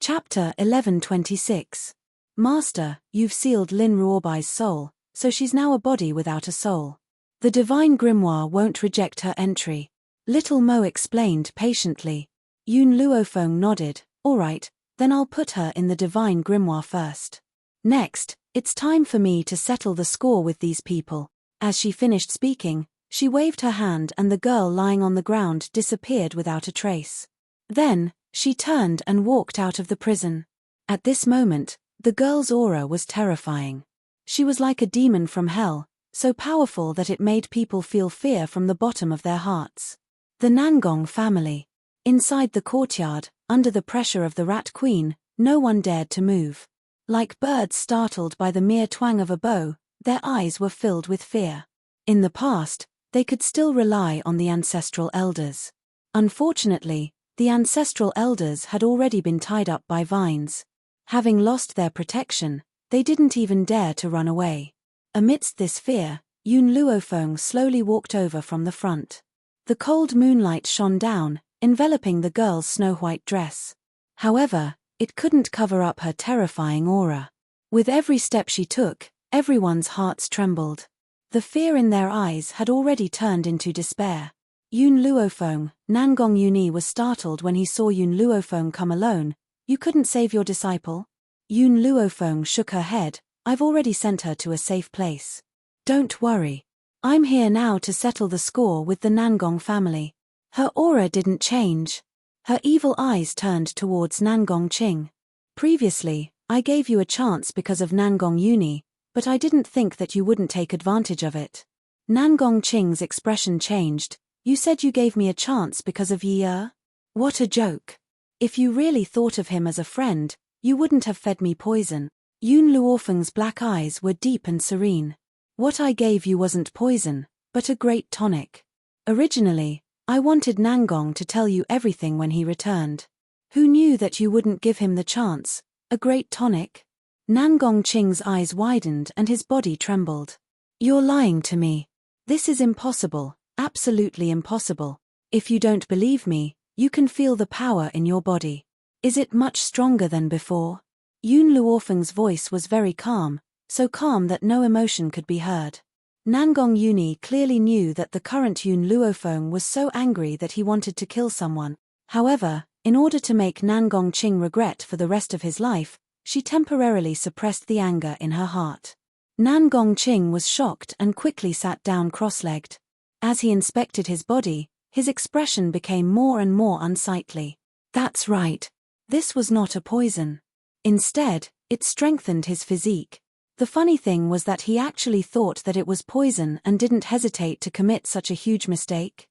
Chapter 1126. Master, you've sealed Lin Ruobai's soul, so she's now a body without a soul. The divine grimoire won't reject her entry. Little Mo explained patiently. Yun Luofeng nodded. All right, then I'll put her in the divine grimoire first. Next, it's time for me to settle the score with these people. As she finished speaking, she waved her hand and the girl lying on the ground disappeared without a trace. Then, she turned and walked out of the prison. At this moment, the girl's aura was terrifying. She was like a demon from hell, so powerful that it made people feel fear from the bottom of their hearts. The Nangong family. Inside the courtyard, under the pressure of the Rat Queen, no one dared to move. Like birds startled by the mere twang of a bow, their eyes were filled with fear. In the past, they could still rely on the ancestral elders. Unfortunately, the ancestral elders had already been tied up by vines. Having lost their protection, they didn't even dare to run away. Amidst this fear, Yun Luofeng slowly walked over from the front. The cold moonlight shone down, enveloping the girl's snow-white dress. However, it couldn't cover up her terrifying aura. With every step she took, everyone's hearts trembled. The fear in their eyes had already turned into despair. Yun Luofeng, Nangong Yuni was startled when he saw Yun Luofeng come alone. You couldn't save your disciple? Yun Luofeng shook her head. I've already sent her to a safe place. Don't worry. I'm here now to settle the score with the Nangong family. Her aura didn't change. Her evil eyes turned towards Nangong Qing. Previously, I gave you a chance because of Nangong Yuni, but I didn't think that you wouldn't take advantage of it. Nangong Qing's expression changed. You said you gave me a chance because of Yi Er? What a joke. If you really thought of him as a friend, you wouldn't have fed me poison. Yun Luofeng's black eyes were deep and serene. What I gave you wasn't poison, but a great tonic. Originally, I wanted Nangong to tell you everything when he returned. Who knew that you wouldn't give him the chance? A great tonic? Nangong Qing's eyes widened and his body trembled. You're lying to me. This is impossible. Absolutely impossible. If you don't believe me, you can feel the power in your body. Is it much stronger than before? Yun Luofeng's voice was very calm, so calm that no emotion could be heard. Nangong Yuni clearly knew that the current Yun Luofeng was so angry that he wanted to kill someone. However, in order to make Nangong Qing regret for the rest of his life, she temporarily suppressed the anger in her heart. Nangong Qing was shocked and quickly sat down cross-legged. As he inspected his body, his expression became more and more unsightly. That's right. This was not a poison. Instead, it strengthened his physique. The funny thing was that he actually thought that it was poison and didn't hesitate to commit such a huge mistake.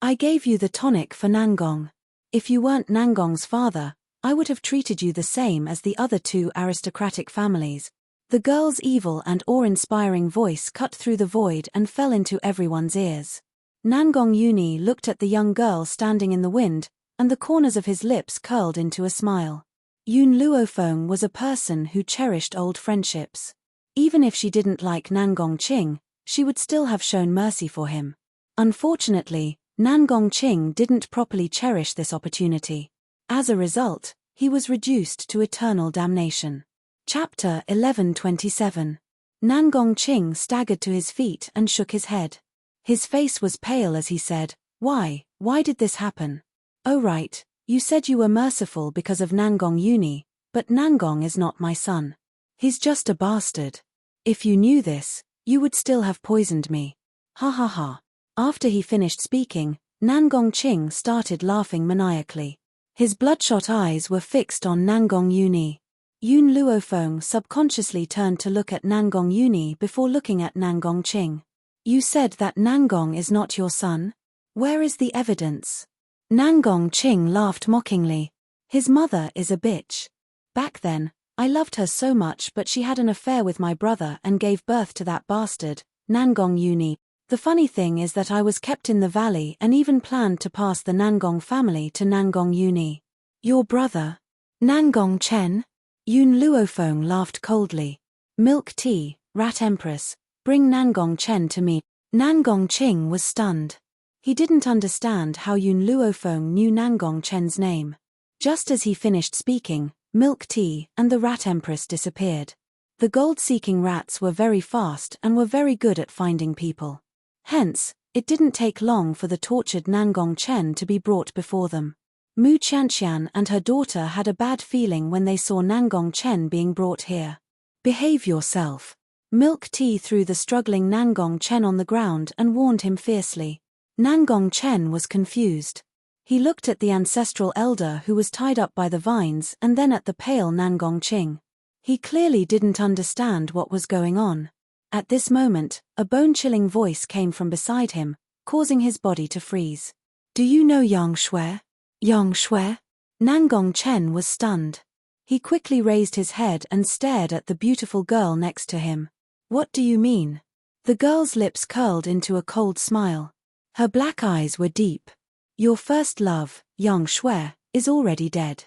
I gave you the tonic for Nangong. If you weren't Nangong's father, I would have treated you the same as the other two aristocratic families. The girl's evil and awe-inspiring voice cut through the void and fell into everyone's ears. Nangong Yuni looked at the young girl standing in the wind, and the corners of his lips curled into a smile. Yun Luofeng was a person who cherished old friendships. Even if she didn't like Nangong Qing, she would still have shown mercy for him. Unfortunately, Nangong Qing didn't properly cherish this opportunity. As a result, he was reduced to eternal damnation. Chapter 1127. Nangong Qing staggered to his feet and shook his head. His face was pale as he said, Why did this happen? Oh right, you said you were merciful because of Nangong Yuni, but Nangong is not my son. He's just a bastard. If you knew this, you would still have poisoned me. Ha ha ha. After he finished speaking, Nangong Qing started laughing maniacally. His bloodshot eyes were fixed on Nangong Yuni. Yun Luofeng subconsciously turned to look at Nangong Yuni before looking at Nangong Qing. You said that Nangong is not your son? Where is the evidence? Nangong Qing laughed mockingly. His mother is a bitch. Back then, I loved her so much but she had an affair with my brother and gave birth to that bastard, Nangong Yuni. The funny thing is that I was kept in the valley and even planned to pass the Nangong family to Nangong Yuni. Your brother? Nangong Chen? Yun Luofeng laughed coldly. Milk tea, Rat Empress, bring Nangong Chen to me. Nangong Qing was stunned. He didn't understand how Yun Luofeng knew Nangong Chen's name. Just as he finished speaking, milk tea, and the rat empress disappeared. The gold-seeking rats were very fast and were very good at finding people. Hence, it didn't take long for the tortured Nangong Chen to be brought before them. Mu Qianqian and her daughter had a bad feeling when they saw Nangong Chen being brought here. Behave yourself. Milk tea threw the struggling Nangong Chen on the ground and warned him fiercely. Nangong Chen was confused. He looked at the ancestral elder who was tied up by the vines and then at the pale Nangong Qing. He clearly didn't understand what was going on. At this moment, a bone-chilling voice came from beside him, causing his body to freeze. Do you know Yang Shui? Yang Shui? Nangong Chen was stunned. He quickly raised his head and stared at the beautiful girl next to him. What do you mean? The girl's lips curled into a cold smile. Her black eyes were deep. Your first love, Yang Shui, is already dead.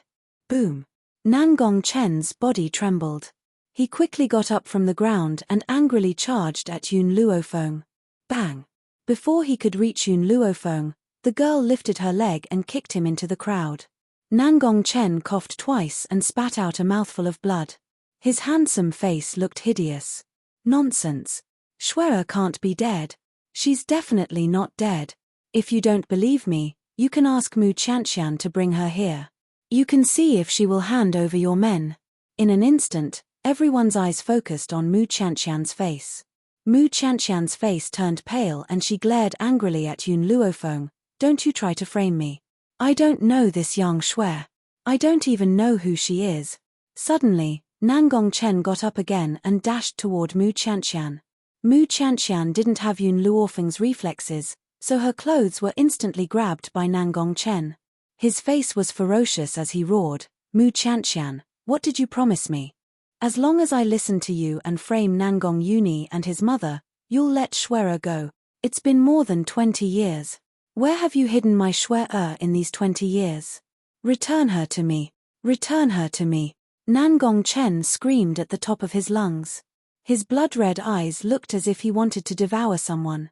Boom. Nangong Chen's body trembled. He quickly got up from the ground and angrily charged at Yun Luofeng. Bang! Before he could reach Yun Luofeng, the girl lifted her leg and kicked him into the crowd. Nangong Chen coughed twice and spat out a mouthful of blood. His handsome face looked hideous. Nonsense. Shui can't be dead. She's definitely not dead. If you don't believe me, you can ask Mu Qianqian to bring her here. You can see if she will hand over your men. In an instant, everyone's eyes focused on Mu Qianqian's face. Mu Qianqian's face turned pale and she glared angrily at Yun Luofeng. Don't you try to frame me. I don't know this Yang Shui. I don't even know who she is. Suddenly, Nangong Chen got up again and dashed toward Mu Qianqian. Mu Qianqian didn't have Yun Luofeng's reflexes, so her clothes were instantly grabbed by Nangong Chen. His face was ferocious as he roared, Mu Qianqian, what did you promise me? As long as I listen to you and frame Nangong Yuni and his mother, you'll let Shui go. It's been more than 20 years. Where have you hidden my Shui in these 20 years? Return her to me. Return her to me. Nangong Chen screamed at the top of his lungs. His blood-red eyes looked as if he wanted to devour someone.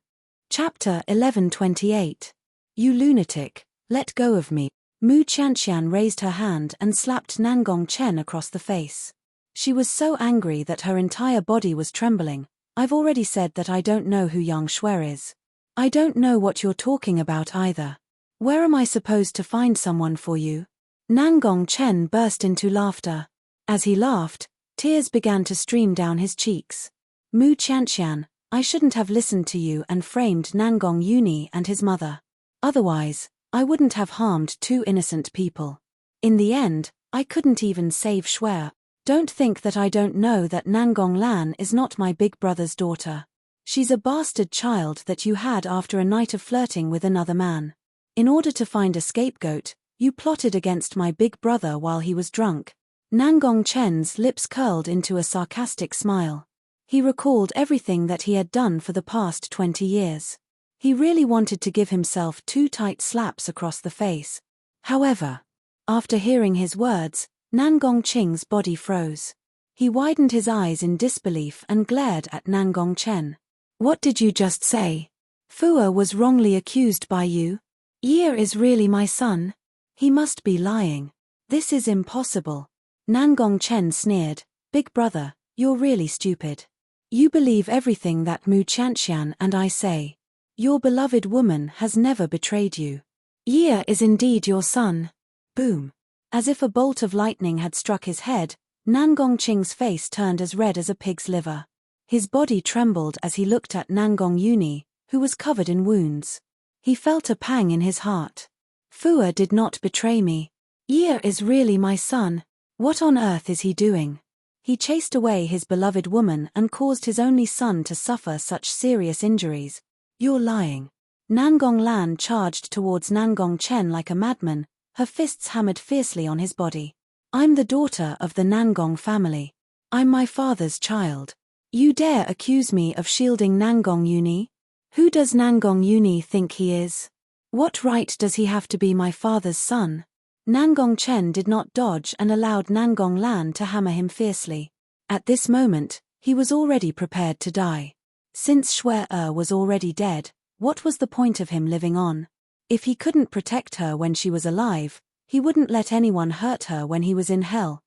Chapter 11:28. You lunatic, let go of me. Mu Qianqian raised her hand and slapped Nangong Chen across the face. She was so angry that her entire body was trembling. I've already said that I don't know who Yang Shui is. I don't know what you're talking about either. Where am I supposed to find someone for you? Nangong Chen burst into laughter. As he laughed, tears began to stream down his cheeks. Mu Qianqian, I shouldn't have listened to you and framed Nangong Yuni and his mother. Otherwise, I wouldn't have harmed two innocent people. In the end, I couldn't even save Shui. Don't think that I don't know that Nangong Lan is not my big brother's daughter. She's a bastard child that you had after a night of flirting with another man. In order to find a scapegoat, you plotted against my big brother while he was drunk. Nangong Chen's lips curled into a sarcastic smile. He recalled everything that he had done for the past 20 years. He really wanted to give himself 2 tight slaps across the face. However, after hearing his words, Nangong Qing's body froze. He widened his eyes in disbelief and glared at Nangong Chen. What did you just say? Fua was wrongly accused by you? Ye is really my son? He must be lying. This is impossible. Nangong Chen sneered, Big brother, you're really stupid. You believe everything that Mu Qianqian and I say. Your beloved woman has never betrayed you. Ye is indeed your son. Boom. As if a bolt of lightning had struck his head, Nangong Qing's face turned as red as a pig's liver. His body trembled as he looked at Nangong Yuni, who was covered in wounds. He felt a pang in his heart. Fua did not betray me. Ye is really my son. What on earth is he doing? He chased away his beloved woman and caused his only son to suffer such serious injuries. You're lying. Nangong Lan charged towards Nangong Chen like a madman, her fists hammered fiercely on his body. I'm the daughter of the Nangong family. I'm my father's child. You dare accuse me of shielding Nangong Yuni? Who does Nangong Yuni think he is? What right does he have to be my father's son? Nangong Chen did not dodge and allowed Nangong Lan to hammer him fiercely. At this moment, he was already prepared to die. Since Shui was already dead, what was the point of him living on? If he couldn't protect her when she was alive, he wouldn't let anyone hurt her when he was in hell.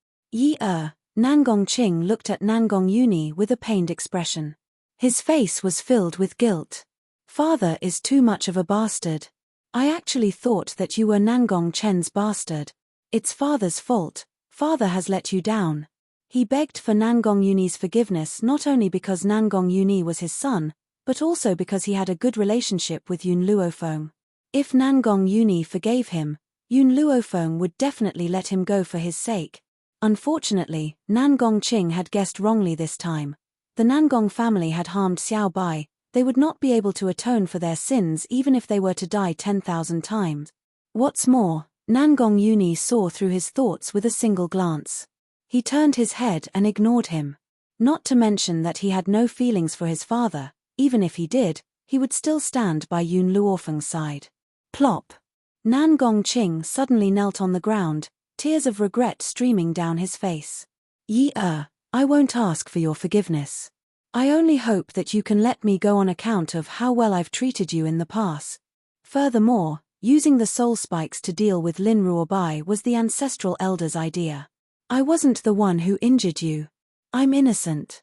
Nangong Ching looked at Nangong Uni with a pained expression. His face was filled with guilt. Father is too much of a bastard. I actually thought that you were Nangong Chen's bastard. It's father's fault. Father has let you down. He begged for Nangong Uni's forgiveness not only because Nangong Uni was his son, but also because he had a good relationship with Yun Luofeng. If Nangong Uni forgave him, Yun Luofeng would definitely let him go for his sake. Unfortunately, Nangong Ching had guessed wrongly this time. The Nangong family had harmed Xiao Bai. They would not be able to atone for their sins even if they were to die 10,000 times. What's more, Nangong Uni saw through his thoughts with a single glance. He turned his head and ignored him. Not to mention that he had no feelings for his father. Even if he did, he would still stand by Yun Luofeng's side. Plop. Nangong Ching suddenly knelt on the ground, tears of regret streaming down his face. I won't ask for your forgiveness. I only hope that you can let me go on account of how well I've treated you in the past. Furthermore, using the soul spikes to deal with Lin Ruobai was the ancestral elder's idea. I wasn't the one who injured you. I'm innocent.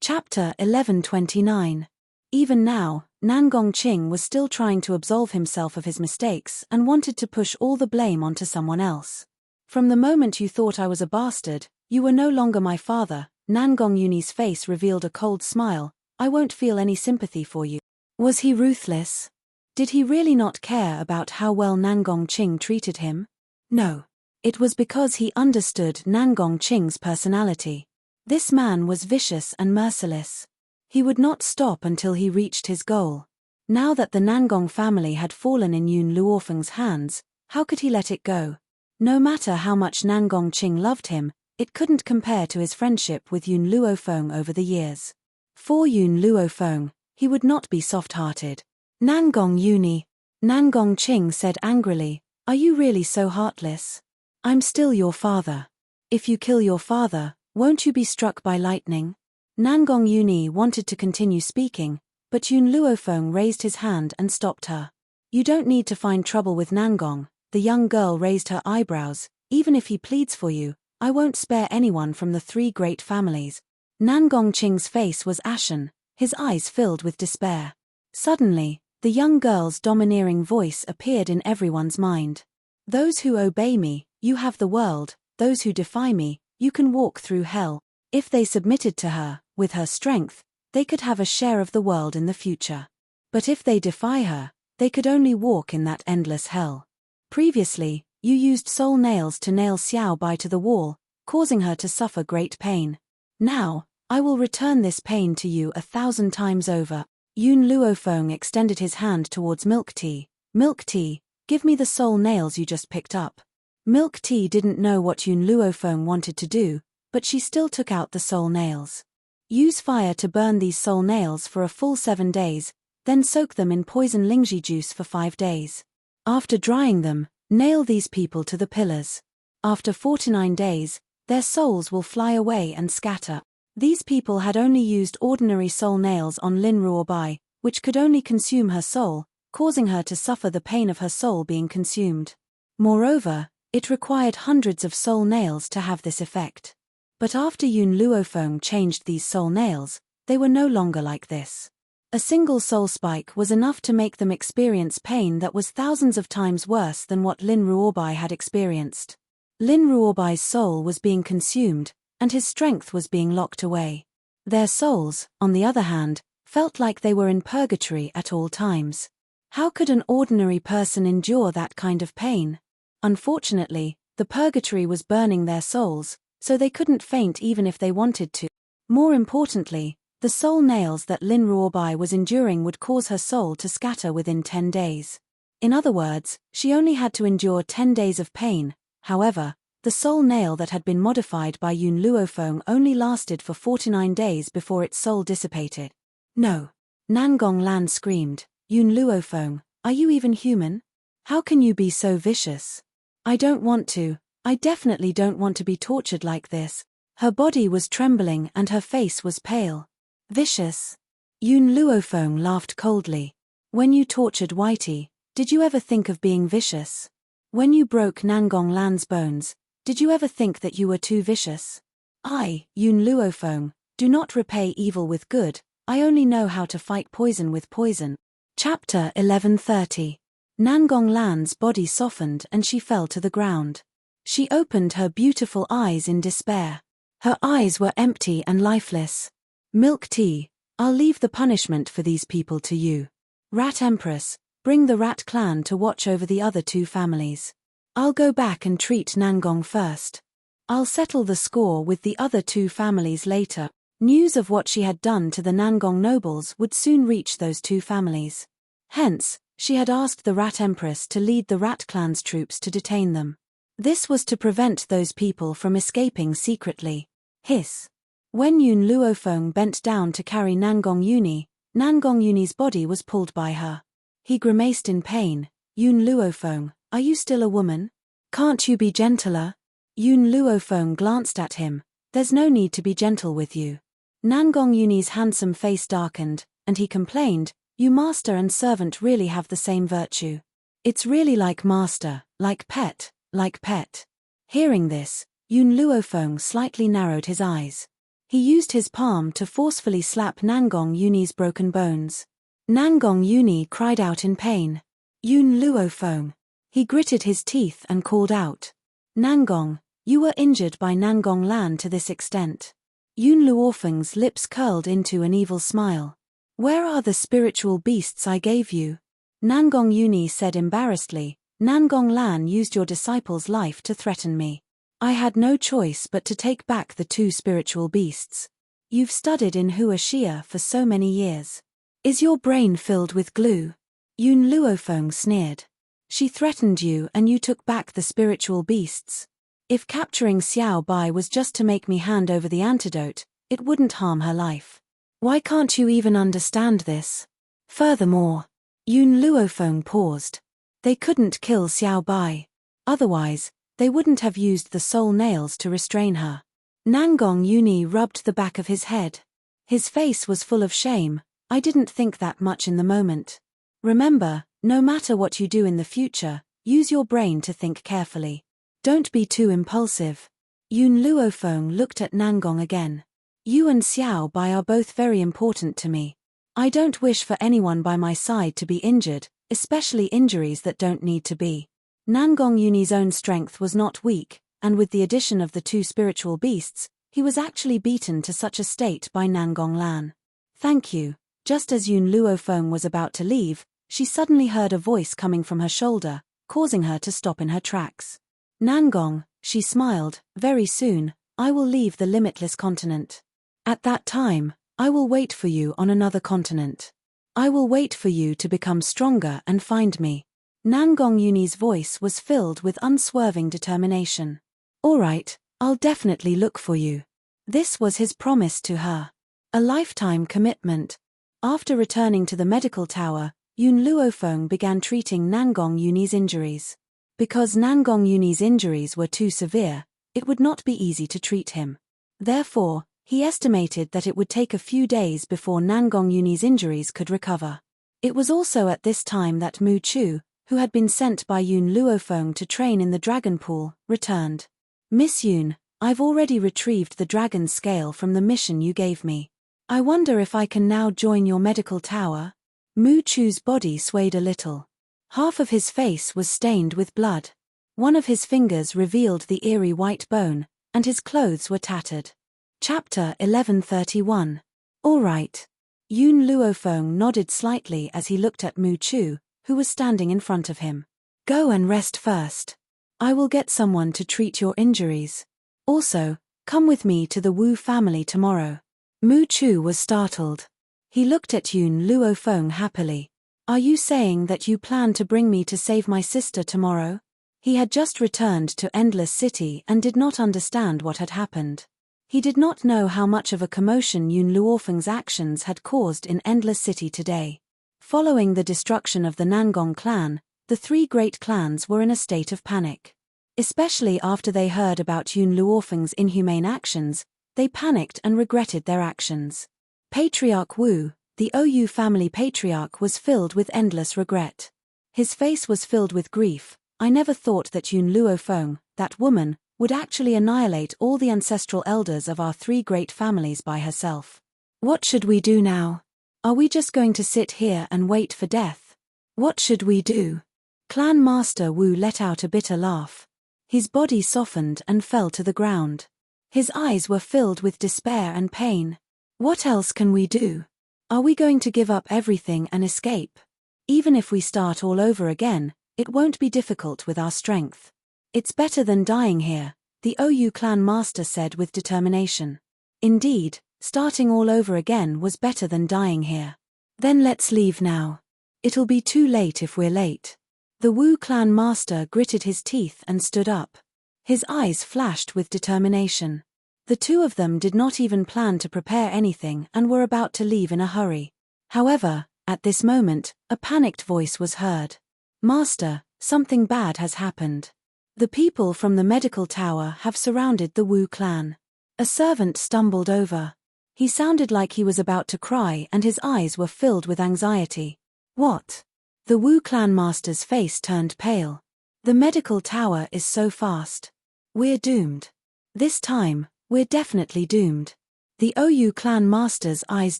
Chapter 1129. Even now, Nangong Ching was still trying to absolve himself of his mistakes and wanted to push all the blame onto someone else. From the moment you thought I was a bastard, you were no longer my father. Nangong Uni's face revealed a cold smile. I won't feel any sympathy for you. Was he ruthless? Did he really not care about how well Nangong Ching treated him? No. It was because he understood Nangong Ching's personality. This man was vicious and merciless. He would not stop until he reached his goal. Now that the Nangong family had fallen in Yun Luofeng's hands, how could he let it go? No matter how much Nangong Ching loved him, it couldn't compare to his friendship with Yun Luofeng over the years. For Yun Luofeng, he would not be soft-hearted. Nangong Uni, Nangong Ching said angrily, are you really so heartless? I'm still your father. If you kill your father, won't you be struck by lightning? Nangong Uni wanted to continue speaking, but Yun Luofeng raised his hand and stopped her. You don't need to find trouble with Nangong. The young girl raised her eyebrows. Even if he pleads for you, I won't spare anyone from the three great families. Nangong Ching's face was ashen, his eyes filled with despair. Suddenly, the young girl's domineering voice appeared in everyone's mind. Those who obey me, you have the world. Those who defy me, you can walk through hell. If they submitted to her, with her strength, they could have a share of the world in the future. But if they defy her, they could only walk in that endless hell. Previously, you used soul nails to nail Xiao Bai to the wall, causing her to suffer great pain. Now, I will return this pain to you 1,000 times over. Yun Luofeng extended his hand towards Milk Tea. Milk Tea, give me the soul nails you just picked up. Milk Tea didn't know what Yun Luofeng wanted to do, but she still took out the soul nails. Use fire to burn these soul nails for a full 7 days, then soak them in poison lingji juice for 5 days. After drying them, nail these people to the pillars. After 49 days, their souls will fly away and scatter. These people had only used ordinary soul nails on Lin Ruobai, which could only consume her soul, causing her to suffer the pain of her soul being consumed. Moreover, it required hundreds of soul nails to have this effect. But after Yun Luofeng changed these soul nails, they were no longer like this. A single soul spike was enough to make them experience pain that was thousands of times worse than what Lin Ruobai had experienced. Lin Ruobai's soul was being consumed, and his strength was being locked away. Their souls, on the other hand, felt like they were in purgatory at all times. How could an ordinary person endure that kind of pain? Unfortunately, the purgatory was burning their souls, so they couldn't faint even if they wanted to. More importantly, the soul nails that Lin Ruobai was enduring would cause her soul to scatter within 10 days. In other words, she only had to endure 10 days of pain. However, the soul nail that had been modified by Yun Luofeng only lasted for 49 days before its soul dissipated. No. Nangong Lan screamed, Yun Luofeng, are you even human? How can you be so vicious? I don't want to. I definitely don't want to be tortured like this. Her body was trembling and her face was pale. Vicious? Yun Luofeng laughed coldly. When you tortured Whitey, did you ever think of being vicious? When you broke Nangong Lan's bones, Did you ever think that you were too vicious? I, Yun Luofeng, do not repay evil with good, I only know how to fight poison with poison. Chapter 1130. Nangong Lan's body softened and she fell to the ground. She opened her beautiful eyes in despair. Her eyes were empty and lifeless. Milk tea, I'll leave the punishment for these people to you. Rat Empress, bring the Rat clan to watch over the other two families. I'll go back and treat Nangong first. I'll settle the score with the other two families later. News of what she had done to the Nangong nobles would soon reach those two families. Hence, she had asked the Rat Empress to lead the Rat clan's troops to detain them. This was to prevent those people from escaping secretly. Hiss. When Yun Luofeng bent down to carry Nangong Yuni's body was pulled by her. He grimaced in pain. Yun Luofeng, are you still a woman? Can't you be gentler? Yun Luofeng glanced at him. There's no need to be gentle with you. Nangong Yuni's handsome face darkened, and he complained, you master and servant really have the same virtue. It's really like master, like pet, like pet. Hearing this, Yun Luofeng slightly narrowed his eyes. He used his palm to forcefully slap Nangong Yuni's broken bones. Nangong Yuni cried out in pain. Yun Luofeng. He gritted his teeth and called out. Nangong, you were injured by Nangong Lan to this extent. Yun Luofeng's lips curled into an evil smile. Where are the spiritual beasts I gave you? Nangong Yuni said embarrassedly, Nangong Lan used your disciple's life to threaten me. I had no choice but to take back the two spiritual beasts. You've studied in Huaxia for so many years. Is your brain filled with glue? Yun Luofeng sneered. She threatened you and you took back the spiritual beasts. If capturing Xiao Bai was just to make me hand over the antidote, it wouldn't harm her life. Why can't you even understand this? Furthermore, Yun Luofeng paused. They couldn't kill Xiao Bai. Otherwise, they wouldn't have used the soul nails to restrain her. Nangong Yuni rubbed the back of his head. His face was full of shame. I didn't think that much in the moment. Remember, no matter what you do in the future, use your brain to think carefully. Don't be too impulsive. Yun Luofeng looked at Nangong again. You and Xiao Bai are both very important to me. I don't wish for anyone by my side to be injured, especially injuries that don't need to be. Nangong Yuni's own strength was not weak, and with the addition of the two spiritual beasts, he was actually beaten to such a state by Nangong Lan. Thank you. Just as Yun Luofeng was about to leave, she suddenly heard a voice coming from her shoulder, causing her to stop in her tracks. Nangong, she smiled, very soon, I will leave the limitless continent. At that time, I will wait for you on another continent. I will wait for you to become stronger and find me. Nangong Yuni's voice was filled with unswerving determination. All right, I'll definitely look for you. This was his promise to her. A lifetime commitment. After returning to the medical tower, Yun Luofeng began treating Nangong Yuni's injuries. Because Nangong Yuni's injuries were too severe, it would not be easy to treat him. Therefore, he estimated that it would take a few days before Nangong Yuni's injuries could recover. It was also at this time that Mu Chu, who had been sent by Yun Luofeng to train in the dragon pool, returned. Miss Yun, I've already retrieved the dragon scale from the mission you gave me. I wonder if I can now join your medical tower? Mu Chu's body swayed a little. Half of his face was stained with blood. One of his fingers revealed the eerie white bone, and his clothes were tattered. Chapter 1131. All right. Yun Luofeng nodded slightly as he looked at Mu Chu, who was standing in front of him. Go and rest first. I will get someone to treat your injuries. Also, come with me to the Wu family tomorrow. Mu Chu was startled. He looked at Yun Luofeng happily. Are you saying that you plan to bring me to save my sister tomorrow? He had just returned to Endless City and did not understand what had happened. He did not know how much of a commotion Yun Luofeng's actions had caused in Endless City today. Following the destruction of the Nangong clan, the three great clans were in a state of panic. Especially after they heard about Yun Luofeng's inhumane actions, they panicked and regretted their actions. Patriarch Wu, the OU family patriarch, was filled with endless regret. His face was filled with grief. I never thought that Yun Luofeng, that woman, would actually annihilate all the ancestral elders of our three great families by herself. What should we do now? Are we just going to sit here and wait for death? What should we do? Clan Master Wu let out a bitter laugh. His body softened and fell to the ground. His eyes were filled with despair and pain. What else can we do? Are we going to give up everything and escape? Even if we start all over again, it won't be difficult with our strength. It's better than dying here, the OU clan master said with determination. Indeed, starting all over again was better than dying here. Then let's leave now. It'll be too late if we're late. The Wu clan master gritted his teeth and stood up. His eyes flashed with determination. The two of them did not even plan to prepare anything and were about to leave in a hurry. However, at this moment, a panicked voice was heard. Master, something bad has happened. The people from the medical tower have surrounded the Wu clan. A servant stumbled over. He sounded like he was about to cry and his eyes were filled with anxiety. What? The Wu clan master's face turned pale. The medical tower is so fast. We're doomed. This time, we're definitely doomed. The OU clan master's eyes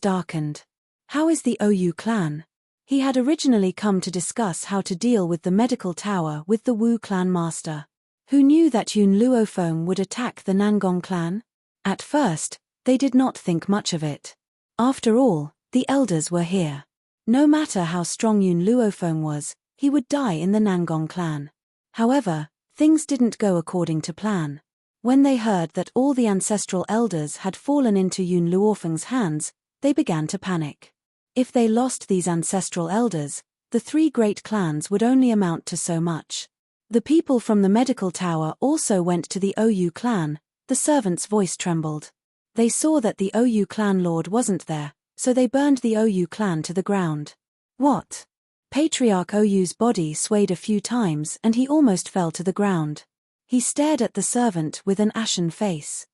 darkened. How is the OU clan? He had originally come to discuss how to deal with the medical tower with the Wu clan master. Who knew that Yun Luofeng would attack the Nangong clan? At first, they did not think much of it. After all, the elders were here. No matter how strong Yun Luofeng was, he would die in the Nangong clan. However, things didn't go according to plan. When they heard that all the ancestral elders had fallen into Yun Luofeng's hands, they began to panic. If they lost these ancestral elders, the three great clans would only amount to so much. The people from the medical tower also went to the OU clan. The servant's voice trembled. They saw that the OU clan lord wasn't there, so they burned the OU clan to the ground. What? Patriarch OU's body swayed a few times and he almost fell to the ground. He stared at the servant with an ashen face.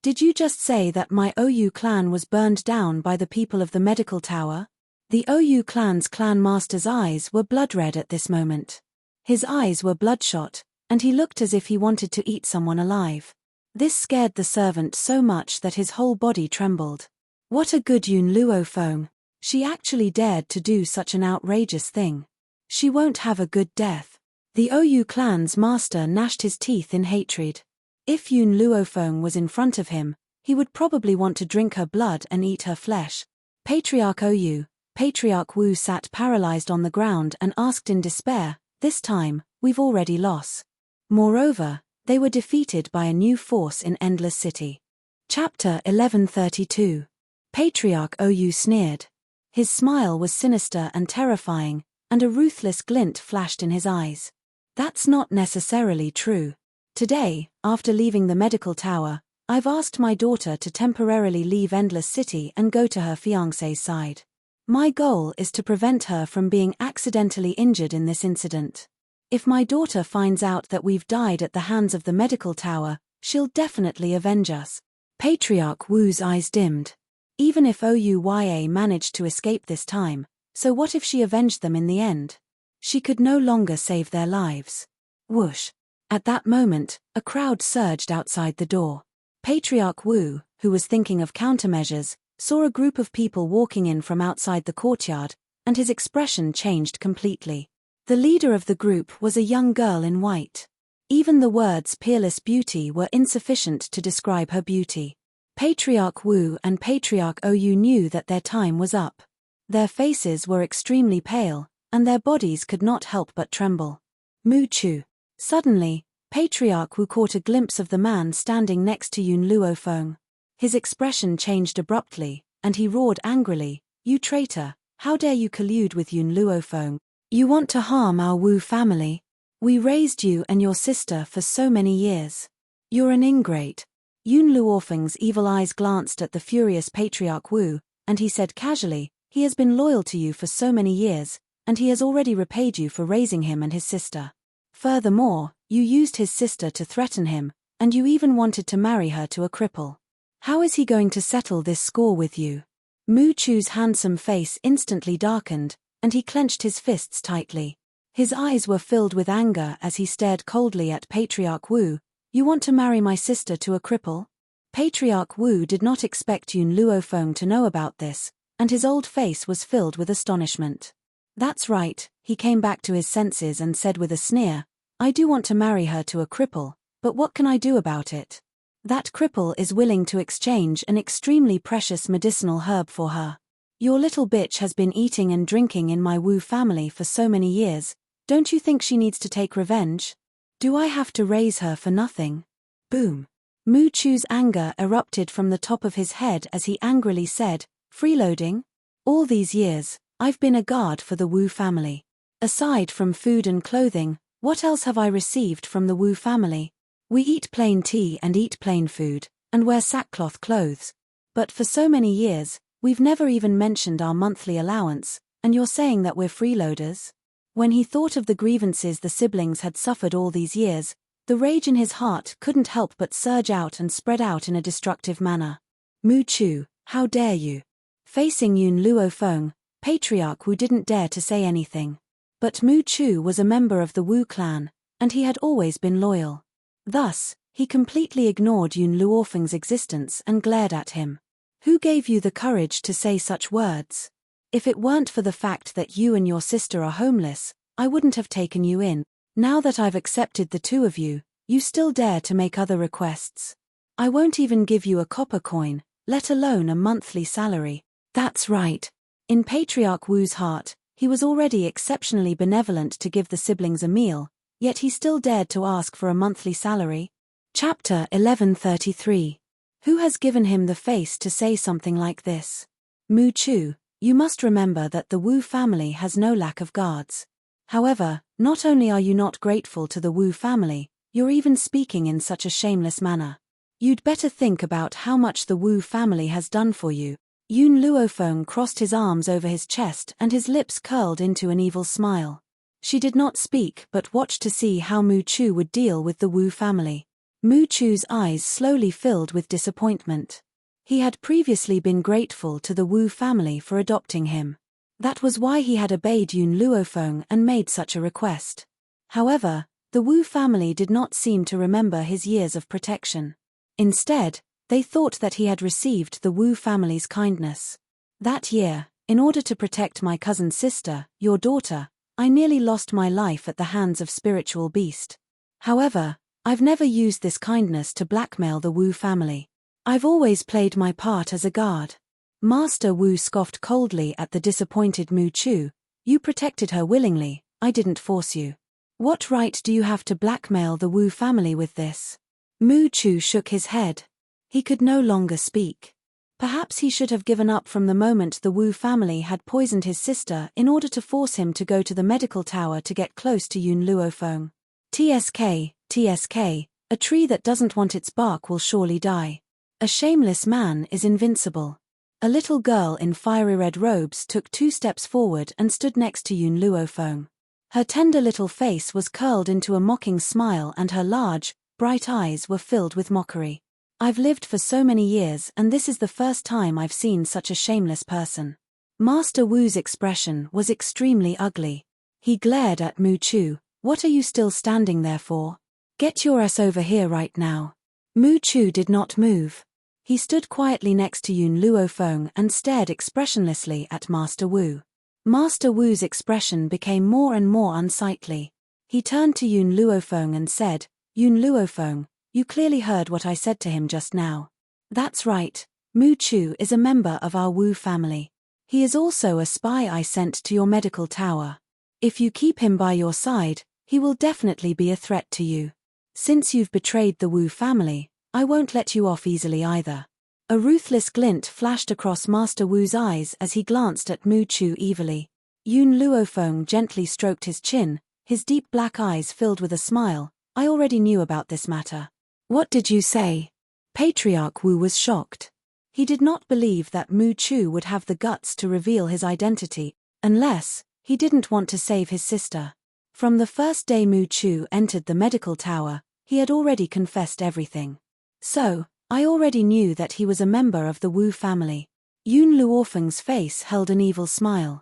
Did you just say that my OU clan was burned down by the people of the medical tower? The OU clan's clan master's eyes were blood red at this moment. His eyes were bloodshot, and he looked as if he wanted to eat someone alive. This scared the servant so much that his whole body trembled. What a good Yun Luofeng. She actually dared to do such an outrageous thing. She won't have a good death. The OU clan's master gnashed his teeth in hatred. If Yun Luofeng was in front of him, he would probably want to drink her blood and eat her flesh. Patriarch OU, Patriarch Wu sat paralyzed on the ground and asked in despair, this time, we've already lost. Moreover, they were defeated by a new force in Endless City. Chapter 1132. Patriarch OU sneered. His smile was sinister and terrifying, and a ruthless glint flashed in his eyes. That's not necessarily true. Today, after leaving the medical tower, I've asked my daughter to temporarily leave Endless City and go to her fiancé's side. My goal is to prevent her from being accidentally injured in this incident. If my daughter finds out that we've died at the hands of the medical tower, she'll definitely avenge us. Patriarch Wu's eyes dimmed. Even if OUYA managed to escape this time, so what if she avenged them in the end? She could no longer save their lives. Whoosh. At that moment, a crowd surged outside the door. Patriarch Wu, who was thinking of countermeasures, saw a group of people walking in from outside the courtyard, and his expression changed completely. The leader of the group was a young girl in white. Even the words peerless beauty were insufficient to describe her beauty. Patriarch Wu and Patriarch OU knew that their time was up. Their faces were extremely pale, and their bodies could not help but tremble. Mu Chu. Suddenly, Patriarch Wu caught a glimpse of the man standing next to Yun Luofeng. His expression changed abruptly, and he roared angrily, "You traitor, how dare you collude with Yun Luofeng? You want to harm our Wu family? We raised you and your sister for so many years. You're an ingrate." Yun Luofeng's evil eyes glanced at the furious Patriarch Wu, and he said casually, "He has been loyal to you for so many years, and he has already repaid you for raising him and his sister. Furthermore, you used his sister to threaten him, and you even wanted to marry her to a cripple. How is he going to settle this score with you?" Mu Chu's handsome face instantly darkened, and he clenched his fists tightly. His eyes were filled with anger as he stared coldly at Patriarch Wu, You want to marry my sister to a cripple? Patriarch Wu did not expect Yun Luofeng to know about this, and his old face was filled with astonishment. That's right, he came back to his senses and said with a sneer, I do want to marry her to a cripple, but what can I do about it? That cripple is willing to exchange an extremely precious medicinal herb for her. Your little bitch has been eating and drinking in my Wu family for so many years, don't you think she needs to take revenge? Do I have to raise her for nothing? Boom. Mu Chu's anger erupted from the top of his head as he angrily said, freeloading? All these years, I've been a guard for the Wu family. Aside from food and clothing, what else have I received from the Wu family? We eat plain tea and eat plain food, and wear sackcloth clothes. But for so many years, we've never even mentioned our monthly allowance, and you're saying that we're freeloaders? When he thought of the grievances the siblings had suffered all these years, the rage in his heart couldn't help but surge out and spread out in a destructive manner. Mu Chu, how dare you? Facing Yun Luofeng, Patriarch Wu didn't dare to say anything. But Mu Chu was a member of the Wu clan, and he had always been loyal. Thus, he completely ignored Yun Luofeng's existence and glared at him. Who gave you the courage to say such words? If it weren't for the fact that you and your sister are homeless, I wouldn't have taken you in. Now that I've accepted the two of you, you still dare to make other requests. I won't even give you a copper coin, let alone a monthly salary. That's right. In Patriarch Wu's heart, he was already exceptionally benevolent to give the siblings a meal, yet he still dared to ask for a monthly salary. Chapter 1133. Who has given him the face to say something like this? Mu Chu, you must remember that the Wu family has no lack of guards. However, not only are you not grateful to the Wu family, you're even speaking in such a shameless manner. You'd better think about how much the Wu family has done for you. Yun Luofeng crossed his arms over his chest and his lips curled into an evil smile. She did not speak but watched to see how Mu Chu would deal with the Wu family. Mu Chu's eyes slowly filled with disappointment. He had previously been grateful to the Wu family for adopting him. That was why he had obeyed Yun Luofeng and made such a request. However, the Wu family did not seem to remember his years of protection. Instead, they thought that he had received the Wu family's kindness. That year, in order to protect my cousin's sister, your daughter, I nearly lost my life at the hands of spiritual beast. However, I've never used this kindness to blackmail the Wu family. I've always played my part as a guard. Master Wu scoffed coldly at the disappointed Mu Chu. You protected her willingly, I didn't force you. What right do you have to blackmail the Wu family with this? Mu Chu shook his head. He could no longer speak. Perhaps he should have given up from the moment the Wu family had poisoned his sister in order to force him to go to the medical tower to get close to Yun Luofeng. TSK, TSK, a tree that doesn't want its bark will surely die. A shameless man is invincible. A little girl in fiery red robes took 2 steps forward and stood next to Yun Luofeng. Her tender little face was curled into a mocking smile and her large, bright eyes were filled with mockery. I've lived for so many years and this is the first time I've seen such a shameless person. Master Wu's expression was extremely ugly. He glared at Mu Chu. What are you still standing there for? Get your ass over here right now. Mu Chu did not move. He stood quietly next to Yun Luofeng and stared expressionlessly at Master Wu. Master Wu's expression became more and more unsightly. He turned to Yun Luofeng and said, Yun Luofeng, you clearly heard what I said to him just now. That's right, Mu Chu is a member of our Wu family. He is also a spy I sent to your medical tower. If you keep him by your side, he will definitely be a threat to you. Since you've betrayed the Wu family, I won't let you off easily either. A ruthless glint flashed across Master Wu's eyes as he glanced at Mu Chu evilly. Yun Luofeng gently stroked his chin, his deep black eyes filled with a smile. I already knew about this matter. What did you say? Patriarch Wu was shocked. He did not believe that Mu Chu would have the guts to reveal his identity, unless he didn't want to save his sister. From the first day Mu Chu entered the medical tower, he had already confessed everything. So, I already knew that he was a member of the Wu family. Yun Luofeng's face held an evil smile.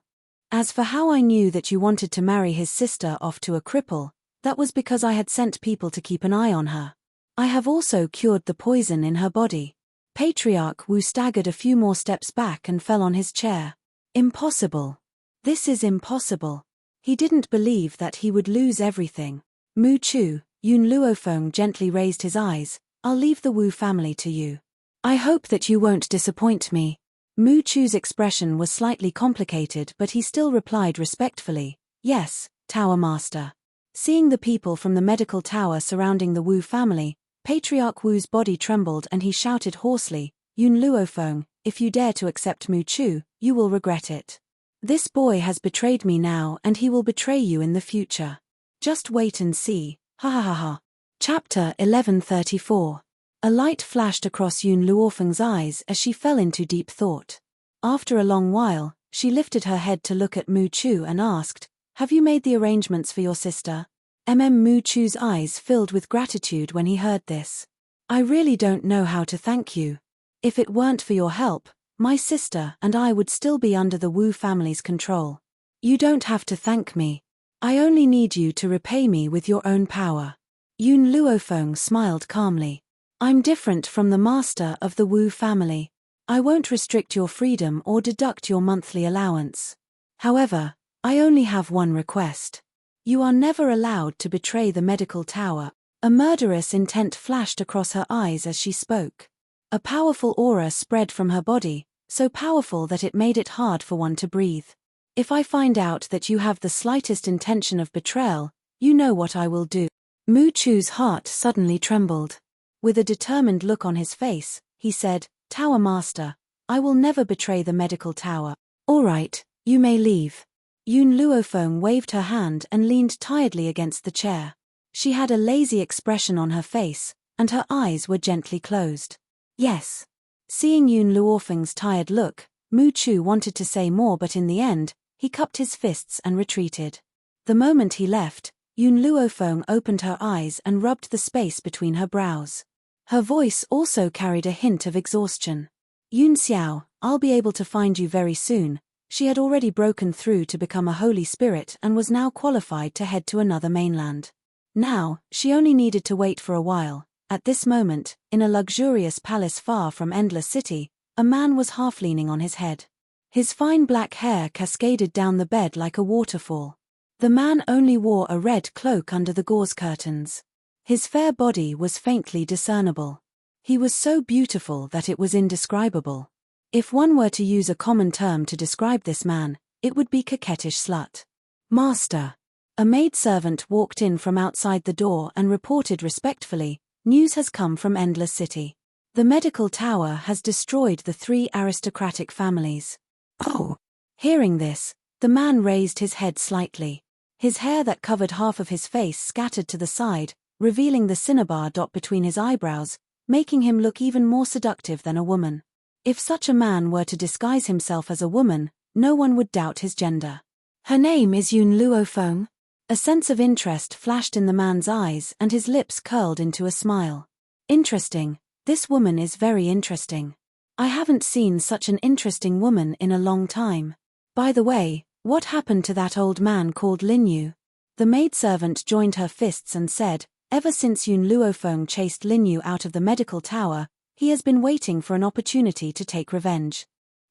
As for how I knew that you wanted to marry his sister off to a cripple, that was because I had sent people to keep an eye on her. I have also cured the poison in her body. Patriarch Wu staggered a few more steps back and fell on his chair. Impossible. This is impossible. He didn't believe that he would lose everything. Mu Chu, Yun Luofeng gently raised his eyes. I'll leave the Wu family to you. I hope that you won't disappoint me. Mu Chu's expression was slightly complicated, but he still replied respectfully, Yes, Tower Master. Seeing the people from the medical tower surrounding the Wu family, Patriarch Wu's body trembled and he shouted hoarsely, Yun Luofeng, if you dare to accept Mu Chu, you will regret it. This boy has betrayed me now and he will betray you in the future. Just wait and see, ha ha ha ha. Chapter 1134. A light flashed across Yun Luofeng's eyes as she fell into deep thought. After a long while, she lifted her head to look at Mu Chu and asked, Have you made the arrangements for your sister? Mu Chu's eyes filled with gratitude when he heard this. I really don't know how to thank you. If it weren't for your help, my sister and I would still be under the Wu family's control. You don't have to thank me. I only need you to repay me with your own power. Yun Luofeng smiled calmly. I'm different from the master of the Wu family. I won't restrict your freedom or deduct your monthly allowance. However, I only have one request. You are never allowed to betray the medical tower. A murderous intent flashed across her eyes as she spoke. A powerful aura spread from her body, so powerful that it made it hard for one to breathe. If I find out that you have the slightest intention of betrayal, you know what I will do. Mu Chu's heart suddenly trembled. With a determined look on his face, he said, Tower Master, I will never betray the medical tower. All right, you may leave. Yun Luofeng waved her hand and leaned tiredly against the chair. She had a lazy expression on her face, and her eyes were gently closed. Yes. Seeing Yun Luofeng's tired look, Mu Chu wanted to say more, but in the end, he cupped his fists and retreated. The moment he left, Yun Luofeng opened her eyes and rubbed the space between her brows. Her voice also carried a hint of exhaustion. Yun Xiao, I'll be able to find you very soon. She had already broken through to become a holy spirit and was now qualified to head to another mainland. Now, she only needed to wait for a while. At this moment, in a luxurious palace far from Endless City, a man was half leaning on his head. His fine black hair cascaded down the bed like a waterfall. The man only wore a red cloak under the gauze curtains. His fair body was faintly discernible. He was so beautiful that it was indescribable. If one were to use a common term to describe this man, it would be coquettish slut. Master. A maidservant walked in from outside the door and reported respectfully, News has come from Endless City. The medical tower has destroyed the 3 aristocratic families. Oh. Hearing this, the man raised his head slightly. His hair that covered half of his face scattered to the side, revealing the cinnabar dot between his eyebrows, making him look even more seductive than a woman. If such a man were to disguise himself as a woman, no one would doubt his gender. Her name is Yun Luofeng. A sense of interest flashed in the man's eyes and his lips curled into a smile. Interesting, this woman is very interesting. I haven't seen such an interesting woman in a long time. By the way, what happened to that old man called Lin Yu? The maidservant joined her fists and said, Ever since Yun Luofeng chased Lin Yu out of the medical tower, he has been waiting for an opportunity to take revenge.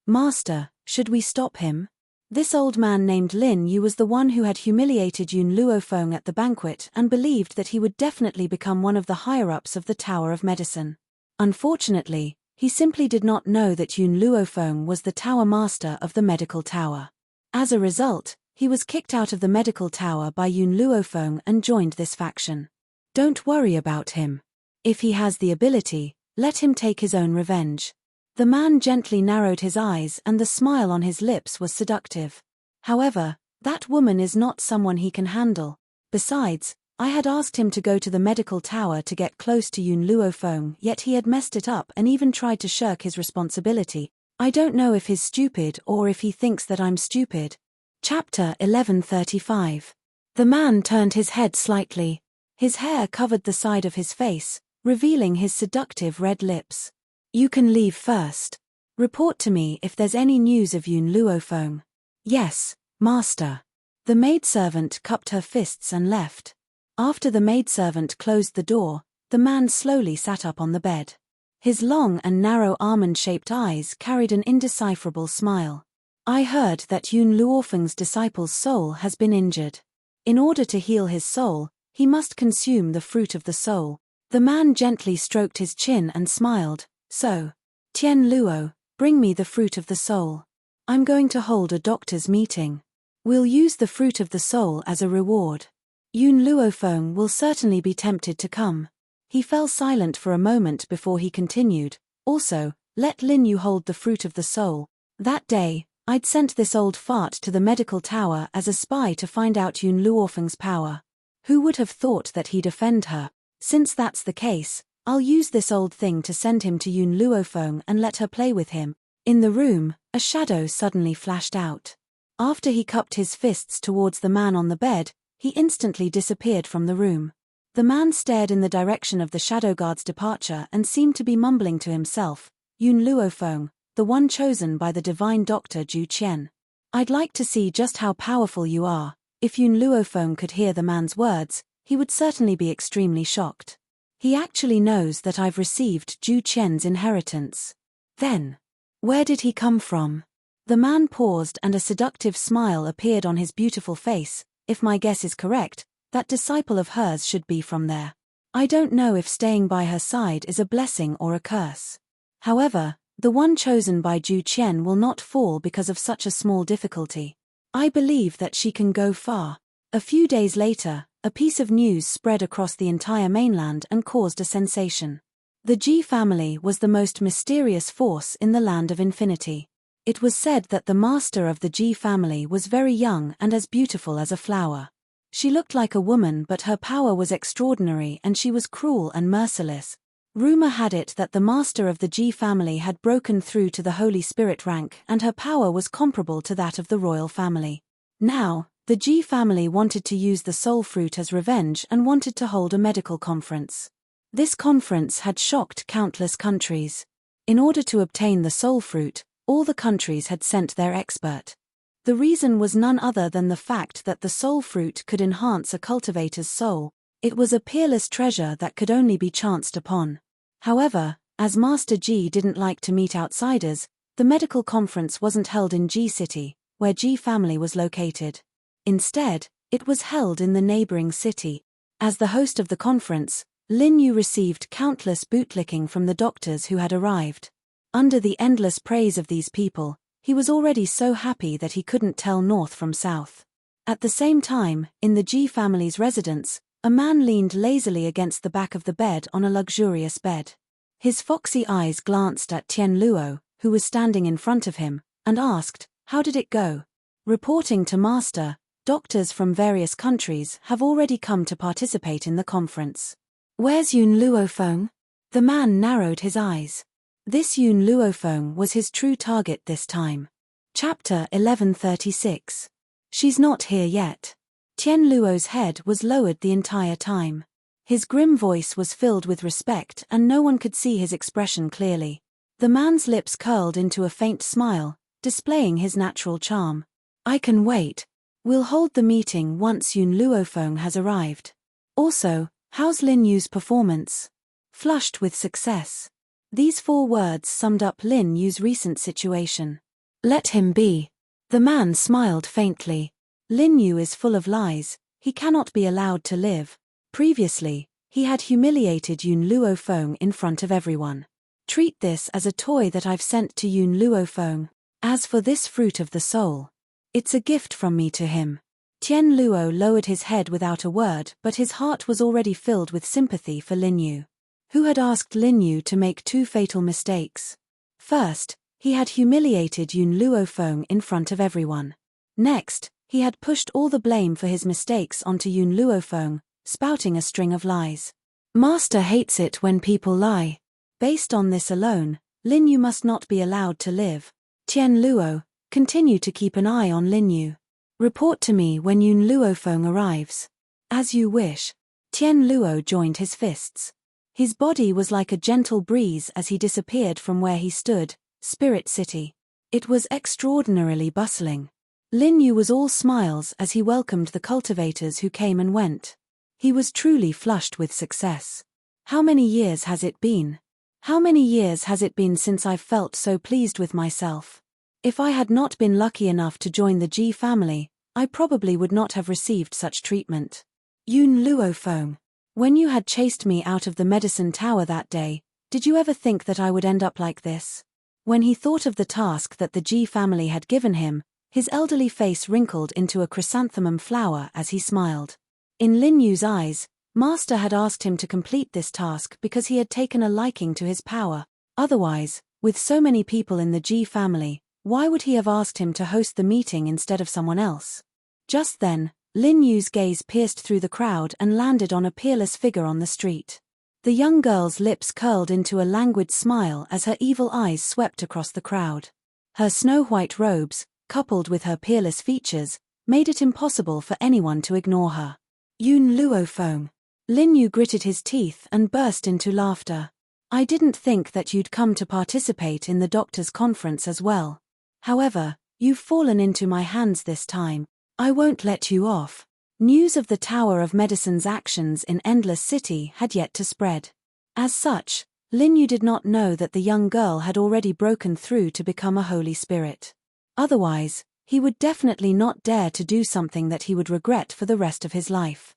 Master, should we stop him? This old man named Lin Yu was the one who had humiliated Yun Luofeng at the banquet and believed that he would definitely become one of the higher-ups of the Tower of Medicine. Unfortunately, he simply did not know that Yun Luofeng was the tower master of the medical tower. As a result, he was kicked out of the medical tower by Yun Luofeng and joined this faction. Don't worry about him. If he has the ability, let him take his own revenge. The man gently narrowed his eyes and the smile on his lips was seductive. However, that woman is not someone he can handle. Besides, I had asked him to go to the medical tower to get close to Yun Luofeng, yet he had messed it up and even tried to shirk his responsibility. I don't know if he's stupid or if he thinks that I'm stupid. Chapter 1135. The man turned his head slightly. His hair covered the side of his face, revealing his seductive red lips. You can leave first. Report to me if there's any news of Yun Luofeng. Yes, master. The maidservant cupped her fists and left. After the maidservant closed the door, The man slowly sat up on the bed. His long and narrow almond-shaped eyes carried an indecipherable smile. I heard that Yun Luofeng's disciple's soul has been injured. In order to heal his soul, he must consume the fruit of the soul. The man gently stroked his chin and smiled. So, Tian Luo, bring me the fruit of the soul. I'm going to hold a doctor's meeting. We'll use the fruit of the soul as a reward. Yun Luofeng will certainly be tempted to come. He fell silent for a moment before he continued. Also, let Lin Yu hold the fruit of the soul. That day, I'd sent this old fart to the medical tower as a spy to find out Yun Luofeng's power. Who would have thought that he'd offend her? Since that's the case, I'll use this old thing to send him to Yun Luofeng and let her play with him. In the room, a shadow suddenly flashed out. After he cupped his fists towards the man on the bed, he instantly disappeared from the room. The man stared in the direction of the shadow guard's departure and seemed to be mumbling to himself, Yun Luofeng, the one chosen by the divine doctor Zhu Qian. I'd like to see just how powerful you are. If Yun Luofeng could hear the man's words, he would certainly be extremely shocked. He actually knows that I've received Zhu Qian's inheritance. Then, where did he come from? The man paused and a seductive smile appeared on his beautiful face. If my guess is correct, that disciple of hers should be from there. I don't know if staying by her side is a blessing or a curse. However, the one chosen by Zhu Qian will not fall because of such a small difficulty. I believe that she can go far. A few days later, a piece of news spread across the entire mainland and caused a sensation. The Ji family was the most mysterious force in the land of infinity. It was said that the master of the Ji family was very young and as beautiful as a flower. She looked like a woman, but her power was extraordinary and she was cruel and merciless. Rumor had it that the master of the Ji family had broken through to the Holy Spirit rank and her power was comparable to that of the royal family. Now, the Ji family wanted to use the soul fruit as revenge and wanted to hold a medical conference. This conference had shocked countless countries. In order to obtain the soul fruit, all the countries had sent their expert. The reason was none other than the fact that the soul fruit could enhance a cultivator's soul. It was a peerless treasure that could only be chanced upon. However, as Master Ji didn't like to meet outsiders, the medical conference wasn't held in Ji City, where Ji family was located. Instead, it was held in the neighboring city. As the host of the conference, Lin Yu received countless bootlicking from the doctors who had arrived. Under the endless praise of these people, he was already so happy that he couldn't tell north from south. At the same time, in the Ji family's residence, a man leaned lazily against the back of the bed on a luxurious bed. His foxy eyes glanced at Tian Luo, who was standing in front of him, and asked, "How did it go?" Reporting to Master, doctors from various countries have already come to participate in the conference. Where's Yun Luofeng? The man narrowed his eyes. This Yun Luofeng was his true target this time. Chapter 1136. She's not here yet. Tian Luo's head was lowered the entire time. His grim voice was filled with respect and no one could see his expression clearly. The man's lips curled into a faint smile, displaying his natural charm. I can wait. We'll hold the meeting once Yun Luofeng has arrived. Also, how's Lin Yu's performance? Flushed with success. These 4 words summed up Lin Yu's recent situation. Let him be. The man smiled faintly. Lin Yu is full of lies, he cannot be allowed to live. Previously, he had humiliated Yun Luofeng in front of everyone. Treat this as a toy that I've sent to Yun Luofeng. As for this fruit of the soul, it's a gift from me to him. Tian Luo lowered his head without a word, but his heart was already filled with sympathy for Lin Yu, who had asked Lin Yu to make 2 fatal mistakes. First, he had humiliated Yun Luofeng in front of everyone. Next, he had pushed all the blame for his mistakes onto Yun Luofeng, spouting a string of lies. Master hates it when people lie. Based on this alone, Lin Yu must not be allowed to live. Tian Luo, continue to keep an eye on Lin Yu. Report to me when Yun Luofeng arrives. As you wish. Tian Luo joined his fists. His body was like a gentle breeze as he disappeared from where he stood, Spirit City. It was extraordinarily bustling. Lin Yu was all smiles as he welcomed the cultivators who came and went. He was truly flushed with success. How many years has it been? How many years has it been since I've felt so pleased with myself? If I had not been lucky enough to join the Ji family, I probably would not have received such treatment. Yun Luofeng. When you had chased me out of the medicine tower that day, did you ever think that I would end up like this? When he thought of the task that the Ji family had given him, his elderly face wrinkled into a chrysanthemum flower as he smiled. In Lin Yu's eyes, Master had asked him to complete this task because he had taken a liking to his power. Otherwise, with so many people in the Ji family, why would he have asked him to host the meeting instead of someone else? Just then, Lin Yu's gaze pierced through the crowd and landed on a peerless figure on the street. The young girl's lips curled into a languid smile as her evil eyes swept across the crowd. Her snow-white robes, coupled with her peerless features, made it impossible for anyone to ignore her. Yun Luofeng. Lin Yu gritted his teeth and burst into laughter. I didn't think that you'd come to participate in the doctor's conference as well. However, you've fallen into my hands this time. I won't let you off. News of the Tower of Medicine's actions in Endless City had yet to spread. As such, Lin Yu did not know that the young girl had already broken through to become a holy spirit. Otherwise, he would definitely not dare to do something that he would regret for the rest of his life.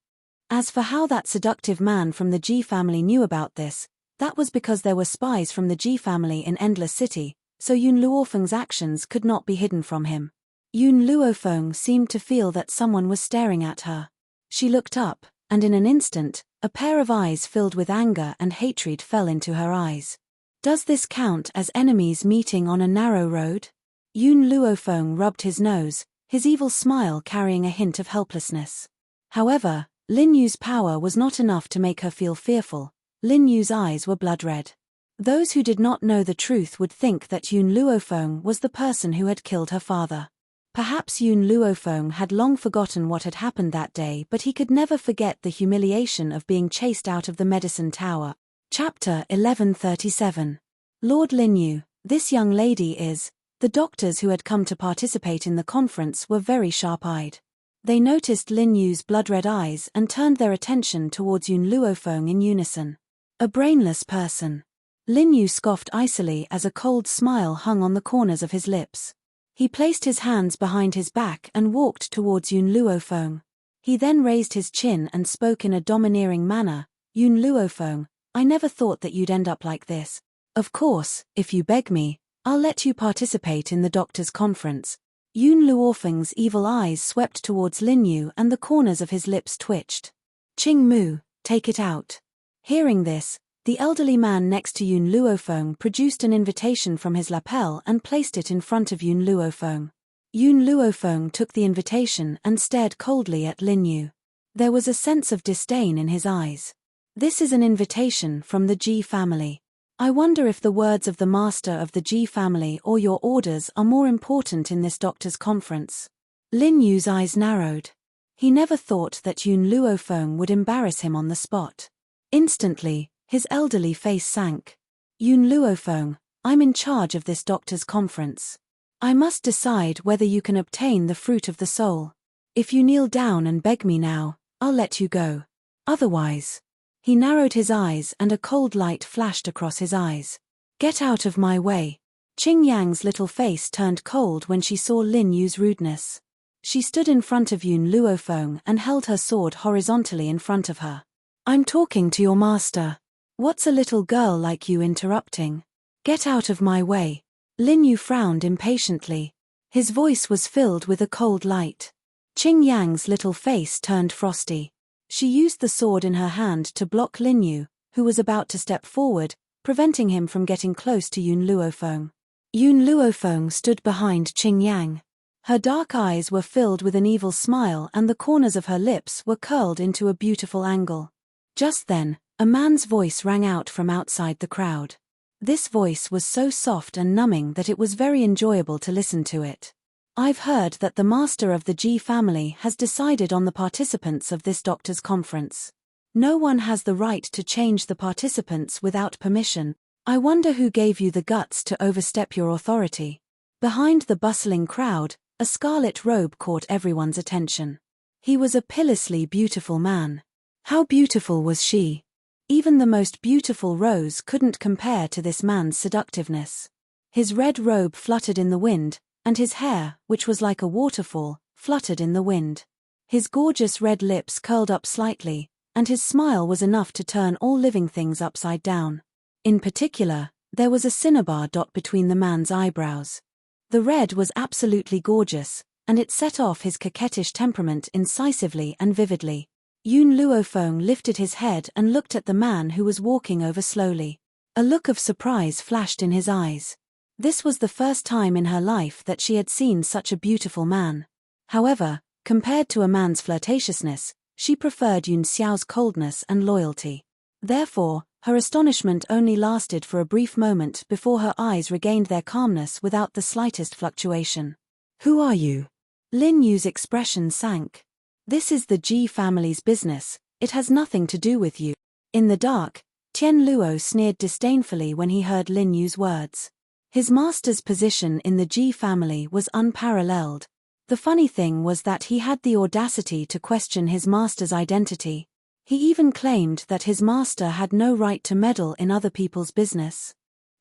As for how that seductive man from the Ji family knew about this, that was because there were spies from the Ji family in Endless City, so Yun Luofeng's actions could not be hidden from him. Yun Luofeng seemed to feel that someone was staring at her. She looked up, and in an instant, a pair of eyes filled with anger and hatred fell into her eyes. Does this count as enemies meeting on a narrow road? Yun Luofeng rubbed his nose, his evil smile carrying a hint of helplessness. However, Lin Yu's power was not enough to make her feel fearful. Lin Yu's eyes were blood red. Those who did not know the truth would think that Yun Luofeng was the person who had killed her father. Perhaps Yun Luofeng had long forgotten what had happened that day, but he could never forget the humiliation of being chased out of the medicine tower. Chapter 1137. Lord Lin Yu, this young lady is... The doctors who had come to participate in the conference were very sharp-eyed. They noticed Lin Yu's blood-red eyes and turned their attention towards Yun Luofeng in unison. A brainless person. Lin Yu scoffed icily as a cold smile hung on the corners of his lips. He placed his hands behind his back and walked towards Yun Luofeng. He then raised his chin and spoke in a domineering manner. Yun Luofeng, I never thought that you'd end up like this. Of course, if you beg me, I'll let you participate in the doctor's conference. Yun Luofeng's evil eyes swept towards Lin Yu and the corners of his lips twitched. Qing Mu, take it out. Hearing this, the elderly man next to Yun Luofeng produced an invitation from his lapel and placed it in front of Yun Luofeng. Yun Luofeng took the invitation and stared coldly at Lin Yu. There was a sense of disdain in his eyes. This is an invitation from the Ji family. I wonder if the words of the master of the Ji family or your orders are more important in this doctor's conference. Lin Yu's eyes narrowed. He never thought that Yun Luofeng would embarrass him on the spot. Instantly, his elderly face sank. Yun Luofeng, I'm in charge of this doctor's conference. I must decide whether you can obtain the fruit of the soul. If you kneel down and beg me now, I'll let you go. Otherwise... He narrowed his eyes and a cold light flashed across his eyes. Get out of my way. Qing Yang's little face turned cold when she saw Lin Yu's rudeness. She stood in front of Yun Luofeng and held her sword horizontally in front of her. I'm talking to your master. What's a little girl like you interrupting? Get out of my way. Lin Yu frowned impatiently. His voice was filled with a cold light. Qing Yang's little face turned frosty. She used the sword in her hand to block Lin Yu, who was about to step forward, preventing him from getting close to Yun Luofeng. Yun Luofeng stood behind Qing Yang. Her dark eyes were filled with an evil smile and the corners of her lips were curled into a beautiful angle. Just then, a man's voice rang out from outside the crowd. This voice was so soft and numbing that it was very enjoyable to listen to it. I've heard that the master of the Ji family has decided on the participants of this doctor's conference. No one has the right to change the participants without permission. I wonder who gave you the guts to overstep your authority. Behind the bustling crowd, a scarlet robe caught everyone's attention. He was a pitilessly beautiful man. How beautiful was she? Even the most beautiful rose couldn't compare to this man's seductiveness. His red robe fluttered in the wind, and his hair, which was like a waterfall, fluttered in the wind. His gorgeous red lips curled up slightly, and his smile was enough to turn all living things upside down. In particular, there was a cinnabar dot between the man's eyebrows. The red was absolutely gorgeous, and it set off his coquettish temperament incisively and vividly. Yun Luofeng lifted his head and looked at the man who was walking over slowly. A look of surprise flashed in his eyes. This was the first time in her life that she had seen such a beautiful man. However, compared to a man's flirtatiousness, she preferred Yun Xiao's coldness and loyalty. Therefore, her astonishment only lasted for a brief moment before her eyes regained their calmness without the slightest fluctuation. "Who are you?" Lin Yu's expression sank. "This is the Ji family's business, it has nothing to do with you." In the dark, Tian Luo sneered disdainfully when he heard Lin Yu's words. His master's position in the Ji family was unparalleled. The funny thing was that he had the audacity to question his master's identity. He even claimed that his master had no right to meddle in other people's business.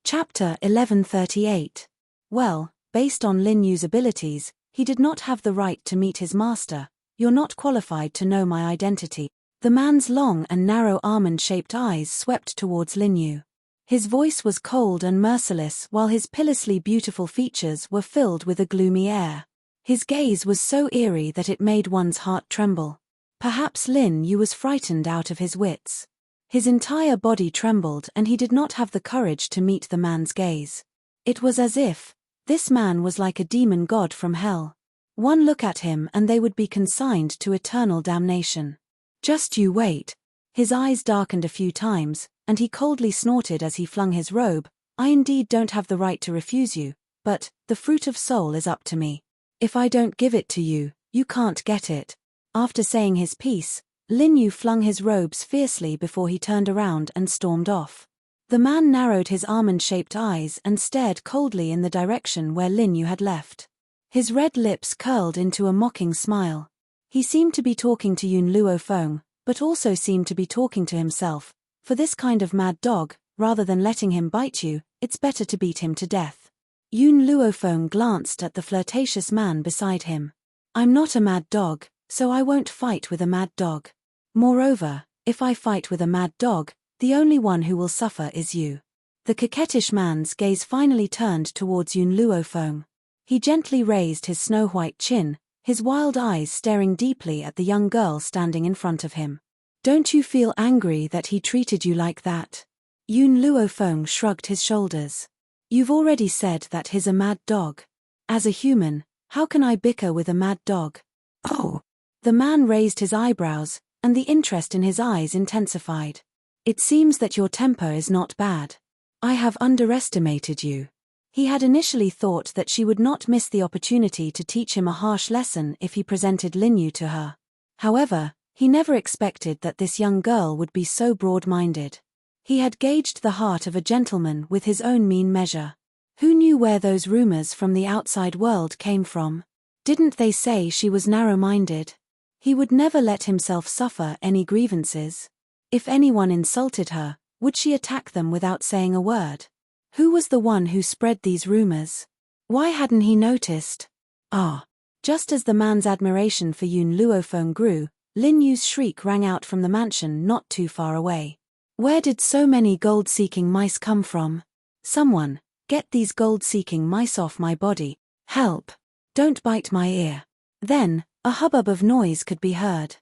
Chapter 1138. Well, based on Lin Yu's abilities, he did not have the right to meet his master. "You're not qualified to know my identity." The man's long and narrow almond-shaped eyes swept towards Lin Yu. His voice was cold and merciless while his pitilessly beautiful features were filled with a gloomy air. His gaze was so eerie that it made one's heart tremble. Perhaps Lin Yu was frightened out of his wits. His entire body trembled and he did not have the courage to meet the man's gaze. It was as if this man was like a demon god from hell. One look at him and they would be consigned to eternal damnation. "Just you wait." His eyes darkened a few times, and he coldly snorted as he flung his robe. "I indeed don't have the right to refuse you, but the fruit of soul is up to me. If I don't give it to you, you can't get it." After saying his piece, Lin Yu flung his robes fiercely before he turned around and stormed off. The man narrowed his almond-shaped eyes and stared coldly in the direction where Lin Yu had left. His red lips curled into a mocking smile. He seemed to be talking to Yun Luofeng, but also seemed to be talking to himself. For this kind of mad dog, rather than letting him bite you, it's better to beat him to death. Yun Luofeng glanced at the flirtatious man beside him. "I'm not a mad dog, so I won't fight with a mad dog. Moreover, if I fight with a mad dog, the only one who will suffer is you." The coquettish man's gaze finally turned towards Yun Luofeng. He gently raised his snow-white chin, his wild eyes staring deeply at the young girl standing in front of him. "Don't you feel angry that he treated you like that?" Yun Luofeng shrugged his shoulders. "You've already said that he's a mad dog. As a human, how can I bicker with a mad dog?" "Oh." The man raised his eyebrows, and the interest in his eyes intensified. "It seems that your temper is not bad. I have underestimated you." He had initially thought that she would not miss the opportunity to teach him a harsh lesson if he presented Lin Yu to her. However, he never expected that this young girl would be so broad-minded. He had gauged the heart of a gentleman with his own mean measure. Who knew where those rumors from the outside world came from? Didn't they say she was narrow-minded? He would never let himself suffer any grievances. If anyone insulted her, would she attack them without saying a word? Who was the one who spread these rumors? Why hadn't he noticed? Ah! Just as the man's admiration for Yun Luofeng grew, Lin Yu's shriek rang out from the mansion not too far away. "Where did so many gold-seeking mice come from? Someone, get these gold-seeking mice off my body. Help! Don't bite my ear." Then, a hubbub of noise could be heard.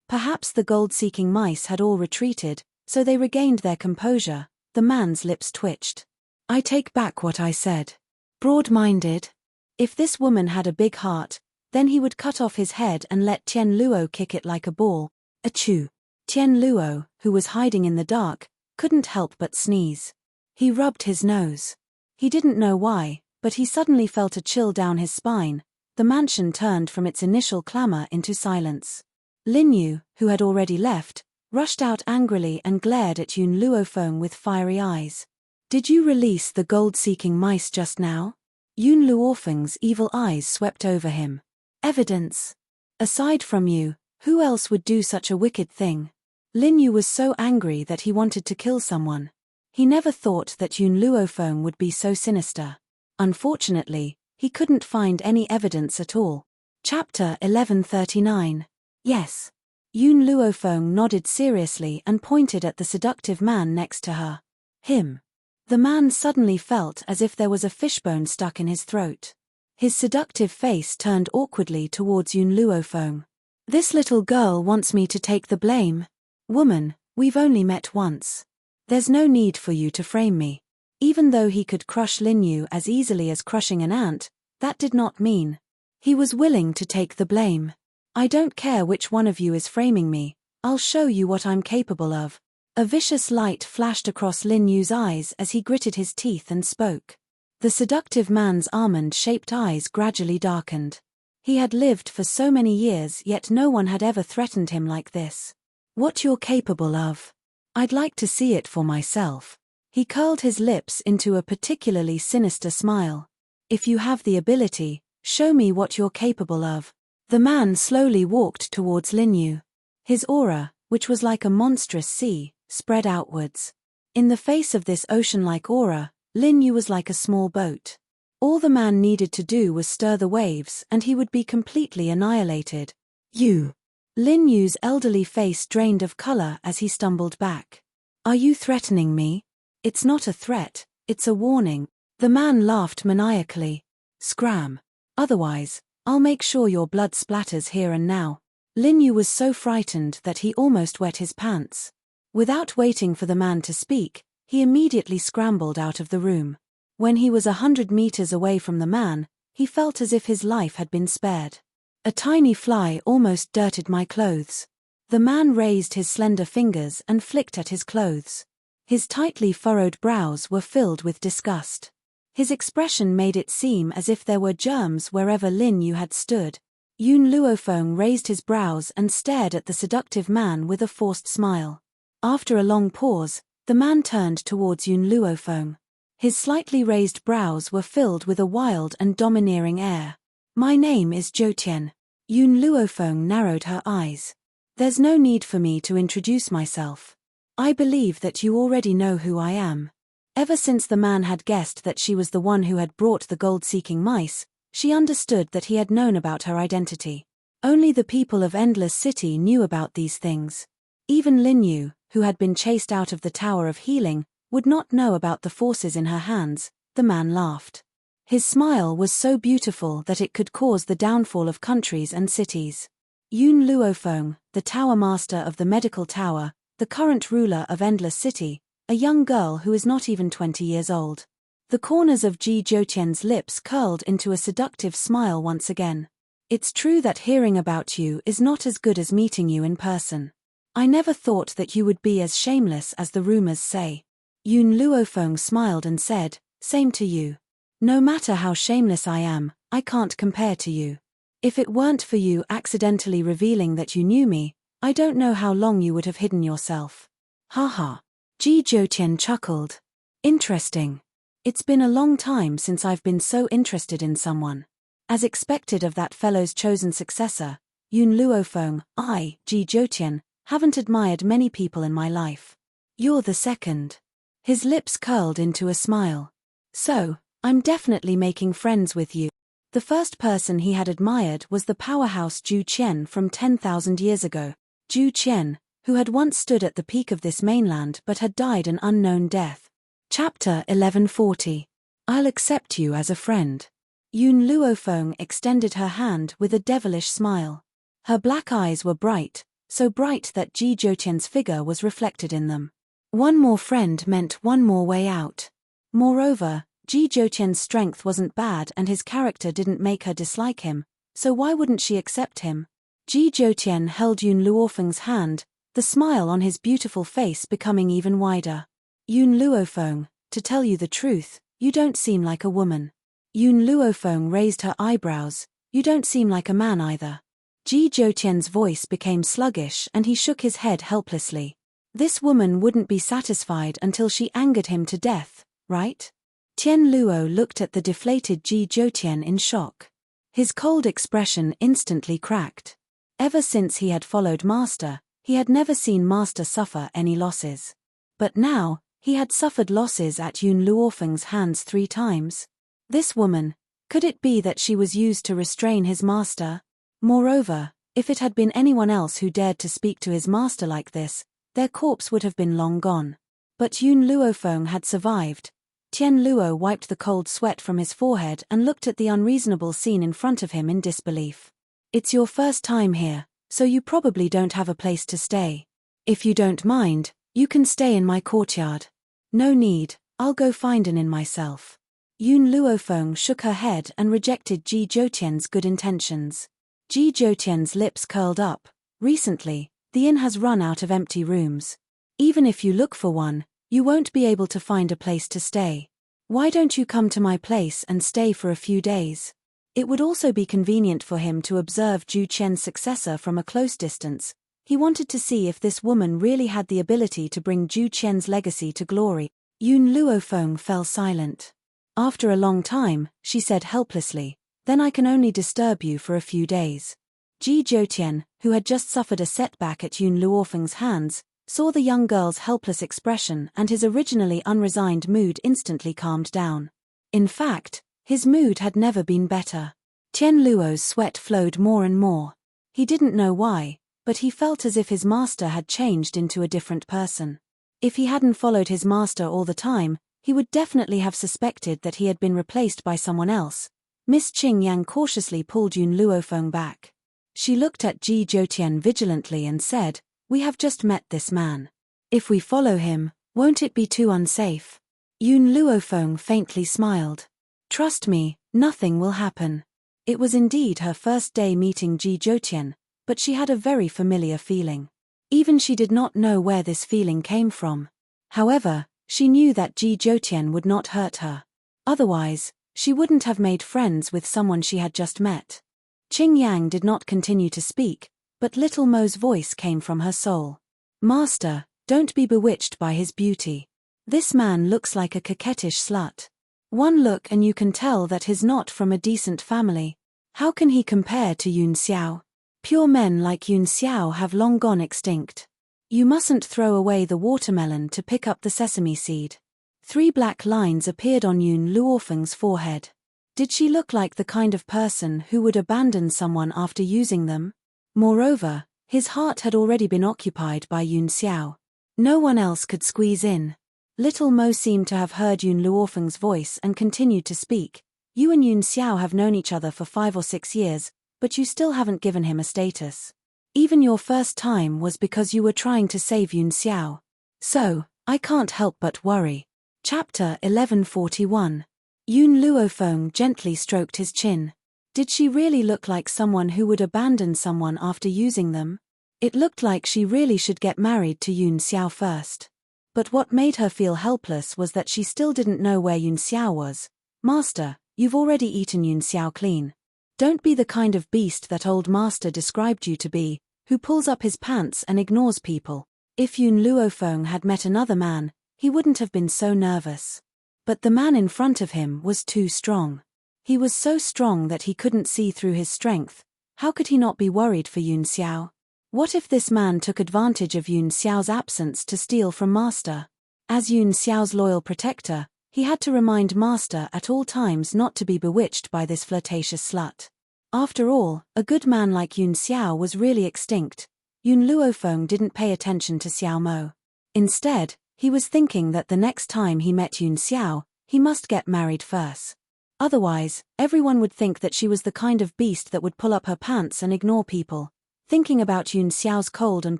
Perhaps the gold-seeking mice had all retreated, so they regained their composure. The man's lips twitched. "I take back what I said. Broad-minded. If this woman had a big heart, then he would cut off his head and let Tian Luo kick it like a ball." Achoo! Tian Luo, who was hiding in the dark, couldn't help but sneeze. He rubbed his nose. He didn't know why, but he suddenly felt a chill down his spine. The mansion turned from its initial clamor into silence. Lin Yu, who had already left, rushed out angrily and glared at Yun Luofeng with fiery eyes. "Did you release the gold-seeking mice just now?" Yun Luofeng's evil eyes swept over him. "Evidence. Aside from you, who else would do such a wicked thing?" Lin Yu was so angry that he wanted to kill someone. He never thought that Yun Luofeng would be so sinister. Unfortunately, he couldn't find any evidence at all. Chapter 1139. Yes. Yun Luofeng nodded seriously and pointed at the seductive man next to her. Him. The man suddenly felt as if there was a fishbone stuck in his throat. His seductive face turned awkwardly towards Yun Luofeng. This little girl wants me to take the blame. Woman, we've only met once. There's no need for you to frame me. Even though he could crush Lin Yu as easily as crushing an ant, that did not mean he was willing to take the blame. I don't care which one of you is framing me, I'll show you what I'm capable of. A vicious light flashed across Lin Yu's eyes as he gritted his teeth and spoke. The seductive man's almond-shaped eyes gradually darkened. He had lived for so many years, yet no one had ever threatened him like this. What you're capable of? I'd like to see it for myself. He curled his lips into a particularly sinister smile. If you have the ability, show me what you're capable of. The man slowly walked towards Lin Yu. His aura, which was like a monstrous sea, spread outwards. In the face of this ocean-like aura, Lin Yu was like a small boat. All the man needed to do was stir the waves and he would be completely annihilated. You. Lin Yu's elderly face drained of color as he stumbled back. Are you threatening me? It's not a threat, it's a warning. The man laughed maniacally. Scram. Otherwise, I'll make sure your blood splatters here and now. Lin Yu was so frightened that he almost wet his pants. Without waiting for the man to speak, he immediately scrambled out of the room. When he was 100 meters away from the man, he felt as if his life had been spared. A tiny fly almost dirted my clothes. The man raised his slender fingers and flicked at his clothes. His tightly furrowed brows were filled with disgust. His expression made it seem as if there were germs wherever Lin Yu had stood. Yun Luofeng raised his brows and stared at the seductive man with a forced smile. After a long pause, the man turned towards Yun Luofeng. His slightly raised brows were filled with a wild and domineering air. My name is Zhou. Yun Luofeng narrowed her eyes. There's no need for me to introduce myself. I believe that you already know who I am. Ever since the man had guessed that she was the one who had brought the gold-seeking mice, she understood that he had known about her identity. Only the people of Endless City knew about these things. Even Lin Yu, who had been chased out of the Tower of Healing, would not know about the forces in her hands. The man laughed. His smile was so beautiful that it could cause the downfall of countries and cities. Yun Luofeng, the Tower Master of the Medical Tower, the current ruler of Endless City, a young girl who is not even 20 years old. The corners of Ji Zhouqian's lips curled into a seductive smile once again. It's true that hearing about you is not as good as meeting you in person. I never thought that you would be as shameless as the rumors say. Yun Luofeng smiled and said, same to you. No matter how shameless I am, I can't compare to you. If it weren't for you accidentally revealing that you knew me, I don't know how long you would have hidden yourself. Haha. Ji Zhouqian chuckled. Interesting. It's been a long time since I've been so interested in someone. As expected of that fellow's chosen successor, Yun Luofeng, I, Ji Zhouqian, haven't admired many people in my life. You're the second. His lips curled into a smile. So, I'm definitely making friends with you. The first person he had admired was the powerhouse Zhu Qian from 10,000 years ago. Zhu Qian, who had once stood at the peak of this mainland but had died an unknown death. Chapter 1140. I'll accept you as a friend. Yun Luofeng extended her hand with a devilish smile. Her black eyes were bright, so bright that Ji Zhouqian's figure was reflected in them. One more friend meant one more way out. Moreover, Ji Zhouqian's strength wasn't bad and his character didn't make her dislike him, so why wouldn't she accept him? Ji Zhouqian held Yun Luofeng's hand, the smile on his beautiful face becoming even wider. Yun Luofeng, to tell you the truth, you don't seem like a woman. Yun Luofeng raised her eyebrows. You don't seem like a man either. Ji Zhouqian's voice became sluggish and he shook his head helplessly. This woman wouldn't be satisfied until she angered him to death, right? Tian Luo looked at the deflated Ji Zhouqian in shock. His cold expression instantly cracked. Ever since he had followed Master, He had never seen Master suffer any losses. But now, he had suffered losses at Yun Luofeng's hands 3 times. This woman, could it be that she was used to restrain his master? Moreover, if it had been anyone else who dared to speak to his master like this, their corpse would have been long gone. But Yun Luofeng had survived. Tian Luo wiped the cold sweat from his forehead and looked at the unreasonable scene in front of him in disbelief. It's your first time here, so you probably don't have a place to stay. If you don't mind, you can stay in my courtyard. No need, I'll go find an inn myself. Yun Luofeng shook her head and rejected Ji Zhoutian's good intentions. Ji Zhoutian's lips curled up. Recently, the inn has run out of empty rooms. Even if you look for one, you won't be able to find a place to stay. Why don't you come to my place and stay for a few days? It would also be convenient for him to observe Zhu Qian's successor from a close distance. He wanted to see if this woman really had the ability to bring Zhu Qian's legacy to glory. Yun Luofeng fell silent. After a long time, she said helplessly, "Then I can only disturb you for a few days." Ji Zhoutian, who had just suffered a setback at Yun Luofeng's hands, saw the young girl's helpless expression and his originally unresigned mood instantly calmed down. In fact, his mood had never been better. Tian Luo's sweat flowed more and more. He didn't know why, but he felt as if his master had changed into a different person. If he hadn't followed his master all the time, he would definitely have suspected that he had been replaced by someone else. Miss Qing Yang cautiously pulled Yun Luofeng back. She looked at Ji Zhoutian vigilantly and said, "We have just met this man. If we follow him, won't it be too unsafe?" Yun Luofeng faintly smiled. "Trust me, nothing will happen." It was indeed her first day meeting Ji Zhoutian, but she had a very familiar feeling. Even she did not know where this feeling came from. However, she knew that Ji Zhoutian would not hurt her. Otherwise, she wouldn't have made friends with someone she had just met. Qing Yang did not continue to speak, but little Mo's voice came from her soul. "Master, don't be bewitched by his beauty. This man looks like a coquettish slut. One look and you can tell that he's not from a decent family. How can he compare to Yun Xiao? Pure men like Yun Xiao have long gone extinct. You mustn't throw away the watermelon to pick up the sesame seed." 3 black lines appeared on Yun Luofeng's forehead. Did she look like the kind of person who would abandon someone after using them? Moreover, his heart had already been occupied by Yun Xiao. No one else could squeeze in. Little Mo seemed to have heard Yun Luofeng's voice and continued to speak. "You and Yun Xiao have known each other for 5 or 6 years, but you still haven't given him a status. Even your first time was because you were trying to save Yun Xiao. So, I can't help but worry." Chapter 1141. Yun Luofeng gently stroked his chin. Did she really look like someone who would abandon someone after using them? It looked like she really should get married to Yun Xiao first. But what made her feel helpless was that she still didn't know where Yun Xiao was. "Master, you've already eaten Yun Xiao clean. Don't be the kind of beast that old master described you to be, who pulls up his pants and ignores people." If Yun Luofeng had met another man, he wouldn't have been so nervous. But the man in front of him was too strong. He was so strong that he couldn't see through his strength. How could he not be worried for Yun Xiao? What if this man took advantage of Yun Xiao's absence to steal from Master? As Yun Xiao's loyal protector, he had to remind Master at all times not to be bewitched by this flirtatious slut. After all, a good man like Yun Xiao was really extinct. Yun Luofeng didn't pay attention to Xiao Mo. Instead, he was thinking that the next time he met Yun Xiao, he must get married first. Otherwise, everyone would think that she was the kind of beast that would pull up her pants and ignore people. Thinking about Yun Xiao's cold and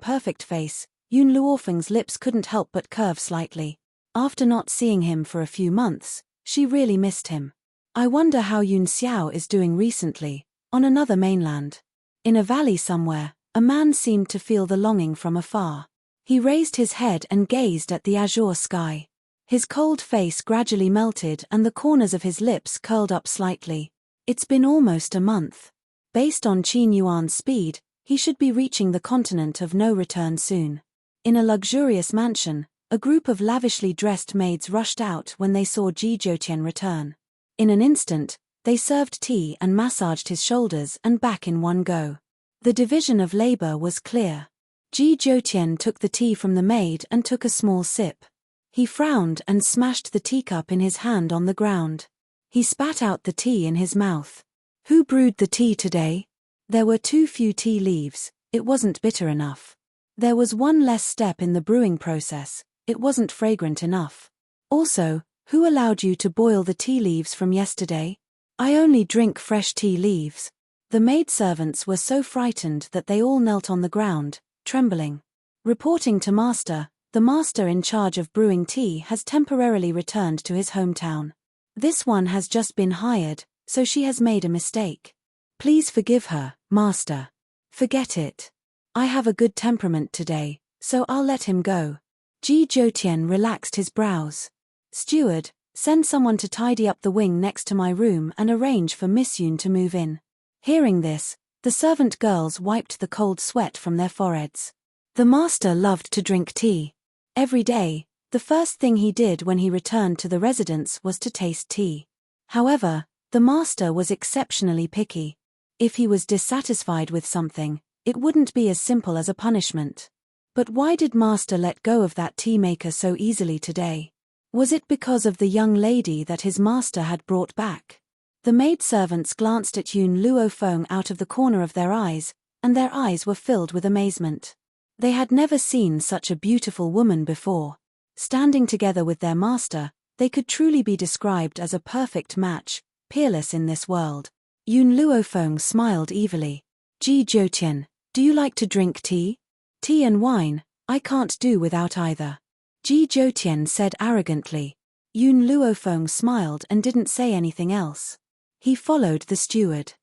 perfect face, Yun Luofeng's lips couldn't help but curve slightly. After not seeing him for a few months, she really missed him. I wonder how Yun Xiao is doing recently, on another mainland. In a valley somewhere, a man seemed to feel the longing from afar. He raised his head and gazed at the azure sky. His cold face gradually melted and the corners of his lips curled up slightly. It's been almost a month. Based on Qin Yuan's speed, he should be reaching the continent of no return soon. In a luxurious mansion, a group of lavishly dressed maids rushed out when they saw Ji Zhoutian return. In an instant, they served tea and massaged his shoulders and back in one go. The division of labor was clear. Ji Jotian took the tea from the maid and took a small sip. He frowned and smashed the teacup in his hand on the ground. He spat out the tea in his mouth. Who brewed the tea today? There were too few tea leaves, it wasn't bitter enough. There was one less step in the brewing process, it wasn't fragrant enough. Also, who allowed you to boil the tea leaves from yesterday? I only drink fresh tea leaves. The maidservants were so frightened that they all knelt on the ground, trembling. Reporting to Master, the master in charge of brewing tea has temporarily returned to his hometown. This one has just been hired, so she has made a mistake. Please forgive her, Master. Forget it. I have a good temperament today, so I'll let him go. Ji Jotian relaxed his brows. Steward, send someone to tidy up the wing next to my room and arrange for Miss Yoon to move in. Hearing this, the servant girls wiped the cold sweat from their foreheads. The master loved to drink tea. Every day, the first thing he did when he returned to the residence was to taste tea. However, the master was exceptionally picky. If he was dissatisfied with something, it wouldn't be as simple as a punishment. But why did Master let go of that tea maker so easily today? Was it because of the young lady that his master had brought back? The maidservants glanced at Yun Luofeng out of the corner of their eyes, and their eyes were filled with amazement. They had never seen such a beautiful woman before. Standing together with their master, they could truly be described as a perfect match, peerless in this world. Yun Luofeng smiled evilly. Ji Jotian, do you like to drink tea? Tea and wine, I can't do without either. Ji Jotian said arrogantly. Yun Luofeng smiled and didn't say anything else. He followed the steward.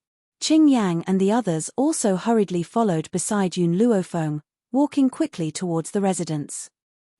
Qing Yang and the others also hurriedly followed beside Yun Luofeng, walking quickly towards the residence.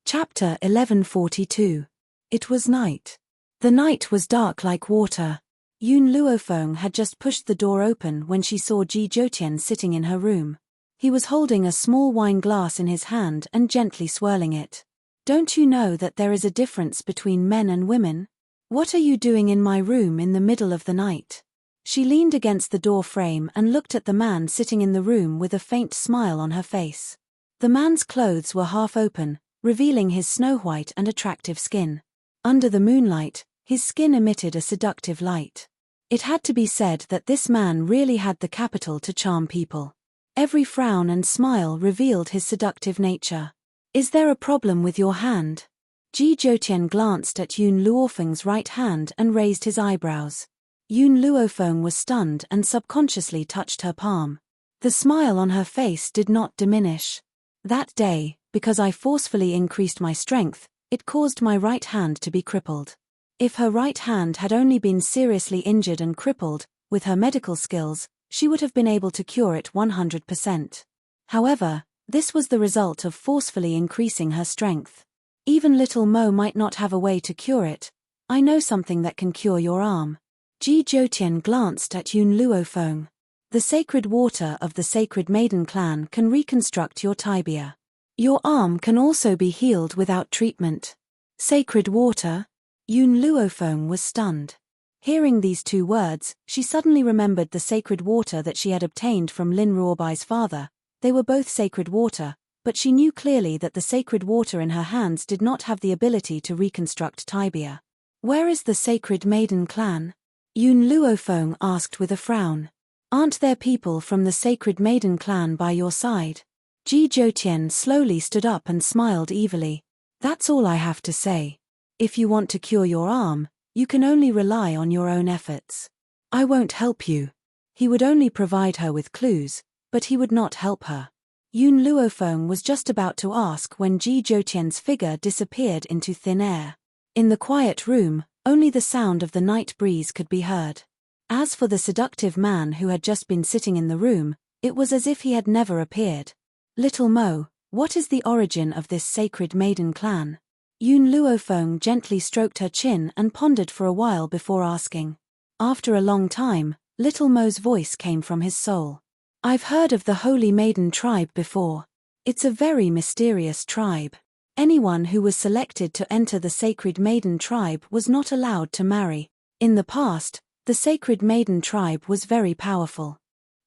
Chapter 1142. It was night. The night was dark like water. Yun Luofeng had just pushed the door open when she saw Ji Jotian sitting in her room. He was holding a small wine glass in his hand and gently swirling it. Don't you know that there is a difference between men and women? What are you doing in my room in the middle of the night? She leaned against the door frame and looked at the man sitting in the room with a faint smile on her face. The man's clothes were half open, revealing his snow-white and attractive skin. Under the moonlight, his skin emitted a seductive light. It had to be said that this man really had the capital to charm people. Every frown and smile revealed his seductive nature. Is there a problem with your hand? Ji Jotian glanced at Yun Luofeng's right hand and raised his eyebrows. Yun Luofeng was stunned and subconsciously touched her palm. The smile on her face did not diminish. That day, because I forcefully increased my strength, it caused my right hand to be crippled. If her right hand had only been seriously injured and crippled, with her medical skills, she would have been able to cure it 100%. However, this was the result of forcefully increasing her strength. Even little Mo might not have a way to cure it. I know something that can cure your arm. Ji Jotian glanced at Yun Luofeng. The sacred water of the Sacred Maiden clan can reconstruct your tibia. Your arm can also be healed without treatment. Sacred water? Yun Luofeng was stunned. Hearing these two words, she suddenly remembered the sacred water that she had obtained from Lin Ruobai's father. They were both sacred water, but she knew clearly that the sacred water in her hands did not have the ability to reconstruct tibia. Where is the Sacred Maiden clan? Yun Luofeng asked with a frown. Aren't there people from the Sacred Maiden clan by your side? Ji Jotian slowly stood up and smiled evilly. That's all I have to say. If you want to cure your arm, you can only rely on your own efforts. I won't help you. He would only provide her with clues, but he would not help her. Yun Luofeng was just about to ask when Ji Jotian's figure disappeared into thin air. In the quiet room, only the sound of the night breeze could be heard. As for the seductive man who had just been sitting in the room, it was as if he had never appeared. Little Mo, what is the origin of this Sacred Maiden clan? Yun Luofeng gently stroked her chin and pondered for a while before asking. After a long time, Little Mo's voice came from his soul. I've heard of the Holy Maiden tribe before. It's a very mysterious tribe. Anyone who was selected to enter the Sacred Maiden tribe was not allowed to marry. In the past, the Sacred Maiden tribe was very powerful.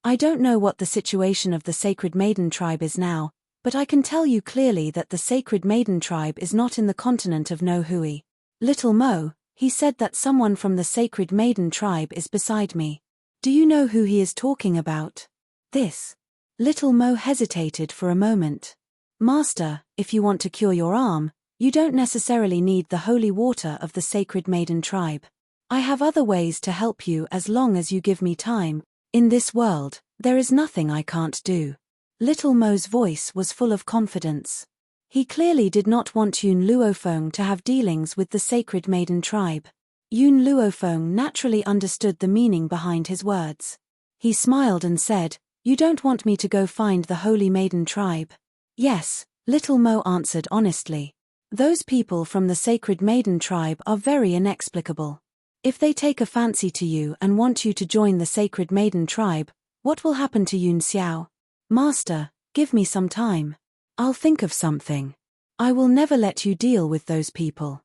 I don't know what the situation of the Sacred Maiden tribe is now, But I can tell you clearly that the Sacred Maiden tribe is not in the continent of No Hui. Little Mo, he said that someone from the Sacred Maiden tribe is beside me. Do you know who he is talking about? This. Little Mo hesitated for a moment. Master, if you want to cure your arm, you don't necessarily need the holy water of the Sacred Maiden tribe. I have other ways to help you as long as you give me time. In this world, there is nothing I can't do. Little Mo's voice was full of confidence. He clearly did not want Yun Luofeng to have dealings with the Sacred Maiden tribe. Yun Luofeng naturally understood the meaning behind his words. He smiled and said, "You don't want me to go find the Holy Maiden tribe?" "Yes," Little Mo answered honestly. "Those people from the Sacred Maiden tribe are very inexplicable. If they take a fancy to you and want you to join the Sacred Maiden tribe, what will happen to Yun Xiao?" "Master, give me some time. I'll think of something. I will never let you deal with those people."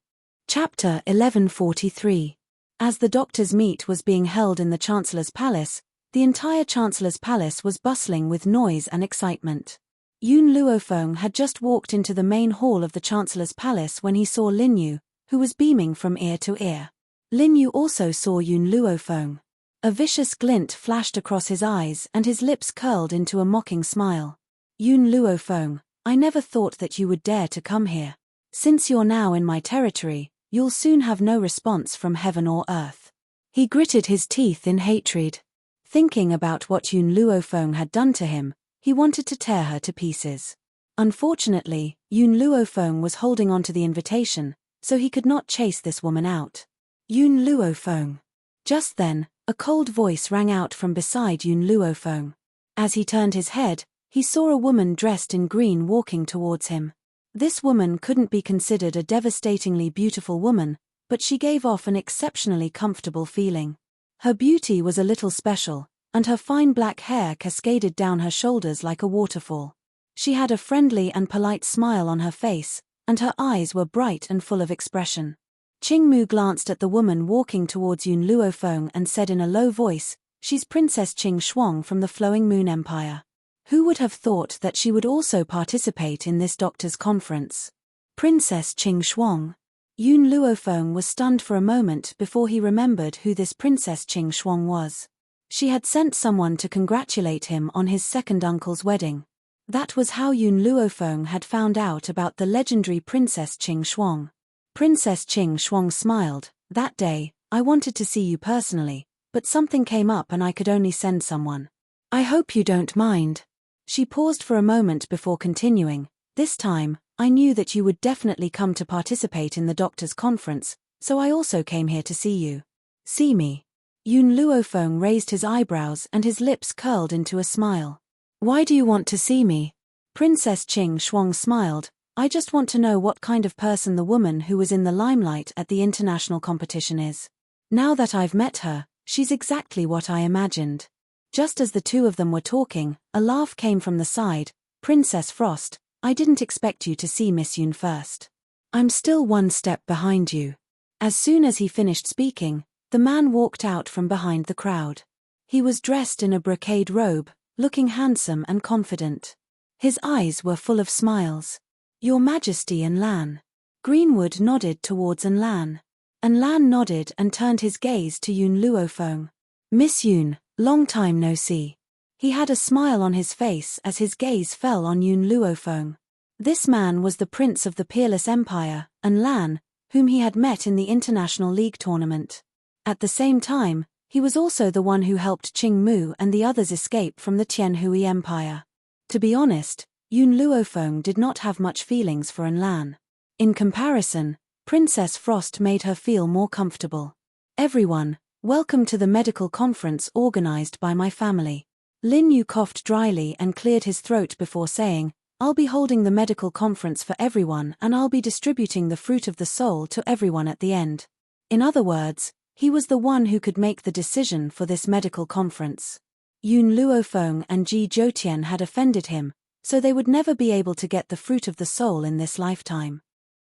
Chapter 1143. As the doctor's meet was being held in the Chancellor's Palace, the entire Chancellor's Palace was bustling with noise and excitement. Yun Luofeng had just walked into the main hall of the Chancellor's Palace when he saw Lin Yu, who was beaming from ear to ear. Lin Yu also saw Yun Luofeng. A vicious glint flashed across his eyes and his lips curled into a mocking smile. "Yun Luofeng, I never thought that you would dare to come here. Since you're now in my territory, you'll soon have no response from heaven or earth." He gritted his teeth in hatred. Thinking about what Yun Luofeng had done to him, he wanted to tear her to pieces. Unfortunately, Yun Luofeng was holding on to the invitation, so he could not chase this woman out. "Yun Luofeng." Just then, a cold voice rang out from beside Yun Luofeng. As he turned his head, he saw a woman dressed in green walking towards him. This woman couldn't be considered a devastatingly beautiful woman, but she gave off an exceptionally comfortable feeling. Her beauty was a little special, and her fine black hair cascaded down her shoulders like a waterfall. She had a friendly and polite smile on her face, and her eyes were bright and full of expression. Qingmu glanced at the woman walking towards Yun Luofeng and said in a low voice, "She's Princess Qing Shuang from the Flowing Moon Empire. Who would have thought that she would also participate in this doctor's conference?" Princess Qing Shuang. Yun Luofeng was stunned for a moment before he remembered who this Princess Qing Shuang was. She had sent someone to congratulate him on his second uncle's wedding. That was how Yun Luofeng had found out about the legendary Princess Qing Shuang. Princess Qing Shuang smiled. "That day, I wanted to see you personally, but something came up and I could only send someone. I hope you don't mind." She paused for a moment before continuing, "This time, I knew that you would definitely come to participate in the doctor's conference, so I also came here to see you." "See me?" Yun Luofeng raised his eyebrows and his lips curled into a smile. "Why do you want to see me?" Princess Qing Shuang smiled. "I just want to know what kind of person the woman who was in the limelight at the international competition is. Now that I've met her, she's exactly what I imagined." Just as the two of them were talking, a laugh came from the side. "Princess Frost, I didn't expect you to see Miss Yun first. I'm still one step behind you." As soon as he finished speaking, the man walked out from behind the crowd. He was dressed in a brocade robe, looking handsome and confident. His eyes were full of smiles. "Your Majesty Lan." Greenwood nodded towards Lan. Lan nodded and turned his gaze to Yun Luofeng. "Miss Yun, long time no see." He had a smile on his face as his gaze fell on Yun Luofeng. This man was the Prince of the Peerless Empire, Lan, whom he had met in the International League tournament. At the same time, he was also the one who helped Qing Mu and the others escape from the Tianhui Empire. To be honest, Yun Luofeng did not have much feelings for Lan. In comparison, Princess Frost made her feel more comfortable. "Everyone, welcome to the medical conference organized by my family." Lin Yu coughed dryly and cleared his throat before saying, "I'll be holding the medical conference for everyone and I'll be distributing the fruit of the soul to everyone at the end." In other words, he was the one who could make the decision for this medical conference. Yun Luofeng and Ji Zhoutian had offended him, so they would never be able to get the fruit of the soul in this lifetime.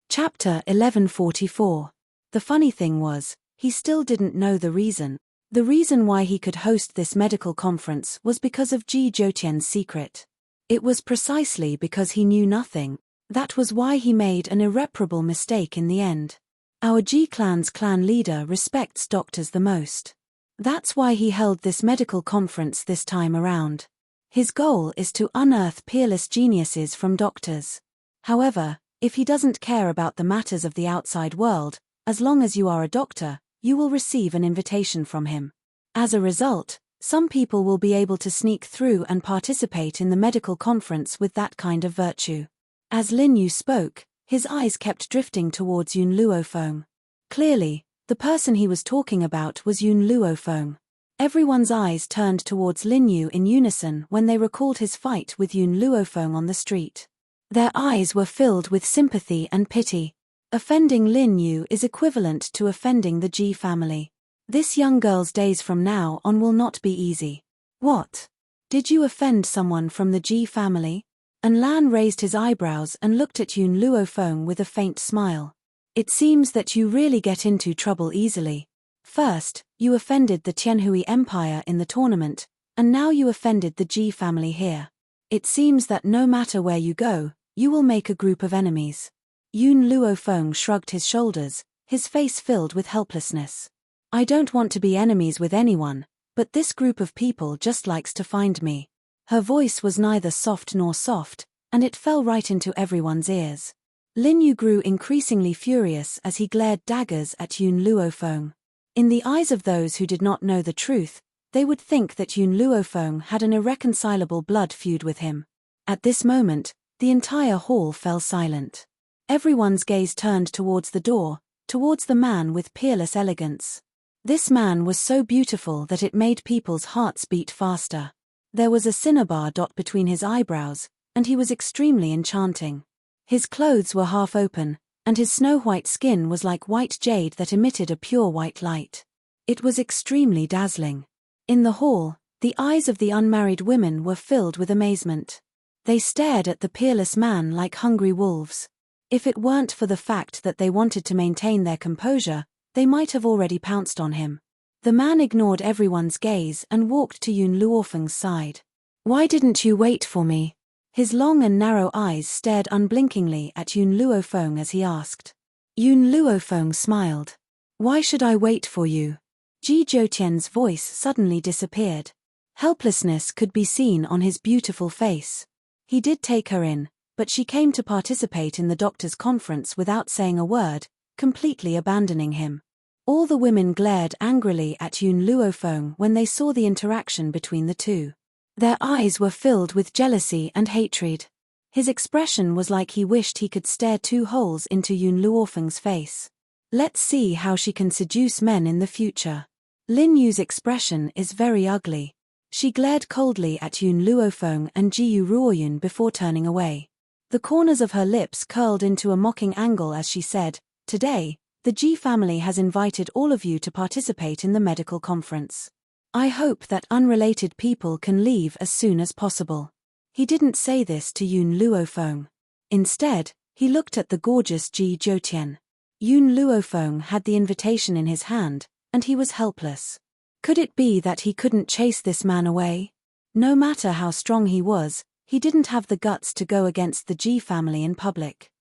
Chapter 1144. The funny thing was, he still didn't know the reason. The reason why he could host this medical conference was because of Ji Zhoutian's secret. It was precisely because he knew nothing. That was why he made an irreparable mistake in the end. Our G-Clan's clan leader respects doctors the most. That's why he held this medical conference this time around. His goal is to unearth peerless geniuses from doctors. However, if he doesn't care about the matters of the outside world, as long as you are a doctor, you will receive an invitation from him. As a result, some people will be able to sneak through and participate in the medical conference with that kind of virtue. As Lin Yu spoke, his eyes kept drifting towards Yun Luofeng. Clearly, the person he was talking about was Yun Luofeng. Everyone's eyes turned towards Lin Yu in unison when they recalled his fight with Yun Luofeng on the street. Their eyes were filled with sympathy and pity. Offending Lin Yu is equivalent to offending the Ji family. This young girl's days from now on will not be easy. What? Did you offend someone from the Ji family? And Lan raised his eyebrows and looked at Yun Luofeng with a faint smile. It seems that you really get into trouble easily. First, you offended the Tianhui Empire in the tournament, and now you offended the Ji family here. It seems that no matter where you go, you will make a group of enemies. Yun Luofeng shrugged his shoulders, his face filled with helplessness. I don't want to be enemies with anyone, but this group of people just likes to find me. Her voice was neither soft nor soft, and it fell right into everyone's ears. Lin Yu grew increasingly furious as he glared daggers at Yun Luofeng. In the eyes of those who did not know the truth, they would think that Yun Luofeng had an irreconcilable blood feud with him. At this moment, the entire hall fell silent. Everyone's gaze turned towards the door, towards the man with peerless elegance. This man was so beautiful that it made people's hearts beat faster. There was a cinnabar dot between his eyebrows, and he was extremely enchanting. His clothes were half open, and his snow-white skin was like white jade that emitted a pure white light. It was extremely dazzling. In the hall, the eyes of the unmarried women were filled with amazement. They stared at the peerless man like hungry wolves. If it weren't for the fact that they wanted to maintain their composure, they might have already pounced on him. The man ignored everyone's gaze and walked to Yun Luofeng's side. Why didn't you wait for me? His long and narrow eyes stared unblinkingly at Yun Luofeng as he asked. Yun Luofeng smiled. Why should I wait for you? Ji Zhoutian's voice suddenly disappeared. Helplessness could be seen on his beautiful face. He did take her in, but she came to participate in the doctor's conference without saying a word, completely abandoning him. All the women glared angrily at Yun Luofeng when they saw the interaction between the two. Their eyes were filled with jealousy and hatred. His expression was like he wished he could stare 2 holes into Yun Luofeng's face. Let's see how she can seduce men in the future. Lin Yu's expression is very ugly. She glared coldly at Yun Luofeng and Jiyu Ruoyun before turning away. The corners of her lips curled into a mocking angle as she said, "Today, the Ji family has invited all of you to participate in the medical conference. I hope that unrelated people can leave as soon as possible." He didn't say this to Yun Luofeng. Instead, he looked at the gorgeous Ji Zhoutian. Yun Luofeng had the invitation in his hand, and he was helpless. Could it be that he couldn't chase this man away? No matter how strong he was, he didn't have the guts to go against the Ji family in public.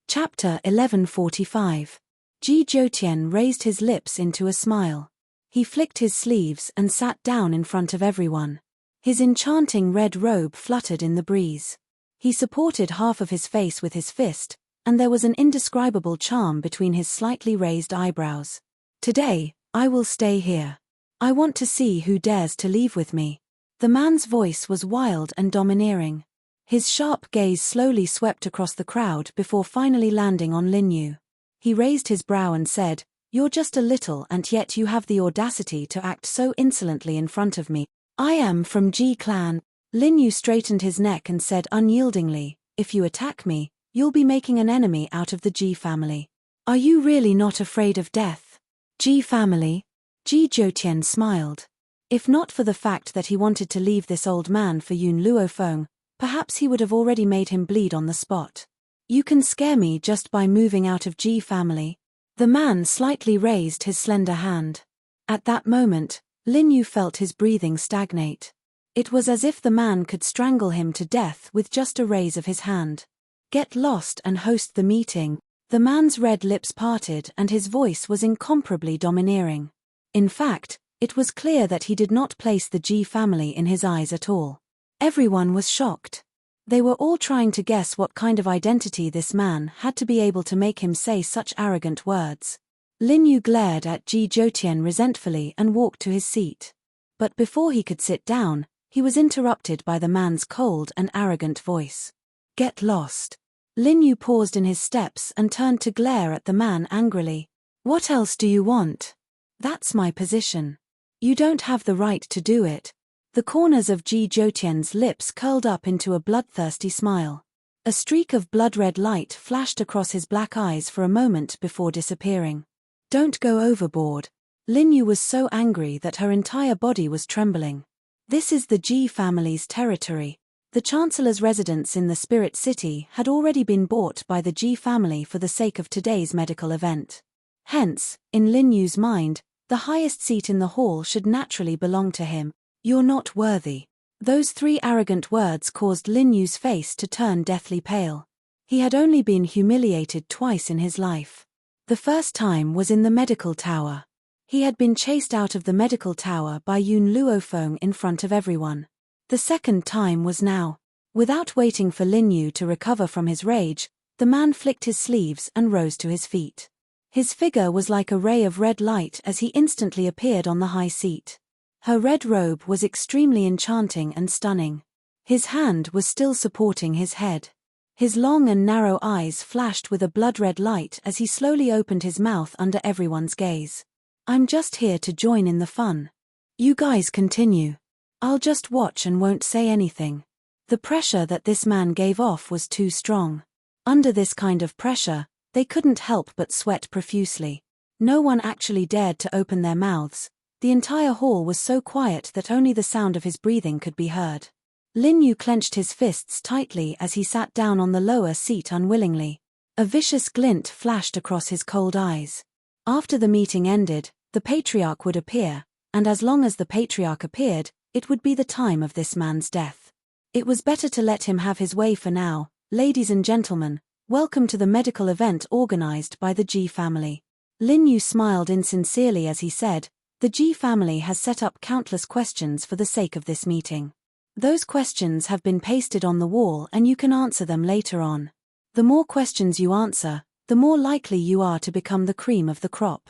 Chapter 1145. Ji Zhoutian raised his lips into a smile. He flicked his sleeves and sat down in front of everyone. His enchanting red robe fluttered in the breeze. He supported half of his face with his fist, and there was an indescribable charm between his slightly raised eyebrows. Today, I will stay here. I want to see who dares to leave with me. The man's voice was wild and domineering. His sharp gaze slowly swept across the crowd before finally landing on Lin Yu. He raised his brow and said, "You're just a little and yet you have the audacity to act so insolently in front of me. I am from Ji clan." Lin Yu straightened his neck and said unyieldingly, "If you attack me, you'll be making an enemy out of the Ji family. Are you really not afraid of death?" Ji family? Ji Zhoutian smiled. If not for the fact that he wanted to leave this old man for Yun Luofeng, perhaps he would have already made him bleed on the spot. You can scare me just by moving out of Ji family. The man slightly raised his slender hand. At that moment, Lin Yu felt his breathing stagnate. It was as if the man could strangle him to death with just a raise of his hand. Get lost and host the meeting. The man's red lips parted and his voice was incomparably domineering. In fact, it was clear that he did not place the G family in his eyes at all. Everyone was shocked. They were all trying to guess what kind of identity this man had to be able to make him say such arrogant words. Lin Yu glared at Ji Zhoutian resentfully and walked to his seat. But before he could sit down, he was interrupted by the man's cold and arrogant voice. Get lost. Lin Yu paused in his steps and turned to glare at the man angrily. What else do you want? That's my position. You don't have the right to do it. The corners of Ji Zhoutian's lips curled up into a bloodthirsty smile. A streak of blood-red light flashed across his black eyes for a moment before disappearing. Don't go overboard. Lin Yu was so angry that her entire body was trembling. This is the Ji family's territory. The Chancellor's residence in the Spirit City had already been bought by the Ji family for the sake of today's medical event. Hence, in Lin Yu's mind, the highest seat in the hall should naturally belong to him. You're not worthy. Those 3 arrogant words caused Lin Yu's face to turn deathly pale. He had only been humiliated twice in his life. The first time was in the medical tower. He had been chased out of the medical tower by Yun Luofeng in front of everyone. The second time was now. Without waiting for Lin Yu to recover from his rage, the man flicked his sleeves and rose to his feet. His figure was like a ray of red light as he instantly appeared on the high seat. Her red robe was extremely enchanting and stunning. His hand was still supporting his head. His long and narrow eyes flashed with a blood-red light as he slowly opened his mouth under everyone's gaze. I'm just here to join in the fun. You guys continue. I'll just watch and won't say anything. The pressure that this man gave off was too strong. Under this kind of pressure, they couldn't help but sweat profusely. No one actually dared to open their mouths. The entire hall was so quiet that only the sound of his breathing could be heard. Lin Yu clenched his fists tightly as he sat down on the lower seat unwillingly. A vicious glint flashed across his cold eyes. After the meeting ended, the patriarch would appear, and as long as the patriarch appeared, it would be the time of this man's death. It was better to let him have his way for now. Ladies and gentlemen, welcome to the medical event organized by the Ji family. Lin Yu smiled insincerely as he said, the Ji family has set up countless questions for the sake of this meeting. Those questions have been pasted on the wall and you can answer them later on. The more questions you answer, the more likely you are to become the cream of the crop.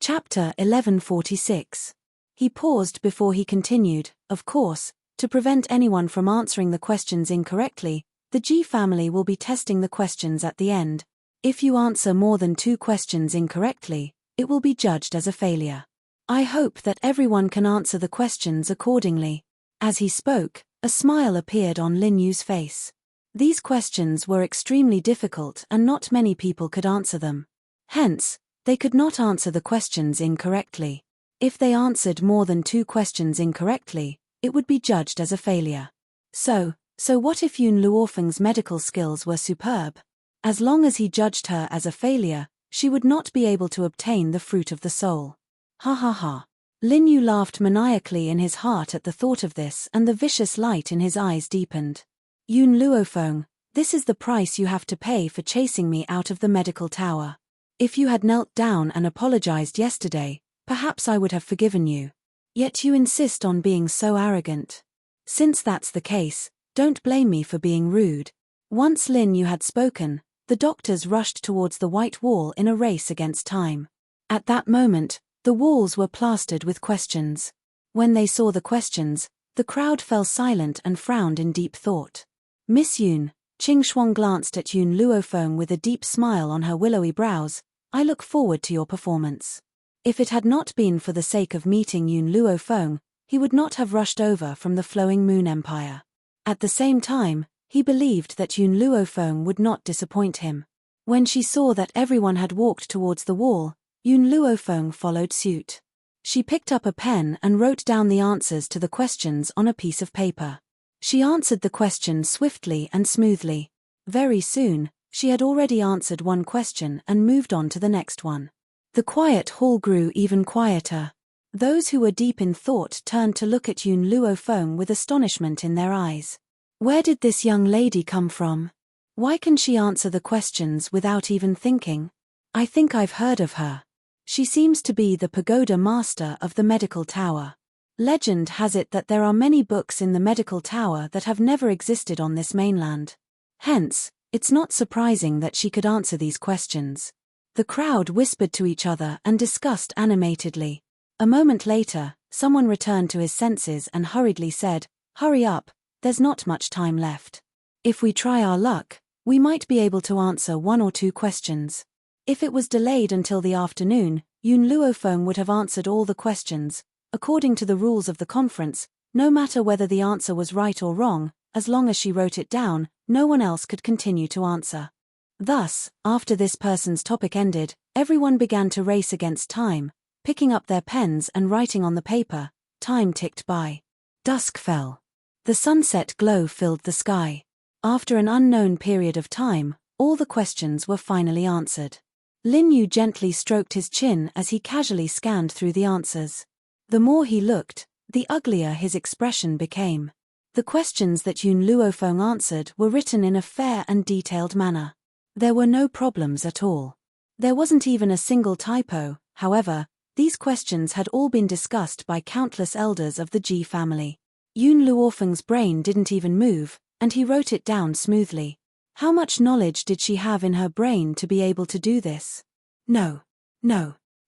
Chapter 1146. He paused before he continued. Of course, to prevent anyone from answering the questions incorrectly, the Ji family will be testing the questions at the end. If you answer more than 2 questions incorrectly, it will be judged as a failure. I hope that everyone can answer the questions accordingly. As he spoke, a smile appeared on Lin Yu's face. These questions were extremely difficult and not many people could answer them. Hence, they could not answer the questions incorrectly. If they answered more than 2 questions incorrectly, it would be judged as a failure. So what if Yun Luofeng's medical skills were superb? As long as he judged her as a failure, she would not be able to obtain the fruit of the soul. Ha ha ha. Lin Yu laughed maniacally in his heart at the thought of this and the vicious light in his eyes deepened. Yun Luofeng, this is the price you have to pay for chasing me out of the medical tower. If you had knelt down and apologized yesterday, perhaps I would have forgiven you. Yet you insist on being so arrogant. Since that's the case, don't blame me for being rude. Once Lin Yu had spoken, the doctors rushed towards the white wall in a race against time. At that moment, the walls were plastered with questions. When they saw the questions, the crowd fell silent and frowned in deep thought. Miss Yun, Qing Shuang glanced at Yun Luofeng with a deep smile on her willowy brows. I look forward to your performance. If it had not been for the sake of meeting Yun Luofeng, he would not have rushed over from the Flowing Moon Empire. At the same time, he believed that Yun Luofeng would not disappoint him. When she saw that everyone had walked towards the wall, Yun Luofeng followed suit. She picked up a pen and wrote down the answers to the questions on a piece of paper. She answered the question swiftly and smoothly. Very soon, she had already answered one question and moved on to the next one. The quiet hall grew even quieter. Those who were deep in thought turned to look at Yun Luofeng with astonishment in their eyes. Where did this young lady come from? Why can she answer the questions without even thinking? I think I've heard of her. She seems to be the pagoda master of the medical tower. Legend has it that there are many books in the medical tower that have never existed on this mainland. Hence, it's not surprising that she could answer these questions. The crowd whispered to each other and discussed animatedly. A moment later, someone returned to his senses and hurriedly said, "Hurry up, there's not much time left. If we try our luck, we might be able to answer 1 or 2 questions." If it was delayed until the afternoon, Yun Luofeng would have answered all the questions. According to the rules of the conference, no matter whether the answer was right or wrong, as long as she wrote it down, no one else could continue to answer. Thus, after this person's topic ended, everyone began to race against time, picking up their pens and writing on the paper. Time ticked by. Dusk fell. The sunset glow filled the sky. After an unknown period of time, all the questions were finally answered. Lin Yu gently stroked his chin as he casually scanned through the answers. The more he looked, the uglier his expression became. The questions that Yun Luofeng answered were written in a fair and detailed manner. There were no problems at all. There wasn't even a single typo. However, these questions had all been discussed by countless elders of the Ji family. Yun Luofeng's brain didn't even move, and he wrote it down smoothly. How much knowledge did she have in her brain to be able to do this? No.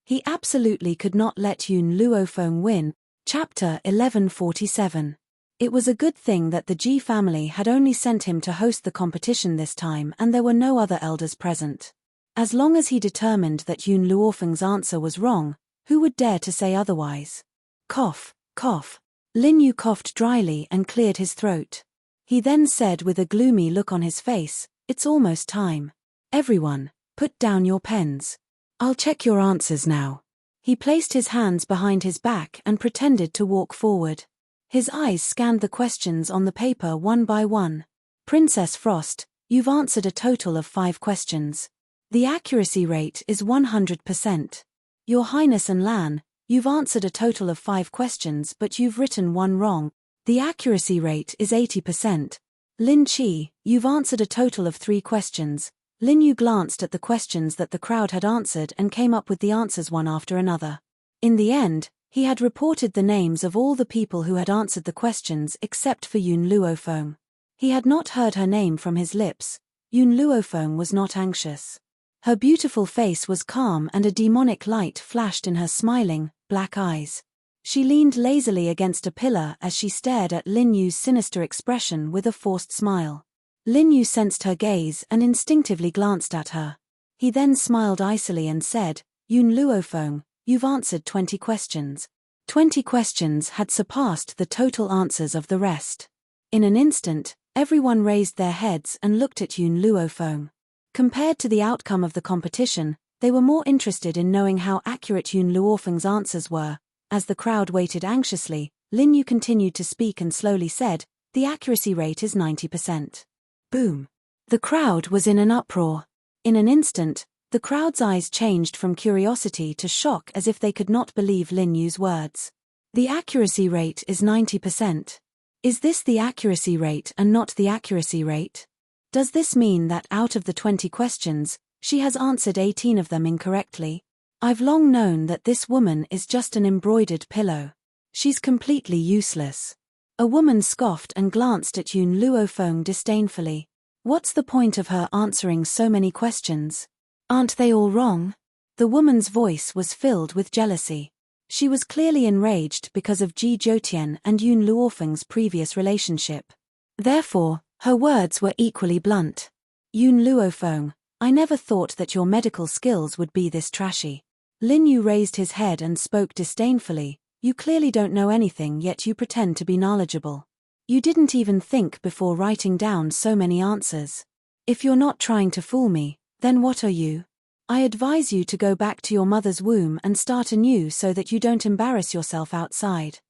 He absolutely could not let Yun Luofeng win. Chapter 1147. It was a good thing that the Ji family had only sent him to host the competition this time and there were no other elders present. As long as he determined that Yun Luofeng's answer was wrong, who would dare to say otherwise? Cough, cough. Lin Yu coughed dryly and cleared his throat. He then said with a gloomy look on his face, "It's almost time. Everyone, put down your pens. I'll check your answers now." He placed his hands behind his back and pretended to walk forward. His eyes scanned the questions on the paper one by one. "Princess Frost, you've answered a total of 5 questions. The accuracy rate is 100%. Your Highness and Lan, you've answered a total of 5 questions but you've written 1 wrong. The accuracy rate is 80%. Lin Qi, you've answered a total of 3 questions. Lin Yu glanced at the questions that the crowd had answered and came up with the answers one after another. In the end, he had reported the names of all the people who had answered the questions except for Yun Luofeng. He had not heard her name from his lips. Yun Luofeng was not anxious. Her beautiful face was calm and a demonic light flashed in her smiling, black eyes. She leaned lazily against a pillar as she stared at Lin Yu's sinister expression with a forced smile. Lin Yu sensed her gaze and instinctively glanced at her. He then smiled icily and said, "Yun Luofeng, you've answered 20 questions." 20 questions had surpassed the total answers of the rest. In an instant, everyone raised their heads and looked at Yun Luofeng. Compared to the outcome of the competition, they were more interested in knowing how accurate Yun Luofeng's answers were. As the crowd waited anxiously, Lin Yu continued to speak and slowly said, "The accuracy rate is 90%. Boom. The crowd was in an uproar. In an instant, the crowd's eyes changed from curiosity to shock as if they could not believe Lin Yu's words. The accuracy rate is 90%. Is this the accuracy rate and not the accuracy rate? Does this mean that out of the 20 questions, she has answered 18 of them incorrectly? I've long known that this woman is just an embroidered pillow. She's completely useless." A woman scoffed and glanced at Yun Luofeng disdainfully. "What's the point of her answering so many questions? Aren't they all wrong?" The woman's voice was filled with jealousy. She was clearly enraged because of Ji Jiutian and Yun Luofeng's previous relationship. Therefore, her words were equally blunt. "Yun Luofeng, I never thought that your medical skills would be this trashy." Lin Yu raised his head and spoke disdainfully, "You clearly don't know anything yet you pretend to be knowledgeable. You didn't even think before writing down so many answers. If you're not trying to fool me, then what are you? I advise you to go back to your mother's womb and start anew so that you don't embarrass yourself outside."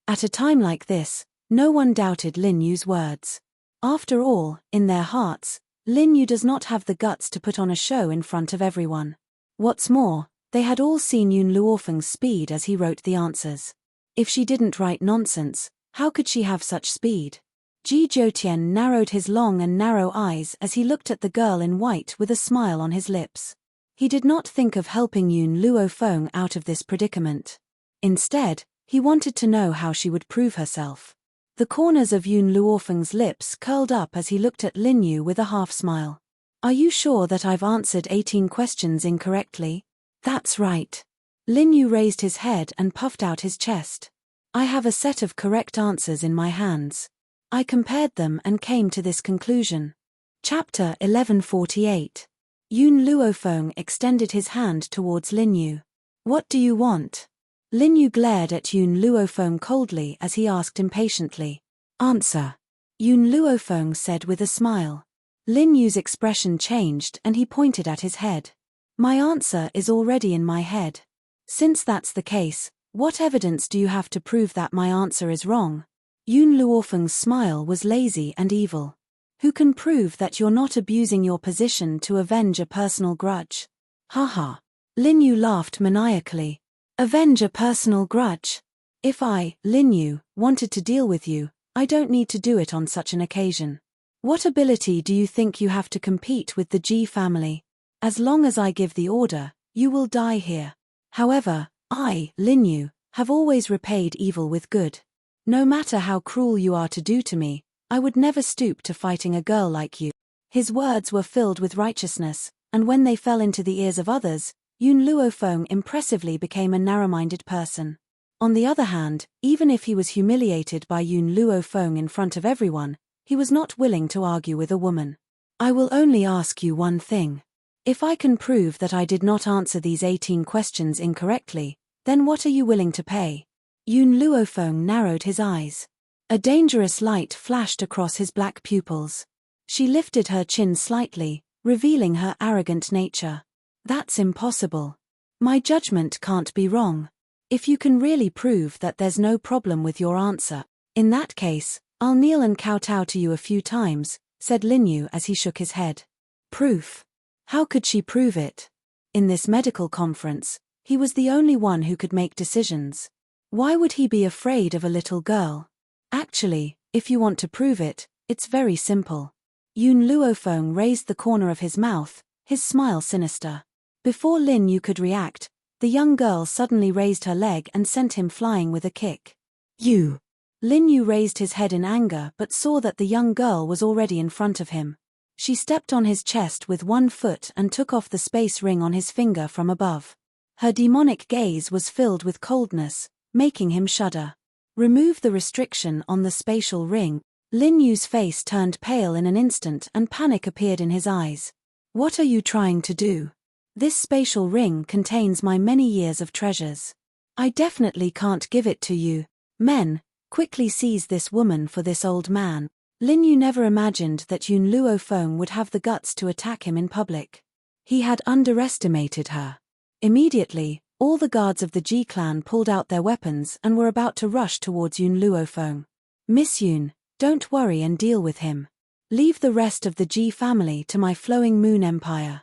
At a time like this, no one doubted Lin Yu's words. After all, in their hearts, Lin Yu does not have the guts to put on a show in front of everyone. What's more, They had all seen Yun Luofeng's speed as he wrote the answers. If she didn't write nonsense, how could she have such speed? Ji Zhoutian narrowed his long and narrow eyes as he looked at the girl in white with a smile on his lips. He did not think of helping Yun Luofeng out of this predicament. Instead, he wanted to know how she would prove herself. The corners of Yun Luofeng's lips curled up as he looked at Lin Yu with a half-smile. Are you sure that I've answered 18 questions incorrectly? That's right. Lin Yu raised his head and puffed out his chest. I have a set of correct answers in my hands. I compared them and came to this conclusion. Chapter 1148. Yun Luofeng extended his hand towards Lin Yu. What do you want? Lin Yu glared at Yun Luofeng coldly as he asked impatiently. Answer. Yun Luofeng said with a smile. Lin Yu's expression changed and he pointed at his head. My answer is already in my head. Since that's the case, what evidence do you have to prove that my answer is wrong? Yun Luofeng's smile was lazy and evil. Who can prove that you're not abusing your position to avenge a personal grudge? Haha. Lin Yu laughed maniacally. Avenge a personal grudge? If I, Lin Yu, wanted to deal with you, I don't need to do it on such an occasion. What ability do you think you have to compete with the Ji family? As long as I give the order, you will die here. However, I, Lin Yu, have always repaid evil with good. No matter how cruel you are to do to me, I would never stoop to fighting a girl like you. His words were filled with righteousness, and when they fell into the ears of others, Yun Luofeng impressively became a narrow-minded person. On the other hand, even if he was humiliated by Yun Luofeng in front of everyone, he was not willing to argue with a woman. I will only ask you one thing. If I can prove that I did not answer these 18 questions incorrectly, then what are you willing to pay? Yun Luofeng narrowed his eyes. A dangerous light flashed across his black pupils. She lifted her chin slightly, revealing her arrogant nature. That's impossible. My judgment can't be wrong. If you can really prove that there's no problem with your answer, in that case, I'll kneel and kowtow to you a few times, said Lin Yu as he shook his head. Proof? How could she prove it? In this medical conference, he was the only one who could make decisions. Why would he be afraid of a little girl? Actually, if you want to prove it, it's very simple. Yun Luofeng raised the corner of his mouth, his smile sinister. Before Lin Yu could react, the young girl suddenly raised her leg and sent him flying with a kick. You! Lin Yu raised his head in anger but saw that the young girl was already in front of him. She stepped on his chest with one foot and took off the space ring on his finger from above. Her demonic gaze was filled with coldness, making him shudder. Remove the restriction on the spatial ring. Lin Yu's face turned pale in an instant and panic appeared in his eyes. What are you trying to do? This spatial ring contains my many years of treasures. I definitely can't give it to you. Men, quickly seize this woman for this old man. Lin Yu never imagined that Yun Luofeng would have the guts to attack him in public. He had underestimated her. Immediately, all the guards of the Ji clan pulled out their weapons and were about to rush towards Yun Luofeng. Miss Yun, don't worry and deal with him. Leave the rest of the Ji family to my flowing moon empire.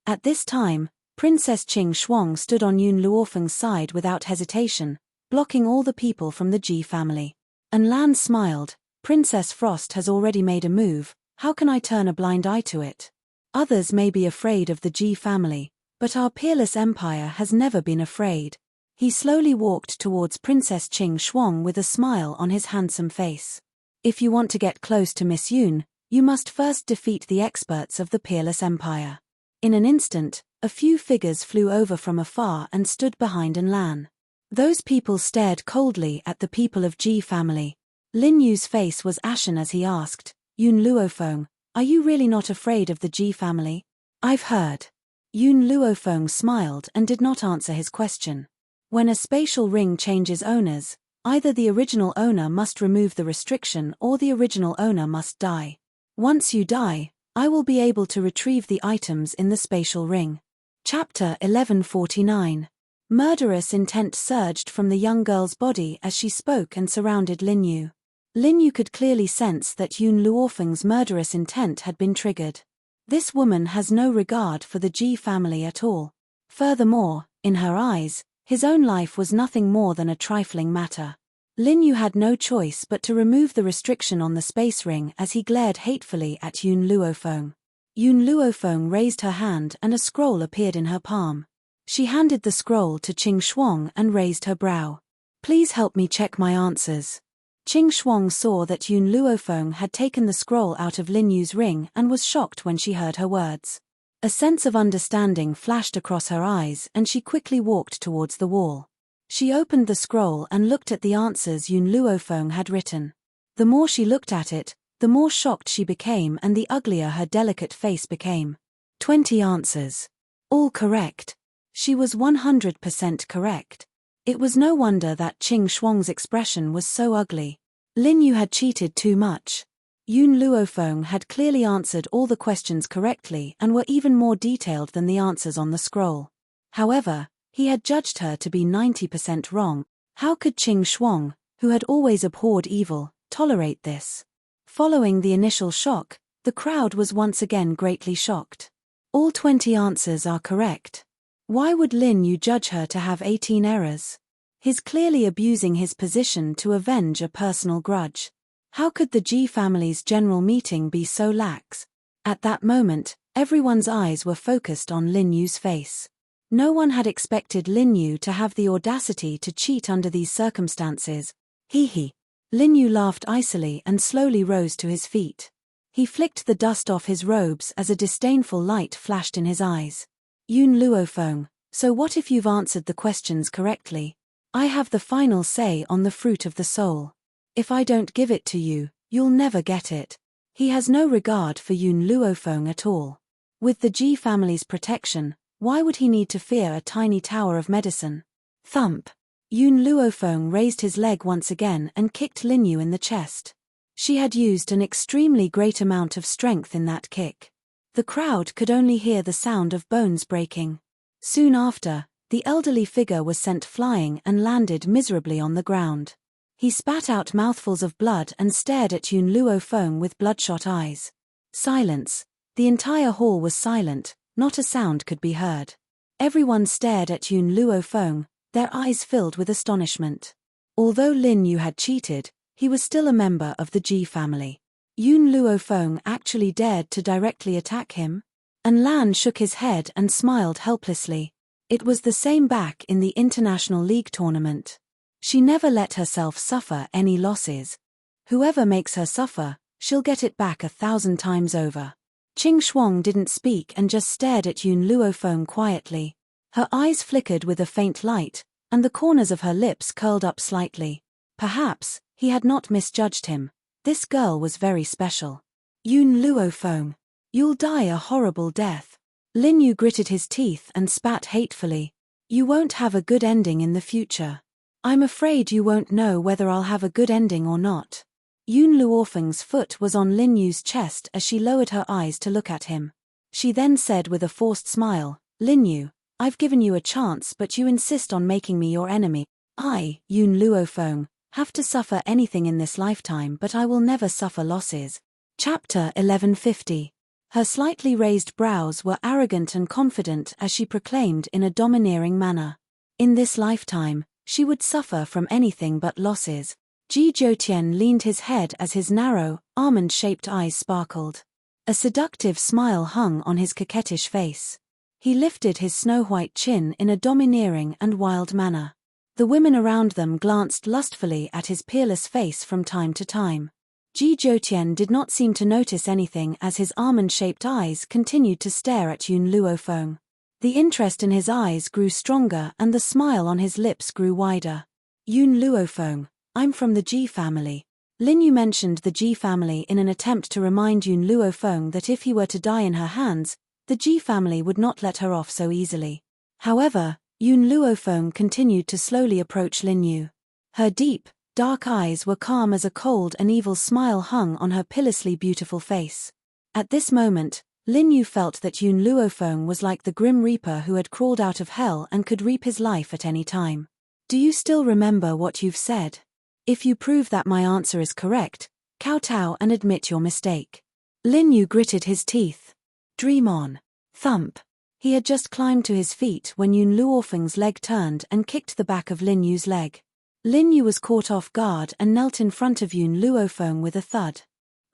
At this time, Princess Qing Shuang stood on Yun Luofeng's side without hesitation, blocking all the people from the Ji family. And Lan smiled. Princess Frost has already made a move, how can I turn a blind eye to it? Others may be afraid of the Ji family, but our peerless empire has never been afraid. He slowly walked towards Princess Qing Shuang with a smile on his handsome face. If you want to get close to Miss Yun, you must first defeat the experts of the peerless empire. In an instant, a few figures flew over from afar and stood behind An Lan. Those people stared coldly at the people of Ji family. Lin Yu's face was ashen as he asked, Yun Luofeng, are you really not afraid of the Ji family? I've heard. Yun Luofeng smiled and did not answer his question. When a spatial ring changes owners, either the original owner must remove the restriction or the original owner must die. Once you die, I will be able to retrieve the items in the spatial ring. Chapter 1149. Murderous intent surged from the young girl's body as she spoke and surrounded Lin Yu. Lin Yu could clearly sense that Yun Luofeng's murderous intent had been triggered. This woman has no regard for the Ji family at all. Furthermore, in her eyes, his own life was nothing more than a trifling matter. Lin Yu had no choice but to remove the restriction on the space ring as he glared hatefully at Yun Luofeng. Yun Luofeng raised her hand and a scroll appeared in her palm. She handed the scroll to Qing Shuang and raised her brow. Please help me check my answers. Qing Shuang saw that Yun Luofeng had taken the scroll out of Lin Yu's ring and was shocked when she heard her words. A sense of understanding flashed across her eyes and she quickly walked towards the wall. She opened the scroll and looked at the answers Yun Luofeng had written. The more she looked at it, the more shocked she became and the uglier her delicate face became. 20 answers. All correct. She was 100% correct. It was no wonder that Qing Shuang's expression was so ugly. Lin Yu had cheated too much. Yun Luofeng had clearly answered all the questions correctly and were even more detailed than the answers on the scroll. However, he had judged her to be 90% wrong. How could Qing Shuang, who had always abhorred evil, tolerate this? Following the initial shock, the crowd was once again greatly shocked. All 20 answers are correct. Why would Lin Yu judge her to have 18 errors? He's clearly abusing his position to avenge a personal grudge. How could the Ji family's general meeting be so lax? At that moment, everyone's eyes were focused on Lin Yu's face. No one had expected Lin Yu to have the audacity to cheat under these circumstances. He. Lin Yu laughed icily and slowly rose to his feet. He flicked the dust off his robes as a disdainful light flashed in his eyes. Yun Luofeng, so what if you've answered the questions correctly? I have the final say on the fruit of the soul. If I don't give it to you, you'll never get it. He has no regard for Yun Luofeng at all. With the Ji family's protection, why would he need to fear a tiny tower of medicine? Thump. Yun Luofeng raised his leg once again and kicked Lin Yu in the chest. She had used an extremely great amount of strength in that kick. The crowd could only hear the sound of bones breaking. Soon after, the elderly figure was sent flying and landed miserably on the ground. He spat out mouthfuls of blood and stared at Yun Luofeng with bloodshot eyes. Silence. The entire hall was silent. Not a sound could be heard. Everyone stared at Yun Luofeng, their eyes filled with astonishment. Although Lin Yu had cheated, he was still a member of the Ji family. Yun Luofeng actually dared to directly attack him? And Lan shook his head and smiled helplessly. It was the same back in the International League tournament. She never let herself suffer any losses. Whoever makes her suffer, she'll get it back 1,000 times over. Qing Shuang didn't speak and just stared at Yun Luofeng quietly. Her eyes flickered with a faint light, and the corners of her lips curled up slightly. Perhaps, he had not misjudged him. This girl was very special. Yun Luofeng. You'll die a horrible death. Lin Yu gritted his teeth and spat hatefully. You won't have a good ending in the future. I'm afraid you won't know whether I'll have a good ending or not. Yun Luofeng's foot was on Lin Yu's chest as she lowered her eyes to look at him. She then said with a forced smile, Lin Yu, I've given you a chance but you insist on making me your enemy. I, Yun Luofeng, have to suffer anything in this lifetime but I will never suffer losses. Chapter 1150. Her slightly raised brows were arrogant and confident as she proclaimed in a domineering manner. In this lifetime, she would suffer from anything but losses. Ji Zhoutian leaned his head as his narrow, almond-shaped eyes sparkled. A seductive smile hung on his coquettish face. He lifted his snow-white chin in a domineering and wild manner. The women around them glanced lustfully at his peerless face from time to time. Ji Zhoutian did not seem to notice anything as his almond-shaped eyes continued to stare at Yun Luofeng. The interest in his eyes grew stronger and the smile on his lips grew wider. Yun Luofeng, I'm from the Ji family. Lin Yu mentioned the Ji family in an attempt to remind Yun Luofeng that if he were to die in her hands, the Ji family would not let her off so easily. However, Yun Luofeng continued to slowly approach Lin Yu. Her deep, dark eyes were calm as a cold and evil smile hung on her pitilessly beautiful face. At this moment, Lin Yu felt that Yun Luofeng was like the Grim Reaper who had crawled out of hell and could reap his life at any time. Do you still remember what you've said? If you prove that my answer is correct, kowtow and admit your mistake. Lin Yu gritted his teeth. Dream on. Thump. He had just climbed to his feet when Yun Luofeng's leg turned and kicked the back of Lin Yu's leg. Lin Yu was caught off guard and knelt in front of Yun Luofeng with a thud.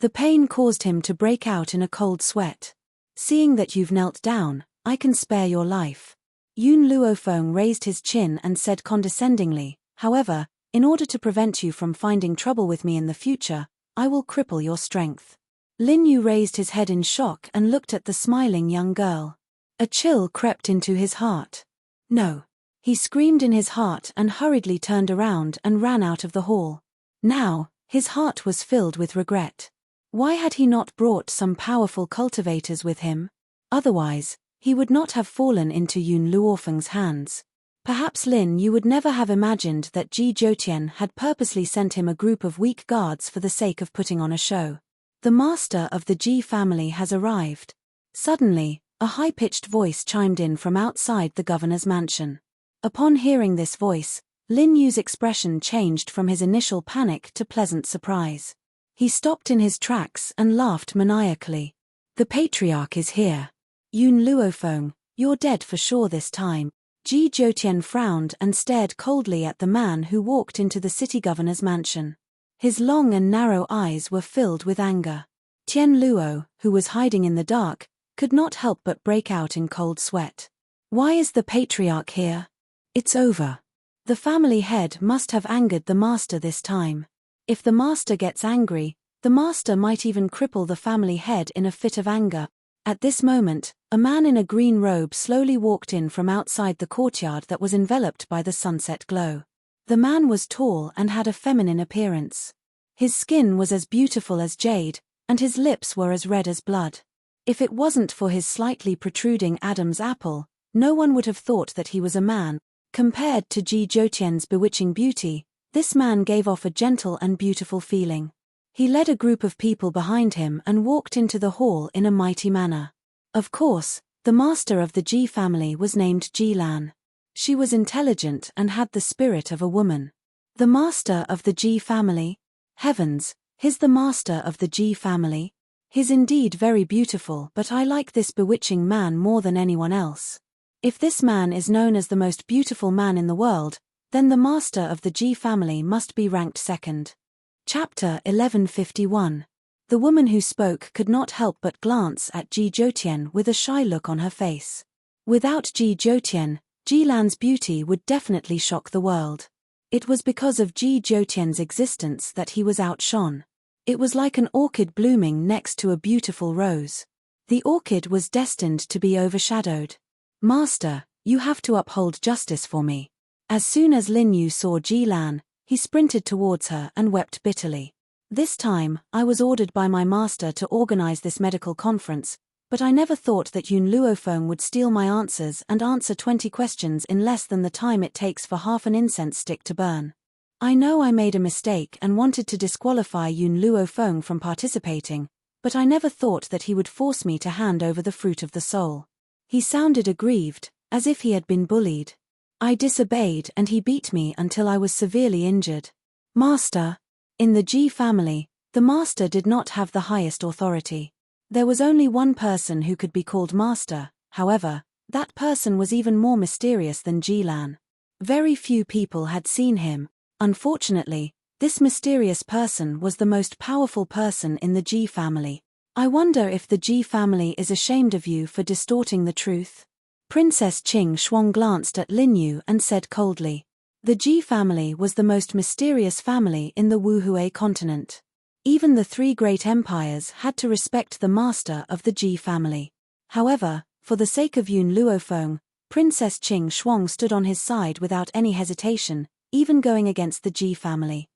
The pain caused him to break out in a cold sweat. "Seeing that you've knelt down, I can spare your life." Yun Luofeng raised his chin and said condescendingly, "However, in order to prevent you from finding trouble with me in the future, I will cripple your strength." Lin Yu raised his head in shock and looked at the smiling young girl. A chill crept into his heart. "No!" He screamed in his heart and hurriedly turned around and ran out of the hall. Now, his heart was filled with regret. Why had he not brought some powerful cultivators with him? Otherwise, he would not have fallen into Yun Luofeng's hands. Perhaps Lin Yu would never have imagined that Ji Zhoutian had purposely sent him a group of weak guards for the sake of putting on a show. "The master of the Ji family has arrived." Suddenly, a high-pitched voice chimed in from outside the governor's mansion. Upon hearing this voice, Lin Yu's expression changed from his initial panic to pleasant surprise. He stopped in his tracks and laughed maniacally. "The patriarch is here. Yun Luofeng, you're dead for sure this time." Ji Zhoutian frowned and stared coldly at the man who walked into the city governor's mansion. His long and narrow eyes were filled with anger. Tian Luo, who was hiding in the dark, could not help but break out in cold sweat. "Why is the patriarch here?" "It's over." The family head must have angered the master this time. If the master gets angry, the master might even cripple the family head in a fit of anger. At this moment, a man in a green robe slowly walked in from outside the courtyard that was enveloped by the sunset glow. The man was tall and had a feminine appearance. His skin was as beautiful as jade, and his lips were as red as blood. If it wasn't for his slightly protruding Adam's apple, no one would have thought that he was a man. Compared to Ji Zhoutian's bewitching beauty, this man gave off a gentle and beautiful feeling. He led a group of people behind him and walked into the hall in a mighty manner. Of course, the master of the Ji family was named Ji Lan. She was intelligent and had the spirit of a woman. The master of the Ji family? Heavens, he's the master of the Ji family? He's indeed very beautiful, but I like this bewitching man more than anyone else. If this man is known as the most beautiful man in the world, then the master of the Ji family must be ranked second. Chapter 1151. The woman who spoke could not help but glance at Ji Zhoutian with a shy look on her face. Without Ji Zhoutian, Ji Lan's beauty would definitely shock the world. It was because of Ji Zhoutian's existence that he was outshone. It was like an orchid blooming next to a beautiful rose. The orchid was destined to be overshadowed. "Master, you have to uphold justice for me." As soon as Lin Yu saw Ji Lan, he sprinted towards her and wept bitterly. "This time, I was ordered by my master to organize this medical conference, but I never thought that Yun Luofeng would steal my answers and answer 20 questions in less than the time it takes for half an incense stick to burn. I know I made a mistake and wanted to disqualify Yun Luofeng from participating, but I never thought that he would force me to hand over the fruit of the soul." He sounded aggrieved, as if he had been bullied. "I disobeyed and he beat me until I was severely injured." "Master." In the Ji family, the master did not have the highest authority. There was only one person who could be called master, however, that person was even more mysterious than Ji Lan. Very few people had seen him. Unfortunately, this mysterious person was the most powerful person in the Ji family. "I wonder if the Ji family is ashamed of you for distorting the truth?" Princess Qing Shuang glanced at Lin Yu and said coldly. The Ji family was the most mysterious family in the Wuhui continent. Even the three great empires had to respect the master of the Ji family. However, for the sake of Yun Luofeng, Princess Qing Shuang stood on his side without any hesitation, even going against the Ji family.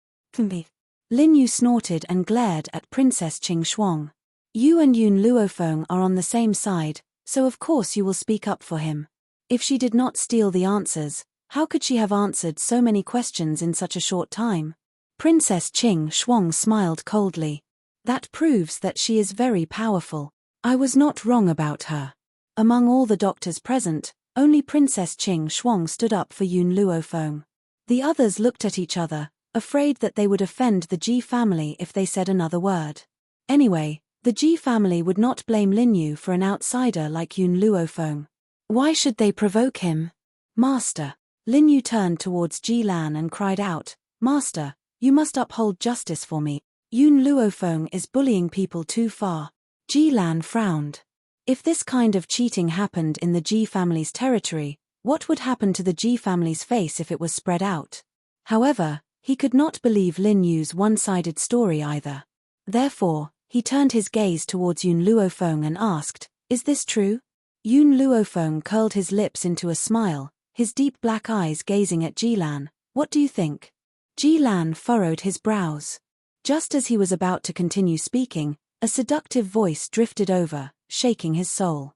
Lin Yu snorted and glared at Princess Qing Shuang. "You and Yun Luofeng are on the same side, so of course you will speak up for him." If she did not steal the answers, how could she have answered so many questions in such a short time? Princess Qing Shuang smiled coldly. "That proves that she is very powerful. I was not wrong about her." Among all the doctors present, only Princess Qing Shuang stood up for Yun Luofeng. The others looked at each other, afraid that they would offend the Ji family if they said another word. Anyway, the Ji family would not blame Lin Yu for an outsider like Yun Luofeng. Why should they provoke him? Master. Lin Yu turned towards Ji Lan and cried out, Master, you must uphold justice for me. Yun Luofeng is bullying people too far. Ji Lan frowned. If this kind of cheating happened in the Ji family's territory, what would happen to the Ji family's face if it was spread out? However, he could not believe Lin Yu's one-sided story either. Therefore, he turned his gaze towards Yun Luofeng and asked, Is this true? Yun Luofeng curled his lips into a smile, his deep black eyes gazing at Ji Lan. What do you think? Ji Lan furrowed his brows. Just as he was about to continue speaking, a seductive voice drifted over, shaking his soul.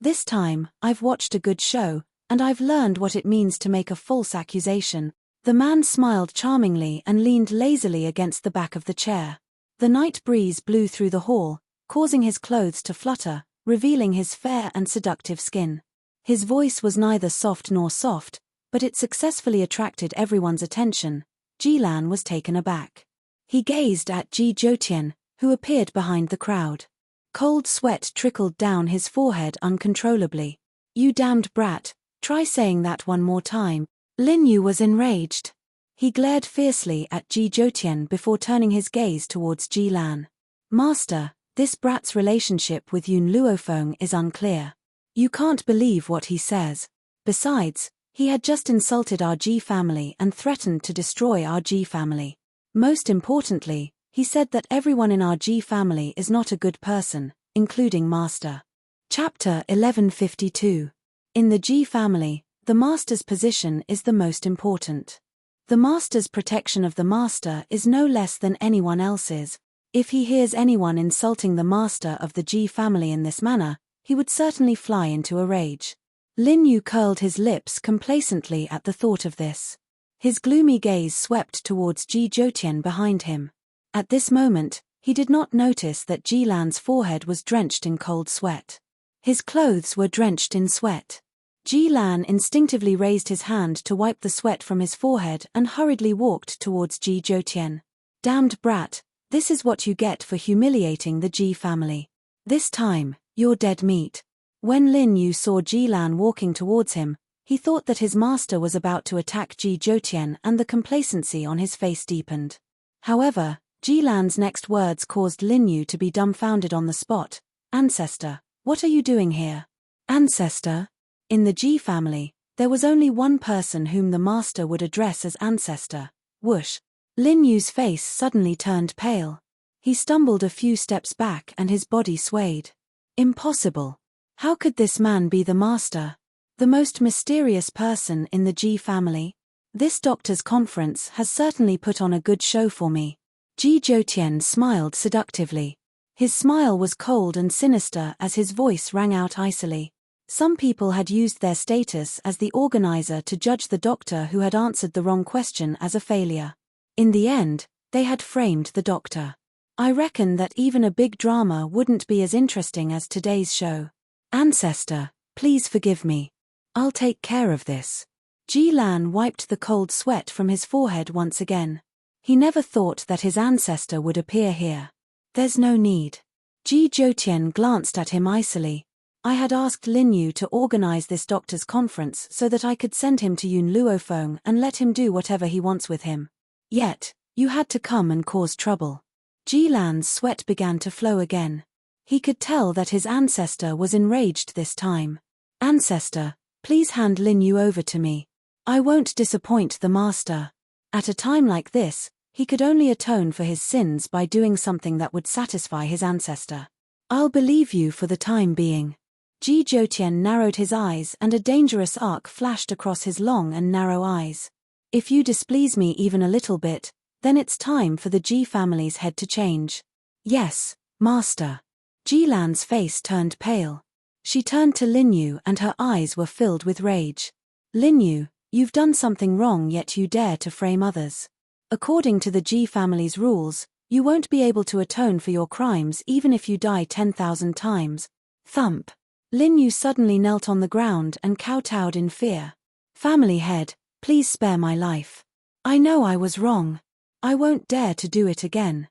This time, I've watched a good show, and I've learned what it means to make a false accusation. The man smiled charmingly and leaned lazily against the back of the chair. The night breeze blew through the hall, causing his clothes to flutter, revealing his fair and seductive skin. His voice was neither soft nor soft, but it successfully attracted everyone's attention. Ji Lan was taken aback. He gazed at Ji Zhoutian, who appeared behind the crowd. Cold sweat trickled down his forehead uncontrollably. You damned brat, try saying that one more time. Lin Yu was enraged. He glared fiercely at Ji Zhoutian before turning his gaze towards Ji Lan. Master, this brat's relationship with Yun Luofeng is unclear. You can't believe what he says. Besides, he had just insulted our Ji family and threatened to destroy our Ji family. Most importantly, he said that everyone in our Ji family is not a good person, including Master. Chapter 1152. In the Ji family, the Master's position is the most important. The Master's protection of the Master is no less than anyone else's. If he hears anyone insulting the Master of the Ji family in this manner, he would certainly fly into a rage. Lin Yu curled his lips complacently at the thought of this. His gloomy gaze swept towards Ji Zhoutian behind him. At this moment, he did not notice that Ji Lan's forehead was drenched in cold sweat. His clothes were drenched in sweat. Ji Lan instinctively raised his hand to wipe the sweat from his forehead and hurriedly walked towards Ji Zhoutian. Damned brat, this is what you get for humiliating the Ji family. This time, you're dead meat. When Lin Yu saw Ji Lan walking towards him, he thought that his master was about to attack Ji Zhoutian and the complacency on his face deepened. However, Ji Lan's next words caused Lin Yu to be dumbfounded on the spot. Ancestor, what are you doing here? Ancestor? In the Ji family, there was only one person whom the master would address as ancestor. Whoosh. Lin Yu's face suddenly turned pale. He stumbled a few steps back and his body swayed. Impossible. How could this man be the master? The most mysterious person in the Ji family? This doctor's conference has certainly put on a good show for me. Ji Zhoutian smiled seductively. His smile was cold and sinister as his voice rang out icily. Some people had used their status as the organizer to judge the doctor who had answered the wrong question as a failure. In the end, they had framed the doctor. I reckon that even a big drama wouldn't be as interesting as today's show. Ancestor, please forgive me. I'll take care of this. Ji Lan wiped the cold sweat from his forehead once again. He never thought that his ancestor would appear here. There's no need. Ji Zhoutian glanced at him icily. I had asked Lin Yu to organize this doctor's conference so that I could send him to Yun Luofeng and let him do whatever he wants with him. Yet, you had to come and cause trouble. Ji Lan's sweat began to flow again. He could tell that his ancestor was enraged this time. Ancestor, please hand Lin Yu over to me. I won't disappoint the master. At a time like this, he could only atone for his sins by doing something that would satisfy his ancestor. I'll believe you for the time being. Ji Zhoutian narrowed his eyes and a dangerous arc flashed across his long and narrow eyes. If you displease me even a little bit, then it's time for the Ji family's head to change. Yes, master. Ji Lan's face turned pale. She turned to Lin Yu and her eyes were filled with rage. Lin Yu, you've done something wrong yet you dare to frame others. According to the Ji family's rules, you won't be able to atone for your crimes even if you die 10,000 times. Thump. Lin Yu suddenly knelt on the ground and kowtowed in fear. Family head, please spare my life. I know I was wrong. I won't dare to do it again.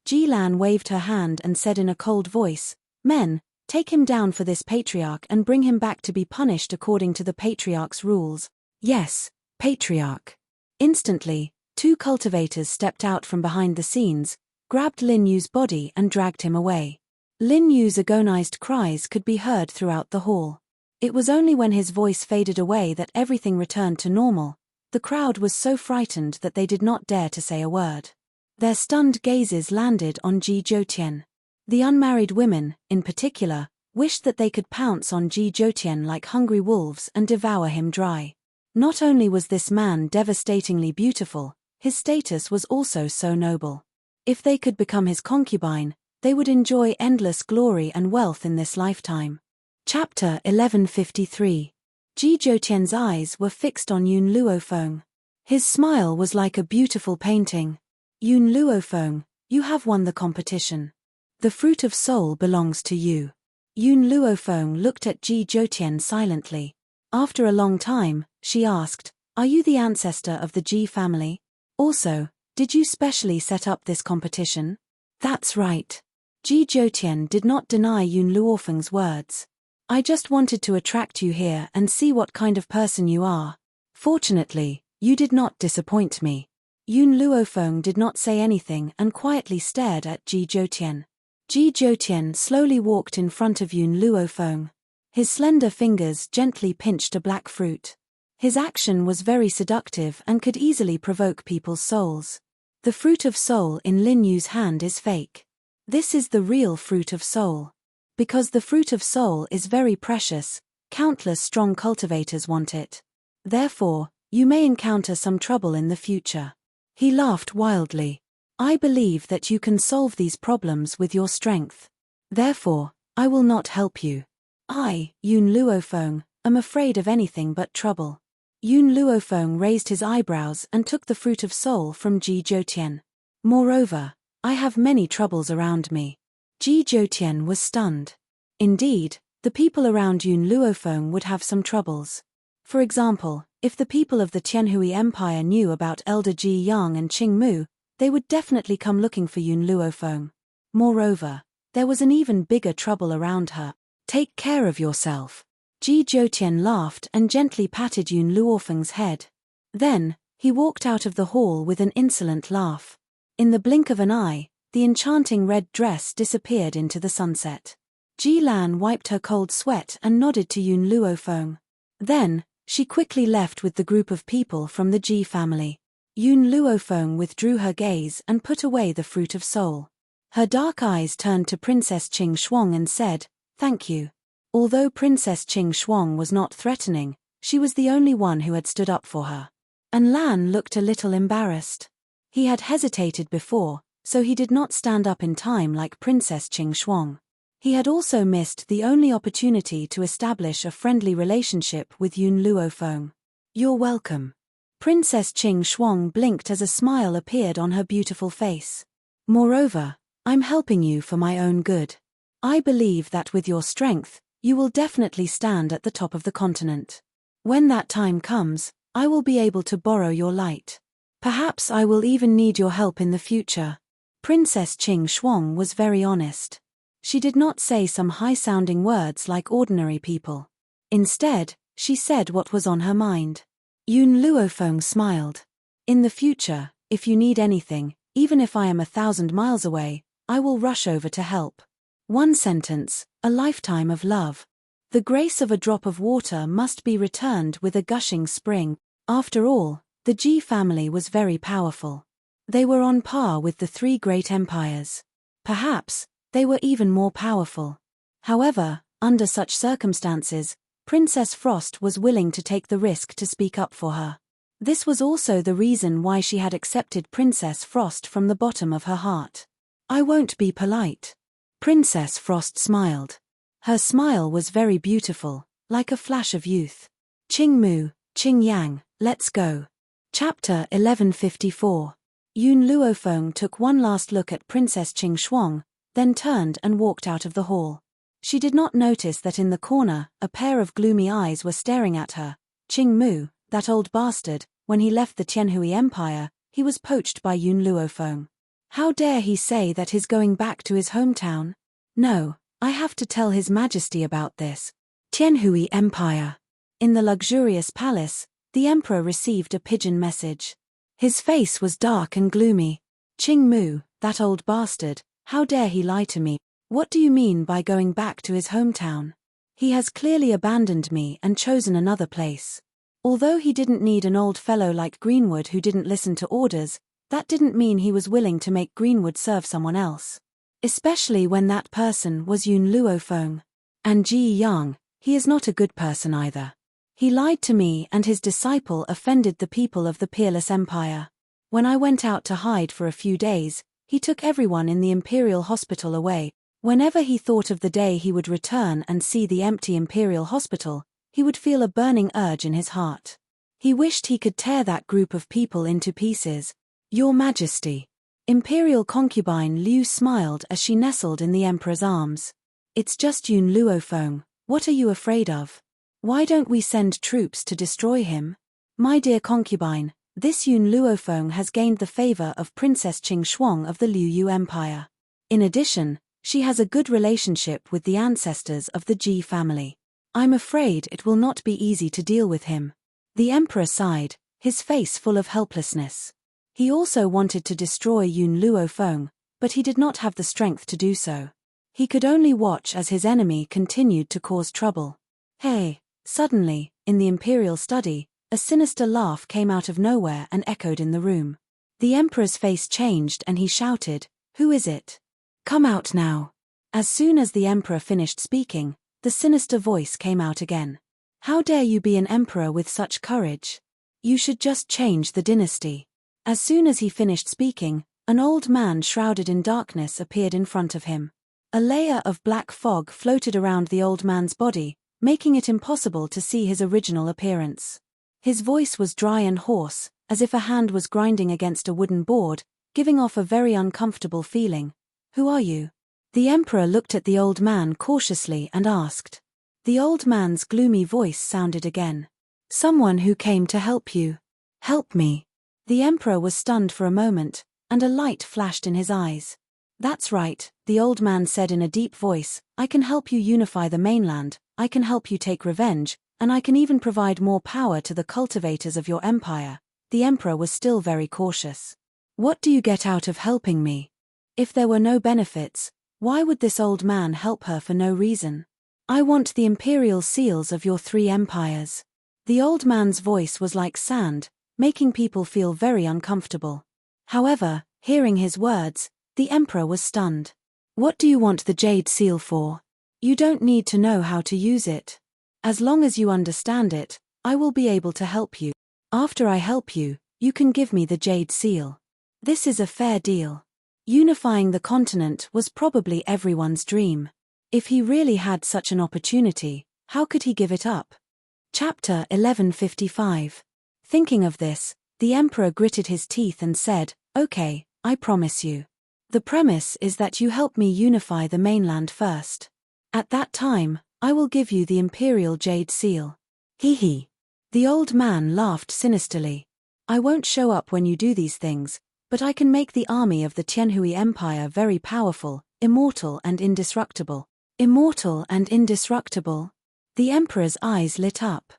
Ji Lan waved her hand and said in a cold voice, Men, Take him down for this patriarch and bring him back to be punished according to the patriarch's rules. Yes, patriarch. Instantly, 2 cultivators stepped out from behind the scenes, grabbed Lin Yu's body and dragged him away. Lin Yu's agonized cries could be heard throughout the hall. It was only when his voice faded away that everything returned to normal. The crowd was so frightened that they did not dare to say a word. Their stunned gazes landed on Ji Zhoutian. The unmarried women, in particular, wished that they could pounce on Ji Zhoutian like hungry wolves and devour him dry. Not only was this man devastatingly beautiful, his status was also so noble. If they could become his concubine, they would enjoy endless glory and wealth in this lifetime. Chapter 1153. Ji Zhoutian's eyes were fixed on Yun Luofeng. His smile was like a beautiful painting. Yun Luofeng, you have won the competition. The fruit of soul belongs to you. Yun Luofeng looked at Ji Zhoutian silently. After a long time, she asked, "Are you the ancestor of the Ji family? Also, did you specially set up this competition?" "That's right." Ji Zhoutian did not deny Yun Luofeng's words. "I just wanted to attract you here and see what kind of person you are. Fortunately, you did not disappoint me." Yun Luofeng did not say anything and quietly stared at Ji Zhoutian. Ji Zhoutian slowly walked in front of Yun Luofeng. His slender fingers gently pinched a black fruit. His action was very seductive and could easily provoke people's souls. The fruit of soul in Lin Yu's hand is fake. This is the real fruit of soul. Because the fruit of soul is very precious, countless strong cultivators want it. Therefore, you may encounter some trouble in the future. He laughed wildly. "I believe that you can solve these problems with your strength. Therefore, I will not help you. I, Yun Luofeng, am afraid of anything but trouble." Yun Luofeng raised his eyebrows and took the fruit of soul from Ji Zhoutian. "Moreover, I have many troubles around me." Ji Zhoutian was stunned. Indeed, the people around Yun Luofeng would have some troubles. For example, if the people of the Tianhui Empire knew about Elder Ji Yang and Qing Mu, they would definitely come looking for Yun Luofeng. Moreover, there was an even bigger trouble around her. "Take care of yourself." Ji Zhoutian laughed and gently patted Yun Luofeng's head. Then, he walked out of the hall with an insolent laugh. In the blink of an eye, the enchanting red dress disappeared into the sunset. Ji Lan wiped her cold sweat and nodded to Yun Luofeng. Then, she quickly left with the group of people from the Ji family. Yun Luofeng withdrew her gaze and put away the fruit of soul. Her dark eyes turned to Princess Qing Shuang and said, "Thank you." Although Princess Qing Shuang was not threatening, she was the only one who had stood up for her. And Lan looked a little embarrassed. He had hesitated before, so he did not stand up in time like Princess Qing Shuang. He had also missed the only opportunity to establish a friendly relationship with Yun Luofeng. "You're welcome." Princess Qing Shuang blinked as a smile appeared on her beautiful face. "Moreover, I'm helping you for my own good. I believe that with your strength, you will definitely stand at the top of the continent. When that time comes, I will be able to borrow your light. Perhaps I will even need your help in the future." Princess Qing Shuang was very honest. She did not say some high-sounding words like ordinary people. Instead, she said what was on her mind. Yun Luofeng smiled. "In the future, if you need anything, even if I am 1,000 miles away, I will rush over to help." One sentence, a lifetime of love. The grace of a drop of water must be returned with a gushing spring. After all, the Ji family was very powerful. They were on par with the 3 great empires. Perhaps, they were even more powerful. However, under such circumstances, Princess Frost was willing to take the risk to speak up for her. This was also the reason why she had accepted Princess Frost from the bottom of her heart. "I won't be polite." Princess Frost smiled. Her smile was very beautiful, like a flash of youth. "Qing Mu, Qing Yang, let's go." Chapter 1154. Yun Luofeng took one last look at Princess Qing Shuang, then turned and walked out of the hall. She did not notice that in the corner, a pair of gloomy eyes were staring at her. Qing Mu, that old bastard, when he left the Tianhui Empire, he was poached by Yun Luofeng. How dare he say that he's going back to his hometown? No, I have to tell His Majesty about this. Tianhui Empire. In the luxurious palace, the emperor received a pigeon message. His face was dark and gloomy. Qing Mu, that old bastard, how dare he lie to me? What do you mean by going back to his hometown? He has clearly abandoned me and chosen another place. Although he didn't need an old fellow like Greenwood who didn't listen to orders, that didn't mean he was willing to make Greenwood serve someone else. Especially when that person was Yun Luofeng. And Ji Yang, he is not a good person either. He lied to me and his disciple offended the people of the peerless empire. When I went out to hide for a few days, he took everyone in the imperial hospital away. Whenever he thought of the day he would return and see the empty imperial hospital, he would feel a burning urge in his heart. He wished he could tear that group of people into pieces. Your Majesty. Imperial concubine Liu smiled as she nestled in the emperor's arms. It's just Yun Luofeng, what are you afraid of? Why don't we send troops to destroy him? My dear concubine, this Yun Luofeng has gained the favor of Princess Qing Shuang of the Liu Yu Empire. In addition, she has a good relationship with the ancestors of the Ji family. I'm afraid it will not be easy to deal with him. The emperor sighed, his face full of helplessness. He also wanted to destroy Yun Luofeng, but he did not have the strength to do so. He could only watch as his enemy continued to cause trouble. Hey! Suddenly, in the imperial study, a sinister laugh came out of nowhere and echoed in the room. The emperor's face changed and he shouted, "Who is it? Come out now." As soon as the emperor finished speaking, the sinister voice came out again. How dare you be an emperor with such courage? You should just change the dynasty. As soon as he finished speaking, an old man shrouded in darkness appeared in front of him. A layer of black fog floated around the old man's body, making it impossible to see his original appearance. His voice was dry and hoarse, as if a hand was grinding against a wooden board, giving off a very uncomfortable feeling. Who are you? The emperor looked at the old man cautiously and asked. The old man's gloomy voice sounded again. Someone who came to help you. Help me. The emperor was stunned for a moment, and a light flashed in his eyes. That's right, the old man said in a deep voice, I can help you unify the mainland, I can help you take revenge, and I can even provide more power to the cultivators of your empire. The emperor was still very cautious. What do you get out of helping me? If there were no benefits, why would this old man help her for no reason? I want the imperial seals of your 3 empires. The old man's voice was like sand, making people feel very uncomfortable. However, hearing his words, the emperor was stunned. What do you want the jade seal for? You don't need to know how to use it. As long as you understand it, I will be able to help you. After I help you, you can give me the jade seal. This is a fair deal. Unifying the continent was probably everyone's dream. If he really had such an opportunity, how could he give it up? Chapter 1155. Thinking of this, the emperor gritted his teeth and said, Okay, I promise you. The premise is that you help me unify the mainland first. At that time, I will give you the imperial jade seal. Hee hee. The old man laughed sinisterly. I won't show up when you do these things, but I can make the army of the Tianhui Empire very powerful, immortal and indestructible. Immortal and indestructible? The emperor's eyes lit up.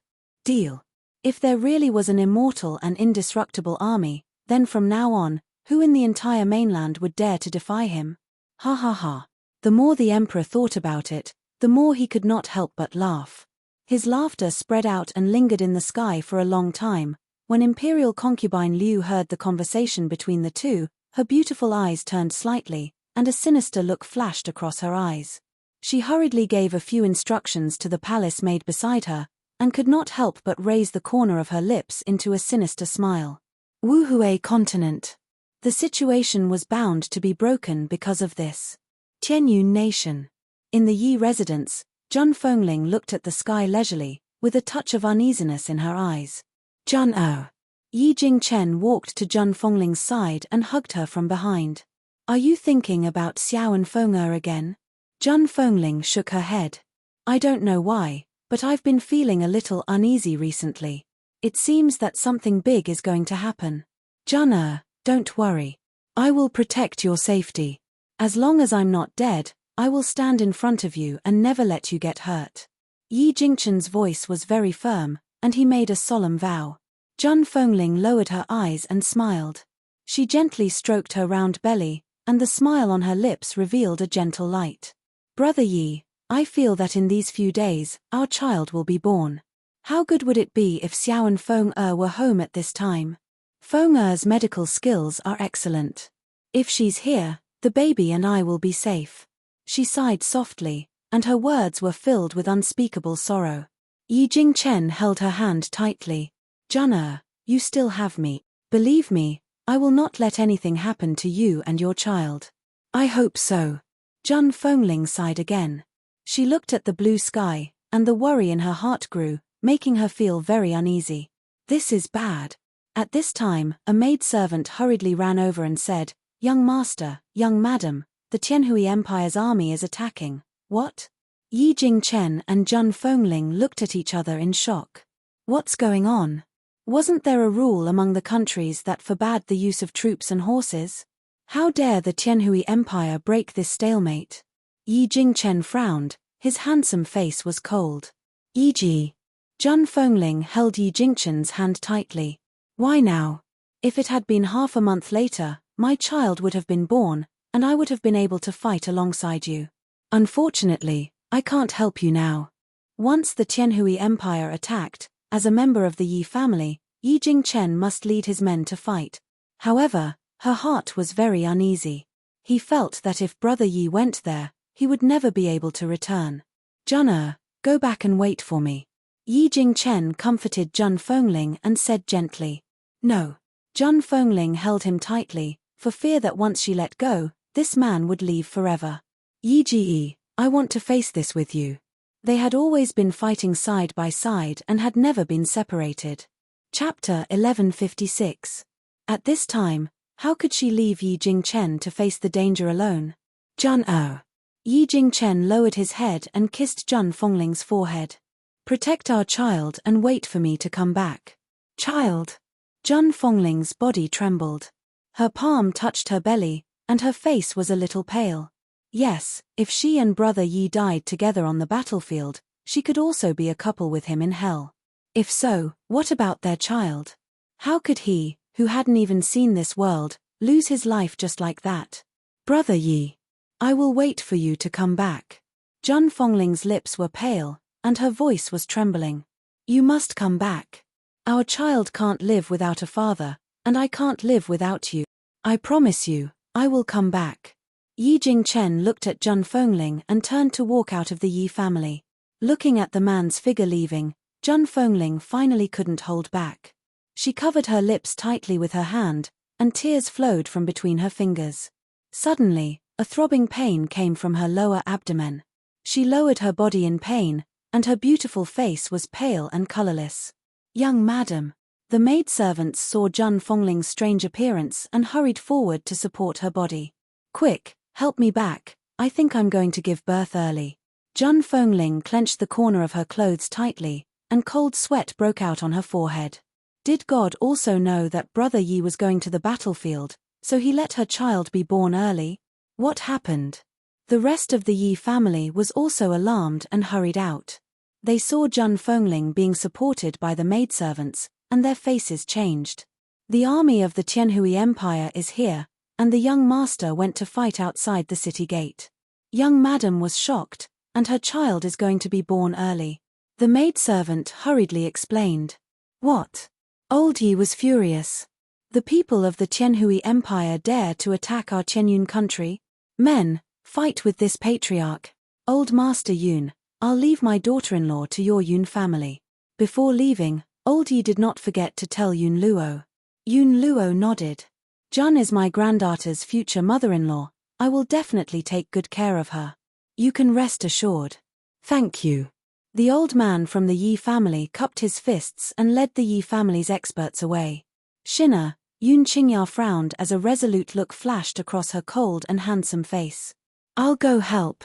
Deal. If there really was an immortal and indestructible army, then from now on, who in the entire mainland would dare to defy him? Ha ha ha. The more the emperor thought about it, the more he could not help but laugh. His laughter spread out and lingered in the sky for a long time. When imperial concubine Liu heard the conversation between the two, her beautiful eyes turned slightly, and a sinister look flashed across her eyes. She hurriedly gave a few instructions to the palace maid beside her, and could not help but raise the corner of her lips into a sinister smile. Wuhui continent. The situation was bound to be broken because of this. Tianyun Nation. In the Yi residence, Jun Fengling looked at the sky leisurely, with a touch of uneasiness in her eyes. Jun-o. Yi Jingchen walked to Jun Fengling's side and hugged her from behind. Are you thinking about Xiao and Feng again? Jun Fengling shook her head. I don't know why, but I've been feeling a little uneasy recently. It seems that something big is going to happen. Jun, don't worry. I will protect your safety. As long as I'm not dead, I will stand in front of you and never let you get hurt. Yi Jingchen's voice was very firm, and he made a solemn vow. Zhan Fengling lowered her eyes and smiled. She gently stroked her round belly, and the smile on her lips revealed a gentle light. Brother Yi, I feel that in these few days, our child will be born. How good would it be if Xiao and Feng were home at this time? Feng medical skills are excellent. If she's here, the baby and I will be safe. She sighed softly, and her words were filled with unspeakable sorrow. Yi Jingchen held her hand tightly. Zhan, you still have me. Believe me, I will not let anything happen to you and your child. I hope so. Zhan Fengling sighed again. She looked at the blue sky, and the worry in her heart grew, making her feel very uneasy. This is bad. At this time, a maidservant hurriedly ran over and said, Young master, young madam, the Tianhui Empire's army is attacking. What? Yi Jingchen and Zhan Fengling looked at each other in shock. What's going on? Wasn't there a rule among the countries that forbade the use of troops and horses? How dare the Tianhui Empire break this stalemate? Yi Jingchen frowned, his handsome face was cold. Yi. Zhan Fengling held Yi Jingchen's hand tightly. Why now? If it had been half a month later, my child would have been born, and I would have been able to fight alongside you. Unfortunately, I can't help you now. Once the Tianhui Empire attacked, as a member of the Yi family, Yi Jingchen must lead his men to fight. However, her heart was very uneasy. He felt that if Brother Yi went there, he would never be able to return. Zhan, go back and wait for me. Yi Jingchen comforted Zhan Fengling and said gently. No. Zhan Fengling held him tightly, for fear that once she let go, this man would leave forever. Yi, I want to face this with you. They had always been fighting side by side and had never been separated. Chapter 1156. At this time, how could she leave Yi Jingchen to face the danger alone? Zhan. Yi Jingchen lowered his head and kissed Zhan Fengling's forehead. Protect our child and wait for me to come back. Child. Zhan Fengling's body trembled. Her palm touched her belly, and her face was a little pale. Yes, if she and Brother Yi died together on the battlefield, she could also be a couple with him in hell. If so, what about their child? How could he, who hadn't even seen this world, lose his life just like that? Brother Yi. I will wait for you to come back. Zhan Fengling's lips were pale, and her voice was trembling. You must come back. Our child can't live without a father, and I can't live without you. I promise you, I will come back. Yi Jingchen looked at Zhan Fengling and turned to walk out of the Yi family. Looking at the man's figure leaving, Zhan Fengling finally couldn't hold back. She covered her lips tightly with her hand, and tears flowed from between her fingers. Suddenly, a throbbing pain came from her lower abdomen. She lowered her body in pain, and her beautiful face was pale and colorless. Young madam. The maidservants saw Zhan Fengling's strange appearance and hurried forward to support her body. Quick, help me back, I think I'm going to give birth early. Zhan Fengling clenched the corner of her clothes tightly, and cold sweat broke out on her forehead. Did God also know that Brother Yi was going to the battlefield, so he let her child be born early? What happened? The rest of the Yi family was also alarmed and hurried out. They saw Zhan Fengling being supported by the maidservants, and their faces changed. The army of the Tianhui Empire is here, and the young master went to fight outside the city gate. Young madam was shocked, and her child is going to be born early. The maidservant hurriedly explained. What? Old Yi was furious. The people of the Tianhui Empire dare to attack our Tianyun country? Men, fight with this patriarch. Old Master Yun, I'll leave my daughter-in-law to your Yun family. Before leaving, Old Yi did not forget to tell Yun Luo. Yun Luo nodded. Zhan is my granddaughter's future mother-in-law. I will definitely take good care of her. You can rest assured. Thank you. The old man from the Yi family cupped his fists and led the Yi family's experts away. Shina, Yun Qingya frowned as a resolute look flashed across her cold and handsome face. I'll go help.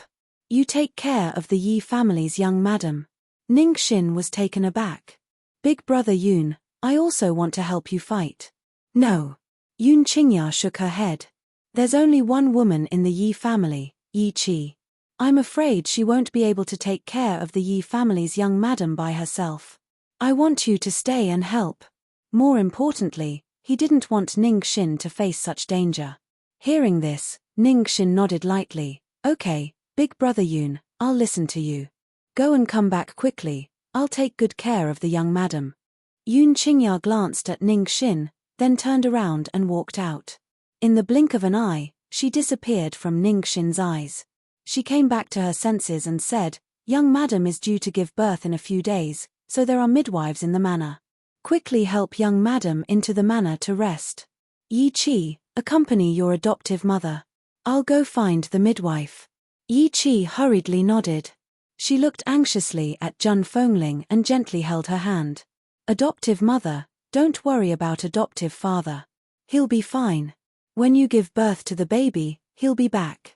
You take care of the Yi family's young madam. Ning Xin was taken aback. Big brother Yun, I also want to help you fight. No. Yun Qingya shook her head. There's only one woman in the Yi family, Yi Qi. I'm afraid she won't be able to take care of the Yi family's young madam by herself. I want you to stay and help. More importantly, he didn't want Ning Xin to face such danger. Hearing this, Ning Xin nodded lightly. Okay, big brother Yun, I'll listen to you. Go and come back quickly, I'll take good care of the young madam. Yun Qingya glanced at Ning Xin, then turned around and walked out. In the blink of an eye, she disappeared from Ning Xin's eyes. She came back to her senses and said, young madam is due to give birth in a few days, so there are midwives in the manor. Quickly help young madam into the manor to rest. Yi Qi, accompany your adoptive mother. I'll go find the midwife. Yi Qi hurriedly nodded. She looked anxiously at Jun Fengling and gently held her hand. Adoptive mother, don't worry about adoptive father. He'll be fine. When you give birth to the baby, he'll be back.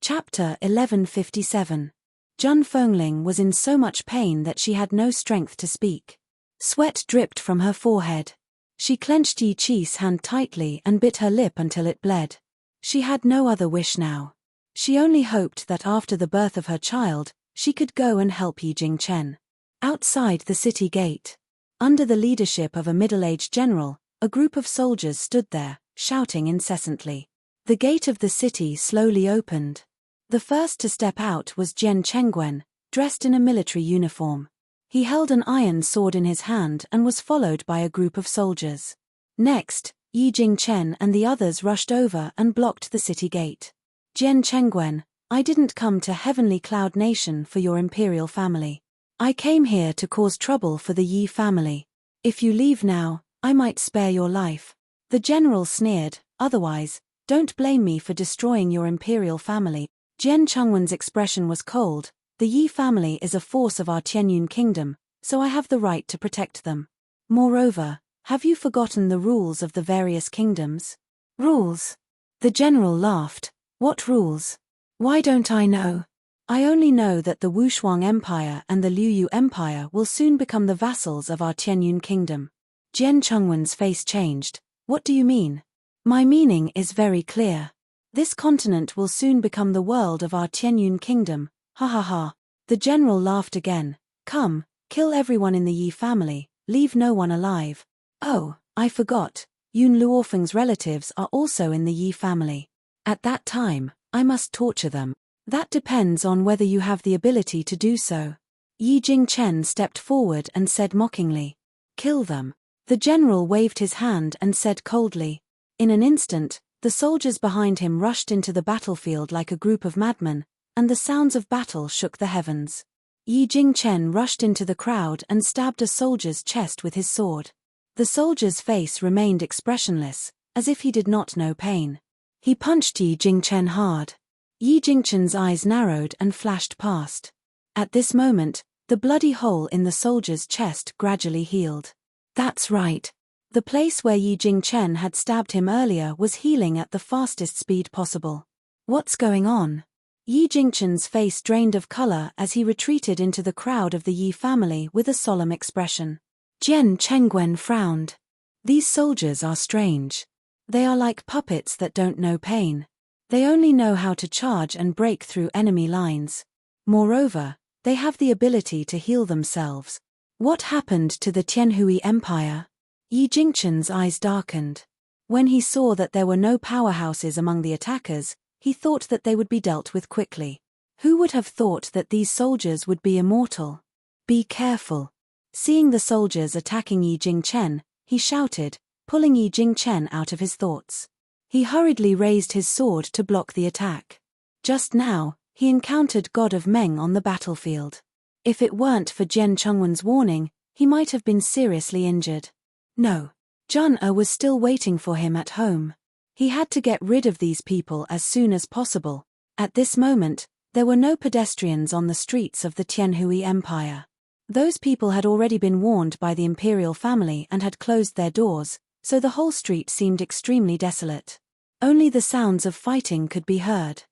Chapter 1157. Jun Fengling was in so much pain that she had no strength to speak. Sweat dripped from her forehead. She clenched Yi Qi's hand tightly and bit her lip until it bled. She had no other wish now. She only hoped that after the birth of her child, she could go and help Yi Jingchen. Outside the city gate, under the leadership of a middle-aged general, a group of soldiers stood there, shouting incessantly. The gate of the city slowly opened. The first to step out was Jian Chengwen, dressed in a military uniform. He held an iron sword in his hand and was followed by a group of soldiers. Next, Yi Jingchen and the others rushed over and blocked the city gate. Jian Chengwen, I didn't come to Heavenly Cloud Nation for your imperial family. I came here to cause trouble for the Yi family. If you leave now, I might spare your life. The general sneered, otherwise, don't blame me for destroying your imperial family. Jian Chengwen's expression was cold. The Yi family is a force of our Tianyun kingdom, so I have the right to protect them. Moreover, have you forgotten the rules of the various kingdoms? Rules? The general laughed. What rules? Why don't I know? I only know that the Wushuang Empire and the Liuyu Empire will soon become the vassals of our Tianyun kingdom. Jian Chengwen's face changed. What do you mean? My meaning is very clear. This continent will soon become the world of our Tianyun kingdom. Ha ha ha. The general laughed again. Come, kill everyone in the Yi family, leave no one alive. Oh, I forgot. Yun Luofeng's relatives are also in the Yi family. At that time, I must torture them. That depends on whether you have the ability to do so. Yi Jingchen stepped forward and said mockingly. Kill them. The general waved his hand and said coldly. In an instant, the soldiers behind him rushed into the battlefield like a group of madmen, and the sounds of battle shook the heavens. Yi Jingchen rushed into the crowd and stabbed a soldier's chest with his sword. The soldier's face remained expressionless, as if he did not know pain. He punched Yi Jingchen hard. Yi Jingchen's eyes narrowed and flashed past. At this moment, the bloody hole in the soldier's chest gradually healed. That's right. The place where Yi Jingchen had stabbed him earlier was healing at the fastest speed possible. What's going on? Yi Jingchen's face drained of color as he retreated into the crowd of the Yi family with a solemn expression. Jian Chengwen frowned. These soldiers are strange. They are like puppets that don't know pain. They only know how to charge and break through enemy lines. Moreover, they have the ability to heal themselves. What happened to the Tianhui Empire? Yi Jingchen's eyes darkened. When he saw that there were no powerhouses among the attackers, he thought that they would be dealt with quickly. Who would have thought that these soldiers would be immortal? Be careful. Seeing the soldiers attacking Yi Jingchen, he shouted, pulling Yi Jingchen out of his thoughts. He hurriedly raised his sword to block the attack. Just now, he encountered God of Meng on the battlefield. If it weren't for Jian Chengwen's warning, he might have been seriously injured. No. Jun-er was still waiting for him at home. He had to get rid of these people as soon as possible. At this moment, there were no pedestrians on the streets of the Tianhui Empire. Those people had already been warned by the imperial family and had closed their doors, so the whole street seemed extremely desolate. Only the sounds of fighting could be heard.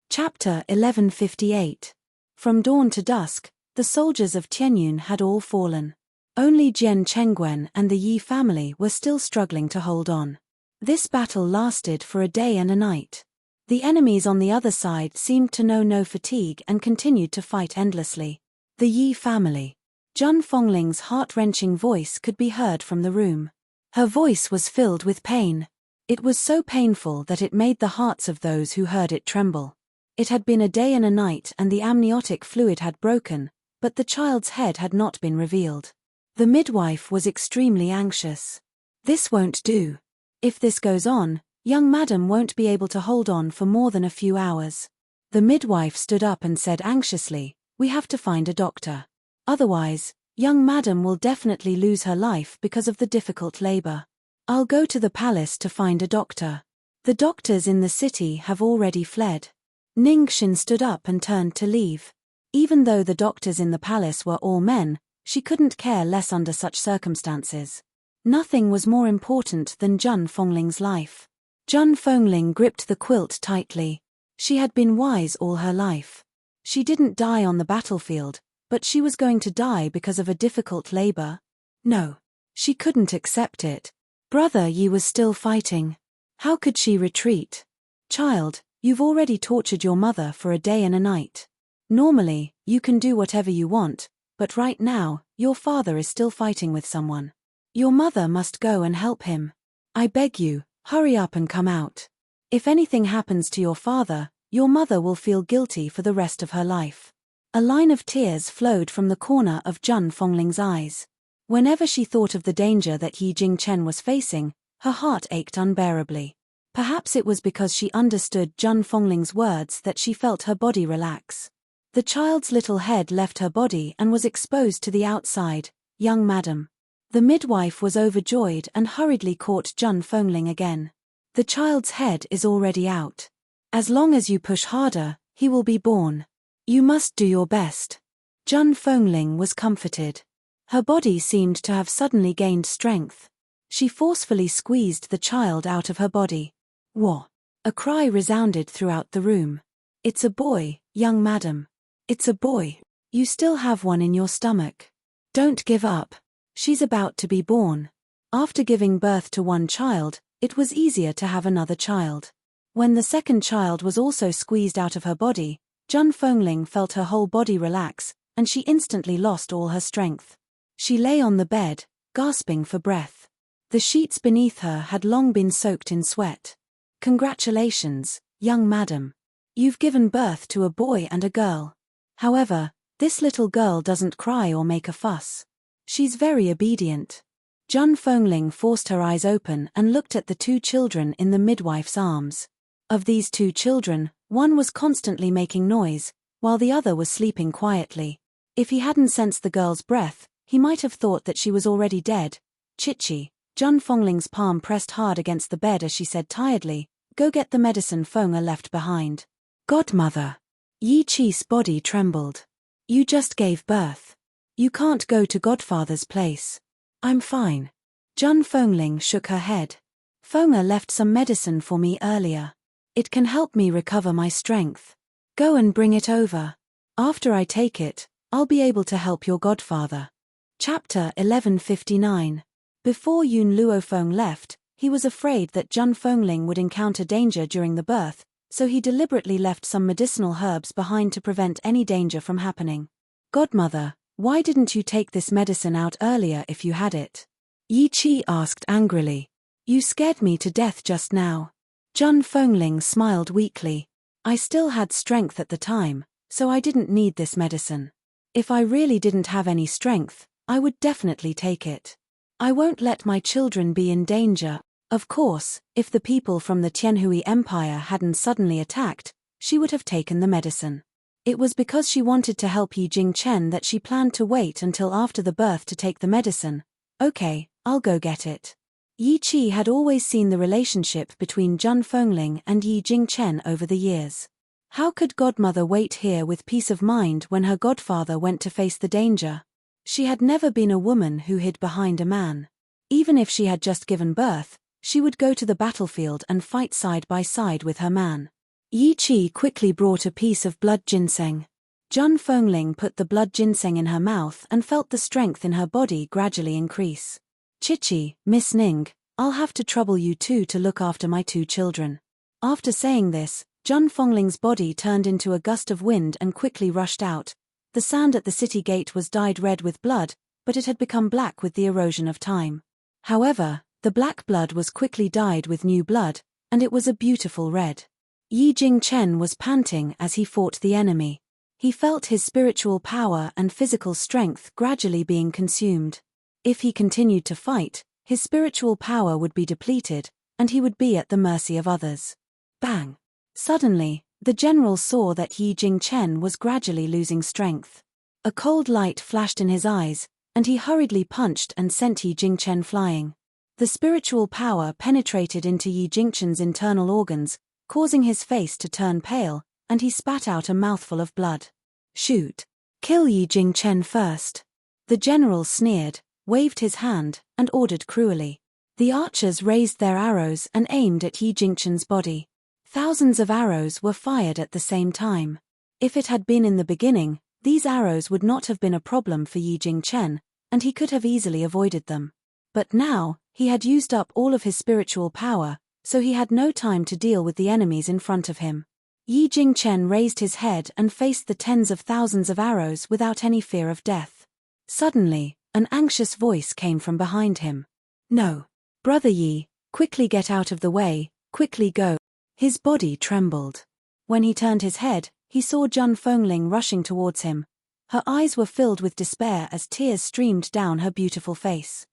Chapter 1158. From dawn to dusk, the soldiers of Tianyun had all fallen. Only Jian Chengwen and the Yi family were still struggling to hold on. This battle lasted for a day and a night. The enemies on the other side seemed to know no fatigue and continued to fight endlessly. The Yi family. Jun Fongling's heart-wrenching voice could be heard from the room. Her voice was filled with pain. It was so painful that it made the hearts of those who heard it tremble. It had been a day and a night and the amniotic fluid had broken, but the child's head had not been revealed. The midwife was extremely anxious. This won't do. If this goes on, young madam won't be able to hold on for more than a few hours. The midwife stood up and said anxiously, "We have to find a doctor. Otherwise, young madam will definitely lose her life because of the difficult labor. I'll go to the palace to find a doctor. The doctors in the city have already fled." Ningxin stood up and turned to leave. Even though the doctors in the palace were all men, she couldn't care less under such circumstances. Nothing was more important than Jun Fongling's life. Jun Fongling gripped the quilt tightly. She had been wise all her life. She didn't die on the battlefield, but she was going to die because of a difficult labor. No. She couldn't accept it. Brother Yi was still fighting. How could she retreat? "Child, you've already tortured your mother for a day and a night. Normally, you can do whatever you want, but right now, your father is still fighting with someone. Your mother must go and help him. I beg you, hurry up and come out. If anything happens to your father, your mother will feel guilty for the rest of her life." A line of tears flowed from the corner of Jun Fongling's eyes. Whenever she thought of the danger that Yi Jingchen was facing, her heart ached unbearably. Perhaps it was because she understood Jun Fongling's words that she felt her body relax. The child's little head left her body and was exposed to the outside. "Young madam." The midwife was overjoyed and hurriedly caught Jun Fongling again. "The child's head is already out. As long as you push harder, he will be born. You must do your best." Jun Fongling was comforted. Her body seemed to have suddenly gained strength. She forcefully squeezed the child out of her body. "Wah!" A cry resounded throughout the room. "It's a boy, young madam. It's a boy. You still have one in your stomach. Don't give up. She's about to be born." After giving birth to one child, it was easier to have another child. When the second child was also squeezed out of her body, Jun Fongling felt her whole body relax, and she instantly lost all her strength. She lay on the bed, gasping for breath. The sheets beneath her had long been soaked in sweat. "Congratulations, young madam. You've given birth to a boy and a girl. However, this little girl doesn't cry or make a fuss. She's very obedient." Jun Fongling forced her eyes open and looked at the two children in the midwife's arms. Of these two children, one was constantly making noise, while the other was sleeping quietly. If he hadn't sensed the girl's breath, he might have thought that she was already dead. "Chichi." Jun Fongling's palm pressed hard against the bed as she said tiredly, "Go get the medicine Fonga left behind." "Godmother." Yi Chi's body trembled. "You just gave birth. You can't go to Godfather's place." "I'm fine." Jun Fongling shook her head. "Fonga left some medicine for me earlier. It can help me recover my strength. Go and bring it over. After I take it, I'll be able to help your godfather." Chapter 1159. Before Yun Luofeng left, he was afraid that Jun Fongling would encounter danger during the birth, so he deliberately left some medicinal herbs behind to prevent any danger from happening. "Godmother, why didn't you take this medicine out earlier if you had it?" Yi Chi asked angrily. "You scared me to death just now." Jun Fongling smiled weakly. "I still had strength at the time, so I didn't need this medicine. If I really didn't have any strength, I would definitely take it. I won't let my children be in danger." Of course, if the people from the Tianhui Empire hadn't suddenly attacked, she would have taken the medicine. It was because she wanted to help Yi Jingchen that she planned to wait until after the birth to take the medicine. "Okay, I'll go get it." Yi Chi had always seen the relationship between Jun Fongling and Yi Jingchen over the years. How could Godmother wait here with peace of mind when her godfather went to face the danger? She had never been a woman who hid behind a man. Even if she had just given birth, she would go to the battlefield and fight side by side with her man. Yi Chi quickly brought a piece of blood ginseng. Jun Fongling put the blood ginseng in her mouth and felt the strength in her body gradually increase. "Chichi, Miss Ning, I'll have to trouble you two to look after my two children." After saying this, Zhang Fengling's body turned into a gust of wind and quickly rushed out. The sand at the city gate was dyed red with blood, but it had become black with the erosion of time. However, the black blood was quickly dyed with new blood, and it was a beautiful red. Yi Jingchen was panting as he fought the enemy. He felt his spiritual power and physical strength gradually being consumed. If he continued to fight, his spiritual power would be depleted, and he would be at the mercy of others. Bang! Suddenly, the general saw that Yi Jingchen was gradually losing strength. A cold light flashed in his eyes, and he hurriedly punched and sent Yi Jingchen flying. The spiritual power penetrated into Yi Jingchen's internal organs, causing his face to turn pale, and he spat out a mouthful of blood. Shoot! Kill Yi Jingchen first. The general sneered, waved his hand, and ordered cruelly. The archers raised their arrows and aimed at Yi Jingchen's body. Thousands of arrows were fired at the same time. If it had been in the beginning, these arrows would not have been a problem for Yi Jingchen, and he could have easily avoided them. But now, he had used up all of his spiritual power, so he had no time to deal with the enemies in front of him. Yi Jingchen raised his head and faced the tens of thousands of arrows without any fear of death. Suddenly, an anxious voice came from behind him. No. Brother Yi, quickly get out of the way, quickly go. His body trembled. When he turned his head, he saw Zhang Fengling rushing towards him. Her eyes were filled with despair as tears streamed down her beautiful face.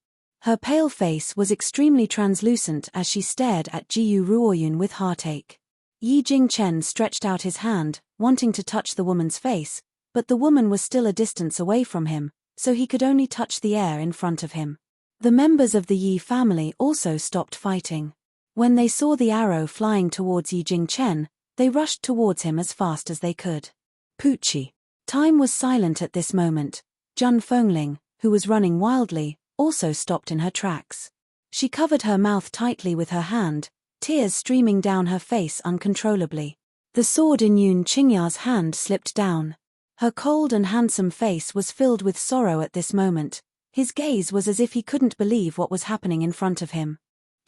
Her pale face was extremely translucent as she stared at Jiyu Ruoyun with heartache. Yi Jingchen stretched out his hand, wanting to touch the woman's face, but the woman was still a distance away from him, so he could only touch the air in front of him. The members of the Yi family also stopped fighting. When they saw the arrow flying towards Yi Jingchen, they rushed towards him as fast as they could. Poochie. Time was silent at this moment. Zhang Fengling, who was running wildly, also stopped in her tracks. She covered her mouth tightly with her hand, tears streaming down her face uncontrollably. The sword in Yun Qingya's hand slipped down. Her cold and handsome face was filled with sorrow at this moment. His gaze was as if he couldn't believe what was happening in front of him.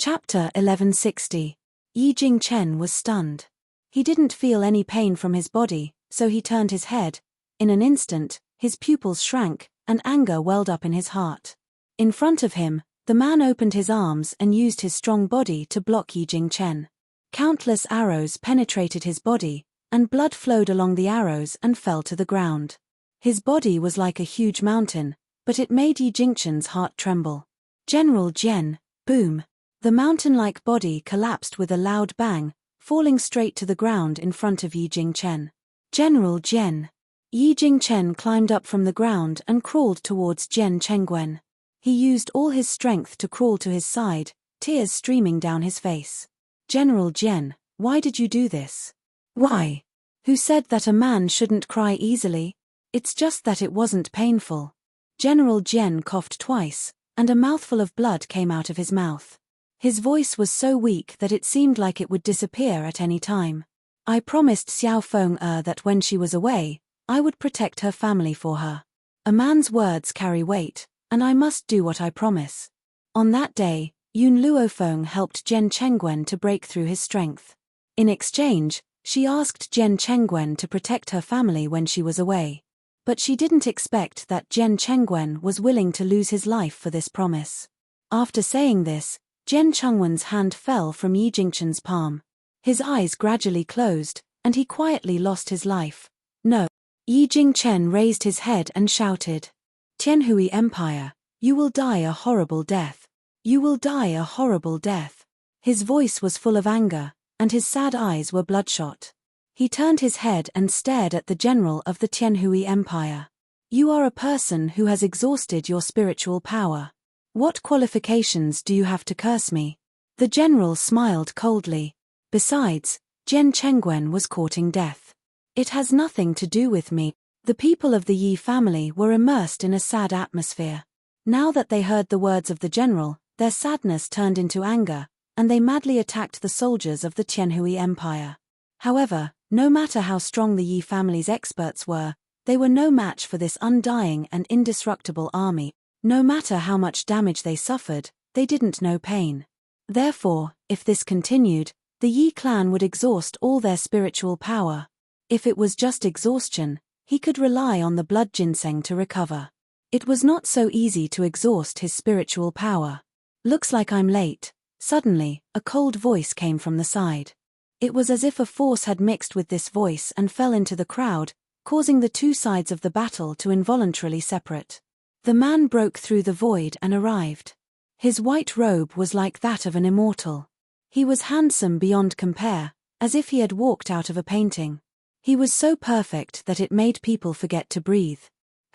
Chapter 1160. Yi Jingchen was stunned. He didn't feel any pain from his body, so he turned his head. In an instant, his pupils shrank, and anger welled up in his heart. In front of him, the man opened his arms and used his strong body to block Yi Jingchen. Countless arrows penetrated his body, and blood flowed along the arrows and fell to the ground. His body was like a huge mountain, but it made Yi Jingchen's heart tremble. General Jian, boom! The mountain-like body collapsed with a loud bang, falling straight to the ground in front of Yi Jingchen. General Jian. Yi Jingchen climbed up from the ground and crawled towards Jian Chengguan. He used all his strength to crawl to his side, tears streaming down his face. General Jian, why did you do this? Why? Who said that a man shouldn't cry easily? It's just that it wasn't painful. General Jian coughed twice, and a mouthful of blood came out of his mouth. His voice was so weak that it seemed like it would disappear at any time. I promised Xiao Feng that when she was away, I would protect her family for her. A man's words carry weight, and I must do what I promise. On that day, Yun Luofeng helped Jian Chengguan to break through his strength. In exchange, she asked Jian Chengguan to protect her family when she was away. But she didn't expect that Jian Chengguan was willing to lose his life for this promise. After saying this, Jian Chengguan's hand fell from Yi Jingchen's palm. His eyes gradually closed, and he quietly lost his life. No. Yi Jingchen raised his head and shouted, Tianhui Empire, you will die a horrible death. You will die a horrible death. His voice was full of anger, and his sad eyes were bloodshot. He turned his head and stared at the general of the Tianhui Empire. You are a person who has exhausted your spiritual power. What qualifications do you have to curse me? The general smiled coldly. Besides, Jian Chengguan was courting death. It has nothing to do with me. The people of the Yi family were immersed in a sad atmosphere. Now that they heard the words of the general, their sadness turned into anger, and they madly attacked the soldiers of the Tianhui Empire. However, no matter how strong the Yi family's experts were, they were no match for this undying and indestructible army. No matter how much damage they suffered, they didn't know pain. Therefore, if this continued, The Yi clan would exhaust all their spiritual power. If it was just exhaustion, he could rely on the blood ginseng to recover. It was not so easy to exhaust his spiritual power. Looks like I'm late. Suddenly, a cold voice came from the side. It was as if a force had mixed with this voice and fell into the crowd, causing the two sides of the battle to involuntarily separate. The man broke through the void and arrived. His white robe was like that of an immortal. He was handsome beyond compare, as if he had walked out of a painting. He was so perfect that it made people forget to breathe.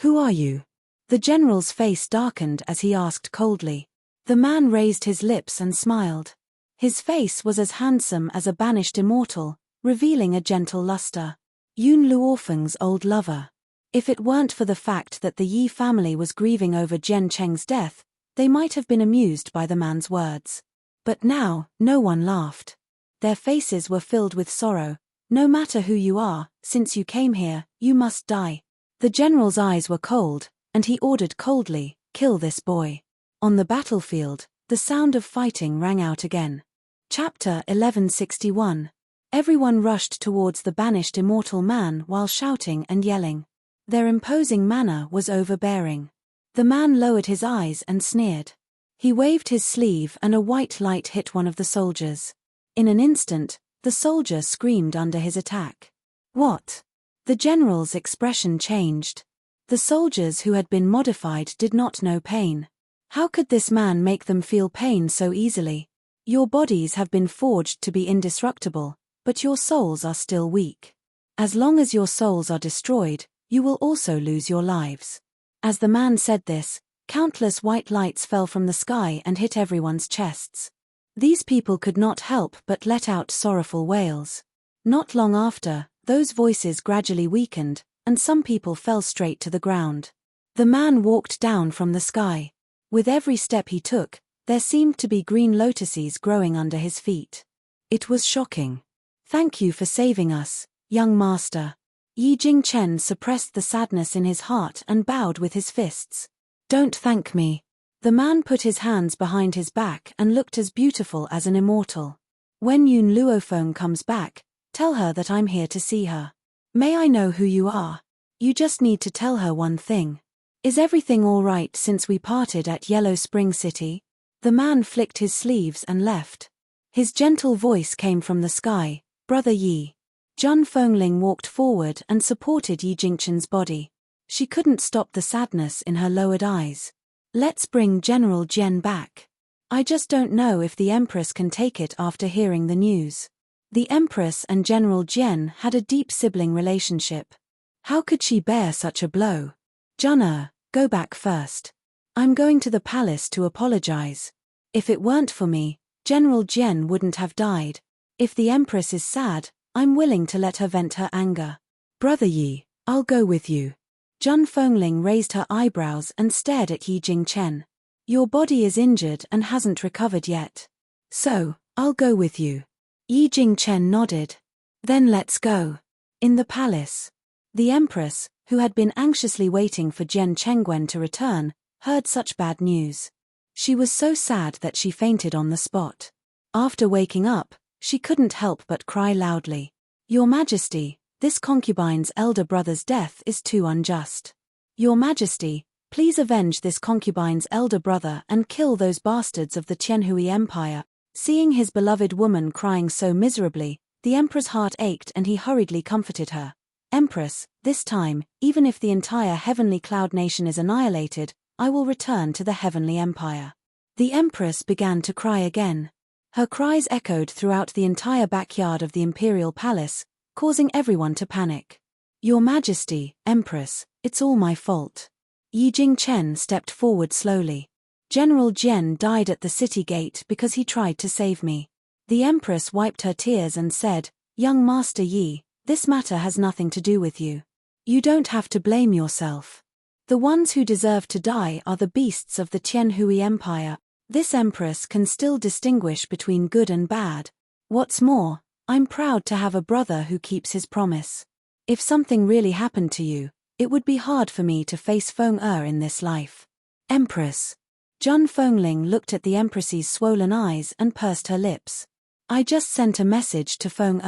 "Who are you?" The general's face darkened as he asked coldly. The man raised his lips and smiled. His face was as handsome as a banished immortal, revealing a gentle luster. Yun Luofeng's old lover. If it weren't for the fact that the Yi family was grieving over Jian Cheng's death, they might have been amused by the man's words. But now, no one laughed. Their faces were filled with sorrow. "No matter who you are, since you came here, you must die." The general's eyes were cold, and he ordered coldly, "Kill this boy." On the battlefield, the sound of fighting rang out again. Chapter 1161. Everyone rushed towards the banished immortal man while shouting and yelling. Their imposing manner was overbearing. The man lowered his eyes and sneered. He waved his sleeve and a white light hit one of the soldiers. In an instant, the soldier screamed under his attack. "What?" The general's expression changed. The soldiers who had been modified did not know pain. How could this man make them feel pain so easily? "Your bodies have been forged to be indestructible, but your souls are still weak. As long as your souls are destroyed, you will also lose your lives." As the man said this, countless white lights fell from the sky and hit everyone's chests. These people could not help but let out sorrowful wails. Not long after, those voices gradually weakened, and some people fell straight to the ground. The man walked down from the sky. With every step he took, there seemed to be green lotuses growing under his feet. It was shocking. "Thank you for saving us, young master." Yi Jingchen suppressed the sadness in his heart and bowed with his fists. "Don't thank me." The man put his hands behind his back and looked as beautiful as an immortal. "When Yun Luofeng comes back, tell her that I'm here to see her. May I know who you are? You just need to tell her one thing. Is everything all right since we parted at Yellow Spring City?" The man flicked his sleeves and left. His gentle voice came from the sky. "Brother Yi." Zhun Fengling walked forward and supported Yi Jingchen's body. She couldn't stop the sadness in her lowered eyes. "Let's bring General Jian back. I just don't know if the Empress can take it after hearing the news." The Empress and General Jian had a deep sibling relationship. How could she bear such a blow? "Zhun, go back first. I'm going to the palace to apologize. If it weren't for me, General Jian wouldn't have died. If the Empress is sad, I'm willing to let her vent her anger." "Brother Yi, I'll go with you." Zhun Fengling raised her eyebrows and stared at Yi Jingchen. "Your body is injured and hasn't recovered yet. So, I'll go with you." Yi Jingchen nodded. "Then let's go." In the palace, the Empress, who had been anxiously waiting for Jian Chengwen to return, heard such bad news. She was so sad that she fainted on the spot. After waking up, she couldn't help but cry loudly. "Your Majesty, this concubine's elder brother's death is too unjust. Your Majesty, please avenge this concubine's elder brother and kill those bastards of the Qianhui Empire." Seeing his beloved woman crying so miserably, the Emperor's heart ached and he hurriedly comforted her. "Empress, this time, even if the entire heavenly cloud nation is annihilated, I will return to the heavenly empire." The Empress began to cry again. Her cries echoed throughout the entire backyard of the imperial palace, causing everyone to panic. "Your Majesty, Empress, it's all my fault." Yi Jingchen stepped forward slowly. "General Jian died at the city gate because he tried to save me." The Empress wiped her tears and said, "Young Master Yi, this matter has nothing to do with you. You don't have to blame yourself. The ones who deserve to die are the beasts of the Qianhui Empire. This Empress can still distinguish between good and bad. What's more, I'm proud to have a brother who keeps his promise. If something really happened to you, it would be hard for me to face Feng in this life." "Empress." Zhun Fengling looked at the Empress's swollen eyes and pursed her lips. I just sent a message to Feng.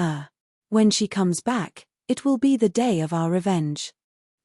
When she comes back, it will be the day of our revenge.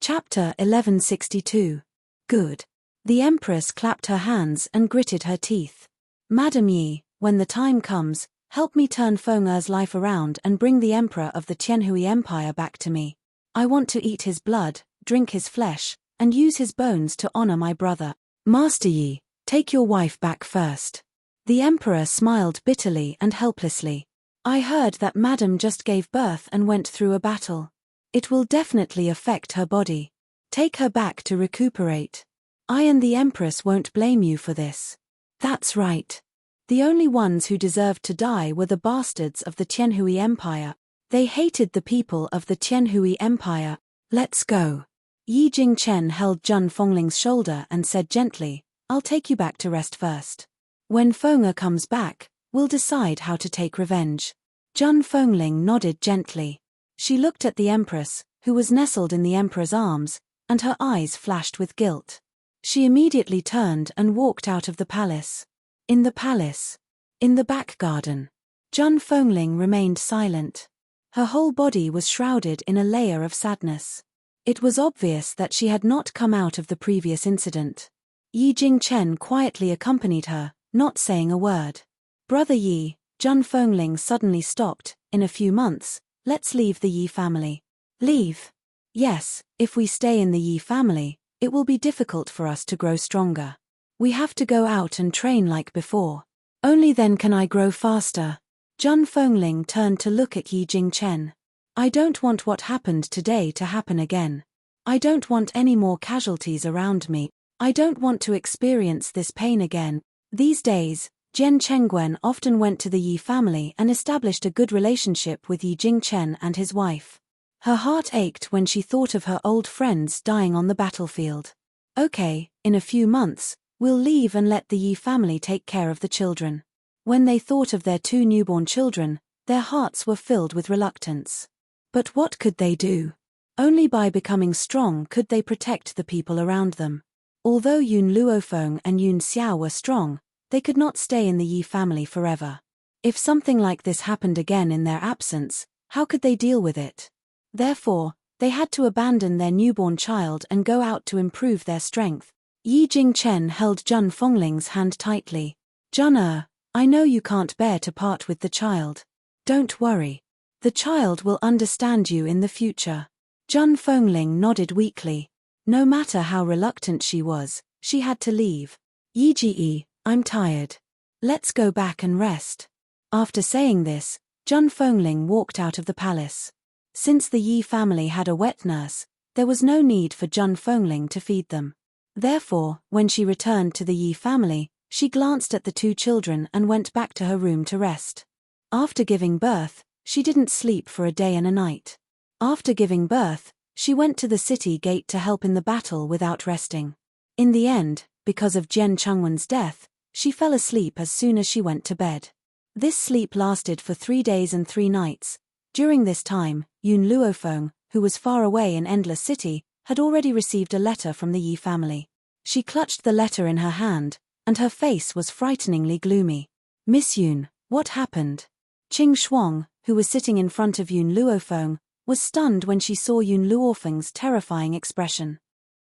Chapter 1162. Good. The Empress clapped her hands and gritted her teeth. Madam Yi, when the time comes, help me turn Feng's life around and bring the Emperor of the Tianhui Empire back to me. I want to eat his blood, drink his flesh, and use his bones to honor my brother. Master Yi, take your wife back first. The Emperor smiled bitterly and helplessly. I heard that Madam just gave birth and went through a battle. It will definitely affect her body. Take her back to recuperate. I and the Empress won't blame you for this. That's right. The only ones who deserved to die were the bastards of the Tianhui Empire. They hated the people of the Tianhui Empire. Let's go. Yi Jingchen held Zhun Fengling's shoulder and said gently, I'll take you back to rest first. When Feng comes back, we'll decide how to take revenge. Zhun Fengling nodded gently. She looked at the Empress, who was nestled in the Emperor's arms, and her eyes flashed with guilt. She immediately turned and walked out of the palace. In the palace. In the back garden. Zhun Fengling remained silent. Her whole body was shrouded in a layer of sadness. It was obvious that she had not come out of the previous incident. Yi Jingchen quietly accompanied her, not saying a word. Brother Yi, Zhun Fengling suddenly stopped. In a few months, let's leave the Yi family. Leave? Yes, if we stay in the Yi family, it will be difficult for us to grow stronger. We have to go out and train like before. Only then can I grow faster. Zhun Fengling turned to look at Yi Jingchen. I don't want what happened today to happen again. I don't want any more casualties around me. I don't want to experience this pain again. These days, Jian Chengwen often went to the Yi family and established a good relationship with Yi Jingchen and his wife. Her heart ached when she thought of her old friends dying on the battlefield. Okay, in a few months, we'll leave and let the Yi family take care of the children. When they thought of their 2 newborn children, their hearts were filled with reluctance. But what could they do? Only by becoming strong could they protect the people around them. Although Yun Luofeng and Yun Xiao were strong, they could not stay in the Yi family forever. If something like this happened again in their absence, how could they deal with it? Therefore, they had to abandon their newborn child and go out to improve their strength. Yi Jingchen held Zhun Fengling's hand tightly. Zhun, I know you can't bear to part with the child. Don't worry. The child will understand you in the future. Zhun Fengling nodded weakly. No matter how reluctant she was, she had to leave. Yi Ji, I'm tired. Let's go back and rest. After saying this, Zhun Fengling walked out of the palace. Since the Yi family had a wet nurse, there was no need for Zhun Fengling to feed them. Therefore, when she returned to the Yi family, she glanced at the 2 children and went back to her room to rest. After giving birth, she didn't sleep for a day and a night. After giving birth, she went to the city gate to help in the battle without resting. In the end, because of Jian Chengwen's death, she fell asleep as soon as she went to bed. This sleep lasted for 3 days and 3 nights. During this time, Yun Luofeng, who was far away in Endless City, had already received a letter from the Yi family. She clutched the letter in her hand, and her face was frighteningly gloomy. Miss Yun, what happened? Qing Shuang, who was sitting in front of Yun Luofeng, was stunned when she saw Yun Luofeng's terrifying expression.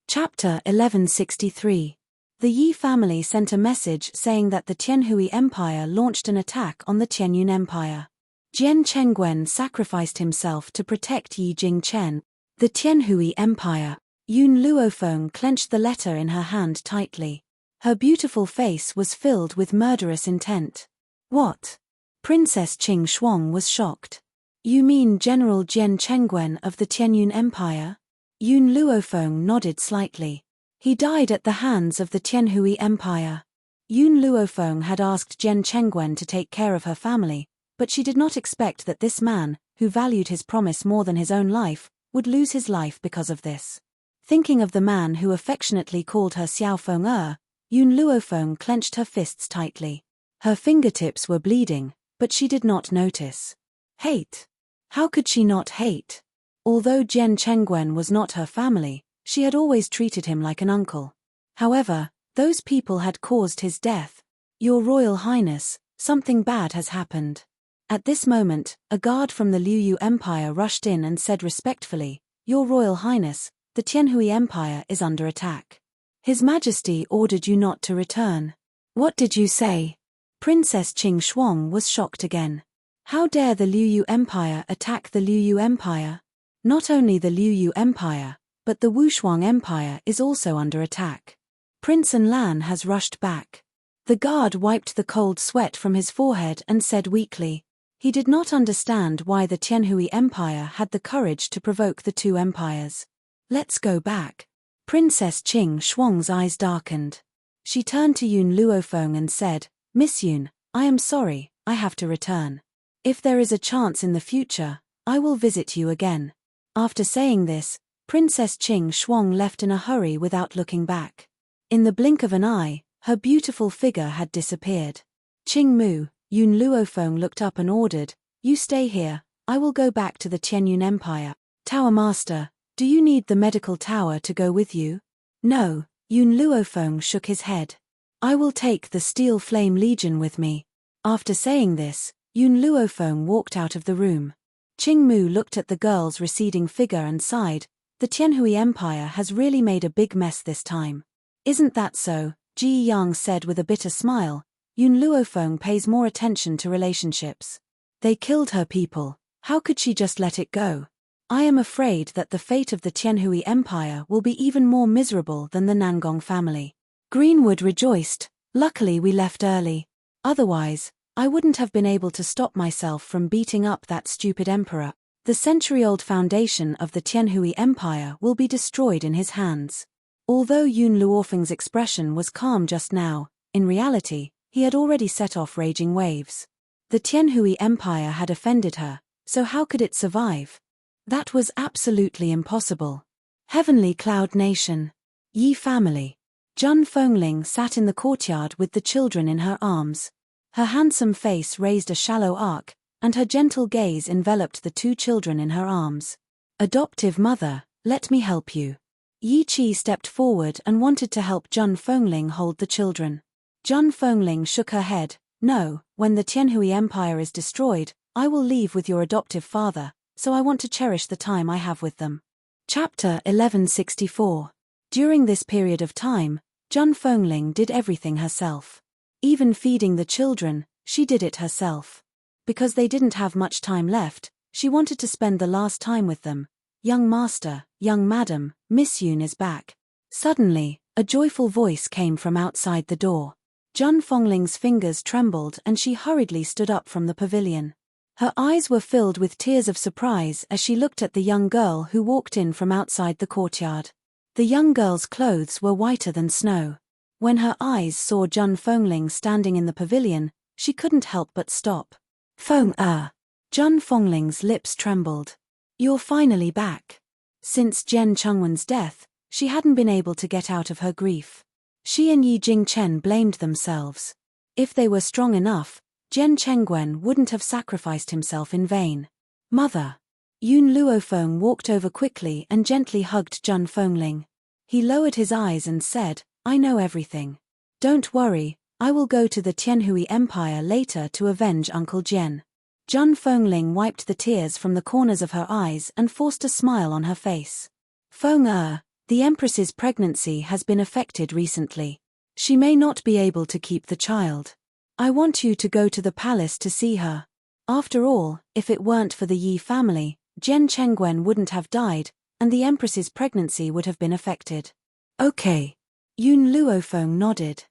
Chapter 1163. The Yi family sent a message saying that the Tianhui Empire launched an attack on the Tianyun Empire. Jian Chengwen sacrificed himself to protect Yi Jingchen. The Tianhui Empire. Yun Luofeng clenched the letter in her hand tightly. Her beautiful face was filled with murderous intent. What? Princess Qing Shuang was shocked. You mean General Jian Chengwen of the Tianyun Empire? Yun Luofeng nodded slightly. He died at the hands of the Tianhui Empire. Yun Luofeng had asked Jian Chengwen to take care of her family, but she did not expect that this man, who valued his promise more than his own life, would lose his life because of this. Thinking of the man who affectionately called her Xiao Feng, Yun Luofeng clenched her fists tightly. Her fingertips were bleeding, but she did not notice. Hate? How could she not hate? Although Jian Chengwen was not her family, she had always treated him like an uncle. However, those people had caused his death. Your Royal Highness, something bad has happened. At this moment, a guard from the Liu Empire rushed in and said respectfully, "Your Royal Highness, the Tianhui Empire is under attack. His Majesty ordered you not to return." "What did you say?" Princess Qing Shuang was shocked again. How dare the Liu Empire attack the Liu Empire? Not only the Liu Empire, but the Wushuang Empire is also under attack. Prince Lan has rushed back. The guard wiped the cold sweat from his forehead and said weakly. He did not understand why the Tianhui Empire had the courage to provoke the two empires. "Let's go back." Princess Qing Shuang's eyes darkened. She turned to Yun Luofeng and said, "Miss Yun, I am sorry, I have to return. If there is a chance in the future, I will visit you again." After saying this, Princess Qing Shuang left in a hurry without looking back. In the blink of an eye, her beautiful figure had disappeared. "Qing Mu," Yun Luofeng looked up and ordered, "You stay here, I will go back to the Tianyun Empire." "Tower Master, do you need the medical tower to go with you?" "No," Yun Luofeng shook his head. "I will take the Steel Flame Legion with me." After saying this, Yun Luofeng walked out of the room. Qing Mu looked at the girl's receding figure and sighed, "The Tianhui Empire has really made a big mess this time." "Isn't that so?" Ji Yang said with a bitter smile. "Yun Luofeng pays more attention to relationships. They killed her people, how could she just let it go? I am afraid that the fate of the Tianhui Empire will be even more miserable than the Nangong family." Greenwood rejoiced, "Luckily we left early. Otherwise, I wouldn't have been able to stop myself from beating up that stupid emperor. The century-old foundation of the Tianhui Empire will be destroyed in his hands." Although Yun Luofeng's expression was calm just now, in reality, he had already set off raging waves. The Tianhui Empire had offended her, so how could it survive? That was absolutely impossible. Heavenly Cloud Nation. Yi family. Jun Fengling sat in the courtyard with the children in her arms. Her handsome face raised a shallow arc, and her gentle gaze enveloped the two children in her arms. "Adoptive mother, let me help you." Yi Qi stepped forward and wanted to help Jun Fengling hold the children. Jun Fengling shook her head, "No, when the Tianhui Empire is destroyed, I will leave with your adoptive father, so I want to cherish the time I have with them." Chapter 1164. During this period of time, Jun Fengling did everything herself. Even feeding the children, she did it herself. Because they didn't have much time left, she wanted to spend the last time with them. "Young master, young madam, Miss Yun is back." Suddenly, a joyful voice came from outside the door. Jun Fengling's fingers trembled and she hurriedly stood up from the pavilion. Her eyes were filled with tears of surprise as she looked at the young girl who walked in from outside the courtyard. The young girl's clothes were whiter than snow. When her eyes saw Jun Fengling standing in the pavilion, she couldn't help but stop. "Feng Er." Jun Fengling's lips trembled. "You're finally back." Since Jian Chengwen's death, she hadn't been able to get out of her grief. She and Yi Jingchen blamed themselves. If they were strong enough, Jian Chengwen wouldn't have sacrificed himself in vain. "Mother." Yun Luofeng walked over quickly and gently hugged Jun Fengling. He lowered his eyes and said, "I know everything. Don't worry, I will go to the Tianhui Empire later to avenge Uncle Jian." Jun Fengling wiped the tears from the corners of her eyes and forced a smile on her face. "Feng Er, the Empress's pregnancy has been affected recently. She may not be able to keep the child. I want you to go to the palace to see her. After all, if it weren't for the Yi family, Jian Chengwen wouldn't have died, and the Empress's pregnancy would have been affected." "Okay." Yun Luofeng nodded.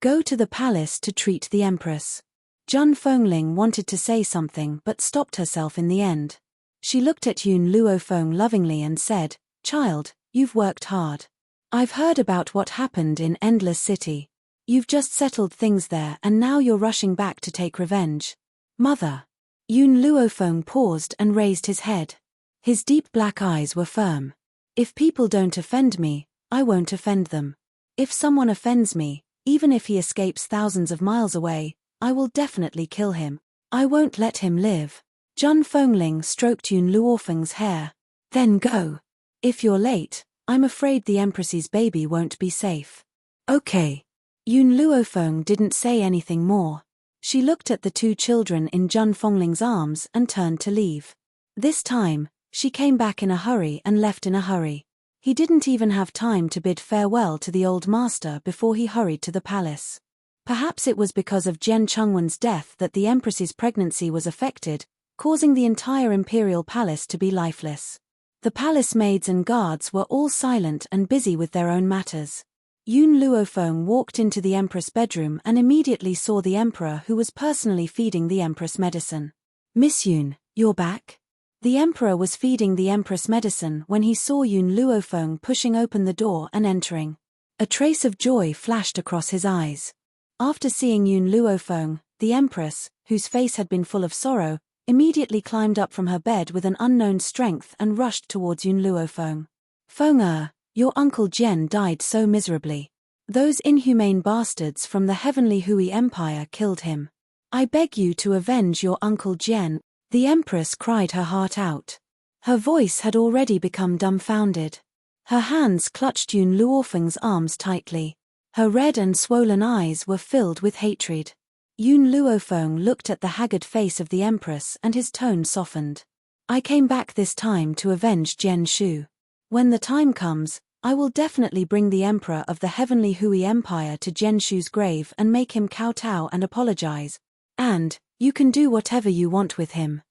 "Go to the palace to treat the Empress." Jun Fengling wanted to say something but stopped herself in the end. She looked at Yun Luofeng lovingly and said, "Child, you've worked hard. I've heard about what happened in Endless City. You've just settled things there and now you're rushing back to take revenge. Mother." Yun Luofeng paused and raised his head. His deep black eyes were firm. "If people don't offend me, I won't offend them. If someone offends me, even if he escapes thousands of miles away, I will definitely kill him. I won't let him live." Jun Fengling stroked Yun Luofeng's hair. "Then go. If you're late, I'm afraid the Empress's baby won't be safe." "Okay." Yun Luofeng didn't say anything more. She looked at the two children in Jun Fongling's arms and turned to leave. This time, she came back in a hurry and left in a hurry. He didn't even have time to bid farewell to the old master before he hurried to the palace. Perhaps it was because of Jian Chengwen's death that the Empress's pregnancy was affected, causing the entire imperial palace to be lifeless. The palace maids and guards were all silent and busy with their own matters. Yun Luofeng walked into the Empress' bedroom and immediately saw the Emperor, who was personally feeding the Empress medicine. "Miss Yun, you're back?" The Emperor was feeding the Empress medicine when he saw Yun Luofeng pushing open the door and entering. A trace of joy flashed across his eyes. After seeing Yun Luofeng, the Empress, whose face had been full of sorrow, immediately climbed up from her bed with an unknown strength and rushed towards Yun Luofeng. "Feng your Uncle Jian died so miserably. Those inhumane bastards from the heavenly Hui Empire killed him. I beg you to avenge your Uncle Jian." The Empress cried her heart out. Her voice had already become dumbfounded. Her hands clutched Yun Luofeng's arms tightly. Her red and swollen eyes were filled with hatred. Yun Luofeng looked at the haggard face of the Empress and his tone softened. "I came back this time to avenge Jian Shu. When the time comes, I will definitely bring the Emperor of the Heavenly Hui Empire to Jian Shu's grave and make him kowtow and apologize. And, you can do whatever you want with him."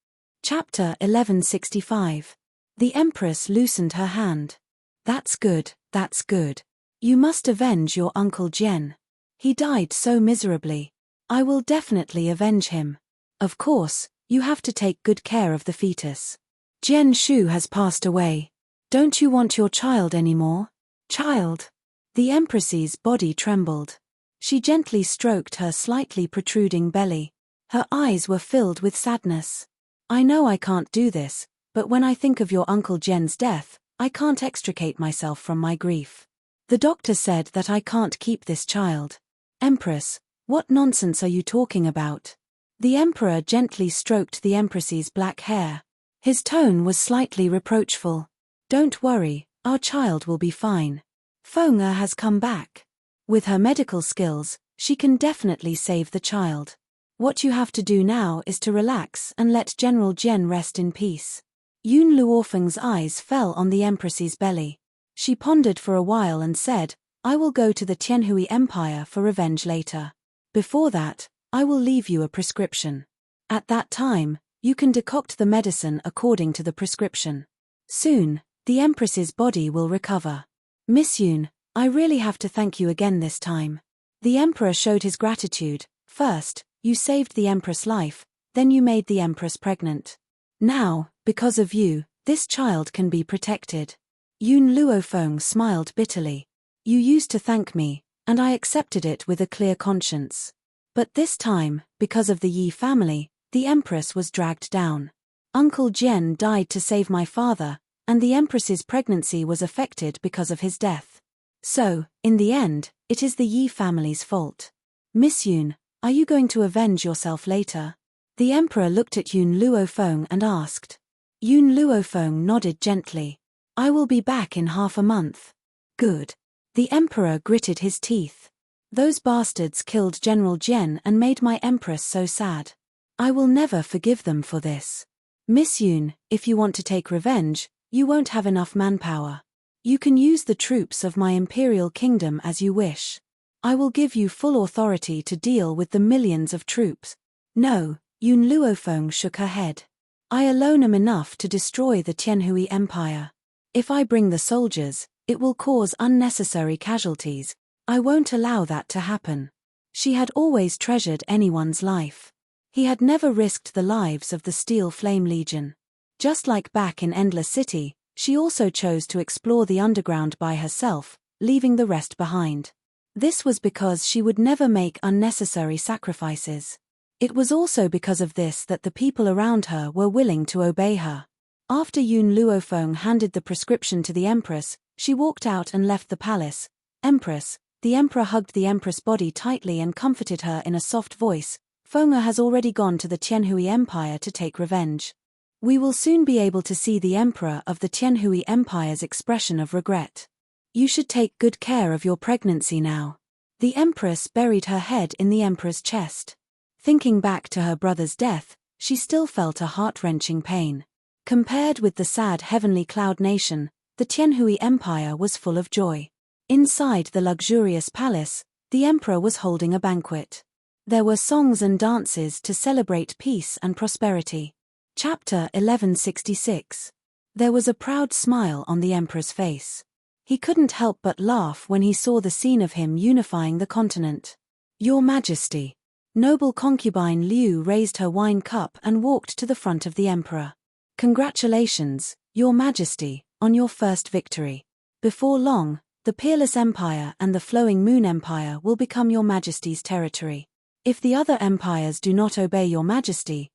Chapter 1165. The Empress loosened her hand. That's good, that's good. You must avenge your Uncle Jian. He died so miserably. I will definitely avenge him. Of course, you have to take good care of the fetus. Jian Shu has passed away. Don't you want your child anymore? Child? The Empress's body trembled. She gently stroked her slightly protruding belly. Her eyes were filled with sadness. "I know I can't do this, but when I think of your Uncle Jian's death, I can't extricate myself from my grief. The doctor said that I can't keep this child." "Empress, what nonsense are you talking about?" The Emperor gently stroked the Empress's black hair. His tone was slightly reproachful. "Don't worry, our child will be fine. Feng has come back. With her medical skills, she can definitely save the child. What you have to do now is to relax and let General Jian rest in peace." Yun Luofeng's eyes fell on the Empress's belly. She pondered for a while and said, "I will go to the Tianhui Empire for revenge later. Before that, I will leave you a prescription. At that time, you can decoct the medicine according to the prescription. Soon, the Empress's body will recover. Miss Yun, I really have to thank you again this time." The Emperor showed his gratitude. "First, you saved the Empress' life, then you made the Empress pregnant. Now, because of you, this child can be protected." Yun Luofeng smiled bitterly. "You used to thank me, and I accepted it with a clear conscience. But this time, because of the Yi family, the Empress was dragged down. Uncle Jian died to save my father, and the Empress's pregnancy was affected because of his death. So, in the end, it is the Yi family's fault. Miss Yun, are you going to avenge yourself later?" The Emperor looked at Yun Luofeng and asked. Yun Luofeng nodded gently. "I will be back in half a month." "Good." The Emperor gritted his teeth. "Those bastards killed General Jian and made my Empress so sad. I will never forgive them for this. Miss Yun, if you want to take revenge, you won't have enough manpower. You can use the troops of my imperial kingdom as you wish. I will give you full authority to deal with the millions of troops." "No," Yun Luofeng shook her head. "I alone am enough to destroy the Tianhui Empire. If I bring the soldiers, it will cause unnecessary casualties. I won't allow that to happen." She had always treasured anyone's life. He had never risked the lives of the Steel Flame Legion. Just like back in Endless City, she also chose to explore the underground by herself, leaving the rest behind. This was because she would never make unnecessary sacrifices. It was also because of this that the people around her were willing to obey her. After Yun Luofeng handed the prescription to the Empress, she walked out and left the palace. "Empress," the Emperor hugged the Empress' body tightly and comforted her in a soft voice. "Feng has already gone to the Tianhui Empire to take revenge. We will soon be able to see the Emperor of the Tianhui Empire's expression of regret. You should take good care of your pregnancy now." The Empress buried her head in the Emperor's chest. Thinking back to her brother's death, she still felt a heart-wrenching pain. Compared with the sad heavenly cloud nation, the Tianhui Empire was full of joy. Inside the luxurious palace, the emperor was holding a banquet. There were songs and dances to celebrate peace and prosperity. Chapter 1166. There was a proud smile on the emperor's face. He couldn't help but laugh when he saw the scene of him unifying the continent. Your Majesty. Noble concubine Liu raised her wine cup and walked to the front of the emperor. Congratulations, Your Majesty, on your first victory. Before long, the Peerless Empire and the Flowing Moon Empire will become Your Majesty's territory. If the other empires do not obey Your Majesty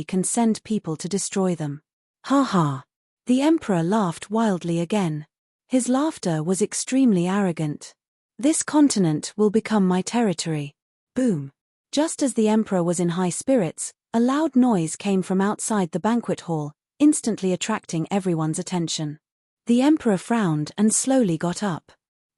can send people to destroy them. Ha ha. The emperor laughed wildly again. His laughter was extremely arrogant. This continent will become my territory. Boom. Just as the emperor was in high spirits, a loud noise came from outside the banquet hall, instantly attracting everyone's attention. The emperor frowned and slowly got up.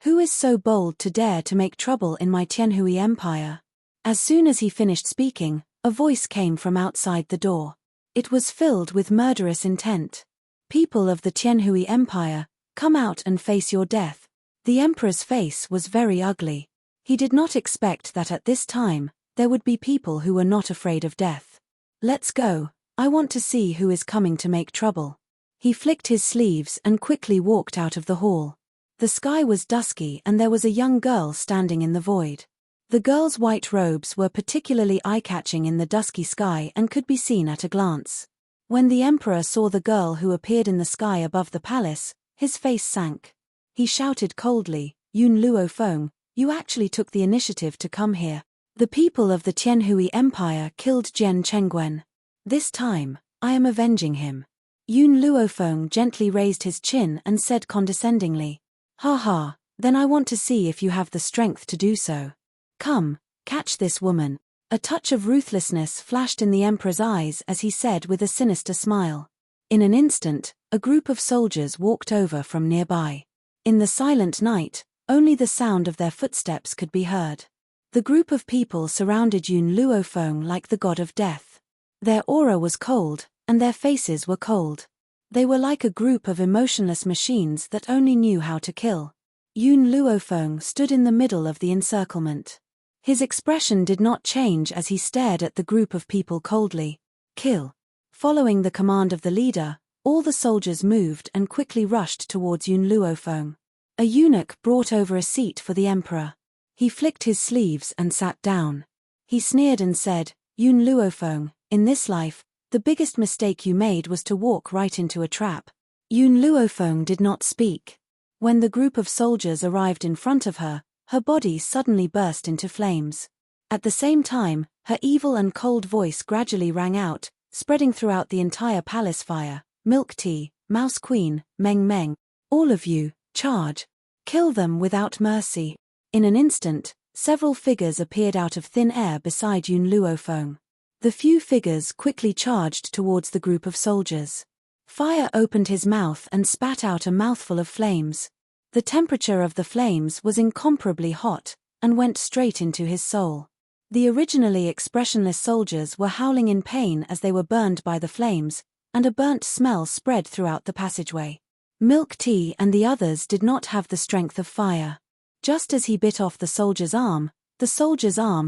Who is so bold to dare to make trouble in my Tianhui Empire? As soon as he finished speaking, a voice came from outside the door. It was filled with murderous intent. People of the Tianhui Empire, come out and face your death. The emperor's face was very ugly. He did not expect that at this time, there would be people who were not afraid of death. Let's go, I want to see who is coming to make trouble. He flicked his sleeves and quickly walked out of the hall. The sky was dusky and there was a young girl standing in the void. The girl's white robes were particularly eye-catching in the dusky sky and could be seen at a glance. When the emperor saw the girl who appeared in the sky above the palace, his face sank. He shouted coldly, Yun Luofeng, you actually took the initiative to come here. The people of the Tianhui Empire killed Jian Chengguan. This time, I am avenging him. Yun Luofeng gently raised his chin and said condescendingly, ha ha, then I want to see if you have the strength to do so. Come, catch this woman. A touch of ruthlessness flashed in the emperor's eyes as he said with a sinister smile. In an instant, a group of soldiers walked over from nearby. In the silent night, only the sound of their footsteps could be heard. The group of people surrounded Yun Luofeng like the god of death. Their aura was cold, and their faces were cold. They were like a group of emotionless machines that only knew how to kill. Yun Luofeng stood in the middle of the encirclement. His expression did not change as he stared at the group of people coldly. Kill. Following the command of the leader, all the soldiers moved and quickly rushed towards Yun Luofeng. A eunuch brought over a seat for the emperor. He flicked his sleeves and sat down. He sneered and said, Yun Luofeng, in this life, the biggest mistake you made was to walk right into a trap. Yun Luofeng did not speak. When the group of soldiers arrived in front of her, her body suddenly burst into flames. At the same time, her evil and cold voice gradually rang out, spreading throughout the entire palace. Fire, Milk Tea, Mouse Queen, Meng Meng, all of you, charge. Kill them without mercy. In an instant, several figures appeared out of thin air beside Yun Luofeng. The few figures quickly charged towards the group of soldiers. Fire opened his mouth and spat out a mouthful of flames. The temperature of the flames was incomparably hot, and went straight into his soul. The originally expressionless soldiers were howling in pain as they were burned by the flames, and a burnt smell spread throughout the passageway. Milk Tea and the others did not have the strength of fire. Just as he bit off the soldier's arm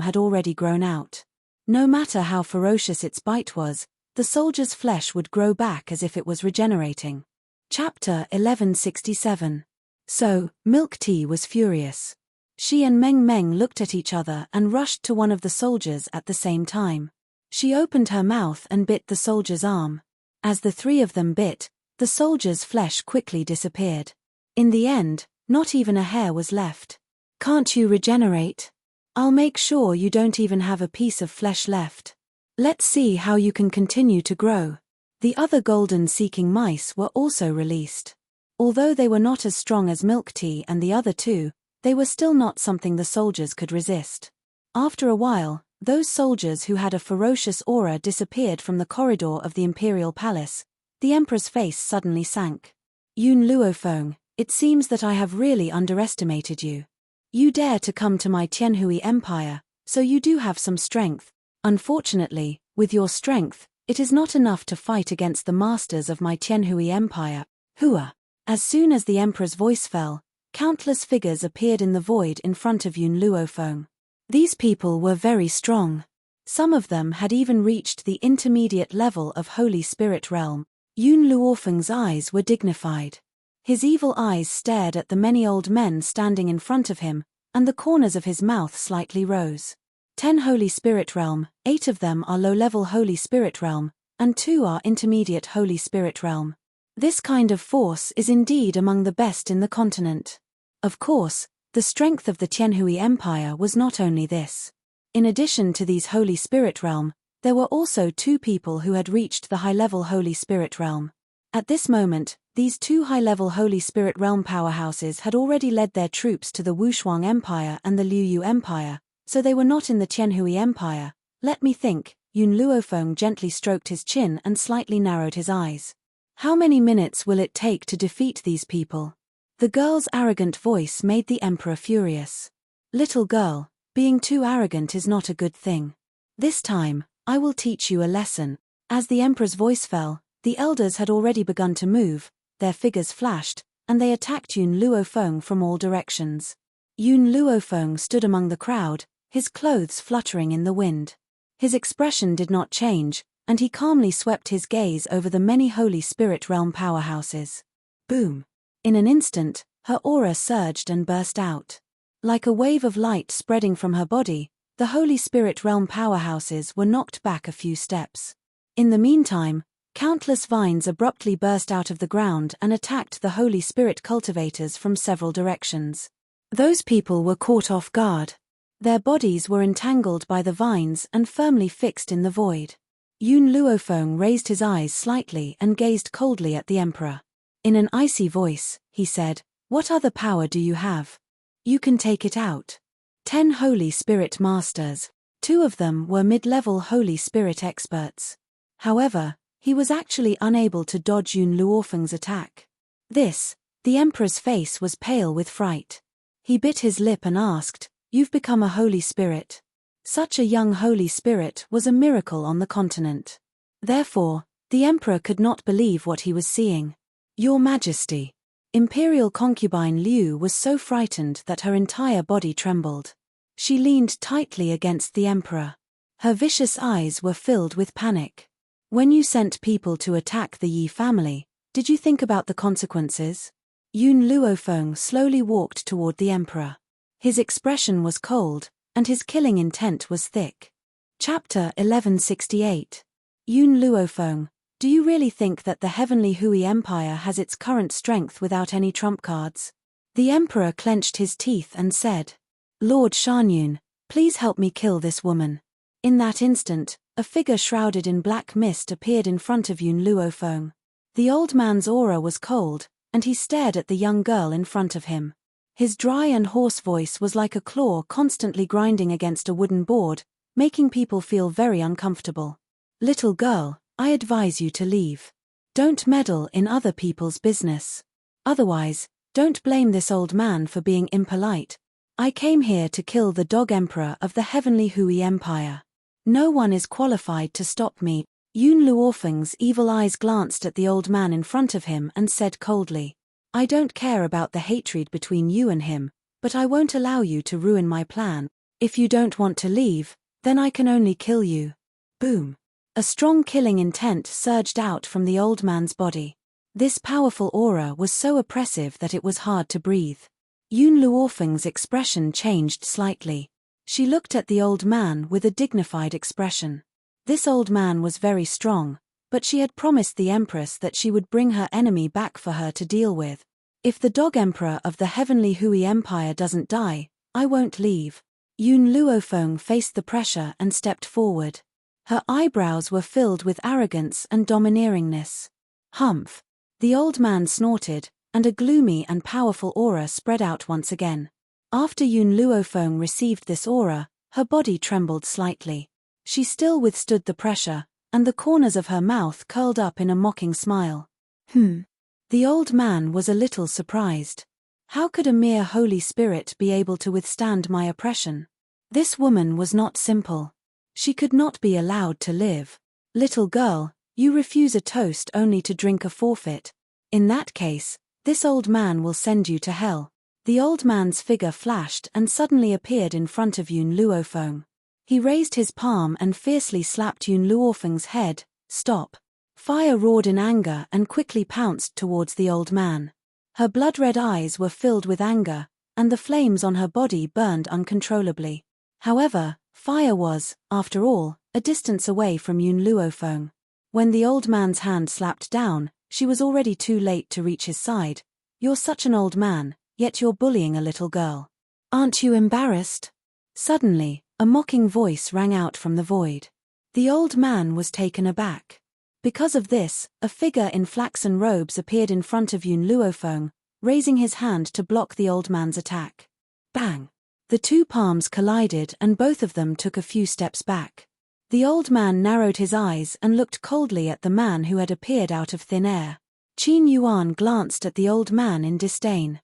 had already grown out. No matter how ferocious its bite was, the soldier's flesh would grow back as if it was regenerating. Chapter 1167. So, Milk Tea was furious. She and Meng Meng looked at each other and rushed to one of the soldiers at the same time. She opened her mouth and bit the soldier's arm. As the three of them bit, the soldier's flesh quickly disappeared. In the end, not even a hair was left. Can't you regenerate? I'll make sure you don't even have a piece of flesh left. Let's see how you can continue to grow. The other golden-seeking mice were also released. Although they were not as strong as Milk Tea and the other two, they were still not something the soldiers could resist. After a while, those soldiers who had a ferocious aura disappeared from the corridor of the imperial palace. The emperor's face suddenly sank. Yun Luofeng, it seems that I have really underestimated you. You dare to come to my Tianhui Empire, so you do have some strength, Unfortunately, with your strength, it is not enough to fight against the masters of my Tianhui Empire, Hua. As soon as the emperor's voice fell, countless figures appeared in the void in front of Yun Luofeng. These people were very strong. Some of them had even reached the intermediate level of Holy Spirit realm. Yun Luofeng's eyes were dignified. His evil eyes stared at the many old men standing in front of him, and the corners of his mouth slightly rose. 10 Holy Spirit realm, 8 of them are low-level Holy Spirit realm, and 2 are intermediate Holy Spirit realm. This kind of force is indeed among the best in the continent. Of course, the strength of the Tianhui Empire was not only this. In addition to these Holy Spirit realm, there were also 2 people who had reached the high-level Holy Spirit realm. At this moment, these 2 high-level Holy Spirit realm powerhouses had already led their troops to the Wushuang Empire and the Liuyu Empire, so they were not in the Tianhui Empire. Let me think. Yun Luofeng gently stroked his chin and slightly narrowed his eyes. How many minutes will it take to defeat these people? The girl's arrogant voice made the emperor furious. Little girl, being too arrogant is not a good thing. This time, I will teach you a lesson. As the emperor's voice fell, the elders had already begun to move, their figures flashed, and they attacked Yun Luofeng from all directions. Yun Luofeng stood among the crowd, his clothes fluttering in the wind. His expression did not change, and he calmly swept his gaze over the many Holy Spirit realm powerhouses. Boom! In an instant, her aura surged and burst out. Like a wave of light spreading from her body, the Holy Spirit realm powerhouses were knocked back a few steps. In the meantime, countless vines abruptly burst out of the ground and attacked the Holy Spirit cultivators from several directions. Those people were caught off guard. Their bodies were entangled by the vines and firmly fixed in the void. Yun Luofeng raised his eyes slightly and gazed coldly at the emperor. In an icy voice, he said, "What other power do you have? You can take it out." 10 Holy Spirit Masters. 2 of them were mid-level Holy Spirit experts. However, he was actually unable to dodge Yun Luofeng's attack. The emperor's face was pale with fright. He bit his lip and asked, "You've become a Holy Spirit?" Such a young Holy Spirit was a miracle on the continent. Therefore, the emperor could not believe what he was seeing. "Your Majesty." Imperial concubine Liu was so frightened that her entire body trembled. She leaned tightly against the emperor. Her vicious eyes were filled with panic. "When you sent people to attack the Yi family, did you think about the consequences?" Yun Luofeng slowly walked toward the emperor. His expression was cold, and his killing intent was thick. Chapter 1168. Yun Luofeng, do you really think that the heavenly Hui Empire has its current strength without any trump cards? The emperor clenched his teeth and said, "Lord Shanyun, please help me kill this woman." In that instant, a figure shrouded in black mist appeared in front of Yun Luofeng. The old man's aura was cold, and he stared at the young girl in front of him. His dry and hoarse voice was like a claw constantly grinding against a wooden board, making people feel very uncomfortable. "Little girl, I advise you to leave. Don't meddle in other people's business. Otherwise, don't blame this old man for being impolite. I came here to kill the dog emperor of the heavenly Hui Empire. No one is qualified to stop me." Yun Luofeng's evil eyes glanced at the old man in front of him and said coldly, "I don't care about the hatred between you and him, but I won't allow you to ruin my plan. If you don't want to leave, then I can only kill you." Boom. A strong killing intent surged out from the old man's body. This powerful aura was so oppressive that it was hard to breathe. Yun Luofeng's expression changed slightly. She looked at the old man with a dignified expression. This old man was very strong, but she had promised the empress that she would bring her enemy back for her to deal with. "If the dog emperor of the heavenly Hui Empire doesn't die, I won't leave." Yun Luofeng faced the pressure and stepped forward. Her eyebrows were filled with arrogance and domineeringness. "Humph!" The old man snorted, and a gloomy and powerful aura spread out once again. After Yun Luofeng received this aura, her body trembled slightly. She still withstood the pressure, and the corners of her mouth curled up in a mocking smile. The old man was a little surprised. How could a mere Holy Spirit be able to withstand my oppression? This woman was not simple. She could not be allowed to live. Little girl, you refuse a toast only to drink a forfeit. In that case, this old man will send you to hell. The old man's figure flashed and suddenly appeared in front of Yun Luofeng. He raised his palm and fiercely slapped Yun Luofeng's head. Stop. Fire roared in anger and quickly pounced towards the old man. Her blood-red eyes were filled with anger, and the flames on her body burned uncontrollably. However, fire was, after all, a distance away from Yun Luofeng. When the old man's hand slapped down, she was already too late to reach his side. You're such an old man, yet you're bullying a little girl. Aren't you embarrassed? Suddenly, a mocking voice rang out from the void. The old man was taken aback. Because of this, a figure in flaxen robes appeared in front of Yun Luofeng, raising his hand to block the old man's attack. Bang! The two palms collided and both of them took a few steps back. The old man narrowed his eyes and looked coldly at the man who had appeared out of thin air. Qin Yuan glanced at the old man in disdain.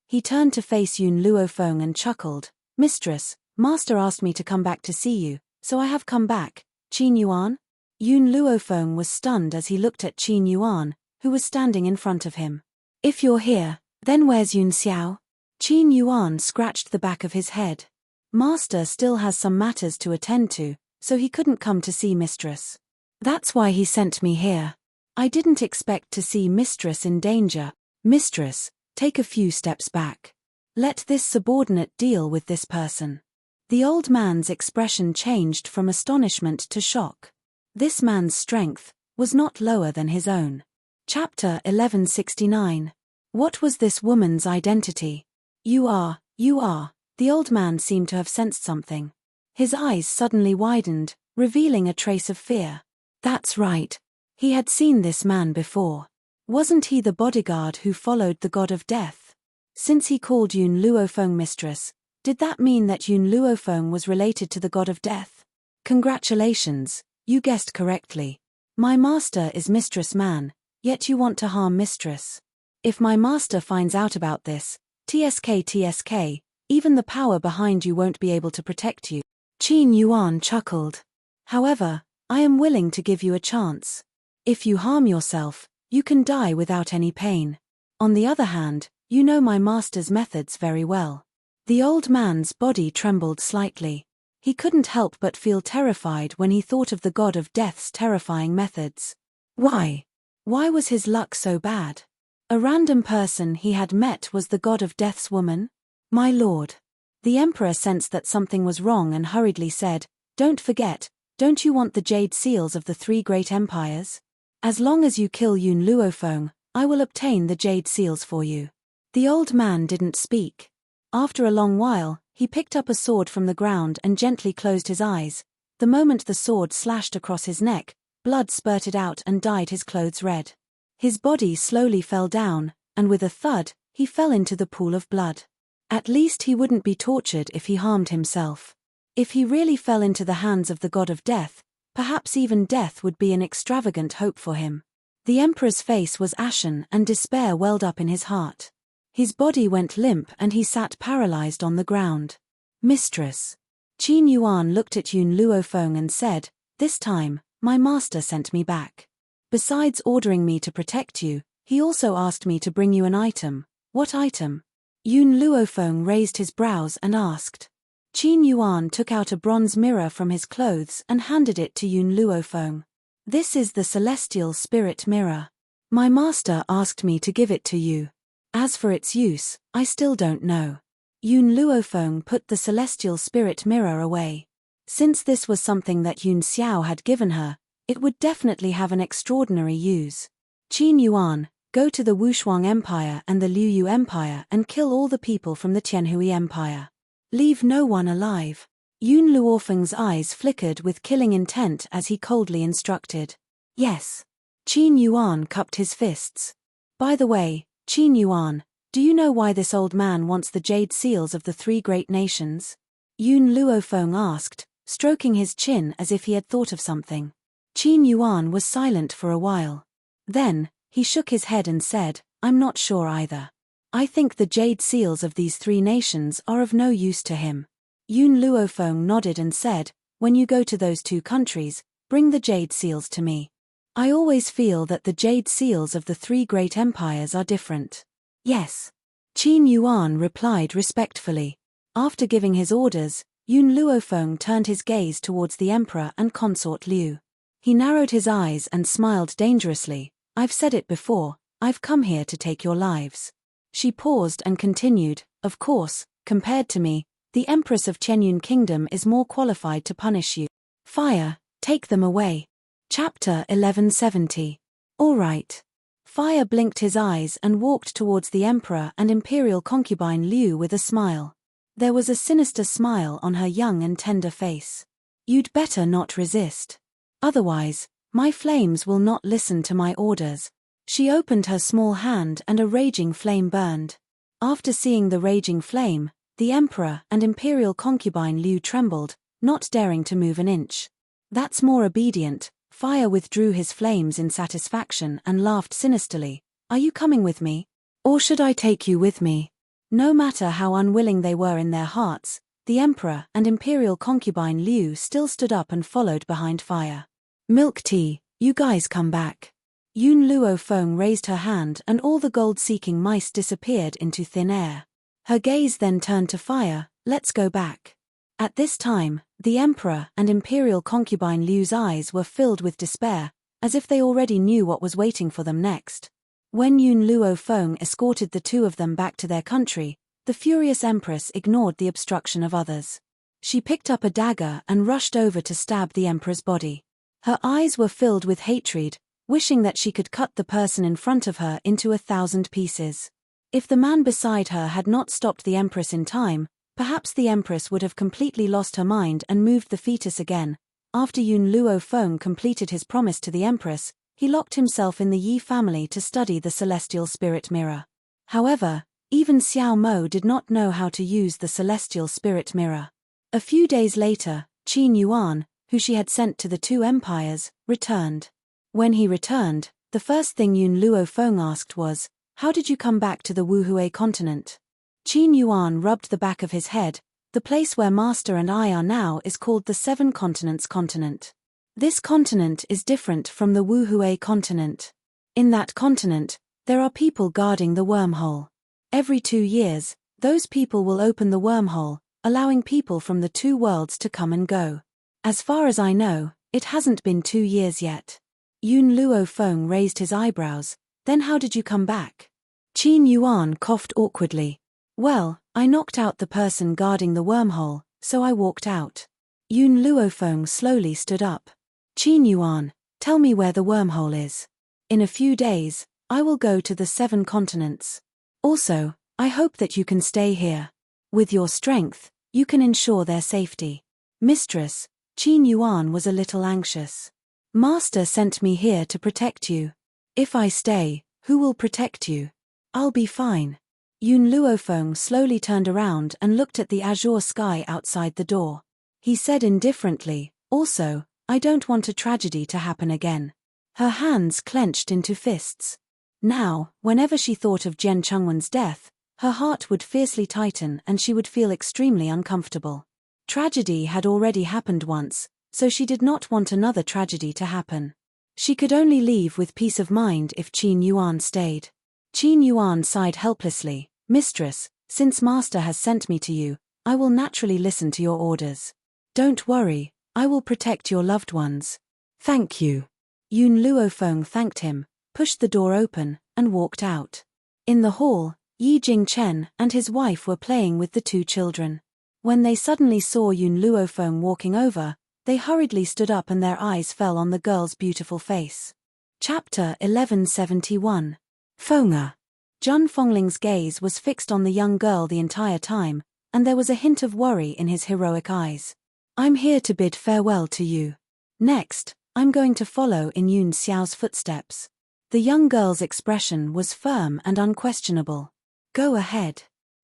He turned to face Yun Luofeng and chuckled. Mistress, Master asked me to come back to see you, so I have come back. Qin Yuan? Yun Luofeng was stunned as he looked at Qin Yuan, who was standing in front of him. If you're here, then where's Yun Xiao? Qin Yuan scratched the back of his head. Master still has some matters to attend to, so he couldn't come to see Mistress. That's why he sent me here. I didn't expect to see Mistress in danger. Mistress, take a few steps back. Let this subordinate deal with this person. The old man's expression changed from astonishment to shock. This man's strength was not lower than his own. Chapter 1169. What was this woman's identity? You are. The old man seemed to have sensed something. His eyes suddenly widened, revealing a trace of fear. That's right. He had seen this man before. Wasn't he the bodyguard who followed the god of death? Since he called Yun Luofeng mistress, did that mean that Yun Luofeng was related to the god of death? Congratulations. You guessed correctly. My master is Mistress Man, yet you want to harm Mistress. If my master finds out about this, TSK, even the power behind you won't be able to protect you. Qin Yuan chuckled. However, I am willing to give you a chance. If you harm yourself, you can die without any pain. On the other hand, you know my master's methods very well. The old man's body trembled slightly. He couldn't help but feel terrified when he thought of the god of death's terrifying methods. Why? Why was his luck so bad? A random person he had met was the god of death's woman? My lord. The emperor sensed that something was wrong and hurriedly said, Don't forget, don't you want the jade seals of the three great empires? As long as you kill Yun Luofeng, I will obtain the jade seals for you. The old man didn't speak. After a long while, he picked up a sword from the ground and gently closed his eyes. The moment the sword slashed across his neck, blood spurted out and dyed his clothes red. His body slowly fell down, and with a thud, he fell into the pool of blood. At least he wouldn't be tortured if he harmed himself. If he really fell into the hands of the god of death, perhaps even death would be an extravagant hope for him. The emperor's face was ashen and despair welled up in his heart. His body went limp and he sat paralyzed on the ground. Mistress. Qin Yuan looked at Yun Luofeng and said, This time, my master sent me back. Besides ordering me to protect you, he also asked me to bring you an item. What item? Yun Luofeng raised his brows and asked. Qin Yuan took out a bronze mirror from his clothes and handed it to Yun Luofeng. This is the celestial spirit mirror. My master asked me to give it to you. As for its use, I still don't know. Yun Luofeng put the celestial spirit mirror away. Since this was something that Yun Xiao had given her, it would definitely have an extraordinary use. Qin Yuan, go to the Wushuang Empire and the Liuyu Empire and kill all the people from the Tianhui Empire. Leave no one alive. Yun Luofeng's eyes flickered with killing intent as he coldly instructed. Yes. Qin Yuan cupped his fists. By the way, Qin Yuan, do you know why this old man wants the jade seals of the three great nations? Yun Luofeng asked, stroking his chin as if he had thought of something. Qin Yuan was silent for a while. Then, he shook his head and said, I'm not sure either. I think the jade seals of these three nations are of no use to him. Yun Luofeng nodded and said, when you go to those 2 countries, bring the jade seals to me. I always feel that the jade seals of the 3 great empires are different. Yes. Qin Yuan replied respectfully. After giving his orders, Yun Luofeng turned his gaze towards the emperor and consort Liu. He narrowed his eyes and smiled dangerously. I've said it before, I've come here to take your lives. She paused and continued, of course, compared to me, the Empress of Qianyun Kingdom is more qualified to punish you. Fire, take them away. Chapter 1170. All right. Fire blinked his eyes and walked towards the emperor and imperial concubine Liu with a smile. There was a sinister smile on her young and tender face. You'd better not resist. Otherwise, my flames will not listen to my orders. She opened her small hand and a raging flame burned. After seeing the raging flame, the emperor and imperial concubine Liu trembled, not daring to move an inch. That's more obedient. Fire withdrew his flames in satisfaction and laughed sinisterly. Are you coming with me? Or should I take you with me? No matter how unwilling they were in their hearts, the emperor and imperial concubine Liu still stood up and followed behind Fire. Milk tea, you guys come back. Yun Luofeng raised her hand and all the gold-seeking mice disappeared into thin air. Her gaze then turned to Fire. Let's go back. At this time, the emperor and imperial concubine Liu's eyes were filled with despair, as if they already knew what was waiting for them next. When Yun Luofeng escorted the 2 of them back to their country, the furious empress ignored the obstruction of others. She picked up a dagger and rushed over to stab the emperor's body. Her eyes were filled with hatred, wishing that she could cut the person in front of her into 1,000 pieces. If the man beside her had not stopped the empress in time, perhaps the empress would have completely lost her mind and moved the fetus again. After Yun Luofeng completed his promise to the empress, he locked himself in the Yi family to study the celestial spirit mirror. However, even Xiao Mo did not know how to use the celestial spirit mirror. A few days later, Qin Yuan, who she had sent to the 2 empires, returned. When he returned, the first thing Yun Luofeng asked was, "How did you come back to the Wuhui continent?" Qin Yuan rubbed the back of his head. The place where Master and I are now is called the 7 Continents continent. This continent is different from the Wuhui continent. In that continent, there are people guarding the wormhole. Every 2 years, those people will open the wormhole, allowing people from the 2 worlds to come and go. As far as I know, it hasn't been 2 years yet. Yun Luofeng raised his eyebrows. Then how did you come back? Qin Yuan coughed awkwardly. Well, I knocked out the person guarding the wormhole, so I walked out. Yun Luofeng slowly stood up. Qin Yuan, tell me where the wormhole is. In a few days, I will go to the 7 continents. Also, I hope that you can stay here. With your strength, you can ensure their safety. Mistress, Qin Yuan was a little anxious. Master sent me here to protect you. If I stay, who will protect you? I'll be fine. Yun Luofeng slowly turned around and looked at the azure sky outside the door. He said indifferently, also, I don't want a tragedy to happen again. Her hands clenched into fists. Now, whenever she thought of Jian Chengwen's death, her heart would fiercely tighten and she would feel extremely uncomfortable. Tragedy had already happened once, so she did not want another tragedy to happen. She could only leave with peace of mind if Qin Yuan stayed. Qin Yuan sighed helplessly. Mistress, since Master has sent me to you, I will naturally listen to your orders. Don't worry, I will protect your loved ones. Thank you. Yun Luofeng thanked him, pushed the door open, and walked out. In the hall, Yi Jingchen and his wife were playing with the 2 children. When they suddenly saw Yun Luofeng walking over, they hurriedly stood up and their eyes fell on the girl's beautiful face. Chapter 1171. Feng'er. Zhang Fongling's gaze was fixed on the young girl the entire time, and there was a hint of worry in his heroic eyes. I'm here to bid farewell to you. Next, I'm going to follow in Yun Xiao's footsteps. The young girl's expression was firm and unquestionable. Go ahead.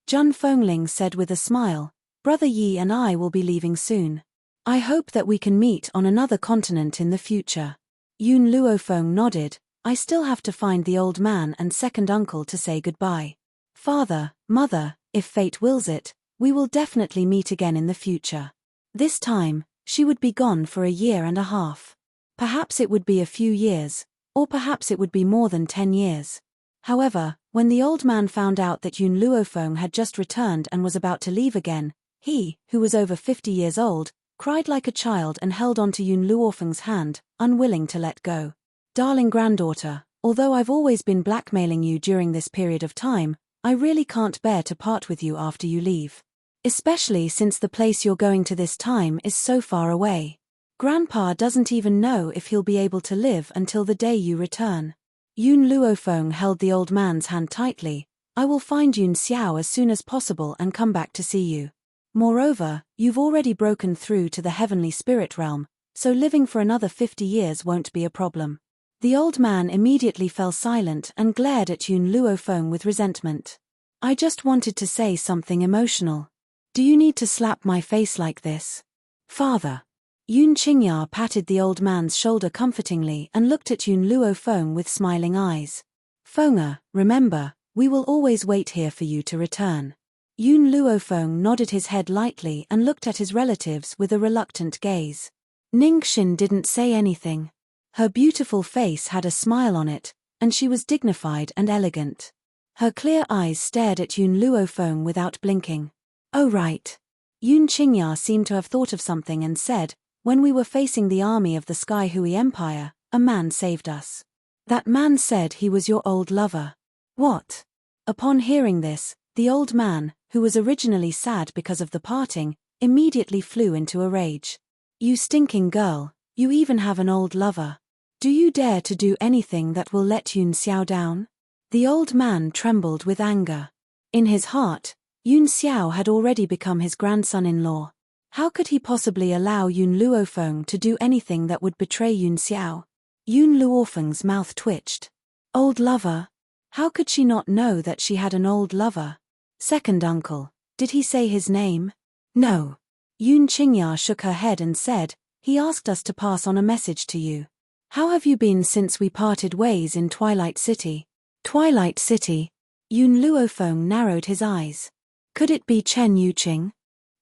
Zhang Fongling said with a smile, Brother Yi and I will be leaving soon. I hope that we can meet on another continent in the future. Yun Luofeng nodded. I still have to find the old man and second uncle to say goodbye. Father, mother, if fate wills it, we will definitely meet again in the future. This time, She would be gone for a year and a half. Perhaps it would be a few years, or perhaps it would be more than 10 years. However, when the old man found out that Yun Luofeng had just returned and was about to leave again, he, who was over 50 years old, cried like a child and held on to Yun Luofeng's hand, unwilling to let go. Darling granddaughter, although I've always been blackmailing you during this period of time, I really can't bear to part with you after you leave. Especially since the place you're going to this time is so far away. Grandpa doesn't even know if he'll be able to live until the day you return. Yun Luofeng held the old man's hand tightly. I will find Yun Xiao as soon as possible and come back to see you. Moreover, you've already broken through to the heavenly spirit realm, so living for another 50 years won't be a problem. The old man immediately fell silent and glared at Yun Luofeng with resentment. I just wanted to say something emotional. Do you need to slap my face like this? Father. Yun Qingya patted the old man's shoulder comfortingly and looked at Yun Luofeng with smiling eyes. Feng'er, remember, we will always wait here for you to return. Yun Luofeng nodded his head lightly and looked at his relatives with a reluctant gaze. Ningxin didn't say anything. Her beautiful face had a smile on it, and she was dignified and elegant. Her clear eyes stared at Yun Luofeng without blinking. Oh right. Yun Qingya seemed to have thought of something and said, when we were facing the army of the Sky Hui Empire, a man saved us. That man said he was your old lover. What? Upon hearing this, the old man, who was originally sad because of the parting, immediately flew into a rage. You stinking girl, you even have an old lover. Do you dare to do anything that will let Yun Xiao down? The old man trembled with anger. In his heart, Yun Xiao had already become his grandson-in-law. How could he possibly allow Yun Luofeng to do anything that would betray Yun Xiao? Yun Luofeng's mouth twitched. Old lover? How could she not know that she had an old lover? Second uncle, did he say his name? No. Yun Qingya shook her head and said, he asked us to pass on a message to you. How have you been since we parted ways in Twilight City? Twilight City? Yun Luofeng narrowed his eyes. Could it be Chen Yuqing?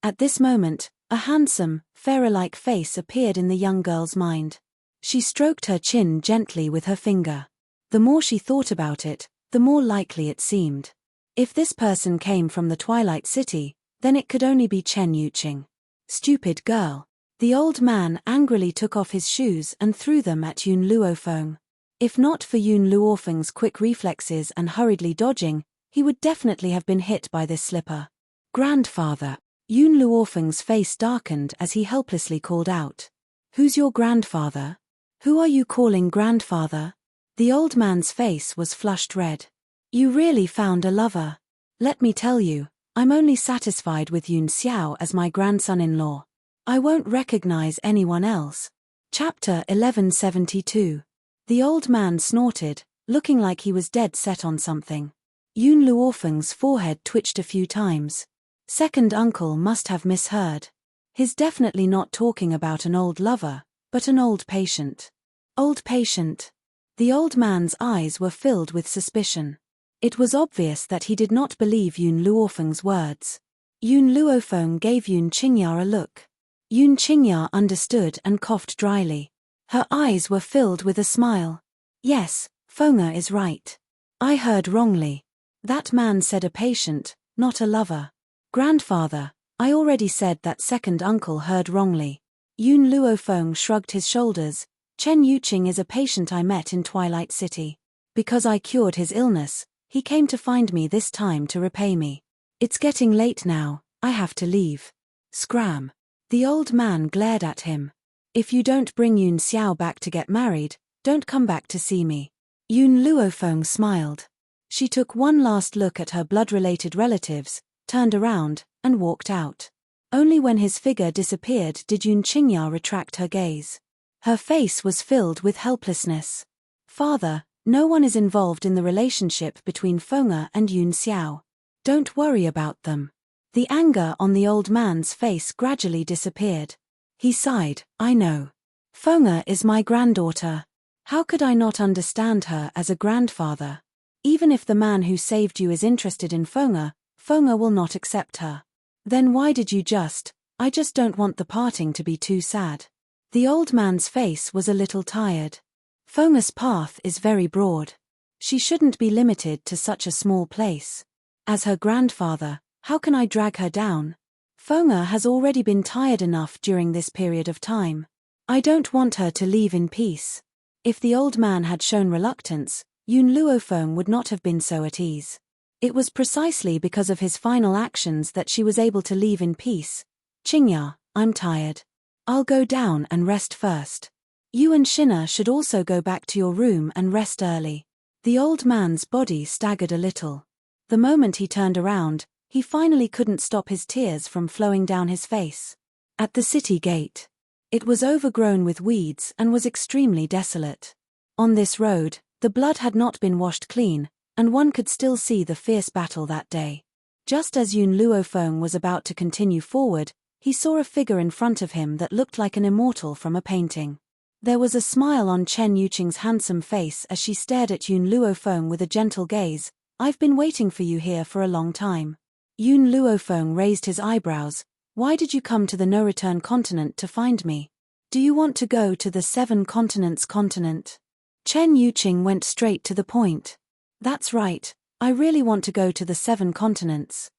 At this moment, a handsome, Pharaoh-like face appeared in the young girl's mind. She stroked her chin gently with her finger. The more she thought about it, the more likely it seemed. If this person came from the Twilight City, then it could only be Chen Yuqing. Stupid girl. The old man angrily took off his shoes and threw them at Yun Luofeng. If not for Yun Luofeng's quick reflexes and hurriedly dodging, he would definitely have been hit by this slipper. Grandfather. Yun Luofeng's face darkened as he helplessly called out. Who's your grandfather? Who are you calling grandfather? The old man's face was flushed red. You really found a lover. Let me tell you, I'm only satisfied with Yun Xiao as my grandson-in-law. I won't recognize anyone else. Chapter 1172. The old man snorted, looking like he was dead set on something. Yun Luofeng's forehead twitched a few times. Second uncle must have misheard. He's definitely not talking about an old lover, but an old patient. Old patient. The old man's eyes were filled with suspicion. It was obvious that he did not believe Yun Luofeng's words. Yun Luofeng gave Yun Qingya a look. Yun Qingya understood and coughed dryly. Her eyes were filled with a smile. Yes, Feng'er is right. I heard wrongly. That man said a patient, not a lover. Grandfather, I already said that second uncle heard wrongly. Yun Luofeng shrugged his shoulders. Chen Yuqing is a patient I met in Twilight City. Because I cured his illness, he came to find me this time to repay me. It's getting late now, I have to leave. Scram. The old man glared at him. If you don't bring Yun Xiao back to get married, don't come back to see me. Yun Luofeng smiled. She took one last look at her blood-related relatives, turned around, and walked out. Only when his figure disappeared did Yun Qingya retract her gaze. Her face was filled with helplessness. Father, no one is involved in the relationship between Feng'er and Yun Xiao. Don't worry about them. The anger on the old man's face gradually disappeared. He sighed, I know. Feng'er is my granddaughter. How could I not understand her as a grandfather? Even if the man who saved you is interested in Feng'er, Feng'er will not accept her. Then why did you just, I just don't want the parting to be too sad. The old man's face was a little tired. Feng's path is very broad. She shouldn't be limited to such a small place. As her grandfather, how can I drag her down? Feng has already been tired enough during this period of time. I don't want her to leave in peace. If the old man had shown reluctance, Yun Luofeng would not have been so at ease. It was precisely because of his final actions that she was able to leave in peace. Qingya, I'm tired. I'll go down and rest first. You and Shinna should also go back to your room and rest early. The old man's body staggered a little. The moment he turned around, he finally couldn't stop his tears from flowing down his face. At the city gate. It was overgrown with weeds and was extremely desolate. On this road, the blood had not been washed clean, and one could still see the fierce battle that day. Just as Yun Luofeng was about to continue forward, he saw a figure in front of him that looked like an immortal from a painting. There was a smile on Chen Yuqing's handsome face as she stared at Yun Luofeng with a gentle gaze. I've been waiting for you here for a long time. Yun Luofeng raised his eyebrows. Why did you come to the no-return continent to find me? Do you want to go to the 7 continents continent? Chen Yuqing went straight to the point. That's right, I really want to go to the 7 continents.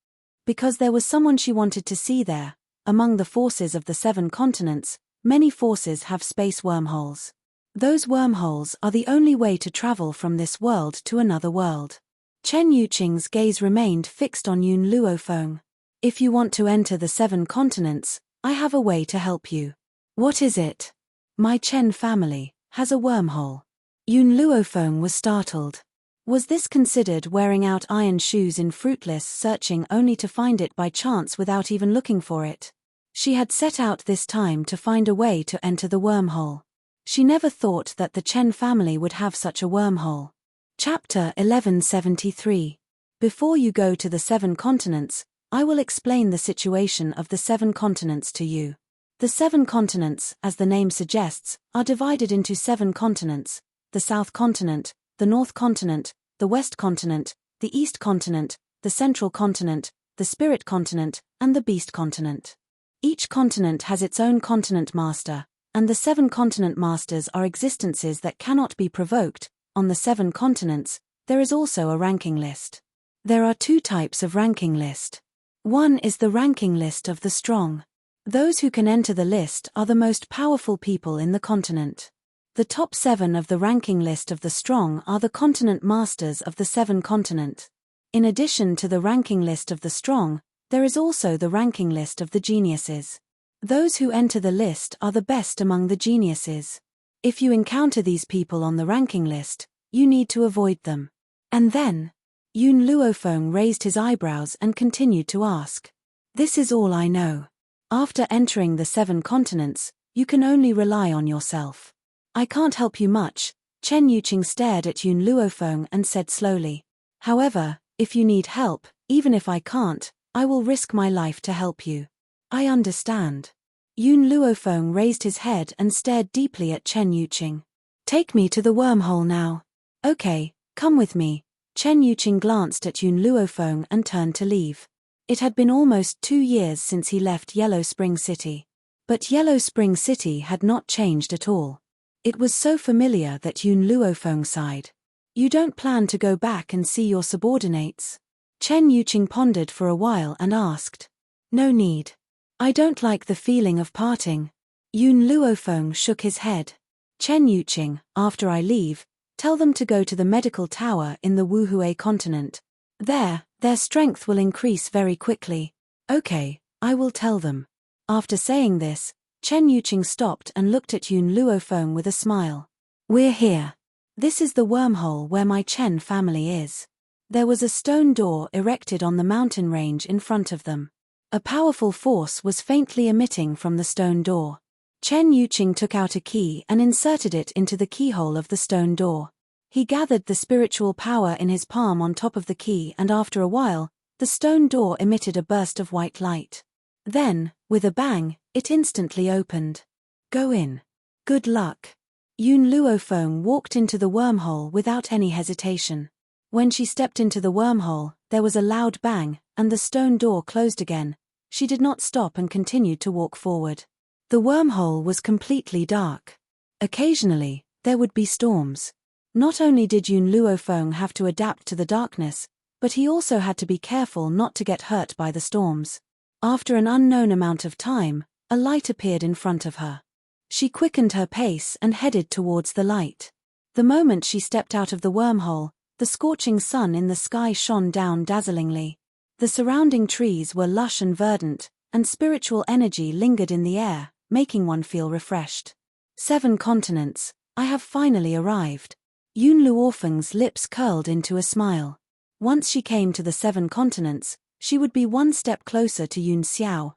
Because there was someone she wanted to see there. Among the forces of the 7 continents, many forces have space wormholes. Those wormholes are the only way to travel from this world to another world. Chen Yuqing's gaze remained fixed on Yun Luofeng. If you want to enter the 7 continents, I have a way to help you. What is it? My Chen family has a wormhole. Yun Luofeng was startled. Was this considered wearing out iron shoes in fruitless searching only to find it by chance without even looking for it? She had set out this time to find a way to enter the wormhole. She never thought that the Chen family would have such a wormhole. Chapter 1173. Before you go to the 7 continents, I will explain the situation of the 7 continents to you. The 7 continents, as the name suggests, are divided into 7 continents: the South Continent, the North Continent, the West Continent, the East Continent, the Central Continent, the Spirit Continent, and the Beast Continent. Each continent has its own continent master, and the 7 continent masters are existences that cannot be provoked. On the 7 continents, there is also a ranking list. There are 2 types of ranking list. One is the ranking list of the strong. Those who can enter the list are the most powerful people in the continent. The top 7 of the ranking list of the strong are the continent masters of the 7 continent. In addition to the ranking list of the strong, there is also the ranking list of the geniuses. Those who enter the list are the best among the geniuses. If you encounter these people on the ranking list, you need to avoid them. And then, Yun Luofeng raised his eyebrows and continued to ask. This is all I know. After entering the 7 continents, you can only rely on yourself. I can't help you much. Chen Yuqing stared at Yun Luofeng and said slowly. However, if you need help, even if I can't, I will risk my life to help you. I understand. Yun Luofeng raised his head and stared deeply at Chen Yuqing. Take me to the wormhole now. Okay, come with me. Chen Yuqing glanced at Yun Luofeng and turned to leave. It had been almost 2 years since he left Yellow Spring City. But Yellow Spring City had not changed at all. It was so familiar that Yun Luofeng sighed. You don't plan to go back and see your subordinates? Chen Yuqing pondered for a while and asked. No need. I don't like the feeling of parting. Yun Luofeng shook his head. Chen Yuqing, after I leave, tell them to go to the medical tower in the Wuhui continent. There, their strength will increase very quickly. Okay, I will tell them. After saying this, Chen Yuqing stopped and looked at Yun Luofeng with a smile. We're here. This is the wormhole where my Chen family is. There was a stone door erected on the mountain range in front of them. A powerful force was faintly emitting from the stone door. Chen Yuqing took out a key and inserted it into the keyhole of the stone door. He gathered the spiritual power in his palm on top of the key, and after a while, the stone door emitted a burst of white light. Then, with a bang, it instantly opened. Go in. Good luck. Yun Luofeng walked into the wormhole without any hesitation. When she stepped into the wormhole, there was a loud bang, and the stone door closed again. she did not stop and continued to walk forward. The wormhole was completely dark. Occasionally, there would be storms. Not only did Yun Luofeng have to adapt to the darkness, but he also had to be careful not to get hurt by the storms. After an unknown amount of time, a light appeared in front of her. She quickened her pace and headed towards the light. The moment she stepped out of the wormhole, the scorching sun in the sky shone down dazzlingly. The surrounding trees were lush and verdant, and spiritual energy lingered in the air, making one feel refreshed. 7 continents, I have finally arrived. Yun Luofeng's lips curled into a smile. Once she came to the 7 continents, she would be one step closer to Yun Xiao.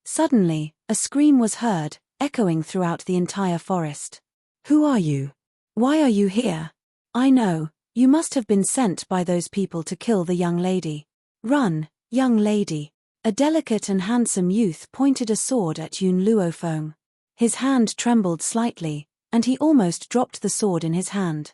Suddenly, a scream was heard, echoing throughout the entire forest. Who are you? Why are you here? I know, you must have been sent by those people to kill the young lady. Run, young lady. A delicate and handsome youth pointed a sword at Yun Luofeng. His hand trembled slightly, and he almost dropped the sword in his hand.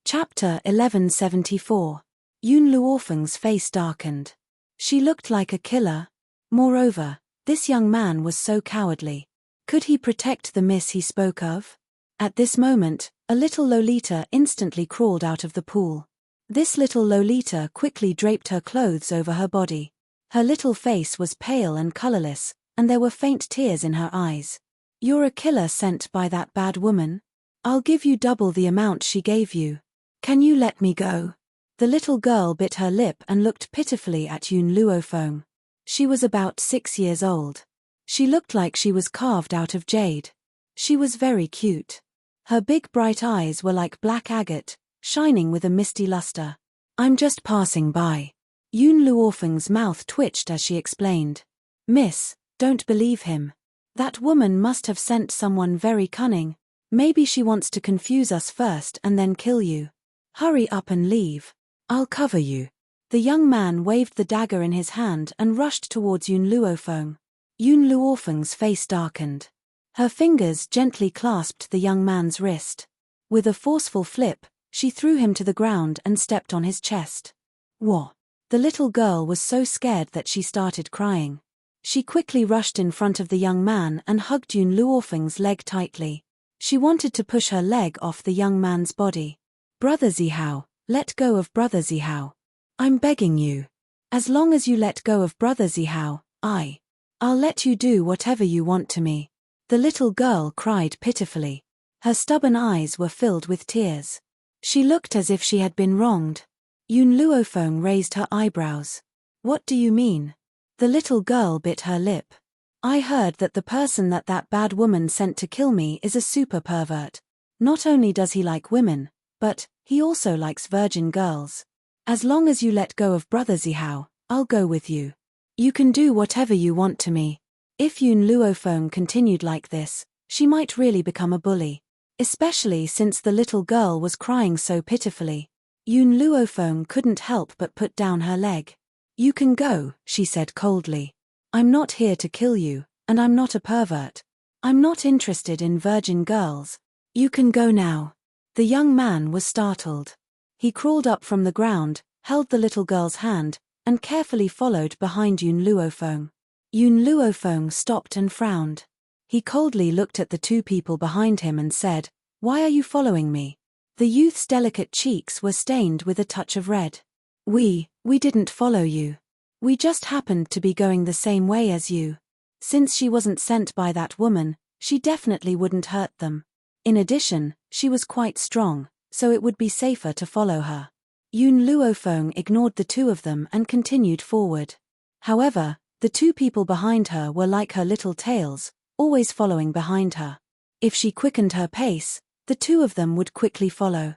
Chapter 1174. Yun Luofeng's face darkened. She looked like a killer. Moreover, this young man was so cowardly. Could he protect the miss he spoke of? At this moment, a little Lolita instantly crawled out of the pool. This little Lolita quickly draped her clothes over her body. Her little face was pale and colorless, and there were faint tears in her eyes. You're a killer sent by that bad woman? I'll give you double the amount she gave you. Can you let me go? The little girl bit her lip and looked pitifully at Yun Luofeng. She was about 6 years old. She looked like she was carved out of jade. She was very cute. Her big bright eyes were like black agate, shining with a misty luster. I'm just passing by. Yun Luofeng's mouth twitched as she explained. Miss, don't believe him. That woman must have sent someone very cunning. Maybe she wants to confuse us first and then kill you. Hurry up and leave. I'll cover you. The young man waved the dagger in his hand and rushed towards Yun Luofeng. Yun Luofeng's face darkened. Her fingers gently clasped the young man's wrist. With a forceful flip, she threw him to the ground and stepped on his chest. What? The little girl was so scared that she started crying. She quickly rushed in front of the young man and hugged Yun Luofeng's leg tightly. She wanted to push her leg off the young man's body. Brother Zihao, let go of Brother Zihao. I'm begging you. As long as you let go of Brother Zihao, I'll let you do whatever you want to me. The little girl cried pitifully. Her stubborn eyes were filled with tears. She looked as if she had been wronged. Yun Luofeng raised her eyebrows. What do you mean? The little girl bit her lip. I heard that the person that bad woman sent to kill me is a super pervert. Not only does he like women, but he also likes virgin girls. As long as you let go of Brother Zihao, I'll go with you. You can do whatever you want to me. If Yun Luofeng continued like this, she might really become a bully. Especially since the little girl was crying so pitifully. Yun Luofeng couldn't help but put down her leg. You can go, she said coldly. I'm not here to kill you, and I'm not a pervert. I'm not interested in virgin girls. You can go now. The young man was startled. He crawled up from the ground, held the little girl's hand, and carefully followed behind Yun Luofeng. Yun Luofeng stopped and frowned. He coldly looked at the 2 people behind him and said, Why are you following me? The youth's delicate cheeks were stained with a touch of red. We didn't follow you. We just happened to be going the same way as you. Since she wasn't sent by that woman, she definitely wouldn't hurt them. In addition, she was quite strong, so it would be safer to follow her. Yun Luofeng ignored the 2 of them and continued forward. However, the 2 people behind her were like her little tails, always following behind her. If she quickened her pace, the 2 of them would quickly follow.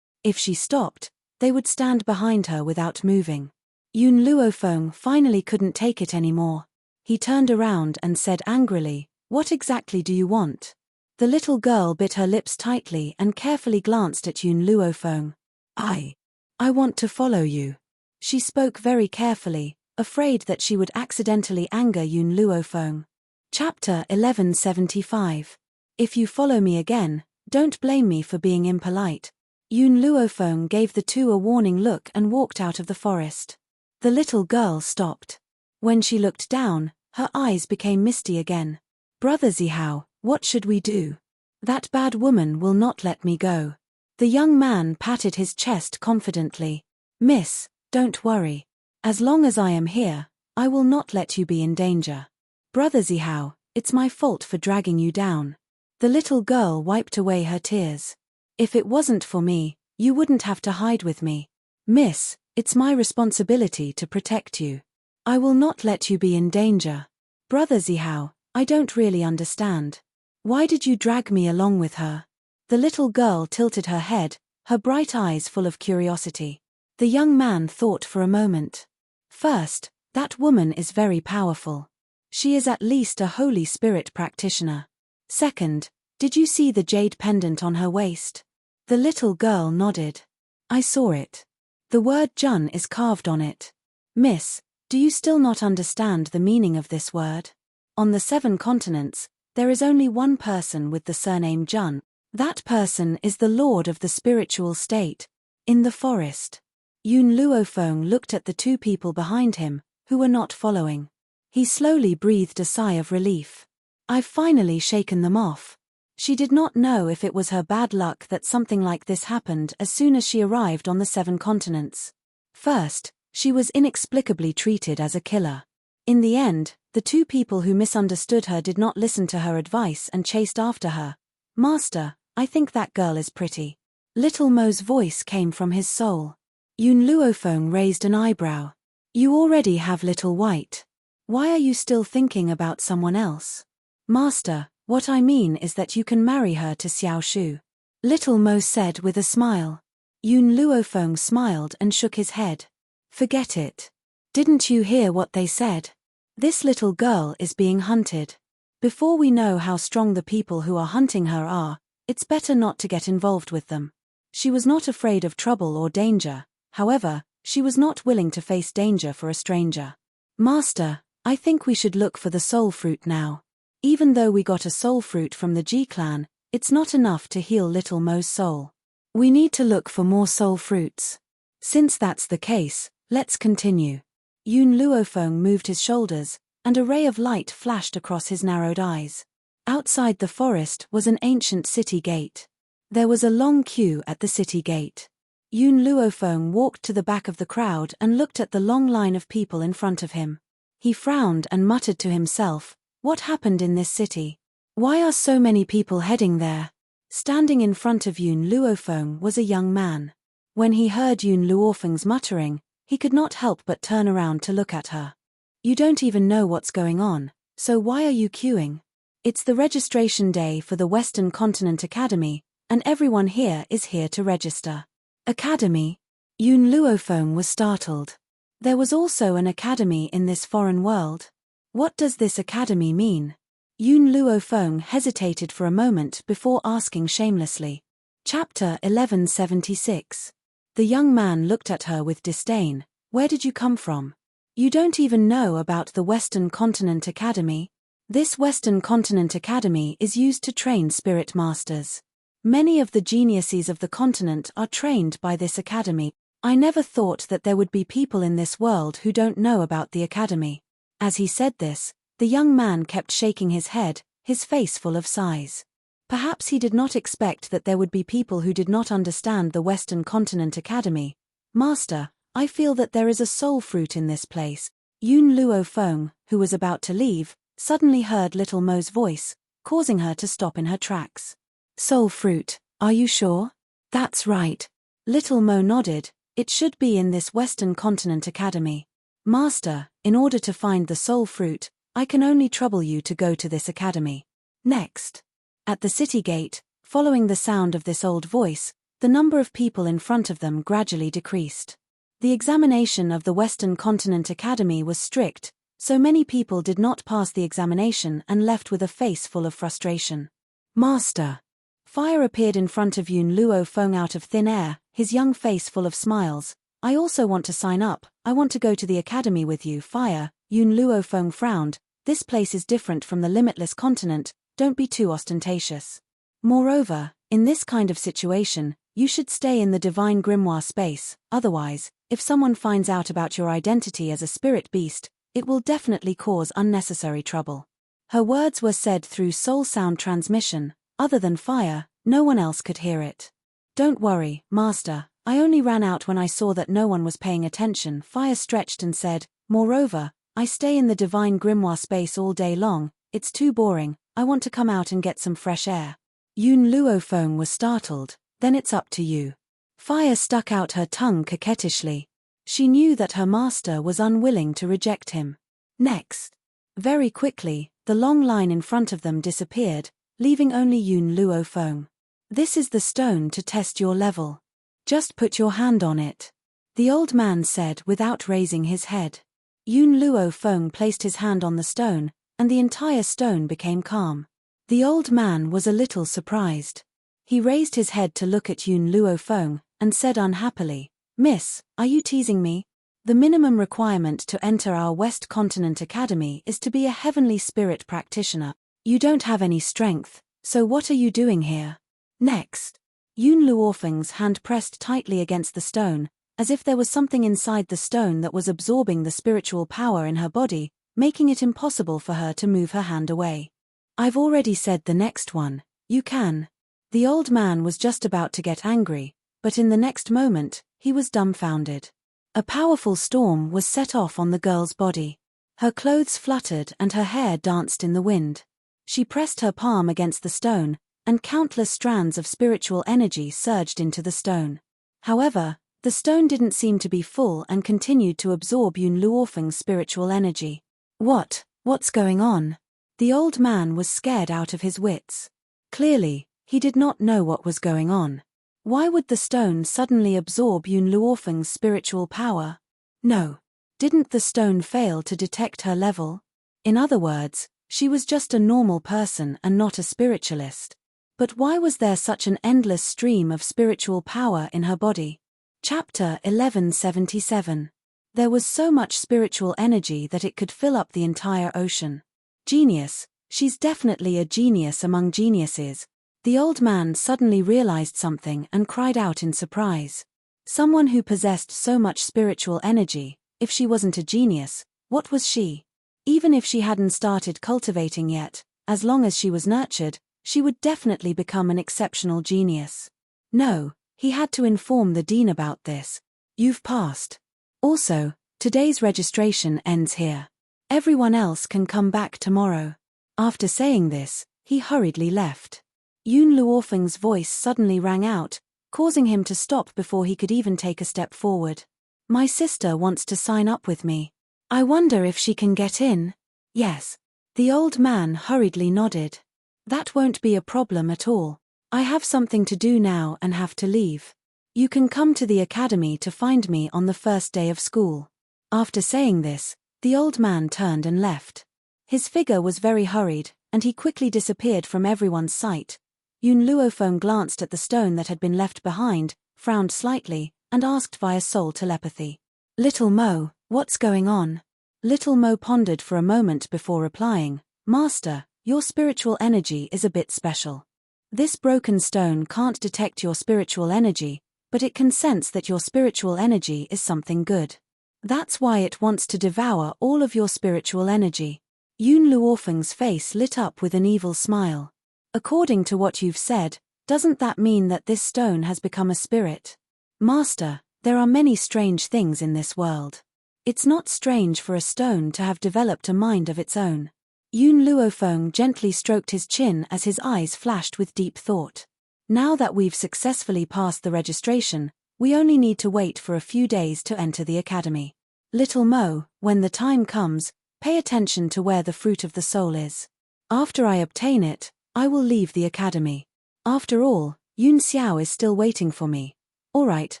If she stopped, they would stand behind her without moving. Yun Luofeng finally couldn't take it anymore. He turned around and said angrily, What exactly do you want? The little girl bit her lips tightly and carefully glanced at Yun Luofeng. I want to follow you. She spoke very carefully, afraid that she would accidentally anger Yun Luofeng. Chapter 1175. If you follow me again, don't blame me for being impolite. Yun Luofeng gave the 2 a warning look and walked out of the forest. The little girl stopped. When she looked down, Her eyes became misty again. Brother Zihao, what should we do? That bad woman will not let me go. The young man patted his chest confidently. Miss, don't worry. As long as I am here, I will not let you be in danger. Brother Zihao, it's my fault for dragging you down. The little girl wiped away her tears. If it wasn't for me, you wouldn't have to hide with me. Miss, it's my responsibility to protect you. I will not let you be in danger. Brother Zihao, I don't really understand. Why did you drag me along with her? The little girl tilted her head, her bright eyes full of curiosity. The young man thought for a moment. First, that woman is very powerful. She is at least a Holy Spirit practitioner. Second, did you see the jade pendant on her waist? The little girl nodded. I saw it. The word Jun is carved on it. Miss, do you still not understand the meaning of this word? On the 7 continents, there is only one person with the surname Jun. That person is the lord of the spiritual state. In the forest. Yun Luofeng looked at the 2 people behind him, who were not following. He slowly breathed a sigh of relief. I've finally shaken them off. She did not know if it was her bad luck that something like this happened as soon as she arrived on the 7 continents. First, she was inexplicably treated as a killer. In the end, the 2 people who misunderstood her did not listen to her advice and chased after her. Master, I think that girl is pretty. Little Mo's voice came from his soul. Yun Luofeng raised an eyebrow. You already have Little White. Why are you still thinking about someone else? Master, what I mean is that you can marry her to Xiao Shu. Little Mo said with a smile. Yun Luofeng smiled and shook his head. Forget it. Didn't you hear what they said? This little girl is being hunted. Before we know how strong the people who are hunting her are, it's better not to get involved with them. She was not afraid of trouble or danger, however, she was not willing to face danger for a stranger. Master, I think we should look for the soul fruit now. Even though we got a soul fruit from the Ji clan, it's not enough to heal Little Mo's soul. We need to look for more soul fruits. Since that's the case, let's continue. Yun Luofeng moved his shoulders, and a ray of light flashed across his narrowed eyes. Outside the forest was an ancient city gate. There was a long queue at the city gate. Yun Luofeng walked to the back of the crowd and looked at the long line of people in front of him. He frowned and muttered to himself, what happened in this city? Why are so many people heading there? Standing in front of Yun Luofeng was a young man. When he heard Yun Luofeng's muttering, he could not help but turn around to look at her. You don't even know what's going on, so why are you queuing? It's the registration day for the Western Continent Academy, and everyone here is here to register. Academy? Yun Luofeng was startled. There was also an academy in this foreign world. What does this academy mean? Yun Luofeng hesitated for a moment before asking shamelessly. Chapter 1176. The young man looked at her with disdain. Where did you come from? You don't even know about the Western Continent Academy? This Western Continent Academy is used to train spirit masters. Many of the geniuses of the continent are trained by this academy. I never thought that there would be people in this world who don't know about the academy. As he said this, the young man kept shaking his head, his face full of sighs. Perhaps he did not expect that there would be people who did not understand the Western Continent Academy. Master, I feel that there is a soul fruit in this place. Yun Luofeng, who was about to leave, suddenly heard Little Mo's voice, causing her to stop in her tracks. Soul fruit, are you sure? That's right. Little Mo nodded. It should be in this Western Continent Academy. Master, in order to find the soul fruit, I can only trouble you to go to this academy. Next. At the city gate, following the sound of this old voice, the number of people in front of them gradually decreased. The examination of the Western Continent Academy was strict, so many people did not pass the examination and left with a face full of frustration. Master. Fire appeared in front of Yun Luofeng out of thin air, his young face full of smiles. I also want to sign up, I want to go to the academy with you. Fire, Yun Luofeng frowned, this place is different from the limitless continent, don't be too ostentatious. Moreover, in this kind of situation, you should stay in the divine grimoire space, otherwise, if someone finds out about your identity as a spirit beast, It will definitely cause unnecessary trouble. Her words were said through soul sound transmission. Other than fire, no one else could hear it. Don't worry, Master, I only ran out when I saw that no one was paying attention. Fire stretched and said, moreover, I stay in the divine grimoire space all day long, it's too boring, I want to come out and get some fresh air. Yun Luofeng was startled. Then it's up to you. Fire stuck out her tongue coquettishly. She knew that her master was unwilling to reject him. Next. Very quickly, the long line in front of them disappeared, leaving only Yun Luofeng. This is the stone to test your level. Just put your hand on it. The old man said without raising his head. Yun Luofeng placed his hand on the stone, and the entire stone became calm. The old man was a little surprised. He raised his head to look at Yun Luofeng, and said unhappily, Miss, are you teasing me? The minimum requirement to enter our West Continent Academy is to be a heavenly spirit practitioner. You don't have any strength, so what are you doing here? Next. Yun Luofeng's hand pressed tightly against the stone, as if there was something inside the stone that was absorbing the spiritual power in her body, making it impossible for her to move her hand away. I've already said the next one, you can. The old man was just about to get angry, but in the next moment, he was dumbfounded. A powerful storm was set off on the girl's body. Her clothes fluttered and her hair danced in the wind. She pressed her palm against the stone, and countless strands of spiritual energy surged into the stone. However, the stone didn't seem to be full and continued to absorb Yun Luofeng's spiritual energy. What's going on? The old man was scared out of his wits. Clearly, he did not know what was going on. Why would the stone suddenly absorb Yun Luofeng's spiritual power? No. Didn't the stone fail to detect her level? In other words, she was just a normal person and not a spiritualist. But why was there such an endless stream of spiritual power in her body? Chapter 1177. There was so much spiritual energy that it could fill up the entire ocean. Genius, she's definitely a genius among geniuses. The old man suddenly realized something and cried out in surprise. Someone who possessed so much spiritual energy, if she wasn't a genius, what was she? Even if she hadn't started cultivating yet, as long as she was nurtured, she would definitely become an exceptional genius. No, he had to inform the dean about this. You've passed. Also, today's registration ends here. Everyone else can come back tomorrow. After saying this, he hurriedly left. Yun Luofeng's voice suddenly rang out, causing him to stop before he could even take a step forward. My sister wants to sign up with me. I wonder if she can get in? Yes. The old man hurriedly nodded. That won't be a problem at all. I have something to do now and have to leave. You can come to the academy to find me on the first day of school. After saying this, the old man turned and left. His figure was very hurried, and he quickly disappeared from everyone's sight. Yun Luofeng glanced at the stone that had been left behind, frowned slightly, and asked via soul telepathy. Little Mo, what's going on? Little Mo pondered for a moment before replying, Master, your spiritual energy is a bit special. This broken stone can't detect your spiritual energy, but it can sense that your spiritual energy is something good. That's why it wants to devour all of your spiritual energy. Yun Luofeng's face lit up with an evil smile. According to what you've said, doesn't that mean that this stone has become a spirit? Master, there are many strange things in this world. It's not strange for a stone to have developed a mind of its own. Yun Luofeng gently stroked his chin as his eyes flashed with deep thought. Now that we've successfully passed the registration, we only need to wait for a few days to enter the academy. Little Mo, when the time comes, pay attention to where the fruit of the soul is. After I obtain it, I will leave the academy. After all, Yun Xiao is still waiting for me. All right,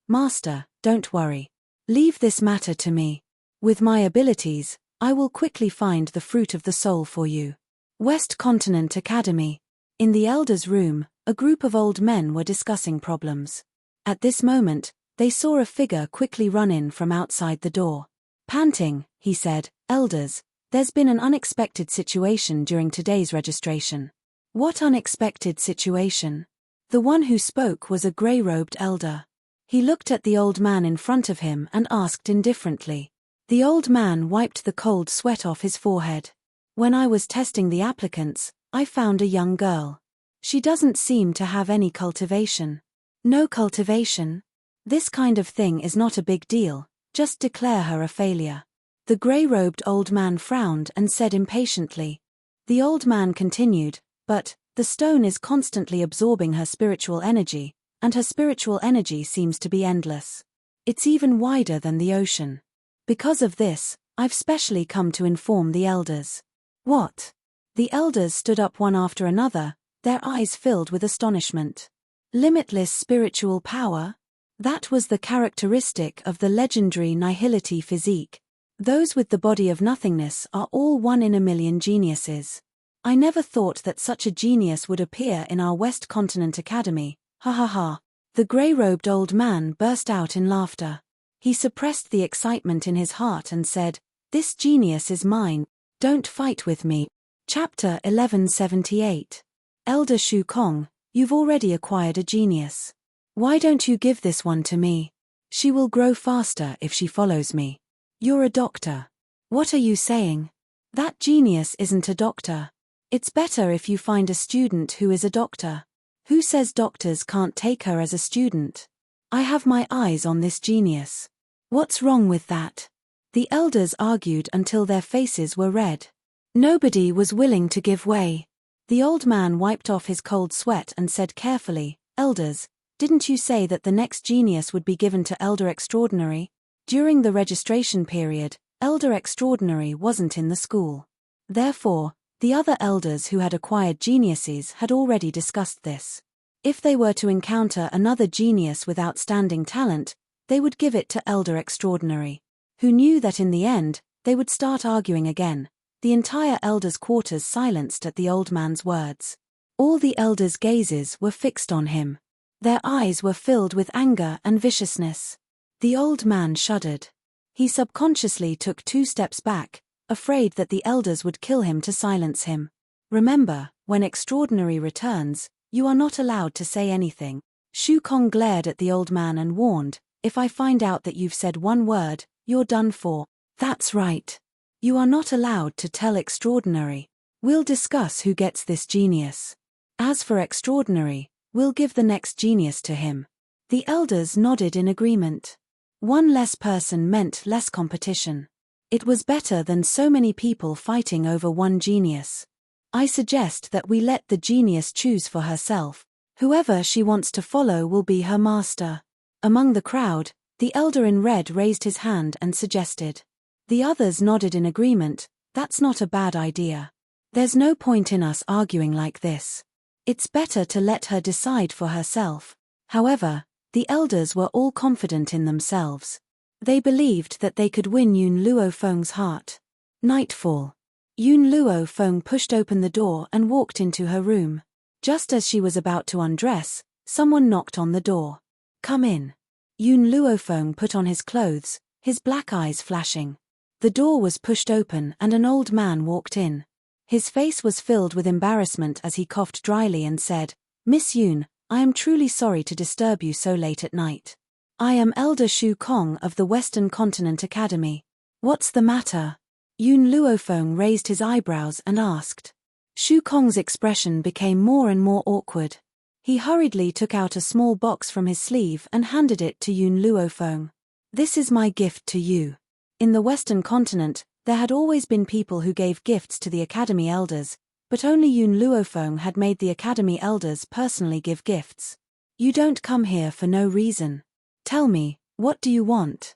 Master, don't worry. Leave this matter to me. With my abilities, I will quickly find the fruit of the soul for you. West Continent Academy. In the elders' room, a group of old men were discussing problems. At this moment, they saw a figure quickly run in from outside the door. Panting, he said, Elders, there's been an unexpected situation during today's registration. What unexpected situation? The one who spoke was a grey-robed elder. He looked at the old man in front of him and asked indifferently. The old man wiped the cold sweat off his forehead. When I was testing the applicants, I found a young girl. She doesn't seem to have any cultivation. No cultivation? This kind of thing is not a big deal, just declare her a failure. The grey-robed old man frowned and said impatiently. The old man continued, but, the stone is constantly absorbing her spiritual energy, and her spiritual energy seems to be endless. It's even wider than the ocean. Because of this, I've specially come to inform the elders. What? The elders stood up one after another, their eyes filled with astonishment. Limitless spiritual power? That was the characteristic of the legendary nihility physique. Those with the body of nothingness are all 1 in a million geniuses. I never thought that such a genius would appear in our West Continent Academy, ha ha ha. The grey-robed old man burst out in laughter. He suppressed the excitement in his heart and said, "This genius is mine, don't fight with me." Chapter 1178. Elder Shu Kong, you've already acquired a genius. Why don't you give this one to me? She will grow faster if she follows me. You're a doctor. What are you saying? That genius isn't a doctor. It's better if you find a student who is a doctor. Who says doctors can't take her as a student? I have my eyes on this genius. What's wrong with that? The elders argued until their faces were red. Nobody was willing to give way. The old man wiped off his cold sweat and said carefully, "Elders, didn't you say that the next genius would be given to Elder Extraordinary? During the registration period, Elder Extraordinary wasn't in the school. Therefore, the other elders who had acquired geniuses had already discussed this. If they were to encounter another genius with outstanding talent, they would give it to Elder Extraordinary, who knew that in the end, they would start arguing again." The entire elders' quarters silenced at the old man's words. All the elders' gazes were fixed on him. Their eyes were filled with anger and viciousness. The old man shuddered. He subconsciously took 2 steps back, afraid that the elders would kill him to silence him. Remember, when Extraordinary returns, you are not allowed to say anything. Shu Kong glared at the old man and warned, "If I find out that you've said one word, you're done for." That's right. You are not allowed to tell Extraordinary. We'll discuss who gets this genius. As for Extraordinary, we'll give the next genius to him. The elders nodded in agreement. One less person meant less competition. It was better than so many people fighting over one genius. I suggest that we let the genius choose for herself. Whoever she wants to follow will be her master. Among the crowd, the elder in red raised his hand and suggested. The others nodded in agreement. That's not a bad idea. There's no point in us arguing like this. It's better to let her decide for herself. However, the elders were all confident in themselves. They believed that they could win Yun Luofeng's heart. Nightfall. Yun Luofeng pushed open the door and walked into her room. Just as she was about to undress, someone knocked on the door. "Come in." Yun Luofeng put on his clothes, his black eyes flashing. The door was pushed open and an old man walked in. His face was filled with embarrassment as he coughed dryly and said, "Miss Yun, I am truly sorry to disturb you so late at night. I am Elder Shu Kong of the Western Continent Academy." "What's the matter?" Yun Luofeng raised his eyebrows and asked. Shu Kong's expression became more and more awkward. He hurriedly took out a small box from his sleeve and handed it to Yun Luofeng. "This is my gift to you." In the Western Continent, there had always been people who gave gifts to the Academy elders, but only Yun Luofeng had made the Academy elders personally give gifts. "You don't come here for no reason. Tell me, what do you want?"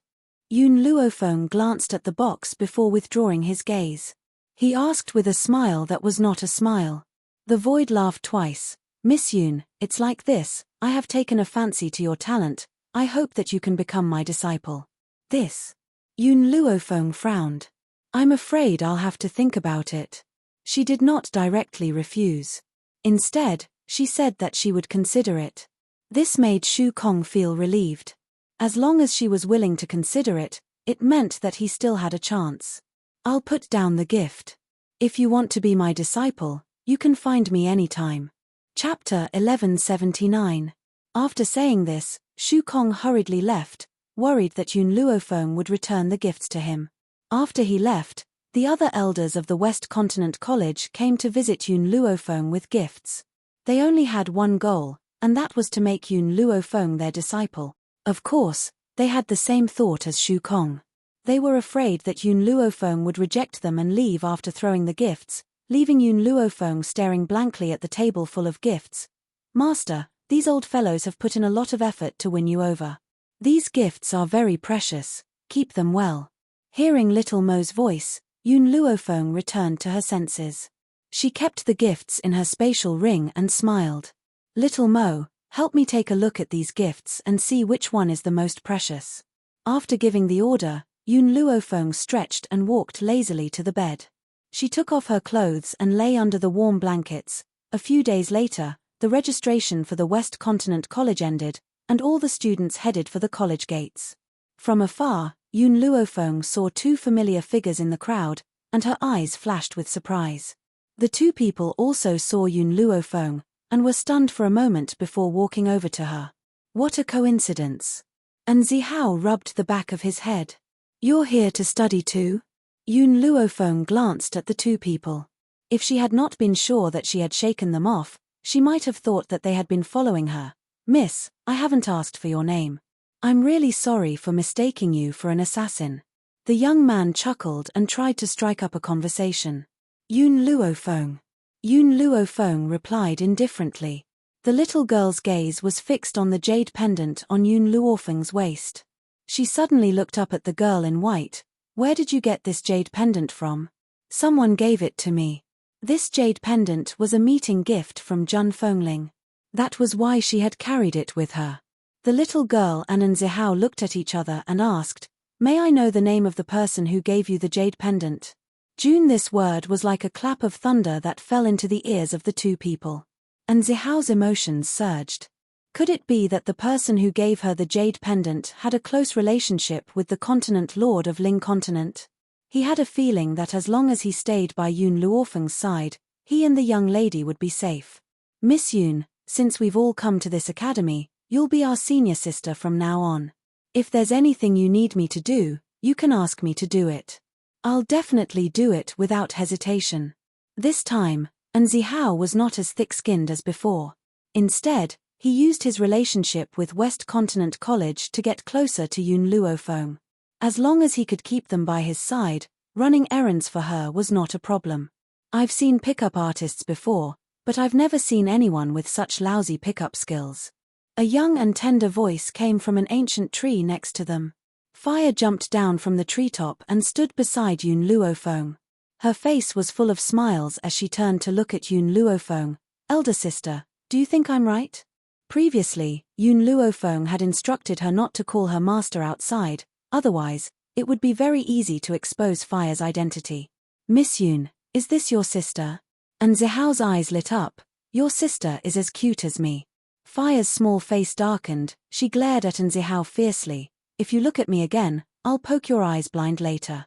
Yun Luofeng glanced at the box before withdrawing his gaze. He asked with a smile that was not a smile. The void laughed twice. "Miss Yun, it's like this, I have taken a fancy to your talent, I hope that you can become my disciple." "This?" Yun Luofeng frowned. "I'm afraid I'll have to think about it." She did not directly refuse. Instead, she said that she would consider it. This made Shu Kong feel relieved. As long as she was willing to consider it, it meant that he still had a chance. "I'll put down the gift. If you want to be my disciple, you can find me anytime." Chapter 1179. After saying this, Shu Kong hurriedly left, worried that Yun Luofeng would return the gifts to him. After he left, the other elders of the West Continent College came to visit Yun Luofeng with gifts. They only had one goal, and that was to make Yun Luofeng their disciple. Of course, they had the same thought as Shu Kong. They were afraid that Yun Luofeng would reject them and leave after throwing the gifts, leaving Yun Luofeng staring blankly at the table full of gifts. "Master, these old fellows have put in a lot of effort to win you over. These gifts are very precious, keep them well." Hearing little Mo's voice, Yun Luofeng returned to her senses. She kept the gifts in her spatial ring and smiled. "Little Mo, help me take a look at these gifts and see which one is the most precious." After giving the order, Yun Luofeng stretched and walked lazily to the bed. She took off her clothes and lay under the warm blankets. A few days later, the registration for the West Continent College ended, and all the students headed for the college gates. From afar, Yun Luofeng saw two familiar figures in the crowd, and her eyes flashed with surprise. The two people also saw Yun Luofeng, and were stunned for a moment before walking over to her. "What a coincidence." And Zihao rubbed the back of his head. "You're here to study too?" Yun Luofeng glanced at the two people. If she had not been sure that she had shaken them off, she might have thought that they had been following her. "Miss, I haven't asked for your name. I'm really sorry for mistaking you for an assassin." The young man chuckled and tried to strike up a conversation. "Yun Luofeng." Yun Luofeng replied indifferently. The little girl's gaze was fixed on the jade pendant on Yun Luofeng's waist. She suddenly looked up at the girl in white. "Where did you get this jade pendant from?" "Someone gave it to me." This jade pendant was a meeting gift from Jun Fengling. That was why she had carried it with her. The little girl and Zihao looked at each other and asked, "May I know the name of the person who gave you the jade pendant?" June. This word was like a clap of thunder that fell into the ears of the two people. And Zihao's emotions surged. Could it be that the person who gave her the jade pendant had a close relationship with the continent lord of Ling Continent? He had a feeling that as long as he stayed by Yun Luofeng's side, he and the young lady would be safe. "Miss Yun, since we've all come to this academy, you'll be our senior sister from now on. If there's anything you need me to do, you can ask me to do it. I'll definitely do it without hesitation." This time, Zihao was not as thick-skinned as before. Instead, he used his relationship with West Continent College to get closer to Yun Luofeng. As long as he could keep them by his side, running errands for her was not a problem. "I've seen pickup artists before, but I've never seen anyone with such lousy pickup skills." A young and tender voice came from an ancient tree next to them. Fire jumped down from the treetop and stood beside Yun Luofeng. Her face was full of smiles as she turned to look at Yun Luofeng. "Elder sister, do you think I'm right?" Previously, Yun Luofeng had instructed her not to call her master outside, otherwise, it would be very easy to expose Fire's identity. "Miss Yun, is this your sister?" And Zihao's eyes lit up. "Your sister is as cute as me." Fire's small face darkened. She glared at Zihao fiercely. "If you look at me again, I'll poke your eyes blind later."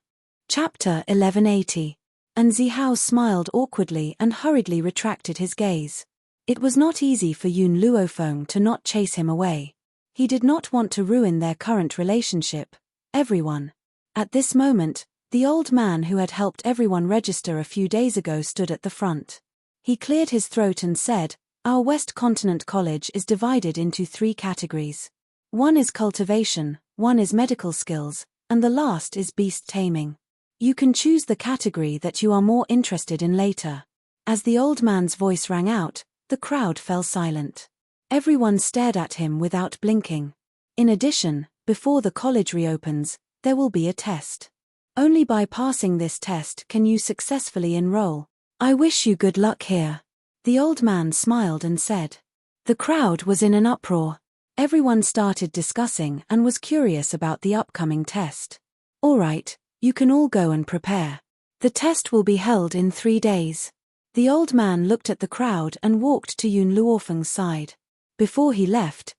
Chapter 1180. And Zihao smiled awkwardly and hurriedly retracted his gaze. It was not easy for Yun Luofeng to not chase him away. He did not want to ruin their current relationship. Everyone. At this moment, the old man who had helped everyone register a few days ago stood at the front. He cleared his throat and said, "Our West Continent College is divided into 3 categories. One is cultivation, one is medical skills, and the last is beast taming. You can choose the category that you are more interested in later." As the old man's voice rang out, the crowd fell silent. Everyone stared at him without blinking. In addition, before the college reopens, there will be a test. Only by passing this test can you successfully enroll. "I wish you good luck here." The old man smiled and said. The crowd was in an uproar. Everyone started discussing and was curious about the upcoming test. "All right, you can all go and prepare. The test will be held in 3 days." The old man looked at the crowd and walked to Yun Luofeng's side. Before he left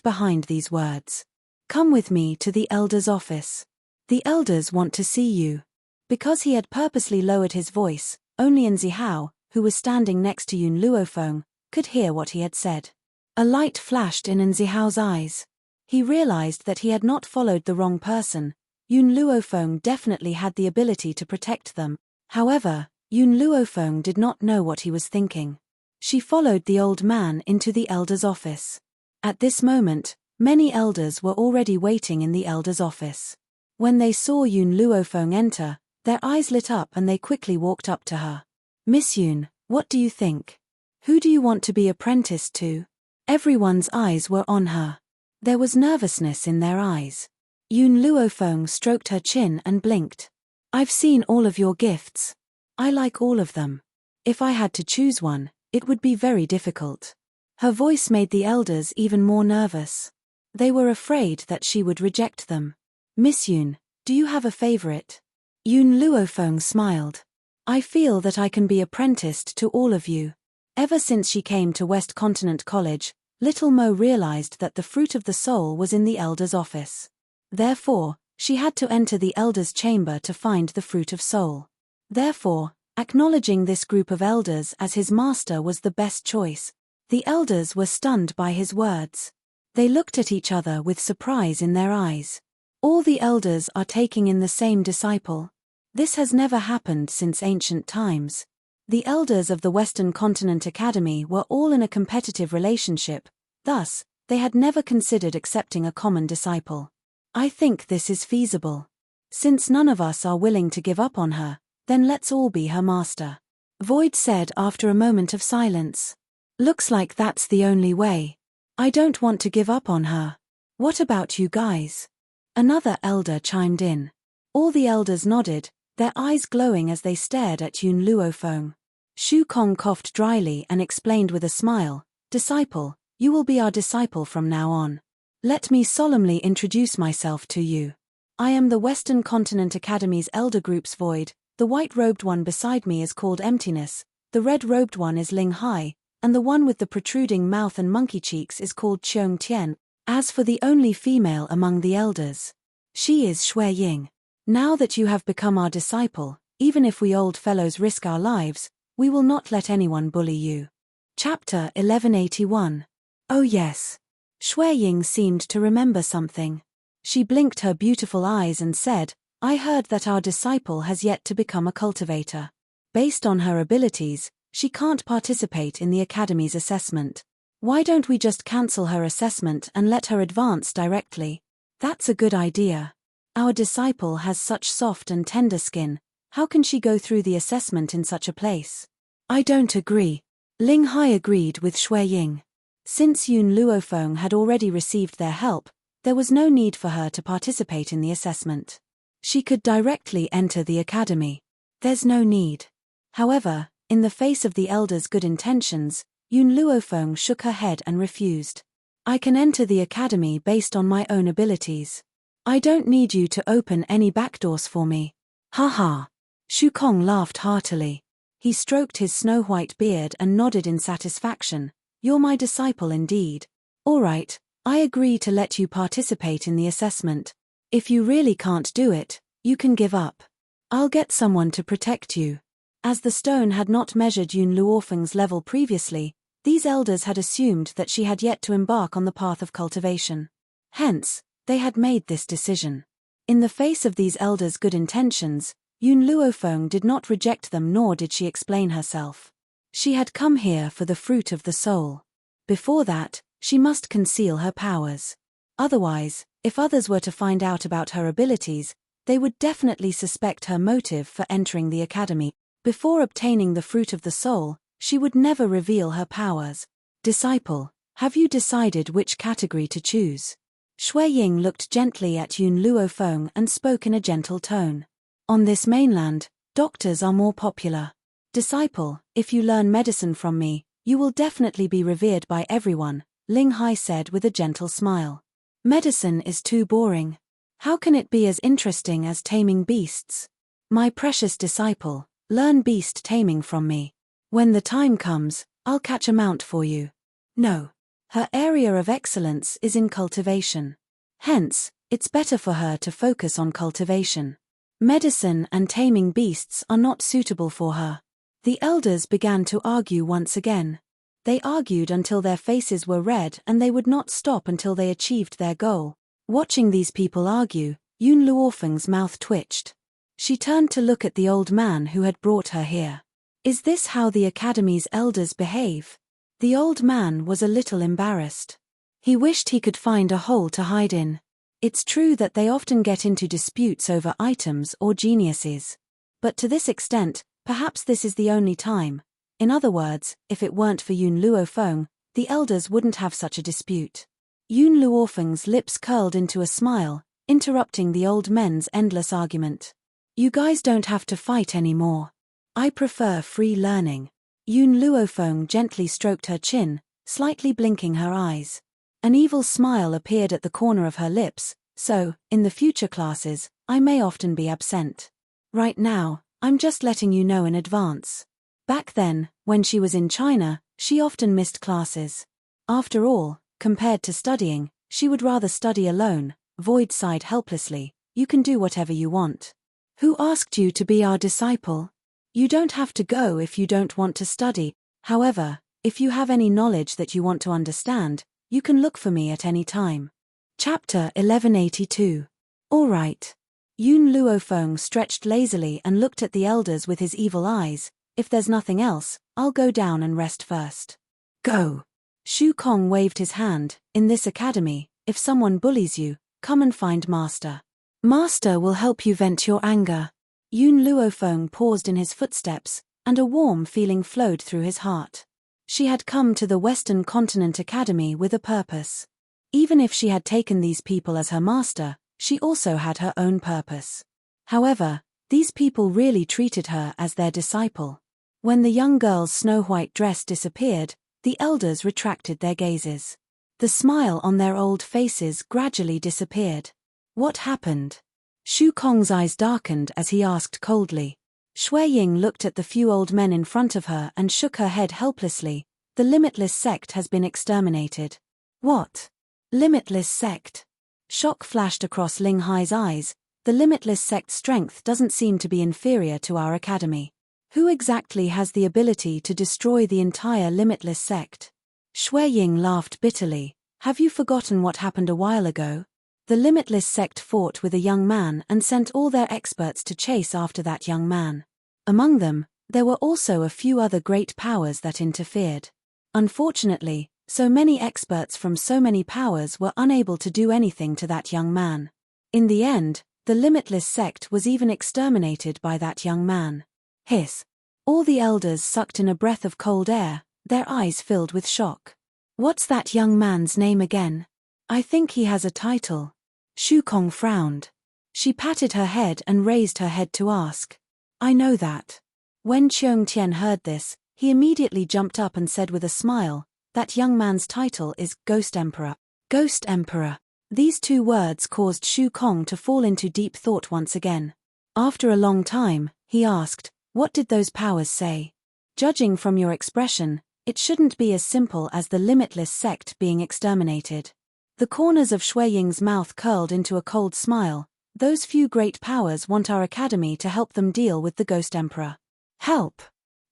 behind these words. "Come with me to the elder's office. The elders want to see you." Because he had purposely lowered his voice, only Zihao, who was standing next to Yun Luofeng, could hear what he had said. A light flashed in Zihao's eyes. He realized that he had not followed the wrong person. Yun Luofeng definitely had the ability to protect them. However, Yun Luofeng did not know what he was thinking. She followed the old man into the elder's office. At this moment, many elders were already waiting in the elder's office. When they saw Yun Luofeng enter, their eyes lit up and they quickly walked up to her. "Miss Yun, what do you think? Who do you want to be apprenticed to?" Everyone's eyes were on her. There was nervousness in their eyes. Yun Luofeng stroked her chin and blinked. "I've seen all of your gifts. I like all of them. If I had to choose one, it would be very difficult." Her voice made the elders even more nervous. They were afraid that she would reject them. "Miss Yun, do you have a favorite?" Yun Luofeng smiled. "I feel that I can be apprenticed to all of you." Ever since she came to West Continent College, little Mo realized that the fruit of the soul was in the elder's office. Therefore, she had to enter the elder's chamber to find the fruit of soul. Therefore, acknowledging this group of elders as his master was the best choice. The elders were stunned by his words. They looked at each other with surprise in their eyes. All the elders are taking in the same disciple. This has never happened since ancient times. The elders of the Western Continent Academy were all in a competitive relationship, thus, they had never considered accepting a common disciple. "I think this is feasible. Since none of us are willing to give up on her, then let's all be her master," Void said after a moment of silence. "Looks like that's the only way. I don't want to give up on her. What about you guys?" Another elder chimed in. All the elders nodded, their eyes glowing as they stared at Yun Luofeng. Shu Kong coughed dryly and explained with a smile, "Disciple, you will be our disciple from now on. Let me solemnly introduce myself to you. I am the Western Continent Academy's elder group's Void. The white-robed one beside me is called Emptiness, the red-robed one is Ling Hai, and the one with the protruding mouth and monkey cheeks is called Cheong Tian. As for the only female among the elders, she is Shui Ying. Now that you have become our disciple, even if we old fellows risk our lives, we will not let anyone bully you." Chapter 1181. Oh yes. Shui Ying seemed to remember something. She blinked her beautiful eyes and said, "I heard that our disciple has yet to become a cultivator. Based on her abilities, she can't participate in the Academy's assessment. Why don't we just cancel her assessment and let her advance directly?" "That's a good idea. Our disciple has such soft and tender skin, how can she go through the assessment in such a place?" "I don't agree." Ling Hai agreed with Shui Ying. Since Yun Luofeng had already received their help, there was no need for her to participate in the assessment. She could directly enter the academy. There's no need. However, in the face of the elders' good intentions, Yun Luofeng shook her head and refused. "I can enter the academy based on my own abilities. I don't need you to open any backdoors for me." "Ha ha." Shu Kong laughed heartily. He stroked his snow-white beard and nodded in satisfaction. "You're my disciple indeed. All right, I agree to let you participate in the assessment. If you really can't do it, you can give up. I'll get someone to protect you." As the stone had not measured Yun Luofeng's level previously, these elders had assumed that she had yet to embark on the path of cultivation. Hence, they had made this decision. In the face of these elders' good intentions, Yun Luofeng did not reject them nor did she explain herself. She had come here for the fruit of the soul. Before that, she must conceal her powers. Otherwise, if others were to find out about her abilities, they would definitely suspect her motive for entering the academy. Before obtaining the fruit of the soul, she would never reveal her powers. "Disciple, have you decided which category to choose?" Shui Ying looked gently at Yun Luofeng and spoke in a gentle tone. "On this mainland, doctors are more popular. Disciple, if you learn medicine from me, you will definitely be revered by everyone," Ling Hai said with a gentle smile. "Medicine is too boring. How can it be as interesting as taming beasts? My precious disciple, learn beast taming from me. When the time comes, I'll catch a mount for you." No. Her area of excellence is in cultivation. Hence, it's better for her to focus on cultivation. Medicine and taming beasts are not suitable for her. The elders began to argue once again. They argued until their faces were red and they would not stop until they achieved their goal. Watching these people argue, Yun Luofeng's mouth twitched. She turned to look at the old man who had brought her here. Is this how the Academy's elders behave? The old man was a little embarrassed. He wished he could find a hole to hide in. It's true that they often get into disputes over items or geniuses. But to this extent, perhaps this is the only time. In other words, if it weren't for Yun Luofeng, the elders wouldn't have such a dispute. Yun Luofeng's lips curled into a smile, interrupting the old men's endless argument. You guys don't have to fight anymore. I prefer free learning. Yun Luofeng gently stroked her chin, slightly blinking her eyes. An evil smile appeared at the corner of her lips, so, in the future classes, I may often be absent. Right now, I'm just letting you know in advance. Back then, when she was in China, she often missed classes. After all, compared to studying, she would rather study alone. Void sighed helplessly. You can do whatever you want. Who asked you to be our disciple? You don't have to go if you don't want to study. However, if you have any knowledge that you want to understand, you can look for me at any time. Chapter 1182. All right. Yun Luofeng stretched lazily and looked at the elders with his evil eyes. If there's nothing else, I'll go down and rest first. Go. Shu Kong waved his hand. In this academy, if someone bullies you, come and find Master. Master will help you vent your anger. Yun Luofeng paused in his footsteps, and a warm feeling flowed through his heart. She had come to the Western Continent Academy with a purpose. Even if she had taken these people as her master, she also had her own purpose. However, these people really treated her as their disciple. When the young girl's snow-white dress disappeared, the elders retracted their gazes. The smile on their old faces gradually disappeared. What happened? Shu Kong's eyes darkened as he asked coldly. Shui Ying looked at the few old men in front of her and shook her head helplessly. The Limitless Sect has been exterminated. What? Limitless Sect? Shock flashed across Ling Hai's eyes. The Limitless Sect's strength doesn't seem to be inferior to our academy. Who exactly has the ability to destroy the entire Limitless Sect? Shui Ying laughed bitterly. Have you forgotten what happened a while ago? The Limitless Sect fought with a young man and sent all their experts to chase after that young man. Among them, there were also a few other great powers that interfered. Unfortunately, so many experts from so many powers were unable to do anything to that young man. In the end, the Limitless Sect was even exterminated by that young man. Hiss. All the elders sucked in a breath of cold air, their eyes filled with shock. What's that young man's name again? I think he has a title. Shu Kong frowned. She patted her head and raised her head to ask. I know that. When Cheung Tian heard this, he immediately jumped up and said with a smile, that young man's title is Ghost Emperor. Ghost Emperor. These two words caused Shu Kong to fall into deep thought once again. After a long time, he asked, what did those powers say? Judging from your expression, it shouldn't be as simple as the Limitless Sect being exterminated. The corners of Shui Ying's mouth curled into a cold smile. Those few great powers want our academy to help them deal with the Ghost Emperor. Help!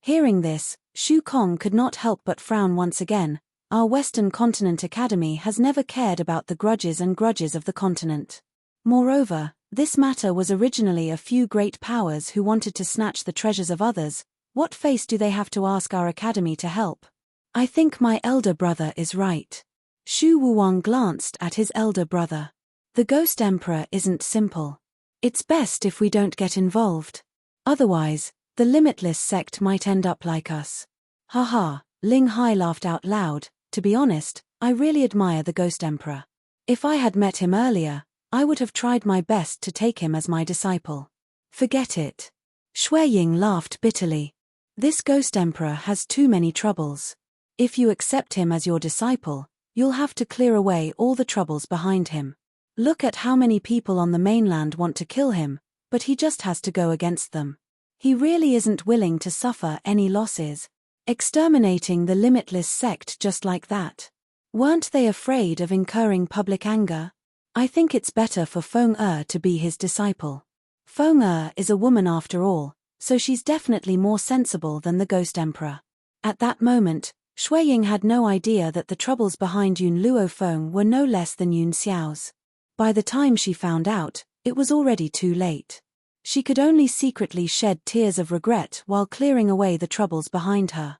Hearing this, Shu Kong could not help but frown once again. Our Western Continent Academy has never cared about the grudges of the continent. Moreover, this matter was originally a few great powers who wanted to snatch the treasures of others. What face do they have to ask our academy to help? I think my elder brother is right. Shu Wuwang glanced at his elder brother. The Ghost Emperor isn't simple. It's best if we don't get involved. Otherwise, the Limitless Sect might end up like us. Haha, Ling Hai laughed out loud. To be honest, I really admire the Ghost Emperor. If I had met him earlier, I would have tried my best to take him as my disciple. Forget it. Shui Ying laughed bitterly. This Ghost Emperor has too many troubles. If you accept him as your disciple, you'll have to clear away all the troubles behind him. Look at how many people on the mainland want to kill him, but he just has to go against them. He really isn't willing to suffer any losses. Exterminating the Limitless Sect just like that. Weren't they afraid of incurring public anger? I think it's better for Feng to be his disciple. Feng is a woman after all, so she's definitely more sensible than the Ghost Emperor. At that moment, Shui Ying had no idea that the troubles behind Yun Luofeng were no less than Yun Xiao's. By the time she found out, It was already too late. She could only secretly shed tears of regret while clearing away the troubles behind her.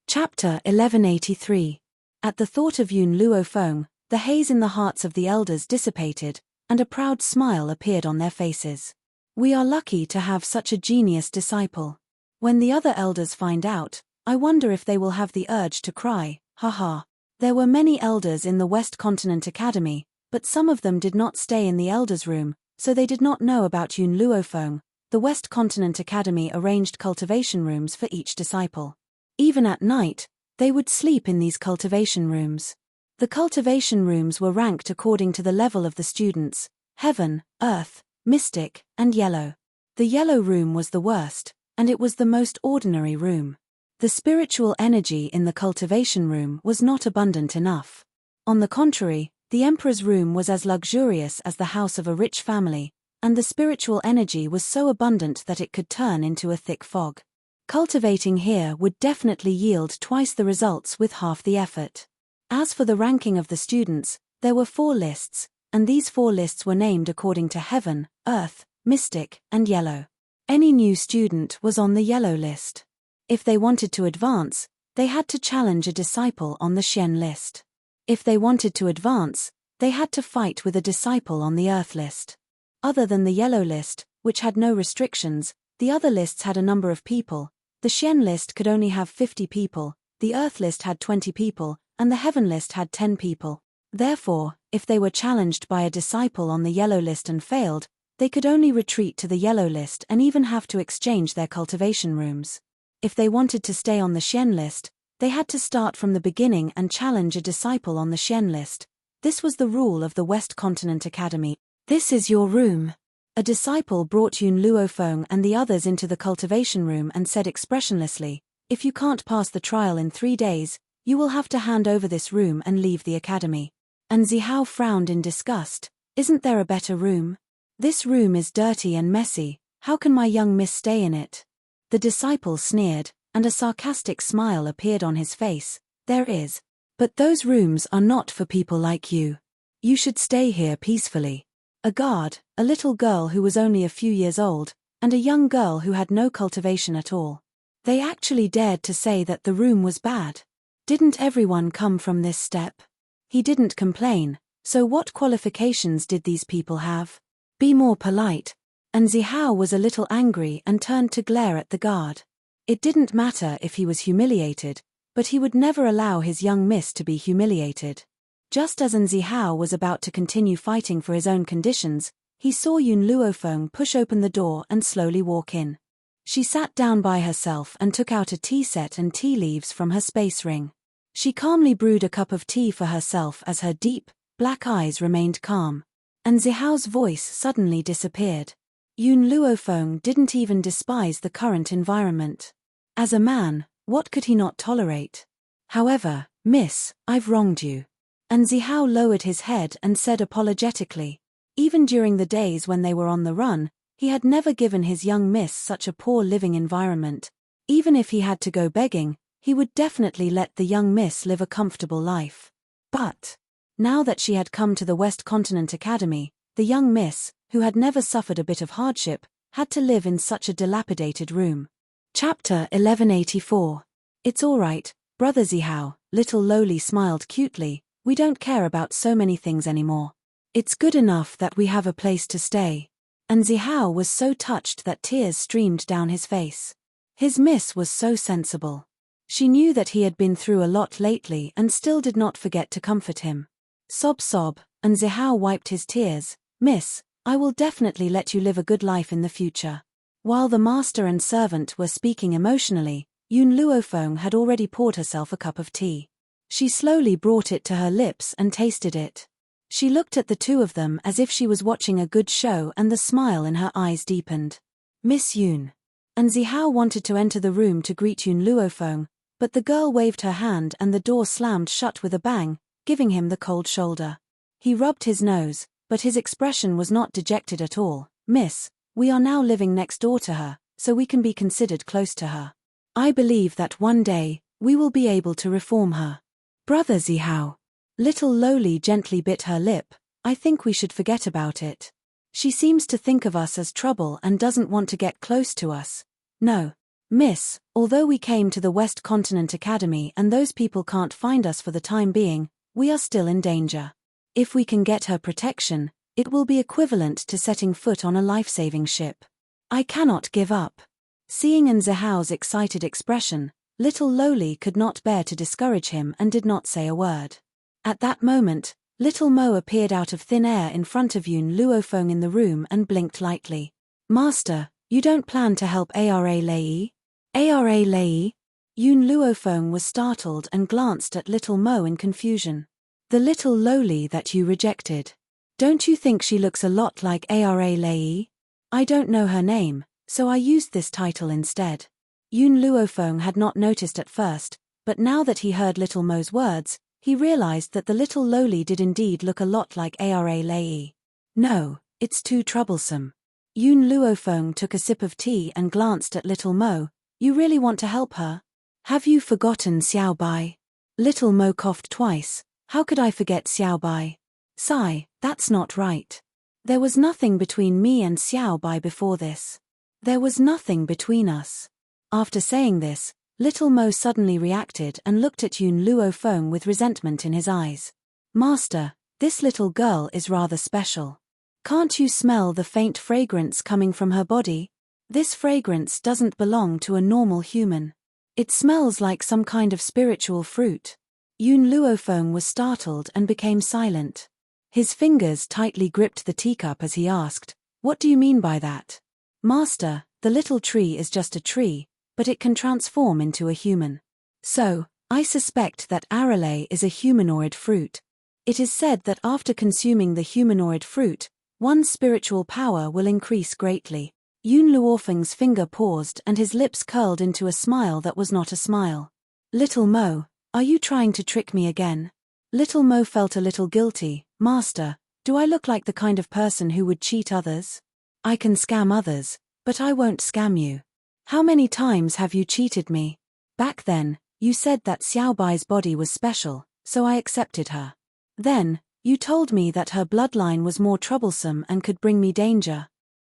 Chapter 1183. At the thought of Yun Luofeng, the haze in the hearts of the elders dissipated, and a proud smile appeared on their faces. We are lucky to have such a genius disciple. When the other elders find out, I wonder if they will have the urge to cry, haha. There were many elders in the West Continent Academy, but some of them did not stay in the elders' room, so they did not know about Yun Luofeng. The West Continent Academy arranged cultivation rooms for each disciple. Even at night, they would sleep in these cultivation rooms. The cultivation rooms were ranked according to the level of the students: Heaven, Earth, Mystic, and Yellow. The Yellow room was the worst, and it was the most ordinary room. The spiritual energy in the cultivation room was not abundant enough. On the contrary, the Emperor's room was as luxurious as the house of a rich family, and the spiritual energy was so abundant that it could turn into a thick fog. Cultivating here would definitely yield twice the results with half the effort. As for the ranking of the students, there were 4 lists, and these 4 lists were named according to Heaven, Earth, Mystic, and Yellow. Any new student was on the Yellow list. If they wanted to advance, they had to challenge a disciple on the Xian list. If they wanted to advance, they had to fight with a disciple on the Earth list. Other than the Yellow list, which had no restrictions, the other lists had a number of people. The Xian list could only have 50 people, the Earth list had 20 people, and the Heaven list had 10 people. Therefore, if they were challenged by a disciple on the Yellow list and failed, they could only retreat to the Yellow list and even have to exchange their cultivation rooms. If they wanted to stay on the Xian list, they had to start from the beginning and challenge a disciple on the Xian list. This was the rule of the West Continent Academy. This is your room. A disciple brought Yun Luofeng and the others into the cultivation room and said expressionlessly, "If you can't pass the trial in 3 days, you will have to hand over this room and leave the academy." And Zihao frowned in disgust. "Isn't there a better room? This room is dirty and messy, how can my young miss stay in it?" The disciple sneered, and a sarcastic smile appeared on his face. "There is. But those rooms are not for people like you. You should stay here peacefully." A guard, a little girl who was only a few years old, and a young girl who had no cultivation at all. They actually dared to say that the room was bad. Didn't everyone come from this step? He didn't complain, so what qualifications did these people have? Be more polite. And Zihao was a little angry and turned to glare at the guard. It didn't matter if he was humiliated, but he would never allow his young miss to be humiliated. Just as Zihao was about to continue fighting for his own conditions, he saw Yun Luofeng push open the door and slowly walk in. She sat down by herself and took out a tea set and tea leaves from her space ring. She calmly brewed a cup of tea for herself as her deep, black eyes remained calm. And Zihao's voice suddenly disappeared. Yun Luofeng didn't even despise the current environment. As a man, what could he not tolerate? "However, miss, I've wronged you." And Zihao lowered his head and said apologetically. Even during the days when they were on the run, he had never given his young miss such a poor living environment. Even if he had to go begging, he would definitely let the young miss live a comfortable life. But now that she had come to the West Continent Academy, the young miss, who had never suffered a bit of hardship, had to live in such a dilapidated room. Chapter 1184. "It's all right, brother Zihao," little Loli smiled cutely, "we don't care about so many things anymore. It's good enough that we have a place to stay." And Zihao was so touched that tears streamed down his face. His miss was so sensible. She knew that he had been through a lot lately and still did not forget to comfort him. Sob sob, and Zihao wiped his tears. "Miss, I will definitely let you live a good life in the future." While the master and servant were speaking emotionally, Yun Luofeng had already poured herself a cup of tea. She slowly brought it to her lips and tasted it. She looked at the two of them as if she was watching a good show, and the smile in her eyes deepened. "Miss Yun." And Zihao wanted to enter the room to greet Yun Luofeng, but the girl waved her hand and the door slammed shut with a bang, giving him the cold shoulder. He rubbed his nose, but his expression was not dejected at all. "Miss, we are now living next door to her, so we can be considered close to her. I believe that one day, we will be able to reform her." "Brother Zihao." Little Loli gently bit her lip. "I think we should forget about it." She seems to think of us as trouble and doesn't want to get close to us. No. Miss, although we came to the West Continent Academy and those people can't find us for the time being, we are still in danger. If we can get her protection, it will be equivalent to setting foot on a life-saving ship. I cannot give up. Seeing Nzehao's excited expression, little Loli could not bear to discourage him and did not say a word. At that moment, little Mo appeared out of thin air in front of Yun Luofeng in the room and blinked lightly. Master, you don't plan to help Ara Lei? Ara Lei? Yun Luofeng was startled and glanced at little Mo in confusion. The little Loli that you rejected. Don't you think she looks a lot like Ara Lei? I don't know her name, so I used this title instead. Yun Luofeng had not noticed at first, but now that he heard little Mo's words, he realized that the little Loli did indeed look a lot like Ara Lei. No, it's too troublesome. Yun Luofeng took a sip of tea and glanced at little Mo. You really want to help her? Have you forgotten Xiao Bai? Little Mo coughed twice. How could I forget Xiao Bai? Sigh, that's not right. There was nothing between me and Xiao Bai before this. There was nothing between us. After saying this, little Mo suddenly reacted and looked at Yun Luofeng with resentment in his eyes. Master, this little girl is rather special. Can't you smell the faint fragrance coming from her body? This fragrance doesn't belong to a normal human. It smells like some kind of spiritual fruit. Yun Luofeng was startled and became silent. His fingers tightly gripped the teacup as he asked, What do you mean by that? Master, the little tree is just a tree, but it can transform into a human. So, I suspect that arale is a humanoid fruit. It is said that after consuming the humanoid fruit, one's spiritual power will increase greatly. Yun Luofeng's finger paused and his lips curled into a smile that was not a smile. Little Mo, are you trying to trick me again? Little Mo felt a little guilty. Master, do I look like the kind of person who would cheat others? I can scam others, but I won't scam you. How many times have you cheated me? Back then, you said that Xiao Bai's body was special, so I accepted her. Then, you told me that her bloodline was more troublesome and could bring me danger.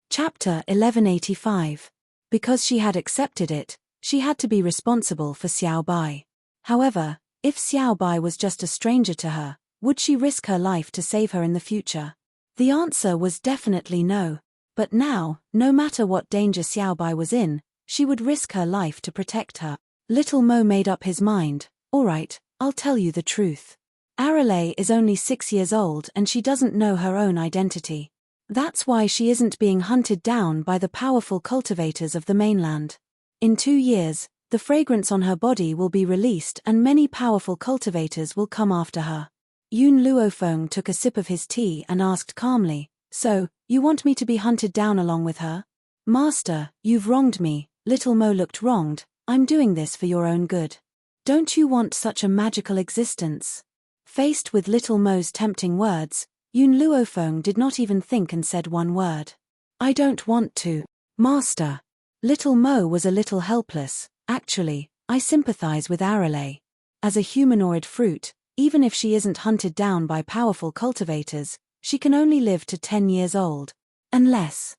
Chapter 1185. Because she had accepted it, she had to be responsible for Xiao Bai. However, if Xiao Bai was just a stranger to her, would she risk her life to save her in the future? The answer was definitely no. But now, no matter what danger Xiao Bai was in, she would risk her life to protect her. Little Mo made up his mind. All right, I'll tell you the truth. Arale is only 6 years old and she doesn't know her own identity. That's why she isn't being hunted down by the powerful cultivators of the mainland. In 2 years, the fragrance on her body will be released and many powerful cultivators will come after her. Yun Luofeng took a sip of his tea and asked calmly, So, you want me to be hunted down along with her? Master, you've wronged me. Little Mo looked wronged. I'm doing this for your own good. Don't you want such a magical existence? Faced with Little Mo's tempting words, Yun Luofeng did not even think and said one word. I don't want to. Master. Little Mo was a little helpless. Actually, I sympathize with Arale. As a humanoid fruit, even if she isn't hunted down by powerful cultivators, she can only live to 10 years old. Unless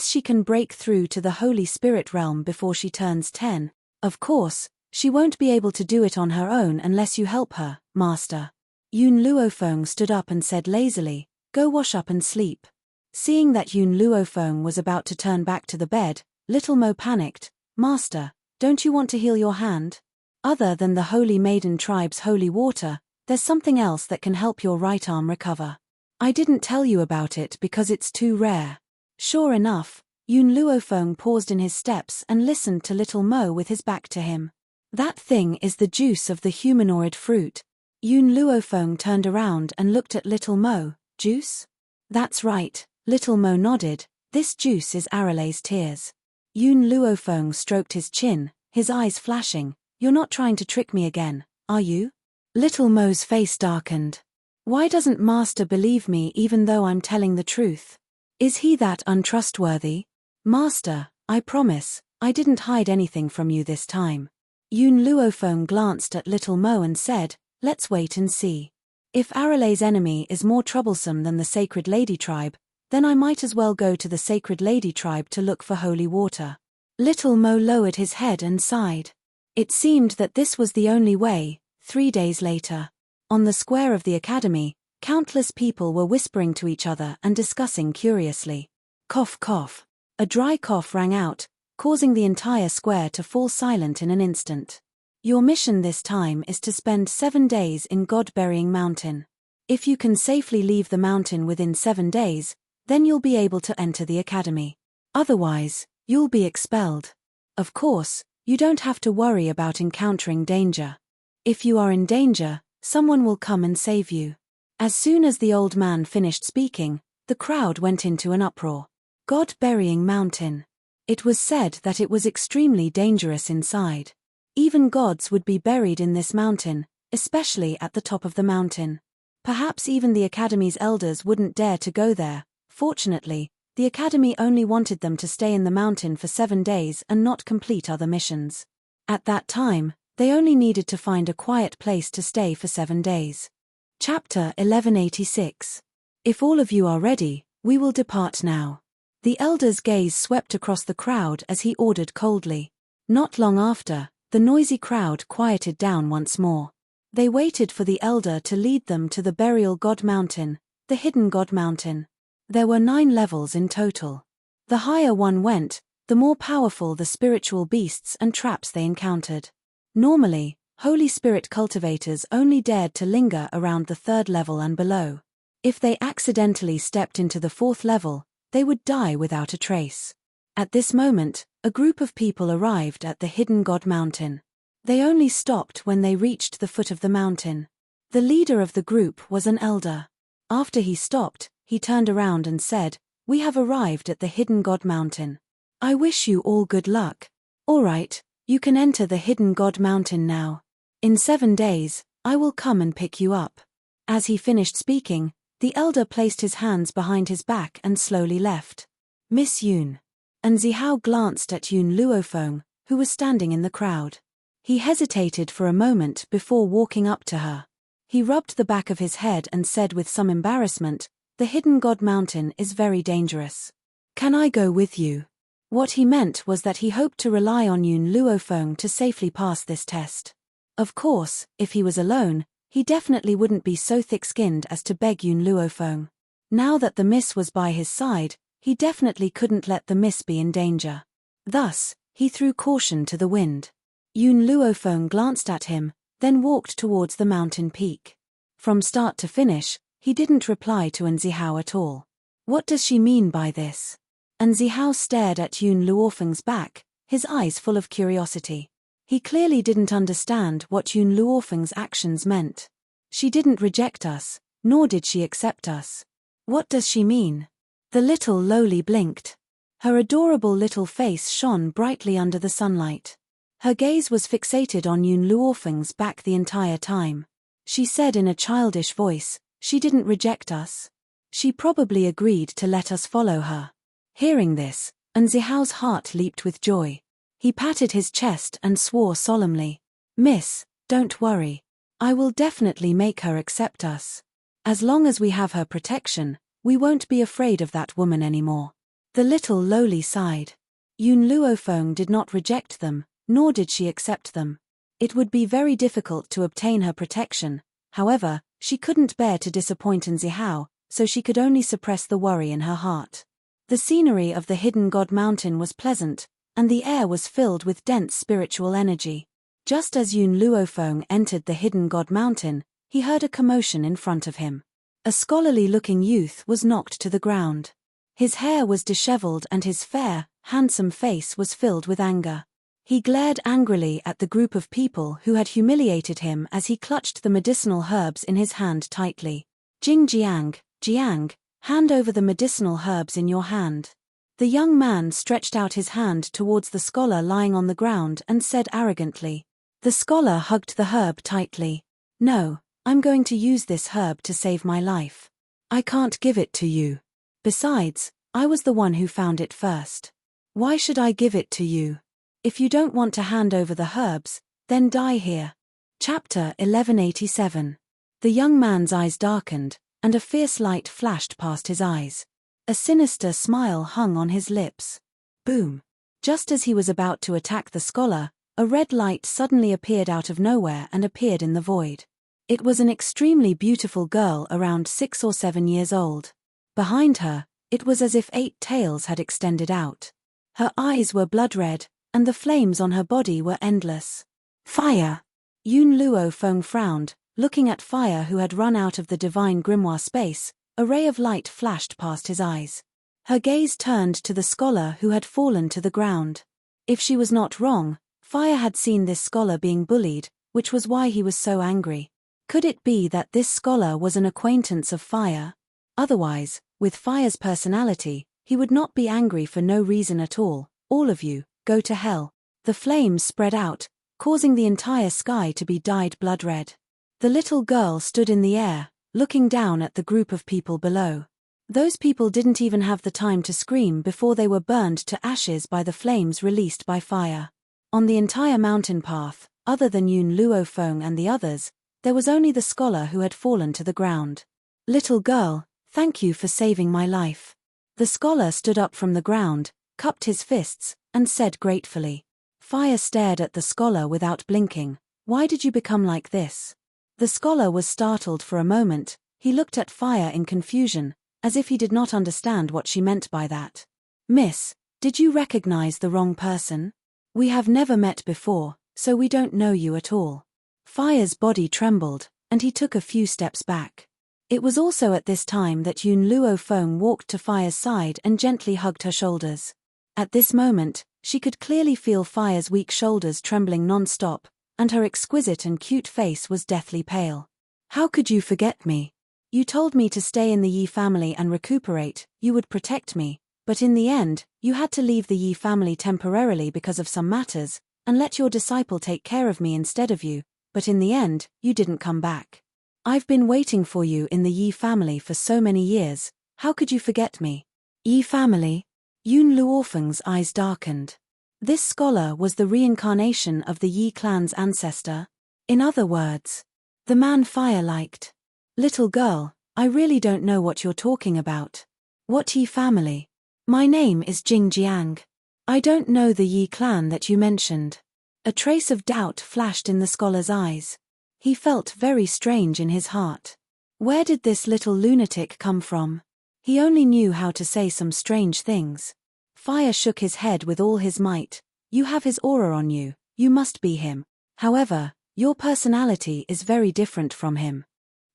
she can break through to the Holy Spirit realm before she turns 10. Of course, she won't be able to do it on her own unless you help her, Master. Yun Luofeng stood up and said lazily, Go wash up and sleep. Seeing that Yun Luofeng was about to turn back to the bed, Little Mo panicked. Master, don't you want to heal your hand? Other than the Holy Maiden tribe's holy water, there's something else that can help your right arm recover. I didn't tell you about it because it's too rare. Sure enough, Yun Luofeng paused in his steps and listened to Little Mo with his back to him. That thing is the juice of the humanoid fruit. Yun Luofeng turned around and looked at Little Mo. Juice? That's right, Little Mo nodded. This juice is Arale's tears. Yun Luofeng stroked his chin, his eyes flashing. You're not trying to trick me again, are you? Little Mo's face darkened. Why doesn't Master believe me even though I'm telling the truth? Is he that untrustworthy? Master, I promise, I didn't hide anything from you this time. Yun Luofeng glanced at Little Mo and said, Let's wait and see. If Arale's enemy is more troublesome than the Sacred Lady tribe, Then I might as well go to the Sacred Lady tribe to look for holy water. Little Mo lowered his head and sighed. It seemed that this was the only way. 3 days later, on the square of the academy, countless people were whispering to each other and discussing curiously. Cough, cough. A dry cough rang out, causing the entire square to fall silent in an instant. Your mission this time is to spend 7 days in God-burying mountain. If you can safely leave the mountain within 7 days, then you'll be able to enter the academy. Otherwise, you'll be expelled. Of course, you don't have to worry about encountering danger. If you are in danger, someone will come and save you. As soon as the old man finished speaking, the crowd went into an uproar. God-burying mountain. It was said that it was extremely dangerous inside. Even gods would be buried in this mountain, especially at the top of the mountain. Perhaps even the academy's elders wouldn't dare to go there. Fortunately, the academy only wanted them to stay in the mountain for 7 days and not complete other missions. At that time, they only needed to find a quiet place to stay for 7 days. Chapter 1186. If all of you are ready, we will depart now. The elder's gaze swept across the crowd as he ordered coldly. Not long after, the noisy crowd quieted down once more. They waited for the elder to lead them to the burial god mountain, the hidden god mountain. There were 9 levels in total. The higher one went, the more powerful the spiritual beasts and traps they encountered. Normally, Holy Spirit cultivators only dared to linger around the 3rd level and below. If they accidentally stepped into the 4th level, they would die without a trace. At this moment, a group of people arrived at the hidden god mountain. They only stopped when they reached the foot of the mountain. The leader of the group was an elder. After he stopped, he turned around and said, "We have arrived at the hidden god mountain. I wish you all good luck. All right, you can enter the hidden god mountain now. In 7 days, I will come and pick you up." As he finished speaking, the elder placed his hands behind his back and slowly left. Miss Yun. And Zihao glanced at Yun Luofeng, who was standing in the crowd. He hesitated for a moment before walking up to her. He rubbed the back of his head and said with some embarrassment, "The hidden god mountain is very dangerous. Can I go with you?" What he meant was that he hoped to rely on Yun Luofeng to safely pass this test. Of course, if he was alone, he definitely wouldn't be so thick-skinned as to beg Yun Luofeng. Now that the miss was by his side, he definitely couldn't let the miss be in danger. Thus, he threw caution to the wind. Yun Luofeng glanced at him, then walked towards the mountain peak. From start to finish, he didn't reply to Zihao at all. What does she mean by this? Zihao stared at Yun Luofeng's back, his eyes full of curiosity. He clearly didn't understand what Yun Luofeng's actions meant. She didn't reject us, nor did she accept us. What does she mean? The little lowly blinked. Her adorable little face shone brightly under the sunlight. Her gaze was fixated on Yun Luofeng's back the entire time. She said in a childish voice, "She didn't reject us. She probably agreed to let us follow her." Hearing this, Zihao's heart leaped with joy. He patted his chest and swore solemnly, "Miss, don't worry. I will definitely make her accept us. As long as we have her protection, we won't be afraid of that woman anymore." The little lowly sighed. Yun Luofeng did not reject them, nor did she accept them. It would be very difficult to obtain her protection. However, she couldn't bear to disappoint Zihao, so she could only suppress the worry in her heart. The scenery of the hidden god mountain was pleasant, and the air was filled with dense spiritual energy. Just as Yun Luofeng entered the hidden god mountain, he heard a commotion in front of him. A scholarly-looking youth was knocked to the ground. His hair was disheveled and his fair, handsome face was filled with anger. He glared angrily at the group of people who had humiliated him as he clutched the medicinal herbs in his hand tightly. "Jing Jiang, Jiang, hand over the medicinal herbs in your hand." The young man stretched out his hand towards the scholar lying on the ground and said arrogantly. The scholar hugged the herb tightly. "No, I'm going to use this herb to save my life. I can't give it to you. Besides, I was the one who found it first. Why should I give it to you? If you don't want to hand over the herbs, then die here." Chapter 1187. The young man's eyes darkened, and a fierce light flashed past his eyes. A sinister smile hung on his lips. Boom! Just as he was about to attack the scholar, a red light suddenly appeared out of nowhere and appeared in the void. It was an extremely beautiful girl around 6 or 7 years old. Behind her, it was as if 8 tails had extended out. Her eyes were blood red, and the flames on her body were endless. Fire! Yun Luo Feng frowned, looking at Fire, who had run out of the divine grimoire space. A ray of light flashed past his eyes. Her gaze turned to the scholar who had fallen to the ground. If she was not wrong, Fire had seen this scholar being bullied, which was why he was so angry. Could it be that this scholar was an acquaintance of Fire? Otherwise, with Fire's personality, he would not be angry for no reason at all. All of you, go to hell. The flames spread out, causing the entire sky to be dyed blood red. The little girl stood in the air, looking down at the group of people below. Those people didn't even have the time to scream before they were burned to ashes by the flames released by Fire. On the entire mountain path, other than Yun Luo Feng and the others, there was only the scholar who had fallen to the ground. Little girl, thank you for saving my life. The scholar stood up from the ground, cupped his fists, and said gratefully. Fire stared at the scholar without blinking. Why did you become like this? The scholar was startled for a moment. He looked at Fire in confusion, as if he did not understand what she meant by that. Miss, did you recognize the wrong person? We have never met before, so we don't know you at all. Fire's body trembled, and he took a few steps back. It was also at this time that Yun Luo Feng walked to Fire's side and gently hugged her shoulders. At this moment, she could clearly feel Fire's weak shoulders trembling non-stop, and her exquisite and cute face was deathly pale. How could you forget me? You told me to stay in the Yi family and recuperate, you would protect me, but in the end, you had to leave the Yi family temporarily because of some matters, and let your disciple take care of me instead of you, but in the end, you didn't come back. I've been waiting for you in the Yi family for so many years, how could you forget me? Yi family? Yun Luofeng's eyes darkened. This scholar was the reincarnation of the Yi clan's ancestor. In other words, the man Fire liked. Little girl, I really don't know what you're talking about. What Yi family? My name is Jing Jiang. I don't know the Yi clan that you mentioned. A trace of doubt flashed in the scholar's eyes. He felt very strange in his heart. Where did this little lunatic come from? He only knew how to say some strange things. Fire shook his head with all his might. You have his aura on you, you must be him. However, your personality is very different from him.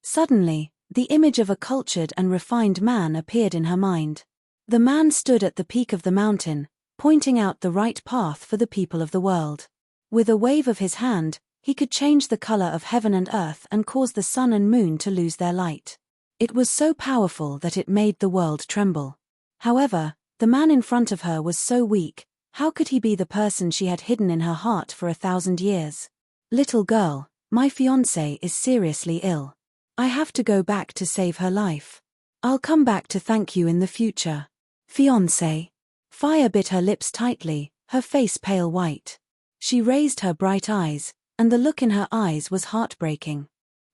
Suddenly, the image of a cultured and refined man appeared in her mind. The man stood at the peak of the mountain, pointing out the right path for the people of the world. With a wave of his hand, he could change the color of heaven and earth and cause the sun and moon to lose their light. It was so powerful that it made the world tremble. However, the man in front of her was so weak. How could he be the person she had hidden in her heart for 1,000 years? Little girl, my fiancé is seriously ill. I have to go back to save her life. I'll come back to thank you in the future. Fiancé. Fire bit her lips tightly, her face pale white. She raised her bright eyes, and the look in her eyes was heartbreaking.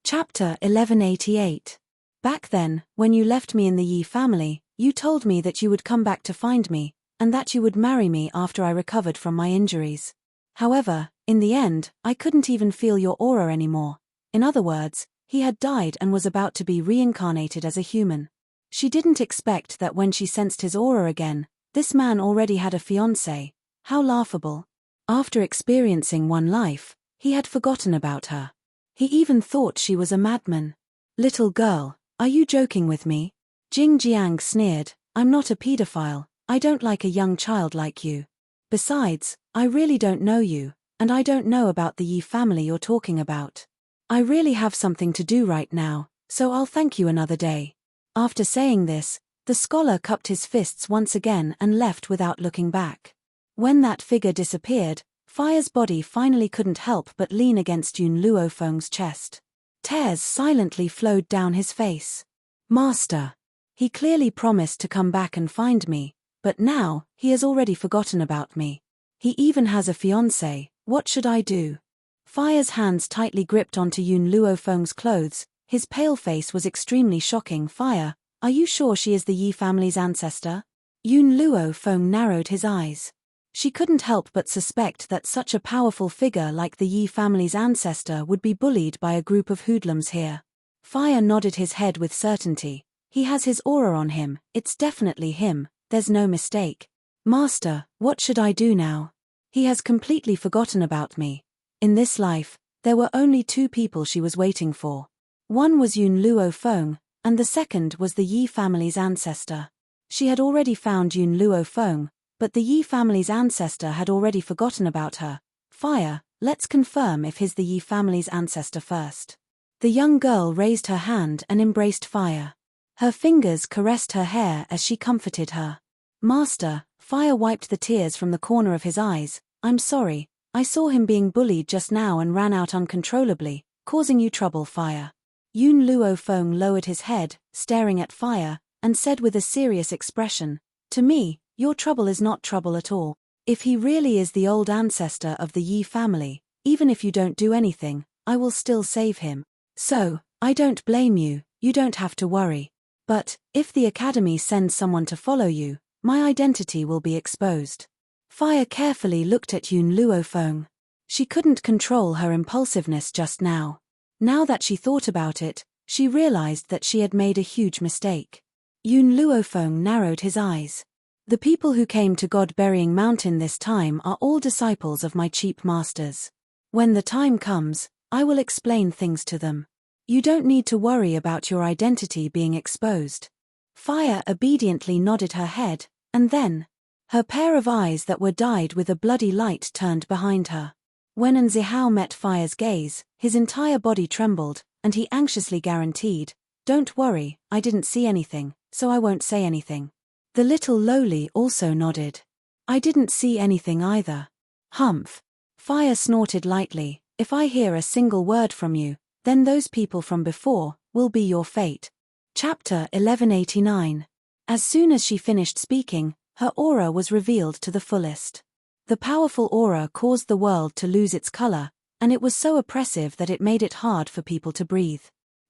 Chapter 1188. Back then, when you left me in the Yi family, you told me that you would come back to find me, and that you would marry me after I recovered from my injuries. However, in the end, I couldn't even feel your aura anymore. In other words, he had died and was about to be reincarnated as a human. She didn't expect that when she sensed his aura again, this man already had a fiancé. How laughable. After experiencing one life, he had forgotten about her. He even thought she was a madman. Little girl, are you joking with me? Jing Jiang sneered, I'm not a pedophile, I don't like a young child like you. Besides, I really don't know you, and I don't know about the Yi family you're talking about. I really have something to do right now, so I'll thank you another day. After saying this, the scholar cupped his fists once again and left without looking back. When that figure disappeared, Fire's body finally couldn't help but lean against Yun Luofeng's chest. Tears silently flowed down his face. Master. He clearly promised to come back and find me, but now, he has already forgotten about me. He even has a fiancé, what should I do? Fire's hands tightly gripped onto Yun Luofeng's clothes, his pale face was extremely shocking. Fire, Are you sure she is the Yi family's ancestor? Yun Luo Feng narrowed his eyes. She couldn't help but suspect that such a powerful figure like the Yi family's ancestor would be bullied by a group of hoodlums here. Fire nodded his head with certainty. He has his aura on him, it's definitely him, there's no mistake. Master, what should I do now? He has completely forgotten about me. In this life, there were only two people she was waiting for. One was Yun Luo Feng, and the second was the Yi family's ancestor. She had already found Yun Luo Feng, but the Yi family's ancestor had already forgotten about her. Fire, let's confirm if he's the Yi family's ancestor first. The young girl raised her hand and embraced Fire. Her fingers caressed her hair as she comforted her. Master, Fire wiped the tears from the corner of his eyes. I'm sorry, I saw him being bullied just now and ran out uncontrollably, causing you trouble, Fire. Yun Luo Feng lowered his head, staring at Fire, and said with a serious expression, to me, your trouble is not trouble at all. If he really is the old ancestor of the Yi family, even if you don't do anything, I will still save him. So, I don't blame you, you don't have to worry. But, if the academy sends someone to follow you, my identity will be exposed. Fire carefully looked at Yun Luo Feng. She couldn't control her impulsiveness just now. Now that she thought about it, she realized that she had made a huge mistake. Yun Luo Feng narrowed his eyes. The people who came to God-burying Mountain this time are all disciples of my cheap masters. When the time comes, I will explain things to them. You don't need to worry about your identity being exposed. Fire obediently nodded her head, and then, her pair of eyes that were dyed with a bloody light turned behind her. When Nzihao met Fire's gaze, his entire body trembled, and he anxiously guaranteed, don't worry, I didn't see anything, so I won't say anything. The little lowly also nodded. I didn't see anything either. Humph. Fire snorted lightly, if I hear a single word from you, then those people from before will be your fate. Chapter 1189. As soon as she finished speaking, her aura was revealed to the fullest. The powerful aura caused the world to lose its color, and it was so oppressive that it made it hard for people to breathe.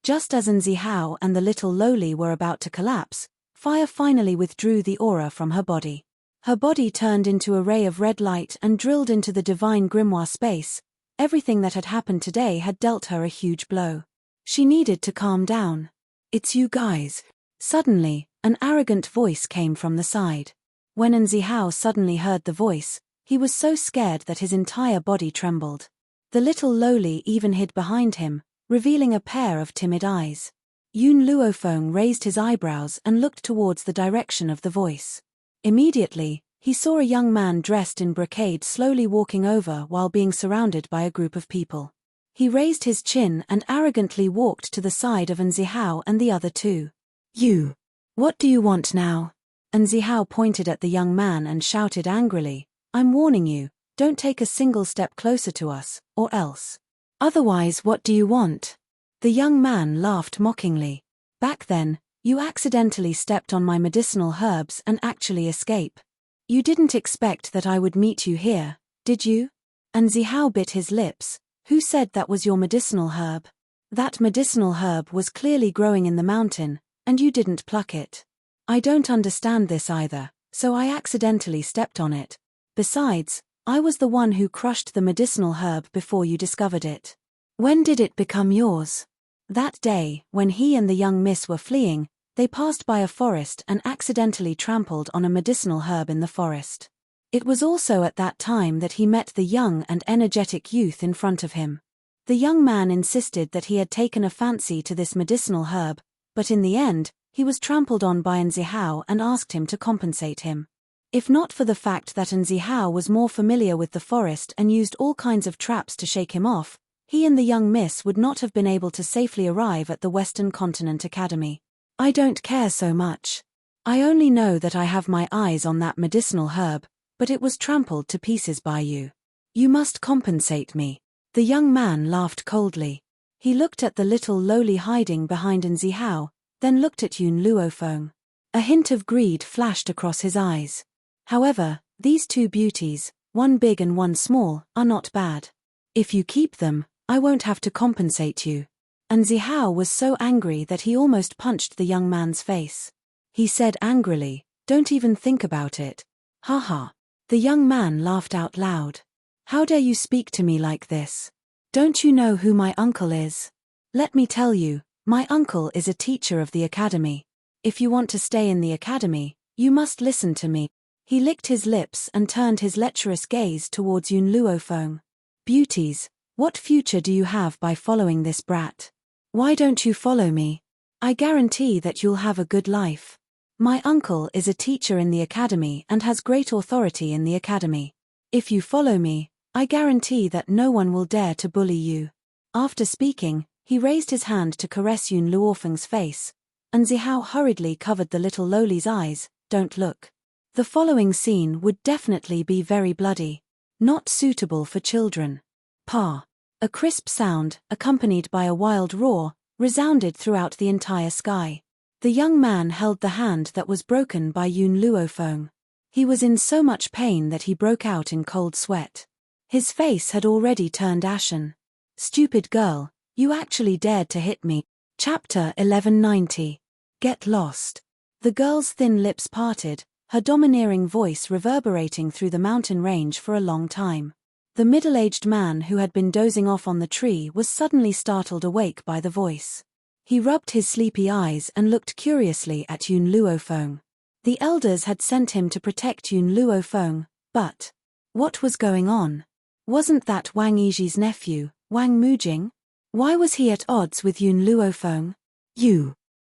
Just as Nzihao and the little lowly were about to collapse, Fire finally withdrew the aura from her body. Her body turned into a ray of red light and drilled into the divine grimoire space. Everything that had happened today had dealt her a huge blow. She needed to calm down. It's you guys. Suddenly, an arrogant voice came from the side. When Nzihao suddenly heard the voice, he was so scared that his entire body trembled. The little lowly even hid behind him, revealing a pair of timid eyes. Yun Luo Feng raised his eyebrows and looked towards the direction of the voice. Immediately, he saw a young man dressed in brocade slowly walking over while being surrounded by a group of people. He raised his chin and arrogantly walked to the side of Nzihao and the other two. You! What do you want now? Nzihao pointed at the young man and shouted angrily, I'm warning you, don't take a single step closer to us, or else. Otherwise, what do you want? The young man laughed mockingly. Back then, you accidentally stepped on my medicinal herbs and actually escape. You didn't expect that I would meet you here, did you? Nzihao bit his lips. Who said that was your medicinal herb? That medicinal herb was clearly growing in the mountain, and you didn't pluck it. I don't understand this either, so I accidentally stepped on it. Besides, I was the one who crushed the medicinal herb before you discovered it. When did it become yours? That day, when he and the young miss were fleeing, they passed by a forest and accidentally trampled on a medicinal herb in the forest. It was also at that time that he met the young and energetic youth in front of him. The young man insisted that he had taken a fancy to this medicinal herb, but in the end, he was trampled on by Nzihao and asked him to compensate him. If not for the fact that Nzihao was more familiar with the forest and used all kinds of traps to shake him off, he and the young miss would not have been able to safely arrive at the Western Continent Academy. I don't care so much. I only know that I have my eyes on that medicinal herb, but it was trampled to pieces by you. You must compensate me. The young man laughed coldly. He looked at the little lowly hiding behind Nzihao, then looked at Yun Luo Feng. A hint of greed flashed across his eyes. However, these two beauties, one big and one small, are not bad. If you keep them, I won't have to compensate you. And Zihao was so angry that he almost punched the young man's face. He said angrily, "Don't even think about it." Haha. The young man laughed out loud. "How dare you speak to me like this? Don't you know who my uncle is? Let me tell you, my uncle is a teacher of the academy. If you want to stay in the academy, you must listen to me." He licked his lips and turned his lecherous gaze towards Yun Luofeng. "Beauties, what future do you have by following this brat? Why don't you follow me? I guarantee that you'll have a good life. My uncle is a teacher in the academy and has great authority in the academy. If you follow me, I guarantee that no one will dare to bully you." After speaking, he raised his hand to caress Yun Luofeng's face, and Zihao hurriedly covered the little lowly's eyes. "Don't look. The following scene would definitely be very bloody. Not suitable for children." Pa. A crisp sound, accompanied by a wild roar, resounded throughout the entire sky. The young man held the hand that was broken by Yun Luofeng. He was in so much pain that he broke out in cold sweat. His face had already turned ashen. "Stupid girl, you actually dared to hit me." Chapter 1190. Get lost. The girl's thin lips parted, her domineering voice reverberating through the mountain range for a long time. The middle-aged man who had been dozing off on the tree was suddenly startled awake by the voice. He rubbed his sleepy eyes and looked curiously at Yun Luofeng. The elders had sent him to protect Yun Luofeng, but what was going on? Wasn't that Wang Yiji's nephew, Wang Mujing? Why was he at odds with Yun Luofeng?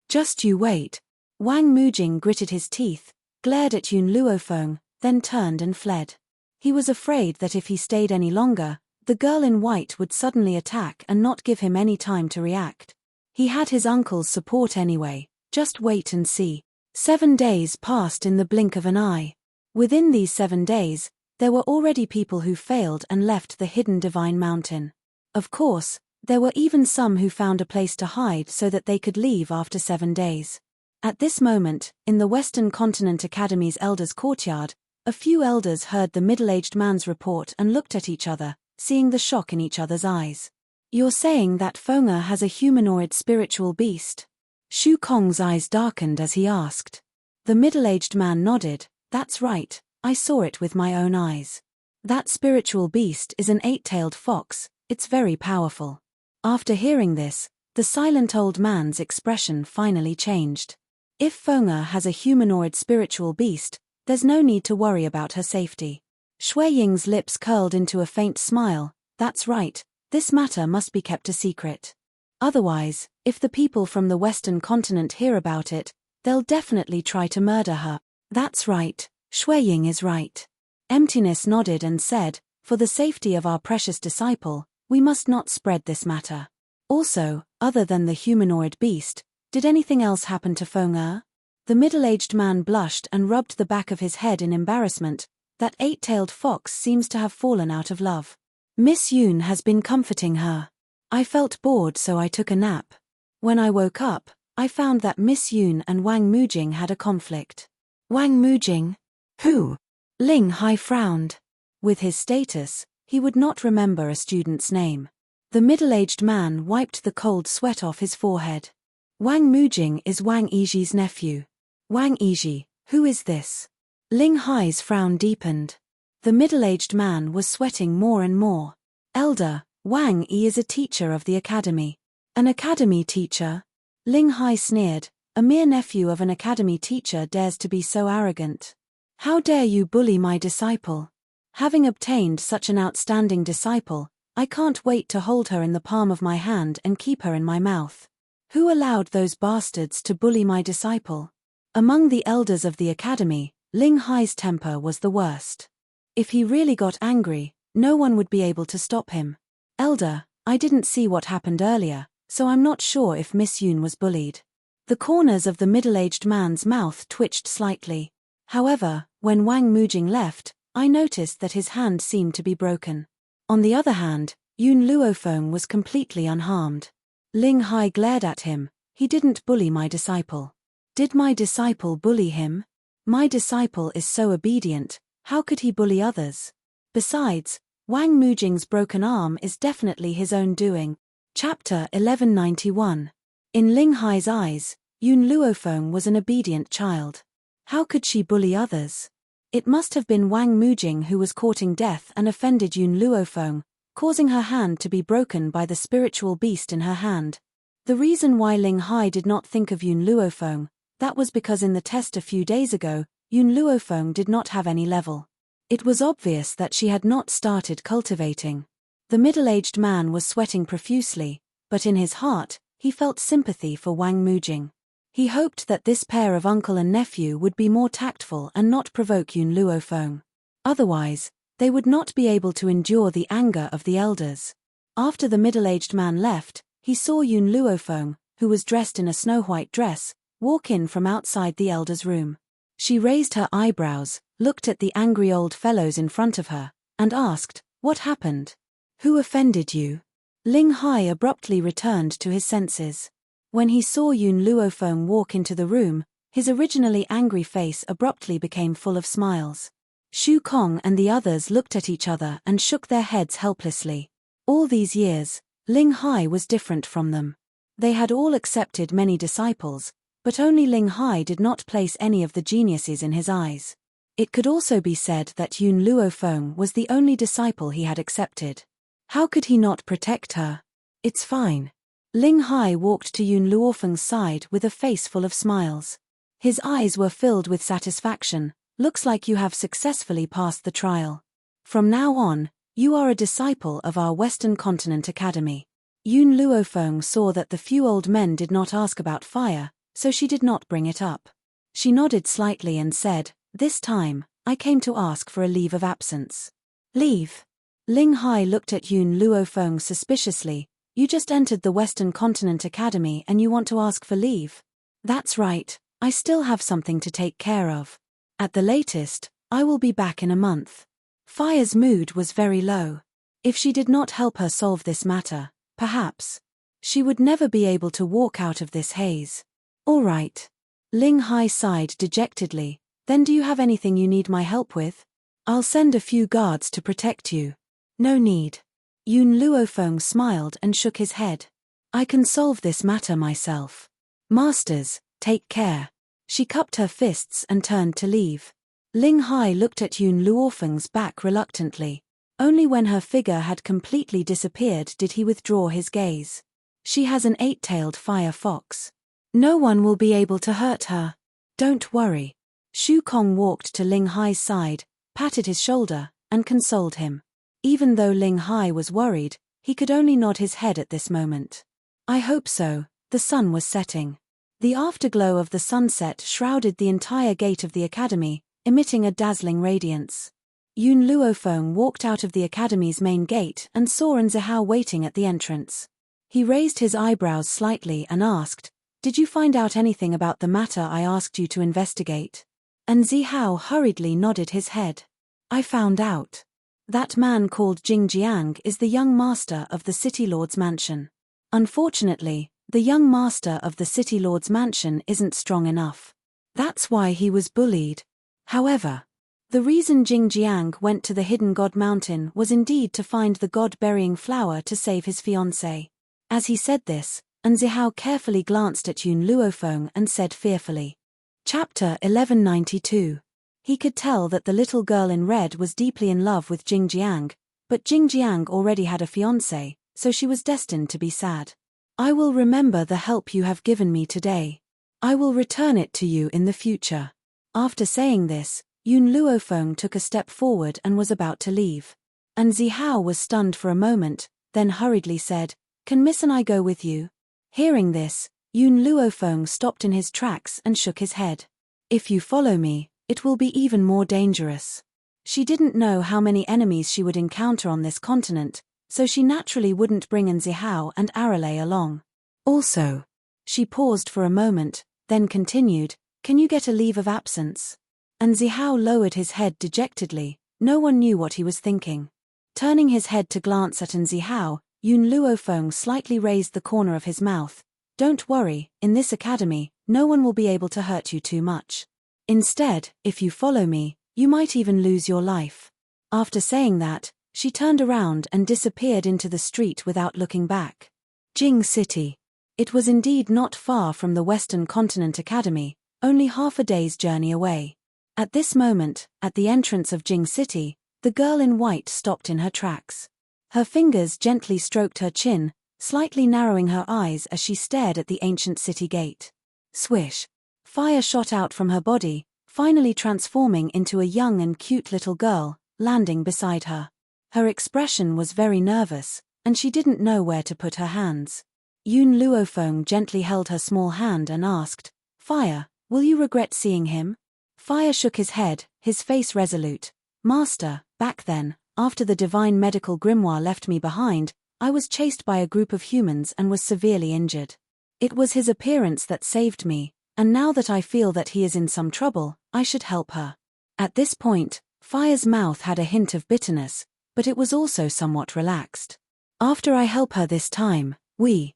Just you wait. Wang Mujing gritted his teeth, glared at Yun Luofeng, then turned and fled. He was afraid that if he stayed any longer, the girl in white would suddenly attack and not give him any time to react. He had his uncle's support anyway, just wait and see. 7 days passed in the blink of an eye. Within these 7 days, there were already people who failed and left the hidden divine mountain. Of course, there were even some who found a place to hide so that they could leave after 7 days. At this moment, in the Western Continent Academy's elders' courtyard, a few elders heard the middle-aged man's report and looked at each other, seeing the shock in each other's eyes. "You're saying that Feng'er has a humanoid spiritual beast?" Shu Kong's eyes darkened as he asked. The middle-aged man nodded. "That's right, I saw it with my own eyes. That spiritual beast is an 8-tailed fox, it's very powerful." After hearing this, the silent old man's expression finally changed. If Feng'er has a humanoid spiritual beast, there's no need to worry about her safety. Shui Ying's lips curled into a faint smile. "That's right, this matter must be kept a secret. Otherwise, if the people from the Western continent hear about it, they'll definitely try to murder her." "That's right, Shui Ying is right." Emptiness nodded and said, "For the safety of our precious disciple, we must not spread this matter. Also, other than the humanoid beast, did anything else happen to Feng'er?" The middle-aged man blushed and rubbed the back of his head in embarrassment. "That 8-tailed fox seems to have fallen out of love. Miss Yun has been comforting her. I felt bored so I took a nap. When I woke up, I found that Miss Yun and Wang Mujing had a conflict." "Wang Mujing? Who?" Ling Hai frowned. With his status, he would not remember a student's name. The middle-aged man wiped the cold sweat off his forehead. "Wang Mujing is Wang Yiji's nephew." "Wang Yiji, who is this?" Ling Hai's frown deepened. The middle-aged man was sweating more and more. "Elder, Wang Yi is a teacher of the academy." "An academy teacher?" Ling Hai sneered. "A mere nephew of an academy teacher dares to be so arrogant. How dare you bully my disciple? Having obtained such an outstanding disciple, I can't wait to hold her in the palm of my hand and keep her in my mouth. Who allowed those bastards to bully my disciple?" Among the elders of the academy, Ling Hai's temper was the worst. If he really got angry, no one would be able to stop him. "Elder, I didn't see what happened earlier, so I'm not sure if Miss Yun was bullied." The corners of the middle-aged man's mouth twitched slightly. "However, when Wang Mujing left, I noticed that his hand seemed to be broken. On the other hand, Yun Luofeng was completely unharmed." Ling Hai glared at him. "He didn't bully my disciple." "Did my disciple bully him? My disciple is so obedient, how could he bully others? Besides, Wang Mujing's broken arm is definitely his own doing." Chapter 1191. In Ling Hai's eyes, Yun Luofeng was an obedient child. How could she bully others? It must have been Wang Mujing who was courting death and offended Yun Luofeng, causing her hand to be broken by the spiritual beast in her hand. The reason why Ling Hai did not think of Yun Luofeng, that was because in the test a few days ago, Yun Luofeng did not have any level. It was obvious that she had not started cultivating. The middle-aged man was sweating profusely, but in his heart, he felt sympathy for Wang Mujing. He hoped that this pair of uncle and nephew would be more tactful and not provoke Yun Luofeng. Otherwise, they would not be able to endure the anger of the elders. After the middle-aged man left, he saw Yun Luofeng, who was dressed in a snow-white dress, walk in from outside the elder's room. She raised her eyebrows, looked at the angry old fellows in front of her, and asked, "What happened? Who offended you?" Ling Hai abruptly returned to his senses. When he saw Yun Luofeng walk into the room, his originally angry face abruptly became full of smiles. Shu Kong and the others looked at each other and shook their heads helplessly. All these years, Ling Hai was different from them. They had all accepted many disciples, but only Ling Hai did not place any of the geniuses in his eyes. It could also be said that Yun Luofeng was the only disciple he had accepted. How could he not protect her? "It's fine." Ling Hai walked to Yun Luofeng's side with a face full of smiles. His eyes were filled with satisfaction. "Looks like you have successfully passed the trial. From now on, you are a disciple of our Western Continent Academy." Yun Luofeng saw that the few old men did not ask about fire, so she did not bring it up. She nodded slightly and said, "This time, I came to ask for a leave of absence." "Leave?" Ling Hai looked at Yun Luofeng suspiciously. "You just entered the Western Continent Academy and you want to ask for leave?" "That's right, I still have something to take care of. At the latest, I will be back in a month." Fire's mood was very low. If she did not help her solve this matter, perhaps she would never be able to walk out of this haze. "All right." Ling Hai sighed dejectedly. "Then do you have anything you need my help with? I'll send a few guards to protect you." "No need." Yun Luofeng smiled and shook his head. "I can solve this matter myself. Masters, take care." She cupped her fists and turned to leave. Ling Hai looked at Yun Luofeng's back reluctantly. Only when her figure had completely disappeared did he withdraw his gaze. "She has an 8-tailed fire fox. No one will be able to hurt her. Don't worry." Shu Kong walked to Ling Hai's side, patted his shoulder, and consoled him. Even though Ling Hai was worried, he could only nod his head at this moment. "I hope so." The sun was setting. The afterglow of the sunset shrouded the entire gate of the academy, emitting a dazzling radiance. Yun Luofeng walked out of the academy's main gate and saw Nzihao waiting at the entrance. He raised his eyebrows slightly and asked, "Did you find out anything about the matter I asked you to investigate?" Nzihao hurriedly nodded his head. "I found out. That man called Jingjiang is the young master of the City Lord's mansion. Unfortunately, the young master of the City Lord's mansion isn't strong enough. That's why he was bullied. However, the reason Jingjiang went to the Hidden God Mountain was indeed to find the god-burying flower to save his fiancée." As he said this, Nzihao carefully glanced at Yun Luofeng and said fearfully. Chapter 1192. He could tell that the little girl in red was deeply in love with Jingjiang, but Jingjiang already had a fiancé, so she was destined to be sad. "I will remember the help you have given me today. I will return it to you in the future." After saying this, Yun Luofeng took a step forward and was about to leave. Nzihao was stunned for a moment, then hurriedly said, "Can Miss and I go with you?" Hearing this, Yun Luofeng stopped in his tracks and shook his head. "If you follow me, it will be even more dangerous." She didn't know how many enemies she would encounter on this continent, so she naturally wouldn't bring Nzihao and Arale along. Also, she paused for a moment, then continued, "Can you get a leave of absence?" Nzihao lowered his head dejectedly. No one knew what he was thinking. Turning his head to glance at Nzihao, Yun Luofeng slightly raised the corner of his mouth. "Don't worry, in this academy, no one will be able to hurt you too much. Instead, if you follow me, you might even lose your life." After saying that, she turned around and disappeared into the street without looking back. Jing City. It was indeed not far from the Western Continent Academy, only half a day's journey away. At this moment, at the entrance of Jing City, the girl in white stopped in her tracks. Her fingers gently stroked her chin, slightly narrowing her eyes as she stared at the ancient city gate. Swish! Fire shot out from her body, finally transforming into a young and cute little girl, landing beside her. Her expression was very nervous, and she didn't know where to put her hands. Yun Luofeng gently held her small hand and asked, "Fire, will you regret seeing him?" Fire shook his head, his face resolute. "Master, back then, after the divine medical grimoire left me behind, I was chased by a group of humans and was severely injured. It was his appearance that saved me, and now that I feel that he is in some trouble, I should help her." At this point, Fire's mouth had a hint of bitterness, but it was also somewhat relaxed. "After I help her this time, we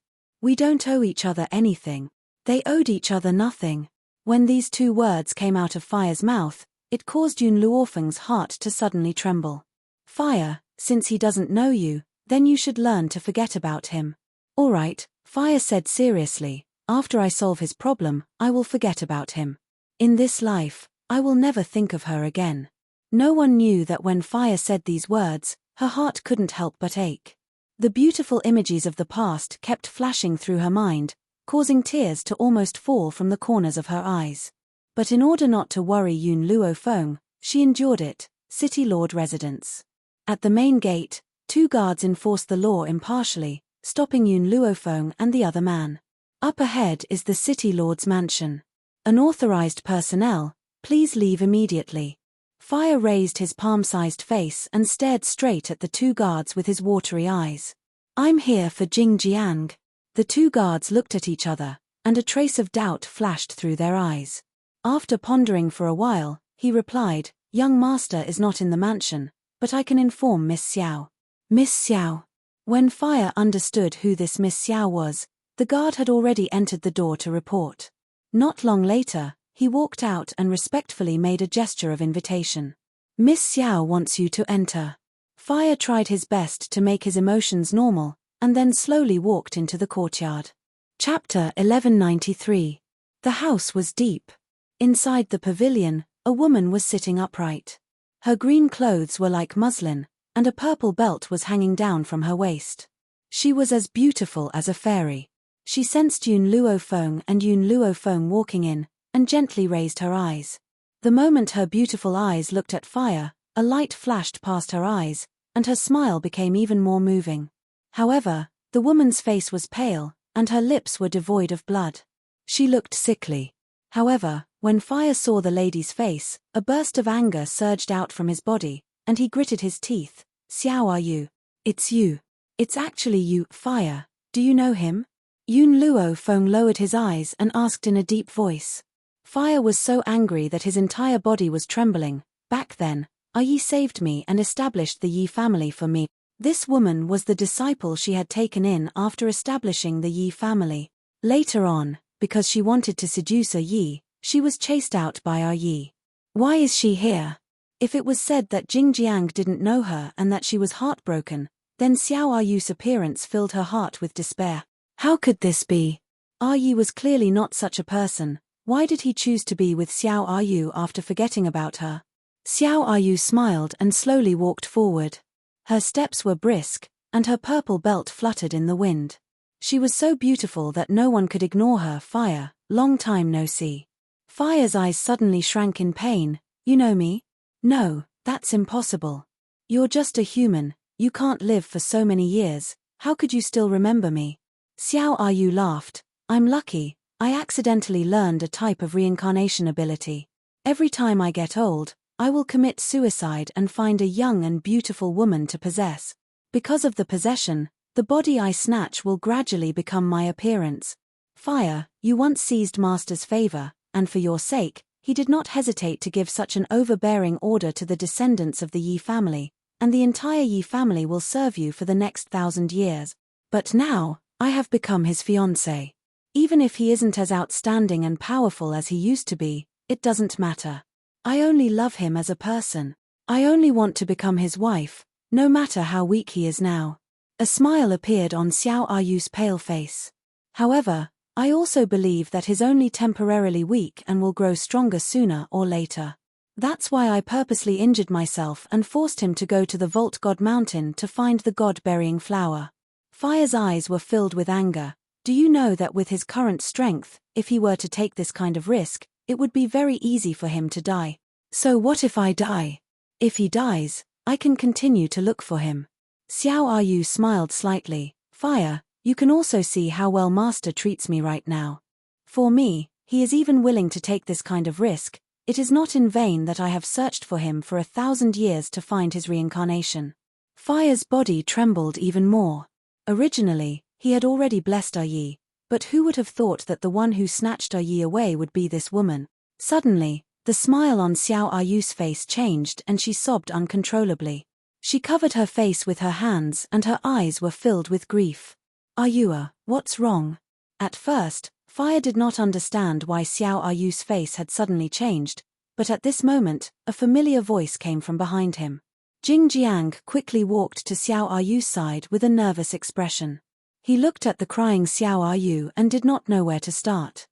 don't owe each other anything." They owed each other nothing. When these two words came out of Fire's mouth, it caused Yun Luofeng's heart to suddenly tremble. "Fire, since he doesn't know you, then you should learn to forget about him." "All right," Fire said seriously, "after I solve his problem, I will forget about him. In this life, I will never think of her again." No one knew that when Fire said these words, her heart couldn't help but ache. The beautiful images of the past kept flashing through her mind, causing tears to almost fall from the corners of her eyes. But in order not to worry Yun Luofeng, she endured it. City Lord residence. At the main gate, two guards enforced the law impartially, stopping Yun Luofeng and the other man. "Up ahead is the City Lord's mansion. Unauthorized personnel, please leave immediately." Fire raised his palm-sized face and stared straight at the two guards with his watery eyes. "I'm here for Jing Jiang." The two guards looked at each other, and a trace of doubt flashed through their eyes. After pondering for a while, he replied, "Young master is not in the mansion, but I can inform Miss Xiao." Miss Xiao. When Fire understood who this Miss Xiao was, the guard had already entered the door to report. Not long later, he walked out and respectfully made a gesture of invitation. "Miss Xiao wants you to enter." Fire tried his best to make his emotions normal, and then slowly walked into the courtyard. Chapter 1193. The house was deep. Inside the pavilion, a woman was sitting upright. Her green clothes were like muslin, and a purple belt was hanging down from her waist. She was as beautiful as a fairy. She sensed Yun Luofeng and Yun Luofeng walking in, and gently raised her eyes. The moment her beautiful eyes looked at Fire, a light flashed past her eyes, and her smile became even more moving. However, the woman's face was pale, and her lips were devoid of blood. She looked sickly. However, when Fire saw the lady's face, a burst of anger surged out from his body, and he gritted his teeth. "Xiao, are you? It's you. It's actually you, Fire. Do you know him?" Yun Luofeng lowered his eyes and asked in a deep voice. Fire was so angry that his entire body was trembling. "Back then, Yi saved me and established the Yi family for me." This woman was the disciple she had taken in after establishing the Yi family. Later on, because she wanted to seduce Yi, she was chased out by Yi. Why is she here? If it was said that Jing Jiang didn't know her and that she was heartbroken, then Xiao Yu's appearance filled her heart with despair. How could this be? Yi was clearly not such a person. Why did he choose to be with Xiao Yu after forgetting about her? Xiao Yu smiled and slowly walked forward. Her steps were brisk, and her purple belt fluttered in the wind. She was so beautiful that no one could ignore her. "Fire, long time no see." Fire's eyes suddenly shrank in pain. "You know me?" "No, that's impossible. You're just a human, you can't live for so many years, how could you still remember me?" Xiao Yu laughed. "I'm lucky, I accidentally learned a type of reincarnation ability. Every time I get old, I will commit suicide and find a young and beautiful woman to possess. Because of the possession, the body I snatch will gradually become my appearance. Fire, you once seized Master's favor, and for your sake, he did not hesitate to give such an overbearing order to the descendants of the Yi family, and the entire Yi family will serve you for the next 1,000 years. But now, I have become his fiancé. Even if he isn't as outstanding and powerful as he used to be, it doesn't matter. I only love him as a person. I only want to become his wife, no matter how weak he is now." A smile appeared on Xiao Ayu's pale face. However, I also believe that he's only temporarily weak and will grow stronger sooner or later. That's why I purposely injured myself and forced him to go to the Vault God Mountain to find the God-burying flower. Fire's eyes were filled with anger. Do you know that with his current strength, if he were to take this kind of risk, it would be very easy for him to die. So what if I die? If he dies, I can continue to look for him. Xiao Ayu smiled slightly. Fire, you can also see how well Master treats me right now. For me, he is even willing to take this kind of risk. It is not in vain that I have searched for him for 1,000 years to find his reincarnation. Fire's body trembled even more. Originally, he had already blessed Yi, but who would have thought that the one who snatched Yi away would be this woman? Suddenly, the smile on Xiao Ayu's face changed and she sobbed uncontrollably. She covered her face with her hands and her eyes were filled with grief. Ayua, what's wrong? At first, Fire did not understand why Xiao Ayu's face had suddenly changed, but at this moment, a familiar voice came from behind him. Jing Jiang quickly walked to Xiao Ayu's side with a nervous expression. He looked at the crying Xiao Ayu and did not know where to start.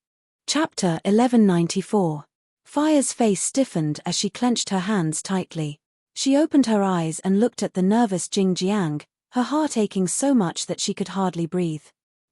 Chapter 1194. Fire's face stiffened as she clenched her hands tightly. She opened her eyes and looked at the nervous Jing Jiang, her heart aching so much that she could hardly breathe.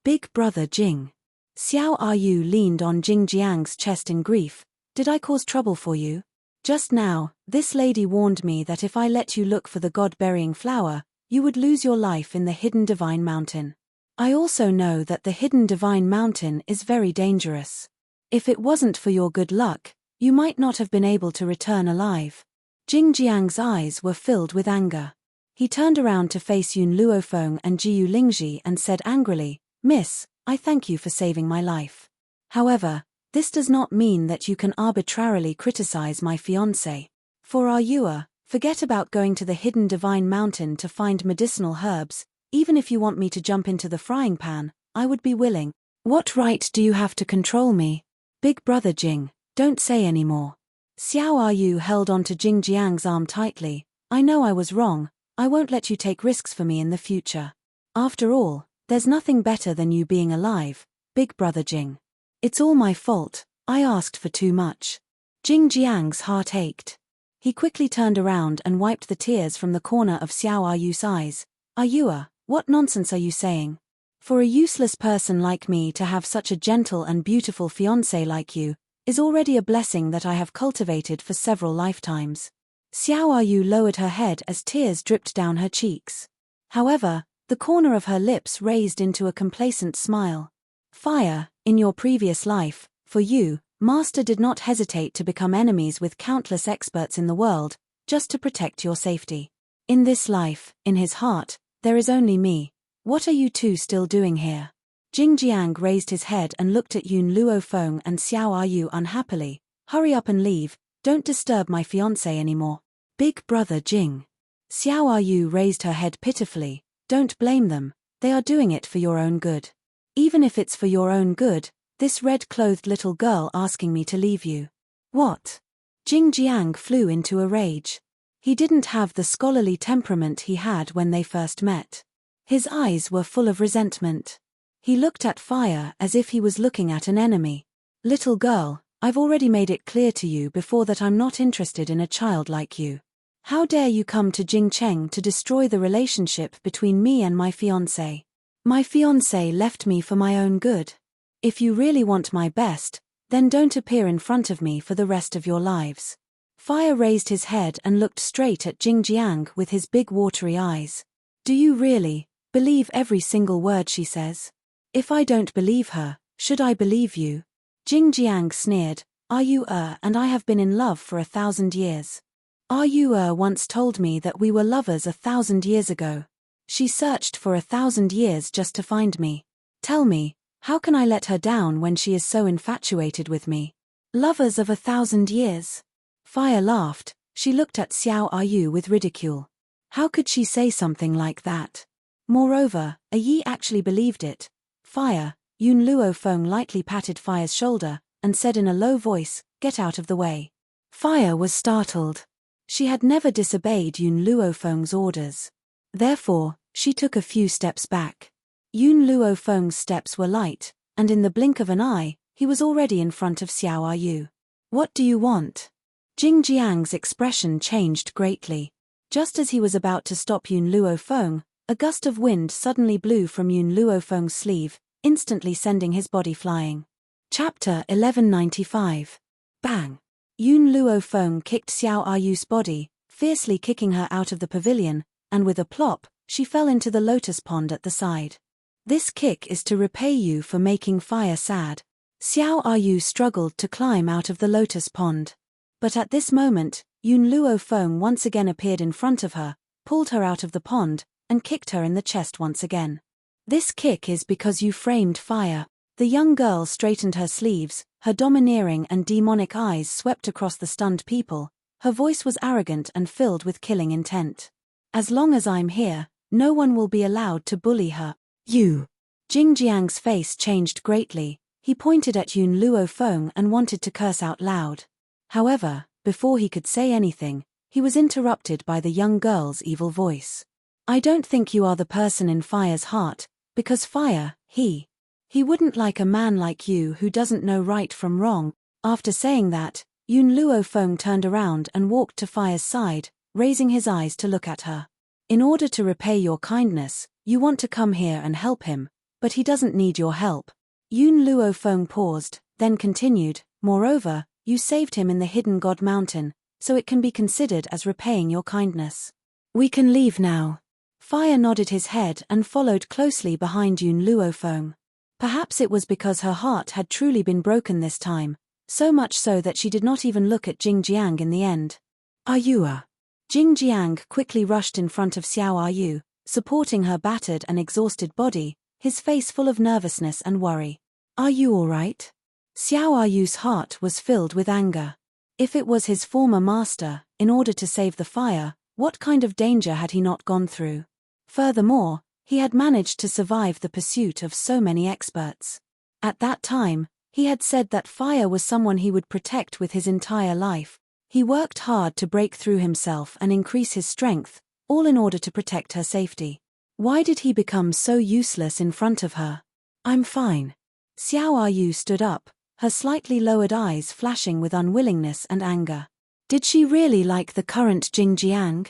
Big brother Jing. Xiao Ayu leaned on Jing Jiang's chest in grief. Did I cause trouble for you? Just now, this lady warned me that if I let you look for the God-burying flower, you would lose your life in the hidden divine mountain. I also know that the hidden divine mountain is very dangerous. If it wasn't for your good luck, you might not have been able to return alive. Jing Jiang's eyes were filled with anger. He turned around to face Yun Luofeng and Jiu Lingji and said angrily, Miss, I thank you for saving my life. However, this does not mean that you can arbitrarily criticize my fiancé. For Ayua, forget about going to the hidden divine mountain to find medicinal herbs. Even if you want me to jump into the frying pan, I would be willing. What right do you have to control me? Big brother Jing, don't say any more. Xiao Ayu held onto Jing Jiang's arm tightly. I know I was wrong. I won't let you take risks for me in the future. After all, there's nothing better than you being alive, big brother Jing. It's all my fault. I asked for too much. Jing Jiang's heart ached. He quickly turned around and wiped the tears from the corner of Xiao Ayu's eyes. Ayua, what nonsense are you saying? For a useless person like me to have such a gentle and beautiful fiancé like you is already a blessing that I have cultivated for several lifetimes. Xiao Ayu lowered her head as tears dripped down her cheeks. However, the corner of her lips raised into a complacent smile. Fire, in your previous life, for you, Master did not hesitate to become enemies with countless experts in the world, just to protect your safety. In this life, in his heart, there is only me. What are you two still doing here? Jing Jiang raised his head and looked at Yun Luofeng and Xiao Ayu unhappily. Hurry up and leave, don't disturb my fiancé anymore. Big brother Jing. Xiao Ayu raised her head pitifully. Don't blame them, they are doing it for your own good. Even if it's for your own good, this red-clothed little girl asking me to leave you. What? Jing Jiang flew into a rage. He didn't have the scholarly temperament he had when they first met. His eyes were full of resentment. He looked at Fire as if he was looking at an enemy. Little girl, I've already made it clear to you before that I'm not interested in a child like you. How dare you come to Jingcheng to destroy the relationship between me and my fiancé? My fiancé left me for my own good. If you really want my best, then don't appear in front of me for the rest of your lives. Fire raised his head and looked straight at Jing Jiang with his big watery eyes. Do you really believe every single word she says? If I don't believe her, should I believe you? Jing Jiang sneered. And I have been in love for 1,000 years. Once told me that we were lovers 1,000 years ago. She searched for 1,000 years just to find me. Tell me, how can I let her down when she is so infatuated with me? Lovers of 1,000 years. Fire laughed. She looked at Xiao Ayu with ridicule. How could she say something like that? Moreover, Yi actually believed it. Fire, Yun Luofeng lightly patted Fire's shoulder, and said in a low voice, "Get out of the way." Fire was startled. She had never disobeyed Yun Luofeng's orders. Therefore, She took a few steps back. Yun Luo Feng's steps were light, and in the blink of an eye, he was already in front of Xiao Yu. What do you want? Jing Jiang's expression changed greatly. Just as he was about to stop Yun Luo Feng, a gust of wind suddenly blew from Yun Luo Feng's sleeve, instantly sending his body flying. Chapter 1195. Bang! Yun Luo Feng kicked Xiao Yu's body, fiercely kicking her out of the pavilion, and with a plop, she fell into the lotus pond at the side. This kick is to repay you for making fire sad. Xiao Yu struggled to climb out of the lotus pond. But at this moment, Yun Luo Feng once again appeared in front of her, pulled her out of the pond, and kicked her in the chest once again. This kick is because you framed fire. The young girl straightened her sleeves, her domineering and demonic eyes swept across the stunned people. Her voice was arrogant and filled with killing intent. As long as I'm here, no one will be allowed to bully her. You! Jing Jiang's face changed greatly. He pointed at Yun Luo Feng and wanted to curse out loud. However, before he could say anything, he was interrupted by the young girl's evil voice. I don't think you are the person in Fire's heart, because Fire, he wouldn't like a man like you who doesn't know right from wrong. After saying that, Yun Luo Feng turned around and walked to Fire's side, raising his eyes to look at her. In order to repay your kindness, you want to come here and help him, but he doesn't need your help. Yun Luo Feng paused, then continued, moreover, you saved him in the hidden God Mountain, so it can be considered as repaying your kindness. We can leave now. Fire nodded his head and followed closely behind Yun Luo Feng. Perhaps it was because her heart had truly been broken this time, so much so that she did not even look at Jing Jiang in the end. Are you a? Jing Jiang quickly rushed in front of Xiao Yu, supporting her battered and exhausted body, his face full of nervousness and worry. Are you all right? Xiao Yu's heart was filled with anger. If it was his former master, in order to save the fire, what kind of danger had he not gone through? Furthermore, he had managed to survive the pursuit of so many experts. At that time, he had said that Fire was someone he would protect with his entire life. He worked hard to break through himself and increase his strength, all in order to protect her safety. Why did he become so useless in front of her? I'm fine. Xiao Yu stood up, her slightly lowered eyes flashing with unwillingness and anger. Did she really like the current Jing Jiang?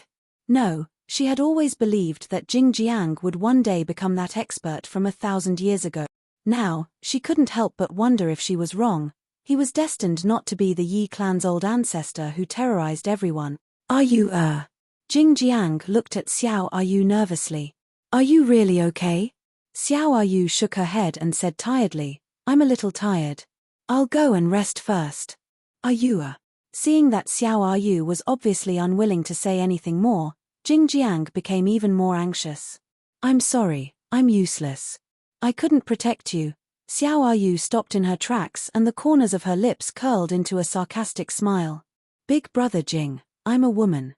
No, she had always believed that Jing Jiang would one day become that expert from 1,000 years ago. Now, she couldn't help but wonder if she was wrong. He was destined not to be the Yi clan's old ancestor who terrorized everyone. Are you Jing Jiang looked at Xiao Yu nervously. Are you really okay? Xiao Yu shook her head and said tiredly, I'm a little tired. I'll go and rest first. Are you Seeing that Xiao Yu was obviously unwilling to say anything more, Jing Jiang became even more anxious. I'm sorry, I'm useless. I couldn't protect you. Xiao Yu stopped in her tracks and the corners of her lips curled into a sarcastic smile. Big brother Jing, I'm a woman.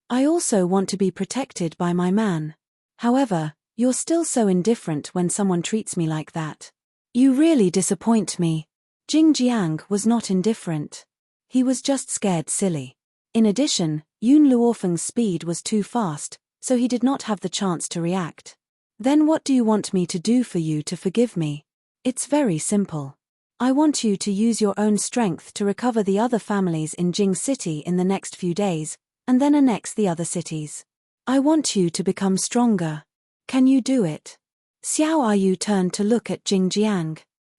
I also want to be protected by my man. However, you're still so indifferent when someone treats me like that. You really disappoint me. Jing Jiang was not indifferent. He was just scared silly. In addition, Yun Luofeng's speed was too fast, so he did not have the chance to react. Then what do you want me to do for you to forgive me? It's very simple. I want you to use your own strength to recover the other families in Jing City in the next few days, and then annex the other cities. I want you to become stronger. Can you do it? Xiao Yu turned to look at Jing Jiang.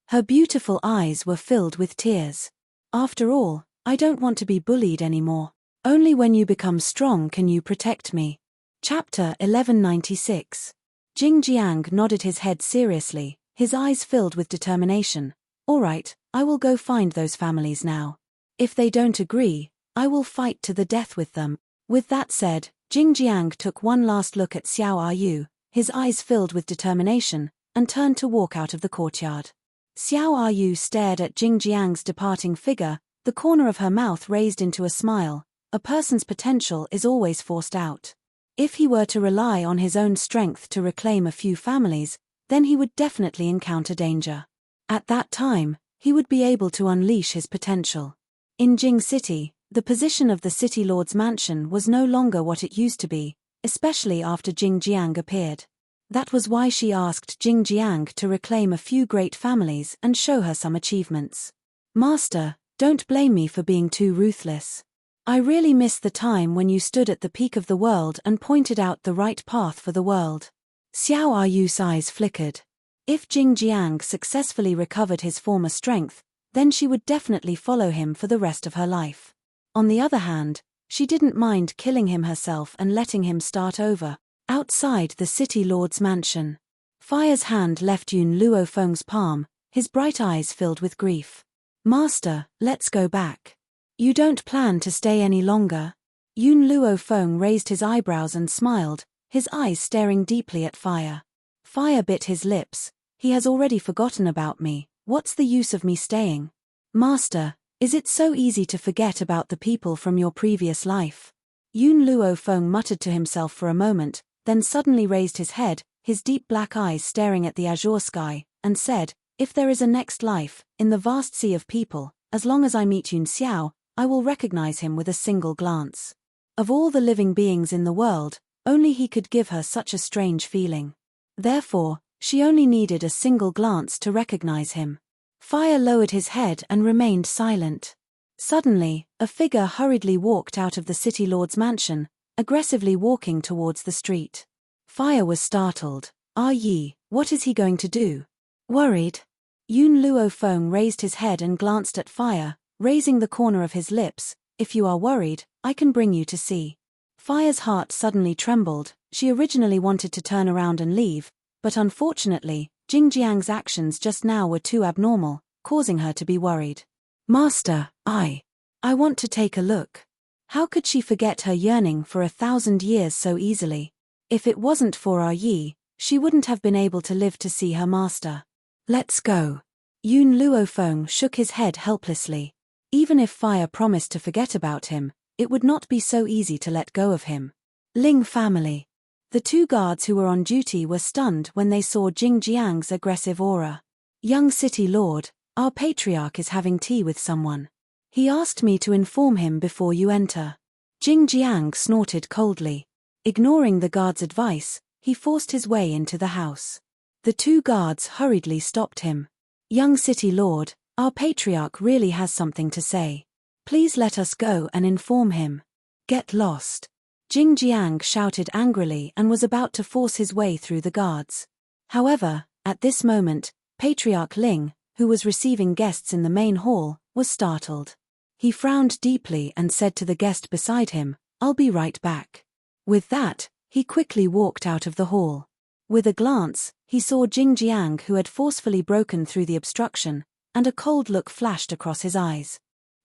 Her beautiful eyes were filled with tears. After all, I don't want to be bullied anymore. Only when you become strong can you protect me. Chapter 1196. Jing Jiang nodded his head seriously, his eyes filled with determination. All right, I will go find those families now. If they don't agree, I will fight to the death with them. With that said, Jing Jiang took one last look at Xiao Yu, his eyes filled with determination, and turned to walk out of the courtyard. Xiao Yu stared at Jing Jiang's departing figure, the corner of her mouth raised into a smile. A person's potential is always forced out. If he were to rely on his own strength to reclaim a few families, then he would definitely encounter danger. At that time, he would be able to unleash his potential. In Jing City, the position of the City Lord's mansion was no longer what it used to be, especially after Jing Jiang appeared. That was why she asked Jingjiang to reclaim a few great families and show her some achievements. Master, don't blame me for being too ruthless. I really miss the time when you stood at the peak of the world and pointed out the right path for the world. Xiao Yu's eyes flickered. If Jingjiang successfully recovered his former strength, then she would definitely follow him for the rest of her life. On the other hand, she didn't mind killing him herself and letting him start over. Outside the city lord's mansion, Fire's hand left Yun Luofeng's palm, his bright eyes filled with grief. Master, let's go back. You don't plan to stay any longer? Yun Luofeng raised his eyebrows and smiled, his eyes staring deeply at Fire. Fire bit his lips. He has already forgotten about me. What's the use of me staying? Master, is it so easy to forget about the people from your previous life? Yun Luofeng muttered to himself for a moment, then suddenly raised his head, his deep black eyes staring at the azure sky, and said, if there is a next life, in the vast sea of people, as long as I meet Yun Xiao, I will recognize him with a single glance. Of all the living beings in the world, only he could give her such a strange feeling. Therefore, she only needed a single glance to recognize him. Fire lowered his head and remained silent. Suddenly, a figure hurriedly walked out of the city lord's mansion, aggressively walking towards the street. Fire was startled. Yi, what is he going to do? Worried? Yun Luofeng raised his head and glanced at Fire, raising the corner of his lips. If you are worried, I can bring you to see. Fire's heart suddenly trembled. She originally wanted to turn around and leave, but unfortunately, Jingjiang's actions just now were too abnormal, causing her to be worried. Master, I want to take a look. How could she forget her yearning for 1,000 years so easily? If it wasn't for Yi, she wouldn't have been able to live to see her master. Let's go. Yun Luofeng shook his head helplessly. Even if Fire promised to forget about him, it would not be so easy to let go of him. Ling family. The two guards who were on duty were stunned when they saw Jingjiang's aggressive aura. Young city lord, our patriarch is having tea with someone. He asked me to inform him before you enter. Jingjiang snorted coldly. Ignoring the guard's advice, he forced his way into the house. The two guards hurriedly stopped him. Young city lord, our patriarch really has something to say. Please let us go and inform him. Get lost. Jingjiang shouted angrily and was about to force his way through the guards. However, at this moment, Patriarch Ling, who was receiving guests in the main hall, was startled. He frowned deeply and said to the guest beside him, I'll be right back. With that, he quickly walked out of the hall. With a glance, he saw Jingjiang who had forcefully broken through the obstruction, and a cold look flashed across his eyes.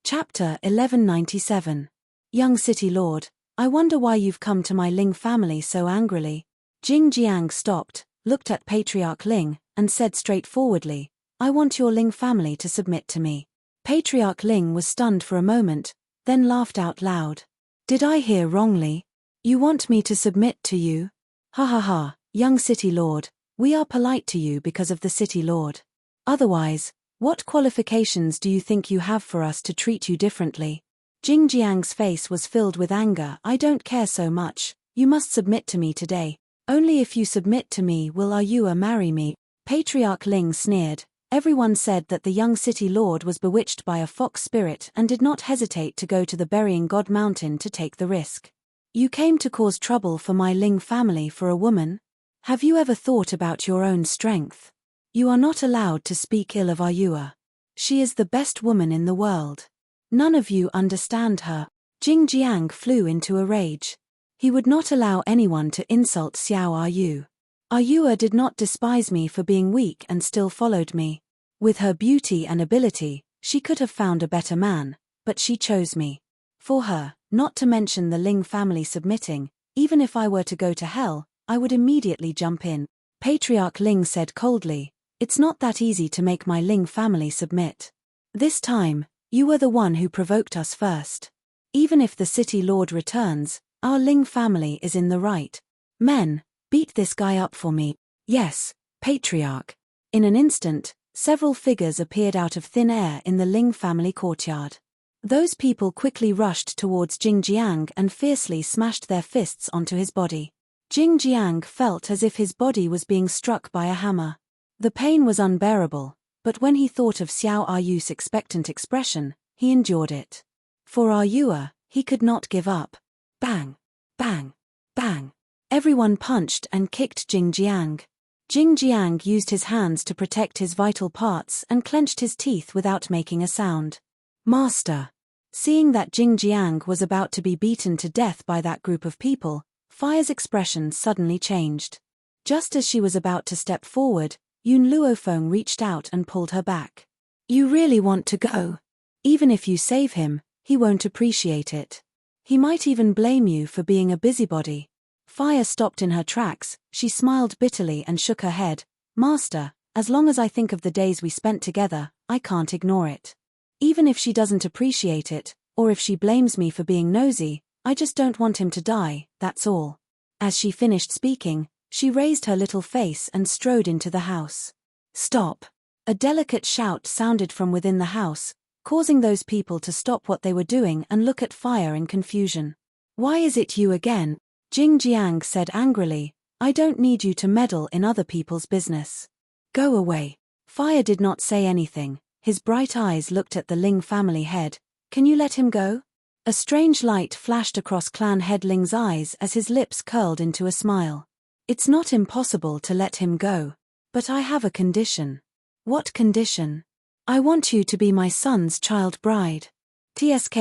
Chapter 1197. Young City Lord, I wonder why you've come to my Ling family so angrily. Jingjiang stopped, looked at Patriarch Ling, and said straightforwardly, I want your Ling family to submit to me. Patriarch Ling was stunned for a moment, then laughed out loud. Did I hear wrongly? You want me to submit to you? Ha ha ha, young city lord, we are polite to you because of the city lord. Otherwise, what qualifications do you think you have for us to treat you differently? Jingjiang's face was filled with anger. I don't care so much, you must submit to me today. Only if you submit to me will Yua marry me. Patriarch Ling sneered. Everyone said that the young city lord was bewitched by a fox spirit and did not hesitate to go to the Burying God Mountain to take the risk. You came to cause trouble for my Ling family for a woman? Have you ever thought about your own strength? You are not allowed to speak ill of Yua. She is the best woman in the world. None of you understand her. Jingjiang flew into a rage. He would not allow anyone to insult Xiao Yu. Yua did not despise me for being weak and still followed me. With her beauty and ability, she could have found a better man, but she chose me. For her, not to mention the Ling family submitting, even if I were to go to hell, I would immediately jump in. Patriarch Ling said coldly, it's not that easy to make my Ling family submit. This time, you were the one who provoked us first. Even if the city lord returns, our Ling family is in the right. Men, beat this guy up for me. Yes, Patriarch. In an instant, several figures appeared out of thin air in the Ling family courtyard. Those people quickly rushed towards Jingjiang and fiercely smashed their fists onto his body. Jing Jiang felt as if his body was being struck by a hammer. The pain was unbearable, but when he thought of Xiao Ayu's expectant expression, he endured it. For Ayua, he could not give up. Bang! Bang! Bang! Everyone punched and kicked Jing Jiang. Jing Jiang used his hands to protect his vital parts and clenched his teeth without making a sound. Master! Seeing that Jing Jiang was about to be beaten to death by that group of people, Fire's expression suddenly changed. Just as she was about to step forward, Yun Luofeng reached out and pulled her back. You really want to go? Even if you save him, he won't appreciate it. He might even blame you for being a busybody. Fire stopped in her tracks, she smiled bitterly and shook her head. Master, as long as I think of the days we spent together, I can't ignore it. Even if she doesn't appreciate it, or if she blames me for being nosy, I just don't want him to die, that's all. As she finished speaking, she raised her little face and strode into the house. Stop! A delicate shout sounded from within the house, causing those people to stop what they were doing and look at Fire in confusion. Why is it you again? Jing Jiang said angrily, I don't need you to meddle in other people's business. Go away. Fire did not say anything, his bright eyes looked at the Ling family head. Can you let him go? A strange light flashed across Clan Head Ling's eyes as his lips curled into a smile. It's not impossible to let him go. But I have a condition. What condition? I want you to be my son's child bride. TSK,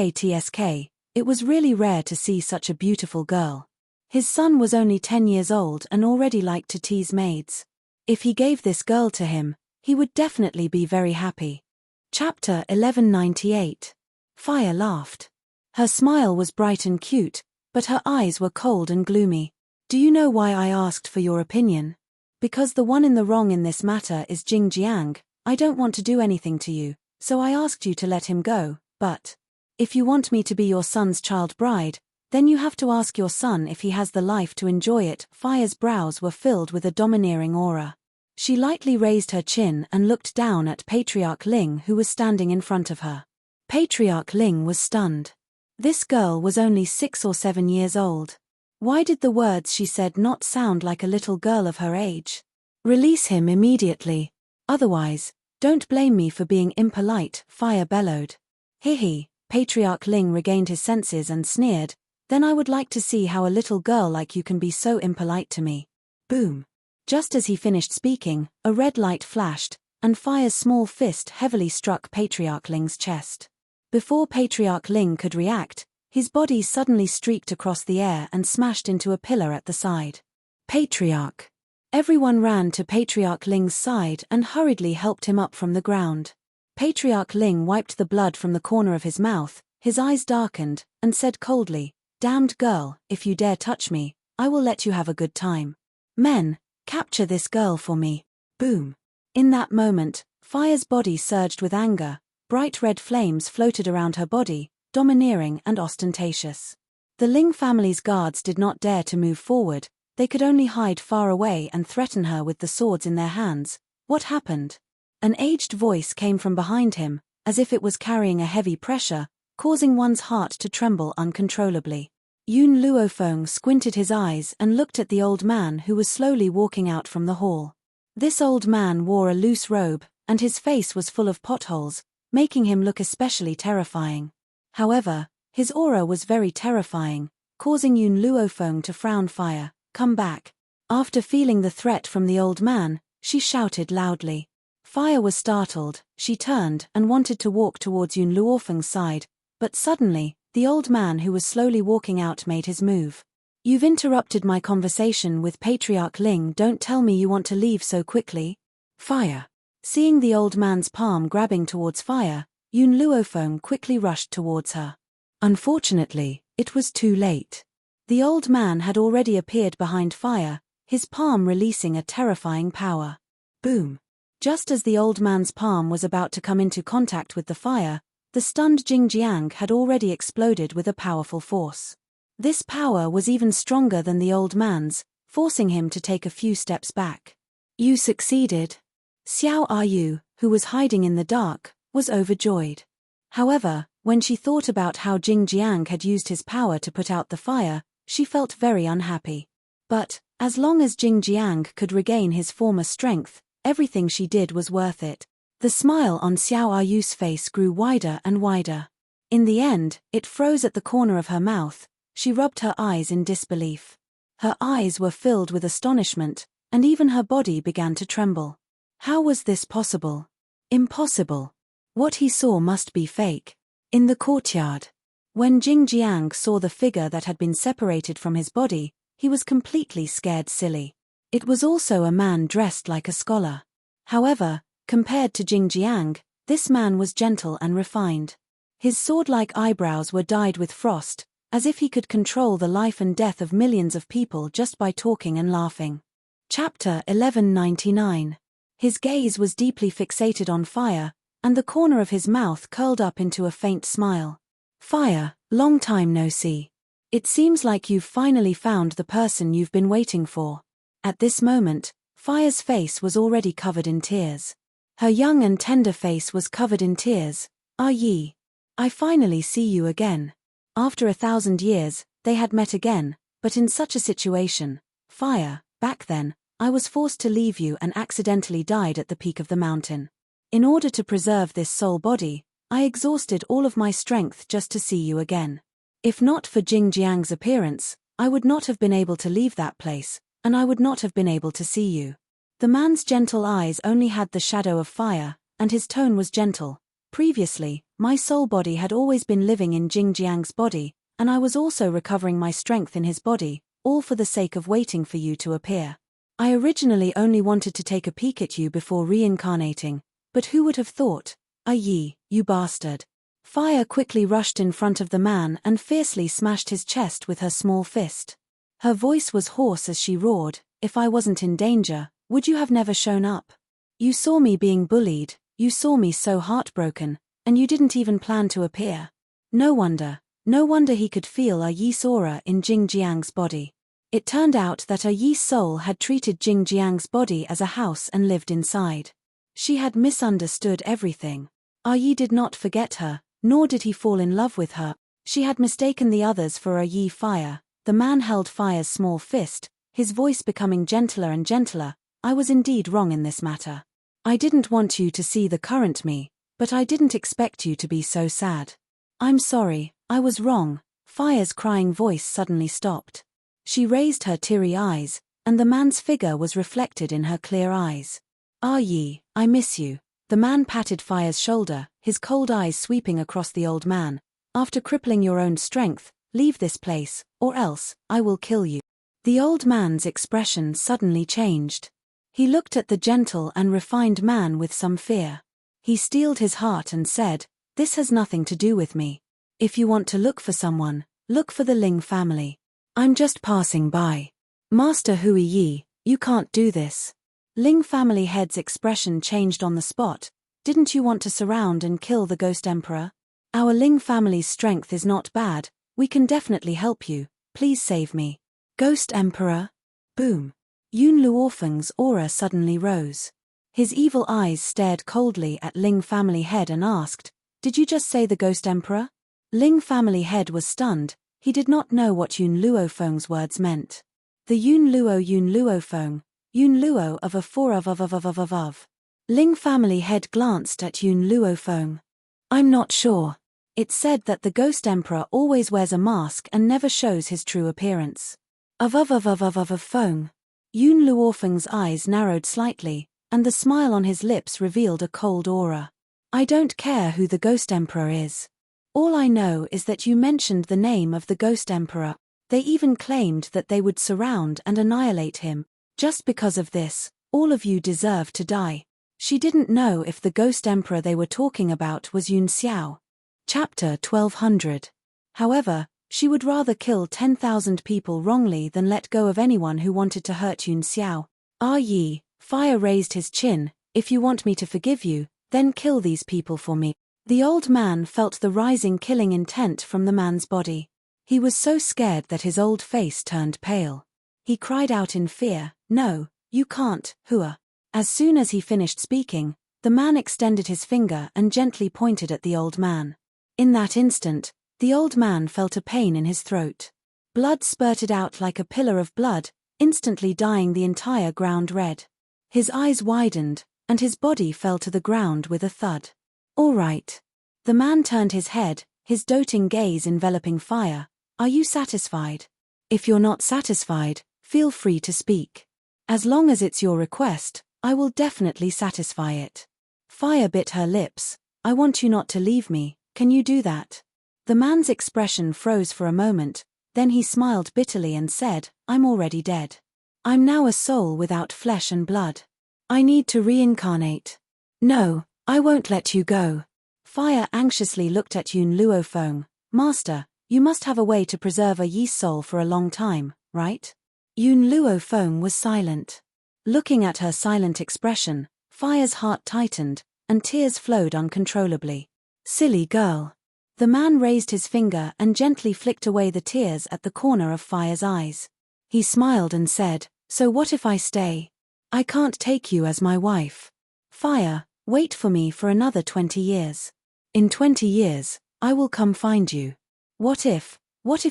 it was really rare to see such a beautiful girl. His son was only 10 years old and already liked to tease maids. If he gave this girl to him, he would definitely be very happy. Chapter 1198. Fire laughed. Her smile was bright and cute, but her eyes were cold and gloomy. Do you know why I asked for your opinion? Because the one in the wrong in this matter is Jing Jiang. I don't want to do anything to you, so I asked you to let him go, but if you want me to be your son's child bride, then you have to ask your son if he has the life to enjoy it. Fire's brows were filled with a domineering aura. She lightly raised her chin and looked down at Patriarch Ling, who was standing in front of her. Patriarch Ling was stunned. This girl was only 6 or 7 years old. Why did the words she said not sound like a little girl of her age? Release him immediately. Otherwise, don't blame me for being impolite, Fire bellowed. Hee. Patriarch Ling regained his senses and sneered, then I would like to see how a little girl like you can be so impolite to me. Boom. Just as he finished speaking, a red light flashed, and Fire's small fist heavily struck Patriarch Ling's chest. Before Patriarch Ling could react, his body suddenly streaked across the air and smashed into a pillar at the side. Patriarch. Everyone ran to Patriarch Ling's side and hurriedly helped him up from the ground. Patriarch Ling wiped the blood from the corner of his mouth, his eyes darkened, and said coldly, Damned girl, if you dare touch me, I will let you have a good time. Men, capture this girl for me. Boom. In that moment, Fire's body surged with anger. Bright red flames floated around her body, domineering and ostentatious. The Ling family's guards did not dare to move forward, they could only hide far away and threaten her with the swords in their hands. What happened? An aged voice came from behind him, as if it was carrying a heavy pressure, causing one's heart to tremble uncontrollably. Yun Luofeng squinted his eyes and looked at the old man who was slowly walking out from the hall. This old man wore a loose robe, and his face was full of potholes, making him look especially terrifying. However, his aura was very terrifying, causing Yun Luofeng to frown. Fire, come back. After feeling the threat from the old man, she shouted loudly. Fire was startled, she turned and wanted to walk towards Yun Luofeng's side, but suddenly, the old man who was slowly walking out made his move. You've interrupted my conversation with Patriarch Ling, don't tell me you want to leave so quickly. Fire. Seeing the old man's palm grabbing towards Fire, Yun Luofeng quickly rushed towards her. Unfortunately, it was too late. The old man had already appeared behind Fire, his palm releasing a terrifying power. Boom. Just as the old man's palm was about to come into contact with the fire, the stunned Jing Jiang had already exploded with a powerful force. This power was even stronger than the old man's, forcing him to take a few steps back. You succeeded. Xiao Ayu, who was hiding in the dark, was overjoyed. However, when she thought about how Jing Jiang had used his power to put out the fire, she felt very unhappy. But, as long as Jingjiang could regain his former strength, everything she did was worth it. The smile on Xiao Ayu's face grew wider and wider. In the end, it froze at the corner of her mouth. She rubbed her eyes in disbelief. Her eyes were filled with astonishment, and even her body began to tremble. How was this possible? Impossible. What he saw must be fake. In the courtyard. When Jingjiang saw the figure that had been separated from his body, he was completely scared silly. It was also a man dressed like a scholar. However, compared to Jingjiang, this man was gentle and refined. His sword-like eyebrows were dyed with frost, as if he could control the life and death of millions of people just by talking and laughing. Chapter 1199. His gaze was deeply fixated on fire, and the corner of his mouth curled up into a faint smile. Fire, long time no see. It seems like you've finally found the person you've been waiting for. At this moment, Fire's face was already covered in tears. Her young and tender face was covered in tears. Ah Yi. I finally see you again. After 1,000 years, they had met again, but in such a situation. Fire, back then, I was forced to leave you and accidentally died at the peak of the mountain. In order to preserve this soul body, I exhausted all of my strength just to see you again. If not for Jingjiang's appearance, I would not have been able to leave that place, and I would not have been able to see you. The man's gentle eyes only had the shadow of fire, and his tone was gentle. Previously, my soul body had always been living in Jingjiang's body, and I was also recovering my strength in his body, all for the sake of waiting for you to appear. I originally only wanted to take a peek at you before reincarnating, but who would have thought? Ah Yi, you bastard. Fire quickly rushed in front of the man and fiercely smashed his chest with her small fist. Her voice was hoarse as she roared, if I wasn't in danger, would you have never shown up? You saw me being bullied, you saw me so heartbroken, and you didn't even plan to appear. No wonder he could feel Ah Yi's aura in Jingjiang's body. It turned out that Ah Yi's soul had treated Jingjiang's body as a house and lived inside. She had misunderstood everything. Ah Yi did not forget her, nor did he fall in love with her. She had mistaken the others for Ah Yi. Fire. The man held Fire's small fist, his voice becoming gentler and gentler. I was indeed wrong in this matter. I didn't want you to see the current me, but I didn't expect you to be so sad. I'm sorry, I was wrong. Fire's crying voice suddenly stopped. She raised her teary eyes, and the man's figure was reflected in her clear eyes. Ah Yi, I miss you. The man patted Fire's shoulder, his cold eyes sweeping across the old man. After crippling your own strength, leave this place, or else, I will kill you. The old man's expression suddenly changed. He looked at the gentle and refined man with some fear. He steeled his heart and said, this has nothing to do with me. If you want to look for someone, look for the Ling family. I'm just passing by. Master Hui Yi, you can't do this. Ling family head's expression changed on the spot. Didn't you want to surround and kill the Ghost Emperor? Our Ling family's strength is not bad, we can definitely help you, please save me. Ghost Emperor? Boom. Yun Luofeng's aura suddenly rose. His evil eyes stared coldly at Ling family head and asked, did you just say the Ghost Emperor? Ling family head was stunned, he did not know what Yun Luofeng's words meant. The Yun Luofeng. Yun Luo of a four of. Ling family head glanced at Yun Luofeng. I'm not sure. It's said that the Ghost Emperor always wears a mask and never shows his true appearance. Of Feng. Yun Luofeng's eyes narrowed slightly, and the smile on his lips revealed a cold aura. I don't care who the Ghost Emperor is. All I know is that you mentioned the name of the Ghost Emperor. They even claimed that they would surround and annihilate him. Just because of this, all of you deserve to die. She didn't know if the Ghost Emperor they were talking about was Yun Xiao. Chapter 1200. However, she would rather kill 10,000 people wrongly than let go of anyone who wanted to hurt Yun Xiao. Ah Yi, Fire raised his chin, if you want me to forgive you, then kill these people for me. The old man felt the rising killing intent from the man's body. He was so scared that his old face turned pale. He cried out in fear, no, you can't, Hua. As soon as he finished speaking, the man extended his finger and gently pointed at the old man. In that instant, the old man felt a pain in his throat. Blood spurted out like a pillar of blood, instantly dyeing the entire ground red. His eyes widened, and his body fell to the ground with a thud. All right. The man turned his head, his doting gaze enveloping fire. Are you satisfied? If you're not satisfied, feel free to speak. As long as it's your request, I will definitely satisfy it. Fire bit her lips. I want you not to leave me, can you do that? The man's expression froze for a moment, then he smiled bitterly and said, I'm already dead. I'm now a soul without flesh and blood. I need to reincarnate. No, I won't let you go. Fire anxiously looked at Yun Luofeng. Master, you must have a way to preserve a Yi soul for a long time, right? Yun Luofeng was silent. Looking at her silent expression, Fire's heart tightened, and tears flowed uncontrollably. Silly girl. The man raised his finger and gently flicked away the tears at the corner of Fire's eyes. He smiled and said, So what if I stay? I can't take you as my wife. Fire, wait for me for another 20 years. In 20 years, I will come find you. What if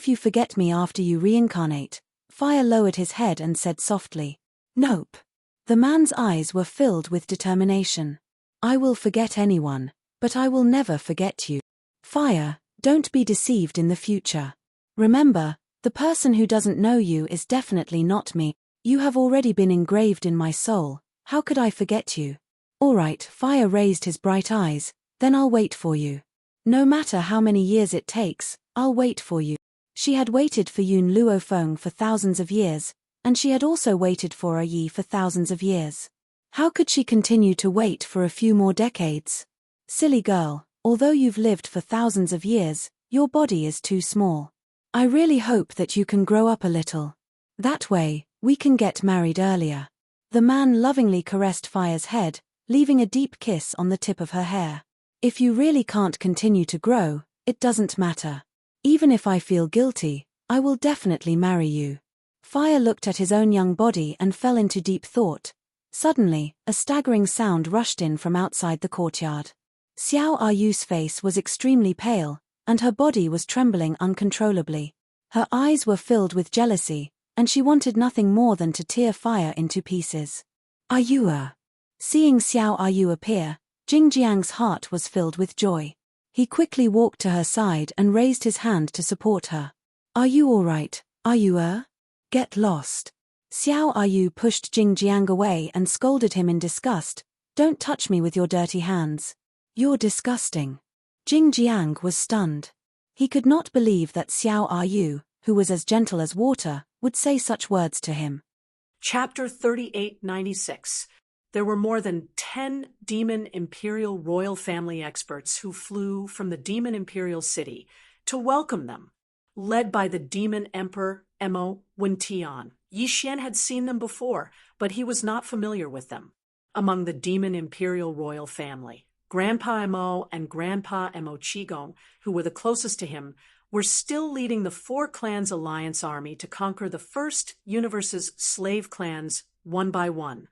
you forget me after you reincarnate? Fire lowered his head and said softly. Nope. The man's eyes were filled with determination. I will forget anyone, but I will never forget you. Fire, don't be deceived in the future. Remember, the person who doesn't know you is definitely not me. You have already been engraved in my soul. How could I forget you? All right, Fire raised his bright eyes. Then I'll wait for you. No matter how many years it takes, I'll wait for you. She had waited for Yun Luofeng for thousands of years, and she had also waited for a Yi for thousands of years. How could she continue to wait for a few more decades? Silly girl, although you've lived for thousands of years, your body is too small. I really hope that you can grow up a little. That way, we can get married earlier. The man lovingly caressed Fire's head, leaving a deep kiss on the tip of her hair. If you really can't continue to grow, it doesn't matter. Even if I feel guilty, I will definitely marry you. Fire looked at his own young body and fell into deep thought. Suddenly, a staggering sound rushed in from outside the courtyard. Xiao Ayu's face was extremely pale, and her body was trembling uncontrollably. Her eyes were filled with jealousy, and she wanted nothing more than to tear Fire into pieces. Ayua. Seeing Xiao Ayu appear, Jingjiang's heart was filled with joy. He quickly walked to her side and raised his hand to support her. Are you all right, Ayua? Get lost. Xiao Ayu pushed Jingjiang away and scolded him in disgust. Don't touch me with your dirty hands. You're disgusting. Jingjiang was stunned. He could not believe that Xiao Ayu, who was as gentle as water, would say such words to him. Chapter 3896. There were more than 10 Demon Imperial royal family experts who flew from the Demon Imperial City to welcome them, led by the Demon Emperor Mo Wentian. Yi Xian had seen them before, but he was not familiar with them. Among the Demon Imperial royal family, Grandpa Mo and Grandpa Mo Qigong, who were the closest to him, were still leading the Four Clans Alliance army to conquer the first universe's slave clans one by one.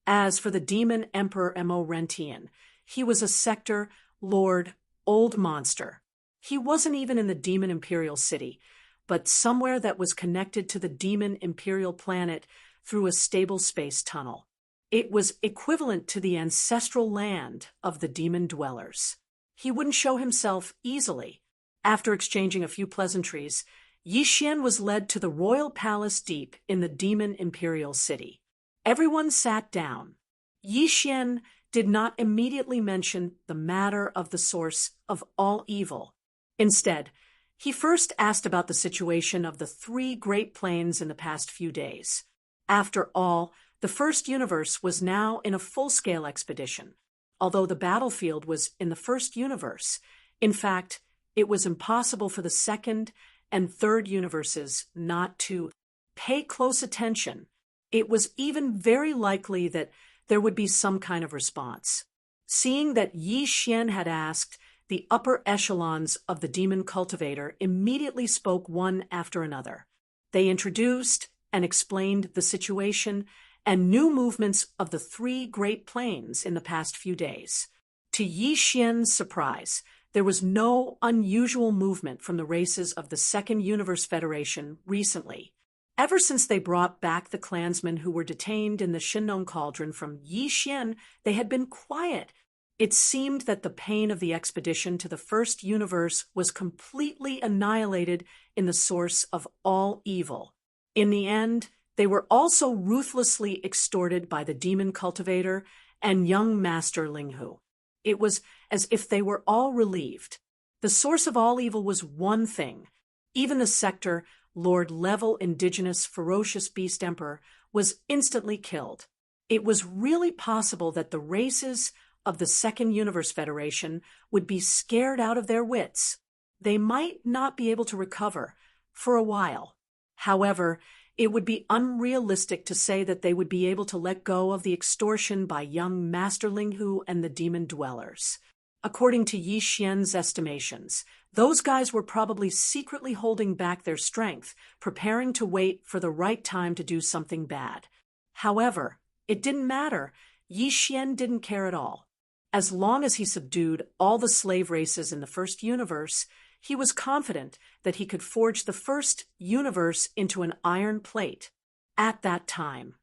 As for the Demon Emperor Mo Rentian, he was a sector, lord, old monster. He wasn't even in the Demon Imperial City, but somewhere that was connected to the Demon Imperial planet through a stable space tunnel. It was equivalent to the ancestral land of the demon dwellers. He wouldn't show himself easily. After exchanging a few pleasantries, Yi Xian was led to the royal palace deep in the Demon Imperial City. Everyone sat down. Yi Xian did not immediately mention the matter of the source of all evil. Instead, he first asked about the situation of the 3 great planes in the past few days. After all, the first universe was now in a full-scale expedition. Although the battlefield was in the first universe, in fact, it was impossible for the second and third universes not to pay close attention. It was even very likely that there would be some kind of response. Seeing that Yi Xian had asked, the upper echelons of the demon cultivator immediately spoke one after another. They introduced and explained the situation and new movements of the 3 great planes in the past few days. To Yi Xian's surprise, there was no unusual movement from the races of the Second Universe Federation recently. Ever since they brought back the clansmen who were detained in the Shinnon Cauldron from Yixian, they had been quiet. It seemed that the pain of the expedition to the first universe was completely annihilated in the source of all evil. In the end, they were also ruthlessly extorted by the demon cultivator and young master Linghu. It was as if they were all relieved. The source of all evil was one thing. Even the sector, Lord Level Indigenous Ferocious Beast Emperor, was instantly killed. It was really possible that the races of the Second Universe Federation would be scared out of their wits. They might not be able to recover for a while. However, it would be unrealistic to say that they would be able to let go of the extortion by young Master Linghu and the demon dwellers. According to Yi Xian's estimations, those guys were probably secretly holding back their strength, preparing to wait for the right time to do something bad. However, it didn't matter. Yi Xian didn't care at all. As long as he subdued all the slave races in the first universe, he was confident that he could forge the first universe into an iron plate. At that time,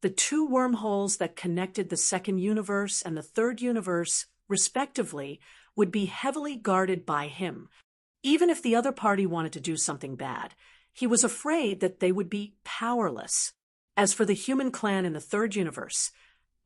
the two wormholes that connected the second universe and the third universe, respectively, would be heavily guarded by him. Even if the other party wanted to do something bad, he was afraid that they would be powerless. As for the human clan in the third universe,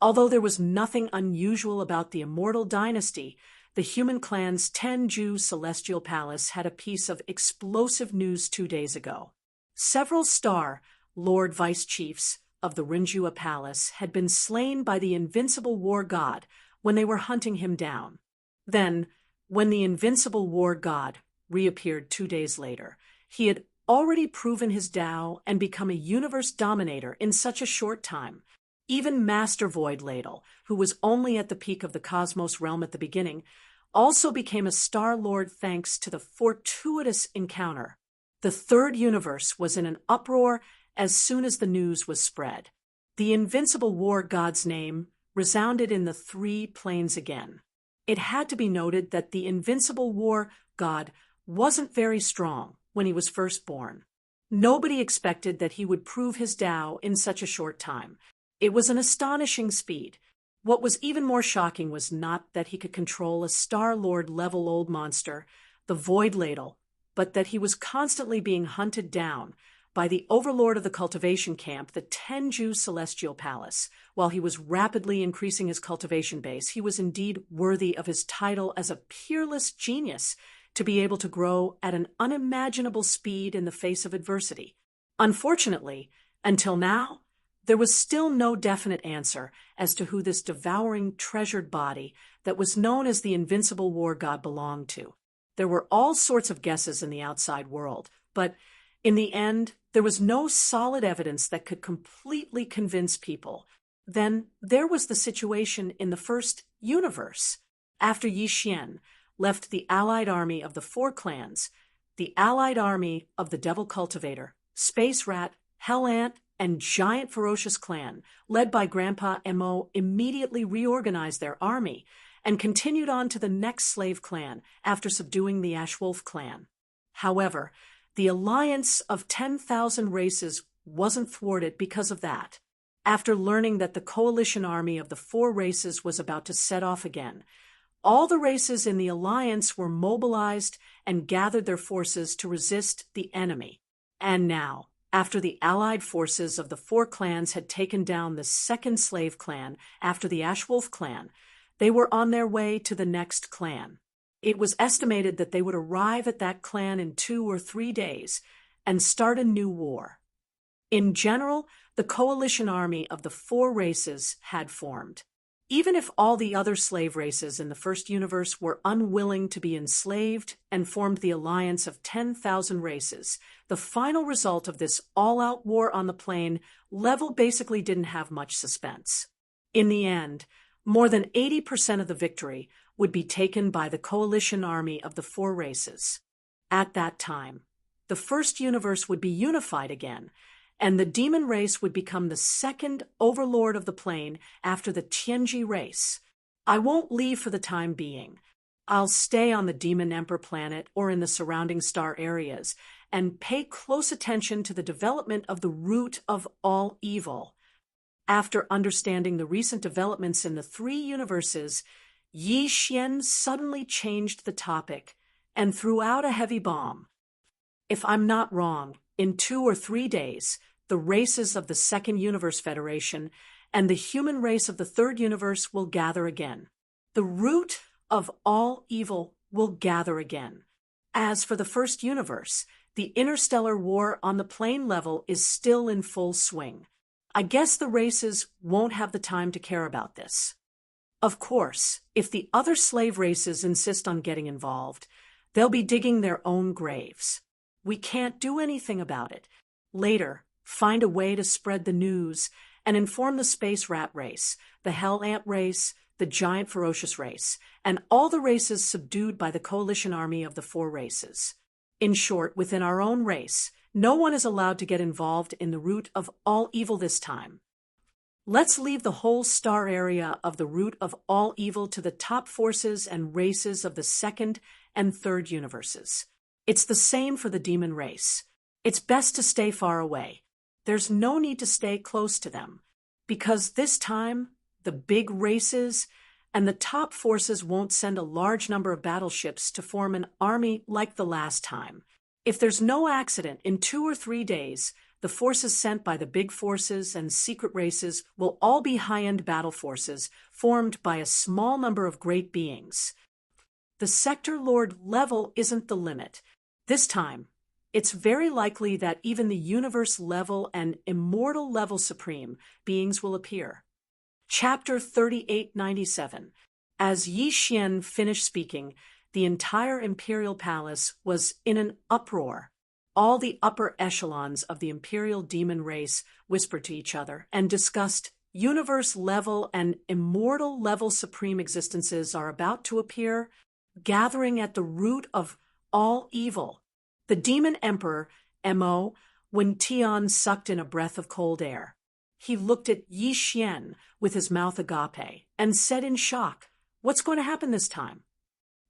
although there was nothing unusual about the immortal dynasty, the human clan's Tenju Celestial Palace had a piece of explosive news 2 days ago. Several star Lord Vice Chiefs of the Rinjua Palace had been slain by the invincible war god when they were hunting him down. Then, when the invincible war god reappeared 2 days later, he had already proven his Tao and become a universe dominator in such a short time. Even Master Void Ladle, who was only at the peak of the cosmos realm at the beginning, also became a Star Lord thanks to the fortuitous encounter. The third universe was in an uproar as soon as the news was spread. The invincible war god's name resounded in the three planes again. It had to be noted that the invincible war god wasn't very strong when he was first born. Nobody expected that he would prove his Tao in such a short time. It was an astonishing speed. What was even more shocking was not that he could control a Star-Lord level old monster, the Void Ladle, but that he was constantly being hunted down by the overlord of the cultivation camp, the Tenju Celestial Palace. While he was rapidly increasing his cultivation base, he was indeed worthy of his title as a peerless genius to be able to grow at an unimaginable speed in the face of adversity. Unfortunately, until now, there was still no definite answer as to who this devouring, treasured body that was known as the invincible war god belonged to. There were all sorts of guesses in the outside world, but in the end, there was no solid evidence that could completely convince people. Then there was the situation in the first universe. After Yi Xian left the allied army of the four clans, the allied army of the Devil Cultivator, Space Rat, Hell Ant, and Giant Ferocious Clan, led by Grandpa Mo, immediately reorganized their army and continued on to the next slave clan after subduing the Ashwolf clan. However, the alliance of 10,000 races wasn't thwarted because of that. After learning that the coalition army of the four races was about to set off again, all the races in the alliance were mobilized and gathered their forces to resist the enemy. And now, after the allied forces of the four clans had taken down the second slave clan after the Ashwolf clan, they were on their way to the next clan. It was estimated that they would arrive at that clan in 2 or 3 days and start a new war. In general, the coalition army of the four races had formed. Even if all the other slave races in the first universe were unwilling to be enslaved and formed the alliance of 10,000 races, the final result of this all-out war on the plane level basically didn't have much suspense. In the end, more than 80% of the victory would be taken by the coalition army of the four races. At that time, the first universe would be unified again, and the demon race would become the second overlord of the plane after the Tianji race. I won't leave for the time being. I'll stay on the Demon Emperor planet or in the surrounding star areas and pay close attention to the development of the root of all evil. After understanding the recent developments in the three universes, Yi Xian suddenly changed the topic and threw out a heavy bomb. If I'm not wrong, in 2 or 3 days, the races of the Second Universe Federation and the human race of the Third Universe will gather again. The root of all evil will gather again. As for the First Universe, the interstellar war on the plane level is still in full swing. I guess the races won't have the time to care about this. Of course, if the other slave races insist on getting involved, they'll be digging their own graves. We can't do anything about it. Later, find a way to spread the news and inform the space rat race, the hell ant race, the giant ferocious race, and all the races subdued by the coalition army of the 4 races. In short, within our own race, no one is allowed to get involved in the root of all evil this time. Let's leave the whole star area of the root of all evil to the top forces and races of the second and third universes. It's the same for the demon race. It's best to stay far away. There's no need to stay close to them, because this time, the big races and the top forces won't send a large number of battleships to form an army like the last time. If there's no accident, in 2 or 3 days, the forces sent by the big forces and secret races will all be high-end battle forces formed by a small number of great beings. The Sector Lord level isn't the limit. This time, it's very likely that even the universe level and immortal level supreme beings will appear. Chapter 3897. As Yi Xian finished speaking, the entire imperial palace was in an uproar. All the upper echelons of the imperial demon race whispered to each other and discussed universe level and immortal level supreme existences are about to appear, gathering at the root of all evil. The demon emperor, Mo, when Tian sucked in a breath of cold air. He looked at Yi Xian with his mouth agape and said in shock, "What's going to happen this time?"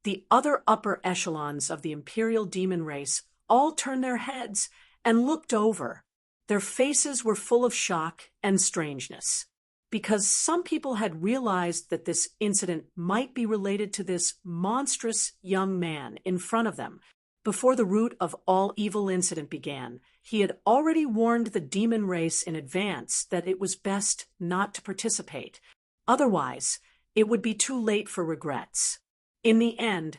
The other upper echelons of the imperial demon race all turned their heads and looked over. Their faces were full of shock and strangeness, because some people had realized that this incident might be related to this monstrous young man in front of them. Before the root of all evil incident began, he had already warned the demon race in advance that it was best not to participate. Otherwise, it would be too late for regrets. In the end,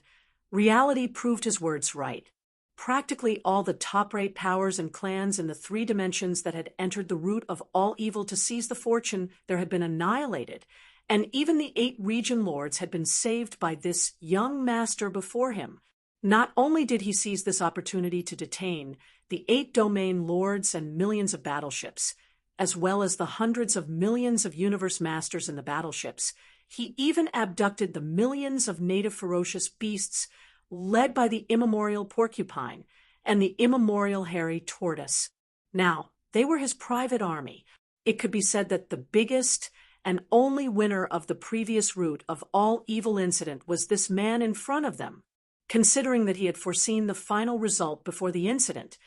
reality proved his words right. Practically all the top-rate powers and clans in the 3 dimensions that had entered the root of all evil to seize the fortune there had been annihilated, and even the 8 region lords had been saved by this young master before him. Not only did he seize this opportunity to detain the 8 domain lords and millions of battleships, as well as the hundreds of millions of universe masters in the battleships, he even abducted the millions of native ferocious beasts led by the immemorial porcupine and the immemorial hairy tortoise. Now, they were his private army. It could be said that the biggest and only winner of the previous root of all evil incident was this man in front of them, considering that he had foreseen the final result before the incident.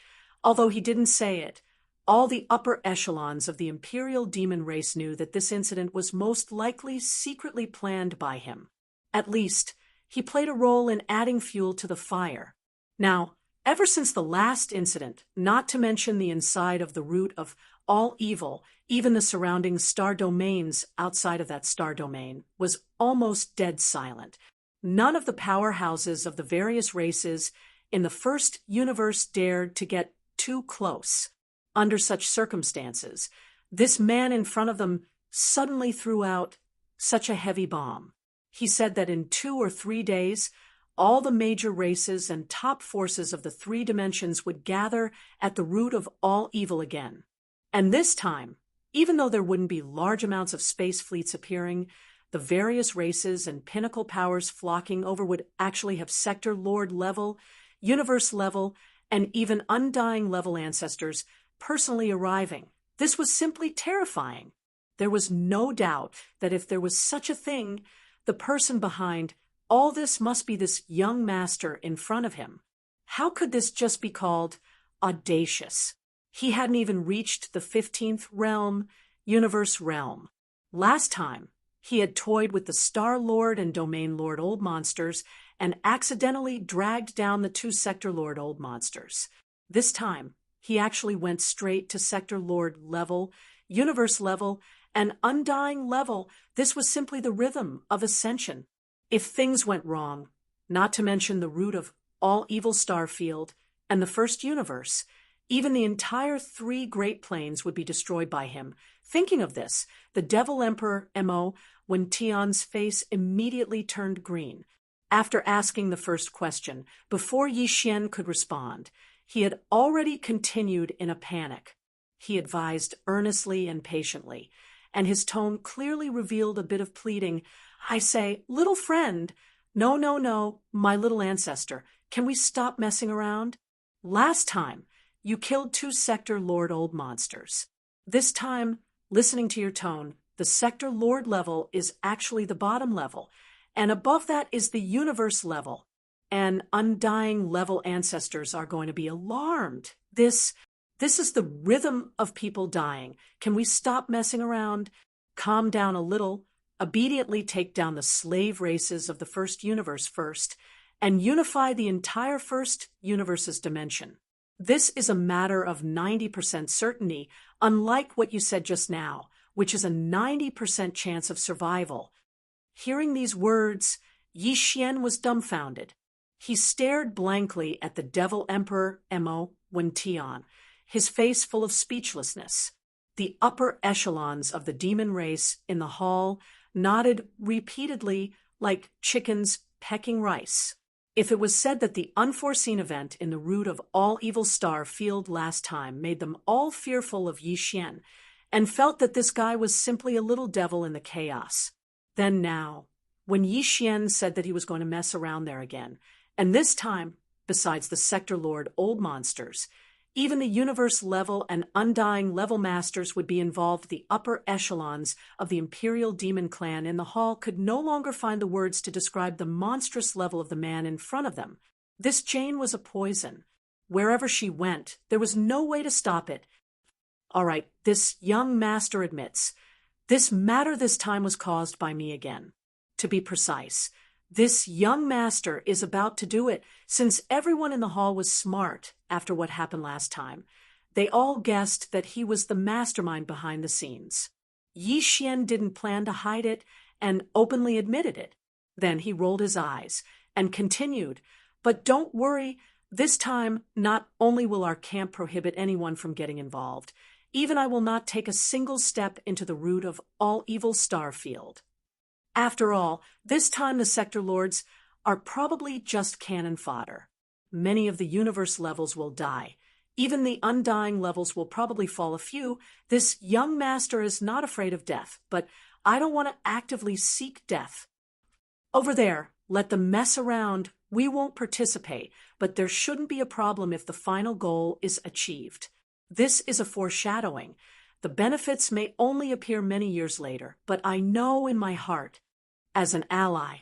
Although he didn't say it, all the upper echelons of the imperial demon race knew that this incident was most likely secretly planned by him. At least, he played a role in adding fuel to the fire. Now, ever since the last incident, not to mention the inside of the root of all evil, even the surrounding star domains outside of that star domain, was almost dead silent. None of the powerhouses of the various races in the first universe dared to get too close. Under such circumstances, this man in front of them suddenly threw out such a heavy bomb. He said that in 2 or 3 days, all the major races and top forces of the 3 dimensions would gather at the root of all evil again. And this time, even though there wouldn't be large amounts of space fleets appearing, the various races and pinnacle powers flocking over would actually have sector lord level, universe level, and even undying level ancestors personally arriving. This was simply terrifying. There was no doubt that if there was such a thing, the person behind all this must be this young master in front of him. How could this just be called audacious. He hadn't even reached the 15th realm, universe realm. Last time, he had toyed with the Star Lord and Domain Lord Old Monsters and accidentally dragged down the 2 Sector Lord Old Monsters. This time, he actually went straight to Sector Lord level, universe level, and undying level. This was simply the rhythm of ascension. If things went wrong, not to mention the root of all evil star field and the first universe, even the entire 3 Great Planes would be destroyed by him. Thinking of this, the Devil Emperor Mo, when Tian's face immediately turned green. After asking the first question, before Yi Xian could respond, he had already continued in a panic. He advised earnestly and patiently, and his tone clearly revealed a bit of pleading. I say, little friend, no, my little ancestor, can we stop messing around? Last time, you killed 2 Sector Lord Old Monsters. This time, listening to your tone, the Sector Lord level is actually the bottom level, and above that is the universe level. And undying level ancestors are going to be alarmed. This is the rhythm of people dying. Can we stop messing around? Calm down a little, obediently take down the slave races of the first universe first, and unify the entire first universe's dimension. This is a matter of 90% certainty, unlike what you said just now, which is a 90% chance of survival. Hearing these words, Yi Xian was dumbfounded. He stared blankly at the Devil Emperor Mo Wen Tian, his face full of speechlessness. The upper echelons of the demon race in the hall nodded repeatedly like chickens pecking rice. If it was said that the unforeseen event in the root of all evil star field last time made them all fearful of Yi Xian and felt that this guy was simply a little devil in the chaos, then now, when Yi Xian said that he was going to mess around there again, and this time, besides the Sector Lord Old Monsters, even the universe level and undying level masters would be involved. The upper echelons of the Imperial Demon Clan in the hall could no longer find the words to describe the monstrous level of the man in front of them. This Jane was a poison. Wherever she went, there was no way to stop it. All right, this young master admits, this matter this time was caused by me again. To be precise, this young master is about to do it, since everyone in the hall was smart after what happened last time. They all guessed that he was the mastermind behind the scenes. Yi Xian didn't plan to hide it and openly admitted it. Then he rolled his eyes and continued, but don't worry, this time not only will our camp prohibit anyone from getting involved, even I will not take a single step into the root of all evil star field. After all, this time the Sector Lords are probably just cannon fodder. Many of the universe levels will die. Even the undying levels will probably fall a few. This young master is not afraid of death, but I don't want to actively seek death. Over there, let them mess around. We won't participate, but there shouldn't be a problem if the final goal is achieved. This is a foreshadowing. The benefits may only appear many years later, but I know in my heart, as an ally,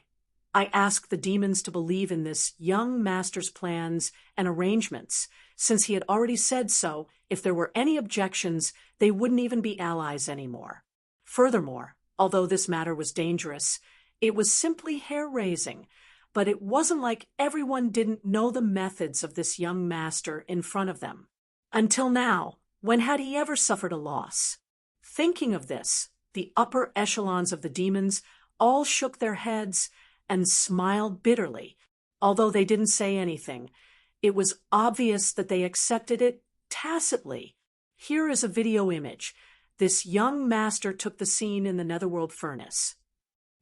I ask the demons to believe in this young master's plans and arrangements. Since he had already said so, if there were any objections, they wouldn't even be allies anymore. Furthermore, although this matter was dangerous, it was simply hair-raising, but it wasn't like everyone didn't know the methods of this young master in front of them. Until now, when had he ever suffered a loss? Thinking of this, the upper echelons of the demons all shook their heads and smiled bitterly. Although they didn't say anything, it was obvious that they accepted it tacitly. Here is a video image. This young master took the scene in the Netherworld furnace.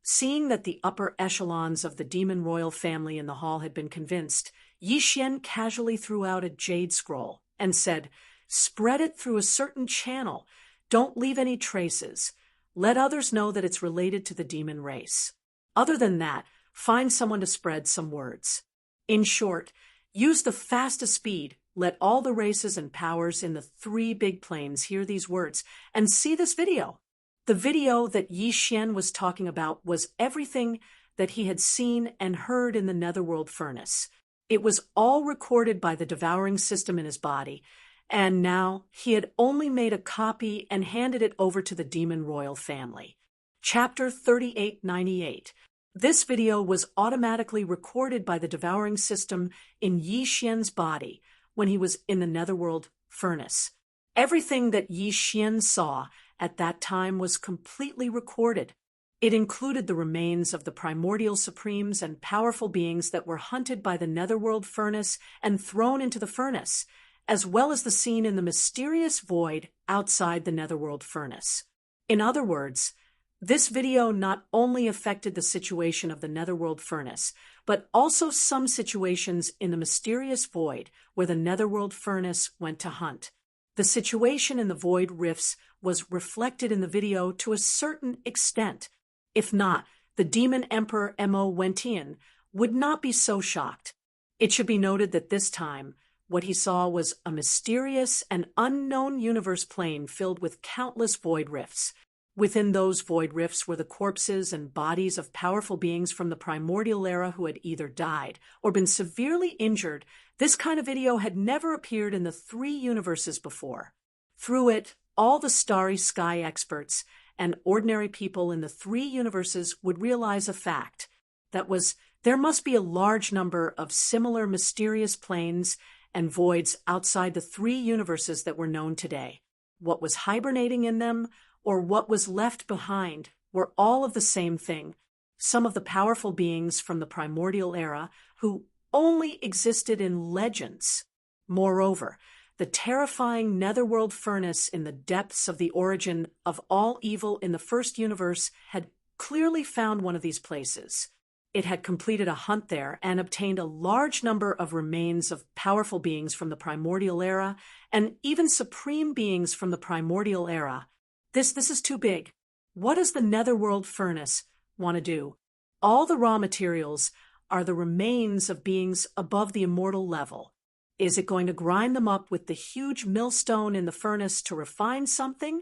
Seeing that the upper echelons of the demon royal family in the hall had been convinced, Yi Xian casually threw out a jade scroll and said, "Spread it through a certain channel. Don't leave any traces. Let others know that it's related to the demon race. Other than that, find someone to spread some words. In short, use the fastest speed. Let all the races and powers in the 3 big planes hear these words and see this video." The video that Yi Xian was talking about was everything that he had seen and heard in the Netherworld furnace. It was all recorded by the devouring system in his body, and now he had only made a copy and handed it over to the demon royal family. Chapter 3898. This video was automatically recorded by the devouring system in Yi Xian's body when he was in the netherworld furnace. Everything that Yi Xian saw at that time was completely recorded. It included the remains of the primordial supremes and powerful beings that were hunted by the netherworld furnace and thrown into the furnace, as well as the scene in the mysterious void outside the netherworld furnace. In other words, this video not only affected the situation of the netherworld furnace, but also some situations in the mysterious void where the netherworld furnace went to hunt. The situation in the void rifts was reflected in the video to a certain extent. If not, the demon emperor Mo Wentian would not be so shocked. It should be noted that this time, what he saw was a mysterious and unknown universe plane filled with countless void rifts. Within those void rifts were the corpses and bodies of powerful beings from the primordial era who had either died or been severely injured. This kind of video had never appeared in the three universes before. Through it, all the starry sky experts and ordinary people in the three universes would realize a fact. That was, there must be a large number of similar mysterious planes and voids outside the three universes that were known today. What was hibernating in them, or what was left behind, were all of the same thing. Some of the powerful beings from the primordial era who only existed in legends. Moreover, the terrifying netherworld furnace in the depths of the origin of all evil in the first universe had clearly found one of these places. It had completed a hunt there and obtained a large number of remains of powerful beings from the primordial era and even supreme beings from the primordial era. This is too big. What does the netherworld furnace want to do? All the raw materials are the remains of beings above the immortal level. Is it going to grind them up with the huge millstone in the furnace to refine something?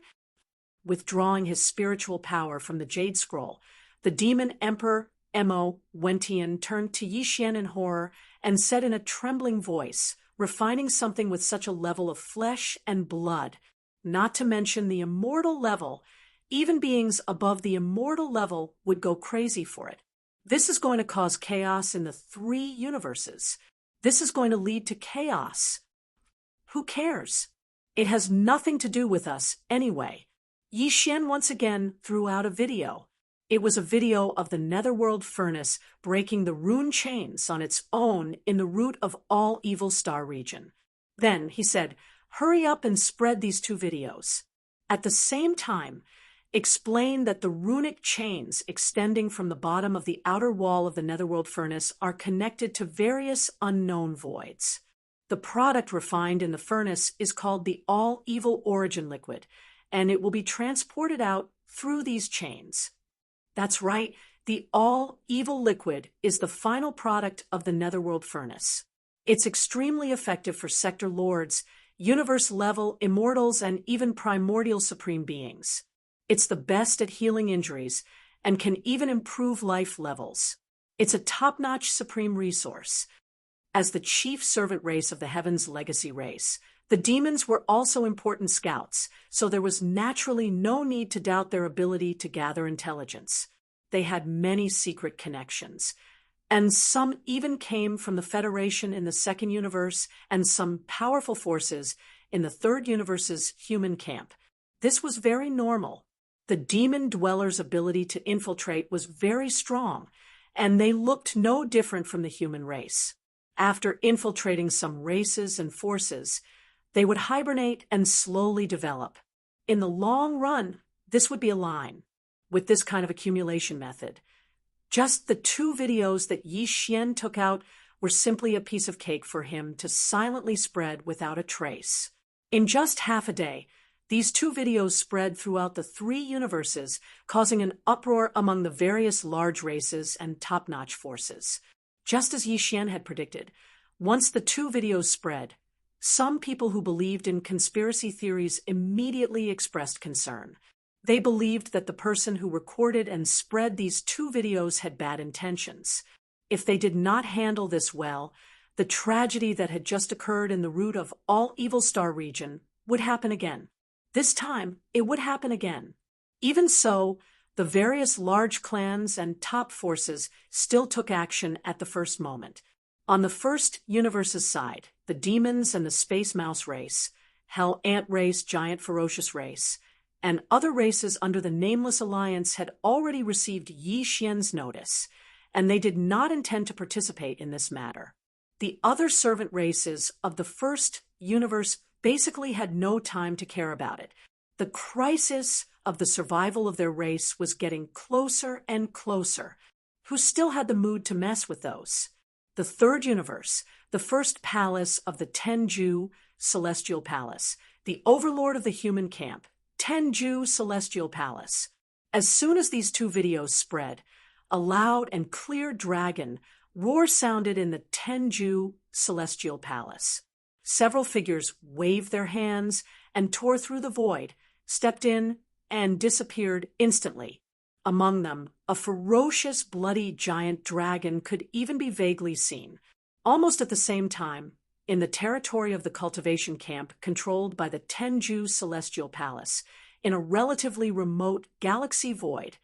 Withdrawing his spiritual power from the Jade Scroll, the demon emperor Mo Wentian turned to Yi Xian in horror and said in a trembling voice, refining something with such a level of flesh and blood, not to mention the immortal level, even beings above the immortal level would go crazy for it. This is going to cause chaos in the three universes. This is going to lead to chaos. Who cares? It has nothing to do with us anyway. Yi Xian once again threw out a video. It was a video of the netherworld furnace breaking the rune chains on its own in the root of all evil star region. Then he said, "Hurry up and spread these two videos." At the same time, explain that the runic chains extending from the bottom of the outer wall of the netherworld furnace are connected to various unknown voids. The product refined in the furnace is called the all-evil origin liquid, and it will be transported out through these chains. That's right, the all-evil liquid is the final product of the netherworld furnace. It's extremely effective for sector lords, universe-level immortals, and even primordial supreme beings. It's the best at healing injuries and can even improve life levels. It's a top-notch supreme resource. As the chief servant race of the Heavens legacy race, the demons were also important scouts, so there was naturally no need to doubt their ability to gather intelligence. They had many secret connections, and some even came from the Federation in the second universe and some powerful forces in the third universe's human camp. This was very normal. The demon dwellers' ability to infiltrate was very strong, and they looked no different from the human race. After infiltrating some races and forces, they would hibernate and slowly develop. In the long run, this would be a line. With this kind of accumulation method, just the two videos that Yi Xian took out were simply a piece of cake for him to silently spread without a trace. In just half a day, these two videos spread throughout the three universes, causing an uproar among the various large races and top-notch forces. Just as Yi Xian had predicted, once the two videos spread, some people who believed in conspiracy theories immediately expressed concern. They believed that the person who recorded and spread these two videos had bad intentions. If they did not handle this well, The tragedy that had just occurred in the root of all Evil Star region would happen again. This time, it would happen again. Even so, the various large clans and top forces still took action at the first moment. On the first universe's side, the demons and the space mouse race, hell ant race, giant ferocious race, and other races under the Nameless Alliance had already received Yi Xian's notice, and they did not intend to participate in this matter. The other servant races of the first universe basically had no time to care about it. The crisis of the survival of their race was getting closer and closer. Who still had the mood to mess with those? The third universe, the first palace of the Tenju Celestial Palace, the overlord of the human camp, Tenju Celestial Palace. As soon as these two videos spread, a loud and clear dragon roar sounded in the Tenju Celestial Palace. Several figures waved their hands and tore through the void, stepped in, and disappeared instantly. Among them, a ferocious, bloody giant dragon could even be vaguely seen. Almost at the same time, in the territory of the cultivation camp controlled by the Tenju Celestial Palace, in a relatively remote galaxy void,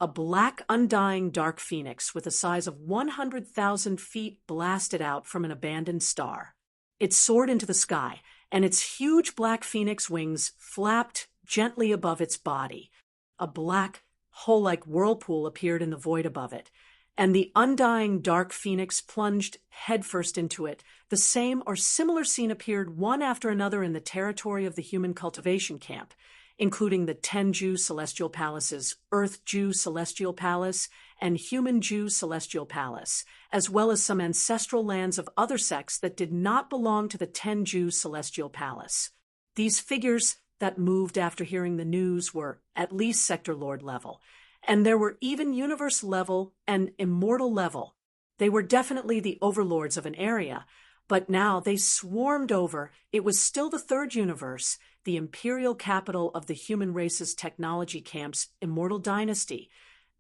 a black, undying dark phoenix with a size of 100,000 feet blasted out from an abandoned star. It soared into the sky, and its huge black phoenix wings flapped gently above its body. A black, hole-like whirlpool appeared in the void above it, and the undying dark phoenix plunged headfirst into it. The same or similar scene appeared one after another in the territory of the human cultivation camp, including the Tenju Celestial Palace's Earth Jew Celestial Palace and Human Jew Celestial Palace, as well as some ancestral lands of other sects that did not belong to the Tenju Celestial Palace. These figures that moved after hearing the news were at least Sector Lord level, and there were even Universe level and Immortal level. They were definitely the overlords of an area, but now they swarmed over. It was still the third universe, the imperial capital of the human race's technology camp's Immortal Dynasty,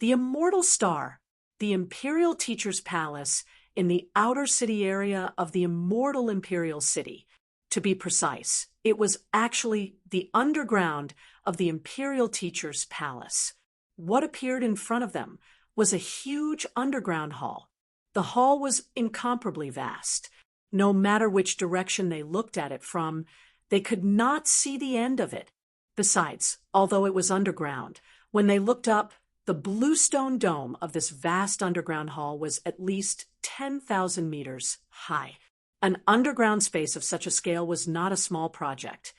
the Immortal Star, the Imperial Teacher's Palace in the outer city area of the Immortal Imperial City. To be precise, it was actually the underground of the Imperial Teacher's Palace. What appeared in front of them was a huge underground hall. The hall was incomparably vast. No matter which direction they looked at it from, they could not see the end of it. Besides, although it was underground, when they looked up, the bluestone dome of this vast underground hall was at least 10,000 meters high. An underground space of such a scale was not a small project,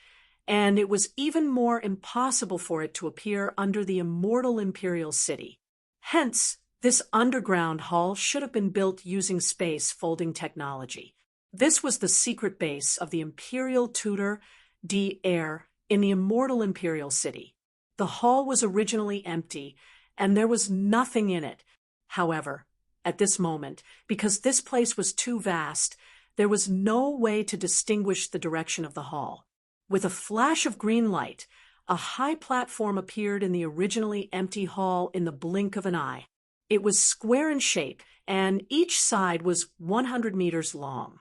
and it was even more impossible for it to appear under the Immortal Imperial City. Hence, this underground hall should have been built using space folding technology. This was the secret base of the Imperial Tutor D-Air in the Immortal Imperial City. The hall was originally empty, and there was nothing in it. However, at this moment, because this place was too vast, there was no way to distinguish the direction of the hall. With a flash of green light, a high platform appeared in the originally empty hall in the blink of an eye. It was square in shape, and each side was 100 meters long.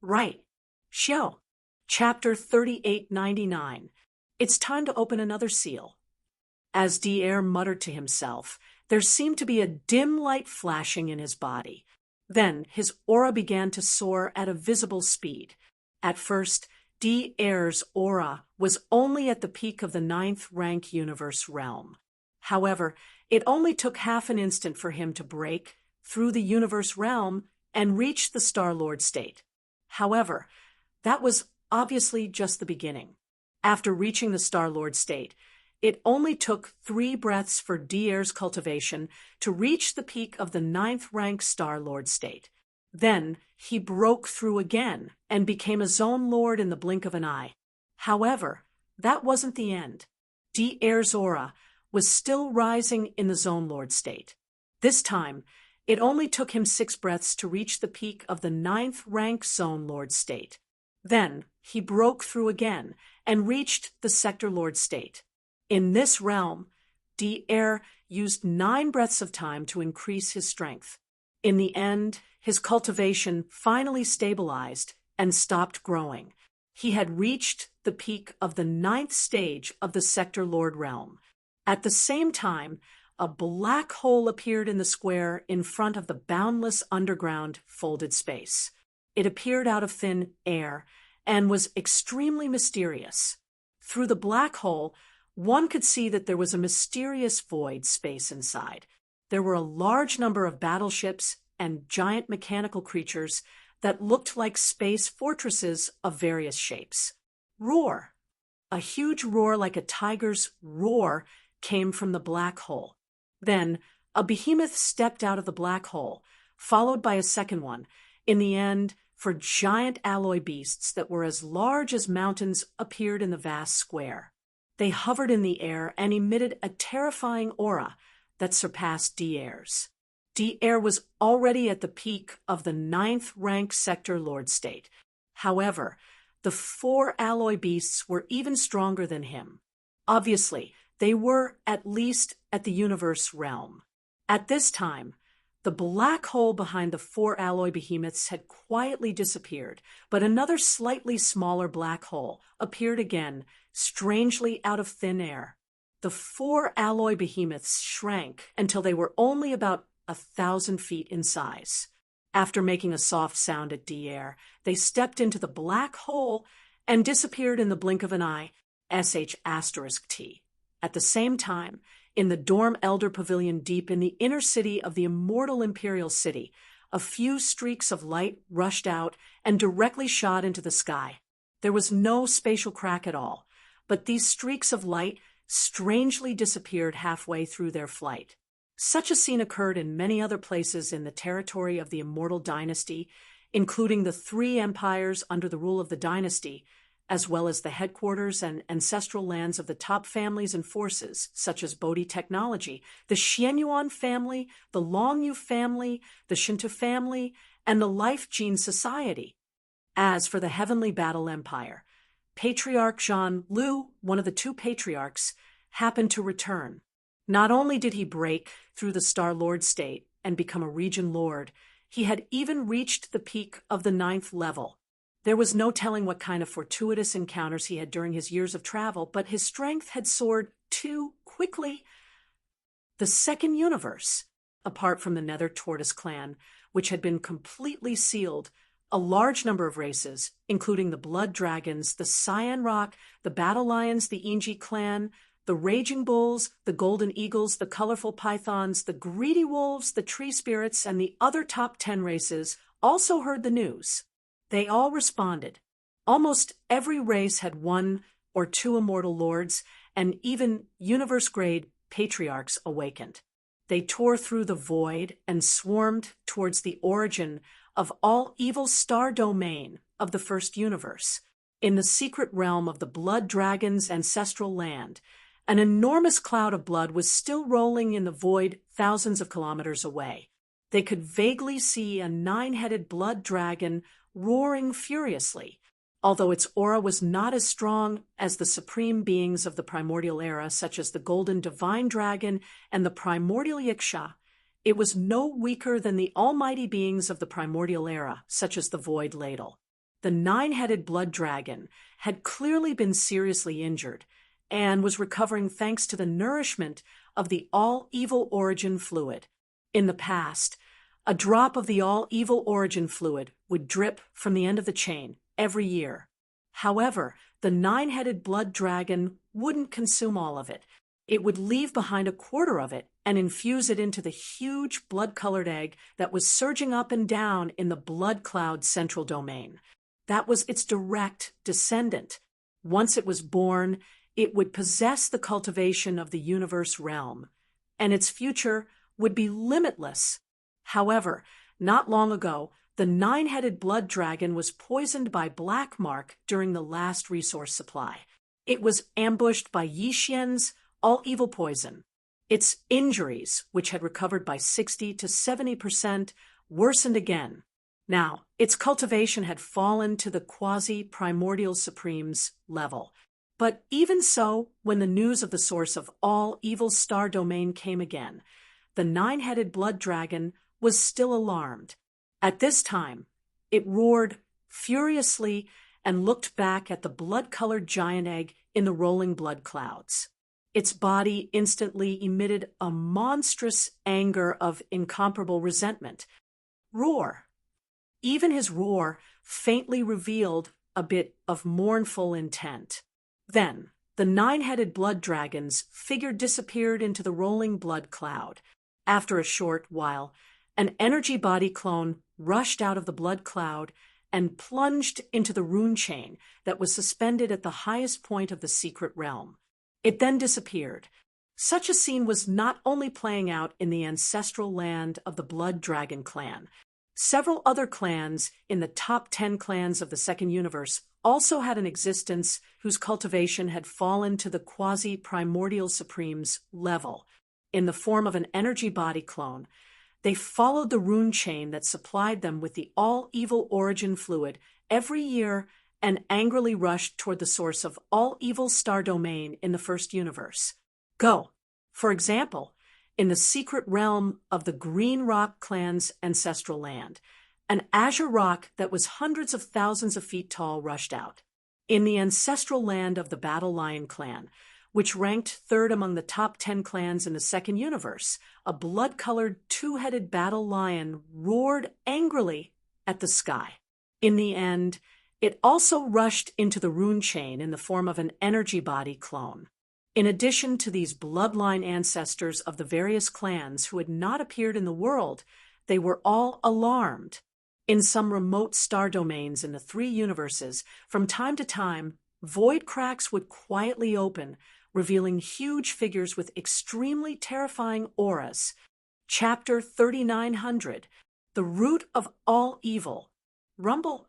Right. Xiao. Chapter 3899. It's time to open another seal. As D-Air muttered to himself, there seemed to be a dim light flashing in his body. Then his aura began to soar at a visible speed. At first, D-Air's aura was only at the peak of the 9th rank universe realm. However, it only took half an instant for him to break through the universe realm and reach the Star-Lord state. However, that was obviously just the beginning. After reaching the Star-Lord state, it only took 3 breaths for D-Air's cultivation to reach the peak of the 9th rank Star-Lord state. Then he broke through again and became a Zone Lord in the blink of an eye. However, that wasn't the end. D-Air's aura was still rising in the Zone Lord state. This time, it only took him 6 breaths to reach the peak of the 9th rank Zone Lord state. Then he broke through again and reached the Sector Lord state. In this realm, D-Air used 9 breaths of time to increase his strength. In the end, his cultivation finally stabilized and stopped growing. He had reached the peak of the 9th stage of the Sector Lord realm. At the same time, a black hole appeared in the square in front of the boundless underground folded space. It appeared out of thin air and was extremely mysterious. Through the black hole, one could see that there was a mysterious void space inside. There were a large number of battleships and giant mechanical creatures that looked like space fortresses of various shapes. Roar! A huge roar like a tiger's roar came from the black hole. Then, a behemoth stepped out of the black hole, followed by a second one. In the end, for giant alloy beasts that were as large as mountains appeared in the vast square. They hovered in the air and emitted a terrifying aura that surpassed D-Air's. D-Air was already at the peak of the 9th rank Sector Lord State. However, the 4 alloy beasts were even stronger than him. Obviously, they were at least at the universe realm. At this time, the black hole behind the 4 alloy behemoths had quietly disappeared, but another slightly smaller black hole appeared again, strangely out of thin air. The 4 alloy behemoths shrank until they were only about 1,000 feet in size. After making a soft sound at D-Air, they stepped into the black hole and disappeared in the blink of an eye, *T. At the same time, in the Dorm Elder Pavilion deep in the inner city of the immortal Imperial City, a few streaks of light rushed out and directly shot into the sky. There was no spatial crack at all, but these streaks of light strangely disappeared halfway through their flight. Such a scene occurred in many other places in the territory of the Immortal Dynasty, including the 3 empires under the rule of the dynasty, as well as the headquarters and ancestral lands of the top families and forces, such as Bodhi Technology, the Xianyuan family, the Longyu family, the Shinto family, and the Life Gene Society. As for the Heavenly Battle Empire, Patriarch Jean Lu, one of the 2 patriarchs, happened to return. Not only did he break through the Star Lord state and become a region lord, he had even reached the peak of the 9th level. There was no telling what kind of fortuitous encounters he had during his years of travel, but his strength had soared too quickly. The second universe, apart from the Nether Tortoise clan, which had been completely sealed, a large number of races, including the Blood Dragons, the Cyan Rock, the Battle Lions, the Inji clan, the Raging Bulls, the Golden Eagles, the Colorful Pythons, the Greedy Wolves, the Tree Spirits, and the other top 10 races also heard the news. They all responded. Almost every race had 1 or 2 immortal lords, and even universe-grade patriarchs awakened. They tore through the void and swarmed towards the origin of all evil star domain of the first universe. In the secret realm of the Blood Dragon's ancestral land, an enormous cloud of blood was still rolling in the void thousands of kilometers away. They could vaguely see a 9-headed blood dragon roaring furiously. Although its aura was not as strong as the supreme beings of the primordial era, such as the Golden Divine Dragon and the Primordial Yiksha, it was no weaker than the almighty beings of the primordial era, such as the Void Ladle. The 9-headed blood dragon had clearly been seriously injured and was recovering thanks to the nourishment of the all-evil origin fluid. In the past, a drop of the all-evil origin fluid would drip from the end of the chain every year. However, the 9-headed blood dragon wouldn't consume all of it. It would leave behind a quarter of it and infuse it into the huge blood-colored egg that was surging up and down in the blood cloud central domain. That was its direct descendant. Once it was born, it would possess the cultivation of the universe realm, and its future would be limitless. However, not long ago, the 9-headed blood dragon was poisoned by Black Mark during the last resource supply. It was ambushed by Yixian's all-evil poison. Its injuries, which had recovered by 60 to 70%, worsened again. Now, its cultivation had fallen to the quasi-primordial supremes level. But even so, when the news of the source of all evil star domain came again, the 9-headed blood dragon was still alarmed. At this time, it roared furiously and looked back at the blood-colored giant egg in the rolling blood clouds. Its body instantly emitted a monstrous anger of incomparable resentment. Roar! Even his roar faintly revealed a bit of mournful intent. Then, the 9-headed blood dragon's figure disappeared into the rolling blood cloud. After a short while, an energy body clone rushed out of the blood cloud and plunged into the rune chain that was suspended at the highest point of the secret realm. It then disappeared. Such a scene was not only playing out in the ancestral land of the Blood Dragon clan. Several other clans in the top 10 clans of the Second Universe also had an existence whose cultivation had fallen to the quasi-primordial supremes level. In the form of an energy body clone, they followed the rune chain that supplied them with the all-evil origin fluid every year and angrily rushed toward the source of all evil star domain in the first universe. Go. For example, in the secret realm of the Green Rock clan's ancestral land, an azure rock that was hundreds of thousands of feet tall rushed out. In the ancestral land of the Battle Lion clan, which ranked third among the top 10 clans in the Second Universe, a blood-colored 2-headed battle lion roared angrily at the sky. In the end, it also rushed into the rune chain in the form of an energy body clone. In addition to these bloodline ancestors of the various clans who had not appeared in the world, they were all alarmed. In some remote star domains in the 3 universes, from time to time, void cracks would quietly open, revealing huge figures with extremely terrifying auras. Chapter 3900, The Root of All Evil. Rumble.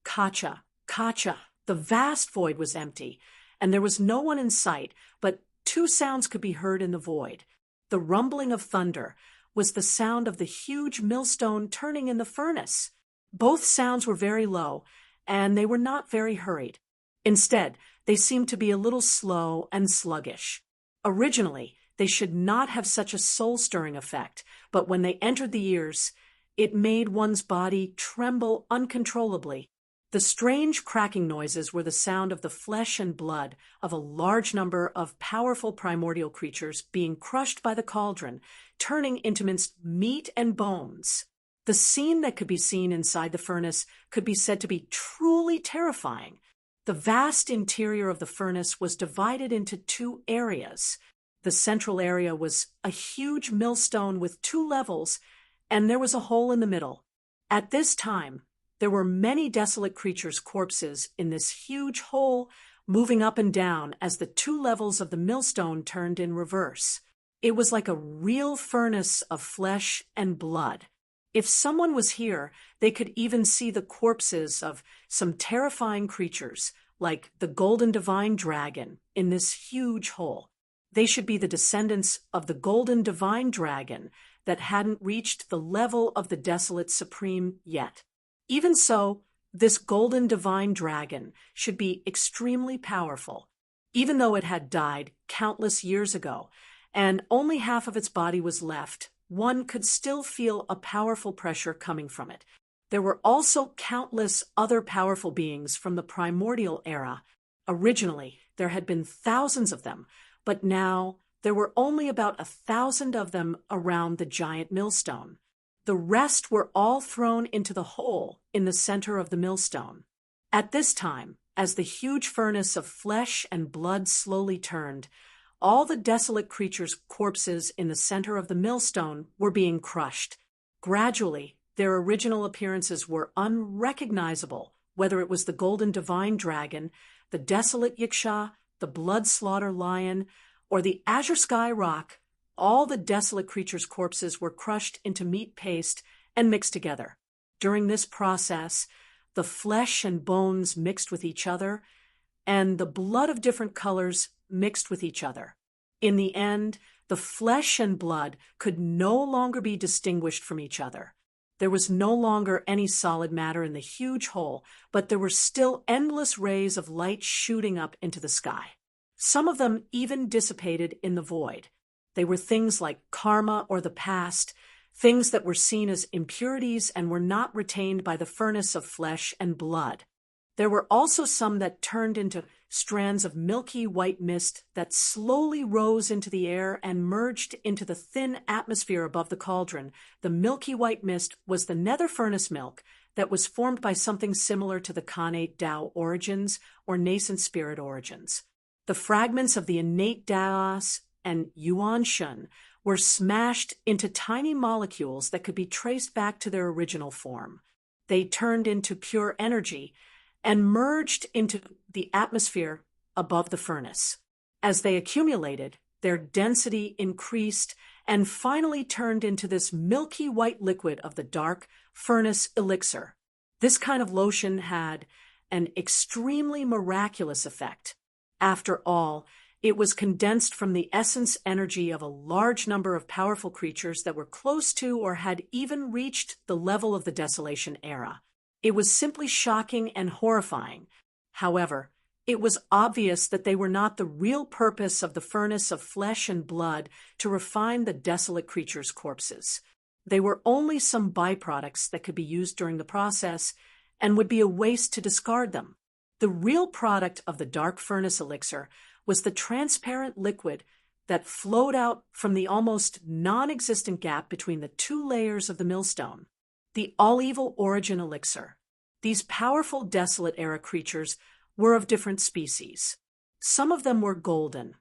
Kacha, Kacha. The vast void was empty, and there was no one in sight, but 2 sounds could be heard in the void. The rumbling of thunder was the sound of the huge millstone turning in the furnace. Both sounds were very low, and they were not very hurried. Instead, they seemed to be a little slow and sluggish. Originally, they should not have such a soul-stirring effect, but when they entered the ears, it made one's body tremble uncontrollably. The strange cracking noises were the sound of the flesh and blood of a large number of powerful primordial creatures being crushed by the cauldron, turning into minced meat and bones. The scene that could be seen inside the furnace could be said to be truly terrifying. The vast interior of the furnace was divided into 2 areas. The central area was a huge millstone with 2 levels, and there was a hole in the middle. At this time, there were many desolate creatures' corpses in this huge hole, moving up and down as the 2 levels of the millstone turned in reverse. It was like a real furnace of flesh and blood. If someone was here, they could even see the corpses of some terrifying creatures, like the Golden Divine Dragon, in this huge hole. They should be the descendants of the Golden Divine Dragon that hadn't reached the level of the Desolate Supreme yet. Even so, this Golden Divine Dragon should be extremely powerful. Even though it had died countless years ago, and only half of its body was left, one could still feel a powerful pressure coming from it. There were also countless other powerful beings from the primordial era. Originally, there had been thousands of them, but now there were only about 1,000 of them around the giant millstone. The rest were all thrown into the hole in the center of the millstone. At this time, as the huge furnace of flesh and blood slowly turned, all the desolate creatures' corpses in the center of the millstone were being crushed. Gradually, their original appearances were unrecognizable, whether it was the Golden Divine Dragon, the Desolate Yiksha, the Blood Slaughter Lion, or the Azure Sky Rock. All the desolate creatures' corpses were crushed into meat paste and mixed together. During this process, the flesh and bones mixed with each other, and the blood of different colors mixed with each other. In the end, the flesh and blood could no longer be distinguished from each other. There was no longer any solid matter in the huge hole, but there were still endless rays of light shooting up into the sky. Some of them even dissipated in the void. They were things like karma or the past, things that were seen as impurities and were not retained by the furnace of flesh and blood. There were also some that turned into strands of milky white mist that slowly rose into the air and merged into the thin atmosphere above the cauldron. The milky white mist was the nether furnace milk that was formed by something similar to the Khanate Tao origins or nascent spirit origins. The fragments of the innate Daos and Yuan Shun were smashed into tiny molecules that could be traced back to their original form. They turned into pure energy and merged into the atmosphere above the furnace. As they accumulated, their density increased and finally turned into this milky white liquid of the dark furnace elixir. This kind of lotion had an extremely miraculous effect. After all, it was condensed from the essence energy of a large number of powerful creatures that were close to or had even reached the level of the Desolation era. It was simply shocking and horrifying. However, it was obvious that they were not the real purpose of the furnace of flesh and blood to refine the desolate creatures' corpses. They were only some byproducts that could be used during the process and would be a waste to discard them. The real product of the dark furnace elixir was the transparent liquid that flowed out from the almost non-existent gap between the two layers of the millstone. The all-evil origin elixir. These powerful desolate-era creatures were of different species. Some of them were golden,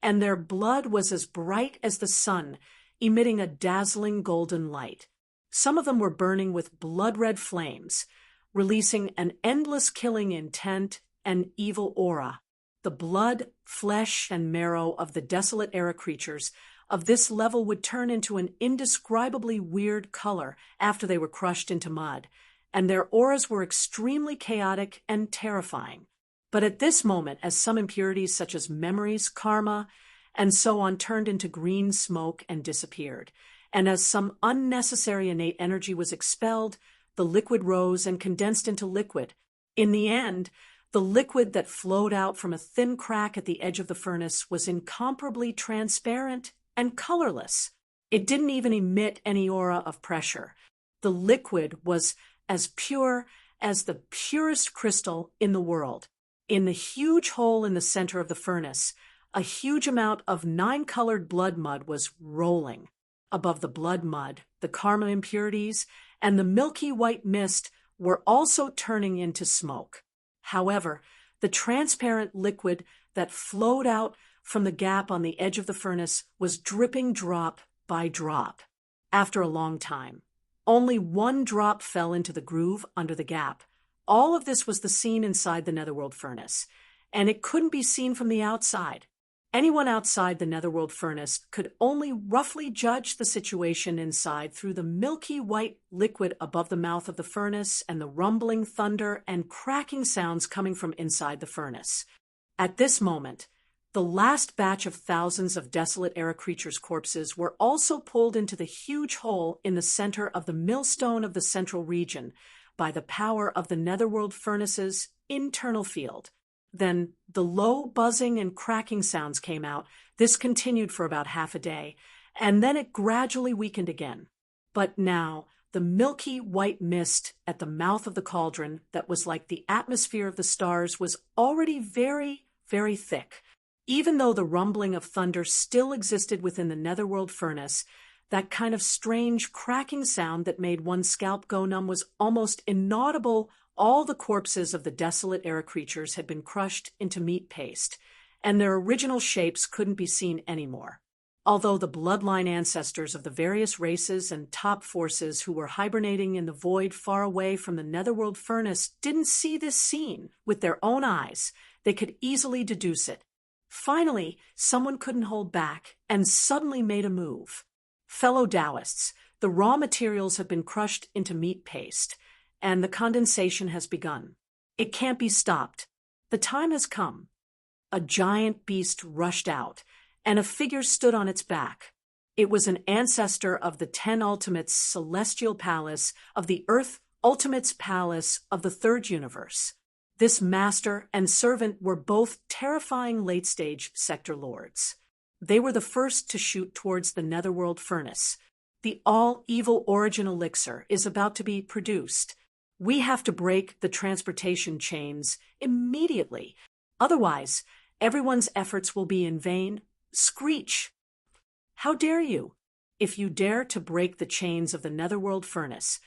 and their blood was as bright as the sun, emitting a dazzling golden light. Some of them were burning with blood-red flames, releasing an endless killing intent and evil aura. The blood, flesh, and marrow of the desolate-era creatures of this level would turn into an indescribably weird color after they were crushed into mud, and their auras were extremely chaotic and terrifying. But at this moment, as some impurities such as memories, karma, and so on turned into green smoke and disappeared, and as some unnecessary innate energy was expelled, the liquid rose and condensed into liquid. In the end, the liquid that flowed out from a thin crack at the edge of the furnace was incomparably transparent and colorless. It didn't even emit any aura of pressure. The liquid was as pure as the purest crystal in the world. In the huge hole in the center of the furnace, a huge amount of 9-colored blood mud was rolling. Above the blood mud, the karma impurities and the milky white mist were also turning into smoke. However, the transparent liquid that flowed out from the gap on the edge of the furnace was dripping drop by drop. After a long time, only one drop fell into the groove under the gap. All of this was the scene inside the Netherworld furnace, and it couldn't be seen from the outside. Anyone outside the Netherworld furnace could only roughly judge the situation inside through the milky white liquid above the mouth of the furnace and the rumbling thunder and cracking sounds coming from inside the furnace. At this moment, the last batch of thousands of desolate-era creatures' corpses were also pulled into the huge hole in the center of the millstone of the central region by the power of the Netherworld furnace's internal field. Then the low buzzing and cracking sounds came out. This continued for about half a day, and then it gradually weakened again. But now, the milky white mist at the mouth of the cauldron that was like the atmosphere of the stars was already very, very thick. Even though the rumbling of thunder still existed within the Netherworld furnace, that kind of strange cracking sound that made one's scalp go numb was almost inaudible. All the corpses of the desolate-era creatures had been crushed into meat paste, and their original shapes couldn't be seen anymore. Although the bloodline ancestors of the various races and top forces who were hibernating in the void far away from the Netherworld furnace didn't see this scene with their own eyes, they could easily deduce it. Finally, someone couldn't hold back and suddenly made a move. Fellow Taoists, the raw materials have been crushed into meat paste, and the condensation has begun. It can't be stopped. The time has come. A giant beast rushed out, and a figure stood on its back. It was an ancestor of the 10 Ultimates' celestial palace, of the Earth Ultimates palace of the Third Universe. This master and servant were both terrifying late-stage sector lords. They were the first to shoot towards the Netherworld furnace. The all-evil origin elixir is about to be produced. We have to break the transportation chains immediately. Otherwise, everyone's efforts will be in vain. Screech! How dare you? If you dare to break the chains of the Netherworld furnace,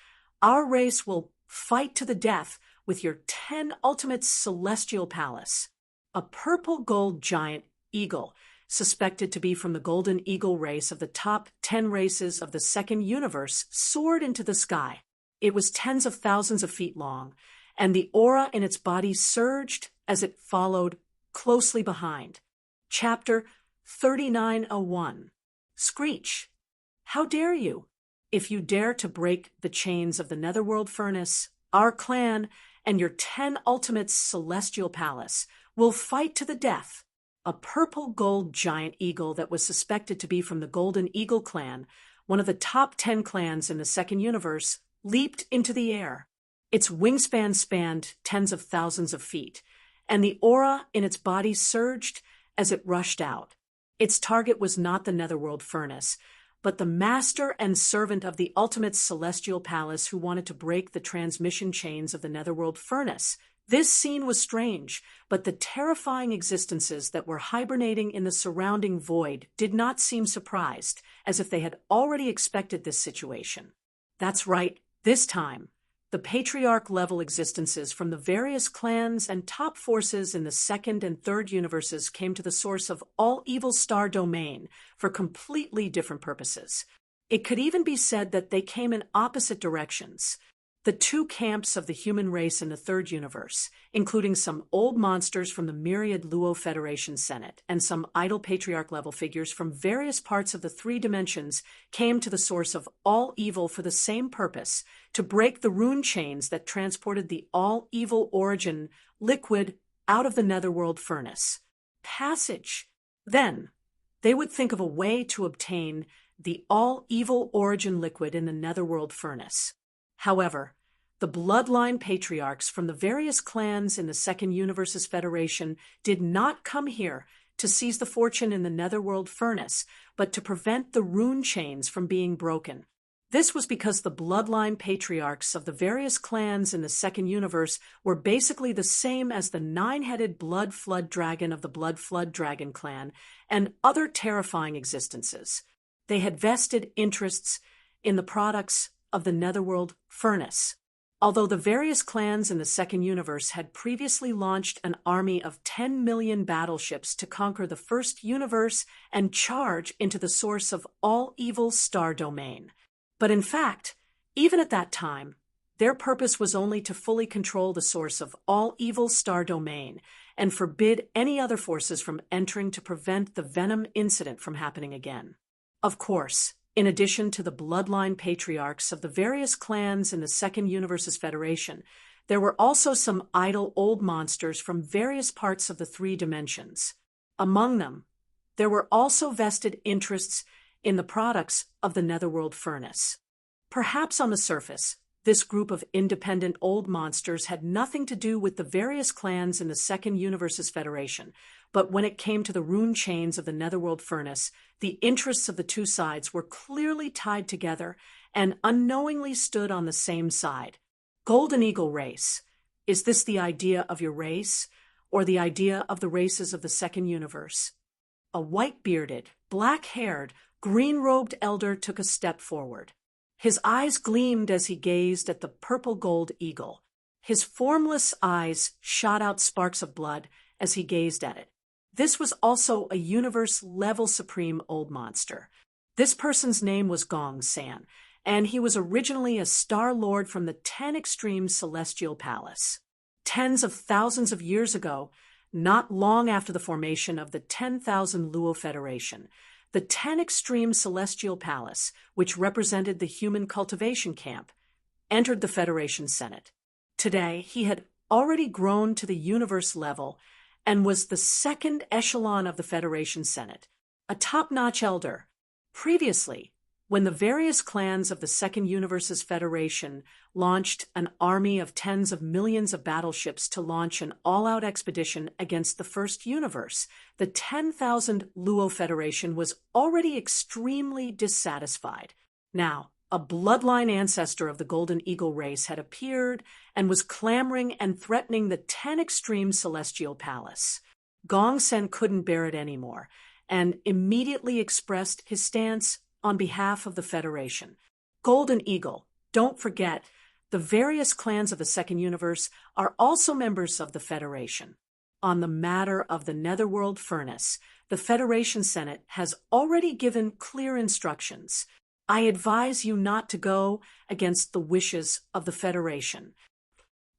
our race will fight to the death with your 10 ultimate celestial palace. A purple gold giant eagle, suspected to be from the golden eagle race of the top 10 races of the second universe, soared into the sky. It was tens of thousands of feet long, and the aura in its body surged as it followed closely behind. Chapter 3901. Screech! How dare you? If you dare to break the chains of the Netherworld furnace, our clan and your 10 ultimate celestial palace will fight to the death. A purple gold giant eagle that was suspected to be from the Golden Eagle clan, one of the top 10 clans in the second universe, leaped into the air. Its wingspan spanned tens of thousands of feet, and the aura in its body surged as it rushed out. Its target was not the Netherworld furnace, but the master and servant of the ultimate celestial palace who wanted to break the transmission chains of the Netherworld furnace. This scene was strange, but the terrifying existences that were hibernating in the surrounding void did not seem surprised, as if they had already expected this situation. That's right, this time, the patriarch-level existences from the various clans and top forces in the second and third universes came to the source of all evil star domain for completely different purposes. It could even be said that they came in opposite directions. The two camps of the human race in the third universe, including some old monsters from the myriad Luo Federation Senate and some idle patriarch-level figures from various parts of the three dimensions, came to the source of all evil for the same purpose, to break the rune chains that transported the all-evil origin liquid out of the Netherworld furnace. Passage. Then, they would think of a way to obtain the all-evil origin liquid in the Netherworld furnace. However, the bloodline patriarchs from the various clans in the Second Universe's Federation did not come here to seize the fortune in the Netherworld furnace, but to prevent the rune chains from being broken. This was because the bloodline patriarchs of the various clans in the Second Universe were basically the same as the 9-headed Blood Flood Dragon of the Blood Flood Dragon clan and other terrifying existences. They had vested interests in the products of the Netherworld furnace. Although the various clans in the Second Universe had previously launched an army of 10 million battleships to conquer the first universe and charge into the source of all evil star domain. But in fact, even at that time, their purpose was only to fully control the source of all evil star domain and forbid any other forces from entering to prevent the Venom incident from happening again. Of course, in addition to the bloodline patriarchs of the various clans in the Second Universe's Federation, there were also some idle old monsters from various parts of the three dimensions. Among them, there were also vested interests in the products of the Netherworld furnace. Perhaps on the surface, this group of independent old monsters had nothing to do with the various clans in the Second Universe's Federation, but when it came to the rune chains of the Netherworld furnace, the interests of the two sides were clearly tied together and unknowingly stood on the same side. Golden Eagle race. Is this the idea of your race, or the idea of the races of the Second Universe? A white-bearded, black-haired, green-robed elder took a step forward. His eyes gleamed as he gazed at the purple gold eagle. His formless eyes shot out sparks of blood as he gazed at it. This was also a universe-level supreme old monster. This person's name was Gong San, and he was originally a Star Lord from the 10 Extreme Celestial Palace. Tens of thousands of years ago, not long after the formation of the 10,000 Luo Federation, the 10 Extreme Celestial Palace, which represented the human cultivation camp, entered the Federation Senate. Today, he had already grown to the universe level and was the second echelon of the Federation Senate, a top-notch elder. Previously, when the various clans of the Second Universe's Federation launched an army of tens of millions of battleships to launch an all-out expedition against the First Universe, the 10,000 Luo Federation was already extremely dissatisfied. Now, a bloodline ancestor of the Golden Eagle race had appeared and was clamoring and threatening the 10 Extreme Celestial Palace. Gong Sen couldn't bear it anymore and immediately expressed his stance on behalf of the Federation. Golden Eagle, don't forget, the various clans of the Second Universe are also members of the Federation. On the matter of the Netherworld Furnace, the Federation Senate has already given clear instructions. I advise you not to go against the wishes of the Federation.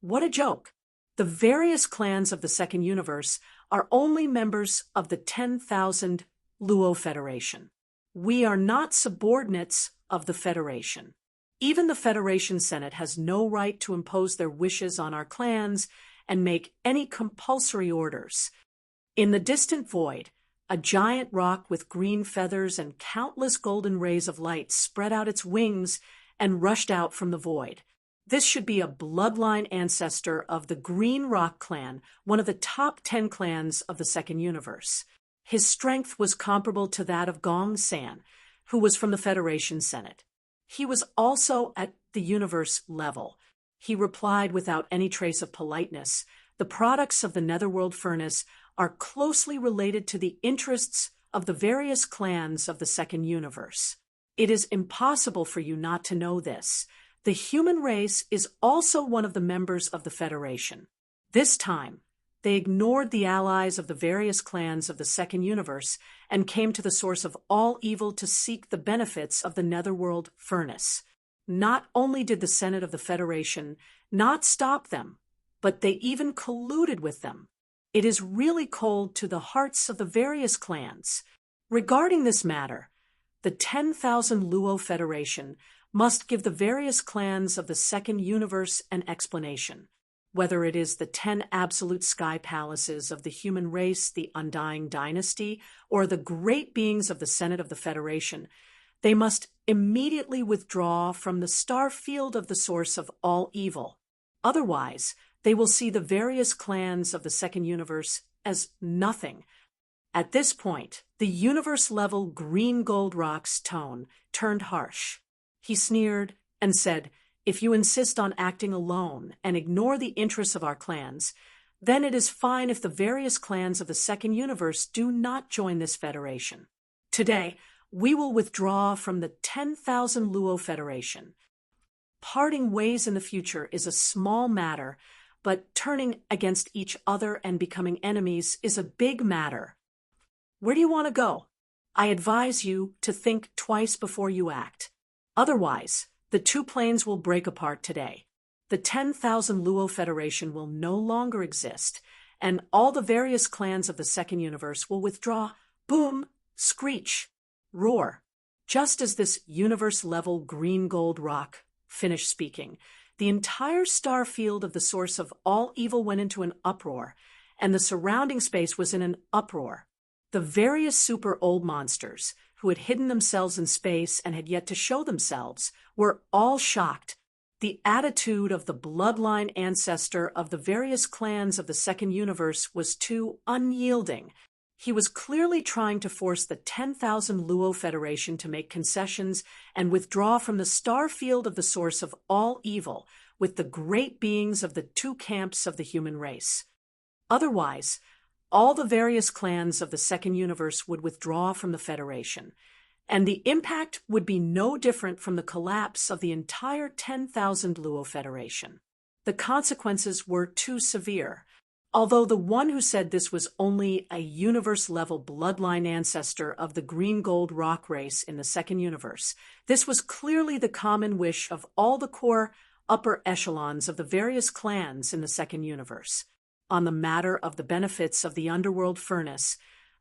What a joke! The various clans of the Second Universe are only members of the 10,000 Luo Federation. We are not subordinates of the Federation. Even the Federation Senate has no right to impose their wishes on our clans and make any compulsory orders. In the distant void, a giant rock with green feathers and countless golden rays of light spread out its wings and rushed out from the void. This should be a bloodline ancestor of the Green Rock clan, one of the top 10 clans of the Second Universe. His strength was comparable to that of Gong San, who was from the Federation Senate. He was also at the universe level. He replied without any trace of politeness, "The products of the Netherworld Furnace are closely related to the interests of the various clans of the Second Universe. It is impossible for you not to know this. The human race is also one of the members of the Federation." This time, they ignored the allies of the various clans of the Second Universe and came to the source of all evil to seek the benefits of the Netherworld Furnace. Not only did the Senate of the Federation not stop them, but they even colluded with them. It is really cold to the hearts of the various clans. Regarding this matter, the 10,000 Luo Federation must give the various clans of the Second Universe an explanation. Whether it is the 10 absolute sky palaces of the human race, the Undying Dynasty, or the great beings of the Senate of the Federation, they must immediately withdraw from the star field of the source of all evil. Otherwise, they will see the various clans of the Second Universe as nothing. At this point, the universe-level green gold rock's tone turned harsh. He sneered and said, "If you insist on acting alone and ignore the interests of our clans, then it is fine if the various clans of the Second Universe do not join this federation. Today, we will withdraw from the 10,000 Luo Federation. Parting ways in the future is a small matter, but turning against each other and becoming enemies is a big matter. Where do you want to go? I advise you to think twice before you act. Otherwise, the two planes will break apart today. The 10,000 Luo Federation will no longer exist, and all the various clans of the Second Universe will withdraw. Boom, screech, roar." Just as this universe-level green gold rock finished speaking, the entire star field of the source of all evil went into an uproar, and the surrounding space was in an uproar. The various super old monsters, who had hidden themselves in space and had yet to show themselves, were all shocked. The attitude of the bloodline ancestor of the various clans of the Second Universe was too unyielding. He was clearly trying to force the 10,000 Luo Federation to make concessions and withdraw from the star field of the source of all evil with the great beings of the two camps of the human race. Otherwise, all the various clans of the Second Universe would withdraw from the Federation, and the impact would be no different from the collapse of the entire 10,000 Luo Federation. The consequences were too severe. Although the one who said this was only a universe-level bloodline ancestor of the green gold rock race in the Second Universe, this was clearly the common wish of all the core upper echelons of the various clans in the Second Universe. On the matter of the benefits of the underworld furnace,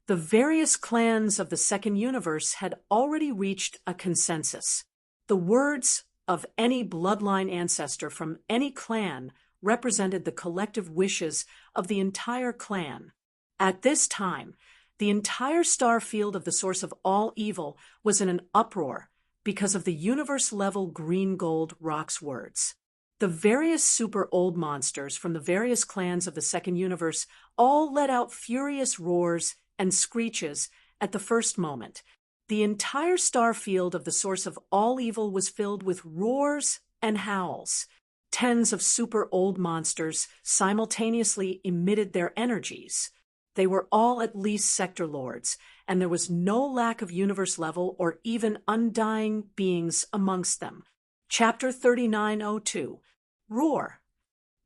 the various clans of the Second Universe had already reached a consensus. The words of any bloodline ancestor from any clan represented the collective wishes of the entire clan. At this time, the entire star field of the source of all evil was in an uproar because of the universe-level green gold rock's words. The various super old monsters from the various clans of the Second Universe all let out furious roars and screeches at the first moment. The entire star field of the source of all evil was filled with roars and howls. Tens of super old monsters simultaneously emitted their energies. They were all at least sector lords, and there was no lack of universe-level or even undying beings amongst them. Chapter 3902. Roar.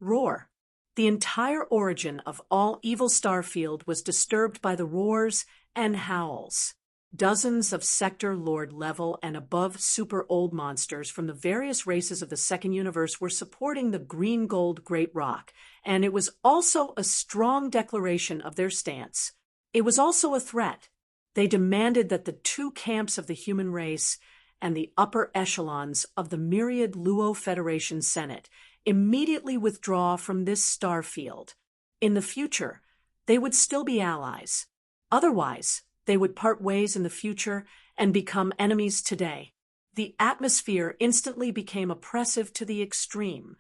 Roar. The entire origin of all evil starfield was disturbed by the roars and howls. Dozens of sector lord level and above super old monsters from the various races of the second universe were supporting the green gold great rock, and it was also a strong declaration of their stance. It was also a threat. They demanded that the two camps of the human race and the upper echelons of the myriad Luo Federation Senate immediately withdraw from this star field. In the future, they would still be allies. Otherwise, they would part ways in the future and become enemies today. The atmosphere instantly became oppressive to the extreme.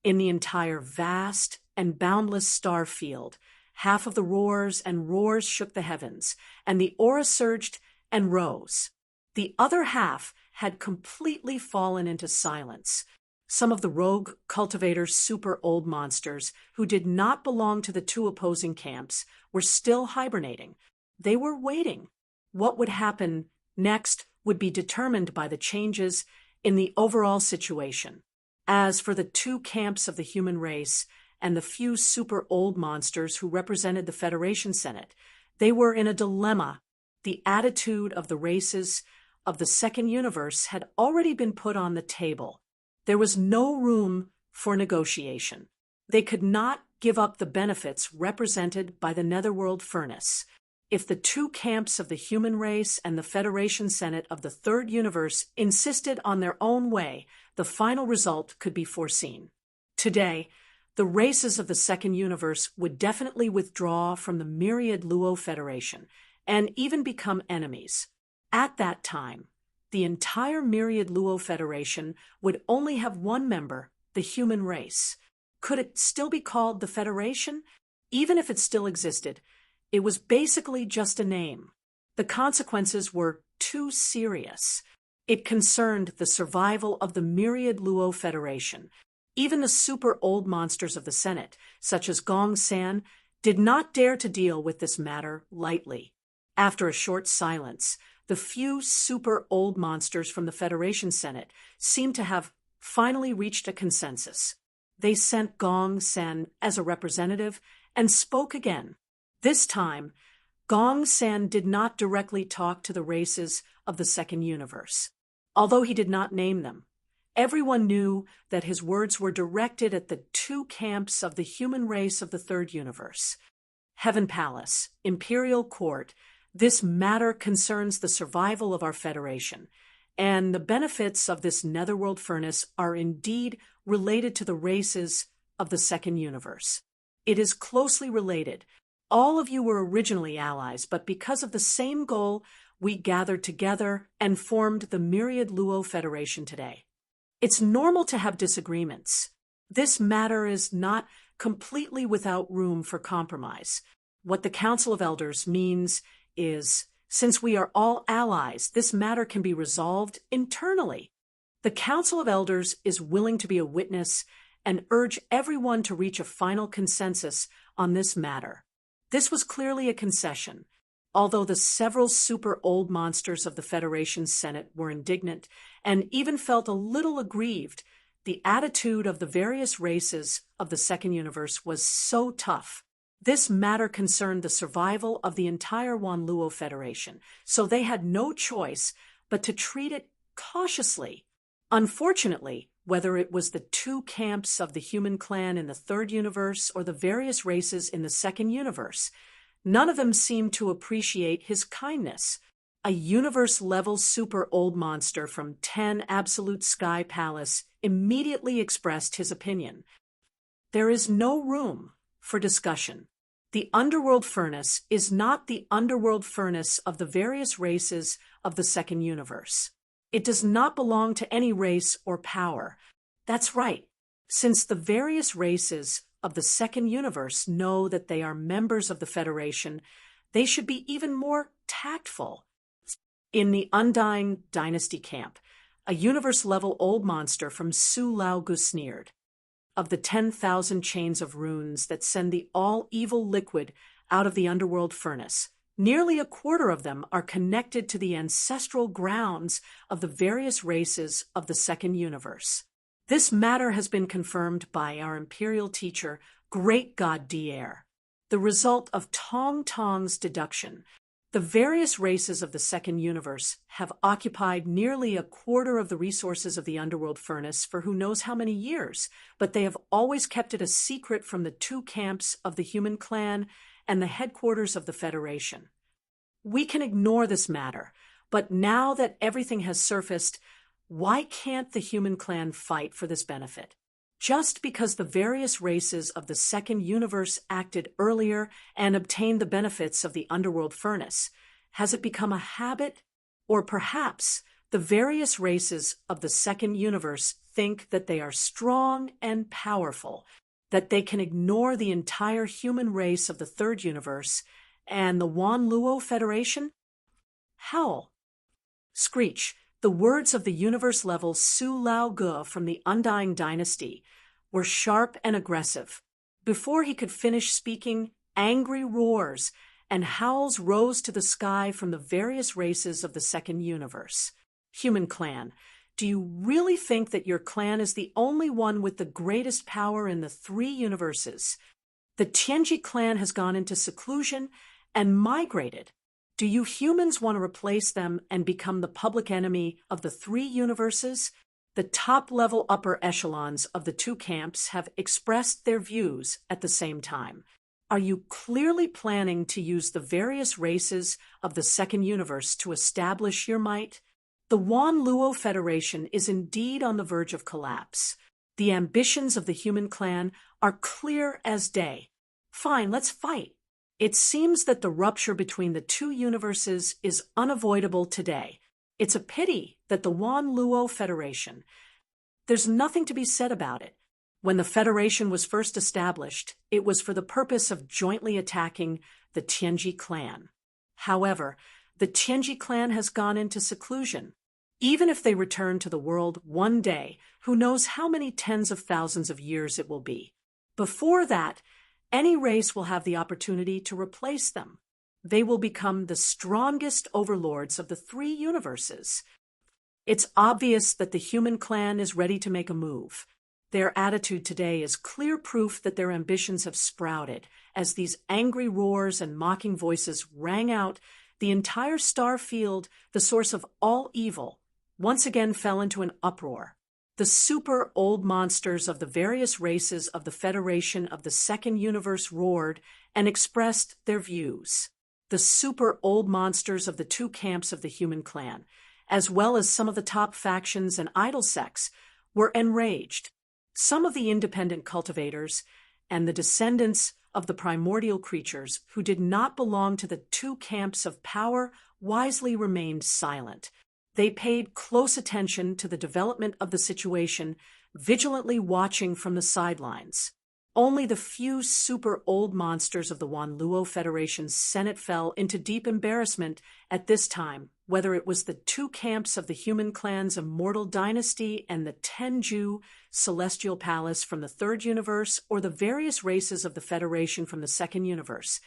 In the entire vast and boundless star field, half of the roars and roars shook the heavens, and the aura surged and rose. The other half had completely fallen into silence. Some of the rogue cultivators' super old monsters, who did not belong to the two opposing camps, were still hibernating. They were waiting. What would happen next would be determined by the changes in the overall situation. As for the two camps of the human race and the few super old monsters who represented the Federation Senate, they were in a dilemma. The attitude of the races of the second universe had already been put on the table. There was no room for negotiation. They could not give up the benefits represented by the Netherworld furnace. If the two camps of the human race and the Federation Senate of the third universe insisted on their own way, the final result could be foreseen. Today, the races of the second universe would definitely withdraw from the myriad Luo Federation and even become enemies. At that time, the entire myriad Luo Federation would only have one member, the human race. Could it still be called the Federation? Even if it still existed, it was basically just a name. The consequences were too serious. It concerned the survival of the myriad Luo Federation. Even the super old monsters of the Senate, such as Gong San, did not dare to deal with this matter lightly. After a short silence, the few super old monsters from the Federation Senate seemed to have finally reached a consensus. They sent Gong San as a representative and spoke again. This time, Gong San did not directly talk to the races of the second universe. Although he did not name them, everyone knew that his words were directed at the two camps of the human race of the third universe. Heaven Palace, Imperial Court, this matter concerns the survival of our Federation, and the benefits of this netherworld furnace are indeed related to the races of the second universe. It is closely related. All of you were originally allies, but because of the same goal, we gathered together and formed the Myriad Luo Federation today. It's normal to have disagreements. This matter is not completely without room for compromise. What the Council of Elders means is, since we are all allies, this matter can be resolved internally. The Council of Elders is willing to be a witness and urge everyone to reach a final consensus on this matter. This was clearly a concession. Although the several super old monsters of the Federation Senate were indignant and even felt a little aggrieved, the attitude of the various races of the second universe was so tough. This matter concerned the survival of the entire Wan Luo Federation, so they had no choice but to treat it cautiously. Unfortunately, whether it was the two camps of the human clan in the third universe or the various races in the second universe, none of them seemed to appreciate his kindness. A universe-level super old monster from 10 Absolute Sky Palace immediately expressed his opinion. There is no room for discussion. The underworld furnace is not the underworld furnace of the various races of the second universe. It does not belong to any race or power. That's right, since the various races of the second universe know that they are members of the Federation, they should be even more tactful. In the Undying Dynasty camp, a universe-level old monster from Su-Lao-Gu sneered. Of the 10,000 chains of runes that send the all-evil liquid out of the underworld furnace, nearly a quarter of them are connected to the ancestral grounds of the various races of the second universe. This matter has been confirmed by our imperial teacher, Great God Dier. The result of Tong Tong's deduction, the various races of the second universe have occupied nearly a quarter of the resources of the underworld furnace for who knows how many years, but they have always kept it a secret from the two camps of the human clan and the headquarters of the Federation. We can ignore this matter, but now that everything has surfaced, why can't the human clan fight for this benefit? Just because the various races of the second universe acted earlier and obtained the benefits of the underworld furnace, has it become a habit? Or perhaps the various races of the second universe think that they are strong and powerful, that they can ignore the entire human race of the third universe and the Wan Luo Federation? Howl. Screech. The words of the universe-level Su-Lao-Gu from the Undying Dynasty were sharp and aggressive. Before he could finish speaking, angry roars and howls rose to the sky from the various races of the second universe. Human clan, do you really think that your clan is the only one with the greatest power in the three universes? The Tianji clan has gone into seclusion and migrated. Do you humans want to replace them and become the public enemy of the three universes? The top-level upper echelons of the two camps have expressed their views at the same time. Are you clearly planning to use the various races of the second universe to establish your might? The Wan Luo Federation is indeed on the verge of collapse. The ambitions of the human clan are clear as day. Fine, let's fight. It seems that the rupture between the two universes is unavoidable today. It's a pity that the Wan Luo Federation. There's nothing to be said about it. When the Federation was first established, it was for the purpose of jointly attacking the Tianji clan. However, the Tianji clan has gone into seclusion. Even if they return to the world one day, who knows how many tens of thousands of years it will be. Before that, any race will have the opportunity to replace them. They will become the strongest overlords of the three universes. It's obvious that the human clan is ready to make a move. Their attitude today is clear proof that their ambitions have sprouted. As these angry roars and mocking voices rang out, the entire star field, the source of all evil, once again fell into an uproar. The super old monsters of the various races of the Federation of the Second Universe roared and expressed their views. The super old monsters of the two camps of the human clan, as well as some of the top factions and idol sects, were enraged. Some of the independent cultivators and the descendants of the primordial creatures who did not belong to the two camps of power wisely remained silent. They paid close attention to the development of the situation, vigilantly watching from the sidelines. Only the few super old monsters of the Wan Luo Federation's Senate fell into deep embarrassment at this time, whether it was the two camps of the human clan's Immortal Dynasty and the Tenju Celestial Palace from the third universe, or the various races of the Federation from the second universe.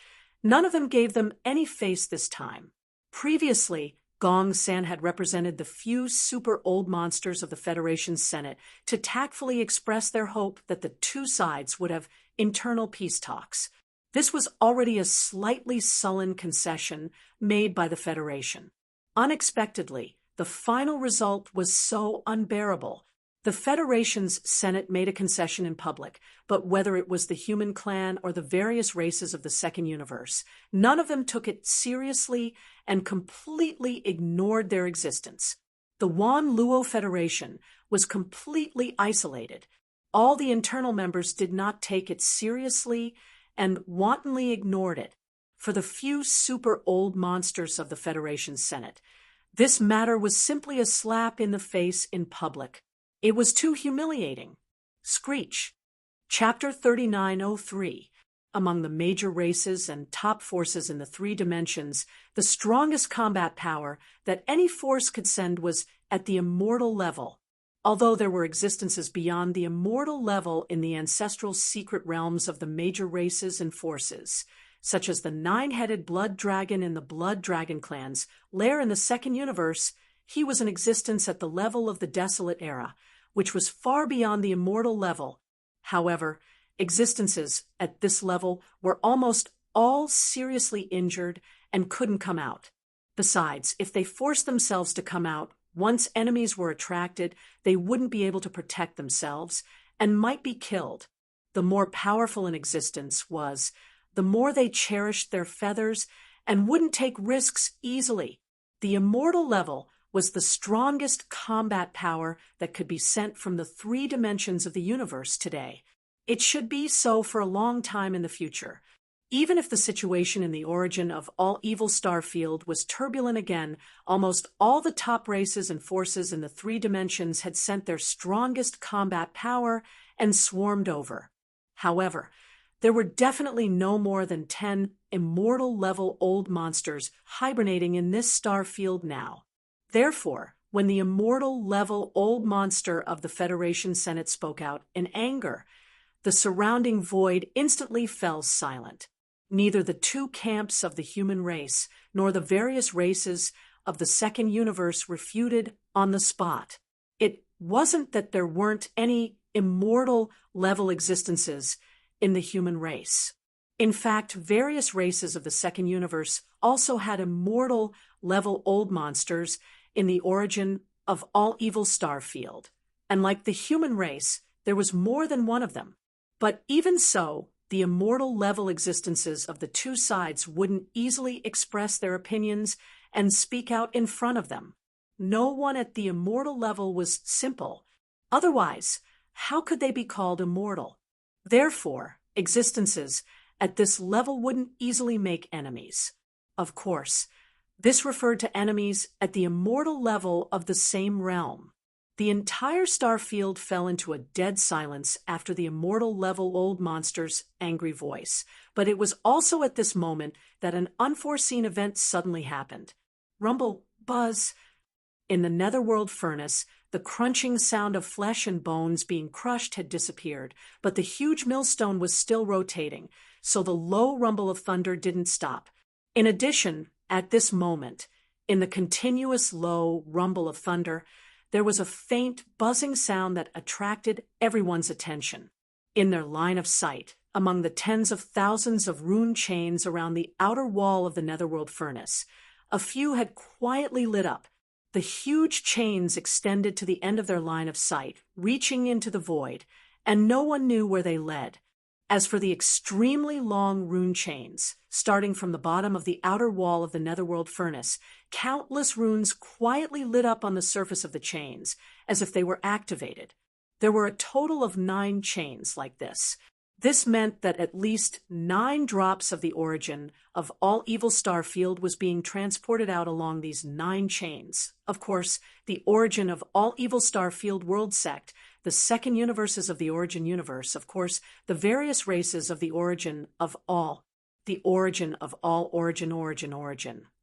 None of them gave them any face this time. Previously, Gong San had represented the few super old monsters of the Federation's Senate to tactfully express their hope that the two sides would have internal peace talks. This was already a slightly sullen concession made by the Federation. Unexpectedly, the final result was so unbearable. The Federation's Senate made a concession in public, but whether it was the human clan or the various races of the second universe, none of them took it seriously and completely ignored their existence. The Wan Luo Federation was completely isolated. All the internal members did not take it seriously and wantonly ignored it. For the few super old monsters of the Federation's Senate, this matter was simply a slap in the face in public. It was too humiliating. Screech. Chapter 3903. among the major races and top forces in the three dimensions, the strongest combat power that any force could send was at the immortal level. Although there were existences beyond the immortal level in the ancestral secret realms of the major races and forces, such as the nine-headed blood dragon in the blood dragon clans, lair in the second universe, he was in existence at the level of the desolate era, which was far beyond the immortal level. However, existences at this level were almost all seriously injured and couldn't come out. Besides, if they forced themselves to come out, once enemies were attracted, they wouldn't be able to protect themselves and might be killed. The more powerful an existence was, the more they cherished their feathers and wouldn't take risks easily. The immortal level was the strongest combat power that could be sent from the three dimensions of the universe today. It should be so for a long time in the future. Even if the situation in the origin of all evil Starfield was turbulent again, almost all the top races and forces in the three dimensions had sent their strongest combat power and swarmed over. However, there were definitely no more than 10 immortal-level old monsters hibernating in this Starfield now. Therefore, when the immortal-level old monster of the Federation Senate spoke out in anger, the surrounding void instantly fell silent. Neither the two camps of the human race nor the various races of the second universe refuted on the spot. It wasn't that there weren't any immortal-level existences in the human race. In fact, various races of the second universe also had immortal-level old monsters in the origin of all evil Starfield. And like the human race, there was more than one of them. But even so, the immortal-level existences of the two sides wouldn't easily express their opinions and speak out in front of them. No one at the immortal level was simple. Otherwise, how could they be called immortal? Therefore, existences at this level wouldn't easily make enemies. Of course, this referred to enemies at the immortal level of the same realm. The entire Starfield fell into a dead silence after the immortal-level old monster's angry voice, but it was also at this moment that an unforeseen event suddenly happened. Rumble, buzz. In the netherworld furnace, the crunching sound of flesh and bones being crushed had disappeared, but the huge millstone was still rotating, so the low rumble of thunder didn't stop. In addition, at this moment, in the continuous low rumble of thunder, there was a faint, buzzing sound that attracted everyone's attention. In their line of sight, among the tens of thousands of rune chains around the outer wall of the netherworld furnace, a few had quietly lit up. The huge chains extended to the end of their line of sight, reaching into the void, and no one knew where they led. As for the extremely long rune chains, starting from the bottom of the outer wall of the netherworld furnace, countless runes quietly lit up on the surface of the chains, as if they were activated. There were a total of 9 chains like this. This meant that at least 9 drops of the origin of all evil Starfield was being transported out along these 9 chains. Of course, the origin of all evil Starfield world sect, the second universes of the origin universe, of course, the various races of the origin of all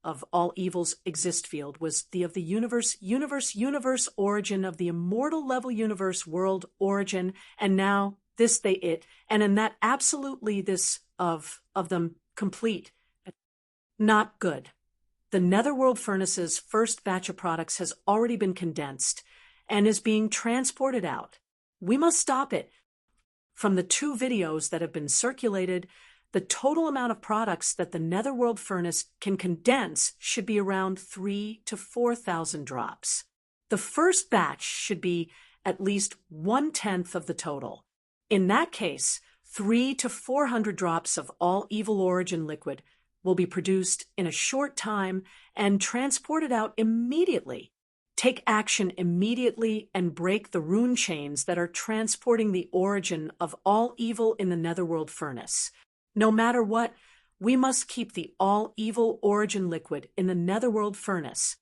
of all evils exist field was the of the universe origin of the immortal level universe world origin, and now this they it, and in that absolutely this of them complete. Not good. The netherworld furnace's first batch of products has already been condensed and is being transported out. We must stop it. From the 2 videos that have been circulated, the total amount of products that the netherworld furnace can condense should be around 3,000 to 4,000 drops. The first batch should be at least 1/10 of the total. In that case, 300 to 400 drops of all evil origin liquid will be produced in a short time and transported out immediately. Take action immediately and break the rune chains that are transporting the origin of all evil in the netherworld furnace. No matter what, we must keep the all-evil origin liquid in the netherworld furnace.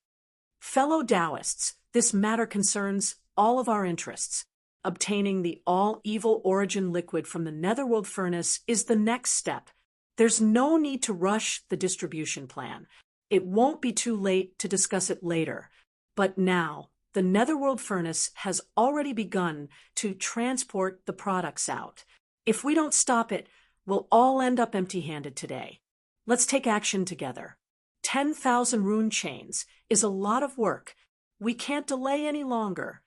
Fellow Taoists, this matter concerns all of our interests. obtaining the all-evil origin liquid from the netherworld furnace is the next step. There's no need to rush the distribution plan. It won't be too late to discuss it later. But now, the netherworld furnace has already begun to transport the products out. If we don't stop it, we'll all end up empty-handed today. Let's take action together. 10,000 rune chains is a lot of work. We can't delay any longer.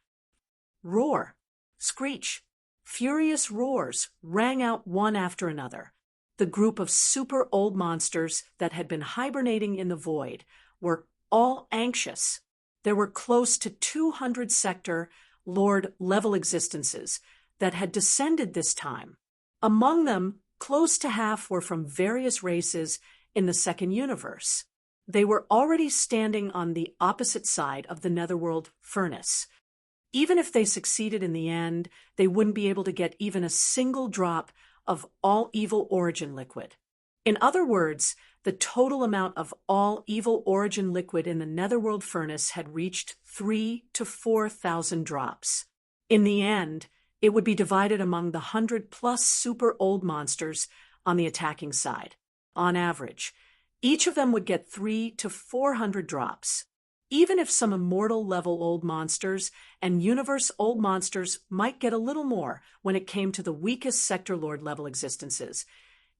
Roar, screech, furious roars rang out one after another. The group of super old monsters that had been hibernating in the void were all anxious. There were close to 200 sector Lord level existences that had descended this time. Among them, close to half were from various races in the second universe. They were already standing on the opposite side of the netherworld furnace. Even if they succeeded in the end, they wouldn't be able to get even a single drop of all-evil origin liquid. In other words, the total amount of all-evil origin liquid in the netherworld furnace had reached 3,000 to 4,000 drops. In the end, it would be divided among the 100-plus super old monsters on the attacking side. On average, each of them would get 300 to 400 drops. Even if some immortal-level old monsters and universe-old monsters might get a little more when it came to the weakest Sector Lord-level existences,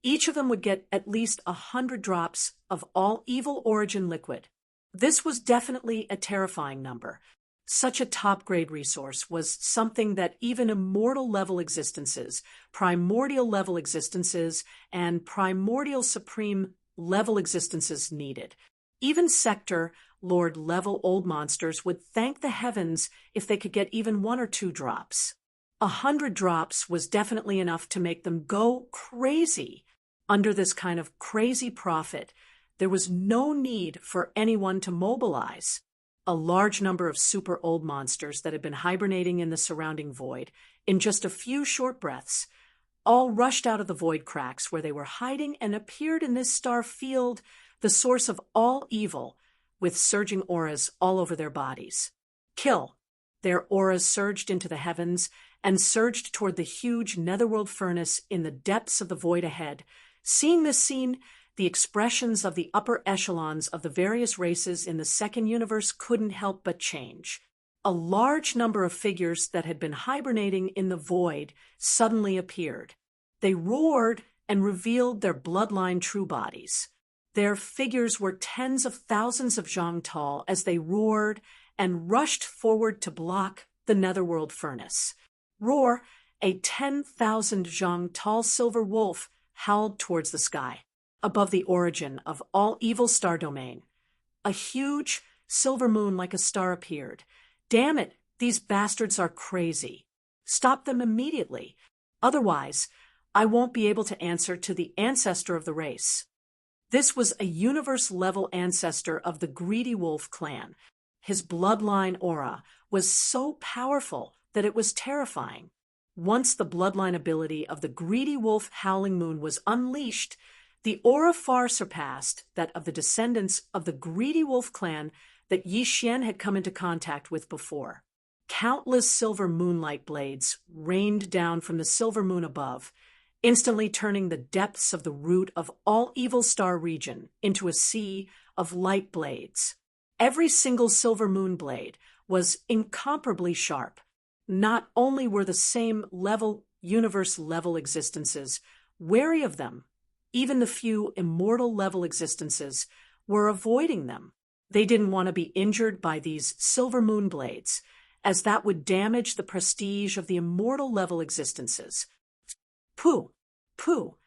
each of them would get at least 100 drops of all-evil origin liquid. This was definitely a terrifying number. Such a top-grade resource was something that even immortal-level existences, primordial-level existences, and primordial supreme-level existences needed. Even Sector Lord-level old monsters would thank the heavens if they could get even 1 or 2 drops. 100 drops was definitely enough to make them go crazy. Under this kind of crazy profit, there was no need for anyone to mobilize. A large number of super old monsters that had been hibernating in the surrounding void, in just a few short breaths, all rushed out of the void cracks where they were hiding and appeared in this star field, the source of all evil, with surging auras all over their bodies. Kill! Their auras surged into the heavens and surged toward the huge netherworld furnace in the depths of the void ahead. Seeing this scene, the expressions of the upper echelons of the various races in the second universe couldn't help but change. A large number of figures that had been hibernating in the void suddenly appeared. They roared and revealed their bloodline true bodies. Their figures were tens of thousands of zhang tall as they roared and rushed forward to block the netherworld furnace. Roar, a 10,000 zhang tall silver wolf, howled towards the sky, above the origin of all evil star domain. A huge silver moon like a star appeared. Damn it, these bastards are crazy. Stop them immediately. Otherwise, I won't be able to answer to the ancestor of the race. This was a universe-level ancestor of the Greedy Wolf clan. His bloodline aura was so powerful that it was terrifying. Once the bloodline ability of the Greedy Wolf Howling Moon was unleashed, the aura far surpassed that of the descendants of the Greedy Wolf clan that Yi Xian had come into contact with before. Countless silver moonlight blades rained down from the silver moon above, instantly turning the depths of the root of all evil star region into a sea of light blades. Every single silver moon blade was incomparably sharp. Not only were the same level, universe-level existences wary of them, even the few immortal-level existences were avoiding them. They didn't want to be injured by these silver moon blades, as that would damage the prestige of the immortal-level existences. Pooh! Pooh!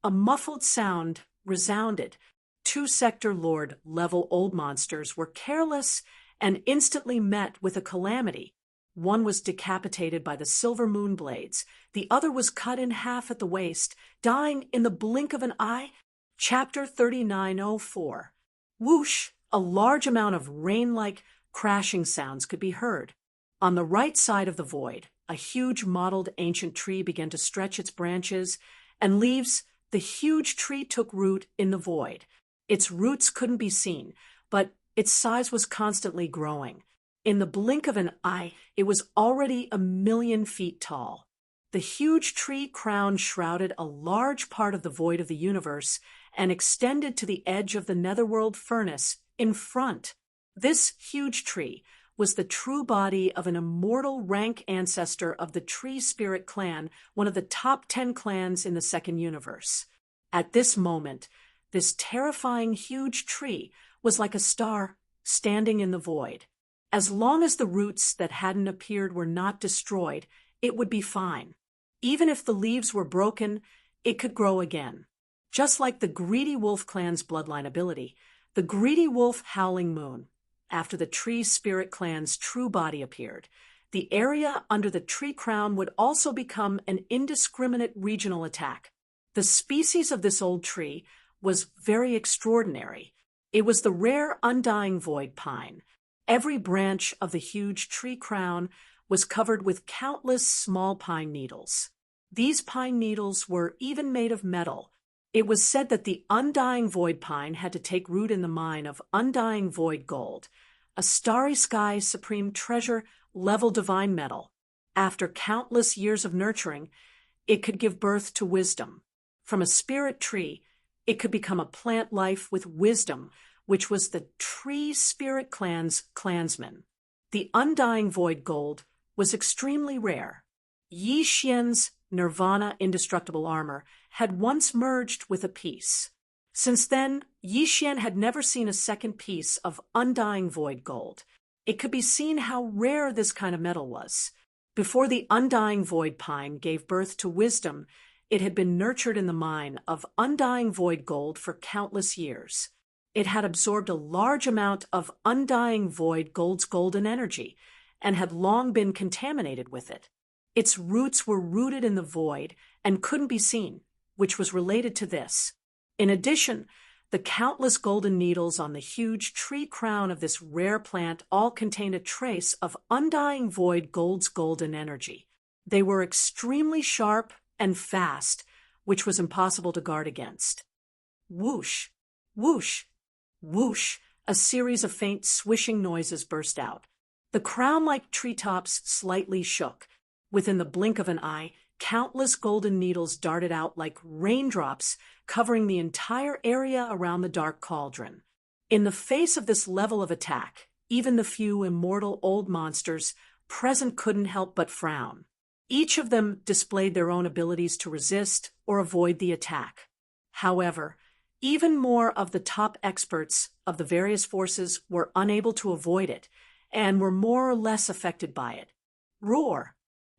A muffled sound resounded. 2 Sector Lord-level old monsters were careless and instantly met with a calamity. One was decapitated by the silver moon blades. The other was cut in half at the waist, dying in the blink of an eye. Chapter 3904. Whoosh! A large amount of rain-like crashing sounds could be heard. On the right side of the void, a huge mottled ancient tree began to stretch its branches and leaves. The huge tree took root in the void. Its roots couldn't be seen, but its size was constantly growing. In the blink of an eye, it was already 1,000,000 feet tall. The huge tree crown shrouded a large part of the void of the universe and extended to the edge of the netherworld furnace in front. This huge tree was the true body of an immortal rank ancestor of the Tree Spirit clan, one of the top 10 clans in the second universe. At this moment, this terrifying huge tree was like a star standing in the void. As long as the roots that hadn't appeared were not destroyed, it would be fine. Even if the leaves were broken, it could grow again. Just like the Greedy Wolf clan's bloodline ability, the Greedy Wolf Howling Moon, after the Tree Spirit clan's true body appeared, the area under the tree crown would also become an indiscriminate regional attack. The species of this old tree was very extraordinary. It was the rare undying void pine. Every branch of the huge tree crown was covered with countless small pine needles. These pine needles were even made of metal. It was said that the undying void pine had to take root in the mine of undying void gold, a starry sky supreme treasure level divine metal. After countless years of nurturing, it could give birth to wisdom. From a spirit tree, it could become a plant life with wisdom, which was the Tree Spirit clan's clansman. The undying void gold was extremely rare. Yi Xian's Nirvana indestructible armor had once merged with a piece. Since then, Yi Xian had never seen a second piece of undying void gold. It could be seen how rare this kind of metal was. Before the undying void pine gave birth to wisdom, it had been nurtured in the mine of undying void gold for countless years. It had absorbed a large amount of undying void gold's golden energy and had long been contaminated with it. Its roots were rooted in the void and couldn't be seen, which was related to this. In addition, the countless golden needles on the huge tree crown of this rare plant all contained a trace of undying void gold's golden energy. They were extremely sharp and fast, which was impossible to guard against. Whoosh, whoosh, whoosh, a series of faint swishing noises burst out. The crown-like treetops slightly shook. Within the blink of an eye, countless golden needles darted out like raindrops, covering the entire area around the dark cauldron. In the face of this level of attack, even the few immortal old monsters present couldn't help but frown. Each of them displayed their own abilities to resist or avoid the attack. However, even more of the top experts of the various forces were unable to avoid it and were more or less affected by it. Roar!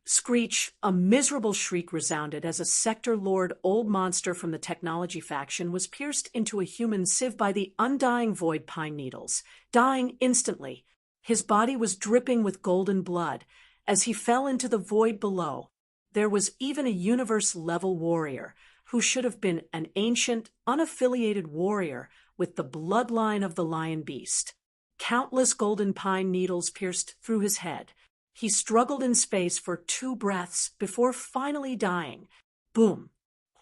Screech, a miserable shriek resounded as a Sector Lord old monster from the technology faction was pierced into a human sieve by the undying void pine needles, dying instantly. His body was dripping with golden blood as he fell into the void below. There was even a universe-level warrior who should have been an ancient, unaffiliated warrior with the bloodline of the lion beast. Countless golden pine needles pierced through his head. He struggled in space for 2 breaths before finally dying. Boom!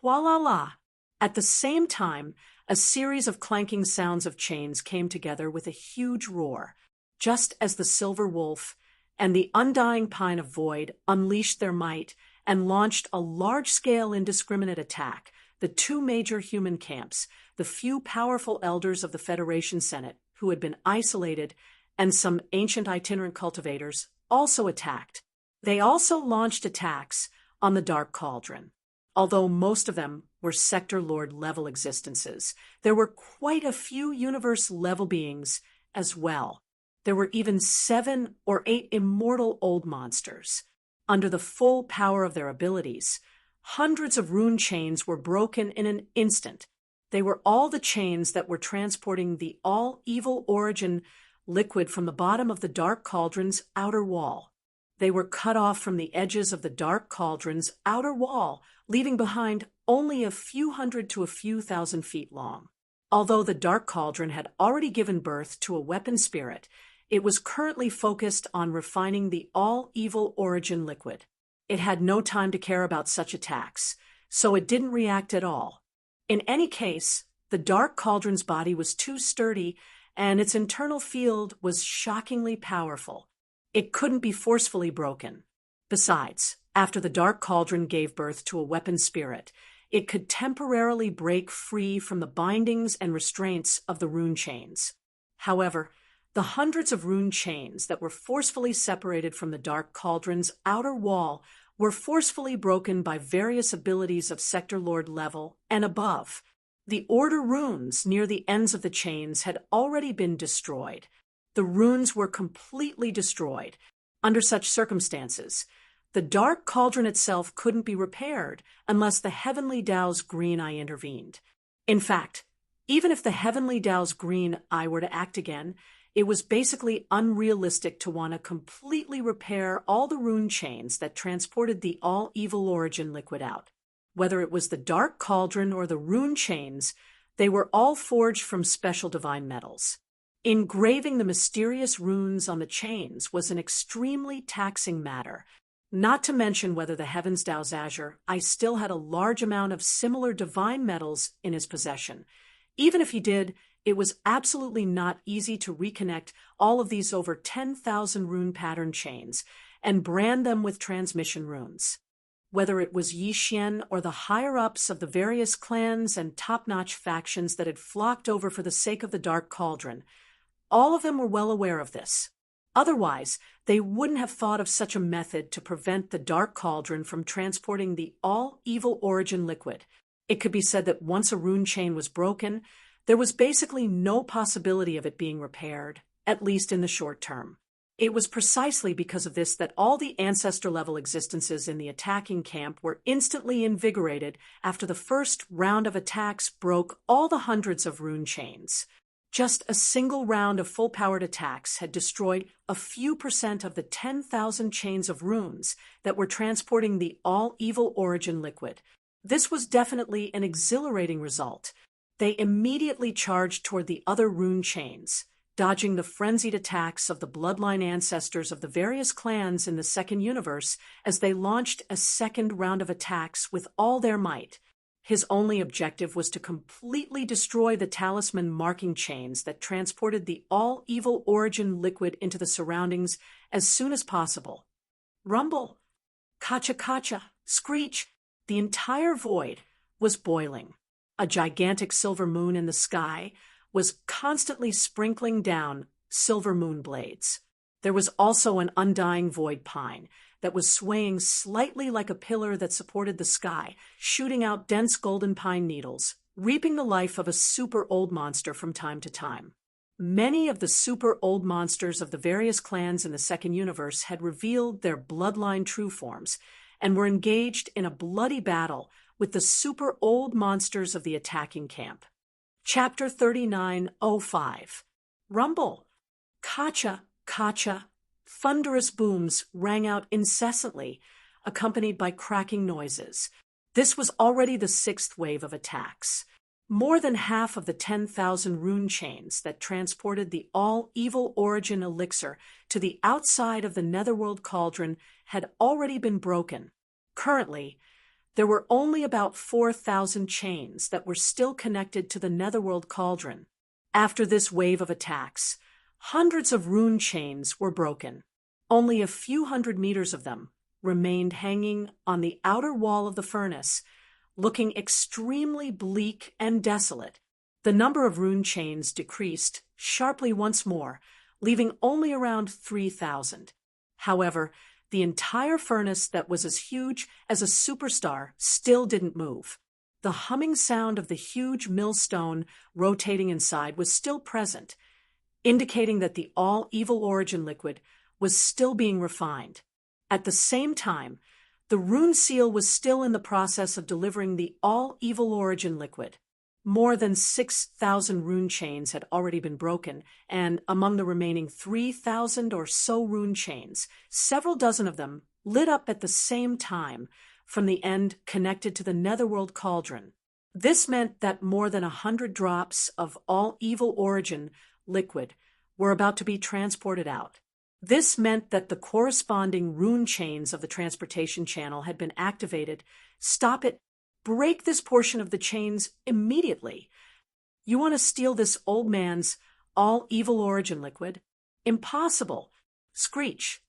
Hualala! At the same time, a series of clanking sounds of chains came together with a huge roar, just as the silver wolf and the undying pine of void unleashed their might and launched a large-scale indiscriminate attack. The 2 major human camps, the few powerful elders of the Federation Senate who had been isolated, and some ancient itinerant cultivators also attacked. They also launched attacks on the Dark Cauldron. Although most of them were Sector Lord level existences, there were quite a few universe level beings as well. There were even 7 or 8 immortal old monsters. Under the full power of their abilities, hundreds of rune chains were broken in an instant. They were all the chains that were transporting the all-evil origin liquid from the bottom of the Dark Cauldron's outer wall. They were cut off from the edges of the Dark Cauldron's outer wall, leaving behind only a few hundred to a few thousand feet long. Although the Dark Cauldron had already given birth to a weapon spirit, it was currently focused on refining the all-evil origin liquid. It had no time to care about such attacks, so it didn't react at all. In any case, the Dark Cauldron's body was too sturdy and its internal field was shockingly powerful. It couldn't be forcefully broken. Besides, after the Dark Cauldron gave birth to a weapon spirit, it could temporarily break free from the bindings and restraints of the rune chains. However, the hundreds of rune chains that were forcefully separated from the Dark Cauldron's outer wall were forcefully broken by various abilities of Sector Lord level and above. The Order runes near the ends of the chains had already been destroyed. The runes were completely destroyed. Under such circumstances, the Dark Cauldron itself couldn't be repaired unless the Heavenly Tao's green eye intervened. In fact, even if the Heavenly Tao's green eye were to act again, it was basically unrealistic to want to completely repair all the rune chains that transported the all-evil origin liquid out. Whether it was the Dark Cauldron or the rune chains, they were all forged from special divine metals. Engraving the mysterious runes on the chains was an extremely taxing matter, not to mention whether the Heavens Tao's Azure I still had a large amount of similar divine metals in his possession. Even if he did, it was absolutely not easy to reconnect all of these over 10,000 rune pattern chains and brand them with transmission runes. Whether it was Yi Xian or the higher-ups of the various clans and top-notch factions that had flocked over for the sake of the Dark Cauldron, all of them were well aware of this. Otherwise, they wouldn't have thought of such a method to prevent the Dark Cauldron from transporting the all-evil origin liquid. It could be said that once a rune chain was broken, there was basically no possibility of it being repaired, at least in the short term. It was precisely because of this that all the ancestor-level existences in the attacking camp were instantly invigorated after the first round of attacks broke all the hundreds of rune chains. Just a single round of full-powered attacks had destroyed a few % of the 10,000 chains of runes that were transporting the all-evil origin liquid. This was definitely an exhilarating result. They immediately charged toward the other rune chains, dodging the frenzied attacks of the bloodline ancestors of the various clans in the second universe as they launched a second round of attacks with all their might. His only objective was to completely destroy the talisman marking chains that transported the all-evil origin liquid into the surroundings as soon as possible. Rumble, kacha-kacha, screech, the entire void was boiling. A gigantic silver moon in the sky was constantly sprinkling down silver moon blades. There was also an undying void pine that was swaying slightly like a pillar that supported the sky, shooting out dense golden pine needles, reaping the life of a super old monster from time to time. Many of the super old monsters of the various clans in the second universe had revealed their bloodline true forms and were engaged in a bloody battle with the super old monsters of the attacking camp. Chapter 39:05. Rumble. Kacha, kacha. Thunderous booms rang out incessantly, accompanied by cracking noises. This was already the sixth wave of attacks. More than half of the 10,000 rune chains that transported the all-evil origin elixir to the outside of the Netherworld Cauldron had already been broken. Currently, there were only about 4,000 chains that were still connected to the Netherworld Cauldron. After this wave of attacks, hundreds of rune chains were broken. Only a few hundred meters of them remained hanging on the outer wall of the furnace, looking extremely bleak and desolate. The number of rune chains decreased sharply once more, leaving only around 3,000. However, the entire furnace that was as huge as a superstar still didn't move. The humming sound of the huge millstone rotating inside was still present, indicating that the all-evil origin liquid was still being refined. At the same time, the rune seal was still in the process of delivering the all-evil origin liquid. More than 6,000 rune chains had already been broken, and among the remaining 3,000 or so rune chains, several dozen of them lit up at the same time from the end connected to the Netherworld Cauldron. This meant that more than 100 drops of all-evil origin liquid were about to be transported out. This meant that the corresponding rune chains of the transportation channel had been activated. Stop it. Break this portion of the chains immediately. You want to steal this old man's all-evil origin liquid? Impossible. Screech.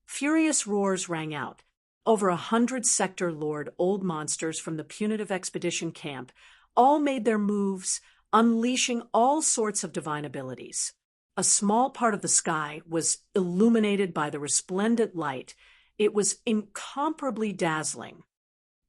Furious roars rang out. Over 100 Sector Lord old monsters from the punitive expedition camp all made their moves, unleashing all sorts of divine abilities. A small part of the sky was illuminated by the resplendent light. It was incomparably dazzling.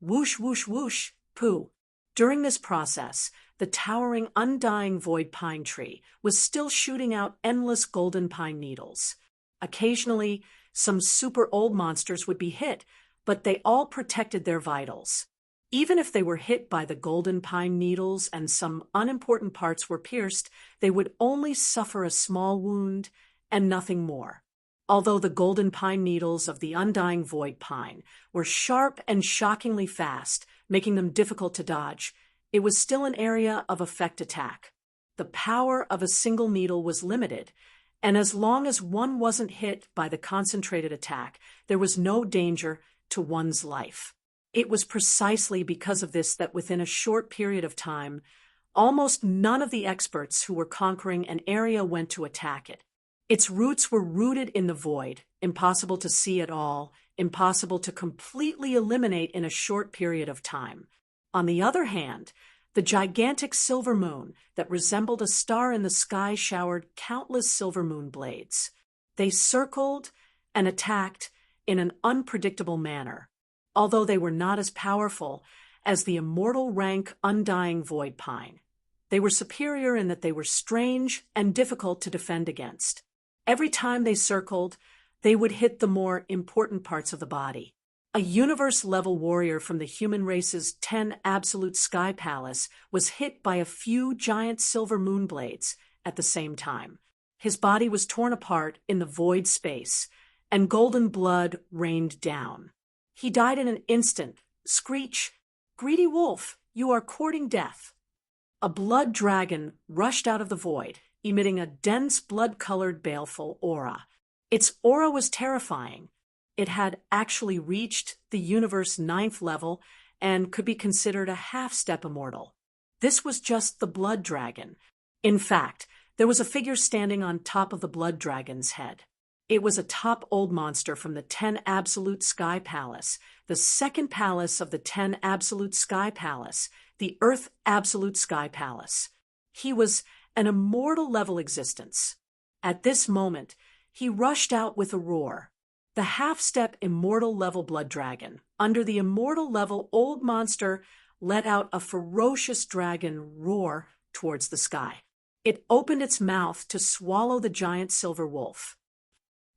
Whoosh, whoosh, whoosh, pooh. During this process, the towering, undying void pine tree was still shooting out endless golden pine needles. Occasionally, some super old monsters would be hit, but they all protected their vitals. Even if they were hit by the golden pine needles and some unimportant parts were pierced, they would only suffer a small wound and nothing more. Although the golden pine needles of the undying void pine were sharp and shockingly fast, making them difficult to dodge, it was still an area of effect attack. The power of a single needle was limited, and as long as one wasn't hit by the concentrated attack, there was no danger to one's life. It was precisely because of this that within a short period of time, almost none of the experts who were conquering an area went to attack it. Its roots were rooted in the void, impossible to see at all, impossible to completely eliminate in a short period of time. On the other hand, the gigantic silver moon that resembled a star in the sky showered countless silver moon blades. They circled and attacked in an unpredictable manner, although they were not as powerful as the immortal rank undying void pine. They were superior in that they were strange and difficult to defend against. Every time they circled, they would hit the more important parts of the body. A universe-level warrior from the human race's 10 absolute sky palace was hit by a few giant silver moon blades at the same time. His body was torn apart in the void space, and golden blood rained down. He died in an instant. Screech, "Greedy wolf, you are courting death." A blood dragon rushed out of the void, emitting a dense blood-colored baleful aura. Its aura was terrifying. It had actually reached the universe 9th level and could be considered a half-step immortal. This was just the blood dragon. In fact, there was a figure standing on top of the blood dragon's head. It was a top old monster from the 10 Absolute Sky Palace, the second palace of the 10 Absolute Sky Palace, the Earth Absolute Sky Palace. He was an immortal-level existence. At this moment, he rushed out with a roar. The half-step immortal-level blood dragon, under the immortal-level old monster, let out a ferocious dragon roar towards the sky. It opened its mouth to swallow the giant silver wolf.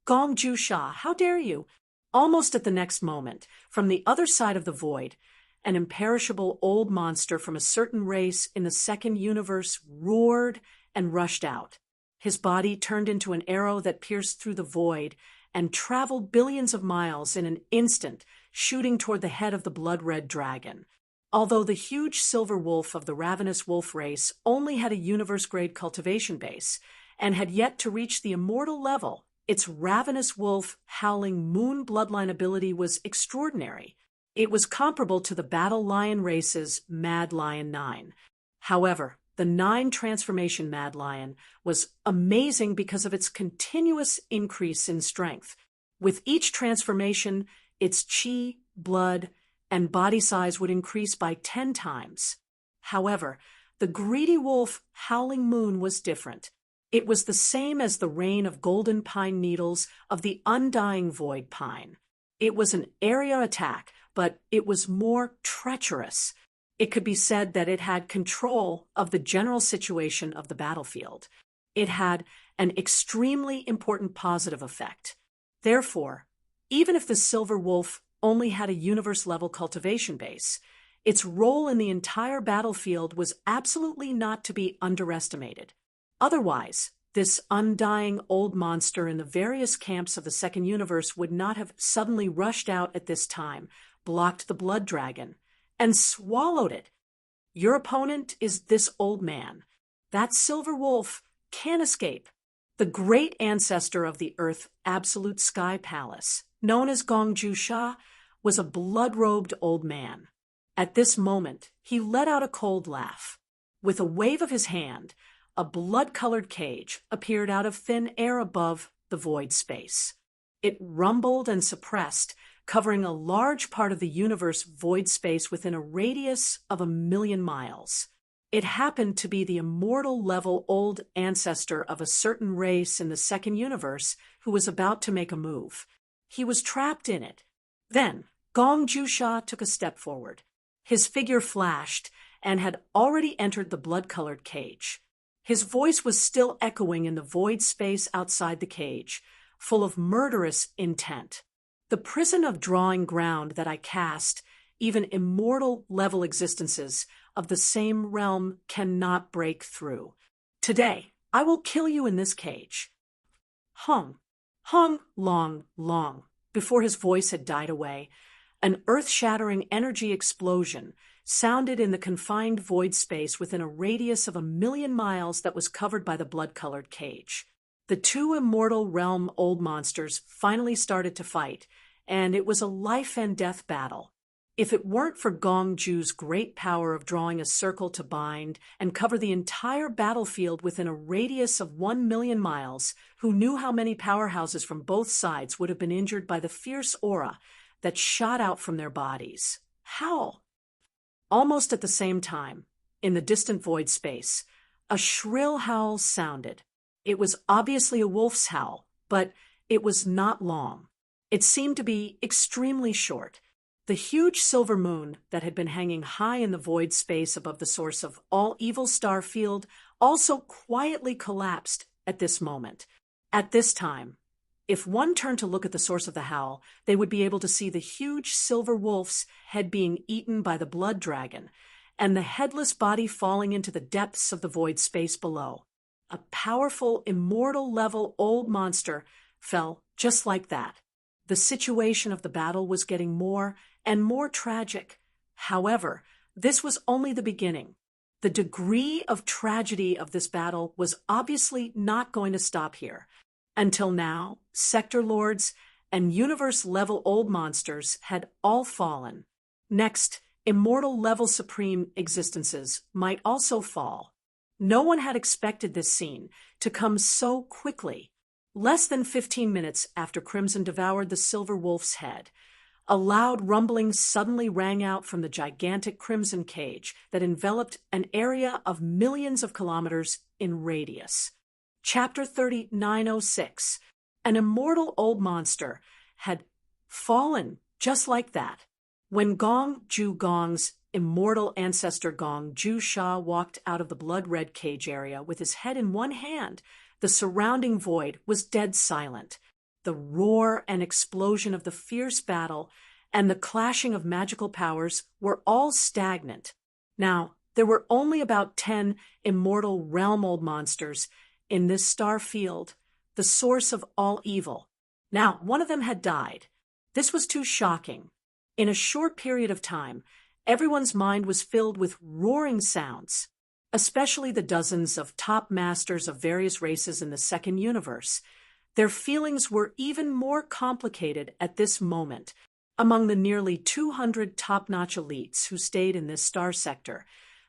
"Gong Ju Sha, how dare you!" Almost at the next moment, from the other side of the void, an imperishable old monster from a certain race in the second universe roared and rushed out. His body turned into an arrow that pierced through the void and traveled billions of miles in an instant, shooting toward the head of the blood-red dragon. Although the huge silver wolf of the ravenous wolf race only had a universe-grade cultivation base and had yet to reach the immortal level, its ravenous wolf howling moon bloodline ability was extraordinary. It was comparable to the Battle Lion race's Mad Lion 9. However, the 9 transformation Mad Lion was amazing because of its continuous increase in strength. With each transformation, its chi, blood, and body size would increase by 10 times. However, the greedy wolf Howling Moon was different. It was the same as the rain of golden pine needles of the undying void pine. It was an area attack, but it was more treacherous. It could be said that it had control of the general situation of the battlefield. It had an extremely important positive effect. Therefore, even if the silver wolf only had a universe-level cultivation base, its role in the entire battlefield was absolutely not to be underestimated. Otherwise, this undying old monster in the various camps of the second universe would not have suddenly rushed out at this time, blocked the blood dragon, and swallowed it. Your opponent is this old man. That silver wolf can't escape. The great ancestor of the Earth Absolute Sky Palace, known as Gong Ju Sha, was a blood-robed old man. At this moment, he let out a cold laugh. With a wave of his hand, a blood-colored cage appeared out of thin air above the void space. It rumbled and suppressed, covering a large part of the universe void space within a radius of 1,000,000 miles. It happened to be the immortal level old ancestor of a certain race in the second universe who was about to make a move. He was trapped in it. Then, Gong Jusha took a step forward. His figure flashed and had already entered the blood-colored cage. His voice was still echoing in the void space outside the cage, full of murderous intent. The prison of drawing ground that I cast, even immortal-level existences of the same realm cannot break through. Today, I will kill you in this cage. Hung, long, before his voice had died away, an earth-shattering energy explosion sounded in the confined void space within a radius of 1,000,000 miles that was covered by the blood-colored cage. The two immortal realm old monsters finally started to fight, and it was a life-and-death battle. If it weren't for Gong Ju's great power of drawing a circle to bind and cover the entire battlefield within a radius of 1,000,000 miles, who knew how many powerhouses from both sides would have been injured by the fierce aura that shot out from their bodies? Howl! Almost at the same time, in the distant void space, a shrill howl sounded. It was obviously a wolf's howl, but it was not long. It seemed to be extremely short. The huge silver moon that had been hanging high in the void space above the source of all evil star field also quietly collapsed at this moment. At this time, if one turned to look at the source of the howl, they would be able to see the huge silver wolf's head being eaten by the blood dragon, and the headless body falling into the depths of the void space below. A powerful, immortal-level old monster fell just like that. The situation of the battle was getting more and more tragic. However, this was only the beginning. The degree of tragedy of this battle was obviously not going to stop here. Until now, sector lords and universe-level old monsters had all fallen. Next, immortal-level supreme existences might also fall. No one had expected this scene to come so quickly. Less than 15 minutes after Crimson devoured the silver wolf's head, a loud rumbling suddenly rang out from the gigantic crimson cage that enveloped an area of millions of kilometers in radius. Chapter 3906. An immortal old monster had fallen just like that. When Gong Ju Gong's immortal ancestor Gong Jusha walked out of the blood-red cage area with his head in one hand, the surrounding void was dead silent. The roar and explosion of the fierce battle and the clashing of magical powers were all stagnant. Now, there were only about 10 immortal realm old monsters in this star field, the source of all evil. Now, one of them had died. This was too shocking. In a short period of time, everyone's mind was filled with roaring sounds, especially the dozens of top masters of various races in the second universe. Their feelings were even more complicated at this moment. Among the nearly 200 top-notch elites who stayed in this star sector,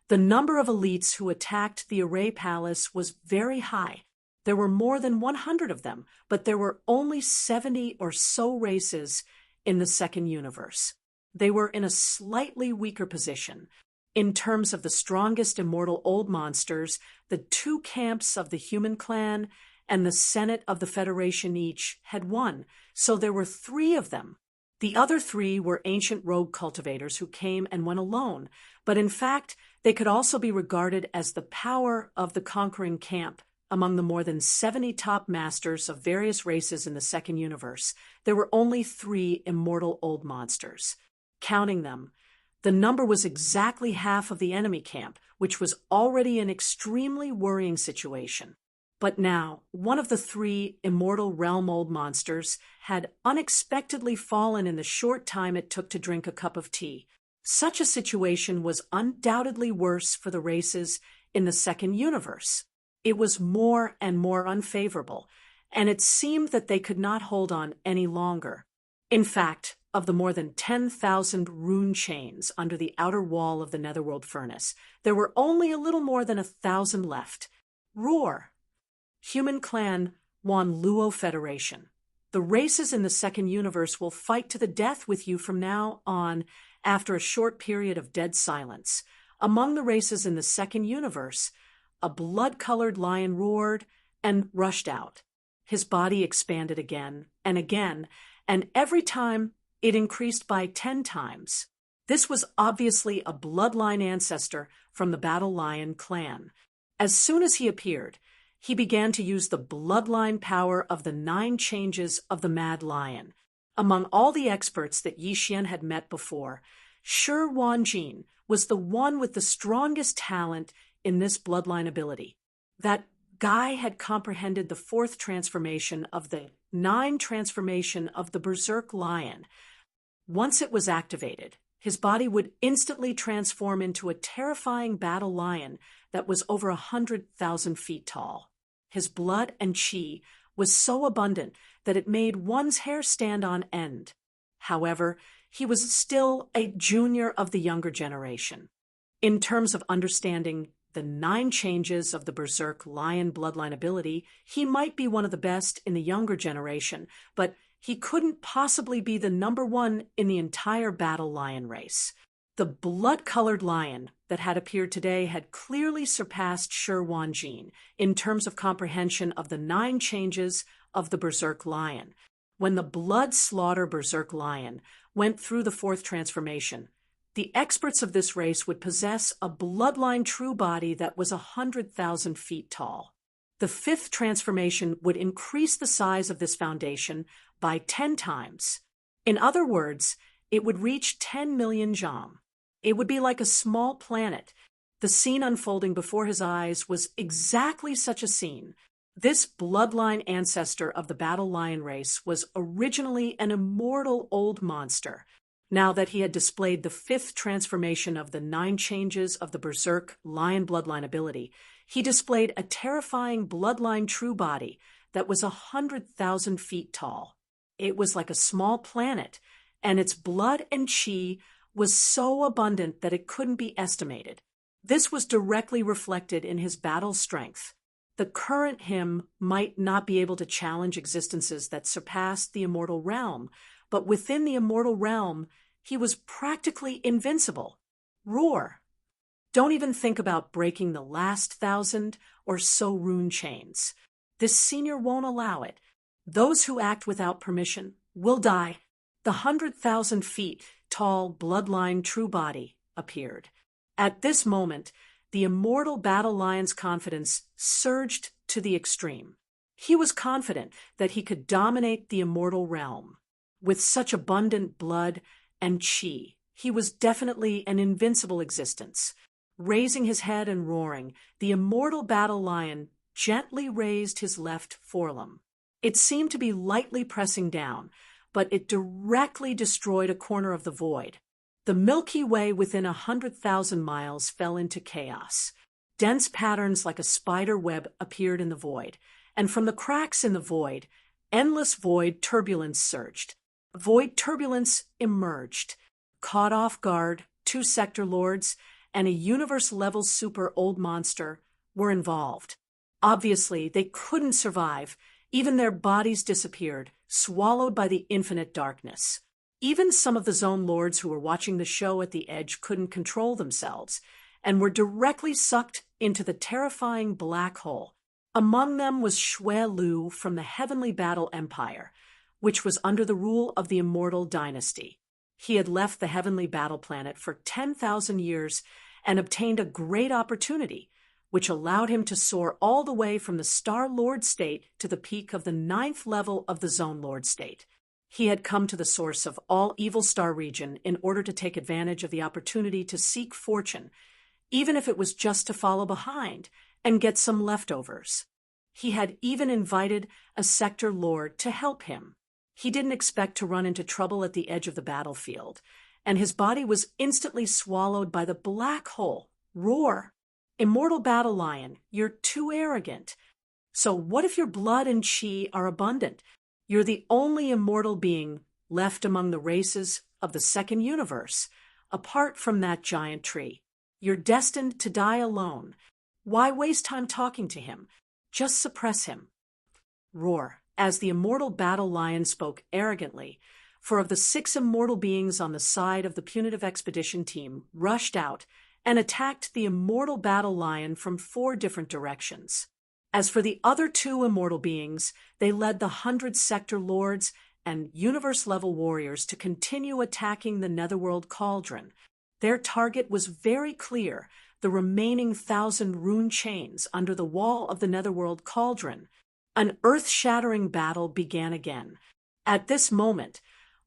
the number of elites who attacked the Array Palace was very high. There were more than 100 of them, but there were only 70 or so races in the second universe. They were in a slightly weaker position. In terms of the strongest immortal old monsters, the two camps of the human clan and the Senate of the Federation each had won, so there were 3 of them. The other 3 were ancient rogue cultivators who came and went alone, but in fact, they could also be regarded as the power of the conquering camp. Among the more than 70 top masters of various races in the second universe, there were only 3 immortal old monsters. Counting them, the number was exactly half of the enemy camp, which was already an extremely worrying situation. But now, one of the 3 immortal realm old monsters had unexpectedly fallen in the short time it took to drink a cup of tea. Such a situation was undoubtedly worse for the races in the second universe. It was more and more unfavorable, and it seemed that they could not hold on any longer. In fact, of the more than 10,000 rune chains under the outer wall of the Netherworld furnace, there were only a little more than 1,000 left. Roar! Human Clan Wan Luo Federation. The races in the second universe will fight to the death with you from now on after a short period of dead silence. Among the races in the second universe, a blood-colored lion roared and rushed out. His body expanded again, and every time it increased by 10 times. This was obviously a bloodline ancestor from the Battle Lion clan. As soon as he appeared, he began to use the bloodline power of the 9 changes of the Mad Lion. Among all the experts that Yi Xian had met before, Shi Wanjin was the one with the strongest talent in this bloodline ability. That guy had comprehended the 4th transformation of the 9 transformation of the Berserk Lion. Once it was activated, his body would instantly transform into a terrifying battle lion that was over 100,000 feet tall. His blood and chi was so abundant that it made one's hair stand on end. However, he was still a junior of the younger generation. In terms of understanding the 9 changes of the Berserk Lion bloodline ability, he might be one of the best in the younger generation, but he couldn't possibly be the number 1 in the entire Battle Lion race. The blood-colored lion that had appeared today had clearly surpassed Shi Wanjin in terms of comprehension of the 9 changes of the Berserk Lion. When the blood-slaughter Berserk Lion went through the 4th transformation, the experts of this race would possess a bloodline true body that was 100,000 feet tall. The 5th transformation would increase the size of this foundation by 10 times. In other words, it would reach 10 million jam. It would be like a small planet. The scene unfolding before his eyes was exactly such a scene. This bloodline ancestor of the Battle Lion race was originally an immortal old monster. Now that he had displayed the 5th transformation of the 9 changes of the Berserk Lion bloodline ability, he displayed a terrifying bloodline true body that was 100,000 feet tall. It was like a small planet, and its blood and chi was so abundant that it couldn't be estimated. This was directly reflected in his battle strength. The current him might not be able to challenge existences that surpassed the immortal realm, but within the immortal realm, he was practically invincible. Roar! Don't even think about breaking the last 1,000 or so rune chains. This senior won't allow it. Those who act without permission will die. The 100,000 feet tall bloodline true body appeared. At this moment, the immortal Battle Lion's confidence surged to the extreme. He was confident that he could dominate the immortal realm. With such abundant blood and chi, he was definitely an invincible existence. Raising his head and roaring, the immortal Battle Lion gently raised his left forelimb. It seemed to be lightly pressing down, but it directly destroyed a corner of the void. The Milky Way within 100,000 miles fell into chaos. Dense patterns like a spider web appeared in the void, and from the cracks in the void, endless void turbulence surged. Void turbulence emerged. Caught off guard, 2 sector lords and a universe-level super old monster were involved. Obviously, they couldn't survive. Even their bodies disappeared, swallowed by the infinite darkness. Even some of the Zone Lords who were watching the show at the edge couldn't control themselves, and were directly sucked into the terrifying black hole. Among them was Shui Lu from the Heavenly Battle Empire, which was under the rule of the Immortal Dynasty. He had left the Heavenly Battle Planet for 10,000 years and obtained a great opportunity, which allowed him to soar all the way from the Star Lord state to the peak of the 9th level of the Zone Lord state. He had come to the source of all Evil Star region in order to take advantage of the opportunity to seek fortune, even if it was just to follow behind and get some leftovers. He had even invited a sector lord to help him. He didn't expect to run into trouble at the edge of the battlefield, and his body was instantly swallowed by the black hole. Roar! Immortal Battle Lion, you're too arrogant. So what if your blood and chi are abundant? You're the only immortal being left among the races of the second universe, apart from that giant tree. You're destined to die alone. Why waste time talking to him? Just suppress him. Roar. as the immortal battle lion spoke arrogantly, for of the 6 immortal beings on the side of the punitive expedition team rushed out and attacked the immortal battle lion from 4 different directions. As for the other 2 immortal beings, they led the 100 sector lords and universe-level warriors to continue attacking the Netherworld cauldron. Their target was very clear, the remaining 1,000 rune chains under the wall of the Netherworld cauldron. An earth-shattering battle began again. At this moment,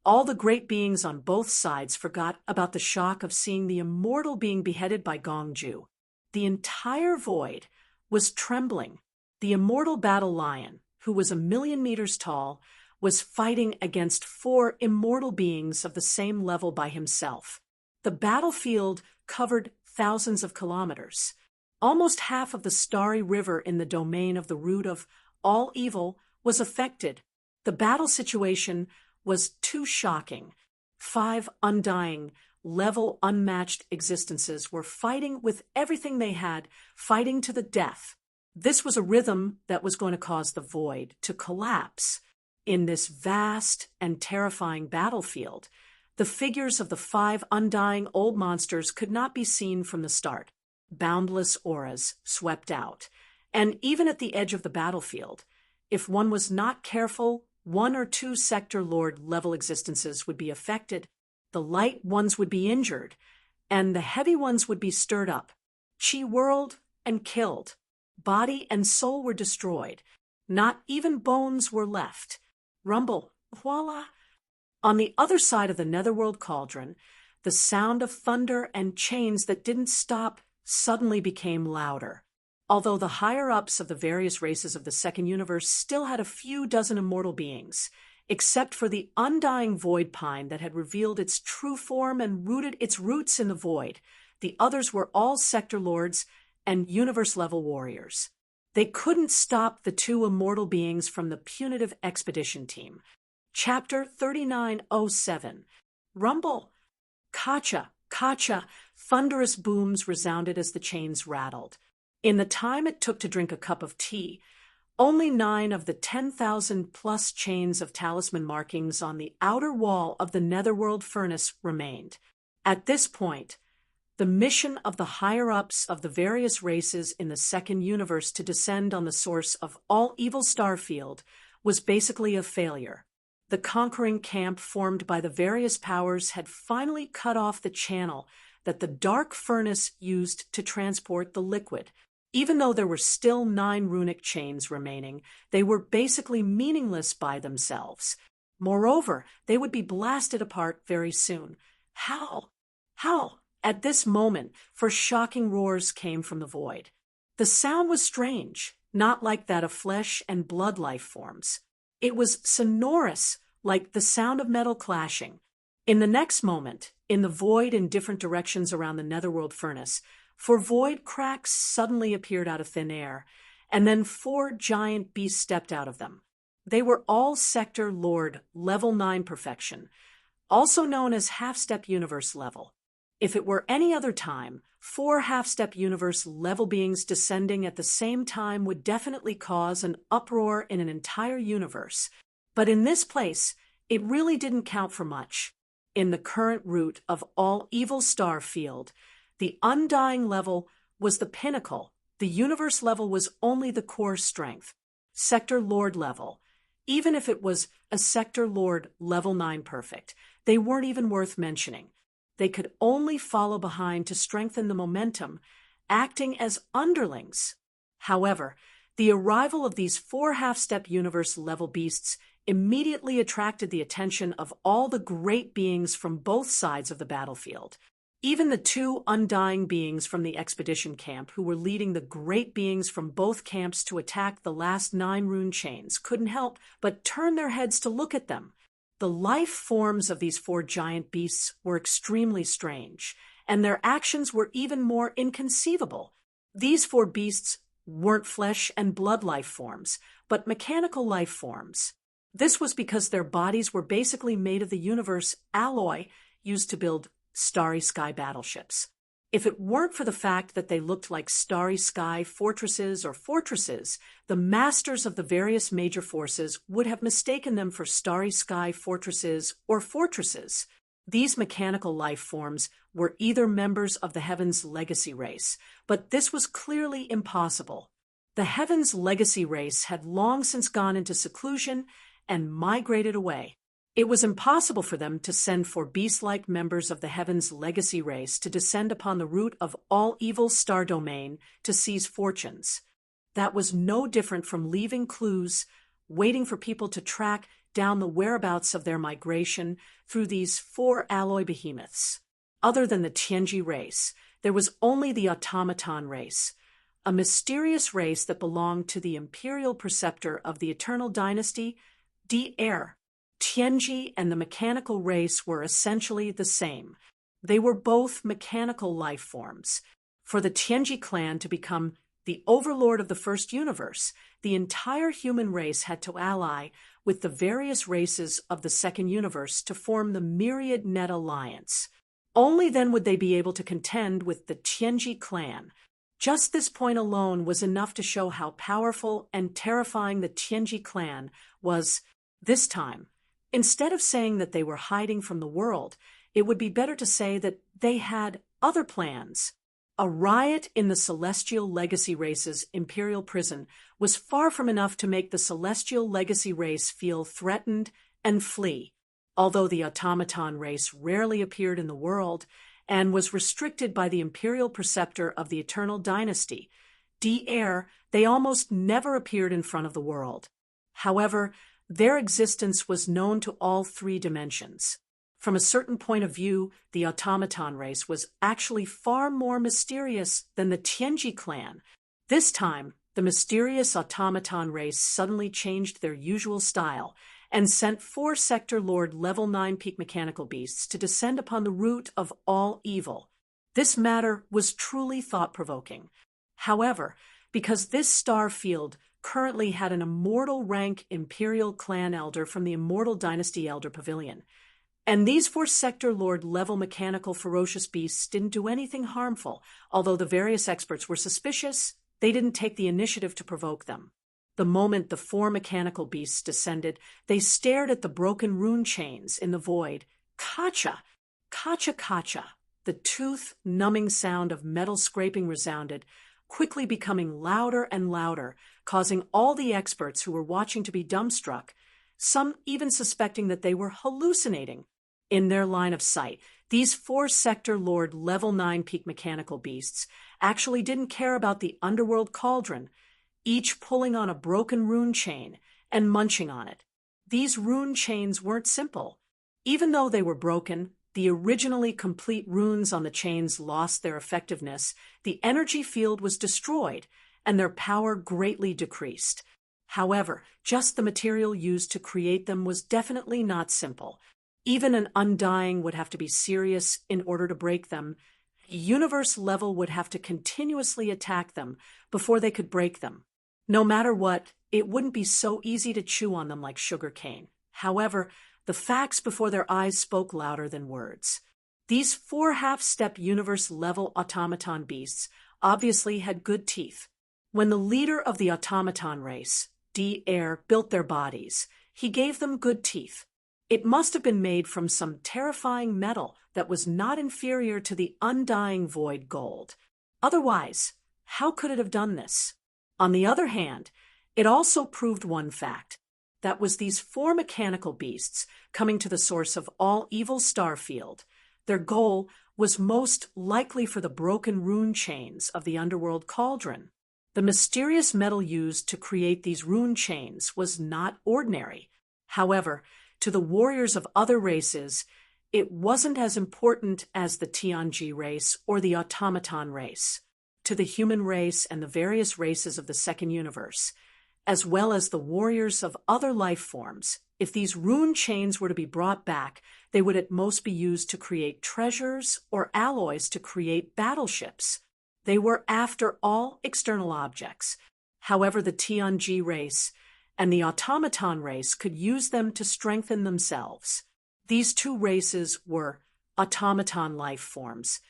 all the great beings on both sides forgot about the shock of seeing the immortal being beheaded by Gongju. The entire void was trembling. The immortal battle lion, who was 1,000,000 meters tall, was fighting against 4 immortal beings of the same level by himself. The battlefield covered thousands of kilometers. Almost half of the starry river in the domain of the root of all evil was affected. The battle situation was too shocking. 5 undying, level unmatched existences were fighting with everything they had, fighting to the death. This was a rhythm that was going to cause the void to collapse. In this vast and terrifying battlefield, the figures of the 5 undying old monsters could not be seen from the start. Boundless auras swept out, and even at the edge of the battlefield, if one was not careful, 1 or 2 sector lord level existences would be affected, the light ones would be injured, and the heavy ones would be stirred up. Chi whirled and killed. Body and soul were destroyed. Not even bones were left. Rumble, voila! On the other side of the Netherworld cauldron, the sound of thunder and chains that didn't stop suddenly became louder. Although the higher-ups of the various races of the second universe still had a few dozen immortal beings, except for the undying void pine that had revealed its true form and rooted its roots in the void, the others were all sector lords and universe-level warriors. They couldn't stop the 2 immortal beings from the punitive expedition team. Chapter 3907. Rumble! Kacha! Kacha! Thunderous booms resounded as the chains rattled. In the time it took to drink a cup of tea, only 9 of the 10,000-plus chains of talisman markings on the outer wall of the Netherworld furnace remained. At this point, the mission of the higher-ups of the various races in the second universe to descend on the source of all evil starfield was basically a failure. The conquering camp formed by the various powers had finally cut off the channel that the dark furnace used to transport the liquid. Even though there were still 9 runic chains remaining, they were basically meaningless by themselves. Moreover, they would be blasted apart very soon. How? How? At this moment, for shocking roars came from the void. The sound was strange, not like that of flesh and blood life forms. It was sonorous, like the sound of metal clashing. In the next moment, in the void in different directions around the Netherworld furnace, 4 void cracks suddenly appeared out of thin air, and then 4 giant beasts stepped out of them. They were all Sector Lord Level 9 perfection, also known as Half-Step Universe level. If it were any other time, 4 half-step universe level beings descending at the same time would definitely cause an uproar in an entire universe. But in this place, it really didn't count for much. In the current root of all evil star field, the undying level was the pinnacle. The universe level was only the core strength. Sector Lord level, even if it was a Sector Lord level 9 perfect, they weren't even worth mentioning. They could only follow behind to strengthen the momentum, acting as underlings. However, the arrival of these 4 half-step universe-level beasts immediately attracted the attention of all the great beings from both sides of the battlefield. Even the 2 undying beings from the expedition camp who were leading the great beings from both camps to attack the last 9 rune chains couldn't help but turn their heads to look at them. The life forms of these 4 giant beasts were extremely strange, and their actions were even more inconceivable. These 4 beasts weren't flesh and blood life forms, but mechanical life forms. This was because their bodies were basically made of the universe alloy used to build starry sky battleships. If it weren't for the fact that they looked like starry sky fortresses, the masters of the various major forces would have mistaken them for starry sky fortresses or fortresses. These mechanical life forms were either members of the Heaven's legacy race, but this was clearly impossible. The Heaven's legacy race had long since gone into seclusion and migrated away. It was impossible for them to send for beast-like members of the Heaven's legacy race to descend upon the root of all evil star domain to seize fortunes. That was no different from leaving clues, waiting for people to track down the whereabouts of their migration through these four alloy behemoths. Other than the Tianji race, there was only the automaton race, a mysterious race that belonged to the imperial preceptor of the Eternal Dynasty, Di-Er. Tianji and the mechanical race were essentially the same. They were both mechanical life forms. For the Tianji clan to become the overlord of the first universe, the entire human race had to ally with the various races of the second universe to form the Myriad Net Alliance. Only then would they be able to contend with the Tianji clan. Just this point alone was enough to show how powerful and terrifying the Tianji clan was this time. Instead of saying that they were hiding from the world, it would be better to say that they had other plans. A riot in the Celestial Legacy race's imperial prison was far from enough to make the Celestial Legacy race feel threatened and flee. Although the automaton race rarely appeared in the world and was restricted by the imperial preceptor of the Eternal Dynasty, Di-Er, they almost never appeared in front of the world. However, their existence was known to all three dimensions. From a certain point of view, the automaton race was actually far more mysterious than the Tianji clan. This time, the mysterious automaton race suddenly changed their usual style and sent 4 Sector Lord Level 9 peak mechanical beasts to descend upon the root of all evil. This matter was truly thought-provoking. However, because this star field currently had an immortal rank Imperial Clan Elder from the Immortal Dynasty Elder Pavilion, and these 4 Sector Lord level mechanical ferocious beasts didn't do anything harmful. Although the various experts were suspicious, they didn't take the initiative to provoke them. The moment the 4 mechanical beasts descended, they stared at the broken rune chains in the void. Kacha! Kacha kacha! The tooth-numbing sound of metal scraping resounded, quickly becoming louder and louder, causing all the experts who were watching to be dumbstruck, some even suspecting that they were hallucinating. In their line of sight, these 4 Sector Lord Level 9 peak mechanical beasts actually didn't care about the underworld cauldron, each pulling on a broken rune chain and munching on it. These rune chains weren't simple. Even though they were broken, the originally complete runes on the chains lost their effectiveness, the energy field was destroyed, and their power greatly decreased. However, just the material used to create them was definitely not simple. Even an undying would have to be serious in order to break them. Universe level would have to continuously attack them before they could break them. No matter what, it wouldn't be so easy to chew on them like sugar cane. However, the facts before their eyes spoke louder than words. These 4 half-step universe-level automaton beasts obviously had good teeth. When the leader of the automaton race, Di-Er, built their bodies, he gave them good teeth. It must have been made from some terrifying metal that was not inferior to the undying void gold. Otherwise, how could it have done this? On the other hand, it also proved one fact. That was these 4 mechanical beasts coming to the source of all evil starfield. Their goal was most likely for the broken rune chains of the underworld cauldron. The mysterious metal used to create these rune chains was not ordinary. However, to the warriors of other races, it wasn't as important as the Tianji race or the automaton race. To the human race and the various races of the second universe, as well as the warriors of other life forms, if these rune chains were to be brought back, they would at most be used to create treasures or alloys to create battleships. They were, after all, external objects. However, the Tianji race and the automaton race could use them to strengthen themselves. These 2 races were automaton life forms.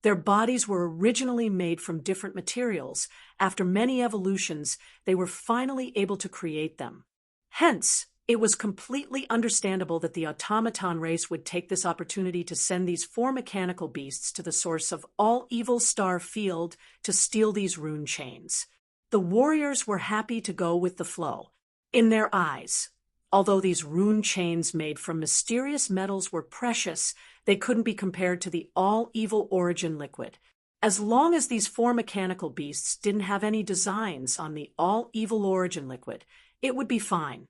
Their bodies were originally made from different materials. After many evolutions, they were finally able to create them. Hence, it was completely understandable that the automaton race would take this opportunity to send these four mechanical beasts to the source of all evil star field to steal these rune chains. The warriors were happy to go with the flow. In their eyes, although these rune chains made from mysterious metals were precious, they couldn't be compared to the all-evil origin liquid. As long as these four mechanical beasts didn't have any designs on the all-evil origin liquid, it would be fine.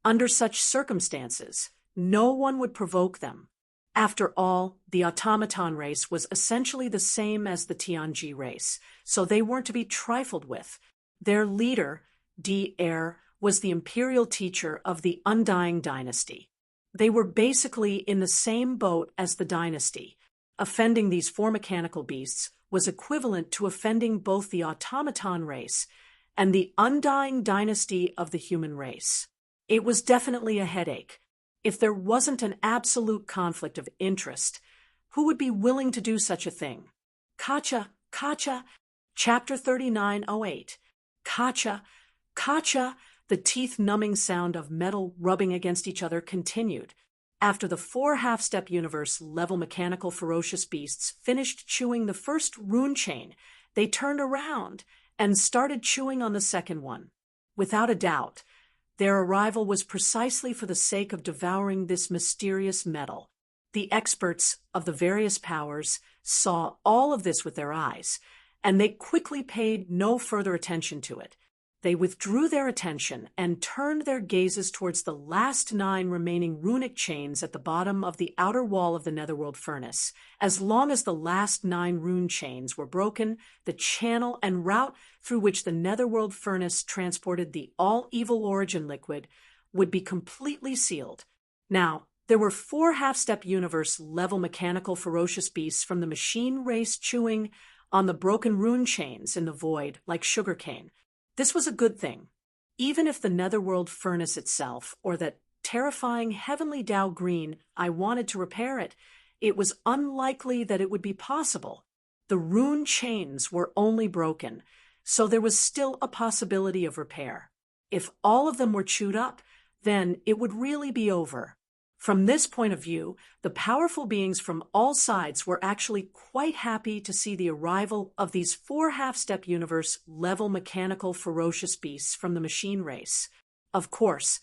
Under such circumstances, no one would provoke them. After all, the automaton race was essentially the same as the Tianji race, so they weren't to be trifled with. Their leader, D-Air, was the imperial teacher of the Undying Dynasty. They were basically in the same boat as the dynasty. Offending these four mechanical beasts was equivalent to offending both the automaton race and the Undying Dynasty of the human race. It was definitely a headache. If there wasn't an absolute conflict of interest, who would be willing to do such a thing? Kacha, Chapter 3908. Kacha, the teeth-numbing sound of metal rubbing against each other continued. After the four half-step universe-level mechanical ferocious beasts finished chewing the first rune chain, they turned around and started chewing on the second one. Without a doubt, their arrival was precisely for the sake of devouring this mysterious metal. The experts of the various powers saw all of this with their eyes, and they quickly paid no further attention to it. They withdrew their attention and turned their gazes towards the last 9 remaining runic chains at the bottom of the outer wall of the Netherworld furnace. As long as the last 9 rune chains were broken, the channel and route through which the Netherworld furnace transported the all-evil origin liquid would be completely sealed. Now, there were 4 half-step universe-level mechanical ferocious beasts from the machine race chewing on the broken rune chains in the void like sugarcane. This was a good thing. Even if the Netherworld furnace itself, or that terrifying heavenly Tao green, I wanted to repair it, it was unlikely that it would be possible. The rune chains were only broken, so there was still a possibility of repair. If all of them were chewed up, then it would really be over. From this point of view, the powerful beings from all sides were actually quite happy to see the arrival of these 4 half-step universe-level mechanical ferocious beasts from the machine race. Of course,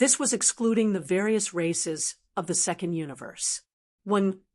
this was excluding the various races of the second universe.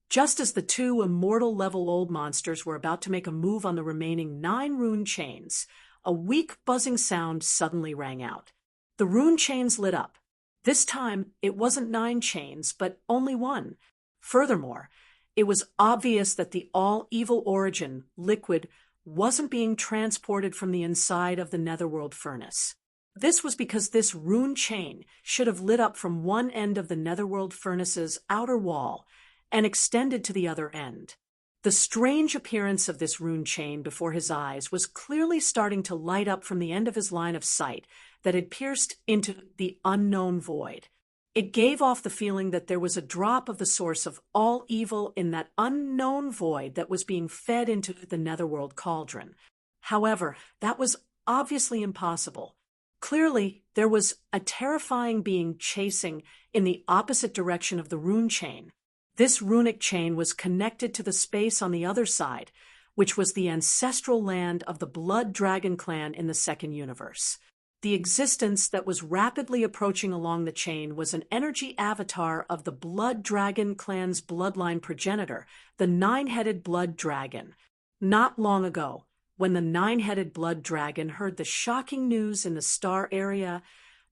Just as the 2 immortal-level old monsters were about to make a move on the remaining 9 rune chains, a weak buzzing sound suddenly rang out. The rune chains lit up. This time, it wasn't 9 chains, but only 1. Furthermore, it was obvious that the all-evil origin, liquid, wasn't being transported from the inside of the Netherworld furnace. This was because this rune chain should have lit up from one end of the Netherworld furnace's outer wall and extended to the other end. The strange appearance of this rune chain before his eyes was clearly starting to light up from the end of his line of sight that had pierced into the unknown void. It gave off the feeling that there was a drop of the source of all evil in that unknown void that was being fed into the Netherworld cauldron. However, that was obviously impossible. Clearly, there was a terrifying being chasing in the opposite direction of the rune chain. This runic chain was connected to the space on the other side, which was the ancestral land of the Blood Dragon clan in the second universe. The existence that was rapidly approaching along the chain was an energy avatar of the Blood Dragon clan's bloodline progenitor, the 9-headed Blood Dragon. Not long ago, when the 9-headed Blood Dragon heard the shocking news in the star area,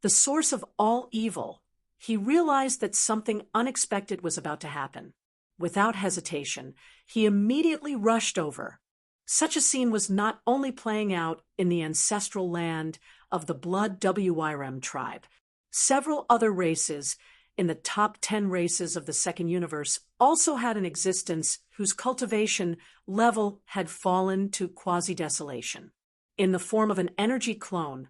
the source of all evil, he realized that something unexpected was about to happen. Without hesitation, he immediately rushed over. Such a scene was not only playing out in the ancestral land of the Blood WYRM tribe. Several other races in the top 10 races of the second universe also had an existence whose cultivation level had fallen to quasi-desolation. In the form of an energy clone,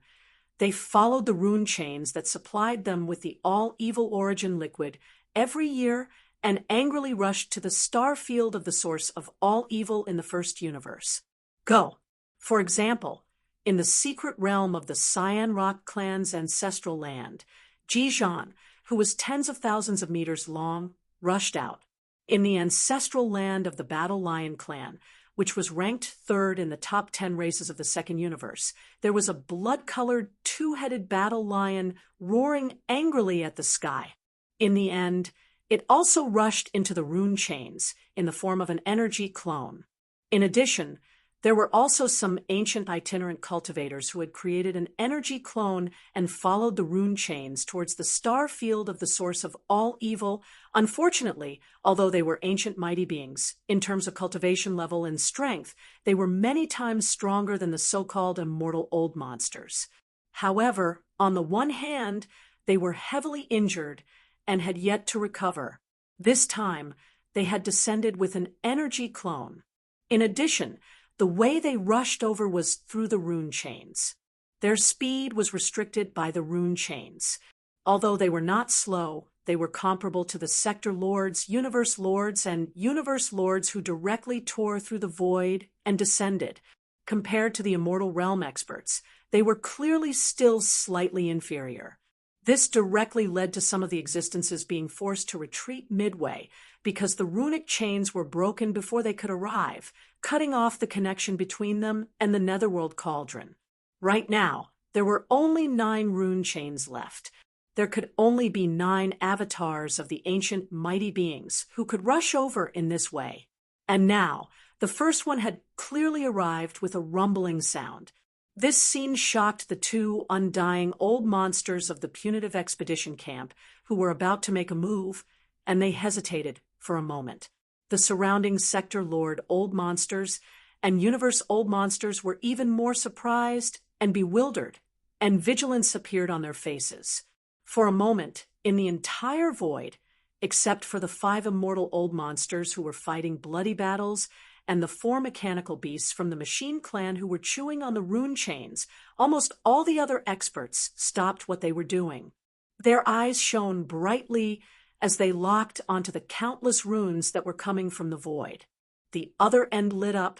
they followed the rune chains that supplied them with the all-evil origin liquid every year and angrily rushed to the star field of the source of all evil in the first universe. Go! For example, in the secret realm of the Cyan Rock clan's ancestral land, Jijan, who was tens of thousands of meters long, rushed out. In the ancestral land of the Battle Lion clan, which was ranked third in the top 10 races of the second universe, there was a blood-colored, two-headed battle lion roaring angrily at the sky. In the end, it also rushed into the rune chains in the form of an energy clone. In addition, there were also some ancient itinerant cultivators who had created an energy clone and followed the rune chains towards the star field of the source of all evil. Unfortunately, although they were ancient mighty beings, in terms of cultivation level and strength, they were many times stronger than the so-called immortal old monsters. However, on the one hand, they were heavily injured and had yet to recover. This time, they had descended with an energy clone. In addition, the way they rushed over was through the rune chains. Their speed was restricted by the rune chains. Although they were not slow, they were comparable to the Sector Lords, Universe Lords, and Universe Lords who directly tore through the void and descended. Compared to the Immortal Realm experts, they were clearly still slightly inferior. This directly led to some of the existences being forced to retreat midway because the runic chains were broken before they could arrive, cutting off the connection between them and the Netherworld cauldron. Right now, there were only 9 rune chains left. There could only be 9 avatars of the ancient mighty beings who could rush over in this way. And now, the first one had clearly arrived with a rumbling sound. This scene shocked the 2 undying old monsters of the punitive expedition camp who were about to make a move, and they hesitated for a moment. The surrounding Sector Lord old monsters and Universe old monsters were even more surprised and bewildered, and vigilance appeared on their faces. For a moment, in the entire void, except for the 5 immortal old monsters who were fighting bloody battles and the 4 mechanical beasts from the Machine Clan who were chewing on the rune chains, almost all the other experts stopped what they were doing. Their eyes shone brightly as they locked onto the countless runes that were coming from the void. The other end lit up,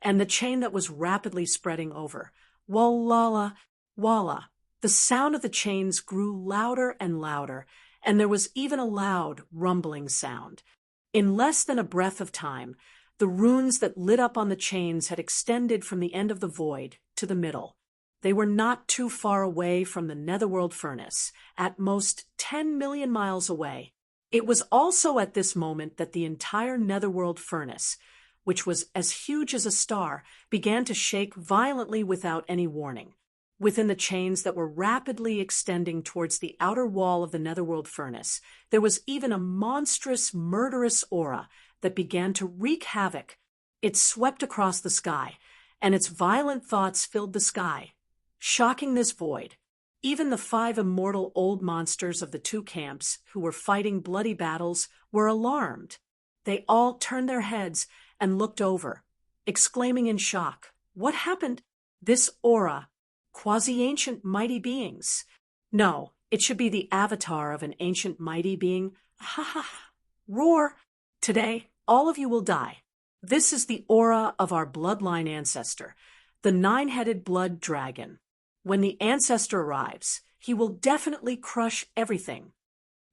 and the chain that was rapidly spreading over. Wallala, walla. The sound of the chains grew louder and louder, and there was even a loud, rumbling sound. In less than a breath of time, the runes that lit up on the chains had extended from the end of the void to the middle. They were not too far away from the Netherworld furnace, at most 10 million miles away. It was also at this moment that the entire Netherworld furnace, which was as huge as a star, began to shake violently without any warning. Within the chains that were rapidly extending towards the outer wall of the Netherworld furnace, there was even a monstrous, murderous aura that began to wreak havoc. It swept across the sky, and its violent thoughts filled the sky, shocking this void. Even the 5 immortal old monsters of the 2 camps who were fighting bloody battles were alarmed. They all turned their heads and looked over, exclaiming in shock, "What happened?" This aura, quasi-ancient mighty beings. No, it should be the avatar of an ancient mighty being. Ha ha ha! Roar! Today, all of you will die. This is the aura of our bloodline ancestor, the 9-headed blood dragon. When the ancestor arrives, he will definitely crush everything.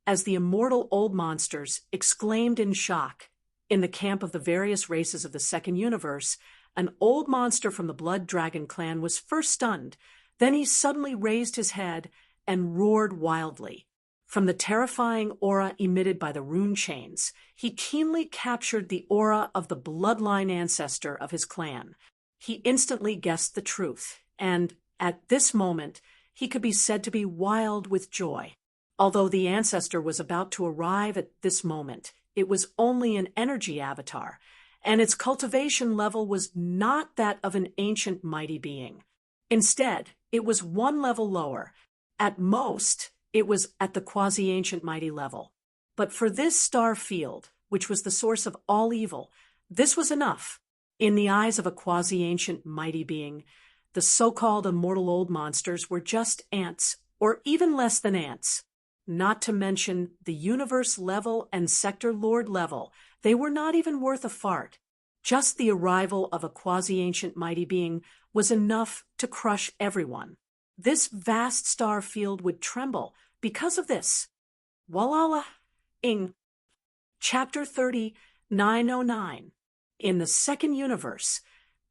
As the immortal old monsters exclaimed in shock, in the camp of the various races of the second universe, an old monster from the Blood Dragon clan was first stunned. Then he suddenly raised his head and roared wildly. From the terrifying aura emitted by the rune chains, he keenly captured the aura of the bloodline ancestor of his clan. He instantly guessed the truth, and at this moment, he could be said to be wild with joy. Although the ancestor was about to arrive at this moment, it was only an energy avatar, and its cultivation level was not that of an ancient mighty being. Instead, it was 1 level lower. At most, it was at the quasi-ancient mighty level. But for this star field, which was the source of all evil, this was enough. In the eyes of a quasi-ancient mighty being, the so-called immortal old monsters were just ants, or even less than ants. not to mention the universe level and sector lord level. They were not even worth a fart. Just the arrival of a quasi-ancient mighty being was enough to crush everyone. This vast star field would tremble because of this. Walala ing. Chapter 30, 909. In the second universe,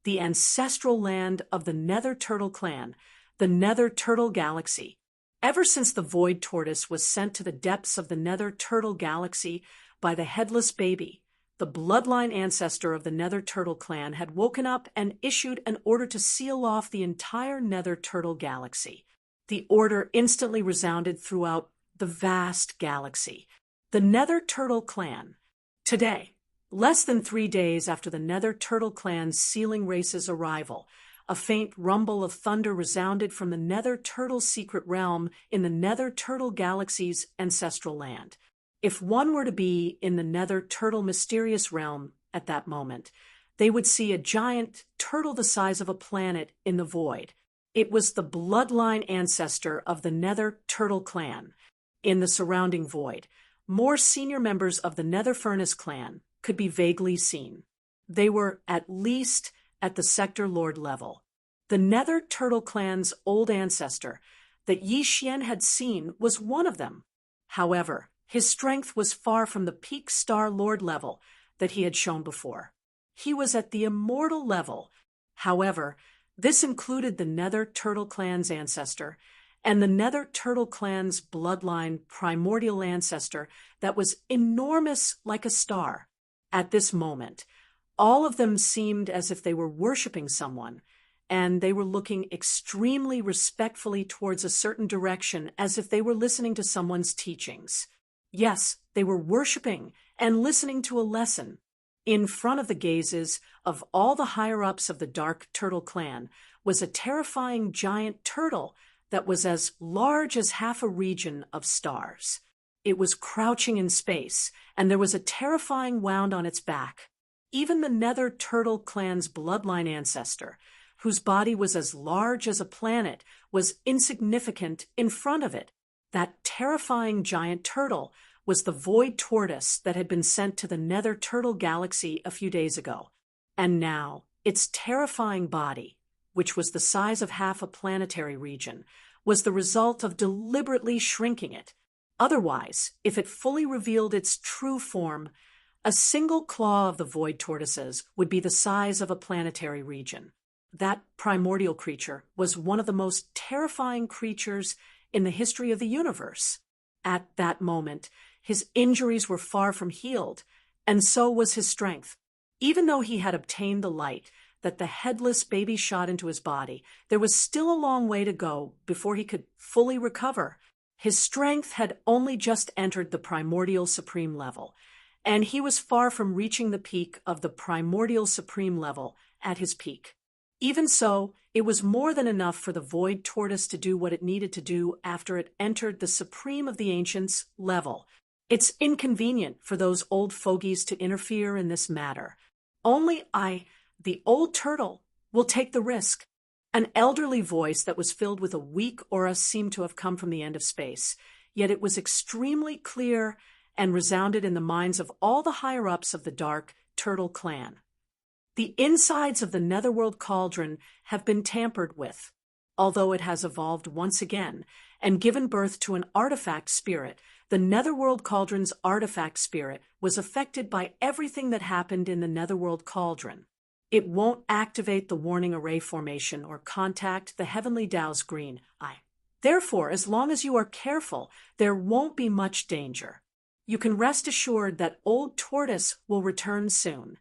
the ancestral land of the Nether Turtle clan, the Nether Turtle Galaxy. Ever since the Void Tortoise was sent to the depths of the Nether Turtle Galaxy by the Headless Baby, the bloodline ancestor of the Nether Turtle clan had woken up and issued an order to seal off the entire Nether Turtle Galaxy. The order instantly resounded throughout the vast galaxy. The Nether Turtle clan. Today, less than 3 days after the Nether Turtle clan's sealing race's arrival, a faint rumble of thunder resounded from the Nether Turtle secret realm in the Nether Turtle Galaxy's ancestral land. If one were to be in the Nether Turtle mysterious realm at that moment, they would see a giant turtle the size of a planet in the void. It was the bloodline ancestor of the Nether Turtle clan. In the surrounding void, more senior members of the Nether Furnace clan could be vaguely seen. They were at least at the sector lord level. The Nether Turtle clan's old ancestor that Yi Xian had seen was one of them. However, his strength was far from the peak star lord level that he had shown before. He was at the immortal level. However, this included the Nether Turtle clan's ancestor and the Nether Turtle clan's bloodline primordial ancestor that was enormous like a star. At this moment, all of them seemed as if they were worshipping someone, and they were looking extremely respectfully towards a certain direction as if they were listening to someone's teachings. Yes, they were worshipping and listening to a lesson. In front of the gazes of all the higher-ups of the Dark Turtle clan was a terrifying giant turtle that was as large as half a region of stars. It was crouching in space, and there was a terrifying wound on its back. Even the Nether Turtle clan's bloodline ancestor, whose body was as large as a planet, was insignificant in front of it. That terrifying giant turtle was the Void Tortoise that had been sent to the Nether Turtle Galaxy a few days ago. And now, its terrifying body, which was the size of half a planetary region, was the result of deliberately shrinking it. Otherwise, if it fully revealed its true form, a single claw of the Void Tortoises would be the size of a planetary region. That primordial creature was one of the most terrifying creatures in the history of the universe. At that moment, his injuries were far from healed, and so was his strength. Even though he had obtained the light that the Headless Baby shot into his body, there was still a long way to go before he could fully recover. His strength had only just entered the primordial supreme level, and he was far from reaching the peak of the primordial supreme level at his peak. Even so, it was more than enough for the Void Tortoise to do what it needed to do after it entered the Supreme of the Ancients level. It's inconvenient for those old fogies to interfere in this matter. Only I, the old turtle, will take the risk. An elderly voice that was filled with a weak aura seemed to have come from the end of space, yet it was extremely clear and resounded in the minds of all the higher-ups of the Dark Turtle clan. The insides of the Netherworld Cauldron have been tampered with, although it has evolved once again and given birth to an artifact spirit. The Netherworld Cauldron's artifact spirit was affected by everything that happened in the Netherworld Cauldron. It won't activate the warning array formation or contact the Heavenly Dow's green eye. Therefore, as long as you are careful, there won't be much danger. You can rest assured that Old Tortoise will return soon.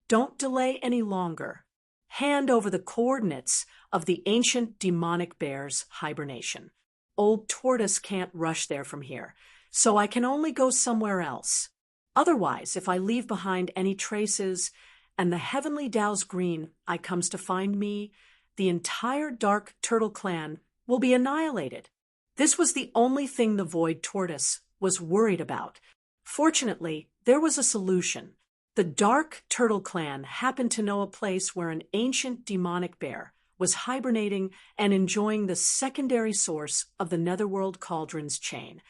Don't delay any longer. Hand over the coordinates of the ancient demonic bear's hibernation. Old Tortoise can't rush there from here, so I can only go somewhere else. Otherwise, if I leave behind any traces, and the Heavenly Dow's green eye comes to find me, the entire Dark Turtle clan will be annihilated. This was the only thing the Void Tortoise was worried about. Fortunately, there was a solution. The Dark Turtle clan happened to know a place where an ancient demonic bear was hibernating and enjoying the secondary source of the Netherworld Cauldron's chain.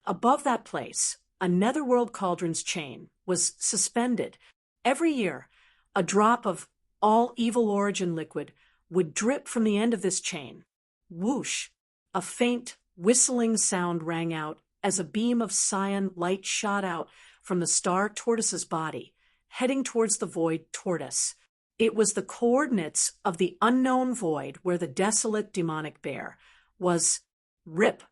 Above that place, a netherworld cauldron's chain was suspended. Every year, a drop of all evil origin liquid would drip from the end of this chain. Whoosh! A faint, whistling sound rang out as a beam of cyan light shot out from the star tortoise's body, heading towards the void tortoise. It was the coordinates of the unknown void where the desolate demonic bear was. Rip!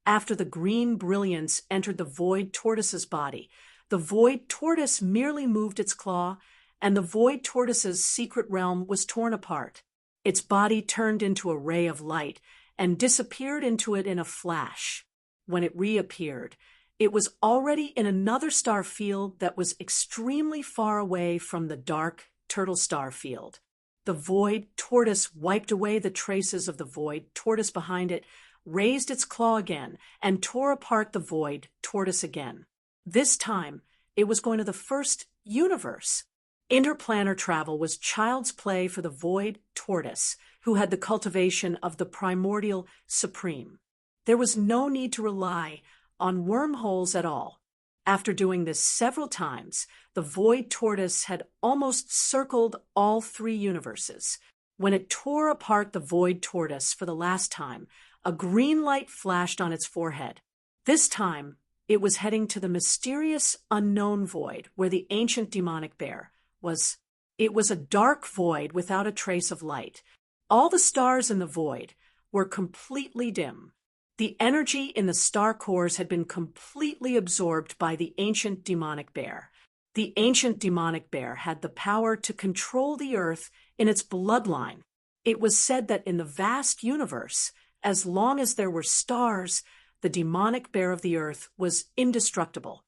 After the green brilliance entered the void tortoise's body, the void tortoise merely moved its claw, and the void tortoise's secret realm was torn apart. Its body turned into a ray of light and disappeared into it in a flash. When it reappeared, it was already in another star field that was extremely far away from the dark turtle star field. The void tortoise wiped away the traces of the void tortoise behind it, raised its claw again, and tore apart the void tortoise again. This time, it was going to the first universe. Interplanar travel was child's play for the void tortoise, who had the cultivation of the primordial supreme. There was no need to rely on wormholes at all. After doing this several times, the void tortoise had almost circled all three universes. When it tore apart the void tortoise for the last time, a green light flashed on its forehead. This time, it was heading to the mysterious unknown void where the ancient demonic bear was. It was a dark void without a trace of light. All the stars in the void were completely dim. The energy in the star cores had been completely absorbed by the ancient demonic bear. The ancient demonic bear had the power to control the earth in its bloodline. It was said that in the vast universe, as long as there were stars, the demonic bear of the earth was indestructible.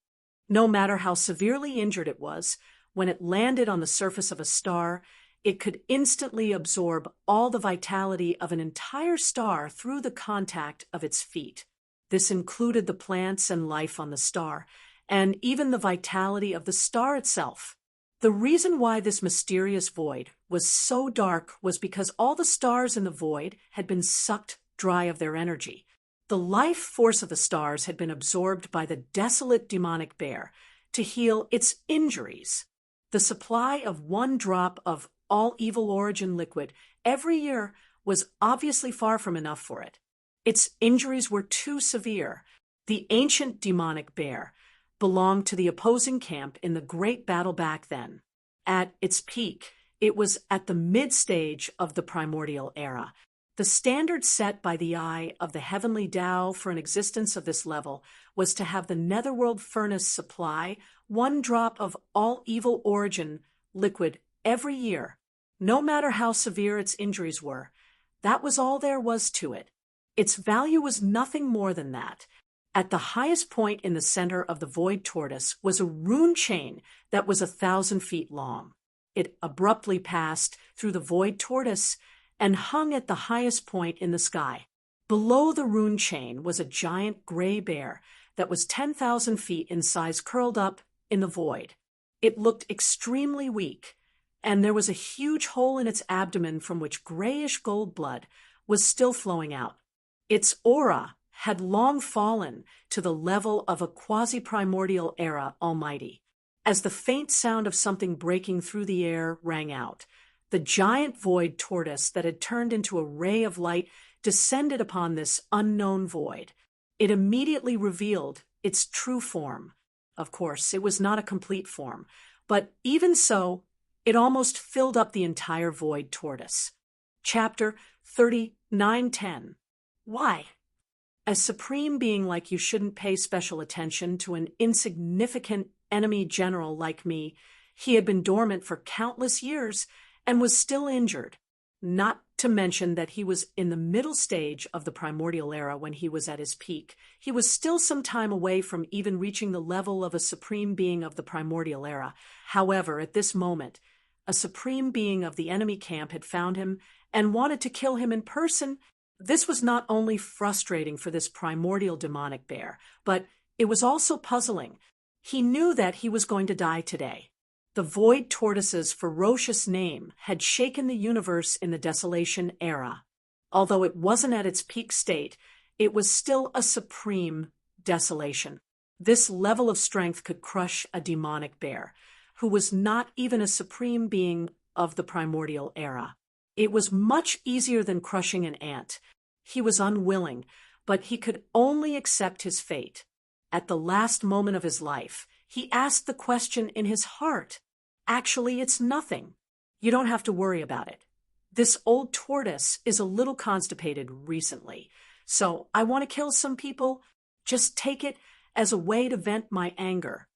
No matter how severely injured it was, when it landed on the surface of a star, it could instantly absorb all the vitality of an entire star through the contact of its feet. This included the plants and life on the star, and even the vitality of the star itself. The reason why this mysterious void was so dark was because all the stars in the void had been sucked dry of their energy. The life force of the stars had been absorbed by the desolate demonic bear to heal its injuries. The supply of one drop of all evil origin liquid every year was obviously far from enough for it. Its injuries were too severe. The ancient demonic bear belonged to the opposing camp in the great battle back then. At its peak, it was at the mid-stage of the primordial era. The standard set by the eye of the heavenly Tao for an existence of this level was to have the netherworld furnace supply one drop of all evil origin liquid every year, no matter how severe its injuries were. That was all there was to it. Its value was nothing more than that. At the highest point in the center of the void tortoise was a rune chain that was 1,000 feet long. It abruptly passed through the void tortoise and hung at the highest point in the sky. Below the rune chain was a giant gray bear that was 10,000 feet in size, curled up in the void. It looked extremely weak, and there was a huge hole in its abdomen from which grayish gold blood was still flowing out. Its aura had long fallen to the level of a quasi-primordial era almighty. As the faint sound of something breaking through the air rang out, the giant void tortoise that had turned into a ray of light descended upon this unknown void. It immediately revealed its true form. Of course, it was not a complete form, but even so, it almost filled up the entire void tortoise. Chapter 39:10. Why? As supreme being like you shouldn't pay special attention to an insignificant enemy general like me. He had been dormant for countless years and was still injured, not to mention that he was in the middle stage of the primordial era when he was at his peak. He was still some time away from even reaching the level of a supreme being of the primordial era. However, at this moment, a supreme being of the enemy camp had found him and wanted to kill him in person. This was not only frustrating for this primordial demonic bear, but it was also puzzling. He knew that he was going to die today. The void tortoise's ferocious name had shaken the universe in the desolation era. Although it wasn't at its peak state, it was still a supreme desolation. This level of strength could crush a demonic bear, who was not even a supreme being of the primordial era. It was much easier than crushing an ant. He was unwilling, but he could only accept his fate. At the last moment of his life, he asked the question in his heart. Actually, it's nothing. You don't have to worry about it. This old tortoise is a little constipated recently, so I want to kill some people. Just take it as a way to vent my anger.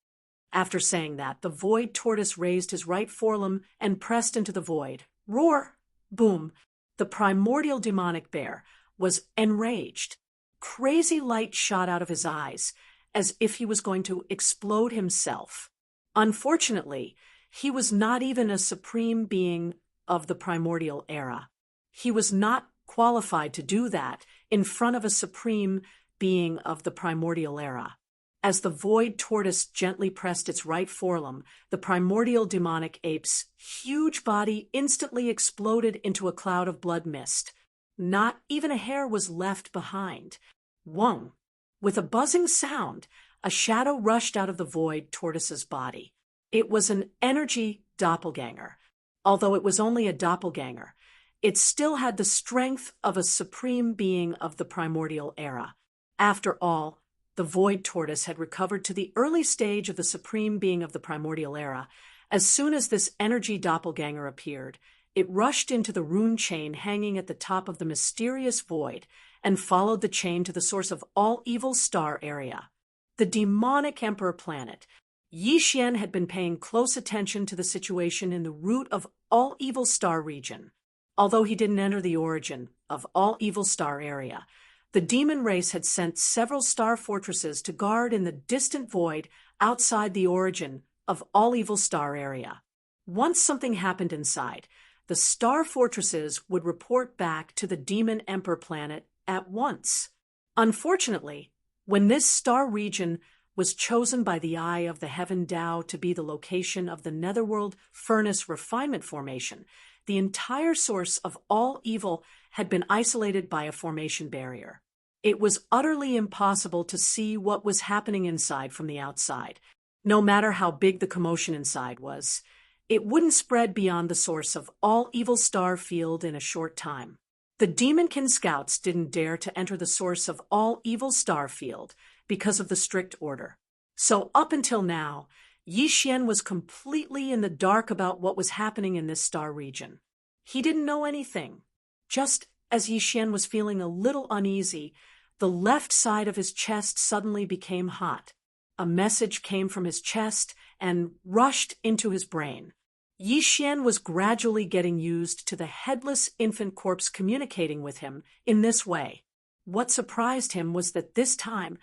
After saying that, the void tortoise raised his right forelimb and pressed into the void. Roar! Boom! The primordial demonic bear was enraged. Crazy light shot out of his eyes, as if he was going to explode himself. Unfortunately, he was not even a supreme being of the primordial era. He was not qualified to do that in front of a supreme being of the primordial era. As the void tortoise gently pressed its right forelimb, the primordial demonic ape's huge body instantly exploded into a cloud of blood mist. Not even a hair was left behind. Whoa! With a buzzing sound, a shadow rushed out of the void tortoise's body. It was an energy doppelganger. Although it was only a doppelganger, it still had the strength of a supreme being of the primordial era. After all, the void tortoise had recovered to the early stage of the supreme being of the primordial era. As soon as this energy doppelganger appeared, it rushed into the rune chain hanging at the top of the mysterious void and followed the chain to the source of all evil star area. The demonic emperor planet. Yi Xian had been paying close attention to the situation in the root of all evil star region. Although he didn't enter the origin of all evil star area, the demon race had sent several star fortresses to guard in the distant void outside the origin of all evil star area. Once something happened inside, the star fortresses would report back to the demon emperor planet at once. Unfortunately, when this star region was chosen by the Eye of the Heaven Tao to be the location of the Netherworld Furnace Refinement Formation, the entire source of all evil had been isolated by a formation barrier. It was utterly impossible to see what was happening inside from the outside. No matter how big the commotion inside was, it wouldn't spread beyond the source of all evil star field in a short time. The Demonkin scouts didn't dare to enter the source of all evil star field because of the strict order. So up until now, Yi Xian was completely in the dark about what was happening in this star region. He didn't know anything. Just as Yi Xian was feeling a little uneasy, the left side of his chest suddenly became hot. A message came from his chest and rushed into his brain. Yi Xian was gradually getting used to the headless infant corpse communicating with him in this way. What surprised him was that this time,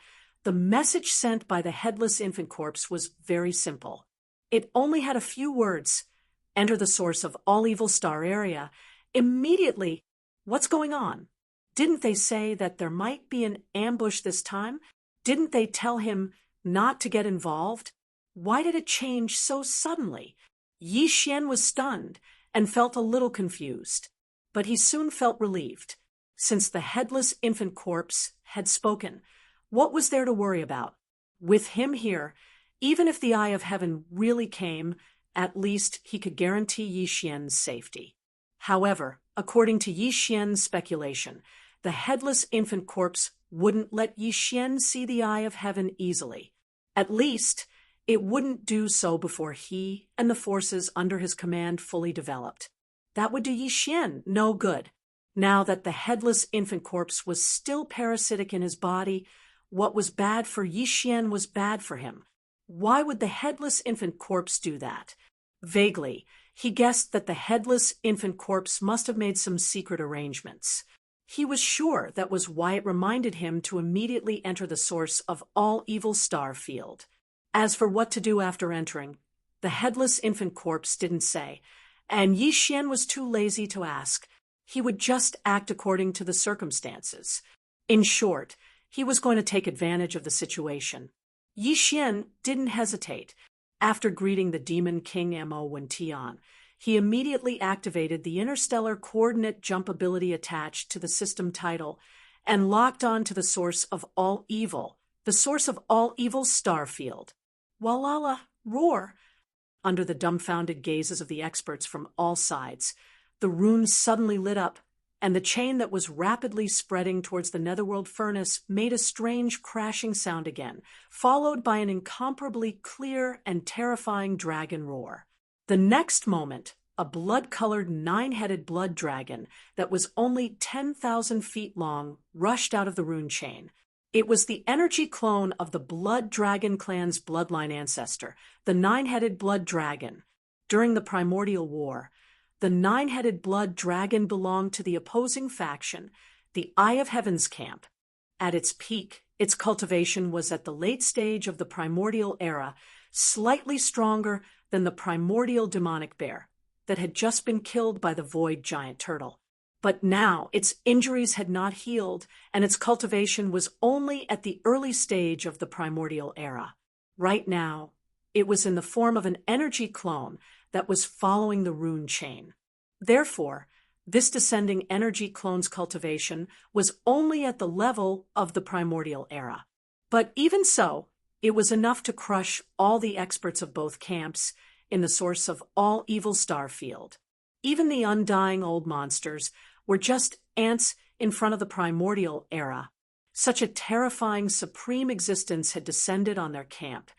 the message sent by the headless infant corpse was very simple. It only had a few words. Enter the source of all evil star area. Immediately, what's going on? Didn't they say that there might be an ambush this time? Didn't they tell him not to get involved? Why did it change so suddenly? Yi Xian was stunned and felt a little confused, but he soon felt relieved. Since the headless infant corpse had spoken, what was there to worry about? With him here, even if the Eye of Heaven really came, at least he could guarantee Yi Xian's safety. However, according to Yi Xian's speculation, the headless infant corpse wouldn't let Yi Xian see the Eye of Heaven easily. At least, it wouldn't do so before he and the forces under his command fully developed. That would do Yi Xian no good. Now that the headless infant corpse was still parasitic in his body, what was bad for Yi Xian was bad for him. Why would the headless infant corpse do that? Vaguely, he guessed that the headless infant corpse must have made some secret arrangements. He was sure that was why it reminded him to immediately enter the source of all evil star field. As for what to do after entering, the headless infant corpse didn't say, and Yi Xian was too lazy to ask. He would just act according to the circumstances. In short, he was going to take advantage of the situation. Yi Xian didn't hesitate. After greeting the Demon King Mo Wen Tian, he immediately activated the interstellar coordinate jump ability attached to the system title and locked on to the source of all evil, the source of all evil's star field. Walala, roar! Under the dumbfounded gazes of the experts from all sides, the runes suddenly lit up, and the chain that was rapidly spreading towards the netherworld furnace made a strange crashing sound again, followed by an incomparably clear and terrifying dragon roar. The next moment, a blood-colored nine-headed blood dragon that was only 10,000 feet long rushed out of the rune chain. It was the energy clone of the Blood Dragon clan's bloodline ancestor, the nine-headed blood dragon. During the primordial war, the nine-headed blood dragon belonged to the opposing faction, the Eye of Heaven's camp. At its peak, its cultivation was at the late stage of the primordial era, slightly stronger than the primordial demonic bear that had just been killed by the void giant turtle. But now its injuries had not healed, and its cultivation was only at the early stage of the primordial era. Right now, it was in the form of an energy clone that was following the rune chain. Therefore, this descending energy clone's cultivation was only at the level of the primordial era. But even so, it was enough to crush all the experts of both camps in the source of all evil star field. Even the undying old monsters were just ants in front of the primordial era. Such a terrifying supreme existence had descended on their camp,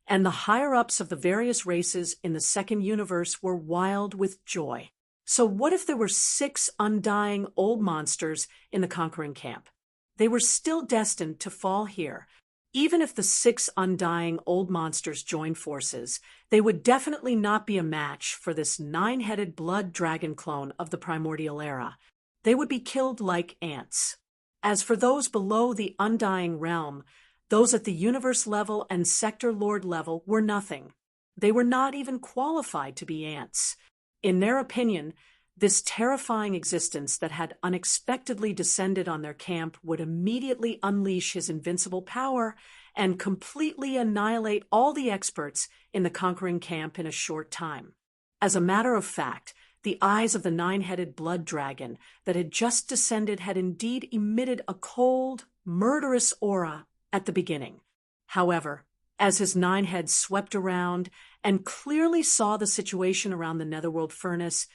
and the higher-ups of the various races in the second universe were wild with joy. So what if there were 6 undying old monsters in the conquering camp? They were still destined to fall here. Even if the 6 undying old monsters joined forces, they would definitely not be a match for this 9-headed blood dragon clone of the primordial era. They would be killed like ants. As for those below the undying realm, those at the universe level and sector lord level were nothing. They were not even qualified to be ants. In their opinion, this terrifying existence that had unexpectedly descended on their camp would immediately unleash his invincible power and completely annihilate all the experts in the conquering camp in a short time. As a matter of fact, the eyes of the 9-headed blood dragon that had just descended had indeed emitted a cold, murderous aura at the beginning. However, as his 9 heads swept around and clearly saw the situation around the netherworld furnace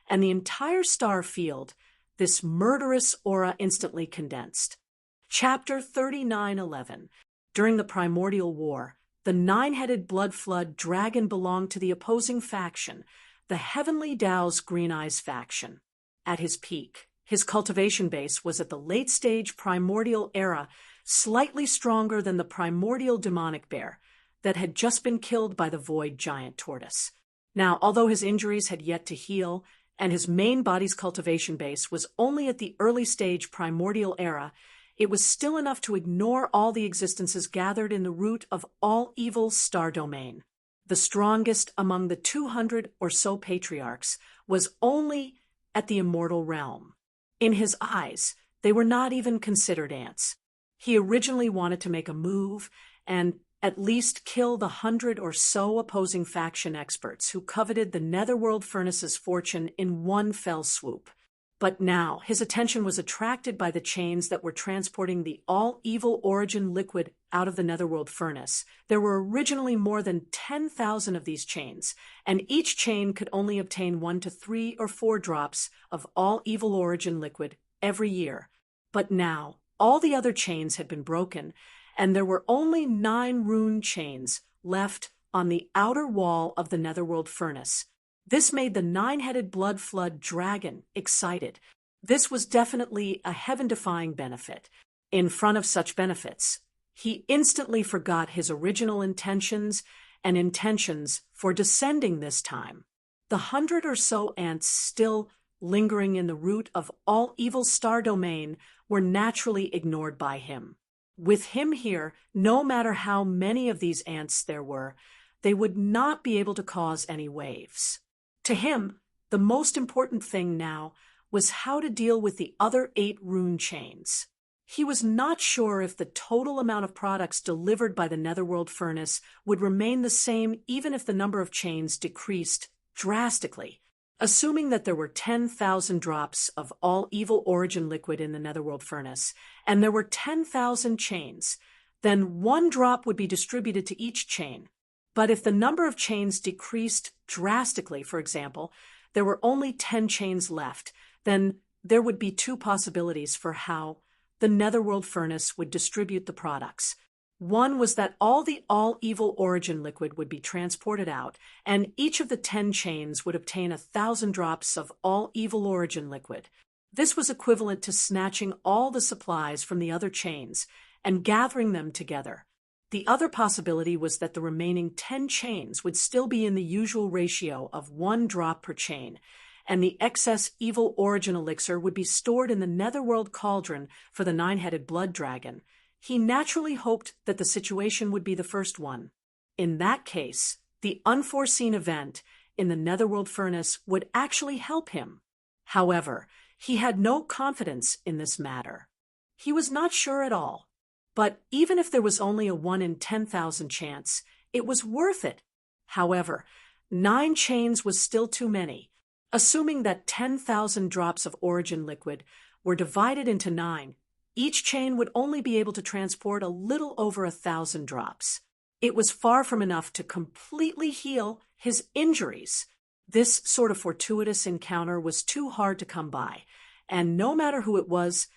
and the entire star field, this murderous aura instantly condensed. Chapter 39:11. During the primordial war, the 9-headed blood flood dragon belonged to the opposing faction, the Heavenly Tao's Green Eyes faction. At his peak, his cultivation base was at the late-stage primordial era, slightly stronger than the primordial demonic bear that had just been killed by the void giant tortoise. Now, although his injuries had yet to heal, and his main body's cultivation base was only at the early stage primordial era, it was still enough to ignore all the existences gathered in the root of all evil star domain. The strongest among the 200 or so patriarchs was only at the immortal realm. In his eyes, they were not even considered ants. He originally wanted to make a move and at least kill the 100 or so opposing faction experts who coveted the netherworld furnace's fortune in one fell swoop. But now his attention was attracted by the chains that were transporting the all-evil origin liquid out of the netherworld furnace. There were originally more than 10,000 of these chains, and each chain could only obtain 1 to 3 or 4 drops of all-evil origin liquid every year. But now all the other chains had been broken, and there were only 9 rune chains left on the outer wall of the netherworld furnace. This made the 9-headed blood flood dragon excited. This was definitely a heaven-defying benefit. In front of such benefits, he instantly forgot his original intentions and intentions for descending this time. The 100 or so ants still lingering in the root of all evil star domain were naturally ignored by him. With him here, no matter how many of these ants there were, they would not be able to cause any waves. To him, the most important thing now was how to deal with the other 8 rune chains. He was not sure if the total amount of products delivered by the netherworld furnace would remain the same even if the number of chains decreased drastically. Assuming that there were 10,000 drops of all evil origin liquid in the netherworld furnace, and there were 10,000 chains, Then 1 drop would be distributed to each chain. But if the number of chains decreased drastically, for example, there were only 10 chains left, then there would be 2 possibilities for how the Netherworld furnace would distribute the products. One was that all the all-evil origin liquid would be transported out, and each of the 10 chains would obtain 1,000 drops of all-evil origin liquid. This was equivalent to snatching all the supplies from the other chains and gathering them together. The other possibility was that the remaining 10 chains would still be in the usual ratio of 1 drop per chain, and the excess evil origin elixir would be stored in the Netherworld cauldron for the 9-headed blood dragon. He naturally hoped that the situation would be the first one. In that case, the unforeseen event in the Netherworld furnace would actually help him. However, he had no confidence in this matter. He was not sure at all. But even if there was only a 1 in 10,000 chance, it was worth it. However, 9 chains was still too many. Assuming that 10,000 drops of origin liquid were divided into 9, each chain would only be able to transport a little over 1,000 drops. It was far from enough to completely heal his injuries. This sort of fortuitous encounter was too hard to come by, and no matter who it was,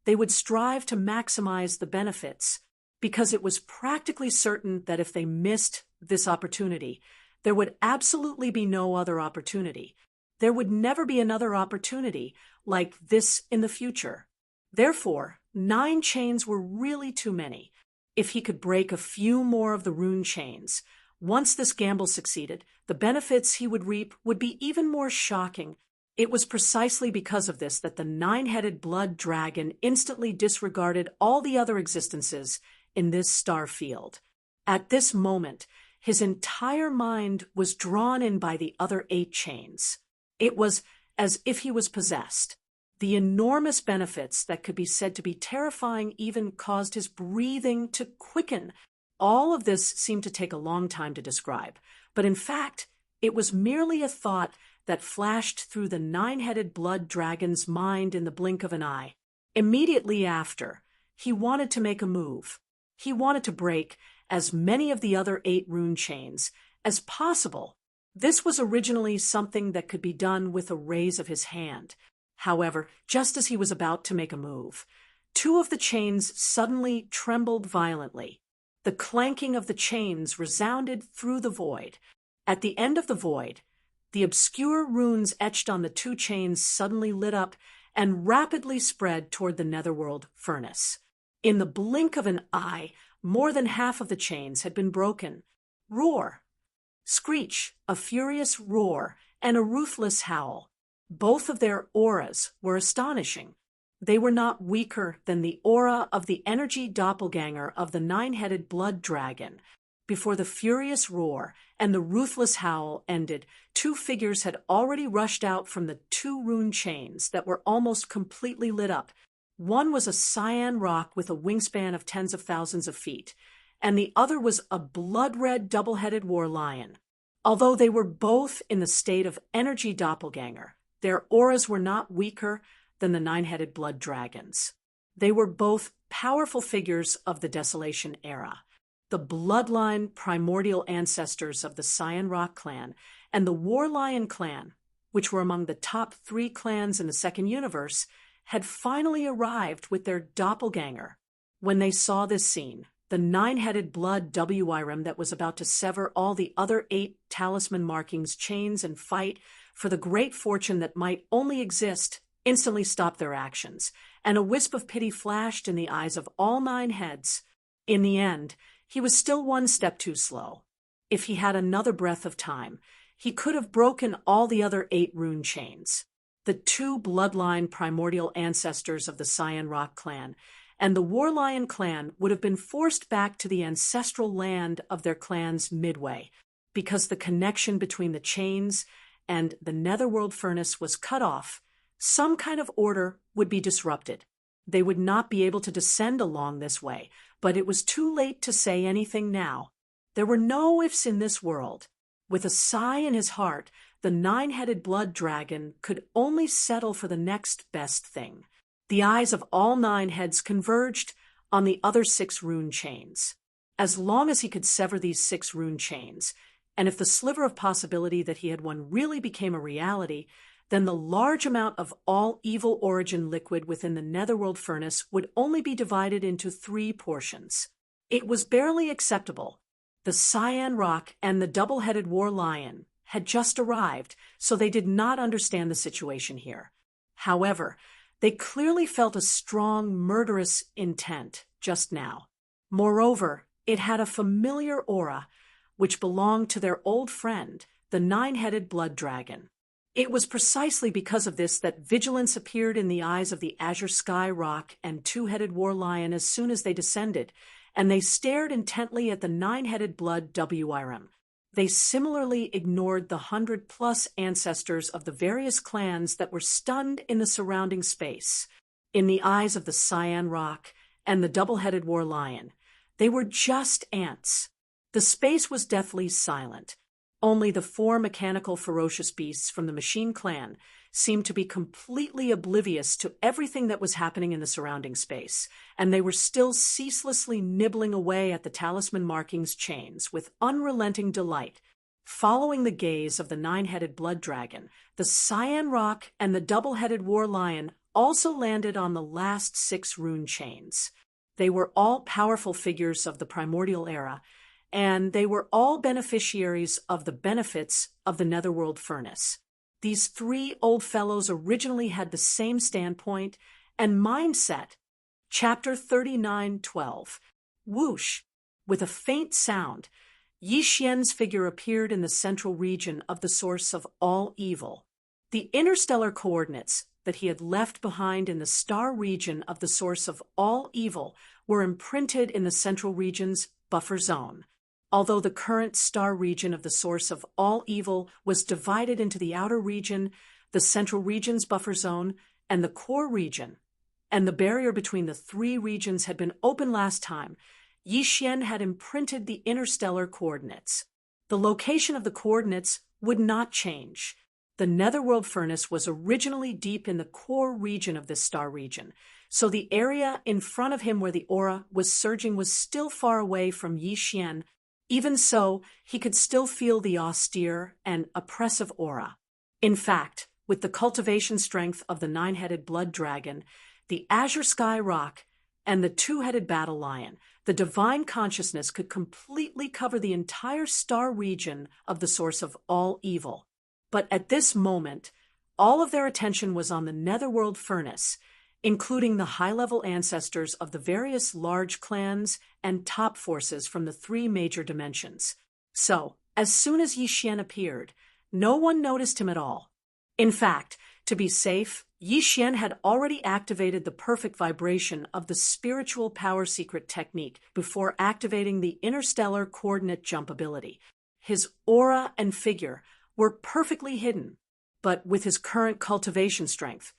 they would strive to maximize the benefits, because it was practically certain that if they missed this opportunity, there would absolutely be no other opportunity. There would never be another opportunity like this in the future. Therefore, 9 chains were really too many. If he could break a few more of the rune chains, once this gamble succeeded, the benefits he would reap would be even more shocking. It was precisely because of this that the 9-headed blood dragon instantly disregarded all the other existences in this star field. At this moment, his entire mind was drawn in by the other 8 chains. It was as if he was possessed. The enormous benefits that could be said to be terrifying even caused his breathing to quicken. All of this seemed to take a long time to describe, but in fact, it was merely a thought that flashed through the 9-headed blood dragon's mind in the blink of an eye. Immediately after, he wanted to make a move. He wanted to break as many of the other 8 rune chains as possible. This was originally something that could be done with a raise of his hand. However, just as he was about to make a move, 2 of the chains suddenly trembled violently. The clanking of the chains resounded through the void. At the end of the void, the obscure runes etched on the 2 chains suddenly lit up and rapidly spread toward the Netherworld furnace. In the blink of an eye, more than half of the chains had been broken. Roar, screech, a furious roar, and a ruthless howl. Both of their auras were astonishing. They were not weaker than the aura of the energy doppelganger of the 9-headed blood dragon. Before the furious roar and the ruthless howl ended, 2 figures had already rushed out from the 2 rune chains that were almost completely lit up. One was a cyan rock with a wingspan of tens of thousands of feet, and the other was a blood-red double-headed war lion. Although they were both in the state of energy doppelganger, their auras were not weaker than the 9-headed blood dragons. They were both powerful figures of the Desolation era. The bloodline primordial ancestors of the Cyan Rock clan and the War Lion clan, which were among the top 3 clans in the second universe, had finally arrived with their doppelganger. When they saw this scene, the 9-headed blood WIRM that was about to sever all the other 8 talisman markings, chains, and fight for the great fortune that might only exist instantly stopped their actions, and a wisp of pity flashed in the eyes of all 9 heads. In the end, he was still 1 step too slow. If he had another breath of time, he could have broken all the other 8 rune chains. The 2 bloodline primordial ancestors of the Cyan Rock clan and the War Lion clan would have been forced back to the ancestral land of their clans midway, because the connection between the chains and the Netherworld furnace was cut off. Some kind of order would be disrupted. They would not be able to descend along this way, but it was too late to say anything now. There were no ifs in this world. With a sigh in his heart, the 9-headed blood dragon could only settle for the next best thing. The eyes of all 9 heads converged on the other 6 rune chains. As long as he could sever these 6 rune chains, and if the sliver of possibility that he had won really became a reality, then the large amount of all evil origin liquid within the netherworld furnace would only be divided into 3 portions. It was barely acceptable. The cyan rock and the double-headed war lion had just arrived, so they did not understand the situation here. However, they clearly felt a strong, murderous intent just now. Moreover, it had a familiar aura, which belonged to their old friend, the 9-headed blood dragon. It was precisely because of this that vigilance appeared in the eyes of the azure sky rock and 2-headed war lion as soon as they descended, and they stared intently at the 9-headed blood WRM. They similarly ignored the 100+ ancestors of the various clans that were stunned in the surrounding space. In the eyes of the cyan rock and the double-headed war lion, they were just ants. The space was deathly silent. Only the 4 mechanical ferocious beasts from the Machine Clan seemed to be completely oblivious to everything that was happening in the surrounding space, and they were still ceaselessly nibbling away at the talisman markings chains with unrelenting delight. Following the gaze of the 9-headed blood dragon, the cyan rock and the double-headed war lion also landed on the last 6 rune chains. They were all powerful figures of the primordial era, and they were all beneficiaries of the benefits of the netherworld furnace. These 3 old fellows originally had the same standpoint and mindset. Chapter 39:12. Whoosh! With a faint sound, Yi Xian's figure appeared in the central region of the source of all evil. The interstellar coordinates that he had left behind in the star region of the source of all evil were imprinted in the central region's buffer zone. Although the current star region of the source of all evil was divided into the outer region, the central region's buffer zone, and the core region, and the barrier between the 3 regions had been open last time, Yi Xian had imprinted the interstellar coordinates. The location of the coordinates would not change. The netherworld furnace was originally deep in the core region of this star region, so the area in front of him where the aura was surging was still far away from Yi Xian. Even so, he could still feel the austere and oppressive aura. In fact, with the cultivation strength of the 9-headed blood dragon, the azure sky rock, and the 2-headed battle lion, the divine consciousness could completely cover the entire star region of the source of all evil. But at this moment, all of their attention was on the netherworld furnace, including the high-level ancestors of the various large clans and top forces from the 3 major dimensions. So, as soon as Yi Xian appeared, no one noticed him at all. In fact, to be safe, Yi Xian had already activated the perfect vibration of the spiritual power secret technique before activating the interstellar coordinate jump ability. His aura and figure were perfectly hidden, but with his current cultivation strength,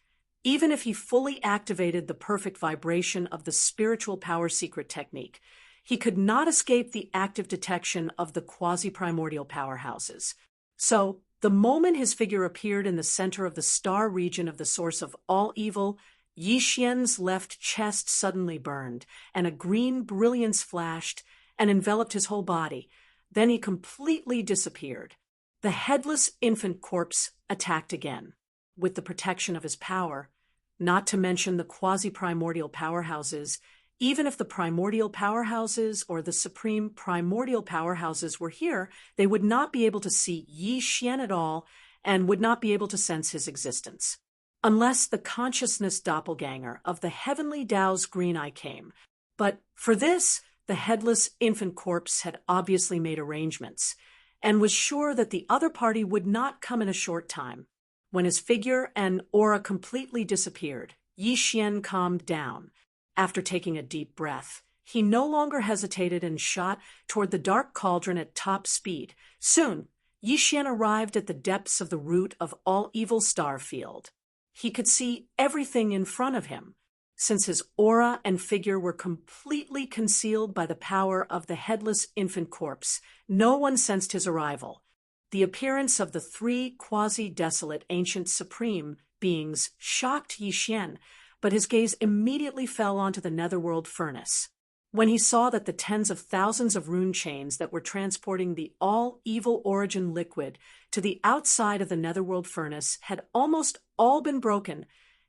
even if he fully activated the perfect vibration of the spiritual power secret technique, he could not escape the active detection of the quasi-primordial powerhouses. So, the moment his figure appeared in the center of the star region of the source of all evil, Yi Xian's left chest suddenly burned, and a green brilliance flashed and enveloped his whole body. Then he completely disappeared. The headless infant corpse attacked again. With the protection of his power, not to mention the quasi-primordial powerhouses, even if the primordial powerhouses or the supreme primordial powerhouses were here, they would not be able to see Yi Xian at all and would not be able to sense his existence. Unless the consciousness doppelganger of the heavenly Tao's green eye came. But for this, the headless infant corpse had obviously made arrangements, and was sure that the other party would not come in a short time. When his figure and aura completely disappeared, Yi Xian calmed down. After taking a deep breath, he no longer hesitated and shot toward the dark cauldron at top speed. Soon, Yi Xian arrived at the depths of the root of all evil star field. He could see everything in front of him. Since his aura and figure were completely concealed by the power of the headless infant corpse, no one sensed his arrival. The appearance of the 3 quasi-desolate ancient supreme beings shocked Yi Xian, but his gaze immediately fell onto the netherworld furnace. When he saw that the tens of thousands of rune chains that were transporting the all-evil origin liquid to the outside of the netherworld furnace had almost all been broken,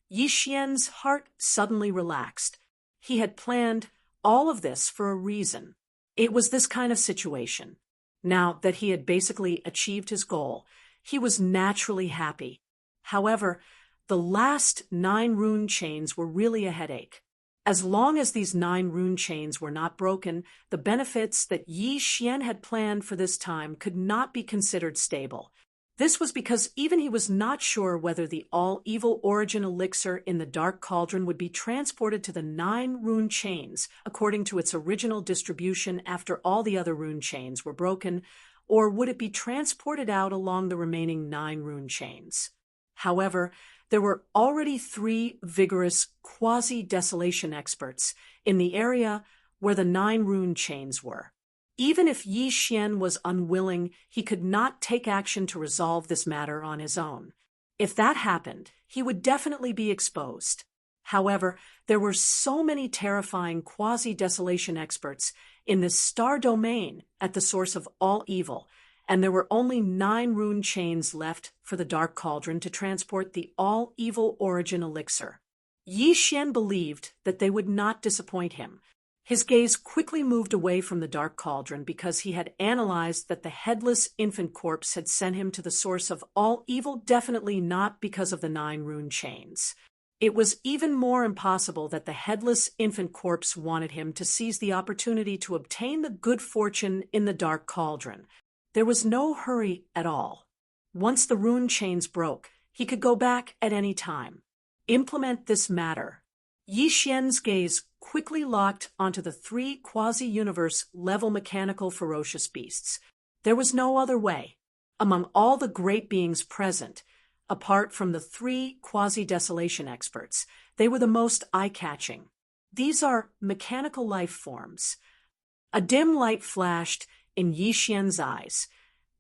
Yi Xian's heart suddenly relaxed. He had planned all of this for a reason. It was this kind of situation. Now that he had basically achieved his goal, he was naturally happy. However, the last 9 rune chains were really a headache. As long as these 9 rune chains were not broken, the benefits that Yi Xian had planned for this time could not be considered stable. This was because even he was not sure whether the all-evil origin elixir in the Dark Cauldron would be transported to the 9 rune chains according to its original distribution after all the other rune chains were broken, or would it be transported out along the remaining 9 rune chains. However, there were already 3 vigorous quasi-desolation experts in the area where the 9 rune chains were. Even if Yi Xian was unwilling, he could not take action to resolve this matter on his own. If that happened, he would definitely be exposed. However, there were so many terrifying quasi-desolation experts in this star domain at the source of all evil, and there were only 9 rune chains left for the Dark Cauldron to transport the all-evil origin elixir. Yi Xian believed that they would not disappoint him. His gaze quickly moved away from the Dark Cauldron because he had analyzed that the headless infant corpse had sent him to the source of all evil, definitely not because of the 9 rune chains. It was even more impossible that the headless infant corpse wanted him to seize the opportunity to obtain the good fortune in the Dark Cauldron. There was no hurry at all. Once the rune chains broke, he could go back at any time. Implement this matter. Yi Xian's gaze quickly locked onto the 3 quasi-universe level mechanical ferocious beasts. There was no other way. Among all the great beings present, apart from the 3 quasi-desolation experts, they were the most eye-catching. These are mechanical life forms. A dim light flashed in Yi Xian's eyes,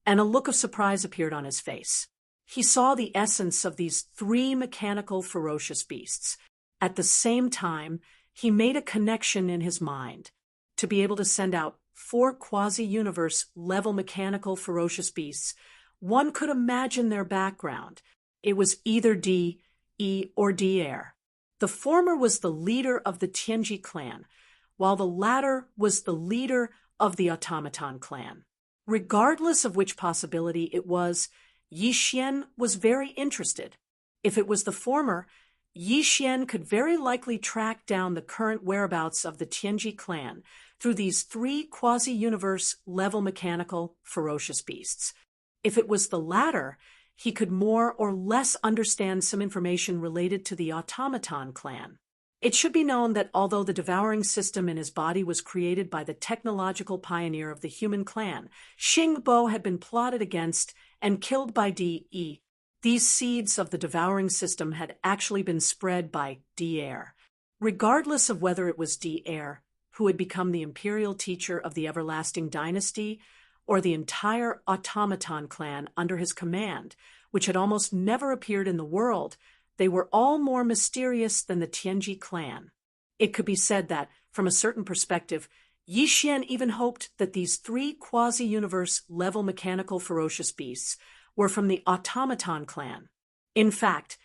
and a look of surprise appeared on his face. He saw the essence of these 3 mechanical ferocious beasts. At the same time, he made a connection in his mind. To be able to send out 4 quasi-universe level mechanical ferocious beasts, one could imagine their background. It was either D, E, or D Air. The former was the leader of the Tianji clan, while the latter was the leader of the Automaton clan. Regardless of which possibility it was, Yi Xian was very interested. If it was the former, Yi Xian could very likely track down the current whereabouts of the Tianji clan through these 3 quasi-universe level mechanical ferocious beasts. If it was the latter, he could more or less understand some information related to the Automaton clan. It should be known that although the devouring system in his body was created by the technological pioneer of the human clan, Xing Bo had been plotted against and killed by D.E. These seeds of the devouring system had actually been spread by D Air. Regardless of whether it was D Air, who had become the imperial teacher of the everlasting dynasty, or the entire Automaton clan under his command, which had almost never appeared in the world, they were all more mysterious than the Tianji clan. It could be said that, from a certain perspective, Yi Xian even hoped that these 3 quasi-universe level mechanical ferocious beasts were from the Automaton clan. In fact,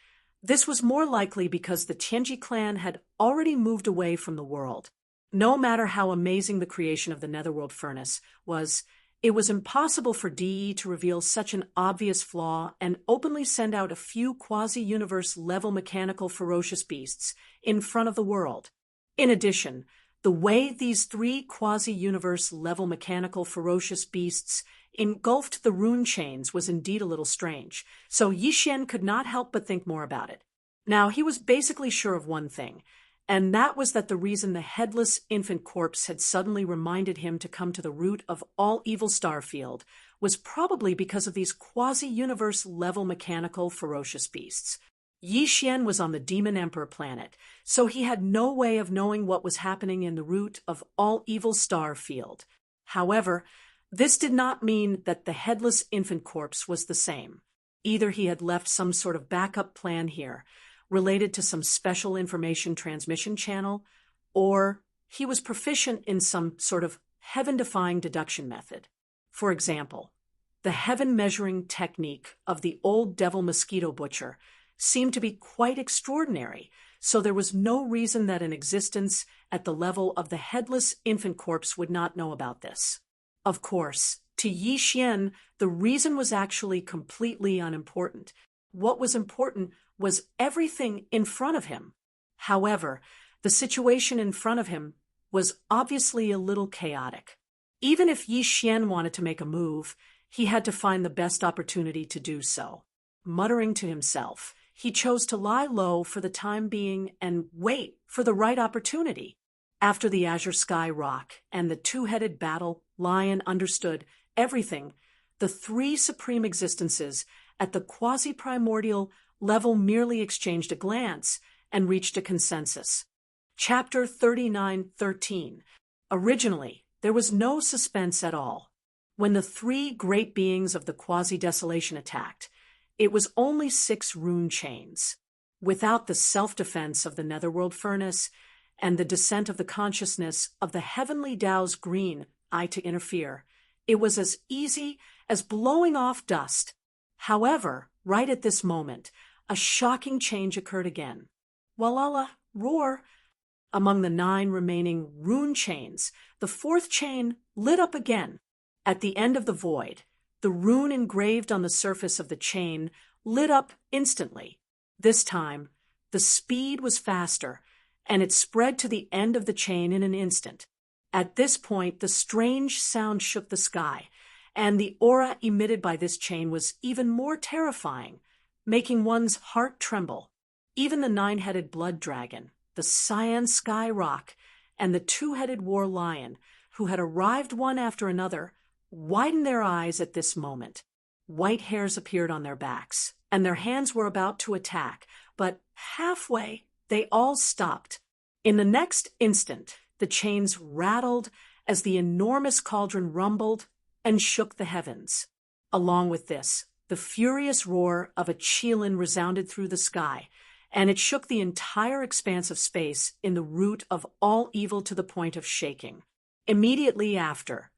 this was more likely because the Tianji clan had already moved away from the world. No matter how amazing the creation of the Netherworld furnace was, it was impossible for DE to reveal such an obvious flaw and openly send out a few quasi-universe level mechanical ferocious beasts in front of the world. In addition, the way these 3 quasi-universe level mechanical ferocious beasts engulfed the rune chains was indeed a little strange, so Yi Xian could not help but think more about it. Now, he was basically sure of one thing, and that was that the reason the headless infant corpse had suddenly reminded him to come to the root of all evil Starfield was probably because of these quasi-universe level mechanical ferocious beasts. Yi Xian was on the Demon Emperor planet, so he had no way of knowing what was happening in the root of all evil Starfield. However, this did not mean that the headless infant corpse was the same. Either he had left some sort of backup plan here, related to some special information transmission channel, or he was proficient in some sort of heaven-defying deduction method. For example, the heaven-measuring technique of the old devil mosquito butcher seemed to be quite extraordinary, so there was no reason that an existence at the level of the headless infant corpse would not know about this. Of course, to Yi Xian, the reason was actually completely unimportant. What was important was everything in front of him. However, the situation in front of him was obviously a little chaotic. Even if Yi Xian wanted to make a move, he had to find the best opportunity to do so. Muttering to himself, he chose to lie low for the time being and wait for the right opportunity. After the Azure Sky Rock and the two-headed battle, Lion understood everything. The three supreme existences at the quasi-primordial level merely exchanged a glance and reached a consensus. Chapter 39:13. Originally, there was no suspense at all. When the three great beings of the quasi-desolation attacked, it was only 6 rune chains. Without the self-defense of the netherworld furnace and the descent of the consciousness of the heavenly Tao's green eye to interfere, it was as easy as blowing off dust. However, right at this moment, a shocking change occurred again. Walala, roar! Among the 9 remaining rune chains, the 4th chain lit up again. At the end of the void, the rune engraved on the surface of the chain lit up instantly. This time, the speed was faster, and it spread to the end of the chain in an instant. At this point, the strange sound shook the sky, and the aura emitted by this chain was even more terrifying, making one's heart tremble. Even the 9-headed blood dragon, the cyan sky rock, and the 2-headed war lion, who had arrived one after another, widened their eyes at this moment. White hairs appeared on their backs, and their hands were about to attack, but halfway they all stopped. In the next instant, the chains rattled as the enormous cauldron rumbled and shook the heavens. Along with this, the furious roar of a Qilin resounded through the sky, and it shook the entire expanse of space in the root of all evil to the point of shaking. Immediately after,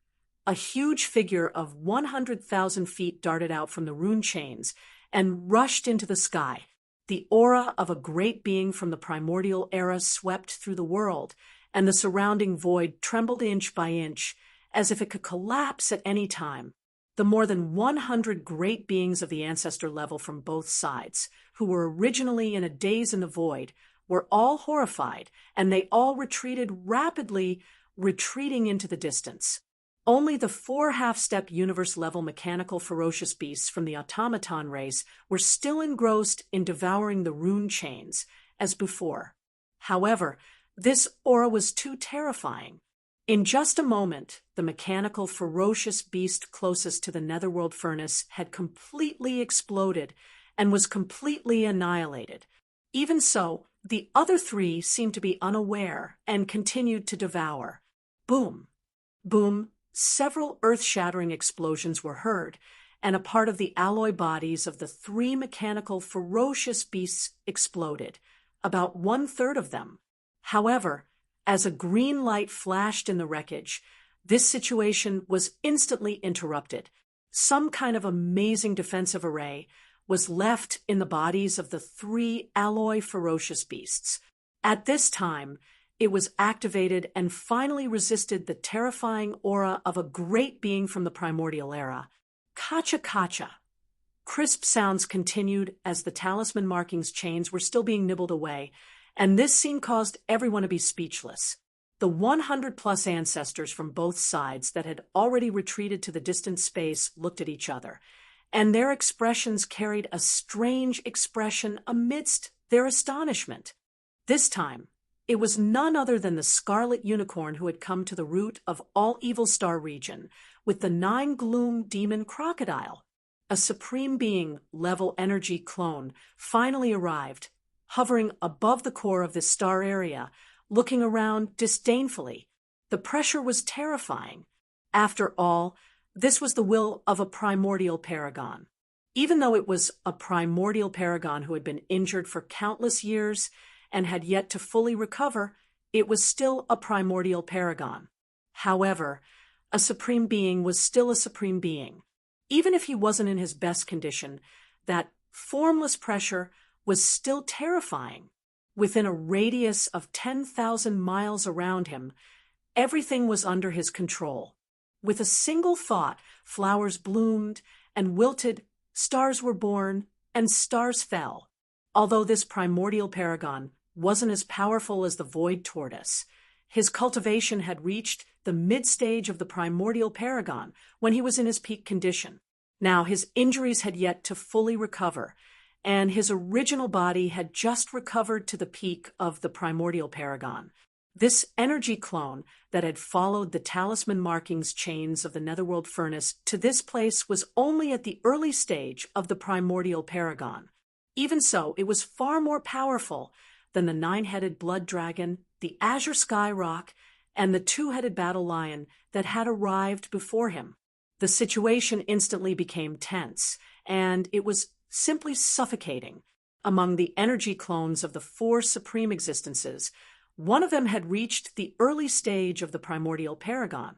a huge figure of 100,000 feet darted out from the rune chains and rushed into the sky. The aura of a great being from the primordial era swept through the world, and the surrounding void trembled inch by inch, as if it could collapse at any time. The more than 100 great beings of the ancestor level from both sides, who were originally in a daze in the void, were all horrified, and they all retreated rapidly, retreating into the distance. Only the 4 half-step universe-level mechanical ferocious beasts from the automaton race were still engrossed in devouring the rune chains, as before. However, this aura was too terrifying. In just a moment, the mechanical ferocious beast closest to the netherworld furnace had completely exploded and was completely annihilated. Even so, the other 3 seemed to be unaware and continued to devour. Boom! Boom! Several earth-shattering explosions were heard, and a part of the alloy bodies of the 3 mechanical ferocious beasts exploded, about 1/3 of them. However, as a green light flashed in the wreckage, this situation was instantly interrupted. Some kind of amazing defensive array was left in the bodies of the 3 alloy ferocious beasts. At this time, it was activated and finally resisted the terrifying aura of a great being from the primordial era. Kacha-kacha. Crisp sounds continued as the talisman markings chains were still being nibbled away, and this scene caused everyone to be speechless. The 100-plus ancestors from both sides that had already retreated to the distant space looked at each other, and their expressions carried a strange expression amidst their astonishment. This time, it was none other than the Scarlet Unicorn who had come to the root of all Evil Star region with the 9 Gloom Demon Crocodile. A supreme being, level energy clone, finally arrived, hovering above the core of this star area, looking around disdainfully. The pressure was terrifying. After all, this was the will of a primordial paragon. Even though it was a primordial paragon who had been injured for countless years and had yet to fully recover, it was still a primordial paragon. However, a supreme being was still a supreme being. Even if he wasn't in his best condition, that formless pressure was still terrifying. Within a radius of 10,000 miles around him, everything was under his control. With a single thought, flowers bloomed and wilted, stars were born, and stars fell. Although this primordial paragon wasn't as powerful as the void tortoise, his cultivation had reached the mid-stage of the primordial paragon when he was in his peak condition. Now his injuries had yet to fully recover, and his original body had just recovered to the peak of the primordial paragon. This energy clone that had followed the talisman markings chains of the netherworld furnace to this place was only at the early stage of the primordial paragon. Even so, it was far more powerful than the nine-headed blood dragon, the azure sky rock, and the two-headed battle lion that had arrived before him. The situation instantly became tense, and it was simply suffocating. Among the energy clones of the four supreme existences, one of them had reached the early stage of the primordial paragon,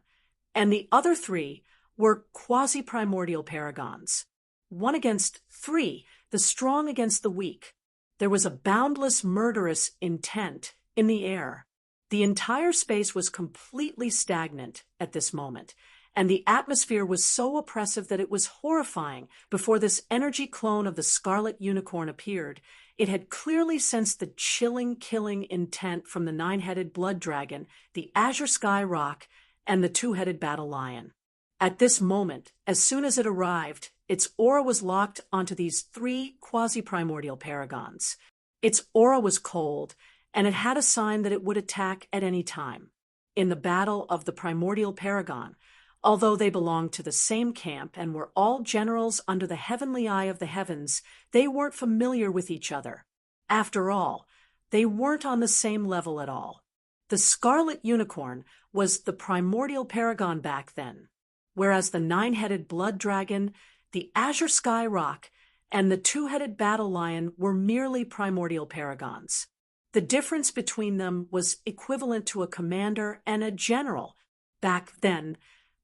and the other three were quasi-primordial paragons. 1 against 3, the strong against the weak. There was a boundless murderous intent in the air. The entire space was completely stagnant at this moment, and the atmosphere was so oppressive that it was horrifying. Before this energy clone of the scarlet unicorn appeared, it had clearly sensed the chilling, killing intent from the nine-headed blood dragon, the azure sky rock, and the two-headed battle lion. At this moment, as soon as it arrived, its aura was locked onto these 3 quasi-primordial paragons. Its aura was cold, and it had a sign that it would attack at any time. In the battle of the primordial paragon, although they belonged to the same camp and were all generals under the heavenly eye of the heavens, they weren't familiar with each other. After all, they weren't on the same level at all. The scarlet unicorn was the primordial paragon back then, whereas the nine-headed blood dragon, the azure sky rock, and the two-headed battle lion were merely primordial paragons. The difference between them was equivalent to a commander and a general. Back then,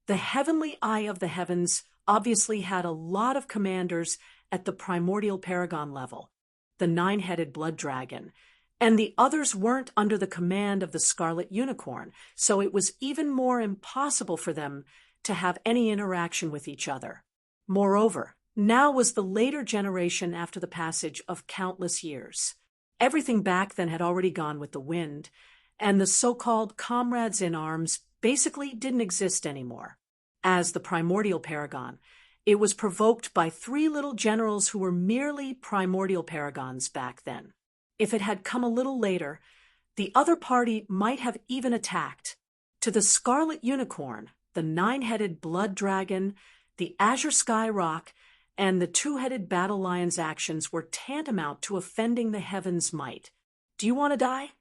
the heavenly eye of the heavens obviously had a lot of commanders at the primordial paragon level, the nine-headed blood dragon, and the others weren't under the command of the scarlet unicorn, so it was even more impossible for them to have any interaction with each other. Moreover, now was the later generation after the passage of countless years. Everything back then had already gone with the wind, and the so-called comrades in arms basically didn't exist anymore. As the primordial paragon, it was provoked by 3 little generals who were merely primordial paragons back then. If it had come a little later, the other party might have even attacked. To the scarlet unicorn, the nine-headed blood dragon, the azure sky rock, and the two-headed battle lion's actions were tantamount to offending the heavens' might. Do you want to die?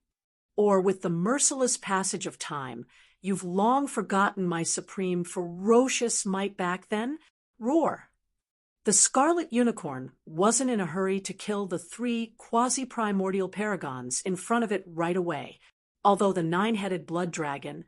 Or with the merciless passage of time, you've long forgotten my supreme, ferocious might back then? Roar! The scarlet unicorn wasn't in a hurry to kill the 3 quasi-primordial paragons in front of it right away, although the nine-headed blood dragon,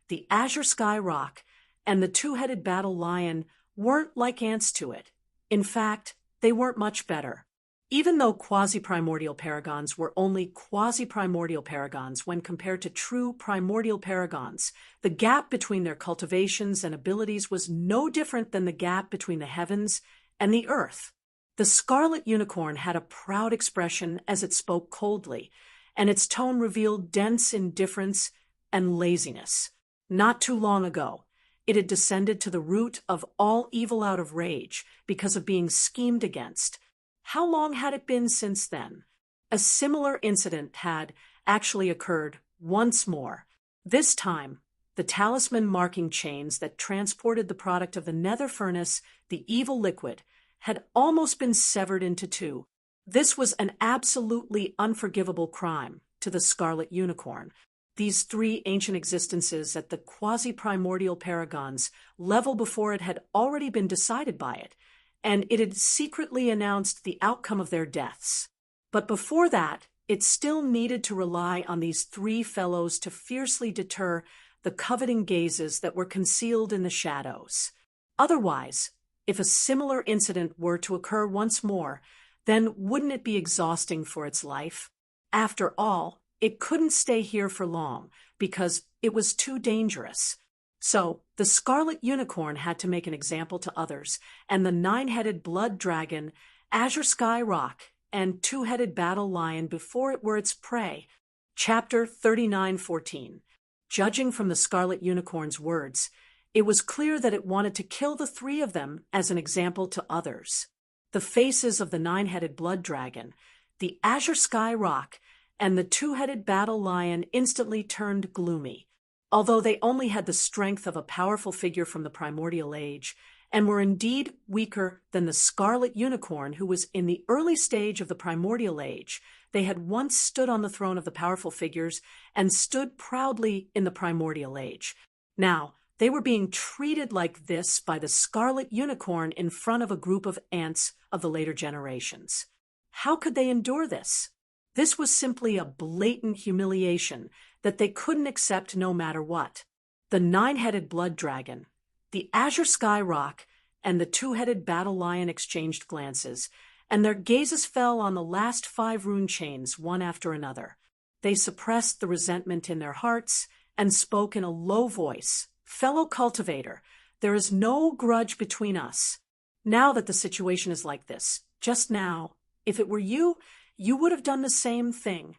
the azure sky rock, and the two-headed battle lion weren't like ants to it. In fact, they weren't much better. Even though quasi-primordial paragons were only quasi-primordial paragons when compared to true primordial paragons, the gap between their cultivations and abilities was no different than the gap between the heavens and the earth. The scarlet unicorn had a proud expression as it spoke coldly, and its tone revealed dense indifference and laziness. Not too long ago, it had descended to the root of all evil out of rage because of being schemed against. How long had it been since then? A similar incident had actually occurred once more. This time, the talisman marking chains that transported the product of the nether furnace, the evil liquid, had almost been severed into 2. This was an absolutely unforgivable crime to the scarlet unicorn. These 3 ancient existences at the quasi-primordial paragons level before it had already been decided by it, and it had secretly announced the outcome of their deaths. But before that, it still needed to rely on these three fellows to fiercely deter the coveting gazes that were concealed in the shadows. Otherwise, if a similar incident were to occur once more, then wouldn't it be exhausting for its life? After all, it couldn't stay here for long because it was too dangerous. So the Scarlet Unicorn had to make an example to others, and the nine-headed blood dragon, Azure Sky Rock, and two-headed battle lion before it were its prey. Chapter 39:14. Judging from the Scarlet Unicorn's words, it was clear that it wanted to kill the three of them as an example to others. The faces of the nine-headed blood dragon, the Azure Sky Rock, and the two-headed battle lion instantly turned gloomy. Although they only had the strength of a powerful figure from the primordial age, and were indeed weaker than the Scarlet Unicorn, who was in the early stage of the primordial age, they had once stood on the throne of the powerful figures and stood proudly in the primordial age. Now, they were being treated like this by the Scarlet Unicorn in front of a group of ants of the later generations. How could they endure this? This was simply a blatant humiliation that they couldn't accept no matter what. The nine-headed blood dragon, the Azure Sky Rock, and the two-headed battle lion exchanged glances, and their gazes fell on the last 5 rune chains one after another. They suppressed the resentment in their hearts and spoke in a low voice. "Fellow cultivator, there is no grudge between us. Now that the situation is like this, just now, if it were you, you would have done the same thing."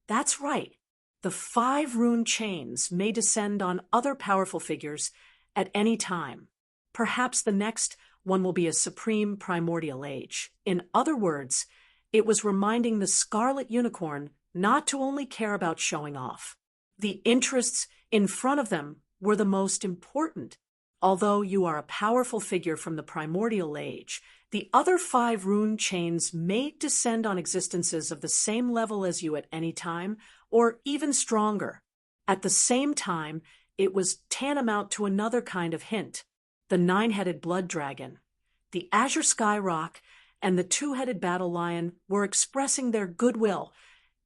That's right. The 5 rune chains may descend on other powerful figures at any time. Perhaps the next one will be a supreme primordial age. In other words, it was reminding the Scarlet Unicorn not to only care about showing off. The interests in front of them were the most important. Although you are a powerful figure from the primordial age, the other 5 rune chains may descend on existences of the same level as you at any time, or even stronger. At the same time, it was tantamount to another kind of hint. The nine-headed blood dragon, the Azure Sky Rock, and the two-headed battle lion were expressing their goodwill,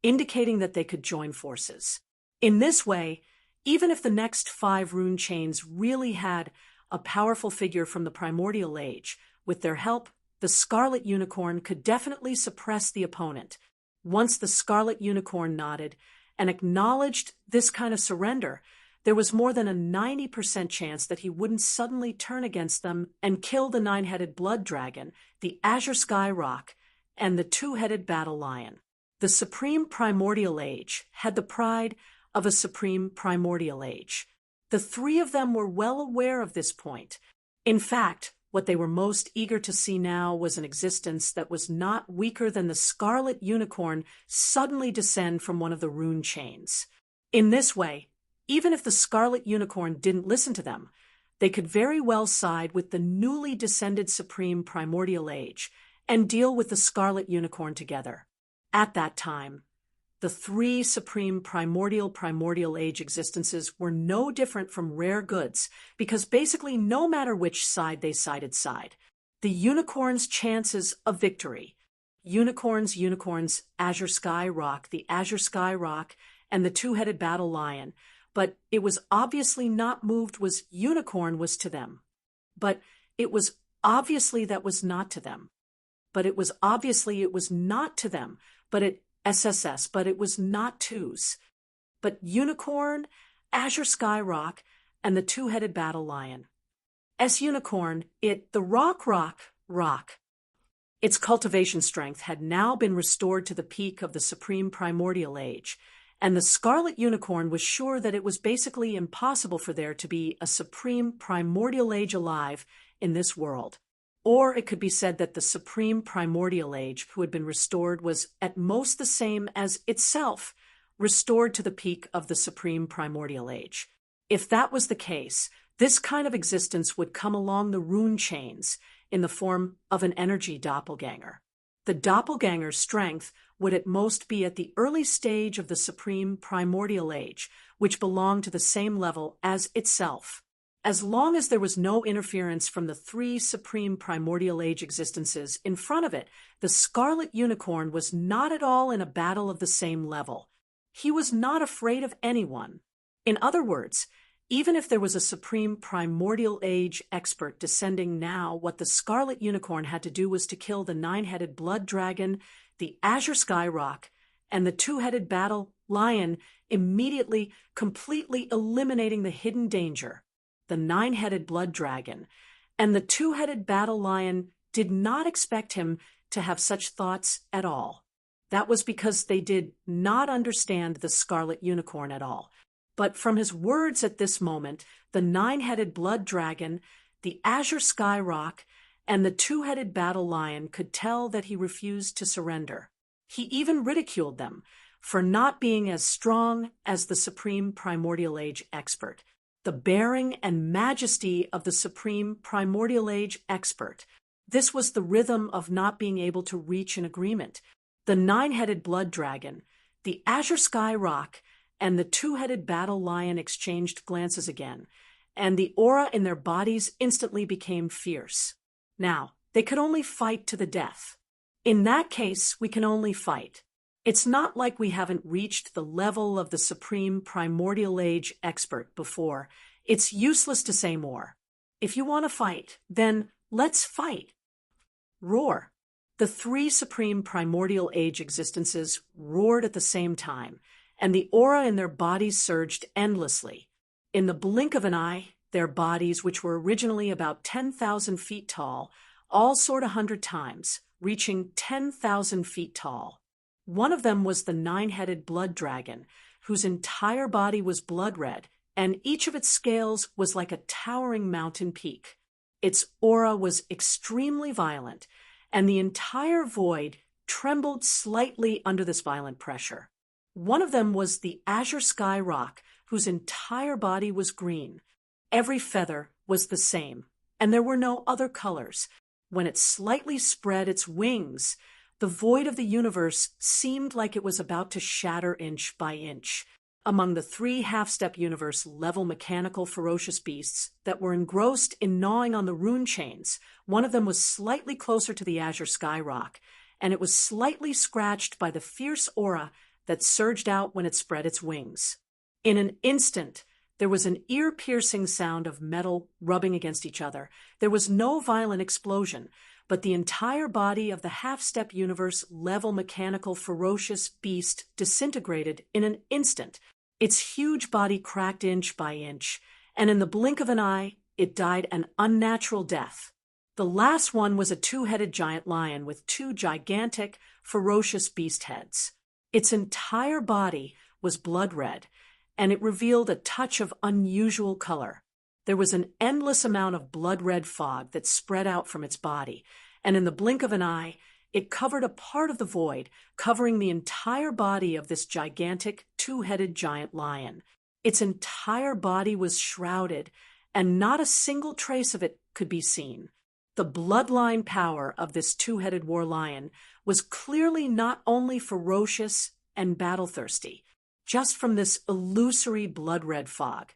indicating that they could join forces. In this way, even if the next 5 rune chains really had a powerful figure from the primordial age, with their help, the Scarlet Unicorn could definitely suppress the opponent. Once the Scarlet Unicorn nodded and acknowledged this kind of surrender, there was more than a 90% chance that he wouldn't suddenly turn against them and kill the nine-headed blood dragon, the Azure Sky Rock, and the two-headed battle lion. The Supreme Primordial Age had the pride of a Supreme Primordial Age. The 3 of them were well aware of this point. In fact, what they were most eager to see now was an existence that was not weaker than the Scarlet Unicorn suddenly descend from one of the rune chains. In this way, even if the Scarlet Unicorn didn't listen to them, they could very well side with the newly descended Supreme Primordial Age and deal with the Scarlet Unicorn together. At that time, the 3 Supreme Primordial Age existences were no different from rare goods, because basically no matter which side they sided, the unicorn's chances of victory, unicorns, Azure Sky Rock, the Azure Sky Rock, and the two-headed battle lion, but it was obviously not moved was unicorn was to them. But it was obviously that was not to them. But it was obviously it was not to them, but it SSS, but it was not twos. But unicorn, Azure Sky Rock, and the two-headed battle lion. S unicorn, the rock. Its cultivation strength had now been restored to the peak of the Supreme Primordial Age, and the Scarlet Unicorn was sure that it was basically impossible for there to be a Supreme Primordial Age alive in this world. Or it could be said that the Supreme Primordial Age who had been restored was at most the same as itself, restored to the peak of the Supreme Primordial Age. If that was the case, this kind of existence would come along the rune chains in the form of an energy doppelganger. The doppelganger's strength would at most be at the early stage of the Supreme Primordial Age, which belonged to the same level as itself. As long as there was no interference from the three supreme primordial age existences in front of it, the Scarlet Unicorn was not at all in a battle of the same level. He was not afraid of anyone. In other words, even if there was a supreme primordial age expert descending now, what the Scarlet Unicorn had to do was to kill the nine-headed blood dragon, the azure skyrock, and the two-headed battle lion, immediately, completely eliminating the hidden danger. The nine-headed blood dragon and the two-headed battle lion did not expect him to have such thoughts at all. That was because they did not understand the Scarlet Unicorn at all. But from his words at this moment, the nine-headed blood dragon, the azure skyrock, and the two-headed battle lion could tell that he refused to surrender. He even ridiculed them for not being as strong as the supreme primordial age expert. The bearing and majesty of the supreme primordial age expert. This was the rhythm of not being able to reach an agreement. The nine-headed blood dragon, the azure skyrock, and the two-headed battle lion exchanged glances again, and the aura in their bodies instantly became fierce. Now, they could only fight to the death. In that case, we can only fight. It's not like we haven't reached the level of the supreme primordial age expert before. It's useless to say more. If you want to fight, then let's fight. Roar. The three supreme primordial age existences roared at the same time, and the aura in their bodies surged endlessly. In the blink of an eye, their bodies, which were originally about 10,000 feet tall, all soared 100 times, reaching 10,000 feet tall. One of them was the nine-headed blood dragon, whose entire body was blood red, and each of its scales was like a towering mountain peak. Its aura was extremely violent, and the entire void trembled slightly under this violent pressure. One of them was the azure skyrock, whose entire body was green. Every feather was the same, and there were no other colors. When it slightly spread its wings, the void of the universe seemed like it was about to shatter inch by inch. Among the three half-step universe-level mechanical ferocious beasts that were engrossed in gnawing on the rune chains, one of them was slightly closer to the azure skyrock, and it was slightly scratched by the fierce aura that surged out when it spread its wings. In an instant, there was an ear-piercing sound of metal rubbing against each other. There was no violent explosion, but the entire body of the half-step universe-level mechanical ferocious beast disintegrated in an instant. Its huge body cracked inch by inch, and in the blink of an eye, it died an unnatural death. The last one was a two-headed giant lion with two gigantic, ferocious beast heads. Its entire body was blood red, and it revealed a touch of unusual color. There was an endless amount of blood-red fog that spread out from its body, and in the blink of an eye, it covered a part of the void, covering the entire body of this gigantic, two-headed giant lion. Its entire body was shrouded, and not a single trace of it could be seen. The bloodline power of this two-headed war lion was clearly not only ferocious and battle-thirsty. Just from this illusory blood-red fog,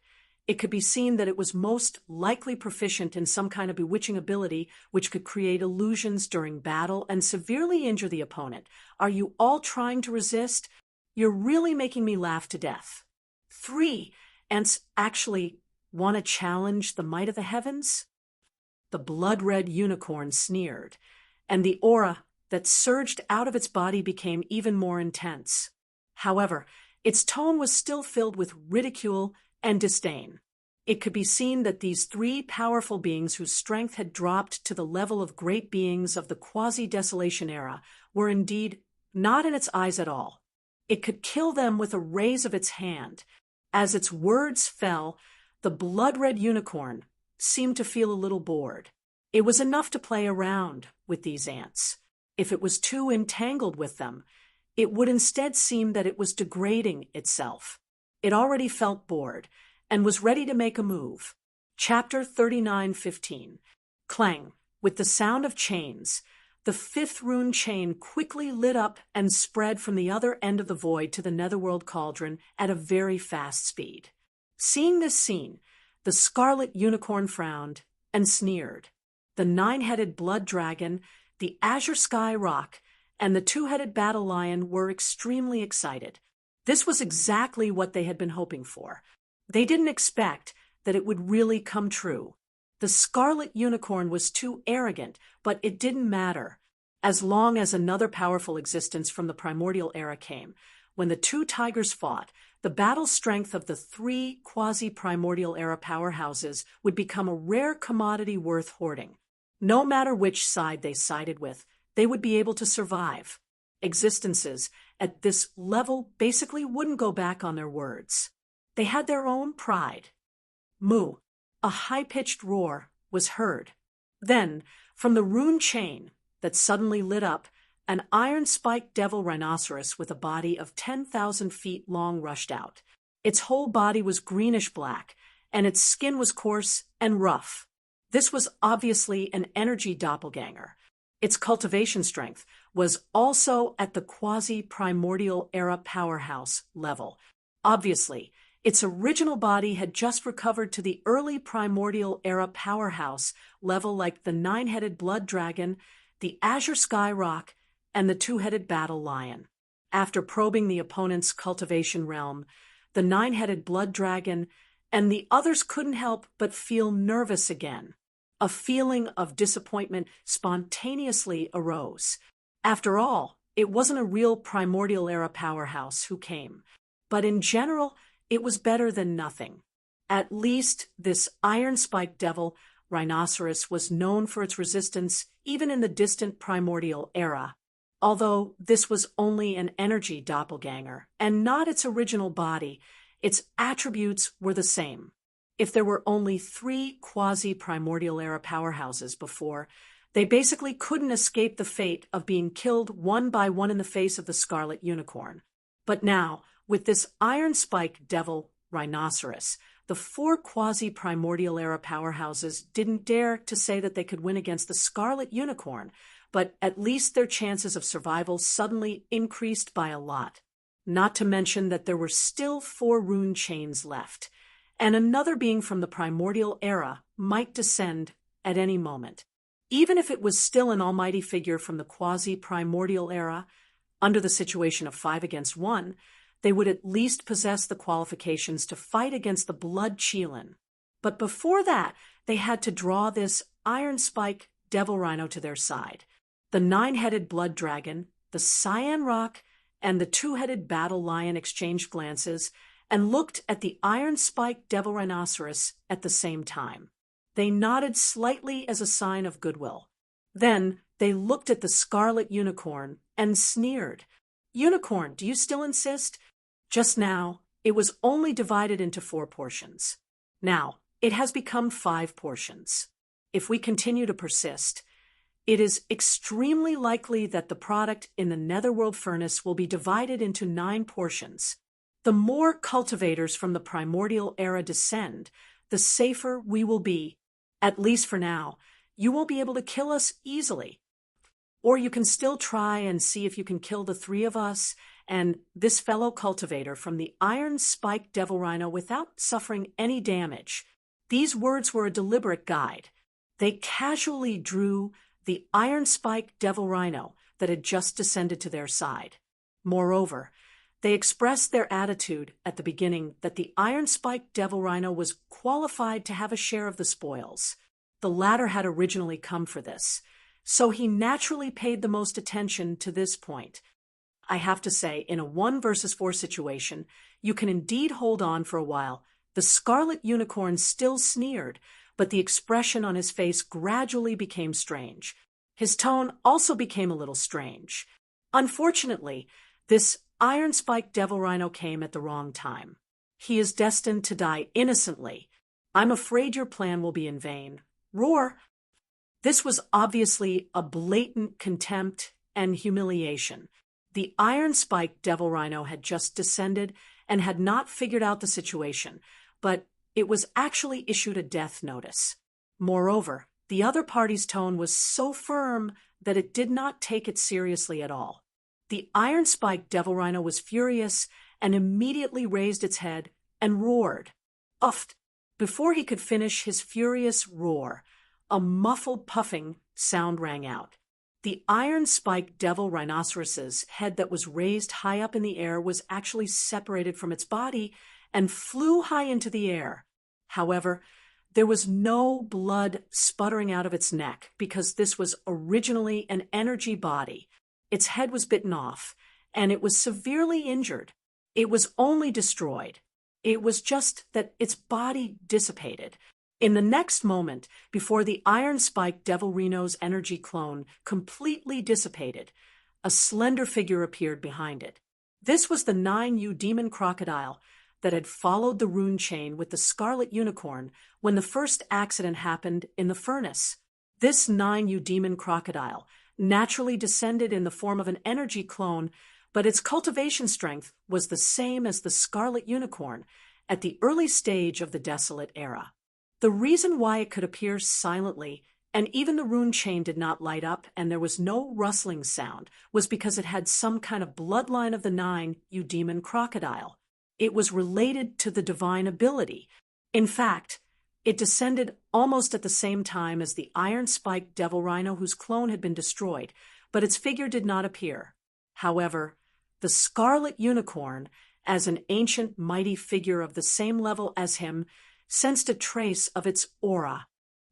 it could be seen that it was most likely proficient in some kind of bewitching ability which could create illusions during battle and severely injure the opponent. Are you all trying to resist? You're really making me laugh to death. 3 ants actually want to challenge the might of the heavens? The blood-red unicorn sneered, and the aura that surged out of its body became even more intense. However, its tone was still filled with ridicule and disdain. It could be seen that these three powerful beings whose strength had dropped to the level of great beings of the quasi-desolation era were indeed not in its eyes at all. It could kill them with a raise of its hand. As its words fell, the blood-red unicorn seemed to feel a little bored. It was enough to play around with these ants. If it was too entangled with them, it would instead seem that it was degrading itself. It already felt bored and was ready to make a move. Chapter 39:15. Clang, with the sound of chains, the fifth rune chain quickly lit up and spread from the other end of the void to the netherworld cauldron at a very fast speed. Seeing this scene, The scarlet unicorn frowned and sneered. The nine-headed blood dragon, the azure sky rock, and the two-headed battle lion were extremely excited. This was exactly what they had been hoping for. They didn't expect that it would really come true. The scarlet unicorn was too arrogant, but it didn't matter. As long as another powerful existence from the primordial era came, when the two tigers fought, the battle strength of the three quasi-primordial era powerhouses would become a rare commodity worth hoarding. No matter which side they sided with, they would be able to survive. Existences at this level basically wouldn't go back on their words. They had their own pride. Moo, a high-pitched roar, was heard. Then, from the rune chain that suddenly lit up, an iron-spiked devil rhinoceros with a body of 10,000 feet long rushed out. Its whole body was greenish-black, and its skin was coarse and rough. This was obviously an energy doppelganger. Its cultivation strength was also at the quasi-primordial era powerhouse level. Obviously, its original body had just recovered to the early primordial era powerhouse level like the nine-headed blood dragon, the azure sky rock, and the two-headed battle lion. After probing the opponent's cultivation realm, the nine-headed blood dragon and the others couldn't help but feel nervous again. A feeling of disappointment spontaneously arose. After all, it wasn't a real primordial era powerhouse who came, but in general, it was better than nothing. At least this iron-spiked devil rhinoceros was known for its resistance even in the distant primordial era. Although this was only an energy doppelganger and not its original body, its attributes were the same. If there were only three quasi-primordial era powerhouses before, they basically couldn't escape the fate of being killed one by one in the face of the scarlet unicorn. But now, with this iron-spiked devil rhinoceros, the four quasi-primordial era powerhouses didn't dare to say that they could win against the scarlet unicorn, but at least their chances of survival suddenly increased by a lot. Not to mention that there were still 4 rune chains left, and another being from the primordial era might descend at any moment. Even if it was still an almighty figure from the quasi-primordial era, under the situation of 5 against 1, they would at least possess the qualifications to fight against the blood Cheelin. But before that, they had to draw this iron-spike devil rhino to their side. The nine-headed blood dragon, the cyan rock, and the two-headed battle lion exchanged glances and looked at the iron-spiked devil rhinoceros at the same time. They nodded slightly as a sign of goodwill. Then they looked at the scarlet unicorn and sneered. "Unicorn, do you still insist?" Just now, it was only divided into 4 portions. Now, it has become 5 portions. If we continue to persist, it is extremely likely that the product in the netherworld furnace will be divided into 9 portions. The more cultivators from the primordial era descend, the safer we will be. At least for now, you won't be able to kill us easily. Or you can still try and see if you can kill the 3 of us and this fellow cultivator from the iron-spiked devil rhino without suffering any damage. These words were a deliberate guide. They casually drew the iron-spiked devil rhino that had just descended to their side. Moreover, they expressed their attitude at the beginning that the iron-spiked devil rhino was qualified to have a share of the spoils. The latter had originally come for this, so he naturally paid the most attention to this point. I have to say, in a 1 versus 4 situation, you can indeed hold on for a while. The scarlet unicorn still sneered, but the expression on his face gradually became strange. His tone also became a little strange. Unfortunately, this iron-spiked devil rhino came at the wrong time. He is destined to die innocently. I'm afraid your plan will be in vain. Roar! This was obviously a blatant contempt and humiliation. The iron-spiked devil rhino had just descended and had not figured out the situation, but it was actually issued a death notice. Moreover, the other party's tone was so firm that it did not take it seriously at all. The iron-spiked devil rhino was furious and immediately raised its head and roared. Uffed! Before he could finish his furious roar, a muffled puffing sound rang out. The iron-spiked devil rhinoceros's head that was raised high up in the air was actually separated from its body and flew high into the air. However, there was no blood sputtering out of its neck because this was originally an energy body. Its head was bitten off, and it was severely injured. It was only destroyed. It was just that its body dissipated. In the next moment, before the iron-spiked Devil Rhino's energy clone completely dissipated, a slender figure appeared behind it. This was the 9U demon crocodile that had followed the rune chain with the scarlet unicorn when the first accident happened in the furnace. This 9U demon crocodile naturally descended in the form of an energy clone, but its cultivation strength was the same as the scarlet unicorn at the early stage of the Desolate Era. The reason why it could appear silently, and even the rune chain did not light up and there was no rustling sound, was because it had some kind of bloodline of the 9U demon crocodile. It was related to the divine ability. In fact, it descended almost at the same time as the iron-spiked devil rhino whose clone had been destroyed, but its figure did not appear. However, the scarlet unicorn, as an ancient mighty figure of the same level as him, sensed a trace of its aura.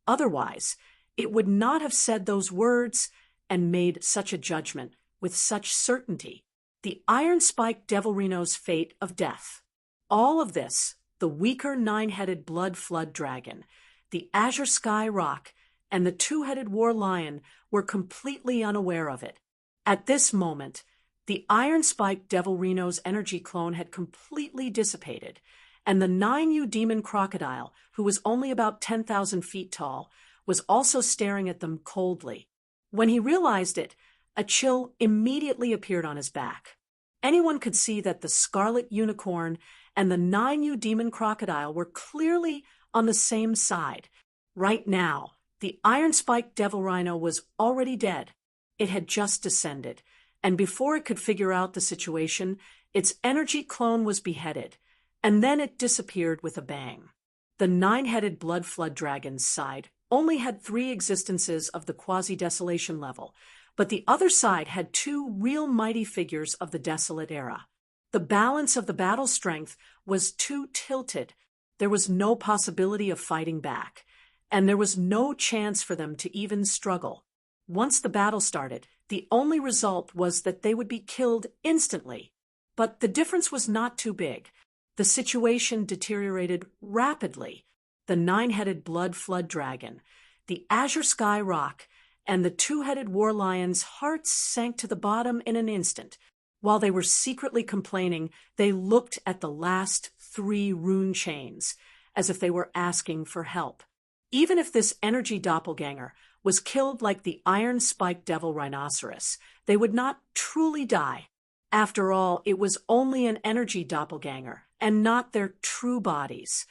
Otherwise, it would not have said those words and made such a judgment with such certainty. The iron-spiked devil rhino's fate of death. All of this, the weaker 9-headed blood flood dragon, the azure sky rock, and the 2-headed war lion were completely unaware of it. At this moment, the iron-spiked devil rhino's energy clone had completely dissipated, and the 9U demon crocodile, who was only about 10,000 feet tall, was also staring at them coldly. When he realized it, a chill immediately appeared on his back. Anyone could see that the scarlet unicorn and the 9U demon crocodile were clearly on the same side. Right now, the iron-spiked devil rhino was already dead. It had just descended, and before it could figure out the situation, its energy clone was beheaded, and then it disappeared with a bang. The 9-headed blood flood dragon's side only had 3 existences of the quasi-desolation level, but the other side had 2 real mighty figures of the Desolate Era. The balance of the battle strength was too tilted. There was no possibility of fighting back, and there was no chance for them to even struggle. Once the battle started, the only result was that they would be killed instantly. But the difference was not too big. The situation deteriorated rapidly. The 9-headed blood flood dragon, the azure sky rock, and the 2-headed war lion's hearts sank to the bottom in an instant. While they were secretly complaining, they looked at the last 3 rune chains, as if they were asking for help. Even if this energy doppelganger was killed like the iron-spiked devil rhinoceros, they would not truly die. After all, it was only an energy doppelganger, and not their true bodies.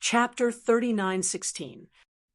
Chapter 39:16.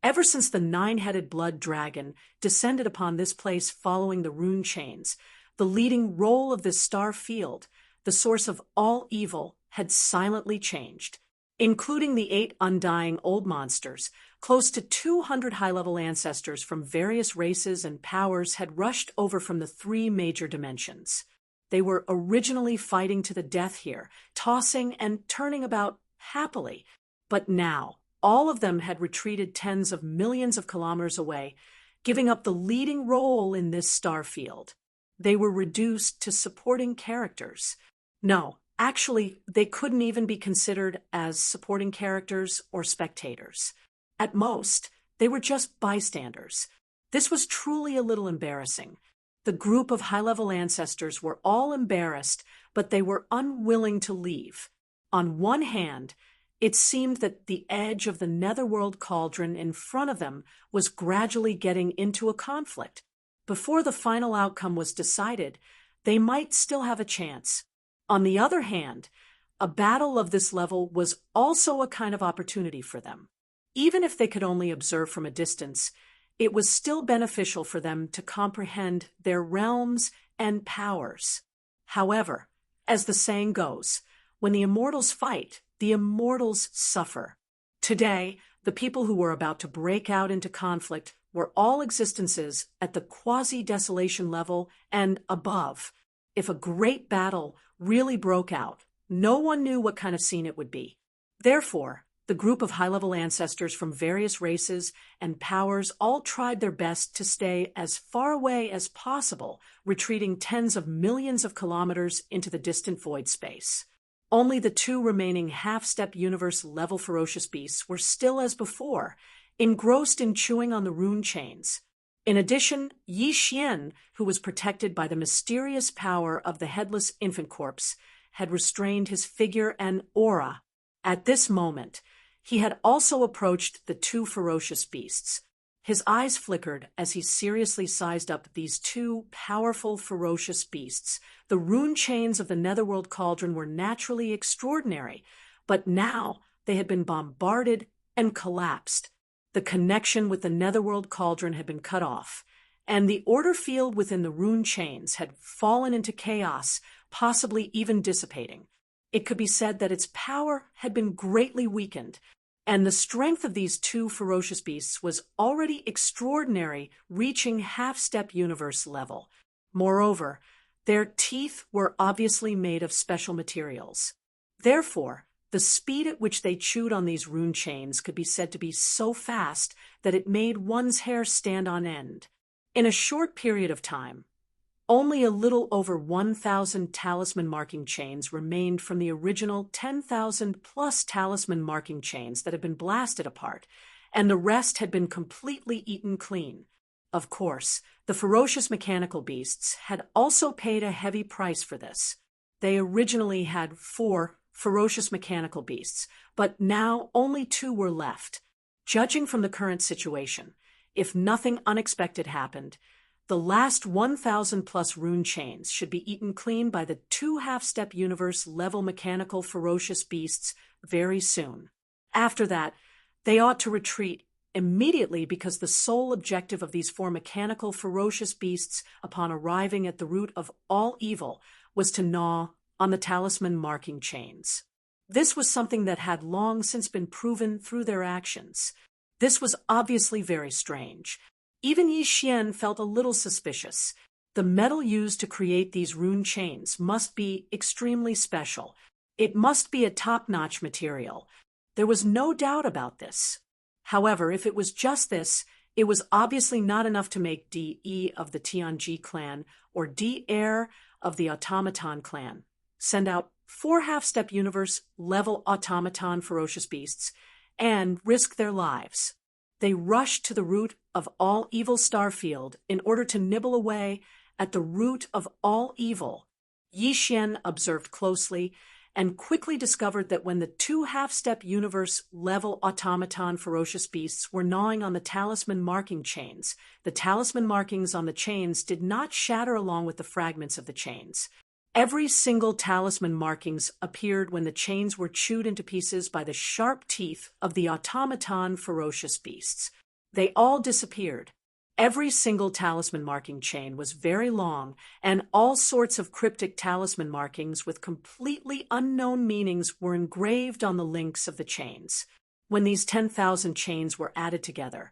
Ever since the 9-headed blood dragon descended upon this place following the rune chains, the leading role of this star field, the source of all evil, had silently changed. Including the 8 undying old monsters, close to 200 high-level ancestors from various races and powers had rushed over from the 3 major dimensions. They were originally fighting to the death here, tossing and turning about happily. But now, all of them had retreated tens of millions of kilometers away, giving up the leading role in this star field. They were reduced to supporting characters. No, actually, they couldn't even be considered as supporting characters or spectators. At most, they were just bystanders. This was truly a little embarrassing. The group of high-level ancestors were all embarrassed, but they were unwilling to leave. On one hand, it seemed that the edge of the netherworld cauldron in front of them was gradually getting into a conflict. Before the final outcome was decided, they might still have a chance. On the other hand, a battle of this level was also a kind of opportunity for them. Even if they could only observe from a distance, it was still beneficial for them to comprehend their realms and powers. However, as the saying goes, when the immortals fight, the immortals suffer. Today, the people who were about to break out into conflict were all existences at the quasi-desolation level and above. If a great battle really broke out, no one knew what kind of scene it would be. Therefore, the group of high-level ancestors from various races and powers all tried their best to stay as far away as possible, retreating tens of millions of kilometers into the distant void space. Only the two remaining half-step universe-level ferocious beasts were still as before, engrossed in chewing on the rune chains. In addition, Yi Xian, who was protected by the mysterious power of the headless infant corpse, had restrained his figure and aura. At this moment, he had also approached the two ferocious beasts. His eyes flickered as he seriously sized up these two powerful, ferocious beasts. The rune chains of the Netherworld Cauldron were naturally extraordinary, but now they had been bombarded and collapsed. The connection with the Netherworld Cauldron had been cut off, and the order field within the rune chains had fallen into chaos, possibly even dissipating. It could be said that its power had been greatly weakened, and the strength of these two ferocious beasts was already extraordinary, reaching half-step universe level. Moreover, their teeth were obviously made of special materials. Therefore, the speed at which they chewed on these rune chains could be said to be so fast that it made one's hair stand on end. In a short period of time, only a little over 1,000 talisman marking chains remained from the original 10,000-plus talisman marking chains that had been blasted apart, and the rest had been completely eaten clean. Of course, the ferocious mechanical beasts had also paid a heavy price for this. They originally had 4 ferocious mechanical beasts, but now only 2 were left. Judging from the current situation, if nothing unexpected happened, the last 1,000-plus rune chains should be eaten clean by the 2 half-step universe-level mechanical ferocious beasts very soon. After that, they ought to retreat immediately because the sole objective of these 4 mechanical ferocious beasts upon arriving at the root of all evil was to gnaw on the talisman marking chains. This was something that had long since been proven through their actions. This was obviously very strange. Even Yi Xian felt a little suspicious. The metal used to create these rune chains must be extremely special. It must be a top-notch material. There was no doubt about this. However, if it was just this, it was obviously not enough to make DE of the Tianji clan or D heir of the automaton clan send out 4 half-step universe-level automaton ferocious beasts and risk their lives. They rushed to the root of all evil Starfield in order to nibble away at the root of all evil. Yi Xian observed closely and quickly discovered that when the 2 half-step universe-level automaton ferocious beasts were gnawing on the talisman marking chains, the talisman markings on the chains did not shatter along with the fragments of the chains. Every single talisman markings appeared when the chains were chewed into pieces by the sharp teeth of the automaton ferocious beasts. They all disappeared. Every single talisman marking chain was very long, and all sorts of cryptic talisman markings with completely unknown meanings were engraved on the links of the chains. When these 10,000 chains were added together,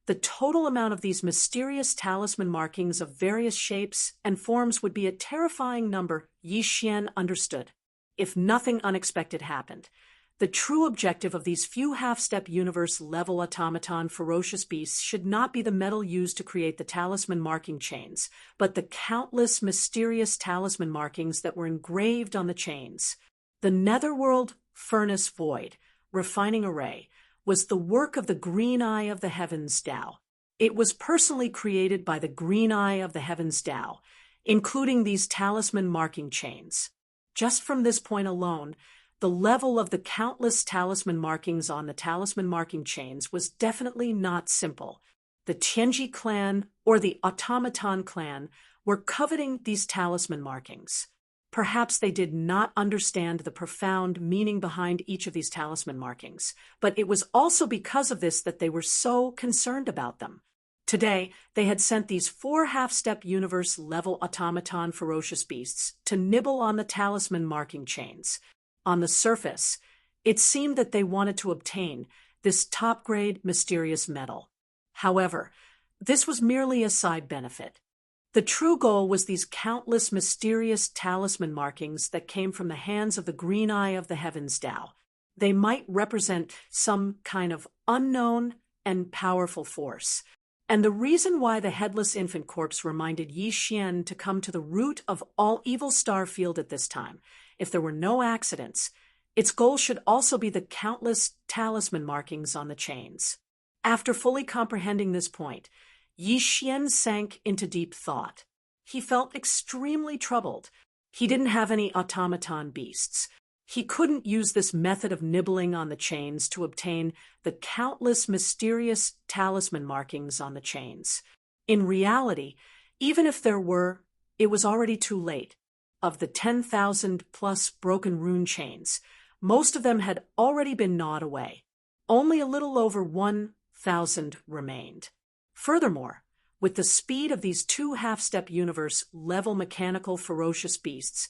the total amount of these mysterious talisman markings of various shapes and forms would be a terrifying number. Yi Xian understood. If nothing unexpected happened, the true objective of these few half-step universe-level automaton ferocious beasts should not be the metal used to create the talisman marking chains, but the countless mysterious talisman markings that were engraved on the chains. The Netherworld Furnace Void Refining Array was the work of the Green Eye of the Heavens Tao. It was personally created by the Green Eye of the Heavens Tao, including these talisman marking chains. Just from this point alone, the level of the countless talisman markings on the talisman marking chains was definitely not simple. The Tianji clan or the automaton clan were coveting these talisman markings. Perhaps they did not understand the profound meaning behind each of these talisman markings, but it was also because of this that they were so concerned about them. Today, they had sent these 4 half-step universe-level automaton ferocious beasts to nibble on the talisman marking chains. On the surface, it seemed that they wanted to obtain this top-grade mysterious metal. However, this was merely a side benefit. The true goal was these countless mysterious talisman markings that came from the hands of the Green Eye of the Heavens Tao. They might represent some kind of unknown and powerful force. And the reason why the headless infant corpse reminded Yi Xian to come to the root of all evil Starfield at this time, if there were no accidents, its goal should also be the countless talisman markings on the chains. After fully comprehending this point, Yi Xian sank into deep thought. He felt extremely troubled. He didn't have any automaton beasts. He couldn't use this method of nibbling on the chains to obtain the countless mysterious talisman markings on the chains. In reality, even if there were, it was already too late. Of the 10,000-plus broken rune chains, most of them had already been gnawed away. Only a little over 1,000 remained. Furthermore, with the speed of these two half-step universe-level mechanical ferocious beasts,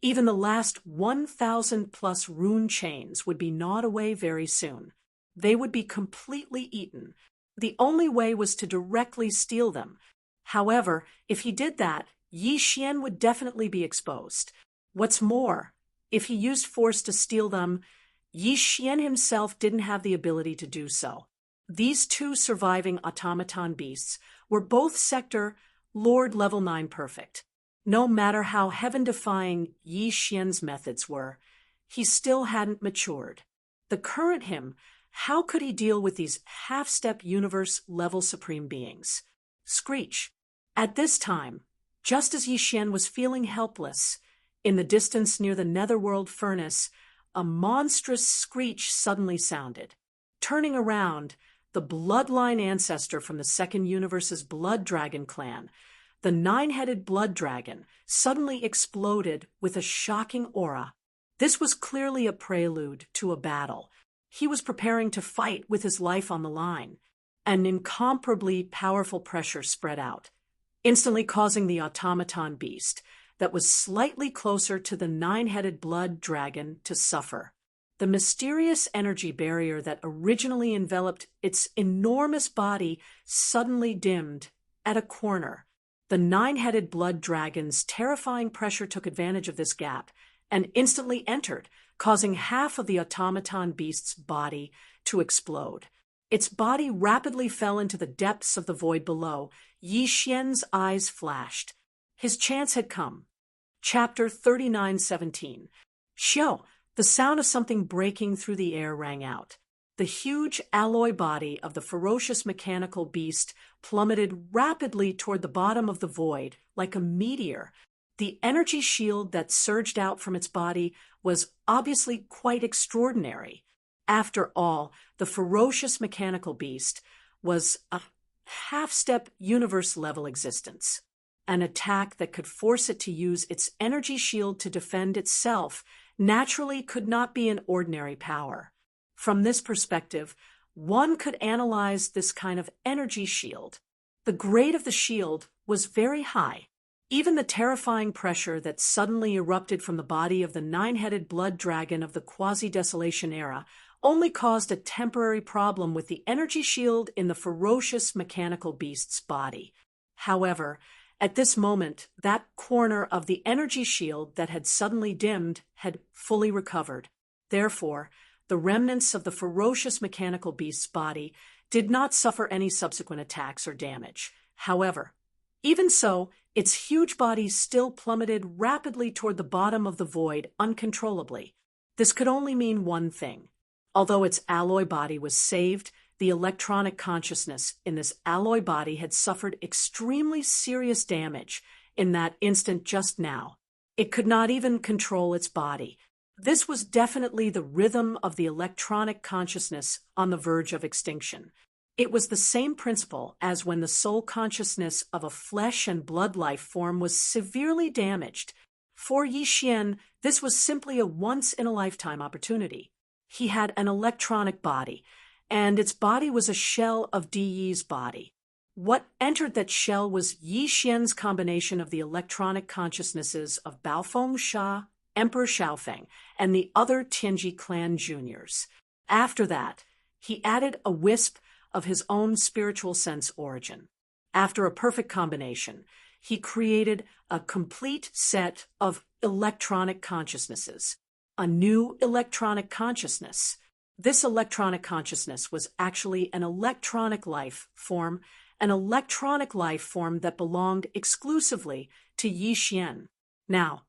even the last 1,000-plus rune chains would be gnawed away very soon. They would be completely eaten. The only way was to directly steal them. However, if he did that, Yi Xian would definitely be exposed. What's more, if he used force to steal them, Yi Xian himself didn't have the ability to do so. These two surviving automaton beasts were both Sector Lord Level 9 perfect. No matter how heaven-defying Yi Xian's methods were, he still hadn't matured. The current him, how could he deal with these half-step universe-level supreme beings? Screech. At this time, just as Yi Xian was feeling helpless, in the distance near the netherworld furnace, a monstrous screech suddenly sounded. Turning around, the bloodline ancestor from the second universe's blood dragon clan, the nine-headed blood dragon, suddenly exploded with a shocking aura. This was clearly a prelude to a battle. He was preparing to fight with his life on the line. An incomparably powerful pressure spread out, instantly causing the automaton beast, that was slightly closer to the nine-headed blood dragon, to suffer. The mysterious energy barrier that originally enveloped its enormous body suddenly dimmed at a corner. The nine-headed blood dragon's terrifying pressure took advantage of this gap and instantly entered, causing half of the automaton beast's body to explode. Its body rapidly fell into the depths of the void below. Yi Xian's eyes flashed. His chance had come. Chapter 39:17. Xiao. The sound of something breaking through the air rang out. The huge alloy body of the ferocious mechanical beast plummeted rapidly toward the bottom of the void, like a meteor. The energy shield that surged out from its body was obviously quite extraordinary. After all, the ferocious mechanical beast was a half-step universe-level existence. An attack that could force it to use its energy shield to defend itself naturally could not be an ordinary power. From this perspective, one could analyze this kind of energy shield. The grade of the shield was very high. Even the terrifying pressure that suddenly erupted from the body of the nine-headed blood dragon of the quasi-desolation era only caused a temporary problem with the energy shield in the ferocious mechanical beast's body. However, at this moment, that corner of the energy shield that had suddenly dimmed had fully recovered. Therefore, the remnants of the ferocious mechanical beast's body did not suffer any subsequent attacks or damage. However, even so, its huge body still plummeted rapidly toward the bottom of the void uncontrollably. This could only mean one thing. Although its alloy body was saved, the electronic consciousness in this alloy body had suffered extremely serious damage in that instant just now. It could not even control its body. This was definitely the rhythm of the electronic consciousness on the verge of extinction. It was the same principle as when the soul consciousness of a flesh and blood life form was severely damaged. For Yi Xian, this was simply a once-in-a-lifetime opportunity. He had an electronic body, and its body was a shell of Di Yi's body. What entered that shell was Yi Xian's combination of the electronic consciousnesses of Baofeng Sha, Emperor Xiaofeng, and the other Tianji clan juniors. After that, he added a wisp of his own spiritual sense origin. After a perfect combination, he created a complete set of electronic consciousnesses, a new electronic consciousness. This electronic consciousness was actually an electronic life form that belonged exclusively to Yi Xian. Now,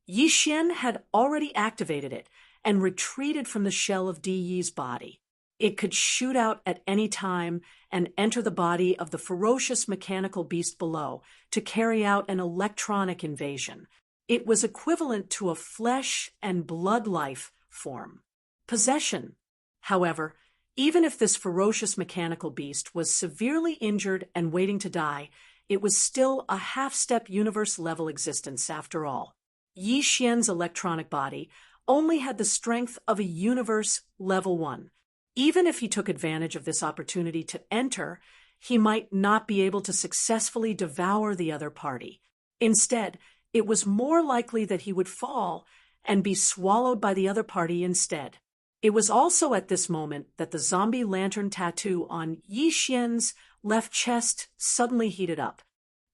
Yi Xian had already activated it and retreated from the shell of Di Yi's body. It could shoot out at any time and enter the body of the ferocious mechanical beast below to carry out an electronic invasion. It was equivalent to a flesh and blood life form. Possession. However, even if this ferocious mechanical beast was severely injured and waiting to die, it was still a half-step universe-level existence after all. Yi Xian's electronic body only had the strength of a universe level 1. Even if he took advantage of this opportunity to enter, he might not be able to successfully devour the other party. Instead, it was more likely that he would fall and be swallowed by the other party instead. It was also at this moment that the zombie lantern tattoo on Yi Xian's left chest suddenly heated up.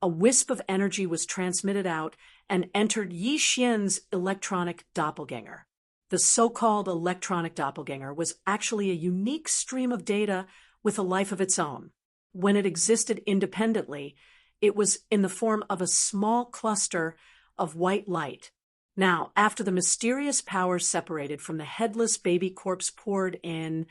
A wisp of energy was transmitted out and entered Yi Xian's electronic doppelganger. The so-called electronic doppelganger was actually a unique stream of data with a life of its own. When it existed independently, it was in the form of a small cluster of white light. Now, after the mysterious powers separated from the headless baby corpse poured in,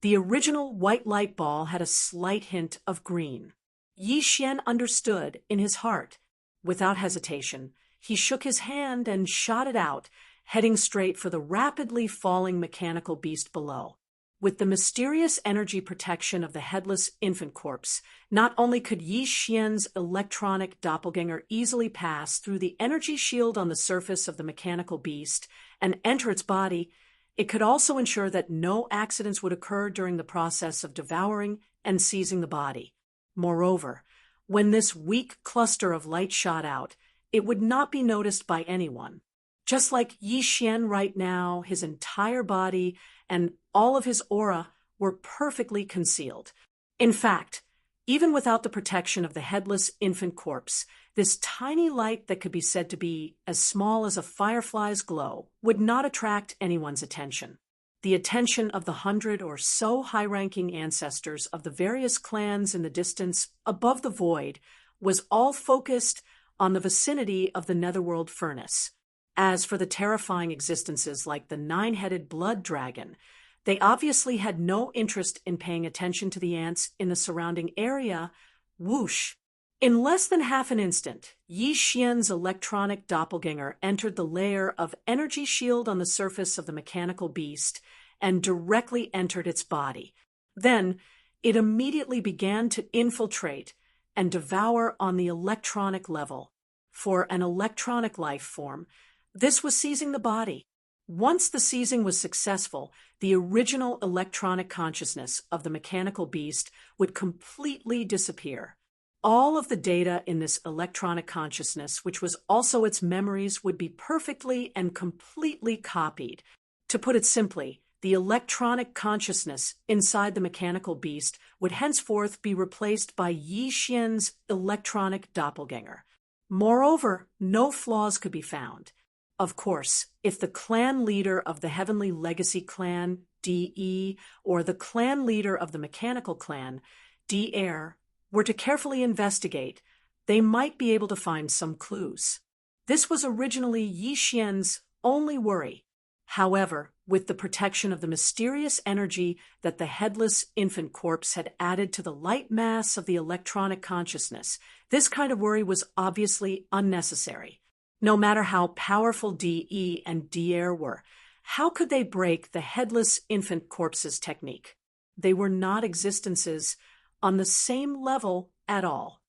the original white light ball had a slight hint of green. Yi Xian understood in his heart. Without hesitation, he shook his hand and shot it out, heading straight for the rapidly falling mechanical beast below. With the mysterious energy protection of the headless infant corpse, not only could Yi Xian's electronic doppelganger easily pass through the energy shield on the surface of the mechanical beast and enter its body, it could also ensure that no accidents would occur during the process of devouring and seizing the body. Moreover, when this weak cluster of light shot out, it would not be noticed by anyone. Just like Yi Xian right now, his entire body and all of his aura were perfectly concealed. In fact, even without the protection of the headless infant corpse, this tiny light that could be said to be as small as a firefly's glow would not attract anyone's attention. The attention of the 100 or so high-ranking ancestors of the various clans in the distance above the void was all focused on the vicinity of the netherworld furnace. As for the terrifying existences like the 9-headed blood dragon, they obviously had no interest in paying attention to the ants in the surrounding area. Whoosh! In less than half an instant, Yi Xian's electronic doppelganger entered the layer of energy shield on the surface of the mechanical beast and directly entered its body. Then, it immediately began to infiltrate and devour on the electronic level. For an electronic life form, this was seizing the body. Once the seizing was successful, the original electronic consciousness of the mechanical beast would completely disappear. All of the data in this electronic consciousness, which was also its memories, would be perfectly and completely copied. To put it simply, the electronic consciousness inside the mechanical beast would henceforth be replaced by Yi Xian's electronic doppelganger. Moreover, no flaws could be found. Of course, if the clan leader of the Heavenly Legacy clan, DE, or the clan leader of the mechanical clan, DR, were to carefully investigate, they might be able to find some clues. This was originally Yi Xian's only worry. However, with the protection of the mysterious energy that the headless infant corpse had added to the light mass of the electronic consciousness, this kind of worry was obviously unnecessary. No matter how powerful DE and DR were, how could they break the headless infant corpse's technique? They were not existences on the same level at all.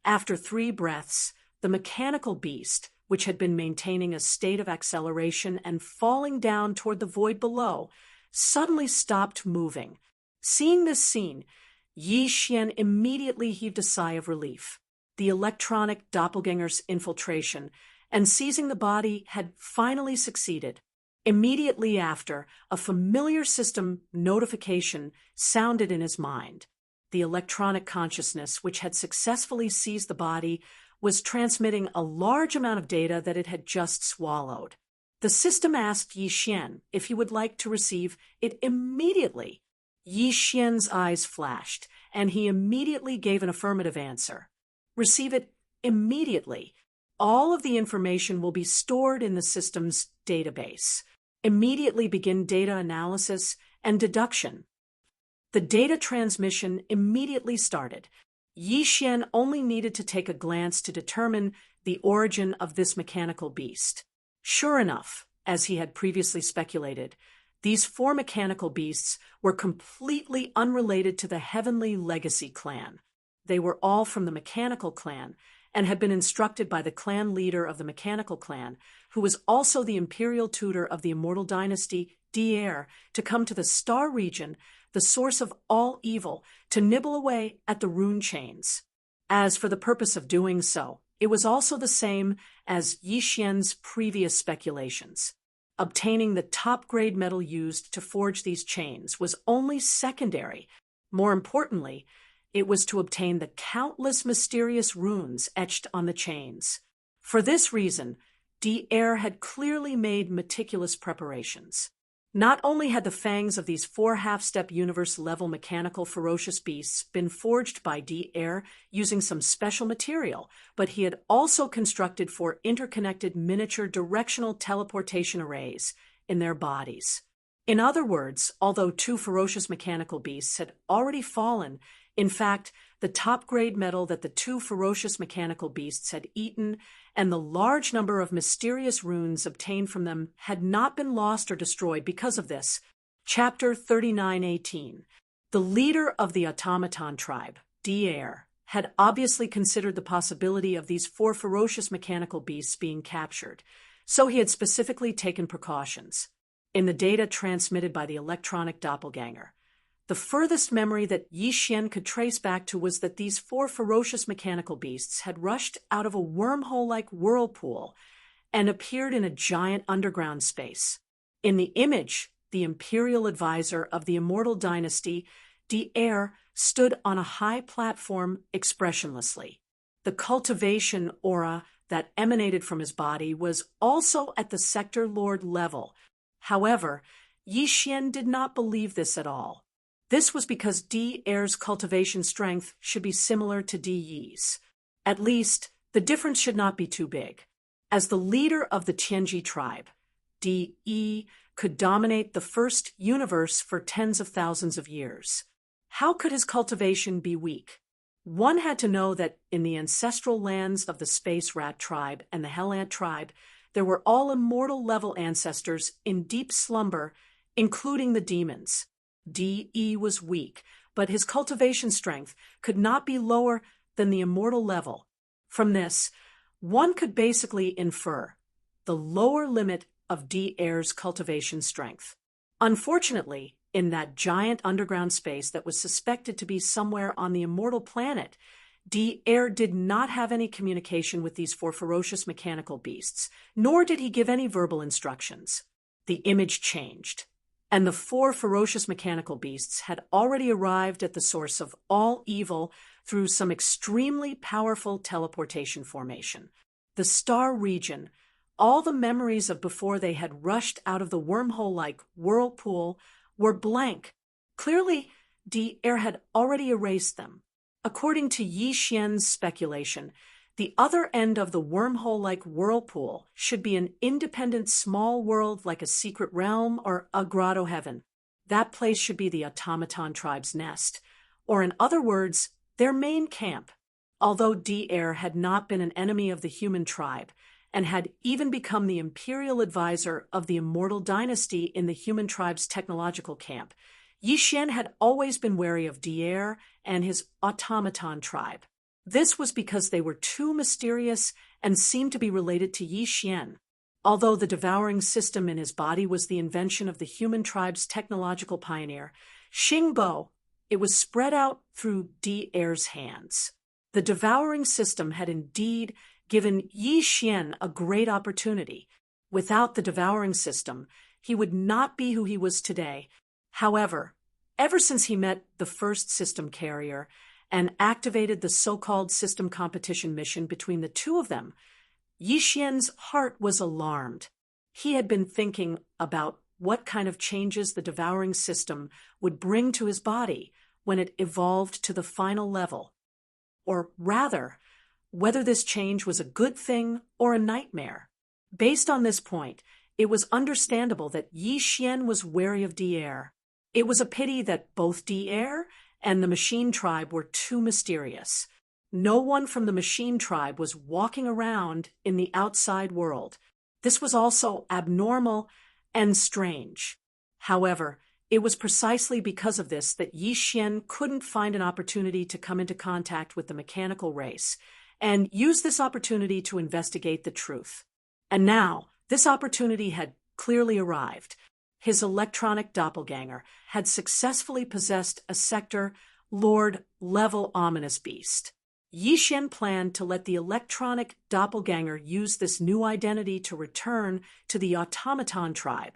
After 3 breaths, the mechanical beast, which had been maintaining a state of acceleration and falling down toward the void below, suddenly stopped moving. Seeing this scene, Yi Xian immediately heaved a sigh of relief. The electronic doppelganger's infiltration and seizing the body had finally succeeded. Immediately after, a familiar system notification sounded in his mind. The electronic consciousness, which had successfully seized the body, was transmitting a large amount of data that it had just swallowed. The system asked Yi Xian if he would like to receive it immediately. Yi Xian's eyes flashed, and he immediately gave an affirmative answer. Receive it immediately. All of the information will be stored in the system's database. Immediately begin data analysis and deduction. The data transmission immediately started. Yi Xian only needed to take a glance to determine the origin of this mechanical beast. Sure enough, as he had previously speculated, these 4 mechanical beasts were completely unrelated to the Heavenly Legacy clan. They were all from the Mechanical clan and had been instructed by the clan leader of the Mechanical clan, who was also the imperial tutor of the immortal dynasty, Dier, to come to the Star region, the source of all evil, to nibble away at the rune chains. As for the purpose of doing so, it was also the same as Yi Xian's previous speculations. Obtaining the top-grade metal used to forge these chains was only secondary. More importantly, it was to obtain the countless mysterious runes etched on the chains. For this reason, Dier had clearly made meticulous preparations. Not only had the fangs of these 4 half-step universe-level mechanical ferocious beasts been forged by Dier using some special material, but he had also constructed 4 interconnected miniature directional teleportation arrays in their bodies. In other words, although 2 ferocious mechanical beasts had already fallen, in fact, the top-grade metal that the 2 ferocious mechanical beasts had eaten and the large number of mysterious runes obtained from them had not been lost or destroyed because of this. Chapter 39:18. The leader of the automaton tribe, Dier, had obviously considered the possibility of these 4 ferocious mechanical beasts being captured, so he had specifically taken precautions. In the data transmitted by the electronic doppelganger, the furthest memory that Yi Xian could trace back to was that these 4 ferocious mechanical beasts had rushed out of a wormhole-like whirlpool and appeared in a giant underground space. In the image, the imperial advisor of the immortal dynasty, Dier, stood on a high platform expressionlessly. The cultivation aura that emanated from his body was also at the sector lord level. However, Yi Xian did not believe this at all. This was because Dier's cultivation strength should be similar to Di's. At least, the difference should not be too big. As the leader of the Tianji tribe, Di could dominate the first universe for tens of thousands of years. How could his cultivation be weak? One had to know that in the ancestral lands of the Space Rat tribe and the Hell Ant tribe, there were all immortal-level ancestors in deep slumber, including the demons. Di was weak, but his cultivation strength could not be lower than the immortal level. From this, one could basically infer the lower limit of Dier's cultivation strength. Unfortunately, in that giant underground space that was suspected to be somewhere on the immortal planet, Dier did not have any communication with these 4 ferocious mechanical beasts, nor did he give any verbal instructions. The image changed, and the 4 ferocious mechanical beasts had already arrived at the source of all evil through some extremely powerful teleportation formation. The Star region, all the memories of before they had rushed out of the wormhole-like whirlpool, were blank. Clearly, Dier had already erased them. According to Yi Xian's speculation, the other end of the wormhole-like whirlpool should be an independent small world like a secret realm or a grotto heaven. That place should be the automaton tribe's nest, or in other words, their main camp. Although Dier had not been an enemy of the human tribe, and had even become the imperial advisor of the immortal dynasty in the human tribe's technological camp, Yi Xian had always been wary of Dier and his automaton tribe. This was because they were too mysterious and seemed to be related to Yi Xian. Although the devouring system in his body was the invention of the human tribe's technological pioneer, Xingbo, it was spread out through Dier's hands. The devouring system had indeed given Yi Xian a great opportunity. Without the devouring system, He would not be who he was today. However, ever since he met the first system carrier and activated the so-called system competition mission between the two of them, Yi Xian's heart was alarmed. He had been thinking about what kind of changes the devouring system would bring to his body when it evolved to the final level. Or rather, whether this change was a good thing or a nightmare. Based on this point, it was understandable that Yi Xian was wary of Di'er. It was a pity that both Di'er and the machine tribe were too mysterious. No one from the machine tribe was walking around in the outside world. This was also abnormal and strange. However, it was precisely because of this that Yi Xian couldn't find an opportunity to come into contact with the mechanical race and use this opportunity to investigate the truth. And now, this opportunity had clearly arrived. His electronic doppelganger had successfully possessed a sector Lord-level ominous beast. Yi Xian planned to let the electronic doppelganger use this new identity to return to the automaton tribe.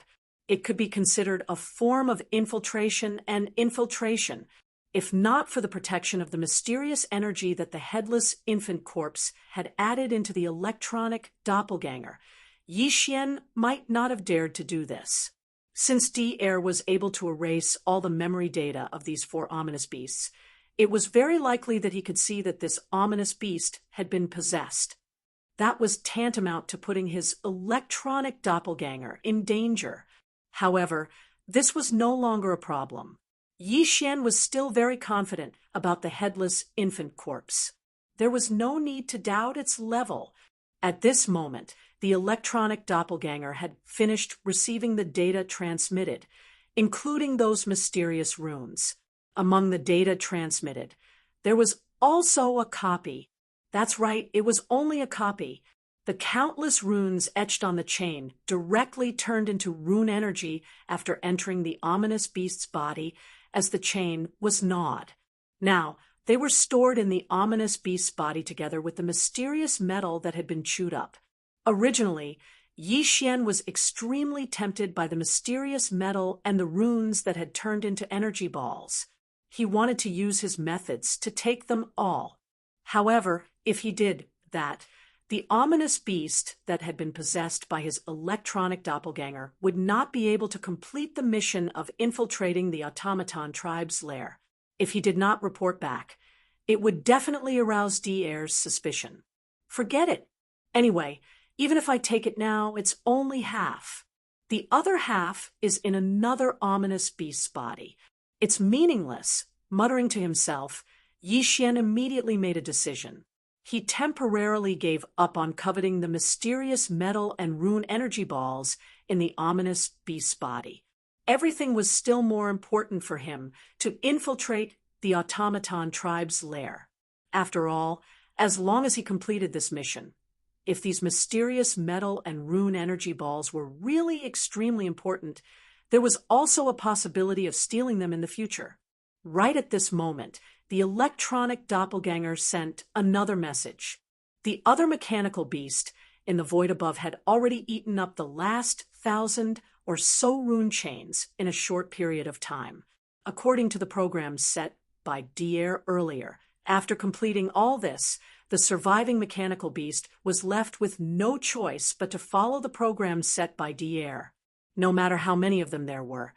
It could be considered a form of infiltration and infiltration, if not for the protection of the mysterious energy that the headless infant corpse had added into the electronic doppelganger. Yi Xian might not have dared to do this. Since Di'er was able to erase all the memory data of these four ominous beasts, it was very likely that he could see that this ominous beast had been possessed. That was tantamount to putting his electronic doppelganger in danger. However, this was no longer a problem. Yi Xian was still very confident about the headless infant corpse. There was no need to doubt its level. At this moment, the electronic doppelganger had finished receiving the data transmitted, including those mysterious runes. Among the data transmitted, there was also a copy. That's right, it was only a copy. The countless runes etched on the chain directly turned into rune energy after entering the ominous beast's body as the chain was gnawed. Now, they were stored in the ominous beast's body together with the mysterious metal that had been chewed up. Originally, Yi Xian was extremely tempted by the mysterious metal and the runes that had turned into energy balls. He wanted to use his methods to take them all. However, if he did that, the ominous beast that had been possessed by his electronic doppelganger would not be able to complete the mission of infiltrating the automaton tribe's lair. If he did not report back, it would definitely arouse Di'er's suspicion. Forget it. Anyway, even if I take it now, it's only half. The other half is in another ominous beast's body. It's meaningless. Muttering to himself, Yi Xian immediately made a decision. He temporarily gave up on coveting the mysterious metal and rune energy balls in the ominous beast's body. Everything was still more important for him to infiltrate the automaton tribe's lair. After all, as long as he completed this mission, if these mysterious metal and rune energy balls were really extremely important, there was also a possibility of stealing them in the future. Right at this moment, the electronic doppelganger sent another message. The other mechanical beast in the void above had already eaten up the last 1,000 or so rune chains in a short period of time. According to the program set by Di'er earlier, after completing all this, the surviving mechanical beast was left with no choice but to follow the program set by Di'er. No matter how many of them there were,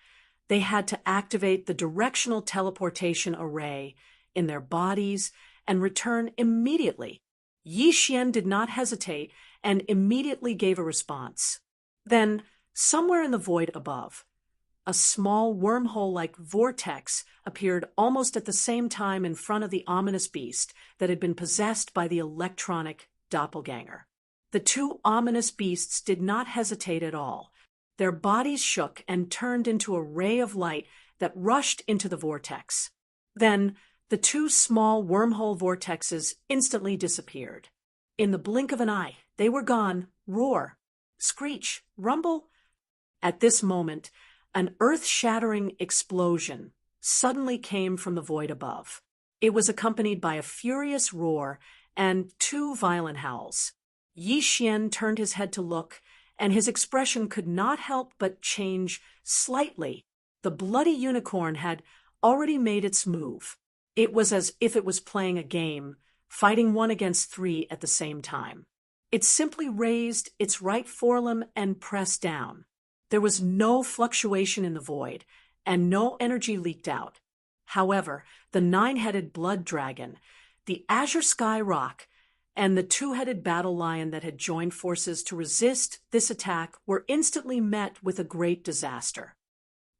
they had to activate the directional teleportation array in their bodies and return immediately. Yi Xian did not hesitate and immediately gave a response. Then, somewhere in the void above, a small wormhole-like vortex appeared almost at the same time in front of the ominous beast that had been possessed by the electronic doppelganger. The two ominous beasts did not hesitate at all. Their bodies shook and turned into a ray of light that rushed into the vortex. Then, the two small wormhole vortexes instantly disappeared. In the blink of an eye, they were gone. Roar, screech, rumble. At this moment, an earth-shattering explosion suddenly came from the void above. It was accompanied by a furious roar and two violent howls. Yi Xian turned his head to look and his expression could not help but change slightly. The bloody unicorn had already made its move. It was as if it was playing a game, fighting 1 against 3 at the same time. It simply raised its right forelimb and pressed down. There was no fluctuation in the void, and no energy leaked out. However, the 9-headed blood dragon, the azure sky rock, and the 2-headed battle lion that had joined forces to resist this attack were instantly met with a great disaster.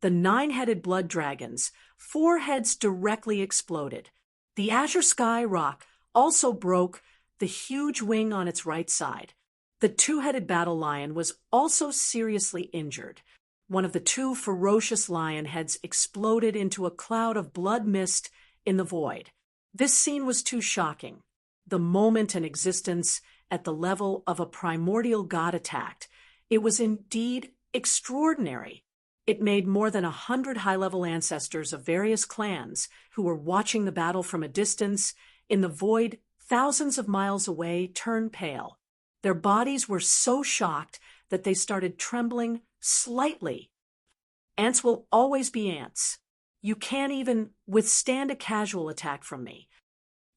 The 9-headed blood dragon's 4 heads directly exploded. The azure sky rock also broke the huge wing on its right side. The 2-headed battle lion was also seriously injured. One of the 2 ferocious lion heads exploded into a cloud of blood mist in the void. This scene was too shocking. The moment and existence at the level of a primordial god attacked. It was indeed extraordinary. It made more than 100 high-level ancestors of various clans who were watching the battle from a distance in the void thousands of miles away turn pale. Their bodies were so shocked that they started trembling slightly. Ants will always be ants. You can't even withstand a casual attack from me.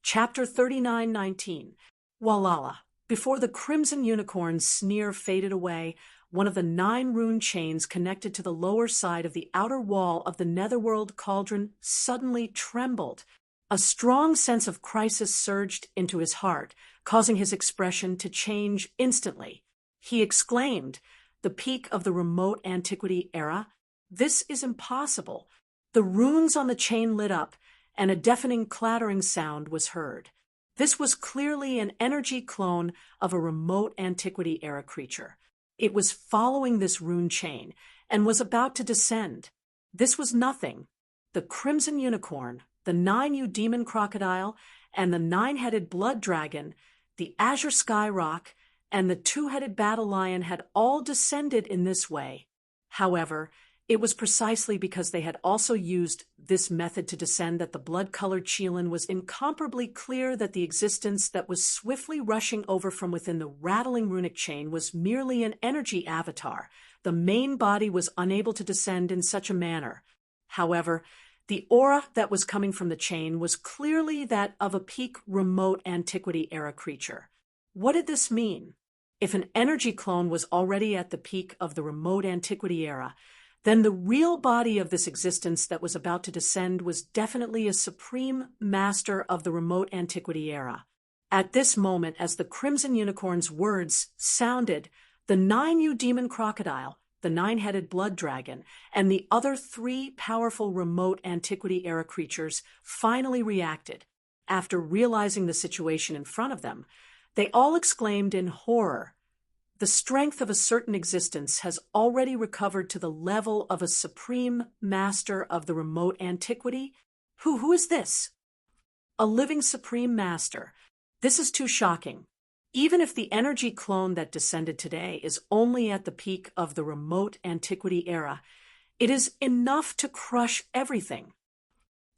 Chapter 39:19. Walala. Before the crimson unicorn's sneer faded away, one of the 9 rune chains connected to the lower side of the outer wall of the netherworld cauldron suddenly trembled. A strong sense of crisis surged into his heart, causing his expression to change instantly. He exclaimed, "The peak of the remote antiquity era? This is impossible." The runes on the chain lit up, and a deafening clattering sound was heard. This was clearly an energy clone of a remote antiquity era creature. It was following this rune chain and was about to descend. This was nothing. The crimson unicorn, the 9U demon crocodile, and the 9-headed blood dragon, the azure sky rock, and the 2-headed battle lion had all descended in this way. However, it was precisely because they had also used this method to descend that the blood-colored Chelan was incomparably clear that the existence that was swiftly rushing over from within the rattling runic chain was merely an energy avatar. The main body was unable to descend in such a manner. However, the aura that was coming from the chain was clearly that of a peak remote antiquity era creature. What did this mean? If an energy clone was already at the peak of the remote antiquity era, then the real body of this existence that was about to descend was definitely a supreme master of the remote antiquity era. At this moment, as the crimson unicorn's words sounded, the 9U demon crocodile, the 9-headed blood dragon, and the other 3 powerful remote antiquity era creatures finally reacted. After realizing the situation in front of them, they all exclaimed in horror, "The strength of a certain existence has already recovered to the level of a supreme master of the remote antiquity? Who is this? A living supreme master. This is too shocking. Even if the energy clone that descended today is only at the peak of the remote antiquity era, it is enough to crush everything.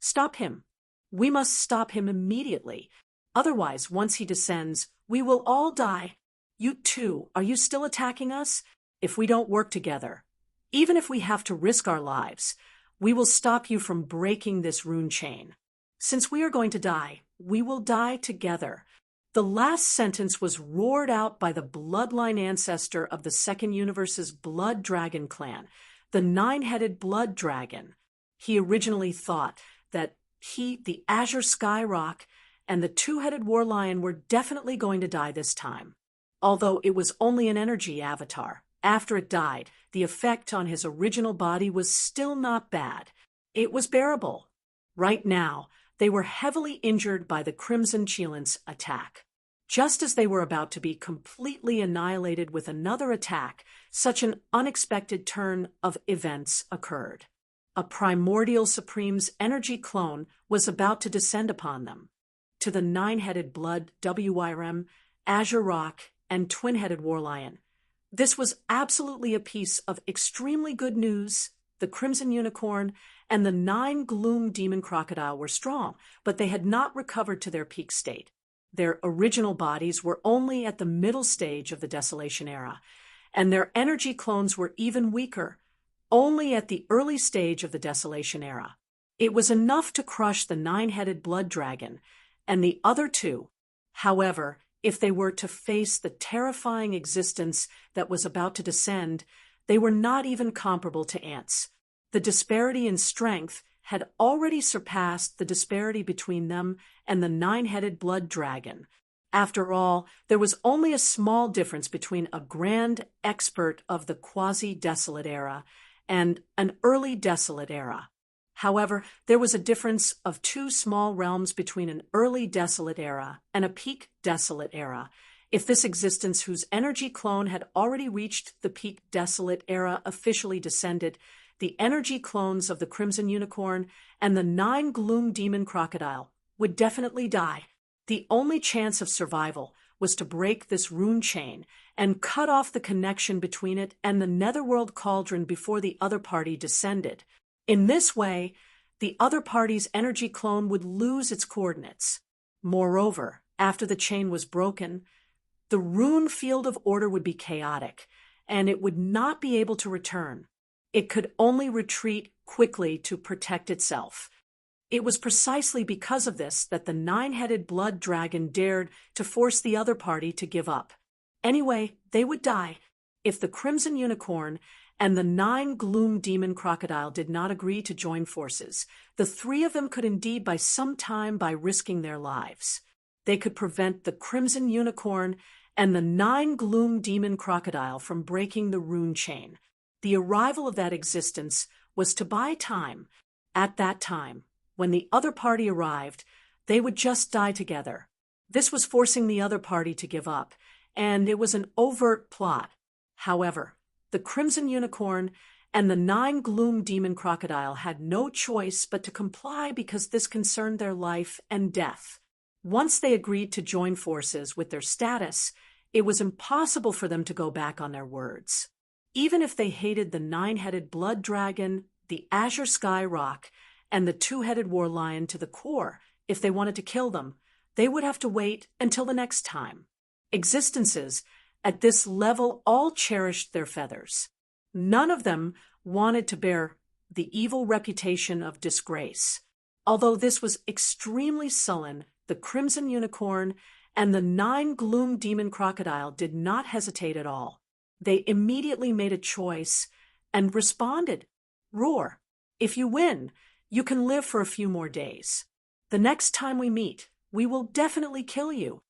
Stop him. We must stop him immediately. Otherwise, once he descends, we will all die. You too, are you still attacking us? If we don't work together, even if we have to risk our lives, we will stop you from breaking this rune chain. Since we are going to die, we will die together." The last sentence was roared out by the bloodline ancestor of the Second Universe's Blood Dragon clan, the 9-headed blood dragon. He originally thought that he, the azure sky rock, and the 2-headed war lion were definitely going to die this time. Although it was only an energy avatar, after it died, the effect on his original body was still not bad. It was bearable. Right now, they were heavily injured by the Crimson Chelan's attack. Just as they were about to be completely annihilated with another attack, such an unexpected turn of events occurred. A primordial supreme's energy clone was about to descend upon them. To the 9-headed blood WIRM, azure rock, and twin-headed warlion. This was absolutely a piece of extremely good news. The crimson unicorn and the 9 gloom demon crocodile were strong, but they had not recovered to their peak state. Their original bodies were only at the middle stage of the desolation era, and their energy clones were even weaker, only at the early stage of the Desolation Era. It was enough to crush the nine-headed blood dragon and the other two. However, if they were to face the terrifying existence that was about to descend, they were not even comparable to ants. The disparity in strength had already surpassed the disparity between them and the nine-headed blood dragon. After all, there was only a small difference between a grand expert of the quasi-desolate era and an early desolate era. However, there was a difference of two small realms between an early desolate era and a peak desolate era. If this existence whose energy clone had already reached the peak desolate era officially descended, the energy clones of the Crimson Unicorn and the Nine Gloom Demon Crocodile would definitely die. The only chance of survival was to break this rune chain and cut off the connection between it and the Netherworld Cauldron before the other party descended. In this way, the other party's energy clone would lose its coordinates. Moreover, after the chain was broken, the rune field of order would be chaotic, and it would not be able to return. It could only retreat quickly to protect itself. It was precisely because of this that the nine-headed blood dragon dared to force the other party to give up. Anyway, they would die. If the Crimson Unicorn and the Nine Gloom Demon Crocodile did not agree to join forces, the three of them could indeed buy some time by risking their lives. They could prevent the Crimson Unicorn and the Nine Gloom Demon Crocodile from breaking the rune chain. The arrival of that existence was to buy time. At that time, when the other party arrived, they would just die together. This was forcing the other party to give up, and it was an overt plot. However, the Crimson Unicorn and the Nine Gloom Demon Crocodile had no choice but to comply because this concerned their life and death. Once they agreed to join forces with their status, it was impossible for them to go back on their words. Even if they hated the nine-headed blood dragon, the azure sky rock, and the two-headed war lion to the core, if they wanted to kill them, they would have to wait until the next time. Existences at this level all cherished their feathers. None of them wanted to bear the evil reputation of disgrace. Although this was extremely sullen, the Crimson Unicorn and the Nine Gloom Demon Crocodile did not hesitate at all. They immediately made a choice and responded. Roar. If you win, you can live for a few more days. The next time we meet, we will definitely kill you.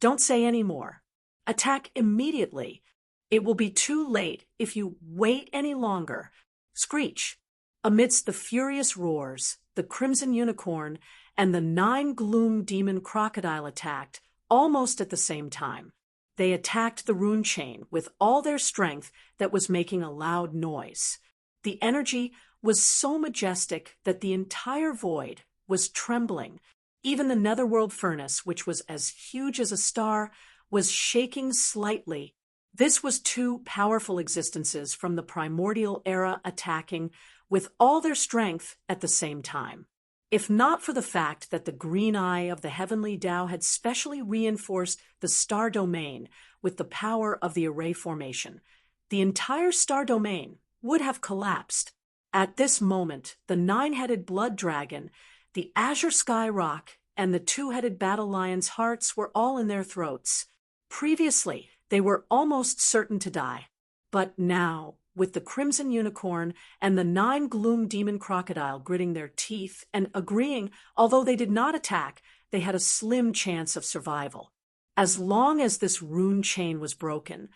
Don't say any more. Attack immediately. It will be too late if you wait any longer. Screech. Amidst the furious roars, the Crimson Unicorn and the Nine Gloom Demon Crocodile attacked almost at the same time. They attacked the rune chain with all their strength that was making a loud noise. The energy was so majestic that the entire void was trembling. Even the netherworld furnace, which was as huge as a star, was shaking slightly. This was two powerful existences from the primordial era attacking with all their strength at the same time. If not for the fact that the green eye of the heavenly Tao had specially reinforced the star domain with the power of the array formation, the entire star domain would have collapsed. At this moment, the nine-headed blood dragon, the azure sky rock, and the two-headed battle lion's hearts were all in their throats. Previously, they were almost certain to die. But now, with the Crimson Unicorn and the Nine Gloom Demon Crocodile gritting their teeth and agreeing, although they did not attack, they had a slim chance of survival. As long as this rune chain was broken,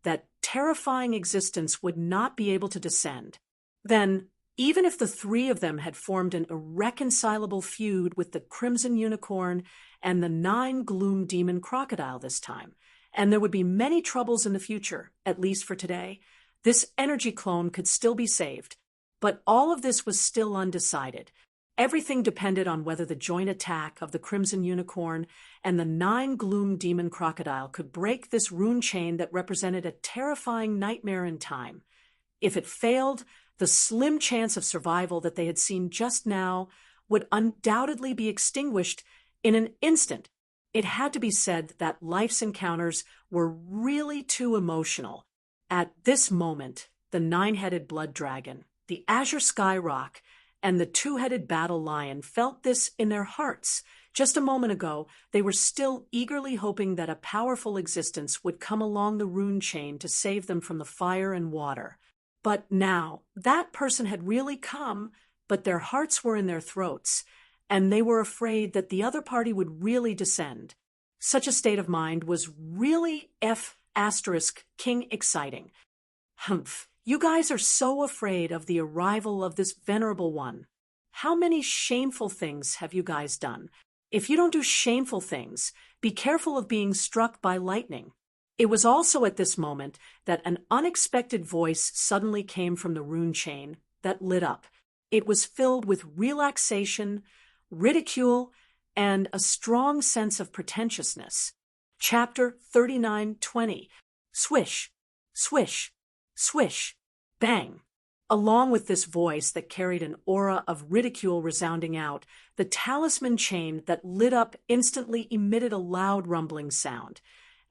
that terrifying existence would not be able to descend. Then, even if the three of them had formed an irreconcilable feud with the Crimson Unicorn and the Nine Gloom Demon Crocodile this time, and there would be many troubles in the future, at least for today, this energy clone could still be saved. But all of this was still undecided. Everything depended on whether the joint attack of the Crimson Unicorn and the Nine Gloom Demon Crocodile could break this rune chain that represented a terrifying nightmare in time. If it failed, the slim chance of survival that they had seen just now would undoubtedly be extinguished in an instant. It had to be said that life's encounters were really too emotional. At this moment, the nine-headed blood dragon, the azure sky rock, and the two-headed battle lion felt this in their hearts. Just a moment ago, they were still eagerly hoping that a powerful existence would come along the rune chain to save them from the fire and water. But now, that person had really come, but their hearts were in their throats, and they were afraid that the other party would really descend. Such a state of mind was really King exciting. Humph, you guys are so afraid of the arrival of this venerable one. How many shameful things have you guys done? If you don't do shameful things, be careful of being struck by lightning. It was also at this moment that an unexpected voice suddenly came from the rune chain that lit up. It was filled with relaxation, ridicule, and a strong sense of pretentiousness. Chapter 39:20. Swish, swish, swish, bang. Along with this voice that carried an aura of ridicule resounding out, the talisman chain that lit up instantly emitted a loud rumbling sound,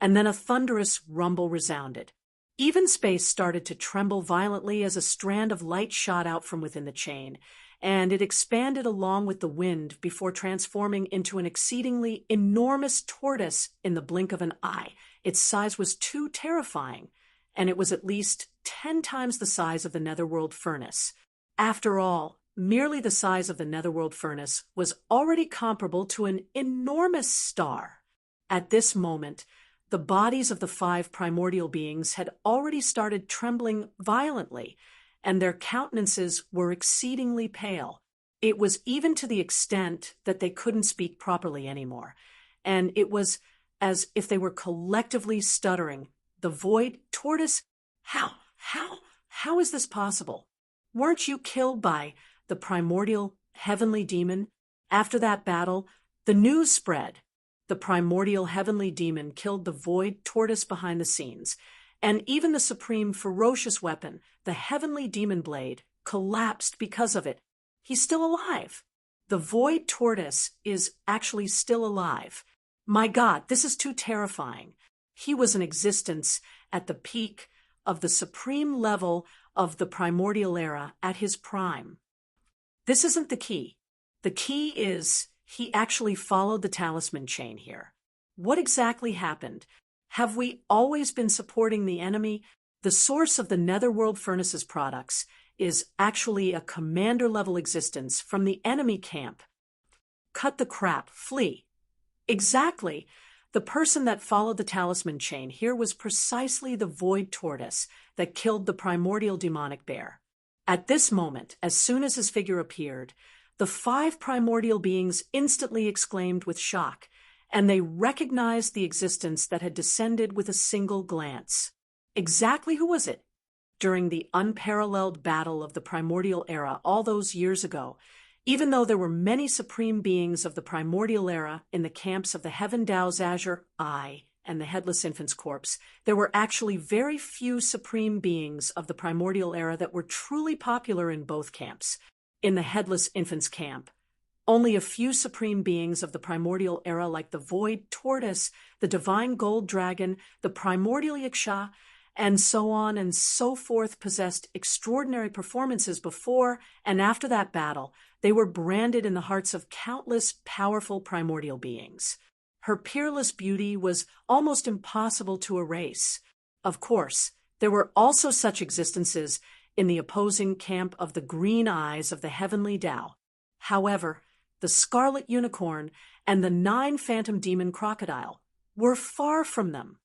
and then a thunderous rumble resounded. Even space started to tremble violently as a strand of light shot out from within the chain, and it expanded along with the wind before transforming into an exceedingly enormous tortoise in the blink of an eye. Its size was too terrifying, and it was at least 10 times the size of the netherworld furnace. After all, merely the size of the netherworld furnace was already comparable to an enormous star. At this moment, the bodies of the 5 primordial beings had already started trembling violently, and their countenances were exceedingly pale. It was even to the extent that they couldn't speak properly anymore, and it was as if they were collectively stuttering. The void tortoise, how is this possible? Weren't you killed by the primordial heavenly demon? After that battle, the news spread. The primordial heavenly demon killed the void tortoise behind the scenes, and even the supreme ferocious weapon, the heavenly demon blade, collapsed because of it. He's still alive. The void tortoise is actually still alive. My God, this is too terrifying. He was an existence at the peak of the supreme level of the primordial era at his prime. This isn't the key. The key is he actually followed the talisman chain here. What exactly happened? Have we always been supporting the enemy? The source of the netherworld furnace's products is actually a commander-level existence from the enemy camp. Cut the crap, flee. Exactly. The person that followed the talisman chain here was precisely the void tortoise that killed the primordial demonic bear. At this moment, as soon as his figure appeared, the 5 primordial beings instantly exclaimed with shock, and they recognized the existence that had descended with a single glance. Exactly who was it? During the unparalleled battle of the primordial era all those years ago, even though there were many supreme beings of the primordial era in the camps of the Heaven Dao's Azure Eye and the Headless Infant's Corpse, there were actually very few supreme beings of the primordial era that were truly popular in both camps. In the Headless Infant's camp, only a few supreme beings of the primordial era like the Void Tortoise, the Divine Gold Dragon, the Primordial Yaksha, and so on and so forth possessed extraordinary performances before and after that battle. They were branded in the hearts of countless powerful primordial beings. Her peerless beauty was almost impossible to erase. Of course, there were also such existences in the opposing camp of the green eyes of the heavenly Tao. However, the scarlet unicorn and the 9 phantom demon crocodile were far from them.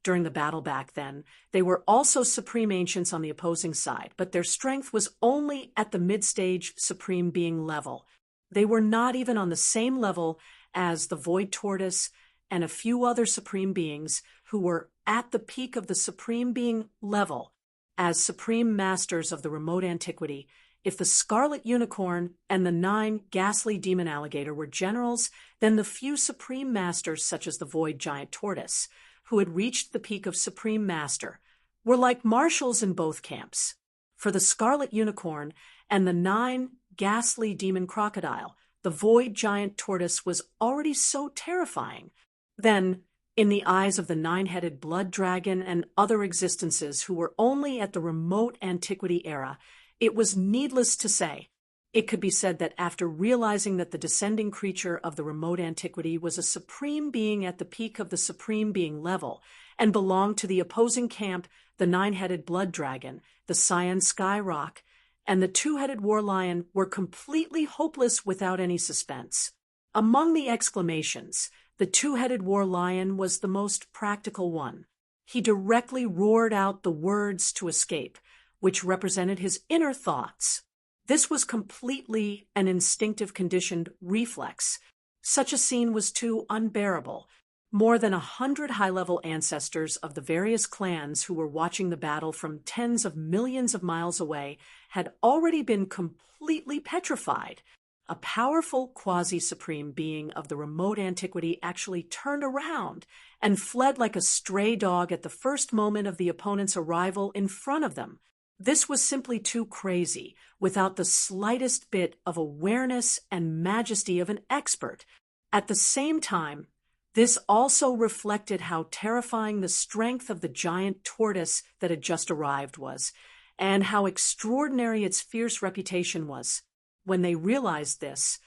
During the battle back then, they were also supreme ancients on the opposing side, but their strength was only at the mid-stage supreme being level. They were not even on the same level as the Void Tortoise and a few other supreme beings who were at the peak of the supreme being level. As supreme masters of the remote antiquity, if the scarlet unicorn and the 9 ghastly demon alligator were generals, then the few supreme masters such as the void giant tortoise, who had reached the peak of supreme master, were like marshals in both camps. For the scarlet unicorn and the 9 ghastly demon crocodile, the void giant tortoise was already so terrifying. Then In the eyes of the nine-headed blood dragon and other existences who were only at the remote antiquity era, it was needless to say. It could be said that after realizing that the descending creature of the remote antiquity was a supreme being at the peak of the supreme being level and belonged to the opposing camp, the nine-headed blood dragon, the cyan sky rock, and the two-headed war lion were completely hopeless without any suspense. Among the exclamations, the two-headed war lion was the most practical one. He directly roared out the words to escape, which represented his inner thoughts. This was completely an instinctive conditioned reflex. Such a scene was too unbearable. More than 100 high-level ancestors of the various clans who were watching the battle from tens of millions of miles away had already been completely petrified. A powerful quasi-supreme being of the remote antiquity actually turned around and fled like a stray dog at the first moment of the opponent's arrival in front of them. This was simply too crazy, without the slightest bit of awareness and majesty of an expert. At the same time, this also reflected how terrifying the strength of the giant tortoise that had just arrived was, and how extraordinary its fierce reputation was. When they realized this,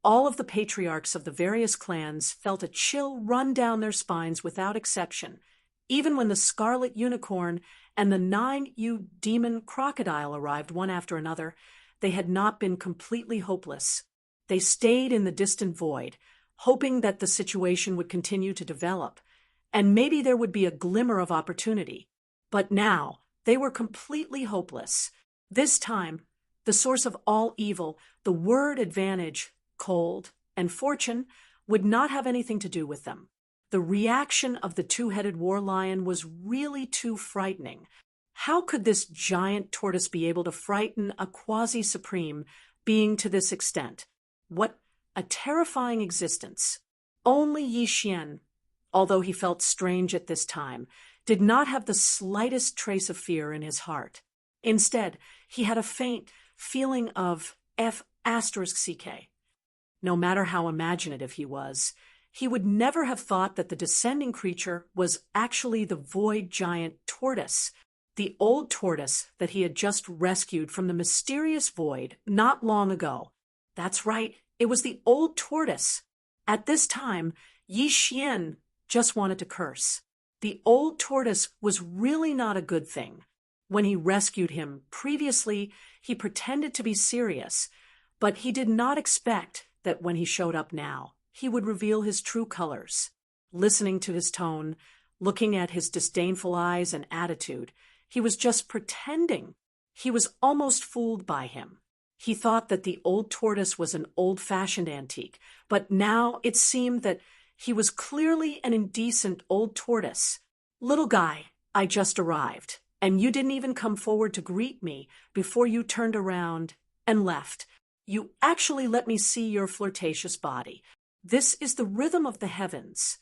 all of the patriarchs of the various clans felt a chill run down their spines without exception, even when the scarlet unicorn and the 9U demon crocodile arrived one after another. They had not been completely hopeless. They stayed in the distant void, hoping that the situation would continue to develop, and maybe there would be a glimmer of opportunity. But now, they were completely hopeless. This time, the source of all evil, the word advantage, cold, and fortune, would not have anything to do with them. The reaction of the two-headed war lion was really too frightening. How could this giant tortoise be able to frighten a quasi-supreme being to this extent? What a terrifying existence. Only Yi Xian, although he felt strange at this time, did not have the slightest trace of fear in his heart. Instead, he had a faint feeling of F***ck. No matter how imaginative he was, he would never have thought that the descending creature was actually the void giant tortoise, the old tortoise that he had just rescued from the mysterious void not long ago. That's right, it was the old tortoise. At this time, Yi Xian just wanted to curse. The old tortoise was really not a good thing. When he rescued him previously, he pretended to be serious, but he did not expect that when he showed up now, he would reveal his true colors. Listening to his tone, looking at his disdainful eyes and attitude, he was just pretending. He was almost fooled by him. He thought that the old tortoise was an old-fashioned antique, but now it seemed that he was clearly an indecent old tortoise. "Little guy, I just arrived, and you didn't even come forward to greet me before you turned around and left. You actually let me see your flirtatious body. This is the rhythm of the heavens."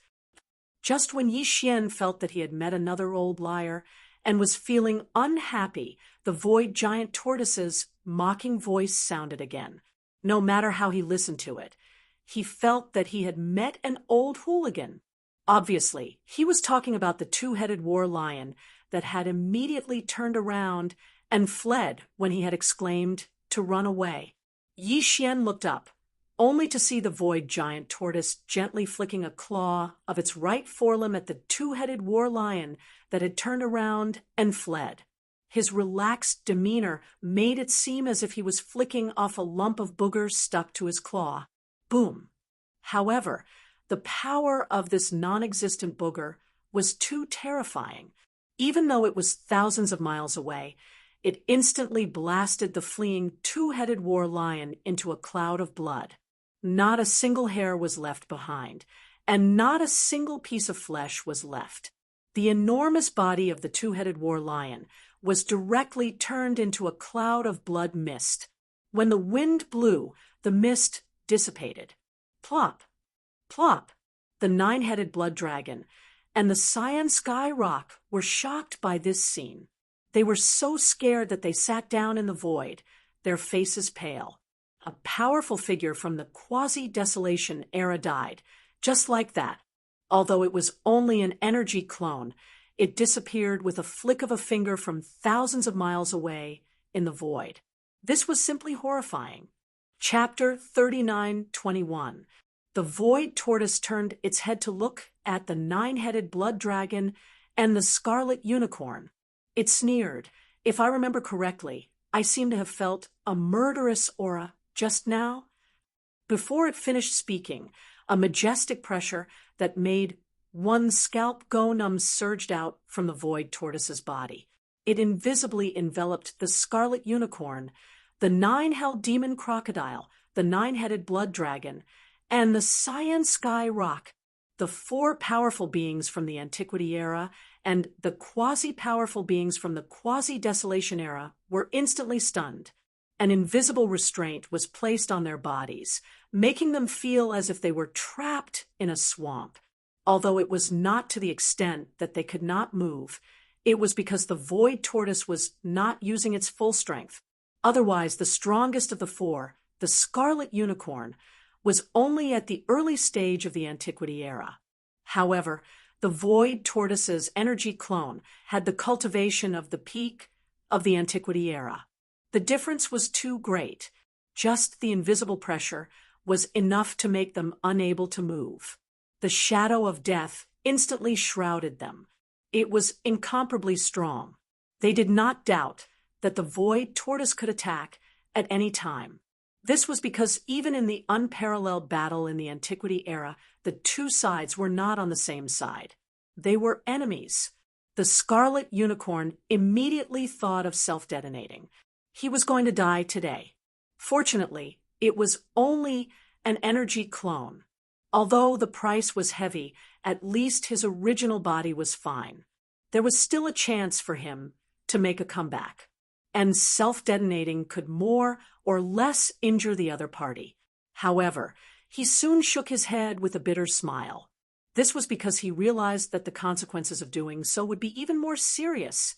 Just when Yi Xian felt that he had met another old liar and was feeling unhappy, the void giant tortoise's mocking voice sounded again. No matter how he listened to it, he felt that he had met an old hooligan. Obviously, he was talking about the two-headed war lion that had immediately turned around and fled when he had exclaimed to run away. Yi Xian looked up, only to see the void giant tortoise gently flicking a claw of its right forelimb at the two-headed war lion that had turned around and fled. His relaxed demeanor made it seem as if he was flicking off a lump of boogers stuck to his claw. Boom. However, the power of this non-existent booger was too terrifying. Even though it was thousands of miles away, it instantly blasted the fleeing two-headed war lion into a cloud of blood. Not a single hair was left behind, and not a single piece of flesh was left. The enormous body of the two-headed war lion was directly turned into a cloud of blood mist. When the wind blew, the mist dissipated. Plop, plop, the nine-headed blood dragon and the cyan sky rock were shocked by this scene. They were so scared that they sat down in the void, their faces pale. A powerful figure from the quasi-desolation era died, just like that. Although it was only an energy clone, it disappeared with a flick of a finger from thousands of miles away in the void. This was simply horrifying. Chapter 39:21. The void tortoise turned its head to look at the nine-headed blood dragon and the scarlet unicorn. It sneered. If I remember correctly, I seem to have felt a murderous aura just now. Before it finished speaking, a majestic pressure that made one's scalp go numb surged out from the void tortoise's body. It invisibly enveloped the scarlet unicorn, the nine-held demon crocodile, the nine-headed blood dragon, and the cyan sky rock. The four powerful beings from the Antiquity era and the quasi-powerful beings from the quasi-desolation era were instantly stunned. An invisible restraint was placed on their bodies, making them feel as if they were trapped in a swamp. Although it was not to the extent that they could not move, it was because the void tortoise was not using its full strength. Otherwise, the strongest of the four, the scarlet unicorn, was only at the early stage of the Antiquity era. However, the void tortoise's energy clone had the cultivation of the peak of the Antiquity era. The difference was too great. Just the invisible pressure was enough to make them unable to move. The shadow of death instantly shrouded them. It was incomparably strong. They did not doubt that the void tortoise could attack at any time. This was because even in the unparalleled battle in the Antiquity era, the two sides were not on the same side. They were enemies. The scarlet unicorn immediately thought of self-detonating. He was going to die today. Fortunately, it was only an energy clone. Although the price was heavy, at least his original body was fine. There was still a chance for him to make a comeback. And self-detonating could more or less injure the other party. However, he soon shook his head with a bitter smile. This was because he realized that the consequences of doing so would be even more serious.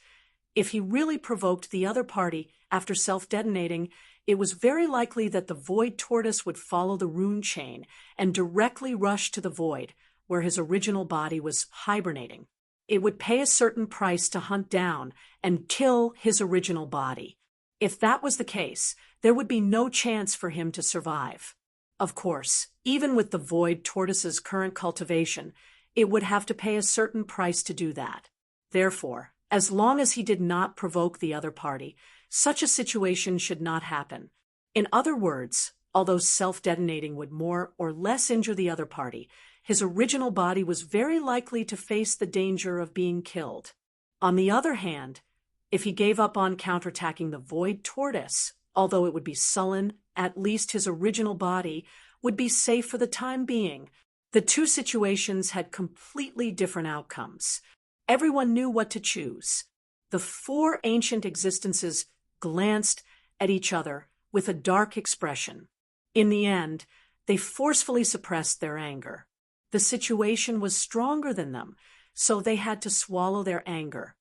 If he really provoked the other party after self-detonating, it was very likely that the void tortoise would follow the rune chain and directly rush to the void, where his original body was hibernating. It would pay a certain price to hunt down and kill his original body. If that was the case, there would be no chance for him to survive. Of course, even with the void tortoise's current cultivation, it would have to pay a certain price to do that. Therefore, as long as he did not provoke the other party, such a situation should not happen. In other words, although self-detonating would more or less injure the other party, his original body was very likely to face the danger of being killed. On the other hand, if he gave up on counterattacking the void tortoise, although it would be sullen, at least his original body would be safe for the time being. The two situations had completely different outcomes. Everyone knew what to choose. The four ancient existences glanced at each other with a dark expression. In the end, they forcefully suppressed their anger. The situation was stronger than them, so they had to swallow their anger.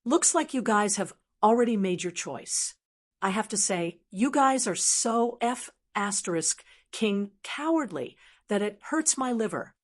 Looks like you guys have already made your choice. I have to say, you guys are so King cowardly that it hurts my liver.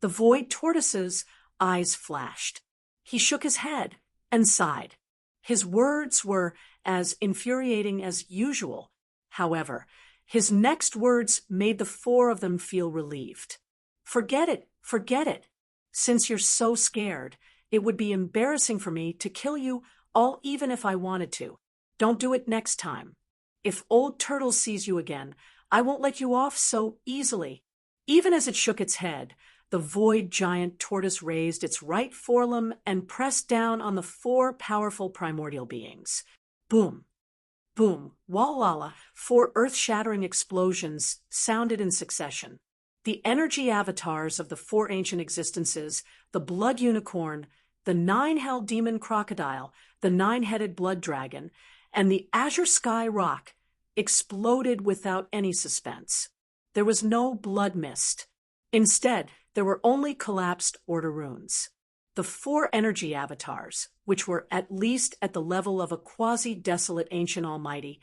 The void tortoise's eyes flashed. He shook his head and sighed. His words were as infuriating as usual. However, his next words made the four of them feel relieved. Forget it. Since you're so scared, it would be embarrassing for me to kill you all even if I wanted to. Don't do it next time. If Old Turtle sees you again, I won't let you off so easily. Even as it shook its head, the void giant tortoise raised its right forelimb and pressed down on the four powerful primordial beings. Boom, boom, walla, four earth-shattering explosions sounded in succession. The energy avatars of the four ancient existences, the blood unicorn, the nine-held demon crocodile, the nine-headed blood dragon, and the azure sky rock, exploded without any suspense. There was no blood mist. Instead, there were only collapsed order runes. The four energy avatars, which were at least at the level of a quasi-desolate ancient almighty,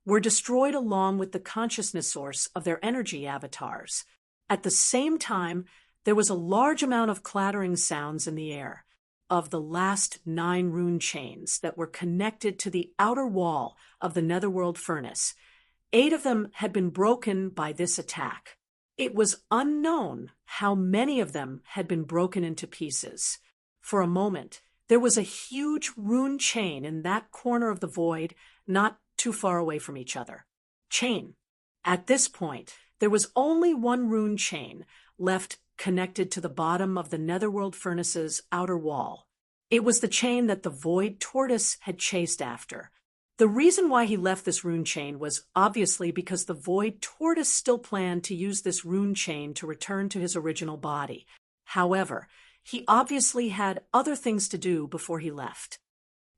were destroyed along with the consciousness source of their energy avatars. At the same time, there was a large amount of clattering sounds in the air of the last 9 rune chains that were connected to the outer wall of the netherworld furnace. 8 of them had been broken by this attack. It was unknown how many of them had been broken into pieces. For a moment, there was a huge rune chain in that corner of the void, not too far away from each other. Chain. At this point, there was only one rune chain left connected to the bottom of the netherworld furnace's outer wall. It was the chain that the void tortoise had chased after. The reason why he left this rune chain was obviously because the void tortoise still planned to use this rune chain to return to his original body. However, he obviously had other things to do before he left.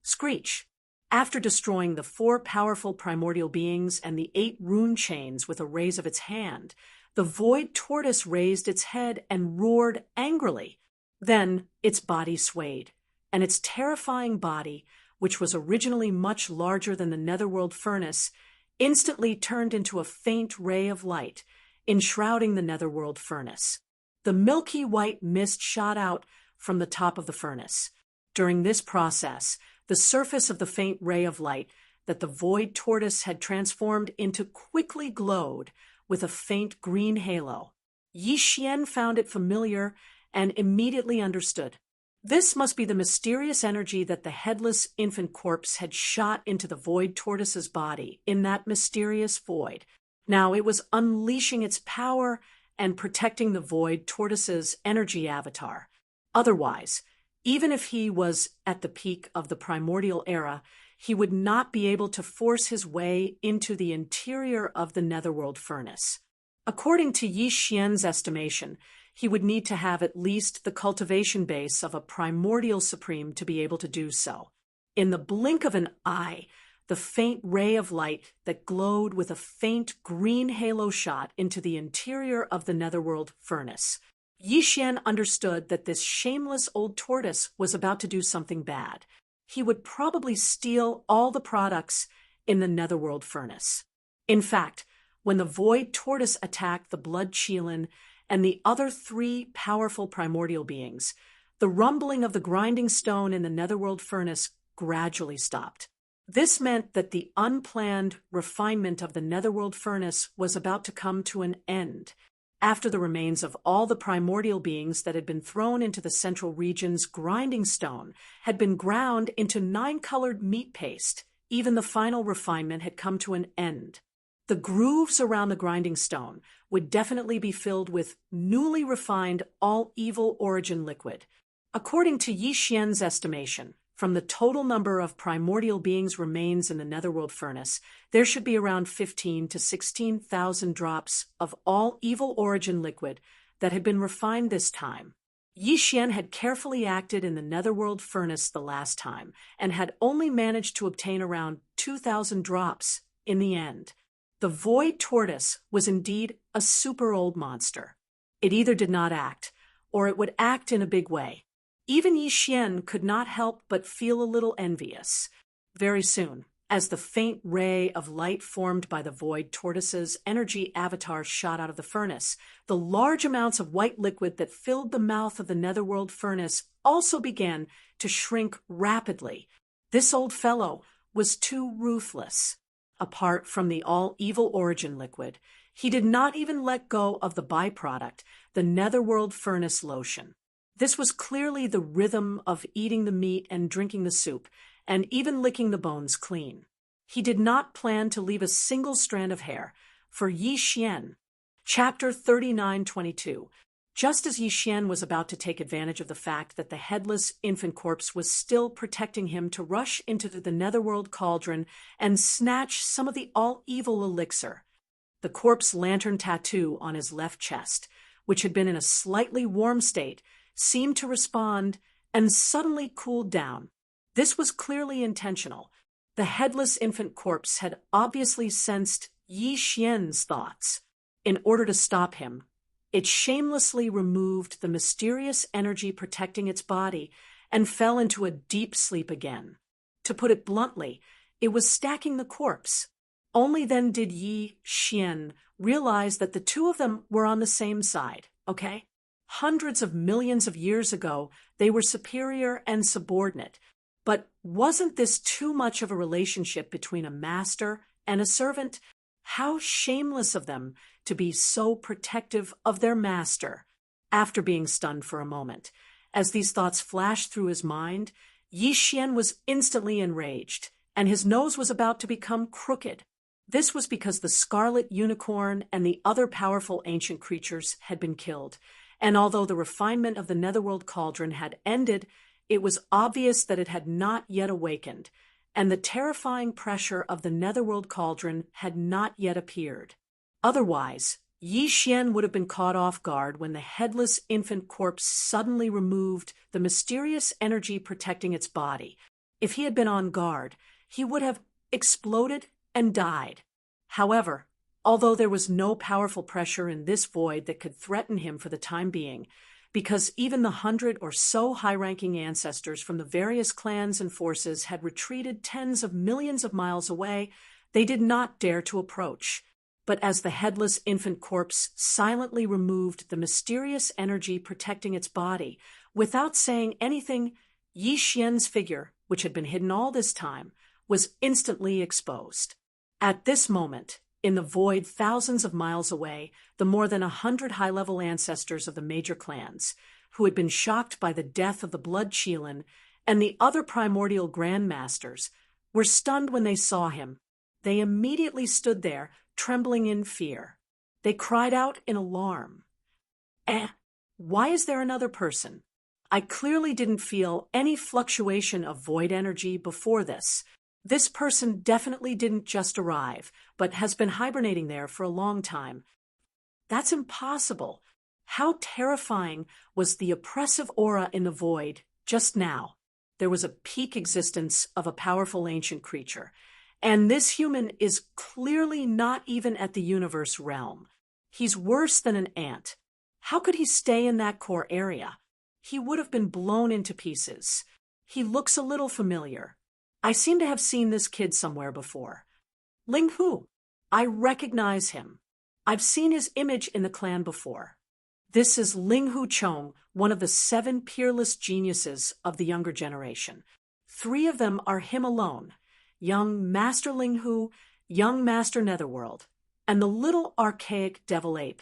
Screech. After destroying the 4 powerful primordial beings and the 8 rune chains with a raise of its hand, the void tortoise raised its head and roared angrily. Then its body swayed, and its terrifying body, which was originally much larger than the netherworld furnace, instantly turned into a faint ray of light, enshrouding the netherworld furnace. The milky white mist shot out from the top of the furnace. During this process, the surface of the faint ray of light that the void tortoise had transformed into quickly glowed with a faint green halo. Yi Xian found it familiar and immediately understood. This must be the mysterious energy that the headless infant corpse had shot into the void tortoise's body in that mysterious void. Now it was unleashing its power and protecting the void tortoise's energy avatar. Otherwise, even if he was at the peak of the primordial era, he would not be able to force his way into the interior of the netherworld furnace. According to Yi Xian's estimation, he would need to have at least the cultivation base of a primordial supreme to be able to do so. In the blink of an eye, the faint ray of light that glowed with a faint green halo shot into the interior of the netherworld furnace. Yi Xian understood that this shameless old tortoise was about to do something bad. He would probably steal all the products in the netherworld furnace. In fact, when the void tortoise attacked the blood Qilin and the other 3 powerful primordial beings, the rumbling of the grinding stone in the netherworld furnace gradually stopped. This meant that the unplanned refinement of the netherworld furnace was about to come to an end. After the remains of all the primordial beings that had been thrown into the central region's grinding stone had been ground into 9-colored meat paste, even the final refinement had come to an end. The grooves around the grinding stone would definitely be filled with newly refined all-evil origin liquid. According to Yi Xian's estimation, from the total number of primordial beings remains in the netherworld furnace, there should be around 15 to 16,000 drops of all evil origin liquid that had been refined this time. Yi Xian had carefully acted in the netherworld furnace the last time and had only managed to obtain around 2,000 drops in the end. The void tortoise was indeed a super old monster. It either did not act, or it would act in a big way. Even Yi Xian could not help but feel a little envious. Very soon, as the faint ray of light formed by the void tortoise's energy avatar shot out of the furnace, the large amounts of white liquid that filled the mouth of the netherworld furnace also began to shrink rapidly. This old fellow was too ruthless. Apart from the all-evil origin liquid, he did not even let go of the byproduct, the netherworld furnace lotion. This was clearly the rhythm of eating the meat and drinking the soup, and even licking the bones clean. He did not plan to leave a single strand of hair. For Yi Xian, Chapter 3922. Just as Yi Xian was about to take advantage of the fact that the headless infant corpse was still protecting him to rush into the netherworld cauldron and snatch some of the all-evil elixir, the corpse lantern tattoo on his left chest, which had been in a slightly warm state, seemed to respond and suddenly cooled down. This was clearly intentional. The headless infant corpse had obviously sensed Yi Xian's thoughts. In order to stop him, it shamelessly removed the mysterious energy protecting its body and fell into a deep sleep again. To put it bluntly, it was stacking the corpse. Only then did Yi Xian realize that the two of them were on the same side, okay? Hundreds of millions of years ago, they were superior and subordinate. But wasn't this too much of a relationship between a master and a servant? How shameless of them to be so protective of their master. After being stunned for a moment, as these thoughts flashed through his mind, Yi Xian was instantly enraged, and his nose was about to become crooked. This was because the scarlet unicorn and the other powerful ancient creatures had been killed, and although the refinement of the Netherworld cauldron had ended, it was obvious that it had not yet awakened, and the terrifying pressure of the Netherworld cauldron had not yet appeared. Otherwise, Yi Xian would have been caught off guard when the headless infant corpse suddenly removed the mysterious energy protecting its body. If he had been on guard, he would have exploded and died. However, although there was no powerful pressure in this void that could threaten him for the time being, because even the 100 or so high-ranking ancestors from the various clans and forces had retreated tens of millions of miles away, they did not dare to approach. But as the headless infant corpse silently removed the mysterious energy protecting its body, without saying anything, Yi Xian's figure, which had been hidden all this time, was instantly exposed. At this moment, in the void thousands of miles away, the more than 100 high-level ancestors of the major clans, who had been shocked by the death of the Blood Qilin and the other primordial grandmasters, were stunned when they saw him. They immediately stood there, trembling in fear. They cried out in alarm. Why is there another person? I clearly didn't feel any fluctuation of void energy before this. This person definitely didn't just arrive, but has been hibernating there for a long time. That's impossible. How terrifying was the oppressive aura in the void just now? There was a peak existence of a powerful ancient creature. And this human is clearly not even at the universe realm. He's worse than an ant. How could he stay in that core area? He would have been blown into pieces. He looks a little familiar. I seem to have seen this kid somewhere before. Ling Hu. I recognize him. I've seen his image in the clan before. This is Ling Hu Chong, one of the 7 peerless geniuses of the younger generation. 3 of them are him alone. Young Master Ling Hu, young Master Netherworld, and the little archaic devil ape.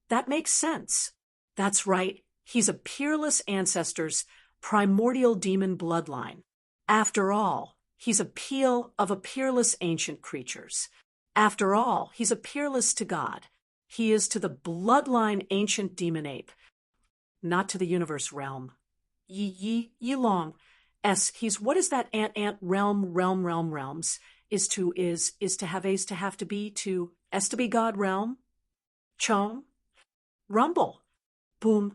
That makes sense. That's right, he's a peerless ancestor's primordial demon bloodline. After all, he's a peel of a peerless ancient creatures. After all, he's a peerless to God. He is to the bloodline ancient demon ape, not to the universe realm. Yi Long. He's what is that realms is to have to be to S to be God realm. Chong. Rumble. Boom.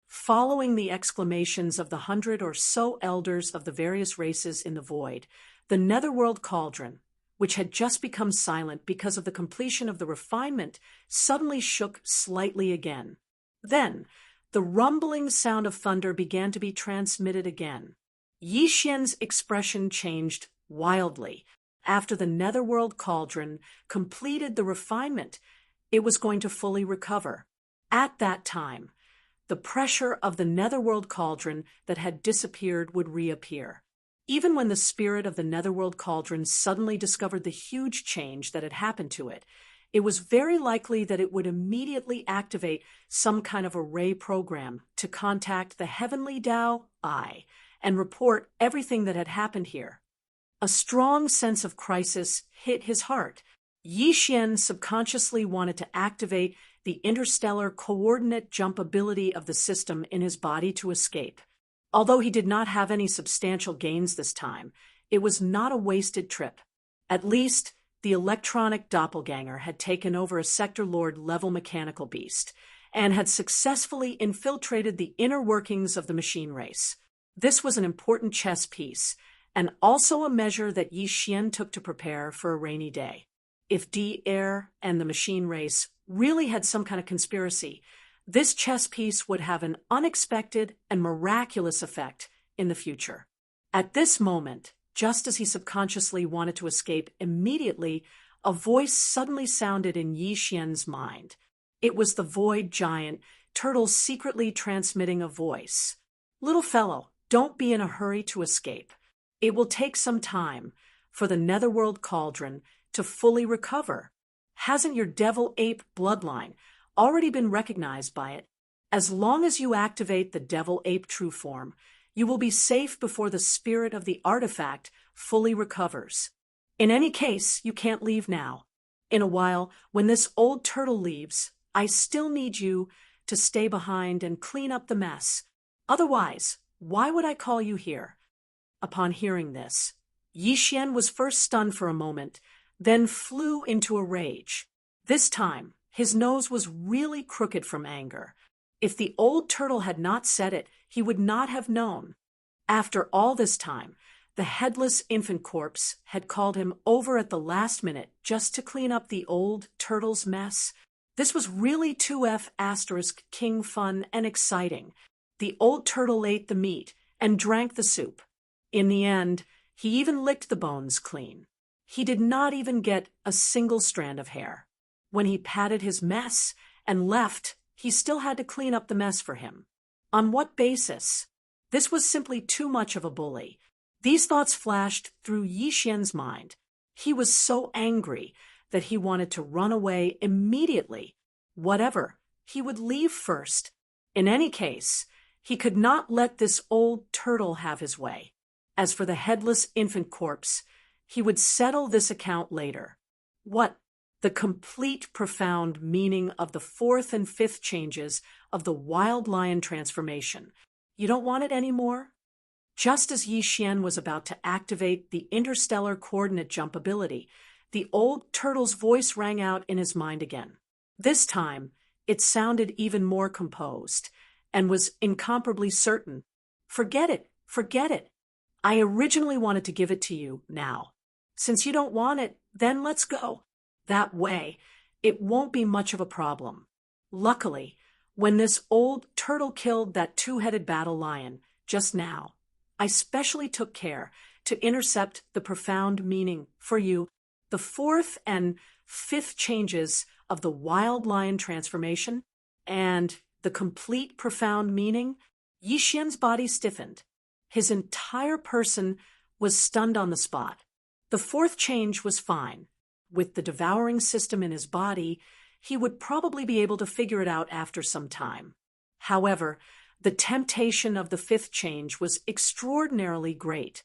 Following the exclamations of the 100 or so elders of the various races in the void, the Netherworld cauldron, which had just become silent because of the completion of the refinement, suddenly shook slightly again. Then, the rumbling sound of thunder began to be transmitted again. Yi Xian's expression changed wildly. After the Netherworld cauldron completed the refinement, it was going to fully recover. At that time, the pressure of the Netherworld cauldron that had disappeared would reappear. Even when the spirit of the Netherworld cauldron suddenly discovered the huge change that had happened to it, it was very likely that it would immediately activate some kind of array program to contact the Heavenly Tao Eye and report everything that had happened here. A strong sense of crisis hit his heart. Yi Xian subconsciously wanted to activate the interstellar coordinate jump ability of the system in his body to escape. Although he did not have any substantial gains this time, it was not a wasted trip. At least, the electronic doppelganger had taken over a Sector Lord-level mechanical beast, and had successfully infiltrated the inner workings of the machine race. This was an important chess piece, and also a measure that Yi Xian took to prepare for a rainy day. If D-Air and the machine race really had some kind of conspiracy, this chess piece would have an unexpected and miraculous effect in the future. At this moment, just as he subconsciously wanted to escape immediately, a voice suddenly sounded in Yi Xian's mind. It was the void giant turtles secretly transmitting a voice. Little fellow, don't be in a hurry to escape. It will take some time for the netherworld cauldron to fully recover. Hasn't your devil ape bloodline already been recognized by it? As long as you activate the devil ape true form, you will be safe before the spirit of the artifact fully recovers. In any case, you can't leave now. In a while, when this old turtle leaves, I still need you to stay behind and clean up the mess. Otherwise, why would I call you here? Upon hearing this, Yi Xian was first stunned for a moment, then flew into a rage. This time, his nose was really crooked from anger. If the old turtle had not said it, he would not have known. After all this time, the headless infant corpse had called him over at the last minute just to clean up the old turtle's mess. This was really 2F asterisk king fun and exciting. The old turtle ate the meat and drank the soup. In the end, he even licked the bones clean. He did not even get a single strand of hair. When he patted his mess and left, he still had to clean up the mess for him. On what basis? This was simply too much of a bully. These thoughts flashed through Yi Xian's mind. He was so angry that he wanted to run away immediately. Whatever, he would leave first. In any case, he could not let this old turtle have his way. As for the headless infant corpse, he would settle this account later. What? The complete profound meaning of the 4th and 5th changes of the wild lion transformation. You don't want it anymore? Just as Yi Xian was about to activate the interstellar coordinate jump ability, the old turtle's voice rang out in his mind again. This time, it sounded even more composed and was incomparably certain. Forget it, forget it. I originally wanted to give it to you now. Since you don't want it, then let's go. That way, it won't be much of a problem. Luckily, when this old turtle killed that 2-headed battle lion just now, I specially took care to intercept the profound meaning for you, the 4th and 5th changes of the wild lion transformation, and the complete profound meaning. Yi Xian's body stiffened. His entire person was stunned on the spot. The 4th change was fine. With the devouring system in his body, he would probably be able to figure it out after some time. However, the temptation of the 5th change was extraordinarily great.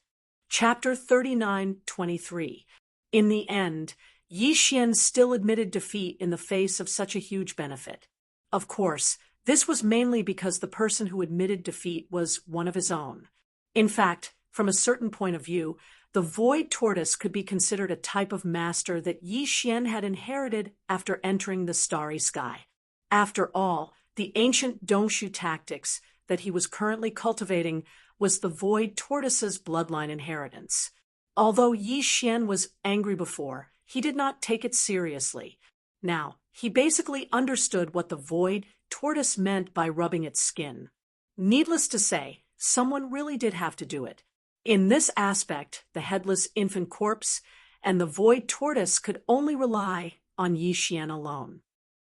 Chapter 39:23. In the end, Yi Xian still admitted defeat in the face of such a huge benefit. Of course, this was mainly because the person who admitted defeat was one of his own. In fact, from a certain point of view, the Void Tortoise could be considered a type of master that Yi Xian had inherited after entering the starry sky. After all, the ancient Dongshu tactics that he was currently cultivating was the Void Tortoise's bloodline inheritance. Although Yi Xian was angry before, he did not take it seriously. Now, he basically understood what the Void Tortoise meant by rubbing its skin. Needless to say, someone really did have to do it. In this aspect, the headless infant corpse and the Void Tortoise could only rely on Yi Xian alone,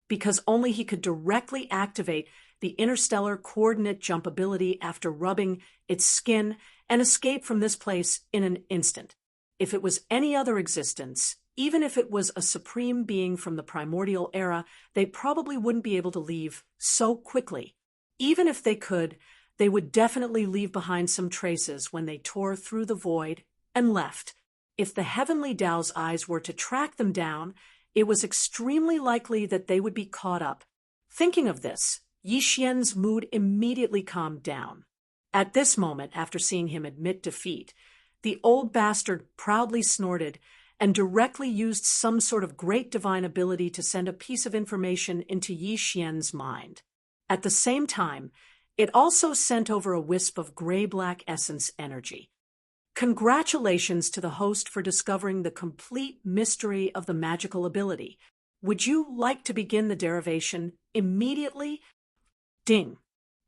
because only he could directly activate the interstellar coordinate jump ability after rubbing its skin and escape from this place in an instant. If it was any other existence, even if it was a supreme being from the primordial era, they probably wouldn't be able to leave so quickly. Even if they could, they would definitely leave behind some traces when they tore through the void and left. If the heavenly Tao's eyes were to track them down, it was extremely likely that they would be caught up. Thinking of this, Yi Xian's mood immediately calmed down. At this moment, after seeing him admit defeat, the old bastard proudly snorted and directly used some sort of great divine ability to send a piece of information into Yi Xian's mind. At the same time, it also sent over a wisp of gray-black essence energy. Congratulations to the host for discovering the complete mystery of the magical ability. Would you like to begin the derivation immediately? Ding.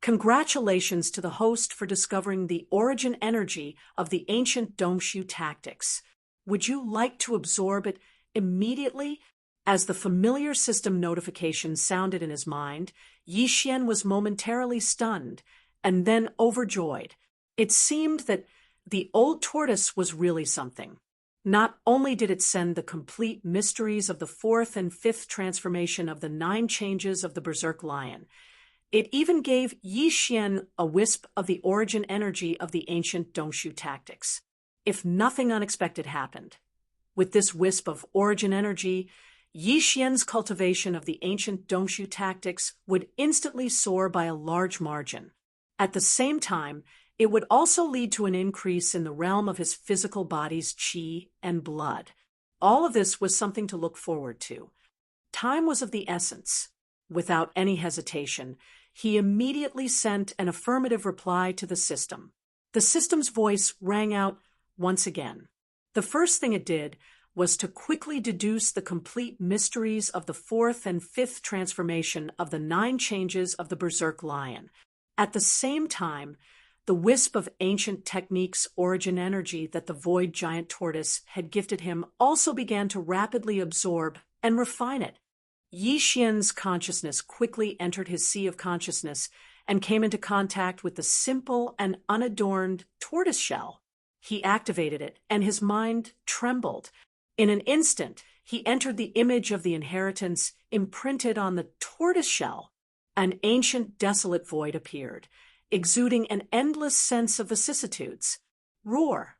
Congratulations to the host for discovering the origin energy of the ancient Dongshu tactics. Would you like to absorb it immediately? As the familiar system notification sounded in his mind, Yi Xian was momentarily stunned and then overjoyed. It seemed that the old tortoise was really something. Not only did it send the complete mysteries of the fourth and fifth transformation of the 9 changes of the Berserk Lion, it even gave Yi Xian a wisp of the origin energy of the ancient Dongshu tactics. If nothing unexpected happened, with this wisp of origin energy, Yi Xian's cultivation of the ancient Dongshu tactics would instantly soar by a large margin. At the same time, it would also lead to an increase in the realm of his physical body's qi and blood. All of this was something to look forward to. Time was of the essence. Without any hesitation, he immediately sent an affirmative reply to the system. The system's voice rang out once again. The first thing it did was to quickly deduce the complete mysteries of the fourth and fifth transformation of the 9 changes of the Berserk Lion. At the same time, the wisp of ancient techniques' origin energy that the Void Giant Tortoise had gifted him also began to rapidly absorb and refine it. Yi Xian's consciousness quickly entered his sea of consciousness and came into contact with the simple and unadorned tortoise shell. He activated it, and his mind trembled. In an instant, he entered the image of the inheritance imprinted on the tortoise shell. An ancient, desolate void appeared, exuding an endless sense of vicissitudes. Roar.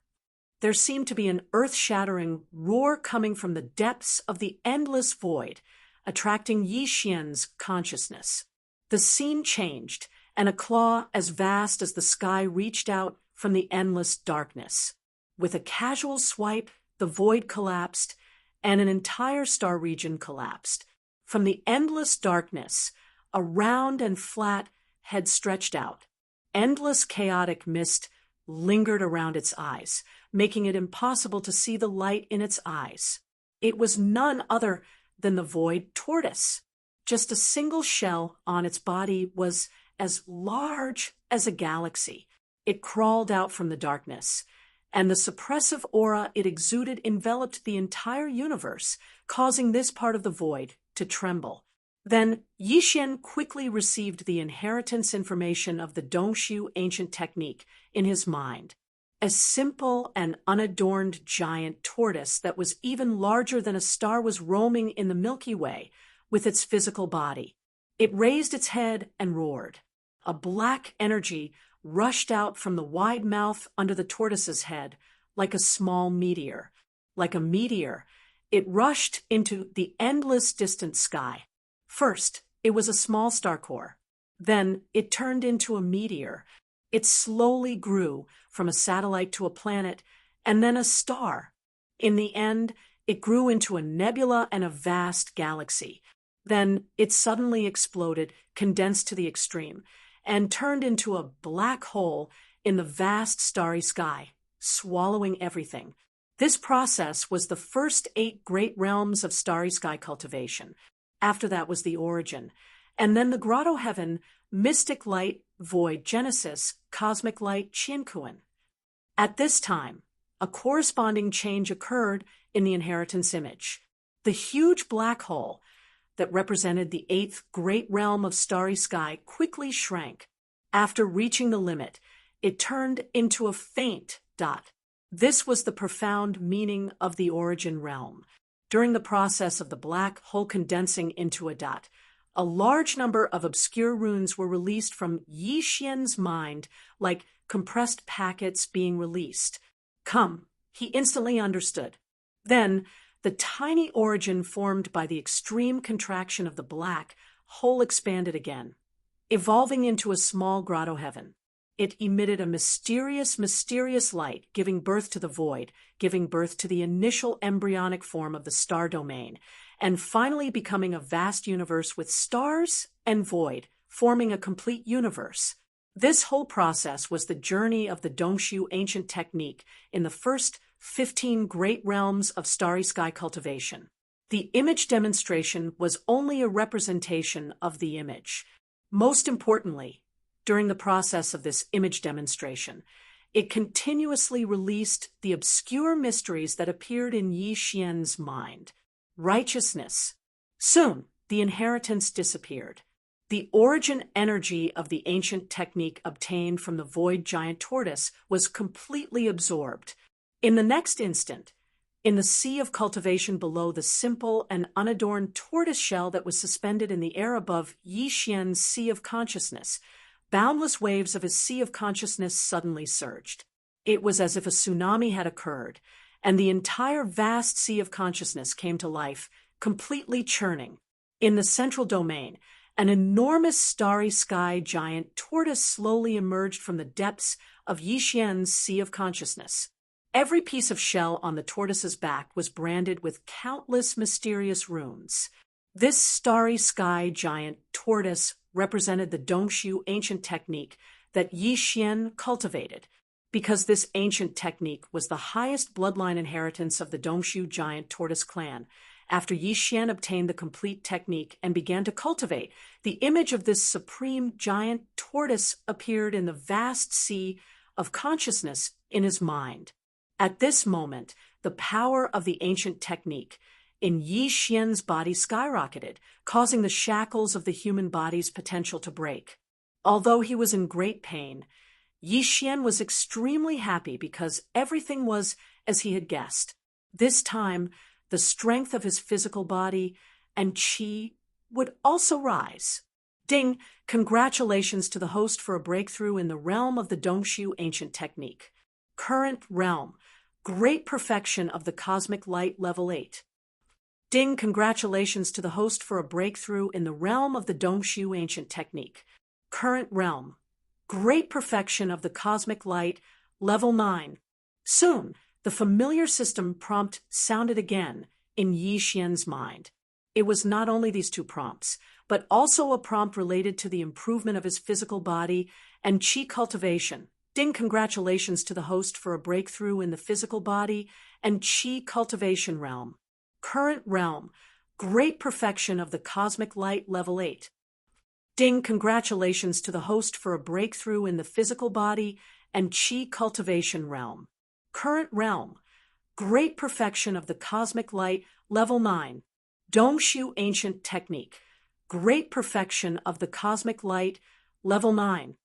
There seemed to be an earth-shattering roar coming from the depths of the endless void, attracting Yi Xian's consciousness. The scene changed, and a claw as vast as the sky reached out from the endless darkness. With a casual swipe, the void collapsed, and an entire star region collapsed. From the endless darkness, a round and flat head stretched out. Endless chaotic mist lingered around its eyes, making it impossible to see the light in its eyes. It was none other than the Void Tortoise. Just a single shell on its body was as large as a galaxy. It crawled out from the darkness, and the suppressive aura it exuded enveloped the entire universe, causing this part of the void to tremble. Then Yi Xian quickly received the inheritance information of the Dongshu ancient technique in his mind. A simple and unadorned giant tortoise that was even larger than a star was roaming in the Milky Way with its physical body. It raised its head and roared. A black energy rushed out from the wide mouth under the tortoise's head like a small meteor. Like a meteor, it rushed into the endless distant sky. First, it was a small star core. Then it turned into a meteor. It slowly grew from a satellite to a planet, and then a star. In the end, it grew into a nebula and a vast galaxy. Then it suddenly exploded, condensed to the extreme, and turned into a black hole in the vast starry sky, swallowing everything. This process was the first 8 great realms of starry sky cultivation. After that was the origin, and then the grotto heaven, mystic light, void genesis, cosmic light, Qiankuan. At this time, a corresponding change occurred in the inheritance image. The huge black hole that represented the 8th great realm of starry sky quickly shrank. After reaching the limit, it turned into a faint dot. This was the profound meaning of the origin realm. During the process of the black hole condensing into a dot, a large number of obscure runes were released from Yi Xian's mind like compressed packets being released. Come, he instantly understood. Then, the tiny origin formed by the extreme contraction of the black hole expanded again, evolving into a small grotto heaven. It emitted a mysterious light, giving birth to the void, giving birth to the initial embryonic form of the star domain, and finally becoming a vast universe with stars and void, forming a complete universe. This whole process was the journey of the Dongshu ancient technique in the first 15 great realms of starry sky cultivation. The image demonstration was only a representation of the image. Most importantly, during the process of this image demonstration, it continuously released the obscure mysteries that appeared in Yi Xian's mind. Righteousness, Soon, the inheritance disappeared. The origin energy of the ancient technique obtained from the void giant tortoise was completely absorbed. In the next instant, in the sea of cultivation below the simple and unadorned tortoise shell that was suspended in the air above Yi Xian's sea of consciousness, boundless waves of his sea of consciousness suddenly surged. It was as if a tsunami had occurred, and the entire vast sea of consciousness came to life, completely churning. In the central domain, an enormous starry sky giant tortoise slowly emerged from the depths of Yi Xian's sea of consciousness. Every piece of shell on the tortoise's back was branded with countless mysterious runes. This starry sky giant tortoise represented the Dongshu ancient technique that Yi Xian cultivated, because this ancient technique was the highest bloodline inheritance of the Dongshu giant tortoise clan. After Yi Xian obtained the complete technique and began to cultivate, the image of this supreme giant tortoise appeared in the vast sea of consciousness in his mind. At this moment, the power of the ancient technique in Yi Xian's body skyrocketed, causing the shackles of the human body's potential to break. Although he was in great pain, Yi Xian was extremely happy because everything was as he had guessed. This time, the strength of his physical body and qi would also rise. Ding! Congratulations to the host for a breakthrough in the realm of the Dongshu ancient technique. Current realm. Great perfection of the cosmic light level 8. Ding! Congratulations to the host for a breakthrough in the realm of the Dongshu ancient technique. Current realm. Great perfection of the cosmic light level 9. Soon, the familiar system prompt sounded again in Yi Xian's mind. It was not only these two prompts, but also a prompt related to the improvement of his physical body and qi cultivation. Ding! Congratulations to the host for a breakthrough in the physical body and qi cultivation realm. Current realm. Great perfection of the cosmic light level 8. Ding! Congratulations to the host for a breakthrough in the physical body and qi cultivation realm. Current realm. Great perfection of the cosmic light level 9. Dongshu ancient technique. Great perfection of the cosmic light level 9.